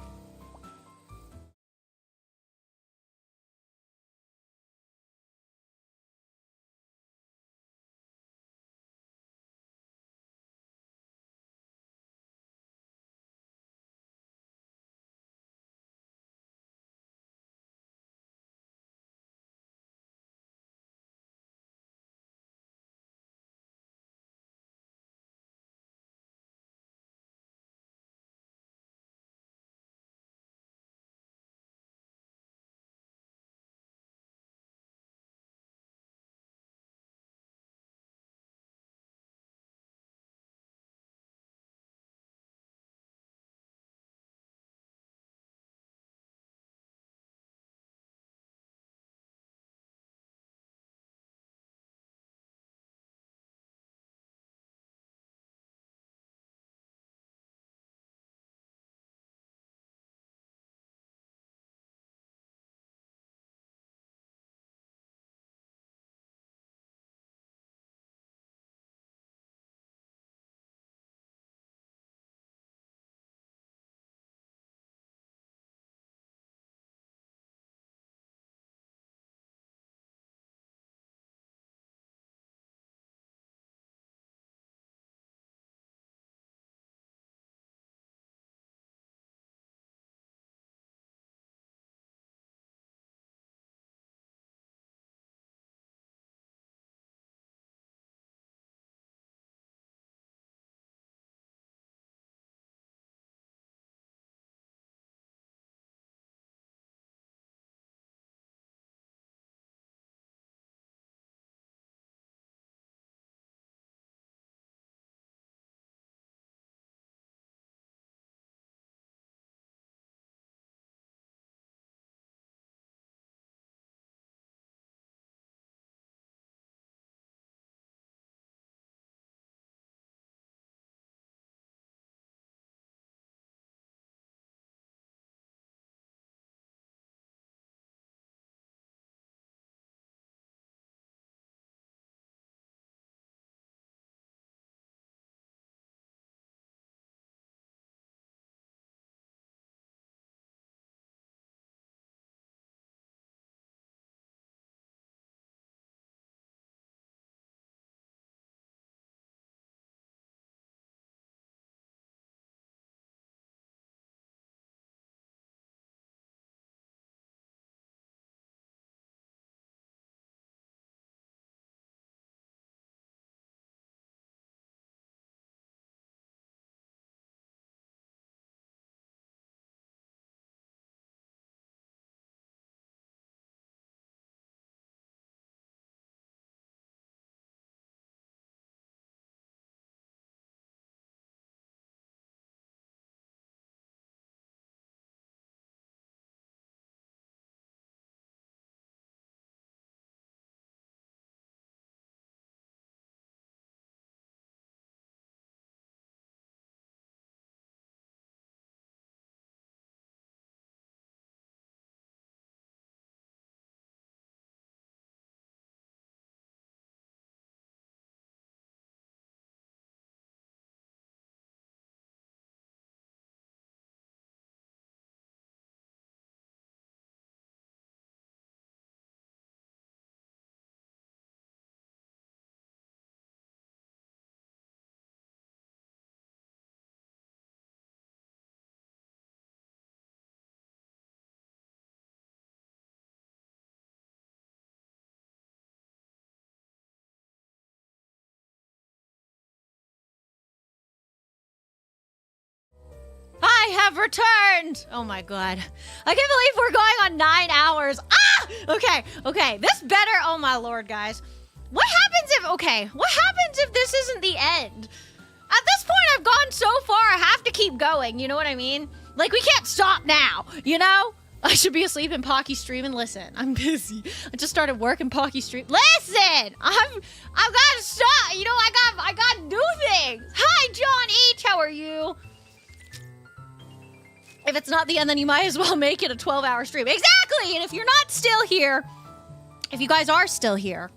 have returned! Oh my god. I can't believe we're going on 9 hours. Ah! Okay. This better, oh my lord, guys. What happens if this isn't the end? At this point, I've gone so far, I have to keep going, you know what I mean? Like, we can't stop now, you know? I should be asleep in Pocky stream and listen. I'm busy. I just started work in Pocky stream. Listen! I've got to stop. You know, I got to do things. Hi, John H. How are you? If it's not the end, then you might as well make it a 12-hour stream. Exactly! And if you're not still here, if you guys are still here,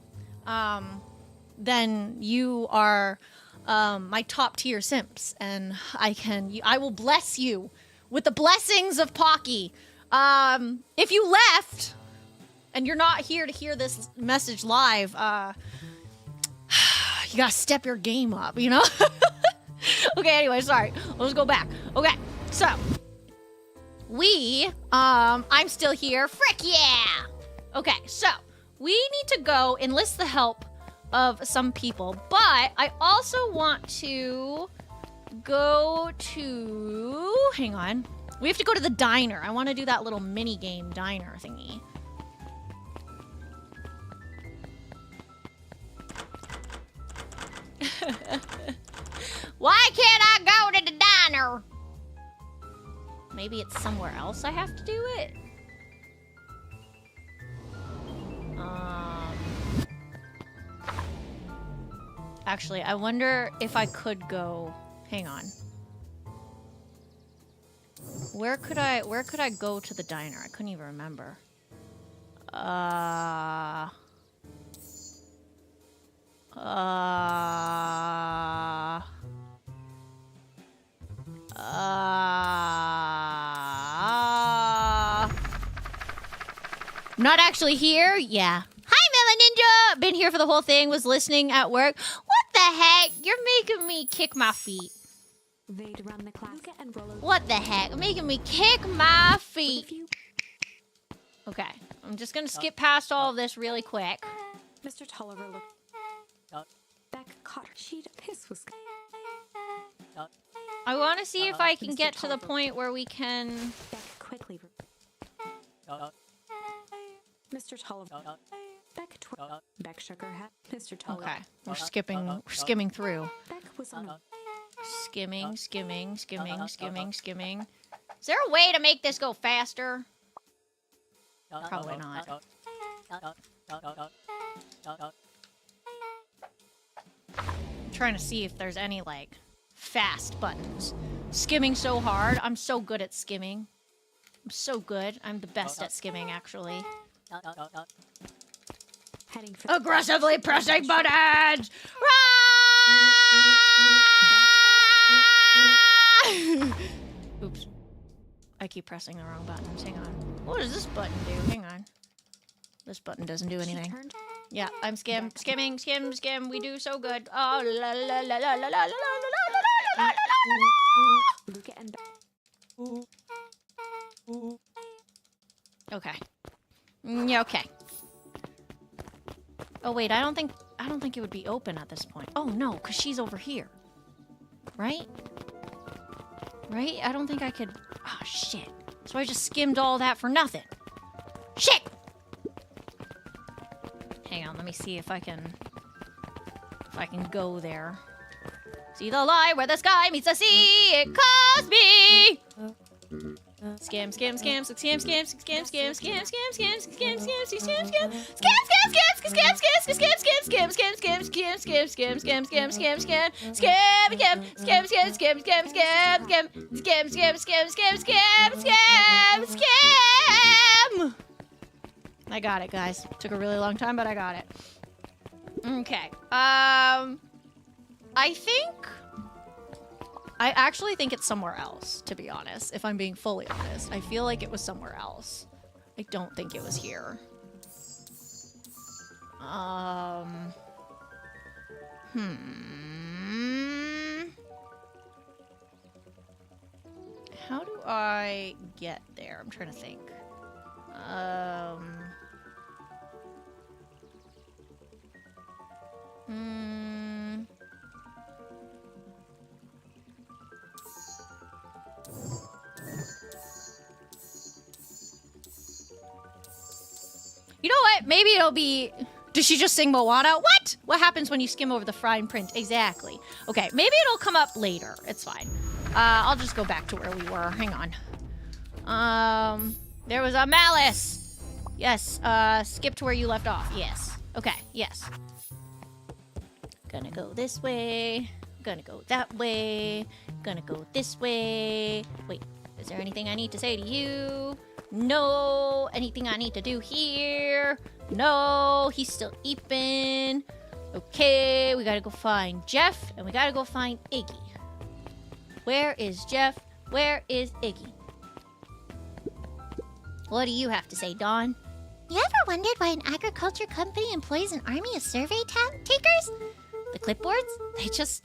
then you are my top tier simps, and I will bless you with the blessings of Pocky. If you left and you're not here to hear this message live, you gotta step your game up, you know? Okay, anyway, sorry. Let's go back. Okay, so I'm still here. Frick yeah! Okay, so we need to go enlist the help of some people, but I also want to go to, hang on. We have to go to the diner. I want to do that little mini game diner thingy. Why can't I go to the diner? Maybe it's somewhere else I have to do it? Actually, I wonder if I could go, hang on. Where could I go to the diner? I couldn't even remember. Not actually here? Yeah. Hi, Melon Ninja! Been here for the whole thing, was listening at work. What the heck? You're making me kick my feet. They'd run the class and roll over. What the heck? Making me kick my feet. Okay, I'm just gonna skip past all of this really quick. Mr. Tolliver looked. Beck caught her. She'd piss was. I want to see if I can get to the point where we can. Beck quickly. Mr. Tolliver. Beck shook her head. Mr. Tolliver. Okay, we're skimming through. Beck was on a. Skimming. Is there a way to make this go faster? Probably not. I'm trying to see if there's any, like, fast buttons. Skimming so hard. I'm so good at skimming. I'm so good. I'm the best at skimming, actually. Heading for Aggressively pressing buttons! Oops. I keep pressing the wrong buttons. Hang on. What does this button do? Hang on. This button doesn't do anything. Yeah, I'm skimming. We do so good. Oh, la la la la la la la la la. Okay. Yeah, okay. Oh wait, I don't think it would be open at this point. Oh no, because she's over here. Right? Right? I don't think I could... Oh, shit. So I just skimmed all that for nothing. Shit! Hang on, let me see if I can go there. See the line where the sky meets the sea, it calls me! Scam. I got it, guys. Took a really long time, but I got it. Okay. I actually think it's somewhere else, to be honest, if I'm being fully honest. I feel like it was somewhere else. I don't think it was here. How do I get there? I'm trying to think. You know what? Maybe it'll be... Does she just sing Moana? What? What happens when you skim over the fine print? Exactly. Okay, maybe it'll come up later. It's fine. I'll just go back to where we were. Hang on. There was a malice. Yes, skip to where you left off. Yes. Okay, yes. Gonna go this way. Gonna go that way. Gonna go this way. Wait, is there anything I need to say to you? No. Anything I need to do here? No. He's still eeping. Okay, we gotta go find Jeff, and we gotta go find Iggy. Where is Jeff? Where is Iggy? What do you have to say, Dawn? You ever wondered why an agriculture company employs an army of survey takers? The clipboards? They just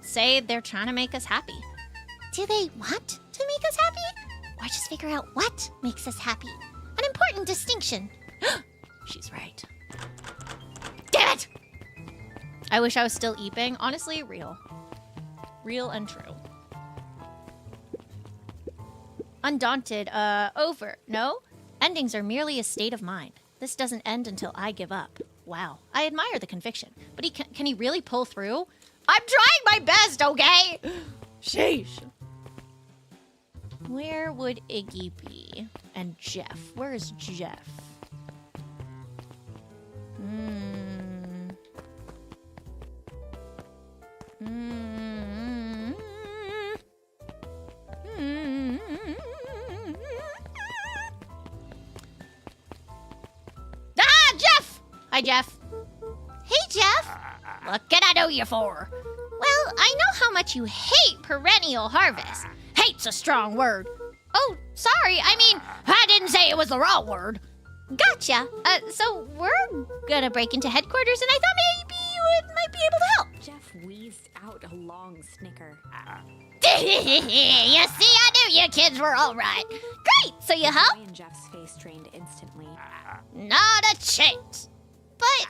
say they're trying to make us happy. Do they want to make us happy? Or just figure out what makes us happy? An important distinction. She's right. Damn it! I wish I was still eeping. Honestly, real. Real and true. Undaunted, over. No? Endings are merely a state of mind. This doesn't end until I give up. Wow. I admire the conviction. But can he really pull through? I'm trying my best, okay? Sheesh. Where would Iggy be? And Jeff. Where is Jeff? Ah, Jeff! Hi, Jeff. Hey, Jeff. What can I do you for? Well, I know how much you hate perennial harvest. Hate's a strong word. Oh, sorry. I mean, I didn't say it was the wrong word. Gotcha. So we're gonna break into headquarters, and I thought maybe you might be able to help. Jeff wheezed out a long snicker. You see, I knew you kids were all right. Great. So you help? Joy in Jeff's face strained instantly. Not a chance. But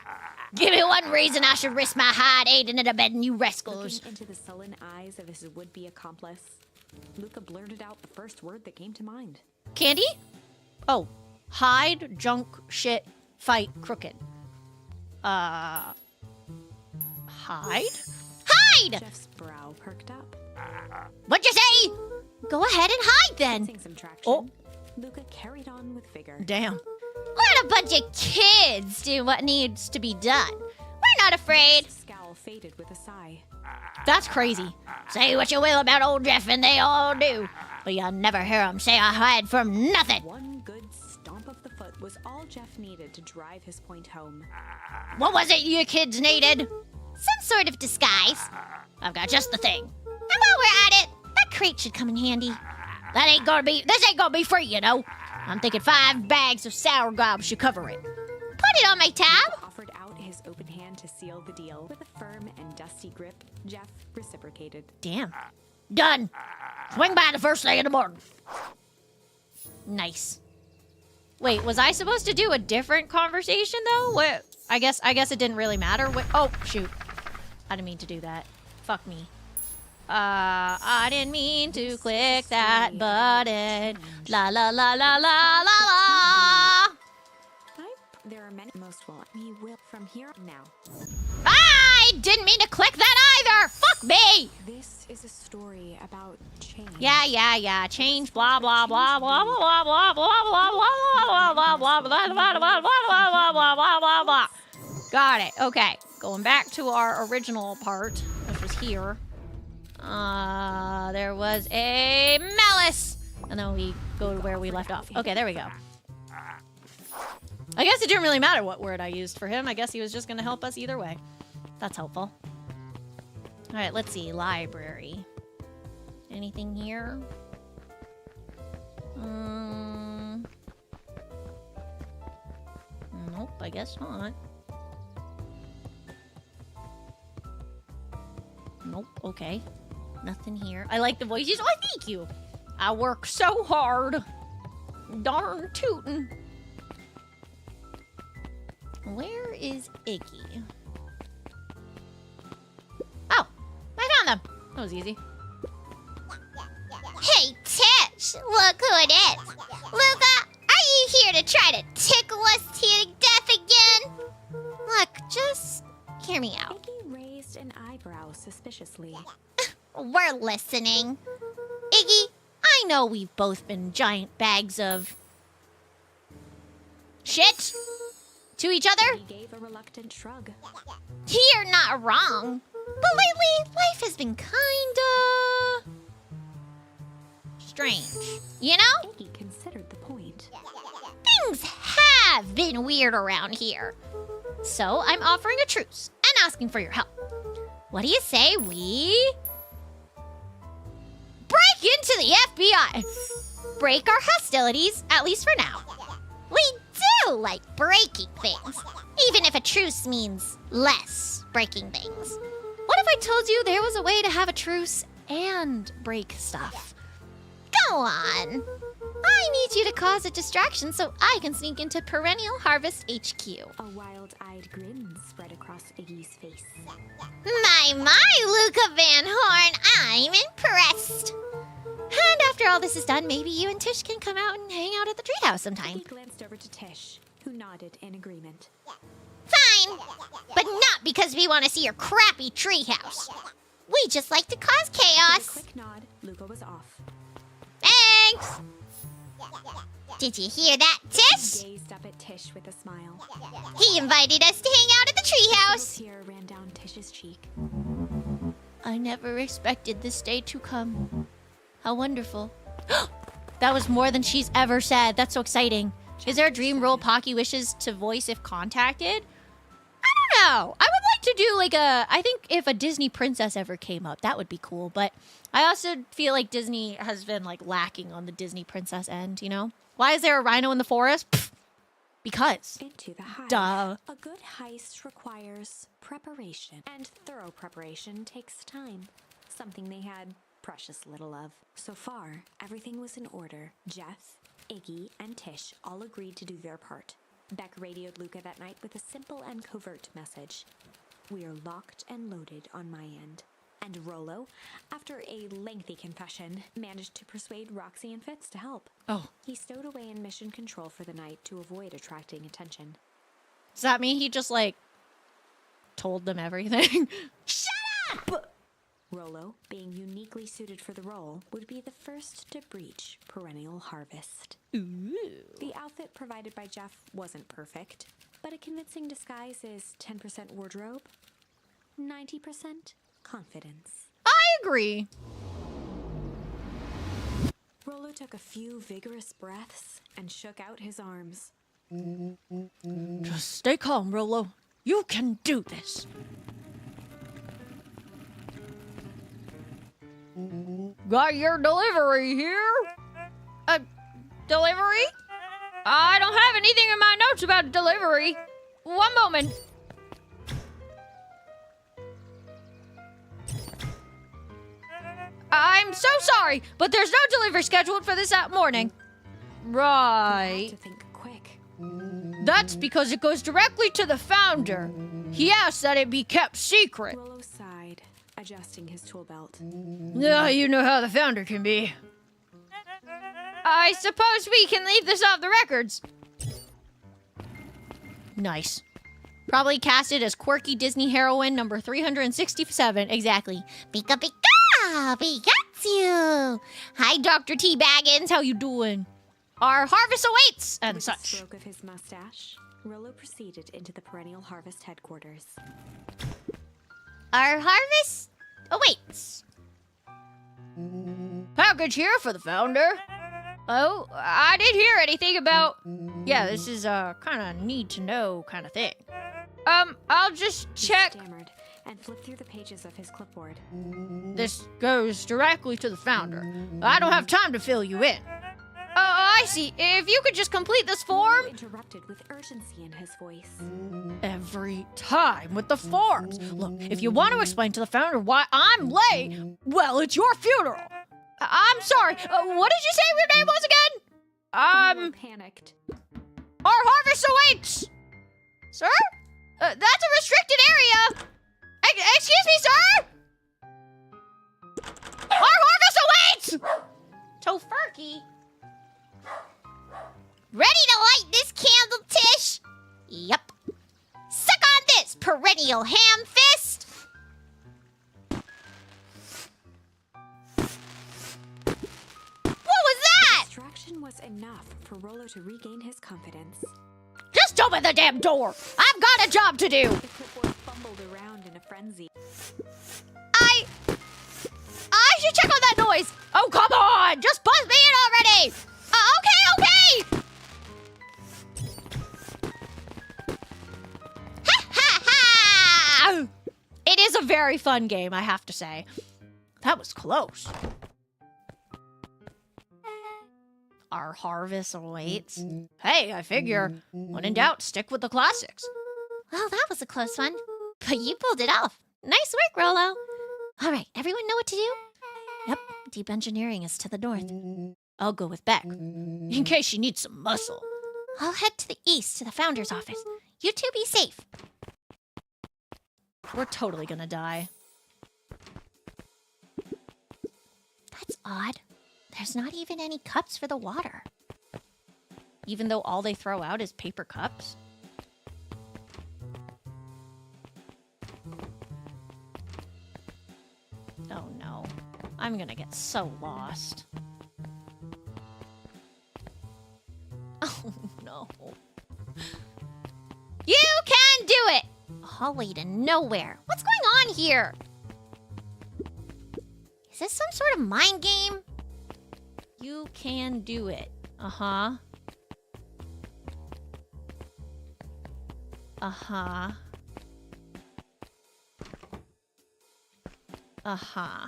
Give me one reason I should risk my hide aiding and abetting you rascals. Looking into the sullen eyes of his would-be accomplice, Luca blurted out the first word that came to mind. Candy? Oh. Hide, junk, shit, fight, crooked. Hide? Hide! Jeff's brow perked up. What'd you say? go ahead and hide then. Sensing some traction, Oh. Luca carried on with vigor. Damn. Let a bunch of kids do what needs to be done. We're not afraid. His scowl faded with a sigh. That's crazy. Say what you will about old Jeff, and they all do. But you'll never hear 'em say I hide from nothing. One good stomp of the foot was all Jeff needed to drive his point home. What was it you kids needed? Some sort of disguise. I've got just the thing. And while we're at it, that crate should come in handy. This ain't gonna be free, you know. I'm thinking 5 bags of sour gob should cover it. Put it on my tab. Offered out his open hand to seal the deal. With a firm and dusty grip, Jeff reciprocated. Damn. Done. Swing by the first thing in the morning. Nice. Wait, was I supposed to do a different conversation though? What? I guess it didn't really matter. Oh, shoot. I didn't mean to do that. Fuck me. I didn't mean to click that button. La la la la la la la. There are many. Most will. We will from here now. I didn't mean to click that either. Fuck me. This is a story about change. Yeah. Change. Blah blah blah blah blah blah blah blah blah blah blah blah blah blah blah blah blah blah blah blah. Got it. Okay. Going back to our original part, which was here. There was a malice, and then we go to where we left off. Okay, there we go. I guess it didn't really matter what word I used for him. I guess he was just gonna help us either way. That's helpful. All right, let's see. Library. Anything here? Nope, I guess not. Nope, okay. Nothing here. I like the voices. Oh, thank you. I work so hard. Darn tootin'. Where is Iggy? Oh, I found them. That was easy. Hey, Tish, look who it is. Luca, are you here to try to tickle us to death? hear me out. Iggy raised an eyebrow suspiciously. We're listening. Iggy, I know we've both been giant bags of shit to each other. He gave a reluctant shrug. You're not wrong. But lately, life has been kinda strange. You know? Iggy considered the point. Things have been weird around here. So I'm offering a truce and asking for your help. What do you say we break into the FBI? Break our hostilities, at least for now. We do like breaking things, even if a truce means less breaking things. What if I told you there was a way to have a truce and break stuff? Go on. I need you to cause a distraction so I can sneak into Perennial Harvest HQ. A wild-eyed grin spread across Iggy's face. My, Luca Van Horn, I'm impressed. And after all this is done, maybe you and Tish can come out and hang out at the treehouse sometime. Iggy glanced over to Tish, who nodded in agreement. Fine, but not because we want to see your crappy treehouse. We just like to cause With a chaos. quick nod, Luca was off. Thanks. Did you hear that, He Tish? gazed up at Tish with a smile. He invited us to hang out at the A little treehouse. tear ran down Tish's cheek. I never expected this day to come. How wonderful. That was more than she's ever said. That's so exciting. Is there a dream role Pocky wishes to voice if contacted? I don't know. I would like to do like I think if a Disney princess ever came up, that would be cool. But I also feel like Disney has been like lacking on the Disney princess end, you know? Why is there a rhino in the forest? Pfft. Because. Into the hive. Duh. A good heist requires preparation, and thorough preparation takes time. Something they had precious little of. So far, everything was in order. Jeff, Iggy, and Tish all agreed to do their part. Beck radioed Luca that night with a simple and covert message. We are locked and loaded on my end. And Rollo, after a lengthy confession, managed to persuade Roxy and Fitz to help. Oh. He stowed away in mission control for the night to avoid attracting attention. Does that mean he just like told them everything? Rollo, being uniquely suited for the role, would be the first to breach Perennial Harvest. Ooh. The outfit provided by Jeff wasn't perfect, but a convincing disguise is 10% wardrobe, 90% confidence. I agree. Rollo took a few vigorous breaths and shook out his arms. Just stay calm, Rollo. You can do this. Got your delivery here? Delivery? I don't have anything in my notes about delivery. One moment. I'm so sorry, but there's no delivery scheduled for this morning. He had Right. to think quick. That's because it goes directly to the founder. He asked that it be kept secret. Rollo sighed, adjusting his tool belt. Yeah, you know how the founder can be. I suppose we can leave this off the records. Nice. Probably casted as quirky Disney heroine number 367. Exactly. Pika pika, Pikachu. Hi, Dr. T. Baggins. How you doing? Our harvest awaits and With a such. stroke of his mustache, Rollo proceeded into the Perennial Harvest headquarters. Our harvest awaits. Package here for the founder. Oh, I didn't hear anything about... Yeah, this is a kind of need to know kind of thing. I'll just He check. stammered and flipped through the pages of his clipboard. This goes directly to the founder. I don't have time to fill you in. I see. If you could just complete this form. Rollo interrupted with urgency in his voice. Every time with the forms. Look, if you want to explain to the founder why I'm late, well, it's your funeral. I'm sorry. What did you say your name was again? Rollo panicked. Our harvest awaits. Sir? That's a restricted area. Excuse me, sir? Our harvest awaits! Tofurkey. Ready to light this candle, Tish? Yup. Suck on this, Perennial steel ham fist! What was that? Distraction was enough for Rolo to regain his confidence. Just open the damn door! I've got a job to do! The clipboard fumbled around in a frenzy. I should check on that noise! Oh, come on! Just buzz me in already! Okay! Ha ha ha! It is a very fun game, I have to say. That was close. Our harvest awaits. Hey, I figure, when in doubt, stick with the classics. Well, that was a close one. But you pulled it off. Nice work, Rolo. All right, everyone know what to do? Yep, deep engineering is to the north. I'll go with Beck, in case she needs some muscle. I'll head to the east to the founder's office. You two be safe. We're totally gonna die. That's odd. There's not even any cups for the water. Even though all they throw out is paper cups. Oh no. I'm gonna get so lost. Oh no. You can do it! Hallway to nowhere. What's going on here? Is this some sort of mind game? You can do it. Uh-huh. Uh-huh. Uh-huh.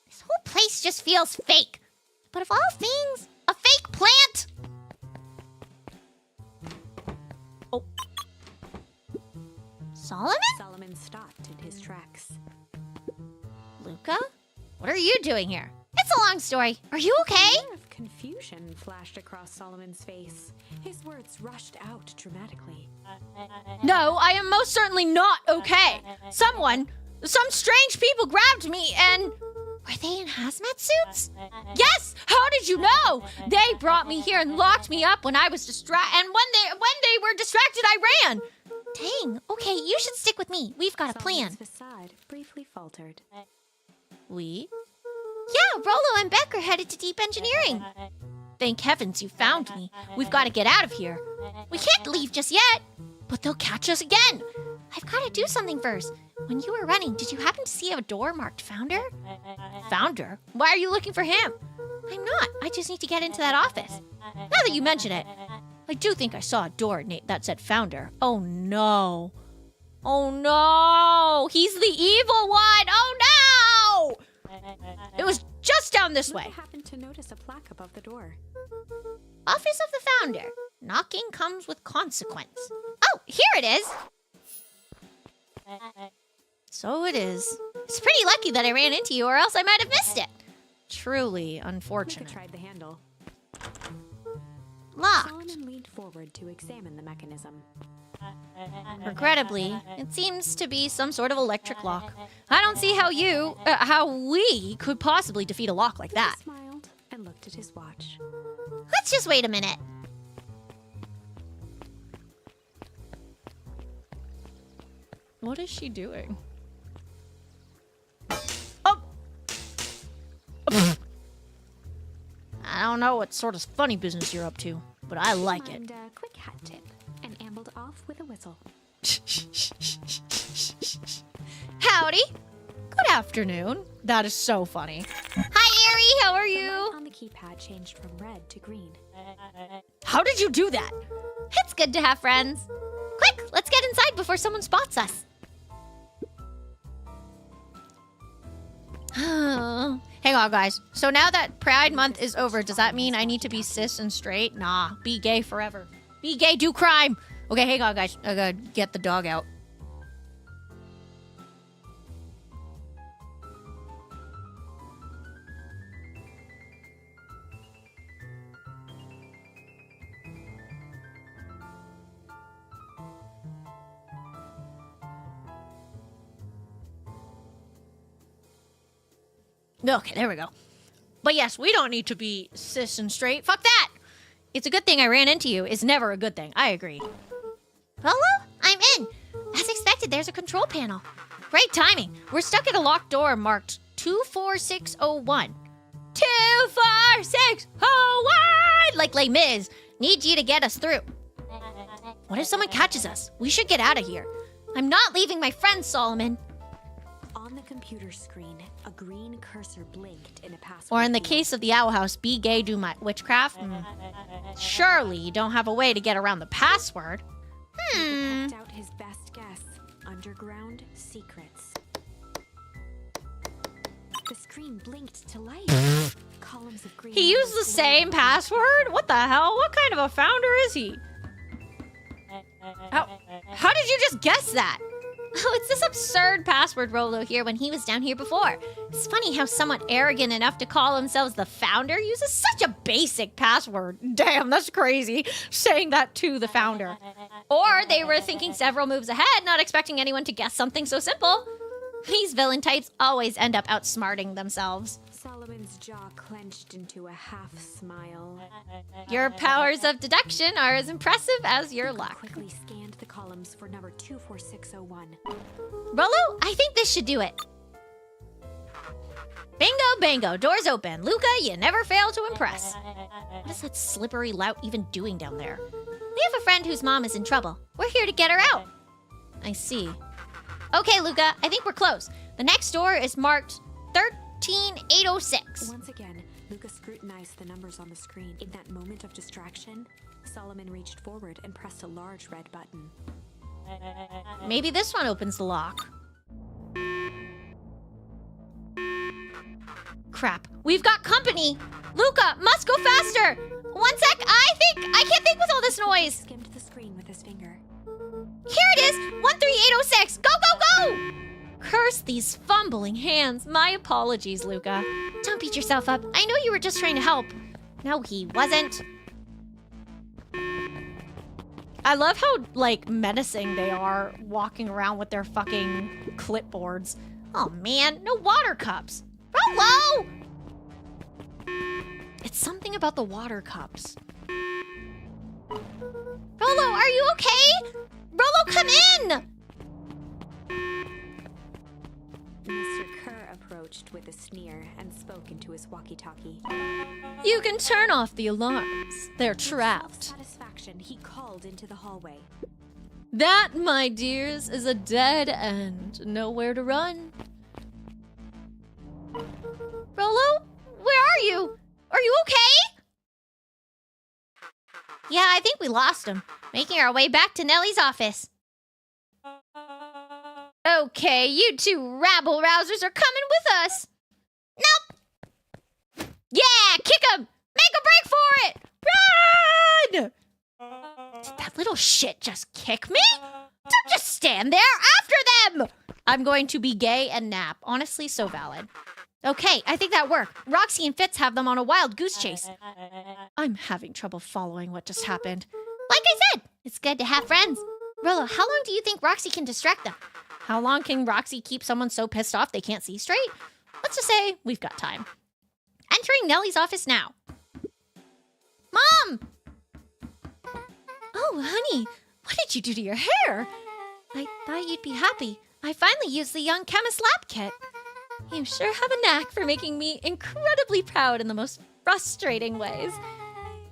This whole place just feels fake. But of all things, a fake plant? Oh. Solomon? Solomon stopped in his tracks. Luca? What are you doing here? It's a long story. Are you okay? A glare of confusion flashed across Solomon's face. His words rushed out dramatically. No, I am most certainly not okay. Some strange people grabbed me and... Were they in hazmat suits? Yes! How did you know? They brought me here and locked me up when I was distracted. And when they were distracted, I ran. Dang. Okay, you should stick with me. We've got a plan. Solomon's facade briefly faltered. We? Yeah, Rolo and Beck are headed to deep engineering. Thank heavens you found me. We've got to get out of here. We can't leave just yet. But they'll catch us again. I've got to do something first. When you were running, did you happen to see a door marked Founder? Founder? Why are you looking for him? I'm not. I just need to get into that office. Now that you mention it, I do think I saw a door that said Founder. Oh no. Oh no! He's the evil one! Oh no! It was just down this way. Luca happened to notice a plaque above the door. Office of the Founder. Knocking comes with consequence. Oh, here it is. So it is. It's pretty lucky that I ran into you, or else I might have missed it. Truly Luca unfortunate. tried the handle. Locked. Solomon leaned forward to examine the mechanism. Regrettably, it seems to be some sort of electric lock. I don't see how we could possibly defeat a lock like that. He smiled and looked at his watch. Let's just wait a minute. What is she doing? Oh! I don't know what sort of funny business you're up to, but I like it. And a quick hat tip and ambled off with a whistle. Howdy! Good afternoon. That is so funny. Hi, Ari. How are The you? light on the keypad changed from red to green. How did you do that? It's good to have friends. Quick, let's get inside before someone spots us. Hang on, guys. So now that Pride Month is over, does that mean I need to be cis and straight? Nah, be gay forever. Be gay, do crime. Okay, hang on, guys. I gotta get the dog out. Okay, there we go. But yes, we don't need to be cis and straight. Fuck that! It's a good thing I ran into you. It's never a good thing. I agree. Rolo, I'm in. As expected, there's a control panel. Great timing. We're stuck at a locked door marked 24601. 24601! Like Les Mis. Need you to get us through. What if someone catches us? We should get out of here. I'm not leaving my friend, Solomon. On the computer screen, a green cursor blinked in a password. Or in the field. case of the Owl House, be gay, do my witchcraft. Surely you don't have a way to get around the password. He picked out his best guess. Underground secrets. The screen blinked to life. Columns of green. He used the same password? What the hell? What kind of a founder is he? How did you just guess that? Oh, it's this absurd password Rolo here when he was down here before. It's funny how someone arrogant enough to call themselves the founder uses such a Basic password. Damn, that's crazy. Saying that to the founder. Or they were thinking several moves ahead, not expecting anyone to guess something so simple. These villain types always end up outsmarting themselves. Solomon's jaw clenched into a half smile. Your powers of deduction are as impressive as your luck. Quickly scanned the columns for number 24601. Rolo, I think this should do it. Bingo, bango, doors open. Luca, you never fail to impress. What is that slippery lout even doing down there? We have a friend whose mom is in trouble. We're here to get her out. I see. Okay, Luca, I think we're close. The next door is marked 13806. Once again, Luca scrutinized the numbers on the screen. In that moment of distraction, Solomon reached forward and pressed a large red button. Maybe this one opens the lock. Crap. We've got company. Luca, must go faster. 1 sec, I can't think with all this noise. Skimmed the screen with his finger. Here it is, 13806. Go, go, go! Curse these fumbling hands. My apologies, Luca. Don't beat yourself up. I know you were just trying to help. No, he wasn't. I love how, like, menacing they are walking around with their fucking clipboards. Oh, man. No water cups. Rolo! It's something about the water cups. Rolo, are you okay? Rolo, come in! Mr. Kerr approached with a sneer and spoke into his walkie-talkie. You can turn off the alarms. They're trapped. Satisfaction, he called into the hallway. That, my dears, is a dead end. Nowhere to run. Rolo, where are you? Are you okay? Yeah, I think we lost him. Making our way back to Nellie's office. Okay, you two rabble-rousers are coming with us. Nope. Yeah, kick him. Make a break for it. Run! Did that little shit just kick me? Don't just stand there. After them. I'm going to be gay and nap. Honestly, so valid. Okay, I think that worked. Roxy and Fitz have them on a wild goose chase. I'm having trouble following what just happened. Like I said, it's good to have friends. Rolo, how long do you think Roxy can distract them? How long can Roxy keep someone so pissed off they can't see straight? Let's just say we've got time. Entering Nellie's office now. Mom! Oh, honey, what did you do to your hair? I thought you'd be happy. I finally used the Young Chemist Lab Kit. You sure have a knack for making me incredibly proud in the most frustrating ways.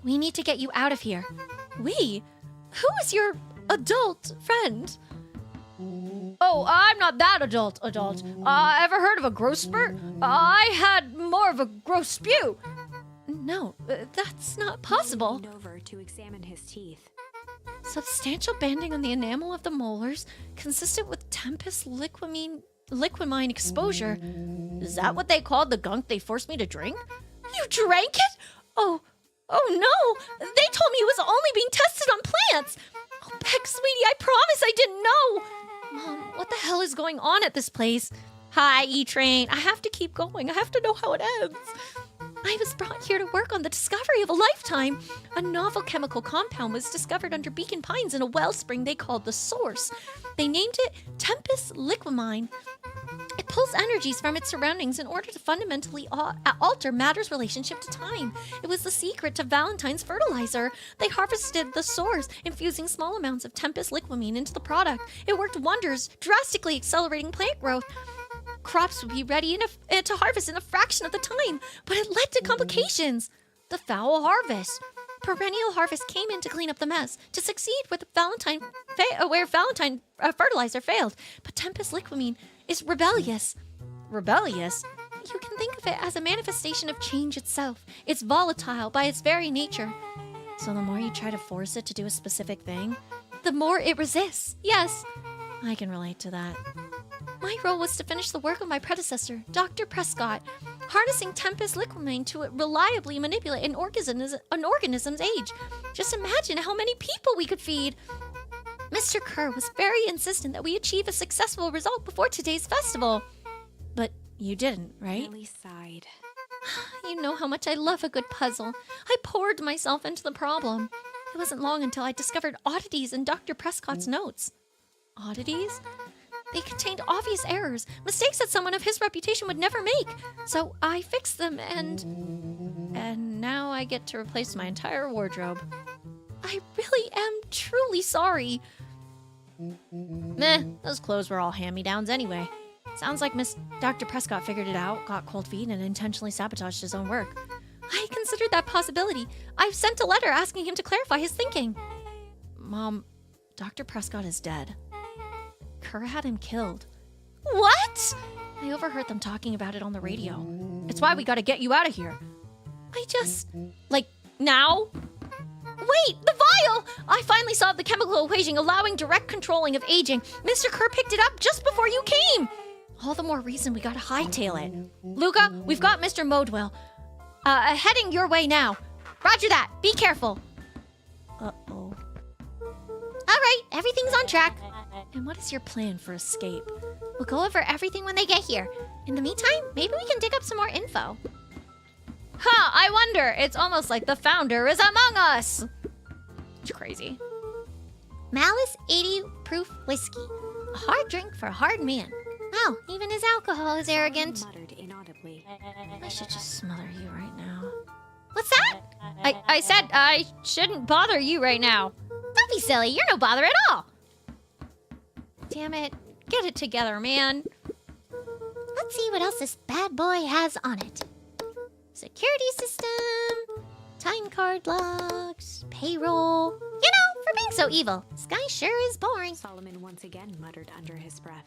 We need to get you out of here. We? Who is your adult friend? Oh, I'm not that adult. Ever heard of a growth spurt? I had more of a growth spew. No, that's not possible. He leaned over to examine his teeth. Substantial banding on the enamel of the molars, consistent with Tempest liquimine exposure. Is that what they called the gunk they forced me to drink? You drank it? Oh no! They told me it was only being tested on plants! Oh, Beck, sweetie, I promise I didn't know! Mom, what the hell is going on at this place? Hi, E-Train. I have to keep going. I have to know how it ends. I was brought here to work on the discovery of a lifetime. A novel chemical compound was discovered under Beacon Pines in a wellspring they called the Source. They named it Tempest liquimine. It pulls energies from its surroundings in order to fundamentally alter matter's relationship to time. It was the secret to Valentine's fertilizer. They harvested the source, infusing small amounts of Tempest liquamine into the product. It worked wonders, drastically accelerating plant growth. Crops would be ready to harvest in a fraction of the time, but it led to complications. The foul harvest. Perennial Harvest came in to clean up the mess, to succeed where Valentine fertilizer failed. But Tempest liquamine is rebellious. Rebellious? You can think of it as a manifestation of change itself. It's volatile by its very nature. So the more you try to force it to do a specific thing, the more it resists. Yes, I can relate to that. My role was to finish the work of my predecessor, Dr. Prescott, harnessing Tempest liquamine to reliably manipulate an organism's age. Just imagine how many people we could feed. Mr. Kerr was very insistent that we achieve a successful result before today's festival. But you didn't, right? Ellie sighed. You know how much I love a good puzzle. I poured myself into the problem. It wasn't long until I discovered oddities in Dr. Prescott's notes. Oddities? They contained obvious errors, mistakes that someone of his reputation would never make. So I fixed them and now I get to replace my entire wardrobe. I really am truly sorry. Meh, those clothes were all hand-me-downs anyway. Sounds like Dr. Prescott figured it out, got cold feet, and intentionally sabotaged his own work. I considered that possibility. I've sent a letter asking him to clarify his thinking. Mom, Dr. Prescott is dead. Kerr had him killed. What? I overheard them talking about it on the radio. It's why we gotta get you out of here. Like, now? Wait, the vial! I finally solved the chemical equation allowing direct controlling of aging. Mr. Kerr picked it up just before you came. All the more reason we gotta hightail it. Luca, we've got Mr. Modwell. Heading your way now. Roger that. Be careful. Uh-oh. All right, everything's on track. And what is your plan for escape? We'll go over everything when they get here. In the meantime, maybe we can dig up some more info. Huh, I wonder. It's almost like the founder is among us. It's crazy. Malice 80 proof whiskey. A hard drink for a hard man. Wow, even his alcohol is arrogant. Muttered inaudibly. I should just smother you right now. What's that? I said I shouldn't bother you right now. Don't be silly. You're no bother at all. Damn it. Get it together, man. Let's see what else this bad boy has on it. Security system, time card logs, payroll. You know, for being so evil, this guy sure is boring. Solomon once again muttered under his breath.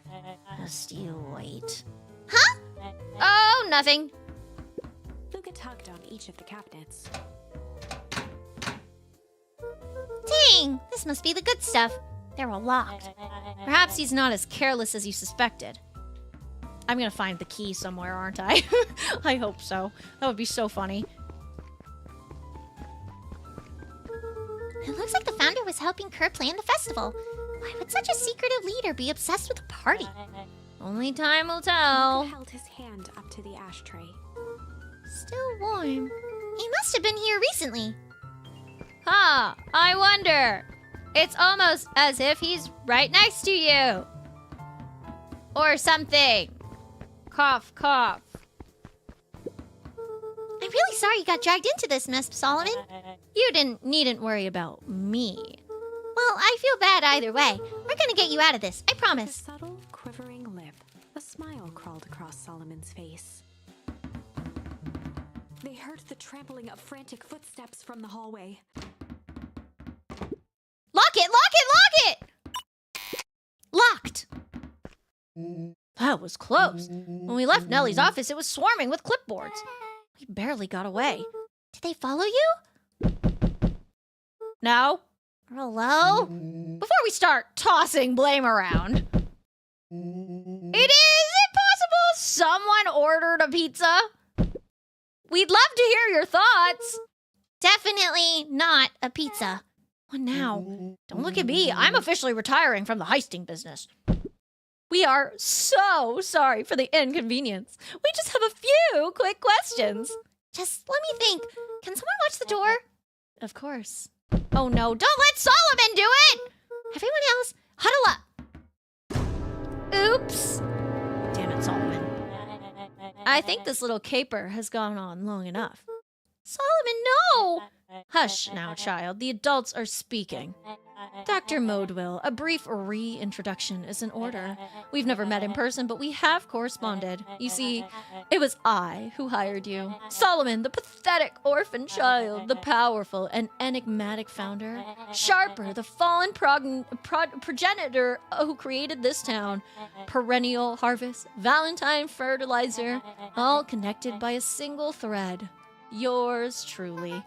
Just you wait. Huh? Oh, nothing. Luca tugged on each of the cabinets. Dang, this must be the good stuff. They're all locked. Perhaps he's not as careless as you suspected. I'm gonna find the key somewhere, aren't I? I hope so. That would be so funny. It looks like the founder was helping Kerr plan the festival. Why would such a secretive leader be obsessed with a party? Only time will tell. Luca held his hand up to the ashtray. Still warm. He must have been here recently. Huh, I wonder. It's almost as if he's right next to you. Or something. Cough, cough. I'm really sorry you got dragged into this mess, Solomon. You needn't worry about me. Well, I feel bad either way. We're gonna get you out of this, I With a promise. subtle, quivering lip, a smile crawled across Solomon's face. They heard the trampling of frantic footsteps from the hallway. Lock it, lock it, lock it! Locked. That was close. When we left Nellie's office, it was swarming with clipboards. We barely got away. Did they follow you? No. Hello? Before we start tossing blame around, is it possible someone ordered a pizza? We'd love to hear your thoughts. Definitely not a pizza. What now? Don't look at me. I'm officially retiring from the heisting business. We are so sorry for the inconvenience. We just have a few quick questions. Just let me think. Can someone watch the door? Of course. Oh no, don't let Solomon do it! Everyone else, huddle up. Oops. Damn it, Solomon. I think this little caper has gone on long enough. Solomon, no! Hush now, child. The adults are speaking. Dr. Modewell, a brief reintroduction is in order. We've never met in person, but we have corresponded. You see, it was I who hired you. Solomon, the pathetic orphan child, the powerful and enigmatic founder. Sharper, the fallen progenitor who created this town. Perennial harvest, Valentine fertilizer, all connected by a single thread. Yours truly.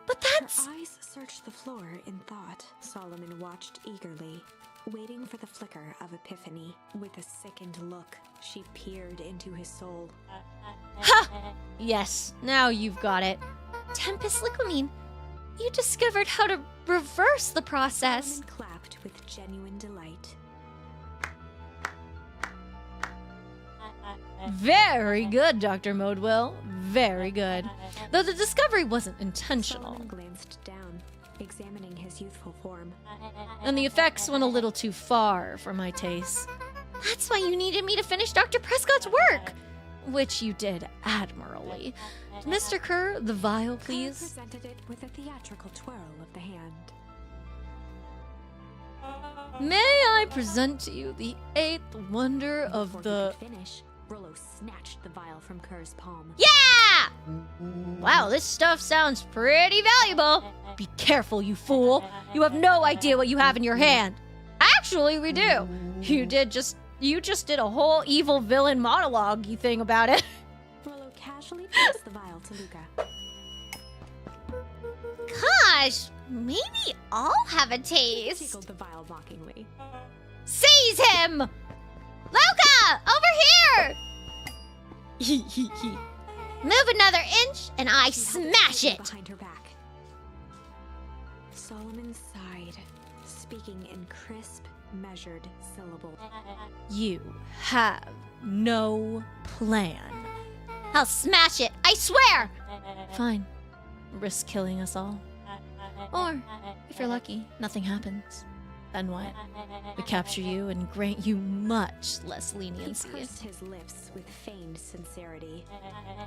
But that's... Her eyes searched the floor in thought. Solomon watched eagerly, waiting for the flicker of epiphany. With a sickened look, she peered into his soul. Ha! Yes, now you've got it. Tempest Liquamine, you discovered how to reverse the process. Solomon clapped with genuine delight. Very good, Dr. Modewell. Very good. Though the discovery wasn't intentional. Solomon glanced down, examining his youthful form. And the effects went a little too far for my taste. That's why you needed me to finish Dr. Prescott's work. Which you did admirably. Mr. Kerr, the vial, Kerr please. presented it with a theatrical twirl of the hand. May I present to you the eighth wonder of Before the... he could finish, Rollo snatched the vial from Kerr's palm. Yeah! Wow, this stuff sounds pretty valuable. Be careful, you fool. You have no idea what you have in your hand. Actually, we do. You just did a whole evil villain monologue-y thing about it. Rollo casually passed the vial to Luca. Gosh, maybe I'll have a taste. Tickled the vial mockingly. Seize him! Luca, over here! Move another inch and I She held smash the it! behind her back. Solomon sighed, speaking in crisp, measured syllables. You have no plan. I'll smash it, I swear! Fine. Risk killing us all. Or, if you're lucky, nothing happens. Then what? We capture you and grant you much less He leniency. pursed his lips with feigned sincerity.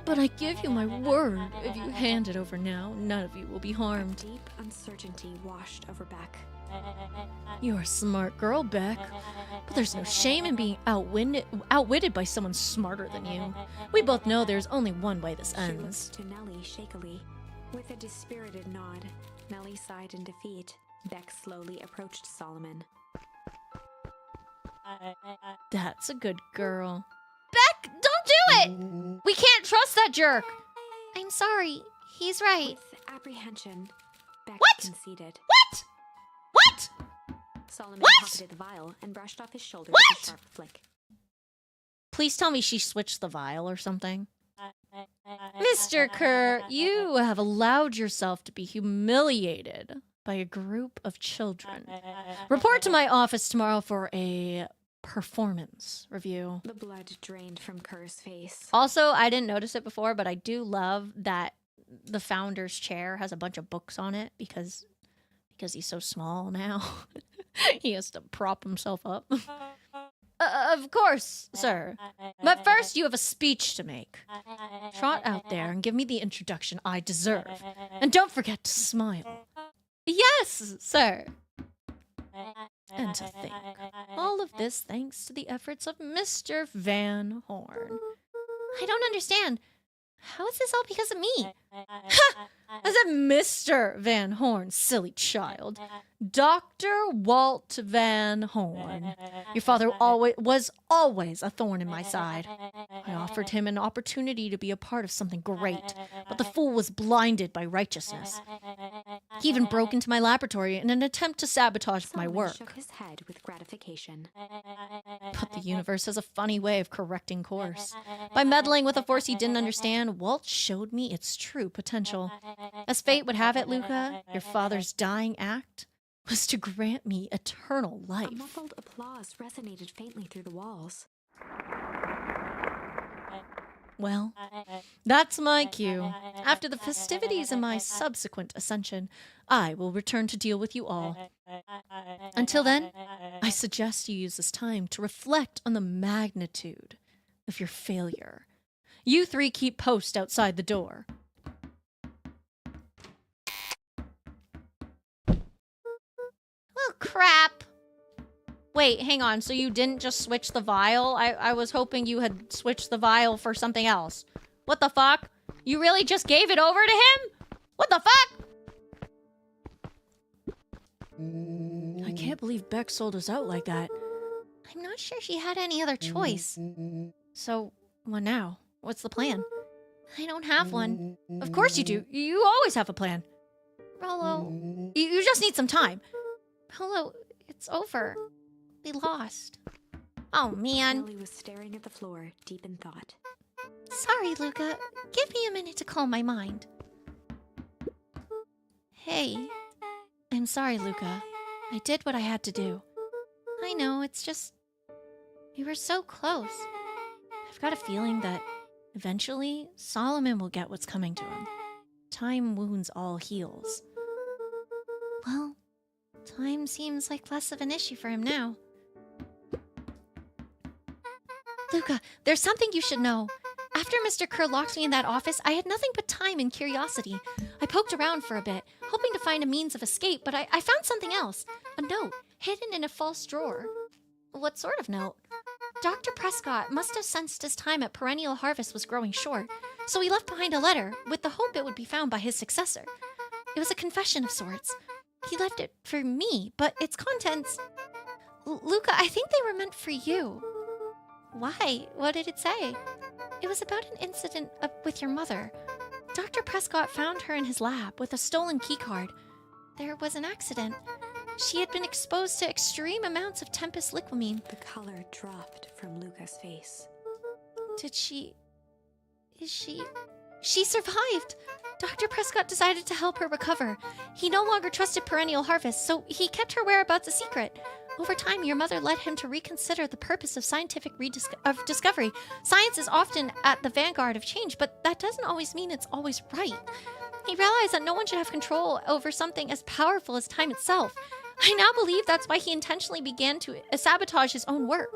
But I give you my word, if you hand it over now, none of you will be harmed. Deep uncertainty washed over Beck. You're a smart girl, Beck. But there's no shame in being outwitted by someone smarter than you. We both know there's only one way this She ends. looked to Nellie shakily. With a dispirited nod, Nellie sighed in defeat. Beck slowly approached Solomon. That's a good girl. Beck, don't do it! We can't trust that jerk! I'm sorry, he's right. With apprehension, Beck What? conceded. What? What? Solomon What? pocketed the vial and brushed off his shoulder What? with a sharp flick. Please tell me she switched the vial or something. Mr. Kerr, you have allowed yourself to be humiliated by a group of children. Report to my office tomorrow for a performance review. The blood drained from Kerr's face. Also, I didn't notice it before, but I do love that the founder's chair has a bunch of books on it because he's so small now. He has to prop himself up. Of course, sir. But first, you have a speech to make. Trot out there and give me the introduction I deserve. And don't forget to smile. Yes, sir. And to think, all of this thanks to the efforts of Mr. Van Horn. I don't understand. How is this all because of me? Ha! I said Mr. Van Horn, silly child. Dr. Walt Van Horn. Your father was always a thorn in my side. I offered him an opportunity to be a part of something great, but the fool was blinded by righteousness. He even broke into my laboratory in an attempt to sabotage my Solomon work. shook his head with gratification. But the universe has a funny way of correcting course. By meddling with a force he didn't understand, Walt showed me its true potential. As fate would have it, Luca, your father's dying act was to grant me eternal A life. muffled applause resonated faintly through the walls. Well, that's my cue. After the festivities and my subsequent ascension, I will return to deal with you all. Until then, I suggest you use this time to reflect on the magnitude of your failure. You three keep post outside the door. Well, crap. Wait, hang on. So you didn't just switch the vial? I was hoping you had switched the vial for something else. What the fuck? You really just gave it over to him? What the fuck? I can't believe Beck sold us out like that. I'm not sure she had any other choice. So, what now? What's the plan? I don't have one. Of course you do. You always have a plan. Rollo. You just need some time. Rollo, it's over. We lost. Oh, man. Ellie was staring at the floor, deep in thought. Sorry, Luca. Give me a minute to calm my mind. Hey. I'm sorry, Luca. I did what I had to do. I know, it's just... We were so close. I've got a feeling that eventually Solomon will get what's coming to him. Time wounds all heals. Well, time seems like less of an issue for him now. Luca, there's something you should know. After Mr. Kerr locked me in that office, I had nothing but time and curiosity. I poked around for a bit, hoping to find a means of escape, but I found something else. A note, hidden in a false drawer. What sort of note? Dr. Prescott must have sensed his time at Perennial Harvest was growing short, so he left behind a letter with the hope it would be found by his successor. It was a confession of sorts. He left it for me, but its contents... Luca, I think they were meant for you. Why? What did it say? It was about an incident with your mother. Dr. Prescott found her in his lab with a stolen keycard. There was an accident. She had been exposed to extreme amounts of Tempest liquamine. The color dropped from Luca's face. She survived! Dr. Prescott decided to help her recover. He no longer trusted Perennial Harvest, so he kept her whereabouts a secret. Over time, your mother led him to reconsider the purpose of scientific discovery. Science is often at the vanguard of change, but that doesn't always mean it's always right. He realized that no one should have control over something as powerful as time itself. I now believe that's why he intentionally began to sabotage his own work.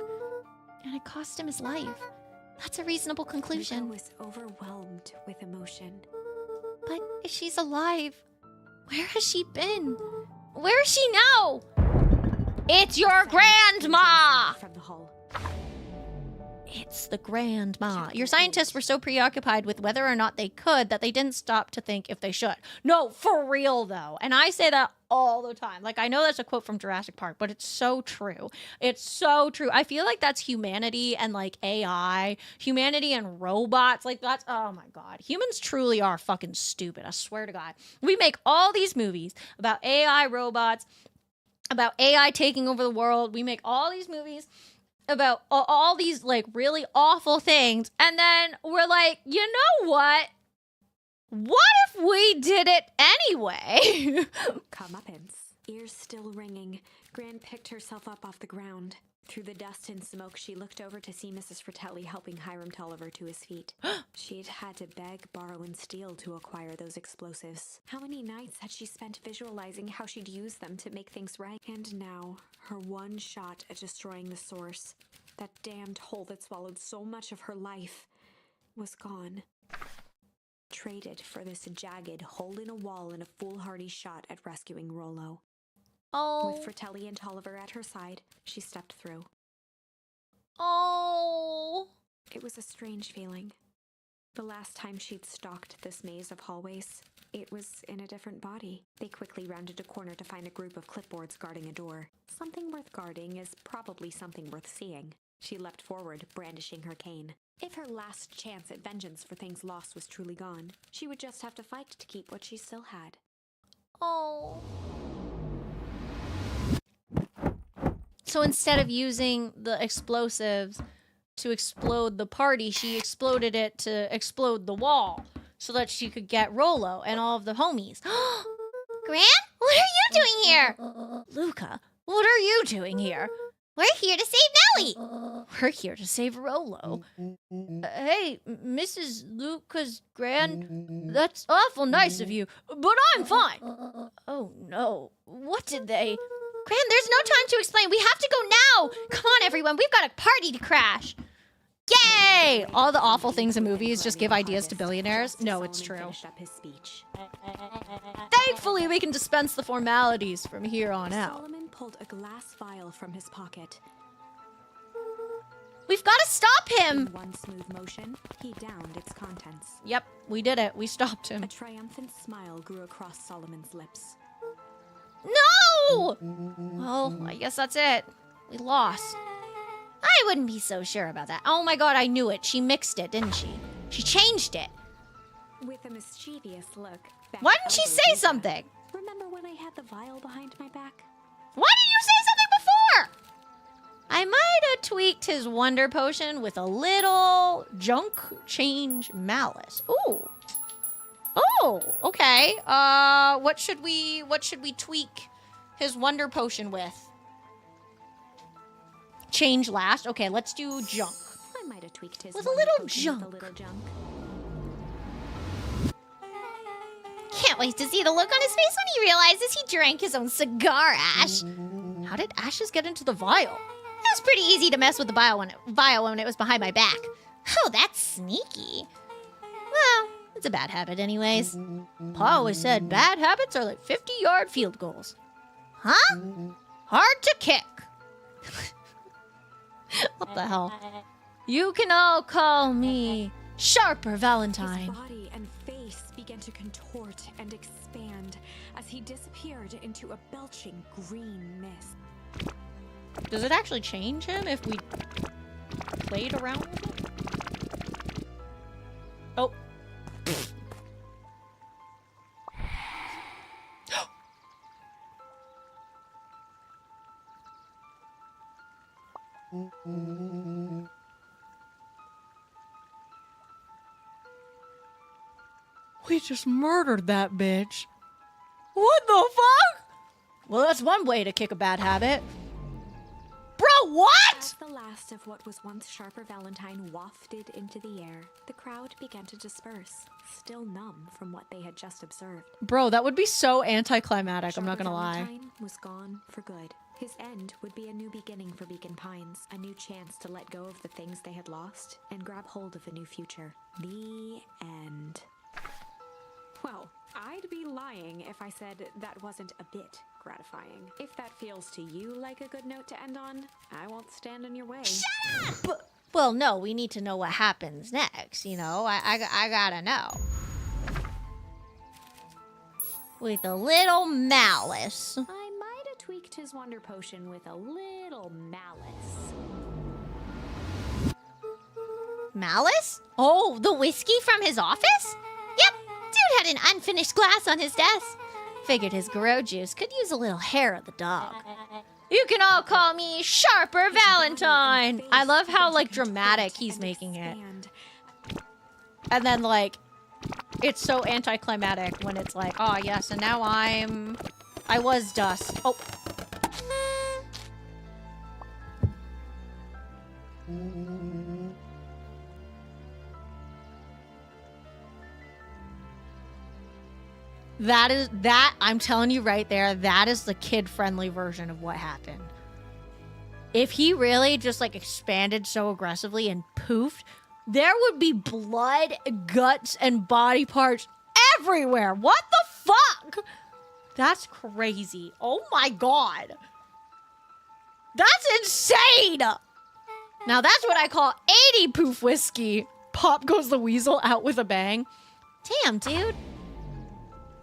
And it cost him his life. That's a reasonable conclusion. Luca was overwhelmed with emotion. But if she's alive, where has she been? Where is she now? It's your grandma! From the hall. It's the grandma. Your scientists were so preoccupied with whether or not they could that they didn't stop to think if they should. No, for real though. And I say that all the time. Like, I know that's a quote from Jurassic Park, but it's so true. It's so true. I feel like that's humanity and like AI, humanity and robots. Like that's, oh my God. Humans truly are fucking stupid. I swear to God. We make all these movies about AI robots, about AI taking over the world. We make all these movies about all these like really awful things, and then we're like, you know what? What if we did it anyway? Comeuppance. Ears still ringing, Gran picked herself up off the ground. Through the dust and smoke, she looked over to see Mrs. Fratelli helping Hiram Tolliver to his feet. She'd had to beg, borrow, and steal to acquire those explosives. How many nights had she spent visualizing how she'd use them to make things right? And now, her one shot at destroying the source, that damned hole that swallowed so much of her life, was gone. Traded for this jagged hole in a wall and a foolhardy shot at rescuing Rollo. Oh. With Fratelli and Tolliver at her side, she stepped through. Oh. It was a strange feeling. The last time she'd stalked this maze of hallways, it was in a different body. They quickly rounded a corner to find a group of clipboards guarding a door. Something worth guarding is probably something worth seeing. She leapt forward, brandishing her cane. If her last chance at vengeance for things lost was truly gone, she would just have to fight to keep what she still had. Oh. So instead of using the explosives to explode the party, she exploded it to explode the wall so that she could get Rollo and all of the homies. Gran, what are you doing here? Luca, what are you doing here? We're here to save Nellie. We're here to save Rollo. Hey, Mrs. Luca's Gran, that's awful nice of you, but I'm fine. Oh no, what did they... Gran, there's no time to explain. We have to go now. Come on, everyone. We've got a party to crash. Yay! All the awful things in movies just give ideas to billionaires. No, it's true. Finished up his speech. Thankfully, we can dispense the formalities from here on out. Solomon pulled a glass vial from his pocket. We've got to stop him! In one smooth motion, he downed its contents. Yep, we did it. We stopped him. A triumphant smile grew across Solomon's lips. No! Well, I guess that's it. We lost. I wouldn't be so sure about that. Oh my god, I knew it. She mixed it, didn't she? She changed it. With a mischievous look, Beth Why didn't she elbowed say Luca. something? Remember when I had the vial behind my back? Why didn't you say something before? I might have tweaked his wonder potion with a little junk change malice. Ooh. Oh, okay. What should we tweak his wonder potion with? Change last. Okay, let's do junk. I might have tweaked his With a wonder little potion with junk. a little junk. Can't wait to see the look on his face when he realizes he drank his own cigar, Ash. How did ashes get into the vial? It was pretty easy to mess with the vial when it was behind my back. Oh, that's sneaky. Well, it's a bad habit anyways. Pa always said bad habits are like 50-yard field goals. Huh? Hard to kick. What the hell? You can all call me Sharper His Valentine. body and face began to contort and expand as he disappeared into a belching green mist. Does it actually change him if we played around with it? Oh. We just murdered that bitch. What the fuck? Well, that's one way to kick a bad habit. Bro, what? As the last of what was once Sharper Valentine wafted into the air, the crowd began to disperse, still numb from what they had just observed. Bro, that would be so anticlimactic, I'm not Sharper gonna lie. Valentine was gone for good. His end would be a new beginning for Beacon Pines, a new chance to let go of the things they had lost and grab hold of a new future. The end. Well, I'd be lying if I said that wasn't a bit gratifying. If that feels to you like a good note to end on, I won't stand in your way. Well, no, we need to know what happens next, you know? I gotta know. With a little malice. I might have tweaked his wonder potion with a little malice. Malice? Oh, the whiskey from his office? Yep, dude had an unfinished glass on his desk. Figured his grow juice could use a little hair of the dog. You can all call me Sharper Valentine. I love how, like, dramatic he's making it. And then, like, it's so anticlimactic when it's like, oh, yes, and now I was dust. Oh. I'm telling you right there, that is the kid-friendly version of what happened. If he really just, like, expanded so aggressively and poofed, there would be blood, guts, and body parts everywhere. What the fuck? That's crazy. Oh my god. That's insane. Now that's what I call 80 poof whiskey. Pop goes the weasel out with a bang. Damn, dude.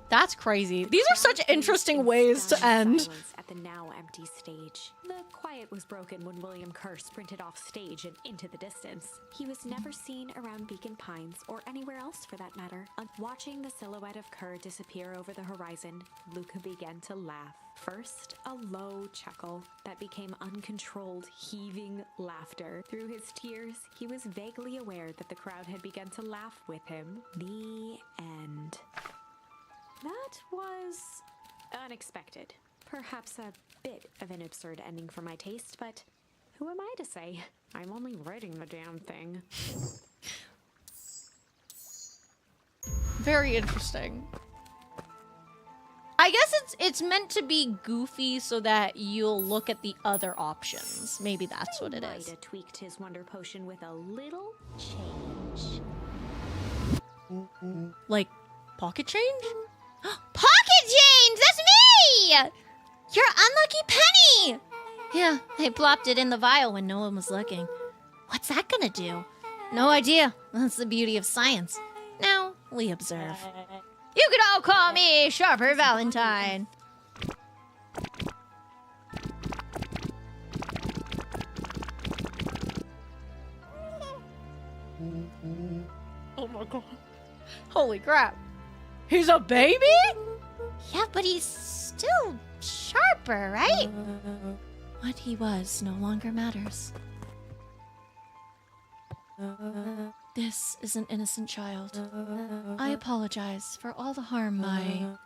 That's crazy. These are such interesting ways to end. Silence at the now empty stage. The quiet was broken when William Kerr sprinted off stage and into the distance. He was never seen around Beacon Pines or anywhere else for that matter. Watching the silhouette of Kerr disappear over the horizon, Luca began to laugh. First, a low chuckle that became uncontrolled, heaving laughter. Through his tears, he was vaguely aware that the crowd had begun to laugh with him. The end. That was unexpected. Perhaps a bit of an absurd ending for my taste, but who am I to say? I'm only writing the damn thing. Very interesting. I guess it's meant to be goofy so that you'll look at the other options. Maybe that's what it is. Mida tweaked his wonder potion with a little change. Like pocket change? Pocket change! That's me! Your unlucky penny! Yeah, I plopped it in the vial when no one was looking. What's that gonna do? No idea. That's the beauty of science. Now we observe. You could all call me Sharper Valentine. Oh my god. Holy crap. He's a baby? Yeah, but he's still Sharper, right? What he was no longer matters. This is an innocent child. I apologize for all the harm my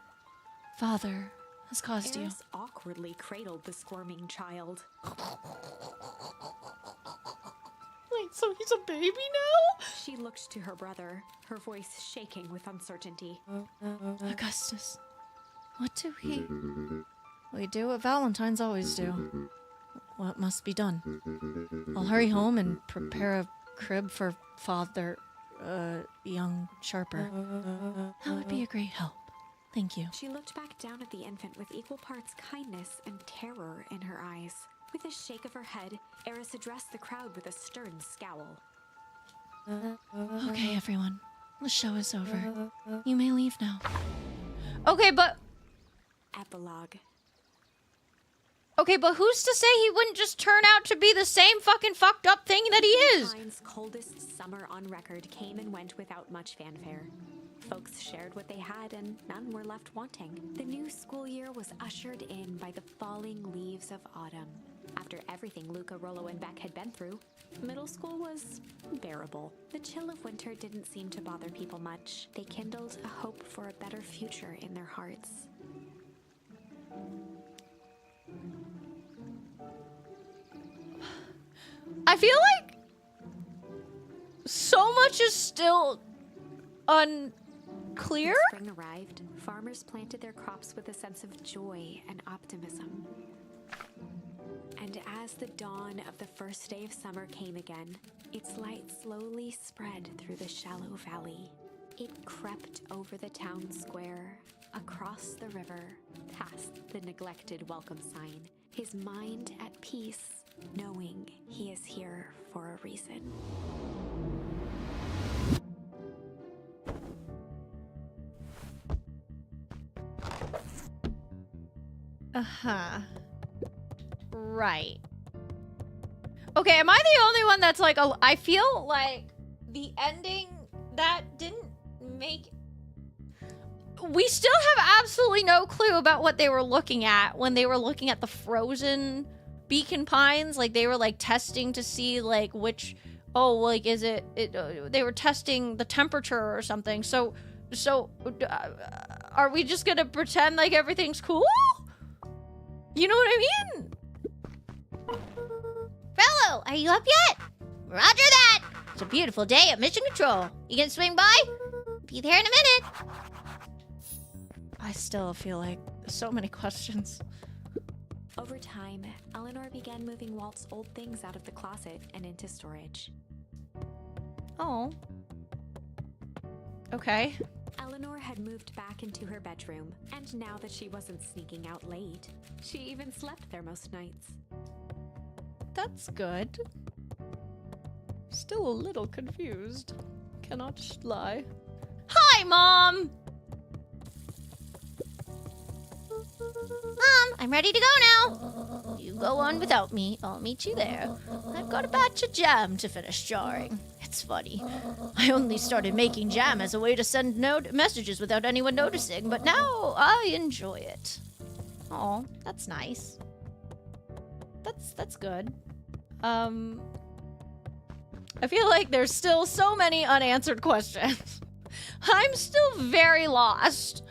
father has caused you. Eris awkwardly cradled the squirming child. Wait, so he's a baby now? She looked to her brother, her voice shaking with uncertainty. Augustus, what do we... We do what Valentines always do. What must be done? I'll hurry home and prepare a crib for Father, young Sharper. That would be a great help. Thank you. She looked back down at the infant with equal parts kindness and terror in her eyes. With a shake of her head, Eris addressed the crowd with a stern scowl. Okay, everyone. The show is over. You may leave now. Okay, but Epilogue. Okay, but who's to say he wouldn't just turn out to be the same fucking fucked up thing that he is? Valentine's coldest summer on record came and went without much fanfare. Folks shared what they had, and none were left wanting. The new school year was ushered in by the falling leaves of autumn. After everything Luca, Rollo, and Beck had been through, middle school was bearable. The chill of winter didn't seem to bother people much. They kindled a hope for a better future in their hearts. I feel like so much is still unclear. When spring arrived, farmers planted their crops with a sense of joy and optimism. And as the dawn of the first day of summer came again, its light slowly spread through the shallow valley. It crept over the town square, across the river, past the neglected welcome sign, his mind at peace, knowing he is here for a reason. Uh-huh. Right. Okay, am I the only one that's like, I feel like the ending that didn't make... We still have absolutely no clue about what they were looking at when they were looking at the frozen beacon pines. Like, they were, like, testing to see, like, which... Oh, like, is it... they were testing the temperature or something. So, are we just gonna pretend like everything's cool? You know what I mean? Frollo, are you up yet? Roger that! It's a beautiful day at Mission Control. You gonna swing by? Be there in a minute. I still feel like so many questions. Over time, Eleanor began moving Walt's old things out of the closet and into storage. Oh. Okay. Eleanor had moved back into her bedroom, and now that she wasn't sneaking out late, she even slept there most nights. That's good. Still a little confused. Cannot lie. Hi, Mom! Mom, I'm ready to go now. You go on without me. I'll meet you there. I've got a batch of jam to finish jarring. It's funny. I only started making jam as a way to send messages without anyone noticing, but now I enjoy it. Oh, that's nice. That's good. I feel like there's still so many unanswered questions. I'm still very lost.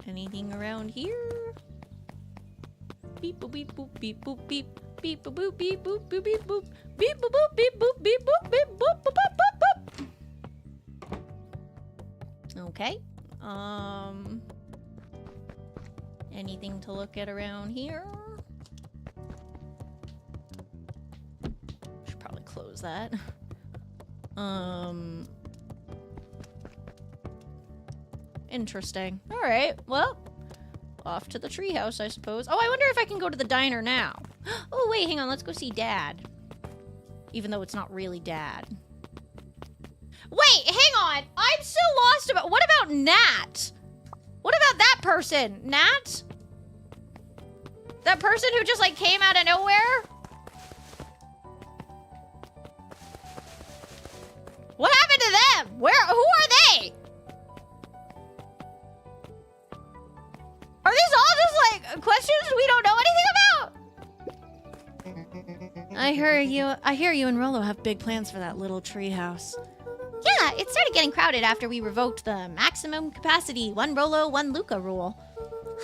Anything around here? Beep boop beep boop beep boop beep beep boop boop beep boop boop beep boop beep boop boop beep boop beep boop beep boop boop boop boop boop. Okay. Anything to look at around here? Should probably close that. Interesting. All right. Well, off to the treehouse, I suppose. Oh, I wonder if I can go to the diner now. Oh, wait, hang on. Let's go see Dad. Even though it's not really Dad. Wait, hang on. I'm still lost about... What about Nat? What about that person? Nat? That person who just, like, came out of nowhere? What happened to them? Who are they? Are these all just, like, questions we don't know anything about? I hear you and Rolo have big plans for that little treehouse. Yeah, it started getting crowded after we revoked the maximum capacity 1 Rolo, 1 Luca rule.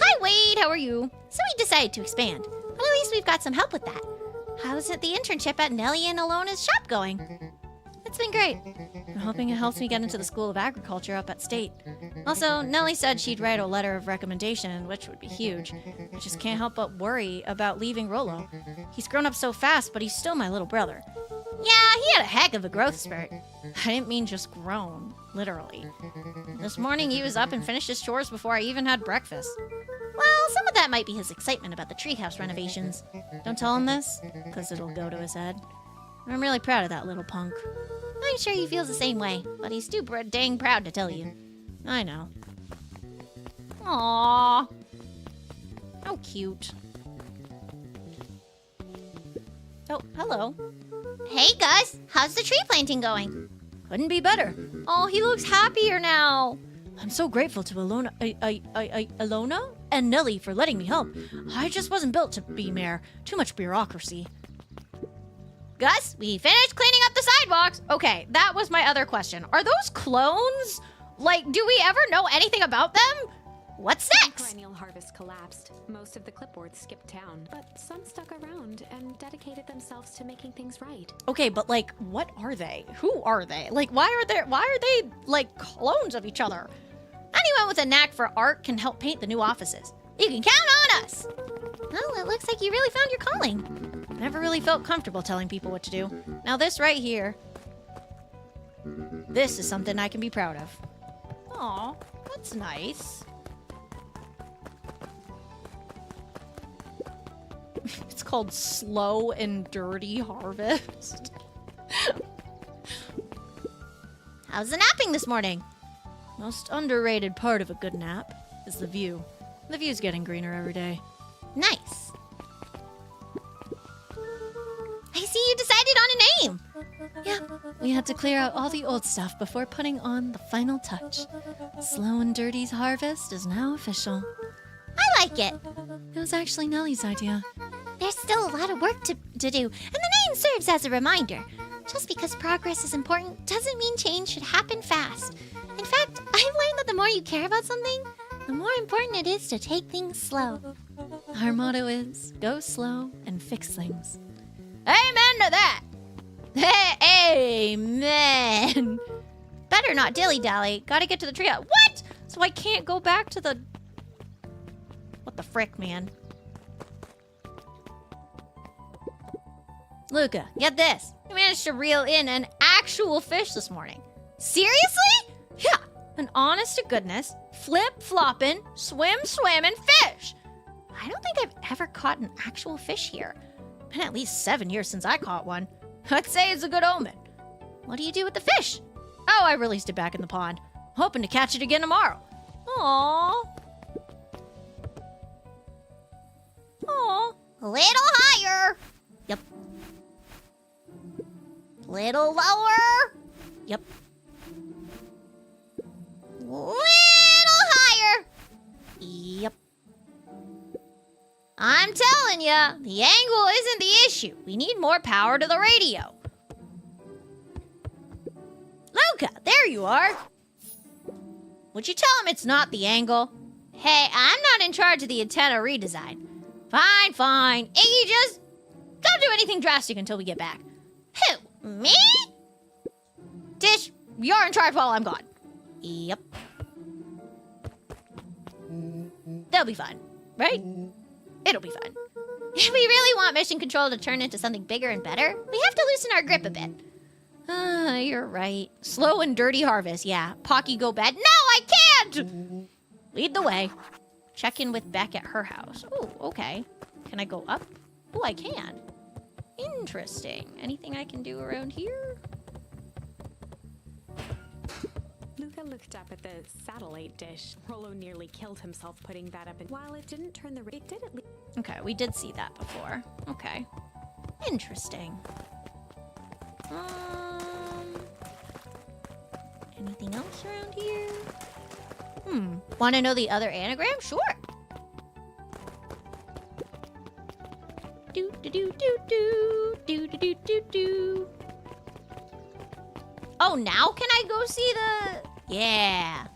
Hi, Wade, how are you? So we decided to expand, but at least we've got some help with that. How's it the internship at Nellie and Alona's shop going? It's been great. I'm hoping it helps me get into the School of Agriculture up at State. Also, Nellie said she'd write a letter of recommendation, which would be huge. I just can't help but worry about leaving Rolo. He's grown up so fast, but he's still my little brother. Yeah, he had a heck of a growth spurt. I didn't mean just grown, literally. This morning he was up and finished his chores before I even had breakfast. Well, some of that might be his excitement about the treehouse renovations. Don't tell him this, because it'll go to his head. I'm really proud of that little punk. I'm sure he feels the same way, but he's too dang proud to tell you. I know. Aww. How cute. Oh, hello. Hey, Gus, how's the tree planting going? Couldn't be better. Oh, he looks happier now. I'm so grateful to Alona and Nellie for letting me help. I just wasn't built to be mayor. Too much bureaucracy. Gus, we finished cleaning up the sidewalks. Okay, that was my other question. Are those clones? Like, do we ever know anything about them? What's The next? perennial harvest collapsed. Most of the clipboards skipped town, but some stuck around and dedicated themselves to making things right. Okay, but like, what are they? Who are they? Like, why are they like clones of each other? Anyone with a knack for art can help paint the new offices. You can count on us. Well, it looks like you really found your calling. Never really felt comfortable telling people what to do. Now this right here, this is something I can be proud of. Aw, that's nice. It's called Slow and Dirty Harvest. How's the napping this morning? Most underrated part of a good nap is the view. The view's getting greener every day. Nice. I see you decided on a name. Yeah, we had to clear out all the old stuff before putting on the final touch. Slow and Dirty's Harvest is now official. I like it. It was actually Nellie's idea. There's still a lot of work to do, and the name serves as a reminder. Just because progress is important doesn't mean change should happen fast. In fact, I've learned that the more you care about something, the more important it is to take things slow. Our motto is, go slow and fix things. Amen to that. Amen. Better not dilly-dally. Gotta get to the tree. What? So I can't go back to the... What the frick, man? Luca, Get this. I managed to reel in an actual fish this morning. Seriously? Yeah. An honest to goodness, flip-flopping, swimming fish. I don't think I've ever caught an actual fish here. Been at least 7 years since I caught one. I'd say it's a good omen. What do you do with the fish? Oh, I released it back in the pond. Hoping to catch it again tomorrow. Aww. Aww. A little higher. Yep. Little lower. Yep. Little higher. Yep. I'm telling ya, the angle isn't the issue. We need more power to the radio. Luca, there you are. Would you tell him it's not the angle? Hey, I'm not in charge of the antenna redesign. Fine. Iggy, just don't do anything drastic until we get back. Who? Me? Dish, you're in charge while I'm gone. Yep. They'll be fun, right? It'll be fun. If we really want Mission Control to turn into something bigger and better, we have to loosen our grip a bit. You're right. Slow and dirty harvest, yeah. Pocky go bad. No, I can't! Lead the way. Check in with Beck at her house. Oh, okay. Can I go up? Oh, I can. Interesting. Anything I can do around here? Luca looked up at the satellite dish. Rollo nearly killed himself putting that up, and while it didn't turn the it did at least. Okay, we did see that before. Okay. Interesting. Anything else around here? Want to know the other anagram? Sure. Do do do do do do do do do do. Oh, now can I go see the? Yeah.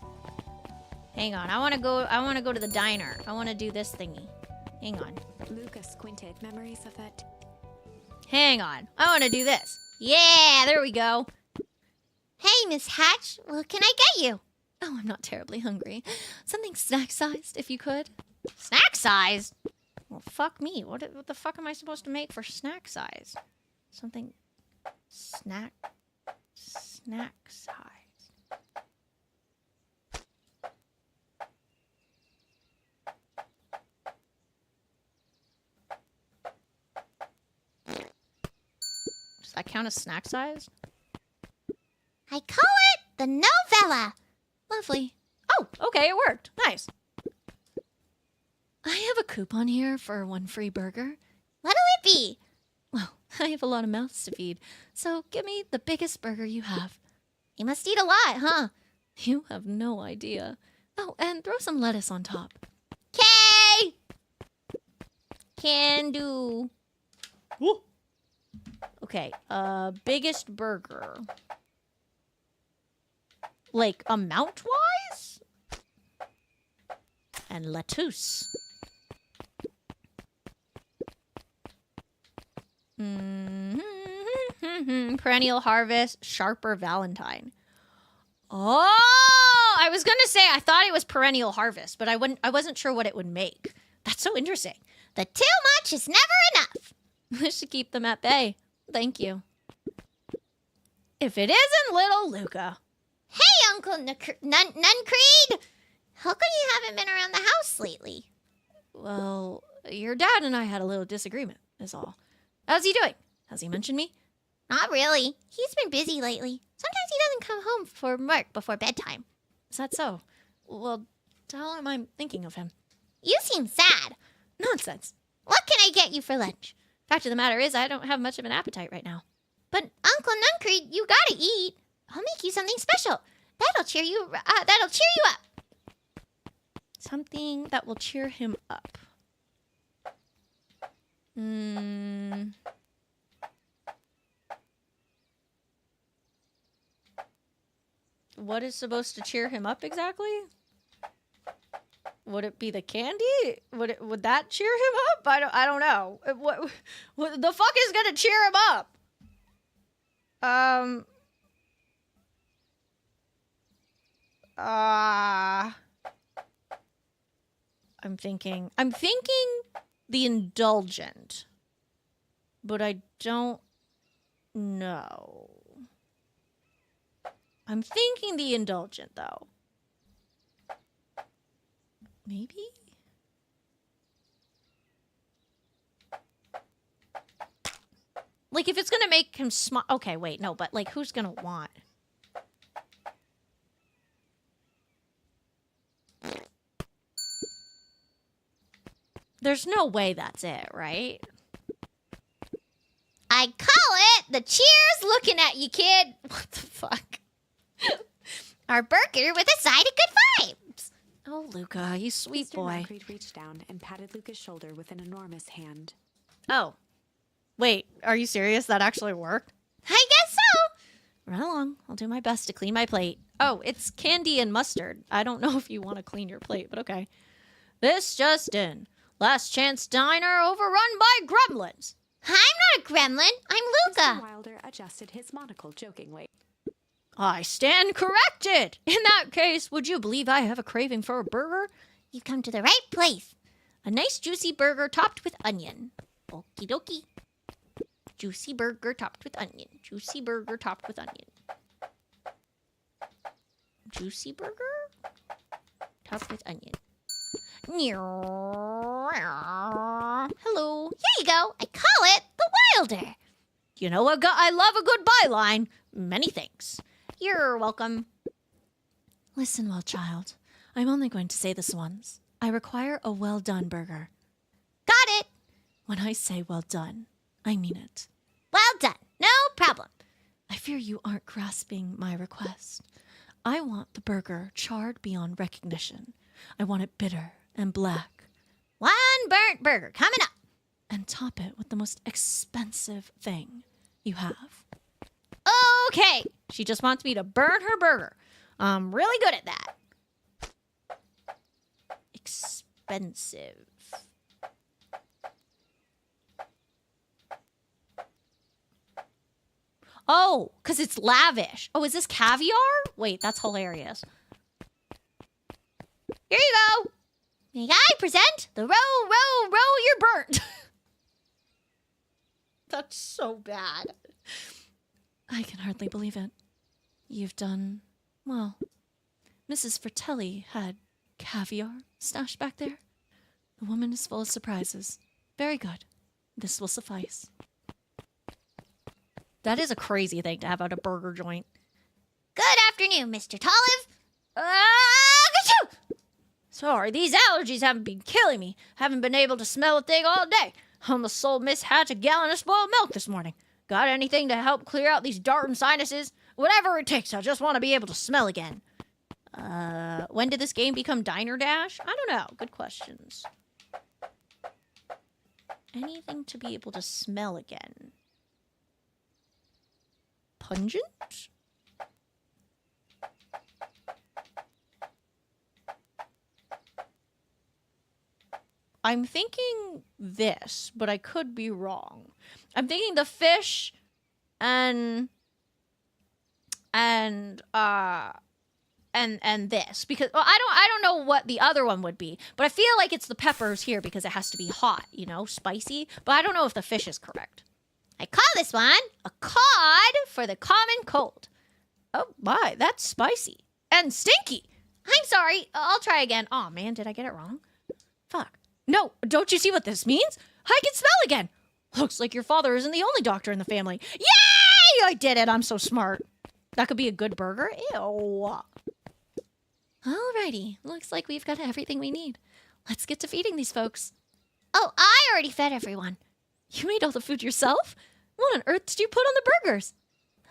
Hang on, I want to go to the diner. I want to do this thingy. Hang on. Luca squinted. Memories of that. Hang on. I want to do this. Yeah, there we go. Hey, Miss Hatch, what can I get you? Oh, I'm not terribly hungry. Something snack-sized, if you could. Snack size? Well, fuck me. What the fuck am I supposed to make for snack size? Something snack size. Does that count as snack size? I call it the novella. Lovely. Oh, okay, it worked. Nice. I have a coupon here for 1 free burger. What'll it be? Well, I have a lot of mouths to feed, so give me the biggest burger you have. You must eat a lot, huh? You have no idea. Oh, and throw some lettuce on top. Okay. Can do. Okay, biggest burger. Like amount-wise? And lettuce. Perennial harvest, sharper Valentine. Oh, I was gonna say I thought it was perennial harvest, but I wasn't sure what it would make. That's so interesting. The too much is never enough. I should keep them at bay. Thank you. If it isn't little Luca. Hey, Uncle Nuncreed! How come you haven't been around the house lately? Well, your dad and I had a little disagreement, is all. How's he doing? Has he mentioned me? Not really. He's been busy lately. Sometimes he doesn't come home for work before bedtime. Is that so? Well, tell him I'm thinking of him. You seem sad. Nonsense. What can I get you for lunch? Fact of the matter is, I don't have much of an appetite right now. But Uncle Nuncreed, you gotta eat. I'll make you something special. That'll cheer you up. Something that will cheer him up. What is supposed to cheer him up exactly? Would it be the candy? Would that cheer him up? I don't know. What the fuck is gonna cheer him up? I'm thinking the indulgent, but I don't know. I'm thinking the indulgent though. Maybe? Like if it's gonna make him smile. Okay, wait, no, but like who's gonna want? There's no way that's it, right? I call it the cheers looking at you, kid. What the fuck? Our burger with a side of good vibes. Oh, Luca, you sweet Mr. boy. Nuncreed reached down and patted Luca's shoulder with an enormous hand. Oh. Wait, are you serious? That actually worked? I guess so. Run along. I'll do my best to clean my plate. Oh, it's candy and mustard. I don't know if you want to clean your plate, but okay. This just in. Last chance diner overrun by gremlins. I'm not a gremlin. I'm Mr. Luca. Wilder adjusted his monocle jokingly. I stand corrected. In that case, would you believe I have a craving for a burger? You've come to the right place. A nice juicy burger topped with onion. Okie dokie. Juicy burger topped with onion. Juicy burger topped with onion. Juicy burger topped with onion. Hello. Here you go. I call it the Wilder. You know, I love a good byline. Many thanks. You're welcome. Listen, well, child. I'm only going to say this once. I require a well-done burger. Got it. When I say well done, I mean it. Well done. No problem. I fear you aren't grasping my request. I want the burger charred beyond recognition. I want it bitter and black. One burnt burger coming up. And top it with the most expensive thing you have. Okay. She just wants me to burn her burger. I'm really good at that. Expensive. Oh, because it's lavish. Oh, is this caviar? Wait, that's hilarious. Here you go. May I present the row, you're burnt. That's so bad. I can hardly believe it. You've done, well, Mrs. Fratelli had caviar stashed back there. The woman is full of surprises. Very good. This will suffice. That is a crazy thing to have at a burger joint. Good afternoon, Mr. Tolive. Achoo! Sorry, these allergies haven't been killing me. Haven't been able to smell a thing all day. Almost sold Miss Hatch a gallon of spoiled milk this morning. Got anything to help clear out these darting sinuses? Whatever it takes, I just want to be able to smell again. When did this game become Diner Dash? I don't know. Good questions. Anything to be able to smell again? Pungent? I'm thinking this, but I could be wrong. I'm thinking the fish and this, because well, I don't know what the other one would be, but I feel like it's the peppers here because it has to be hot, you know, spicy, but I don't know if the fish is correct. I call this one a cod for the common cold. Oh my, that's spicy and stinky. I'm sorry. I'll try again. Oh man, did I get it wrong? Fuck. No, don't you see what this means? I can smell again. Looks like your father isn't the only doctor in the family. Yay! I did it. I'm so smart. That could be a good burger. Ew. Alrighty, looks like we've got everything we need. Let's get to feeding these folks. Oh, I already fed everyone. You made all the food yourself? What on earth did you put on the burgers?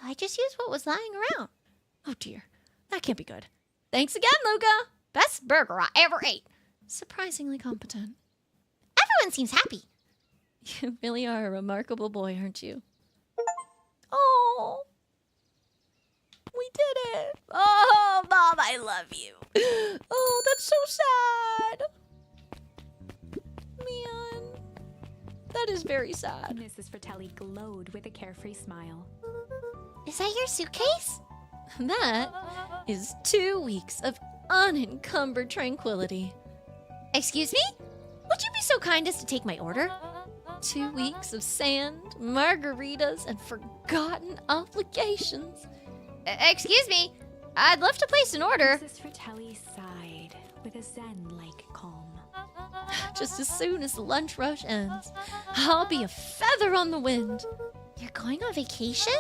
I just used what was lying around. Oh dear, that can't be good. Thanks again, Luca. Best burger I ever ate. Surprisingly competent. Everyone seems happy. You really are a remarkable boy, aren't you? Oh, we did it. Oh, Mom, I love you. Oh, that's so sad. Man, that is very sad. Mrs. Fratelli glowed with a carefree smile. Is that your suitcase? That is 2 weeks of unencumbered tranquility. Excuse me? Would you be so kind as to take my order? 2 weeks of sand, margaritas, and forgotten obligations. Excuse me? I'd love to place an order. Mrs. Fratelli sighed with a zen-like calm. Just as soon as the lunch rush ends, I'll be a feather on the wind. You're going on vacation?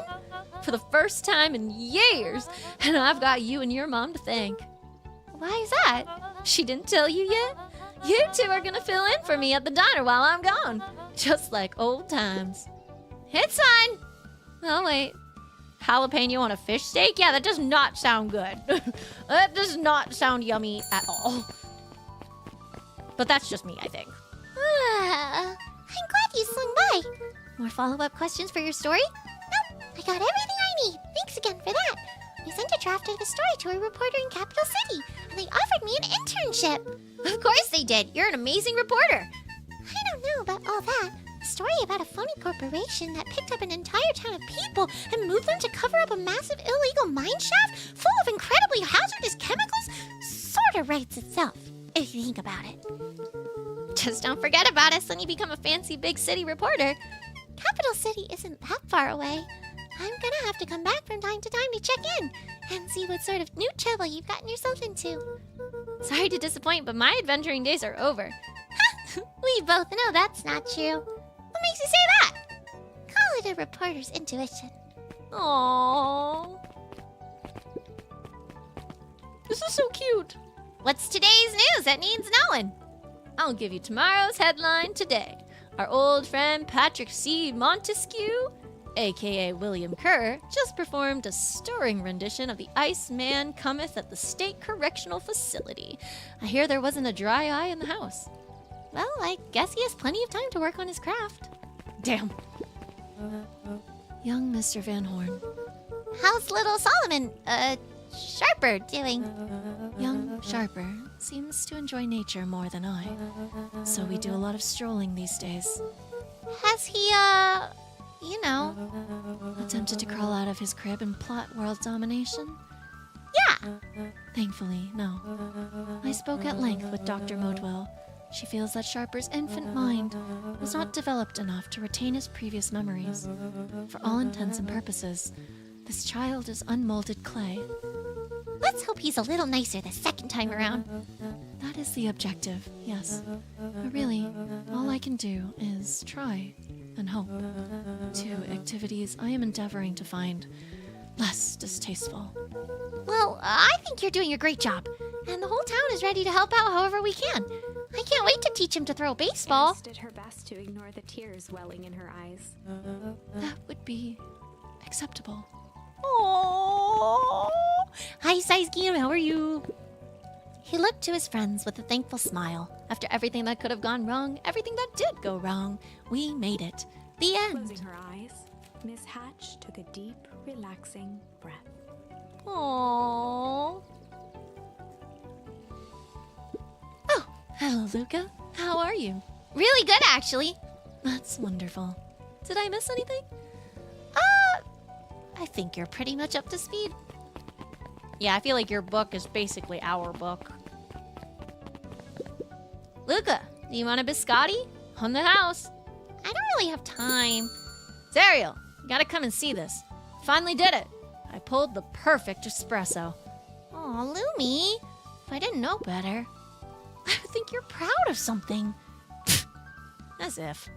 For the first time in years, and I've got you and your mom to thank. Why is that? She didn't tell you yet? You two are gonna fill in for me at the diner while I'm gone. Just like old times. It's fine. Oh, wait. Jalapeno on a fish steak? Yeah, that does not sound good. That does not sound yummy at all. But that's just me, I think. I'm glad you swung by. More follow-up questions for your story? Nope, I got everything I need. Thanks again for that. I sent a draft of the story to a reporter in Capital City, and they offered me an internship. Of course they did. You're an amazing reporter. I don't know about all that. A story about a phony corporation that picked up an entire town of people and moved them to cover up a massive illegal mine shaft full of incredibly hazardous chemicals sort of writes itself, if do you think about it? Just don't forget about us when you become a fancy big city reporter. Capital City isn't that far away. I'm gonna have to come back from time to time to check in and see what sort of new trouble you've gotten yourself into. Sorry to disappoint, but my adventuring days are over. We both know that's not true. What makes you say that? Call it a reporter's intuition. Aww. This is so cute. What's today's news that needs knowing? I'll give you tomorrow's headline today. Our old friend Patrick C. Montesquieu, aka William Kerr, just performed a stirring rendition of The Iceman Cometh at the State Correctional Facility. I hear there wasn't a dry eye in the house. Well, I guess he has plenty of time to work on his craft. Damn. Young Mr. Van Horn. How's little Solomon, Sharper doing? Young Sharper seems to enjoy nature more than I, so we do a lot of strolling these days. Has he, Attempted to crawl out of his crib and plot world domination? Yeah. Thankfully, no. I spoke at length with Dr. Modwell. She feels that Sharper's infant mind was not developed enough to retain his previous memories. For all intents and purposes, this child is unmolded clay. Let's hope he's a little nicer the second time around. That is the objective, yes. But really, all I can do is try and hope. Two activities I am endeavoring to find less distasteful. Well, I think you're doing a great job, and the whole town is ready to help out however we can. I can't wait to teach him to throw a baseball. Candace did her best to ignore the tears welling in her eyes. That would be acceptable. Aww. Hi, Size Gear, how are you? He looked to his friends with a thankful smile. After everything that could have gone wrong, everything that did go wrong, we made it. The end. Closing her eyes, Miss Hatch took a deep, relaxing breath. Aww. Oh, hello, Luca. How are you? Really good, actually. That's wonderful. Did I miss anything? I think you're pretty much up to speed. Yeah, I feel like your book is basically our book. Luca, do you want a biscotti? On the house. I don't really have time. Zariel, you gotta come and see this. Finally did it. I pulled the perfect espresso. Aw, Lumi. If I didn't know better, I would think you're proud of something. As if.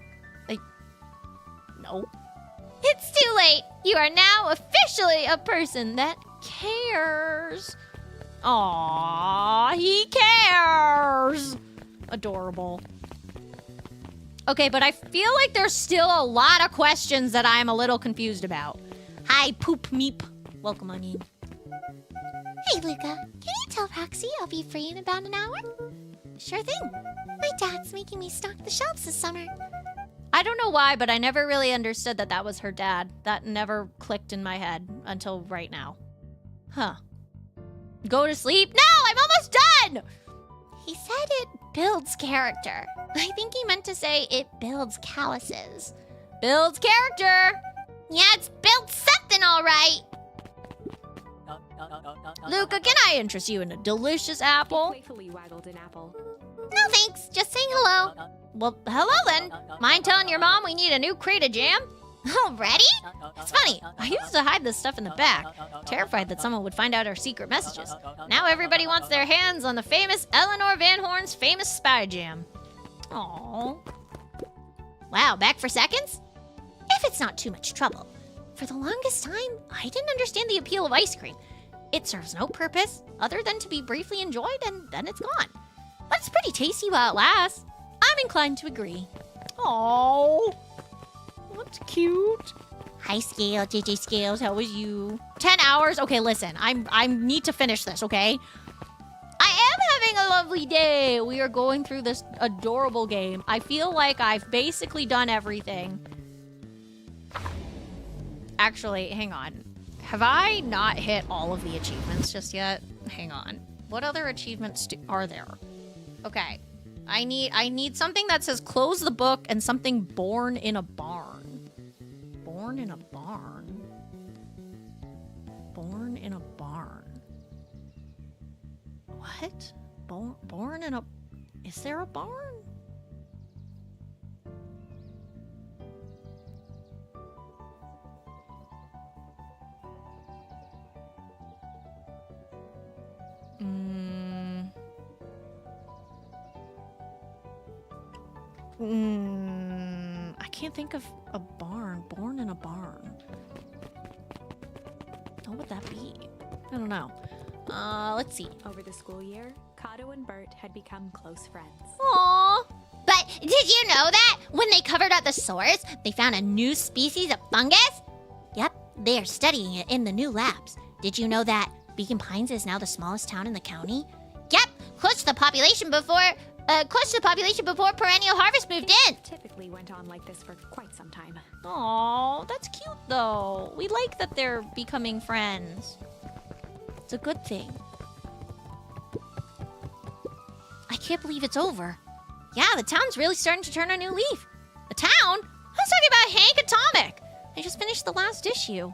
No. It's too late. You are now officially a person that cares. Aw, he cares. Adorable. Okay, but I feel like there's still a lot of questions that I'm a little confused about. Hi, Poop Meep. Welcome on in. Hey, Luca, can you tell Roxy I'll be free in about an hour? Sure thing. My dad's making me stock the shelves this summer. I don't know why, but I never really understood that that was her dad. That never clicked in my head until right now. Huh. Go to sleep? No, I'm almost done! He said it builds character. I think he meant to say it builds calluses. Builds character! Yeah, it's built something all right. Luca, can I interest you in a delicious apple? Playfully waggled an apple. No thanks, just saying hello. Well, hello then. Mind telling your mom we need a new crate of jam? Already? It's funny, I used to hide this stuff in the back, terrified that someone would find out our secret messages. Now everybody wants their hands on the famous Eleanor Van Horn's famous spy jam. Aww. Wow, back for seconds? If it's not too much trouble. For the longest time, I didn't understand the appeal of ice cream. It serves no purpose other than to be briefly enjoyed and then it's gone. But it's pretty tasty while it lasts. I'm inclined to agree. Aww. That's cute. Hi, Scale, JJ Scales, how was you? 10 hours? Okay, listen, I need to finish this, okay? I am having a lovely day. We are going through this adorable game. I feel like I've basically done everything. Actually, hang on. Have I not hit all of the achievements just yet? Hang on. What other achievements are there? Okay. I need something that says close the book and something born in a barn. Born in a barn. Born in a barn. What? Born in a... Is there a barn? I can't think of a barn. Born in a barn. What would that be? I don't know. Let's see. Over the school year, Kato and Bert had become close friends. Aww. But did you know that when they covered up the source, they found a new species of fungus? Yep, they are studying it in the new labs. Did you know that Beacon Pines is now the smallest town in the county? Yep, close to the population before perennial harvest moved in. Typically went on like this for quite some time. Aw, that's cute though. We like that they're becoming friends. It's a good thing. I can't believe it's over. Yeah, the town's really starting to turn a new leaf. The town? I was talking about Hank Atomic. I just finished the last issue.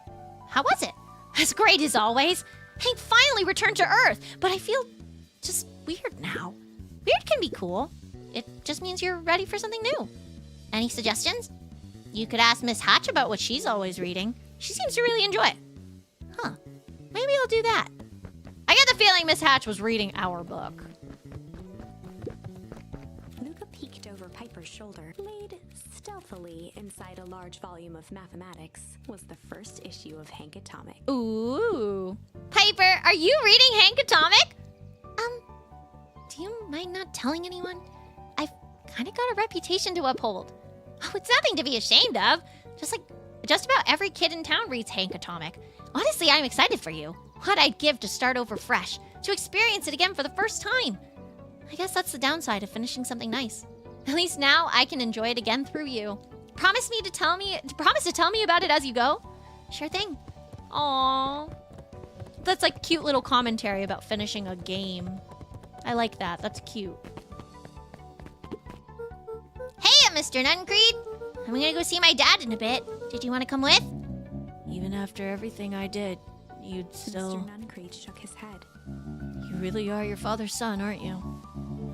How was it? As great as always. Hank finally returned to Earth, but I feel just weird now. Weird can be cool. It just means you're ready for something new. Any suggestions? You could ask Miss Hatch about what she's always reading. She seems to really enjoy it. Huh. Maybe I'll do that. I get the feeling Miss Hatch was reading our book. Luca peeked over Piper's shoulder. Laid stealthily inside a large volume of mathematics was the first issue of Hank Atomic. Ooh. Piper, are you reading Hank Atomic? Do you mind not telling anyone? I've kind of got a reputation to uphold. Oh, it's nothing to be ashamed of. Just about every kid in town reads Hank Atomic. Honestly, I'm excited for you. What I'd give to start over fresh, to experience it again for the first time. I guess that's the downside of finishing something nice. At least now I can enjoy it again through you. Promise to tell me about it as you go? Sure thing. Aww. That's like cute little commentary about finishing a game. I like that. That's cute. Hey, Mr. Nuncreed. I'm gonna go see my dad in a bit. Did you want to come with? Even after everything I did, you'd still... Mr. Nuncreed shook his head. You really are your father's son, aren't you?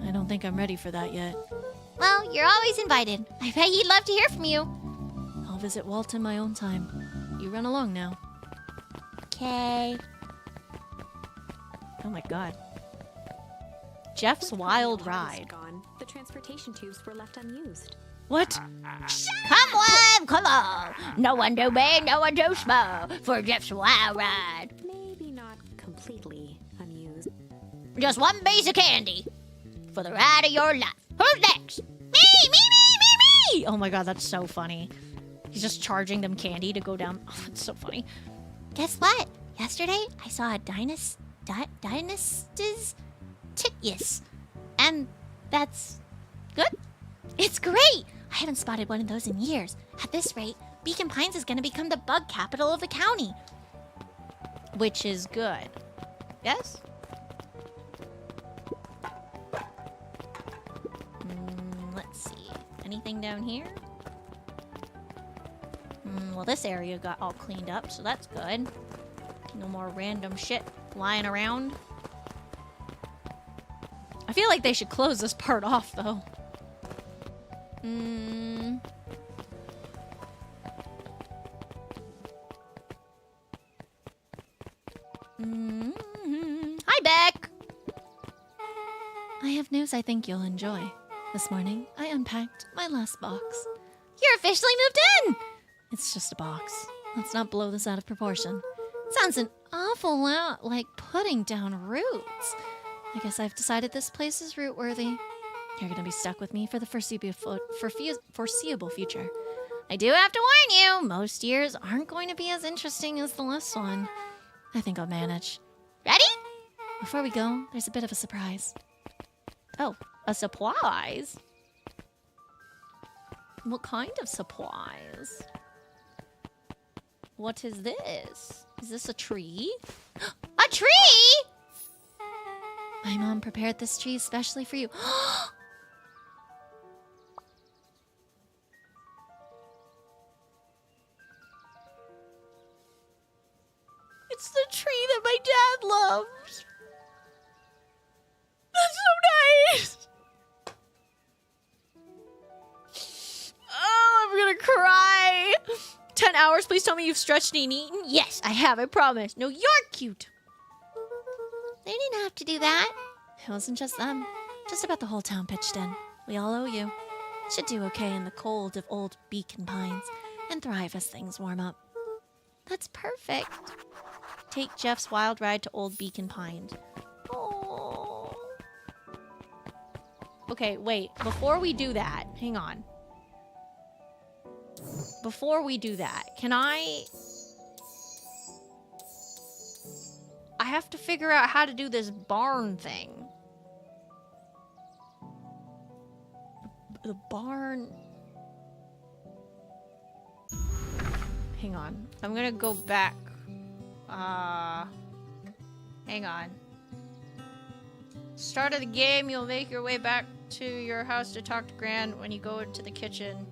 I don't think I'm ready for that yet. Well, you're always invited. I bet he'd love to hear from you. I'll visit Walt in my own time. You run along now. Okay. Oh my god. Jeff's Wild Ride. Gone. The transportation tubes were left unused. What? Come on. No one too big, no one too small for Jeff's Wild Ride. Maybe not completely unused. Just one piece of candy for the ride of your life. Who's next? Me. Oh my god, that's so funny. He's just charging them candy to go down. Oh, that's so funny. Guess what? Yesterday, I saw a Dynastis Titius. And that's good. It's great. I haven't spotted one of those in years. At this rate, Beacon Pines is going to become the bug capital of the county. Which is good. Yes? Let's see. Anything down here? Well, this area got all cleaned up, so that's good. No more random shit lying around. I feel like they should close this part off, though. Hi, Beck! I have news I think you'll enjoy. This morning, I unpacked my last box. You're officially moved in! It's just a box. Let's not blow this out of proportion. Sounds an awful lot like putting down roots. I guess I've decided this place is root-worthy. You're gonna be stuck with me for the foreseeable future. I do have to warn you, most years aren't going to be as interesting as the last one. I think I'll manage. Ready? Before we go, there's a bit of a surprise. Oh, a surprise? What kind of surprise? What is this? Is this a tree? A tree? My mom prepared this tree especially for you. It's the tree that my dad loves. That's so nice. hours. Please tell me you've stretched and eaten. Yes, I have. I promise. No, you're cute. They didn't have to do that. It wasn't just them. Just about the whole town pitched in. We all owe you. Should do okay in the cold of old Beacon Pines and thrive as things warm up. That's perfect. Take Jeff's wild ride to old Beacon Pines. Oh. Okay, wait. Before we do that, hang on. Before we do that, can I have to figure out how to do this barn thing. The barn... Hang on. I'm gonna go back. Hang on. Start of the game, you'll make your way back to your house to talk to Gran when you go into the kitchen.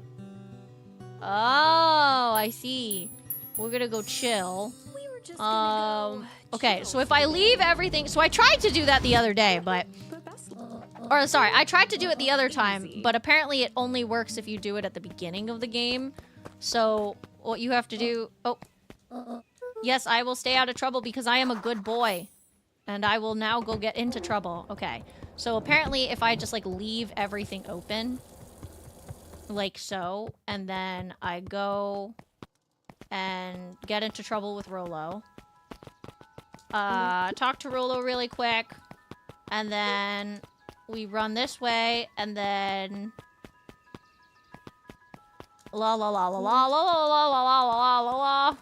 Oh, I see. We're gonna go chill. We were just gonna go okay, chill so if I leave everything... So I tried to do that the other day, but... Or, sorry, I tried to do it the other time, but apparently it only works if you do it at the beginning of the game. So, what you have to do... Oh. Yes, I will stay out of trouble because I am a good boy. And I will now go get into trouble. Okay. So, apparently, if I just, like, leave everything open... Like so. And then I go... And get into trouble with Rolo. Talk to Rolo really quick. And then... We run this way, and then... La la la la la la la la la la la la.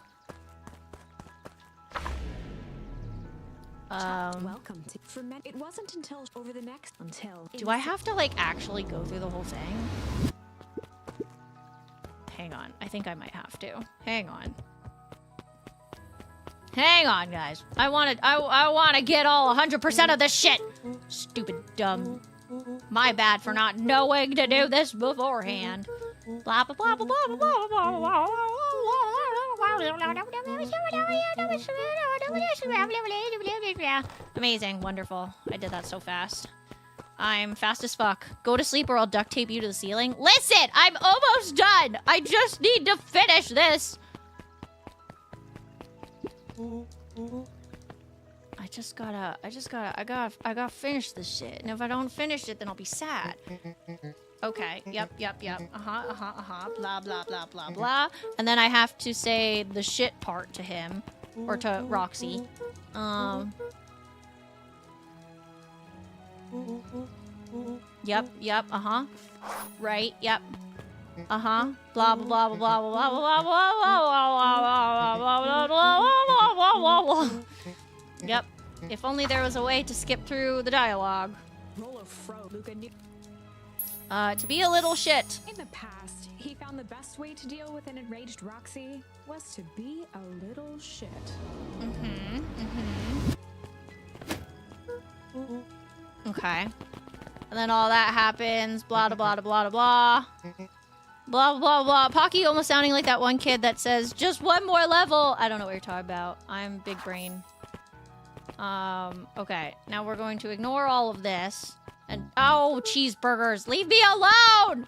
welcome to. It wasn't until over the next Do I have to, like, actually go through the whole thing? Hang on. I think I might have to. Hang on. Hang on, guys. I want to get all 100% of this shit. Stupid dumb. My bad for not knowing to do this beforehand. Blah blah blah blah blah blah blah blah. Amazing, wonderful. I did that so fast. I'm fast as fuck. Go to sleep or I'll duct tape you to the ceiling. Listen, I'm almost done. I just need to finish this. I gotta finish this shit. And if I don't finish it, then I'll be sad. Okay, yep. Blah, blah, blah, blah, blah. And then I have to say the shit part to him. Or to Roxy. Yep, right, yep. Blah blah blah blah blah blah blah blah blah. Yep. If only there was a way to skip through the dialogue. To be a little shit. In the past, he found the best way to deal with an enraged Roxy was to be a little shit. Okay. And then all that happens. Blah blah blah blah blah. Blah, blah, blah. Pocky almost sounding like that one kid that says, just one more level. I don't know what you're talking about. I'm big brain. Okay. Now we're going to ignore all of this. And, oh, cheeseburgers. Leave me alone!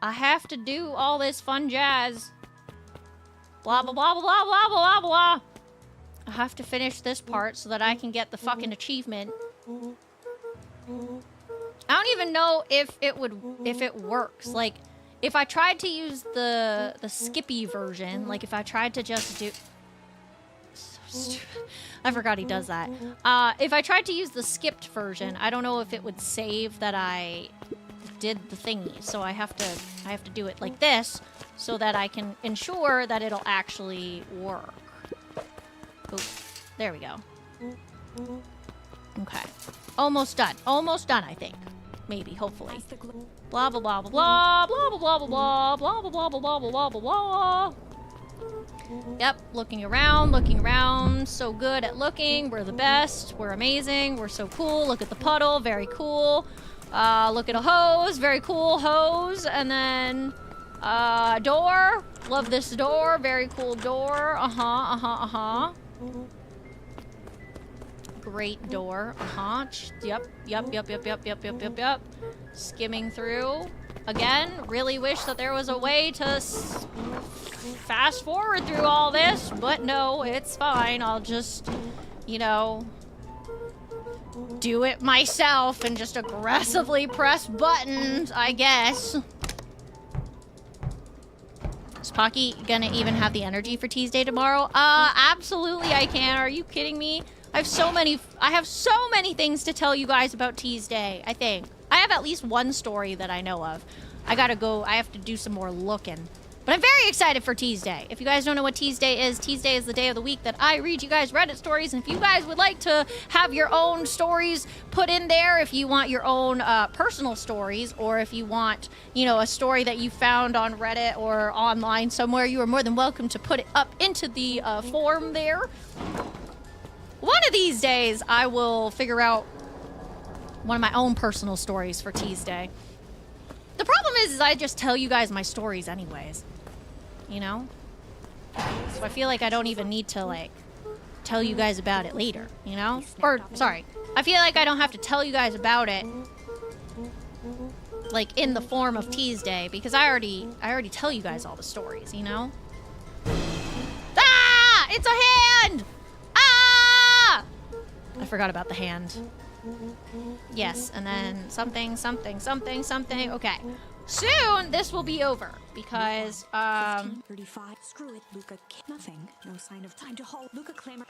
I have to do all this fun jazz. Blah, blah, blah, blah, blah, blah, blah. I have to finish this part so that I can get the fucking achievement. I don't even know if it works. Like, if I tried to use the Skippy version, like if I tried to just do... So stupid. I forgot he does that. If I tried to use the skipped version, I don't know if it would save that I did the thingy. So I have to do it like this so that I can ensure that it'll actually work. Ooh, there we go. Okay. Almost done. Almost done, I think. Maybe, hopefully. Blah blah blah blah blah blah blah blah blah blah blah blah blah blah blah blah blah. Yep, looking around, so good at looking. We're the best. We're amazing. We're so cool. Look at the puddle, very cool. Look at a hose, very cool hose. And then door. Love this door, very cool door. Great door. Yep. Skimming through. again, really wish that there was a way to fast forward through all this, but no, it's fine. I'll just, you know, do it myself and just aggressively press buttons, I guess. Is Pocky gonna even have the energy for Tease Day tomorrow? Absolutely I can. Are you kidding me? I have so many things to tell you guys about Tease Day, I think. I have at least one story that I know of. I have to do some more looking. But I'm very excited for Tease Day. If you guys don't know what Tease Day is the day of the week that I read you guys Reddit stories. And if you guys would like to have your own stories put in there, if you want your own personal stories, or if you want, you know, a story that you found on Reddit or online somewhere, you are more than welcome to put it up into the form there. One of these days, I will figure out one of my own personal stories for Tease Day. The problem is I just tell you guys my stories anyways. You know? So I feel like I don't even need to, like, tell you guys about it later, you know? Or, sorry. I feel like I don't have to tell you guys about it, like, in the form of Tease Day, because I already tell you guys all the stories, you know? Ah! It's a hand! Ah! I forgot about the hand. Yes, and then something. Okay. Soon, this will be over, because, 15:35. Screw it, Luca. Nothing. No sign of time to halt. Luca clamor.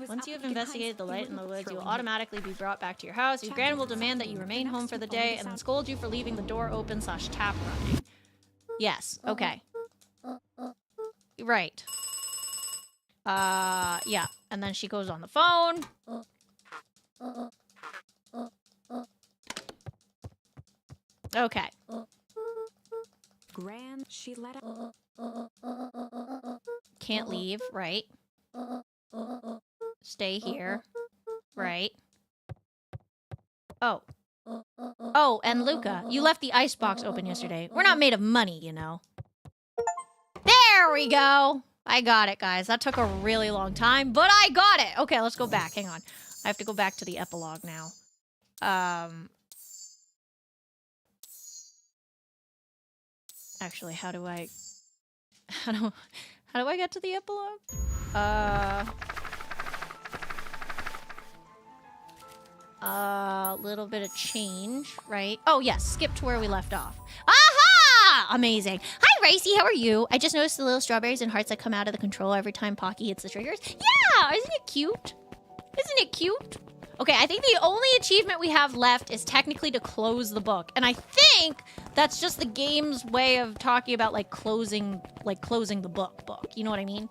Once you have investigated the light in the woods, you will automatically be brought back to your house. Your grand will demand that you remain home for the day, and then scold you for leaving the door open / tap running. Yes, okay. Right. Yeah. And then she goes on the phone. Okay. Grand, she let up. Can't leave, right? Stay here, right? Oh. Oh, and Luca, you left the icebox open yesterday. We're not made of money, you know. There we go. I got it, guys. That took a really long time, but I got it. Okay, let's go back. Hang on. I have to go back to the epilogue now. Actually, how do I get to the epilogue? A little bit of change, right? Oh, yes, skip to where we left off. Aha! Amazing. Hi, Ricey, how are you? I just noticed the little strawberries and hearts that come out of the controller every time Pocky hits the triggers. Yeah, isn't it cute? Isn't it cute? Okay, I think the only achievement we have left is technically to close the book. And I think that's just the game's way of talking about, like, closing the book. You know what I mean?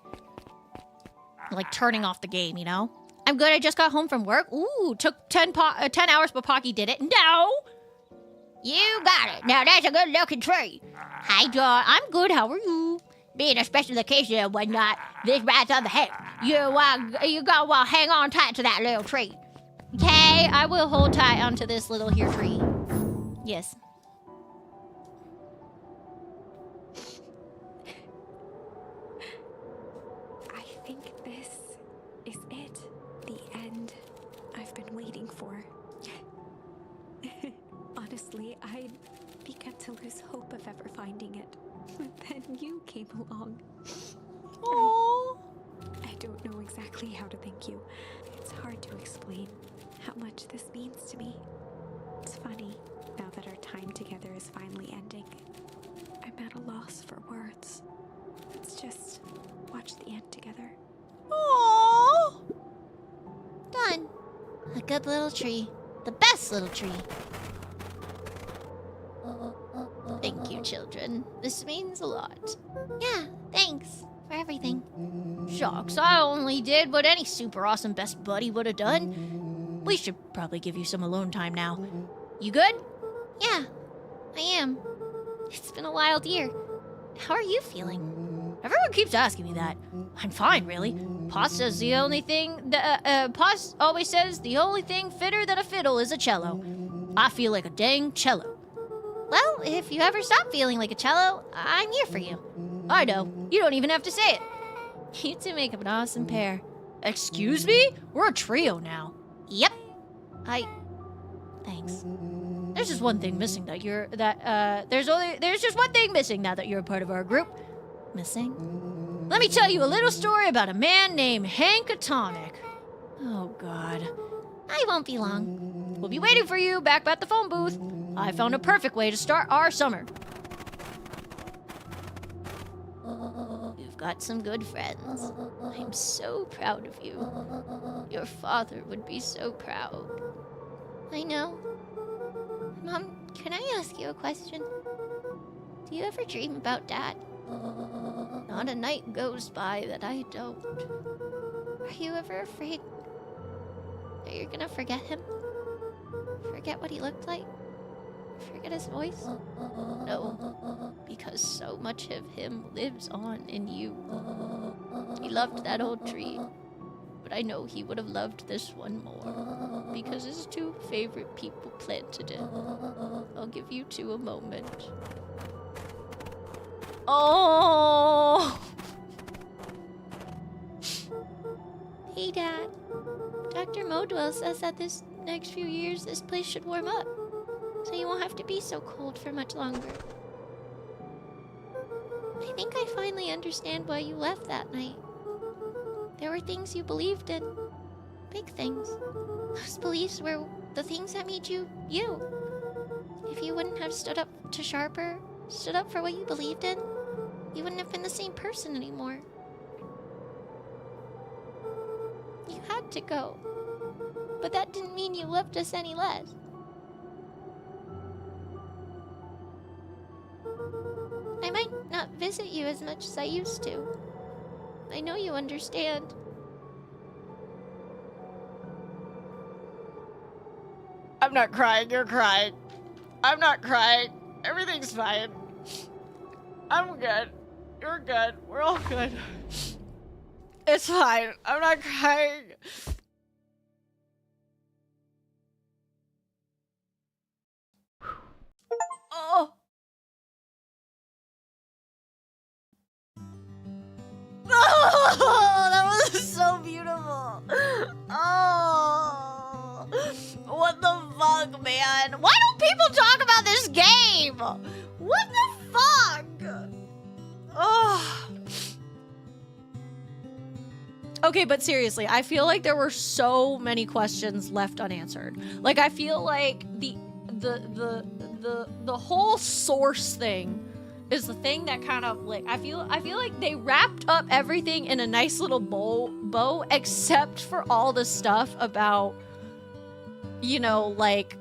Like, turning off the game, you know? I'm good, I just got home from work. Ooh, took 10 hours, but Pocky did it. No! You got it. Now, that's a good-looking tree. Hi, John. I'm good, how are you? Being a special occasion and whatnot, this rat's on the head. You gotta hang on tight to that little tree. Okay, I will hold tight onto this little here tree. Yes. I think this is it. The end I've been waiting for. Honestly, I'd begun to lose hope of ever finding it. But then you came along. Aww. I don't know exactly how to thank you. It's hard to explain how much this means to me. It's funny, now that our time together is finally ending. I'm at a loss for words. Let's just watch the end together. Aww. Done. A good little tree. The best little tree. Thank you, children. This means a lot. Yeah, thanks for everything. Shucks, I only did what any super awesome best buddy would have done. We should probably give you some alone time now. You good? Yeah, I am. It's been a wild year. How are you feeling? Everyone keeps asking me that. I'm fine, really. Paz says the only thing... Paz always says the only thing fitter than a fiddle is a cello. I feel like a dang cello. Well, if you ever stop feeling like a cello, I'm here for you. I know. You don't even have to say it. You two make up an awesome pair. Excuse me? We're a trio now. Yep. Thanks. There's just one thing missing that you're there's just one thing missing now that you're a part of our group. Missing? Let me tell you a little story about a man named Hank Atomic. Oh god. I won't be long. We'll be waiting for you back at the phone booth. I found a perfect way to start our summer. You've got some good friends. I'm so proud of you. Your father would be so proud. I know. Mom, can I ask you a question? Do you ever dream about Dad? Not a night goes by that I don't. Are you ever afraid that you're gonna forget him? Forget what he looked like? Forget his voice? No, because so much of him lives on in you. He loved that old tree, but I know he would have loved this one more, because his two favorite people planted it. I'll give you two a moment. Oh! Hey, Dad. Dr. Modwell says that this next few years this place should warm up, so you won't have to be so cold for much longer. I think I finally understand why you left that night. There were things you believed in. Big things. Those beliefs were the things that made you, you. If you wouldn't have stood up to Sharper, stood up for what you believed in, you wouldn't have been the same person anymore. You had to go. But that didn't mean you loved us any less. I might not visit you as much as I used to. I know you understand. I'm not crying, you're crying. I'm not crying. Everything's fine. I'm good. You're good. We're all good. It's fine. I'm not crying. Oh. Oh, that was so beautiful. Oh. What the fuck, man? Why don't people talk about this game? What the fuck? Oh. Okay, but seriously, I feel like there were so many questions left unanswered. Like, I feel like the whole source thing is the thing that kind of like I feel like they wrapped up everything in a nice little bow except for all the stuff about, you know, like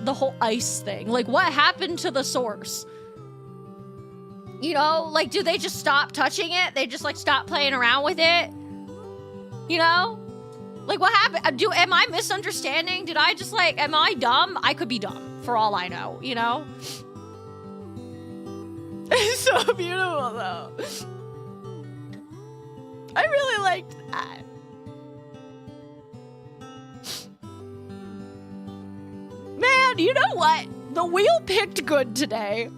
the whole ice thing. Like, what happened to the source? You know, like, do they just stop touching it? They just like stop playing around with it? You know? Like, what happened? Am I misunderstanding? Did I just like, am I dumb? I could be dumb for all I know, you know? It's so beautiful, though. I really liked that. Man, you know what? The wheel picked good today.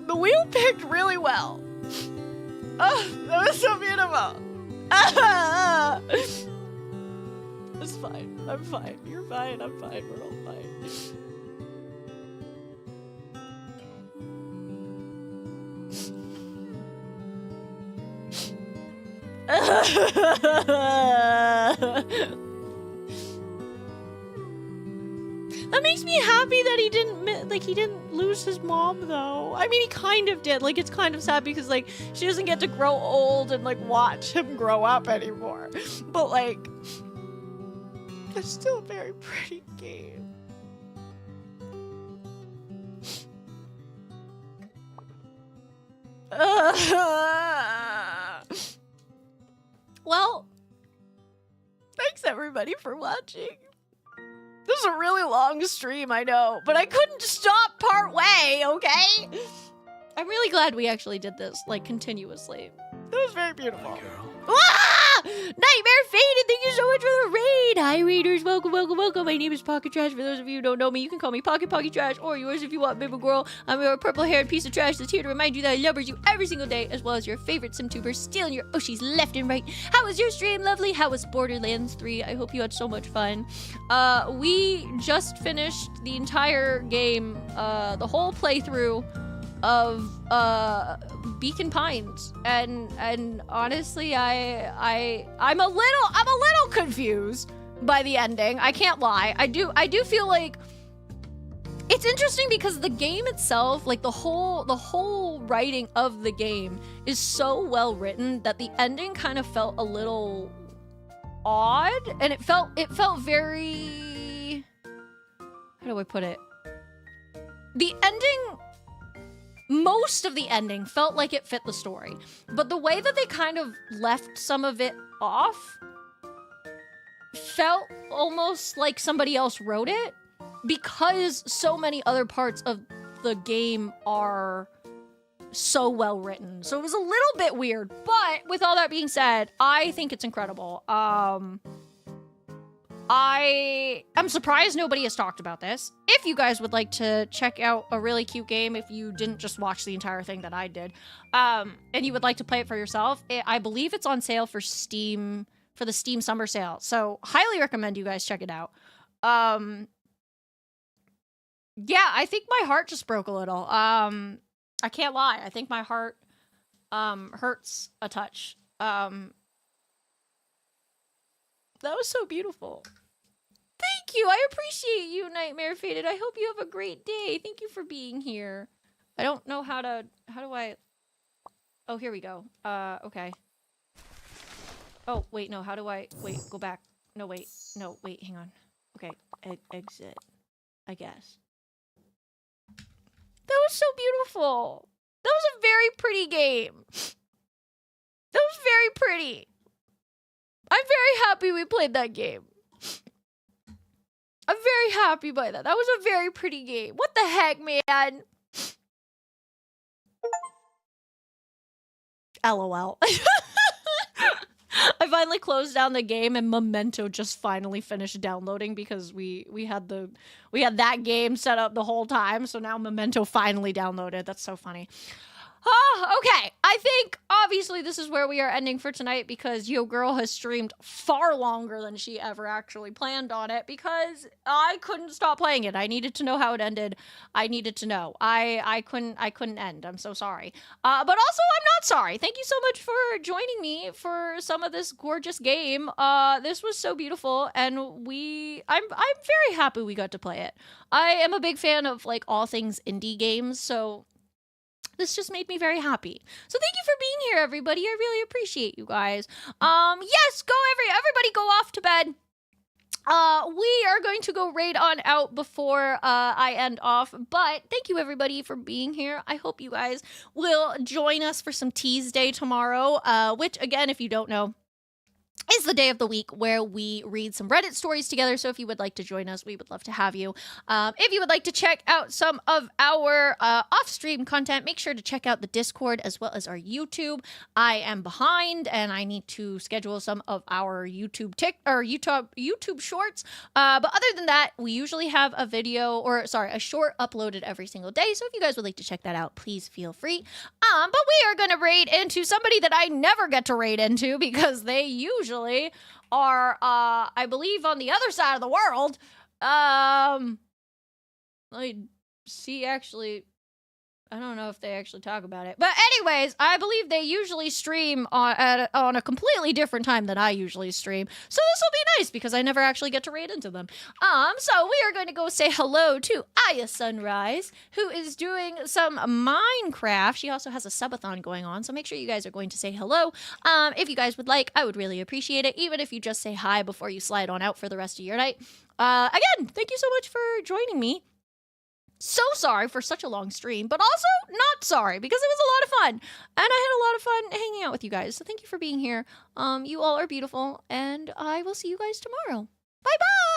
The wheel picked really well. Oh, that was so beautiful. It's fine. I'm fine. You're fine. I'm fine. We're all fine. That makes me happy that he didn't lose his mom, though. I mean, he kind of did. Like, it's kind of sad because, like, she doesn't get to grow old and, like, watch him grow up anymore. But, like, it's still a very pretty game. Well, thanks everybody for watching. This is a really long stream, I know, but I couldn't stop part way, okay? I'm really glad we actually did this, like, continuously. That was very beautiful. Girl. Ah! Nightmare Faded, thank you so much for the raid. hi readers, welcome, welcome, welcome. My name is Pocket Trash. For those of you who don't know me, you can call me Pocket Trash, or yours if you want, baby girl. I'm your purple-haired piece of trash that's here to remind you that I numbers you every single day, as well as your favorite SimTubers stealing your Oshis left and right. How was your stream, lovely? How was Borderlands 3? I hope you had so much fun. We just finished the entire game, the whole playthrough of Beacon Pines, and honestly, I'm a little confused by the ending. I can't lie. I do feel like it's interesting because the game itself, like the whole writing of the game is so well written that the ending kind of felt a little odd, and it felt very, how do I put it? The ending, most of the ending felt like it fit the story, but the way that they kind of left some of it off felt almost like somebody else wrote it, because so many other parts of the game are so well written. So it was a little bit weird, but with all that being said, I think it's incredible. I'm surprised nobody has talked about this. If you guys would like to check out a really cute game, if you didn't just watch the entire thing that I did, and you would like to play it for yourself, I believe it's on sale for Steam, for the Steam Summer Sale. So highly recommend you guys check it out. Yeah, I think my heart just broke a little. I can't lie. I think my heart hurts a touch. That was so beautiful. Thank you. I appreciate you, Nightmare Faded. I hope you have a great day. Thank you for being here. I don't know how do I... Oh, here we go. Okay. Oh, wait, no, how do I... Wait, go back. No, wait. No, wait, hang on. Okay, exit, I guess. That was so beautiful. That was a very pretty game. That was very pretty. I'm very happy we played that game. I'm very happy by that. That was a very pretty game. What the heck, man? LOL. I finally closed down the game and Memento just finally finished downloading because we had that game set up the whole time, so now Memento finally downloaded. That's so funny. Okay, I think obviously this is where we are ending for tonight because Yo Girl has streamed far longer than she ever actually planned on it because I couldn't stop playing it. I needed to know how it ended. I needed to know. I couldn't end. I'm so sorry. But also I'm not sorry. Thank you so much for joining me for some of this gorgeous game. This was so beautiful and I'm very happy we got to play it. I am a big fan of like all things indie games, so this just made me very happy. So thank you for being here, everybody. I really appreciate you guys. Yes, everybody go off to bed. We are going to go raid on out before I end off, but thank you everybody for being here. I hope you guys will join us for some Tease Day tomorrow, which again, if you don't know, is the day of the week where we read some Reddit stories together. So if you would like to join us, we would love to have you. If you would like to check out some of our off-stream content, make sure to check out the Discord as well as our YouTube. I am behind and I need to schedule some of our YouTube shorts. But other than that, we usually have a short uploaded every single day. So if you guys would like to check that out, please feel free. But we are going to raid into somebody that I never get to raid into because they usually are, I believe, on the other side of the world. Let me see, actually. I don't know if they actually talk about it. But anyways, I believe they usually stream on a completely different time than I usually stream. So this will be nice because I never actually get to raid into them. So we are going to go say hello to Aya Sunrise, who is doing some Minecraft. She also has a subathon going on, so make sure you guys are going to say hello. If you guys would like, I would really appreciate it, even if you just say hi before you slide on out for the rest of your night. Again, thank you so much for joining me. So sorry for such a long stream, but also not sorry because it was a lot of fun. And I had a lot of fun hanging out with you guys. So thank you for being here. You all are beautiful, and I will see you guys tomorrow. Bye-bye!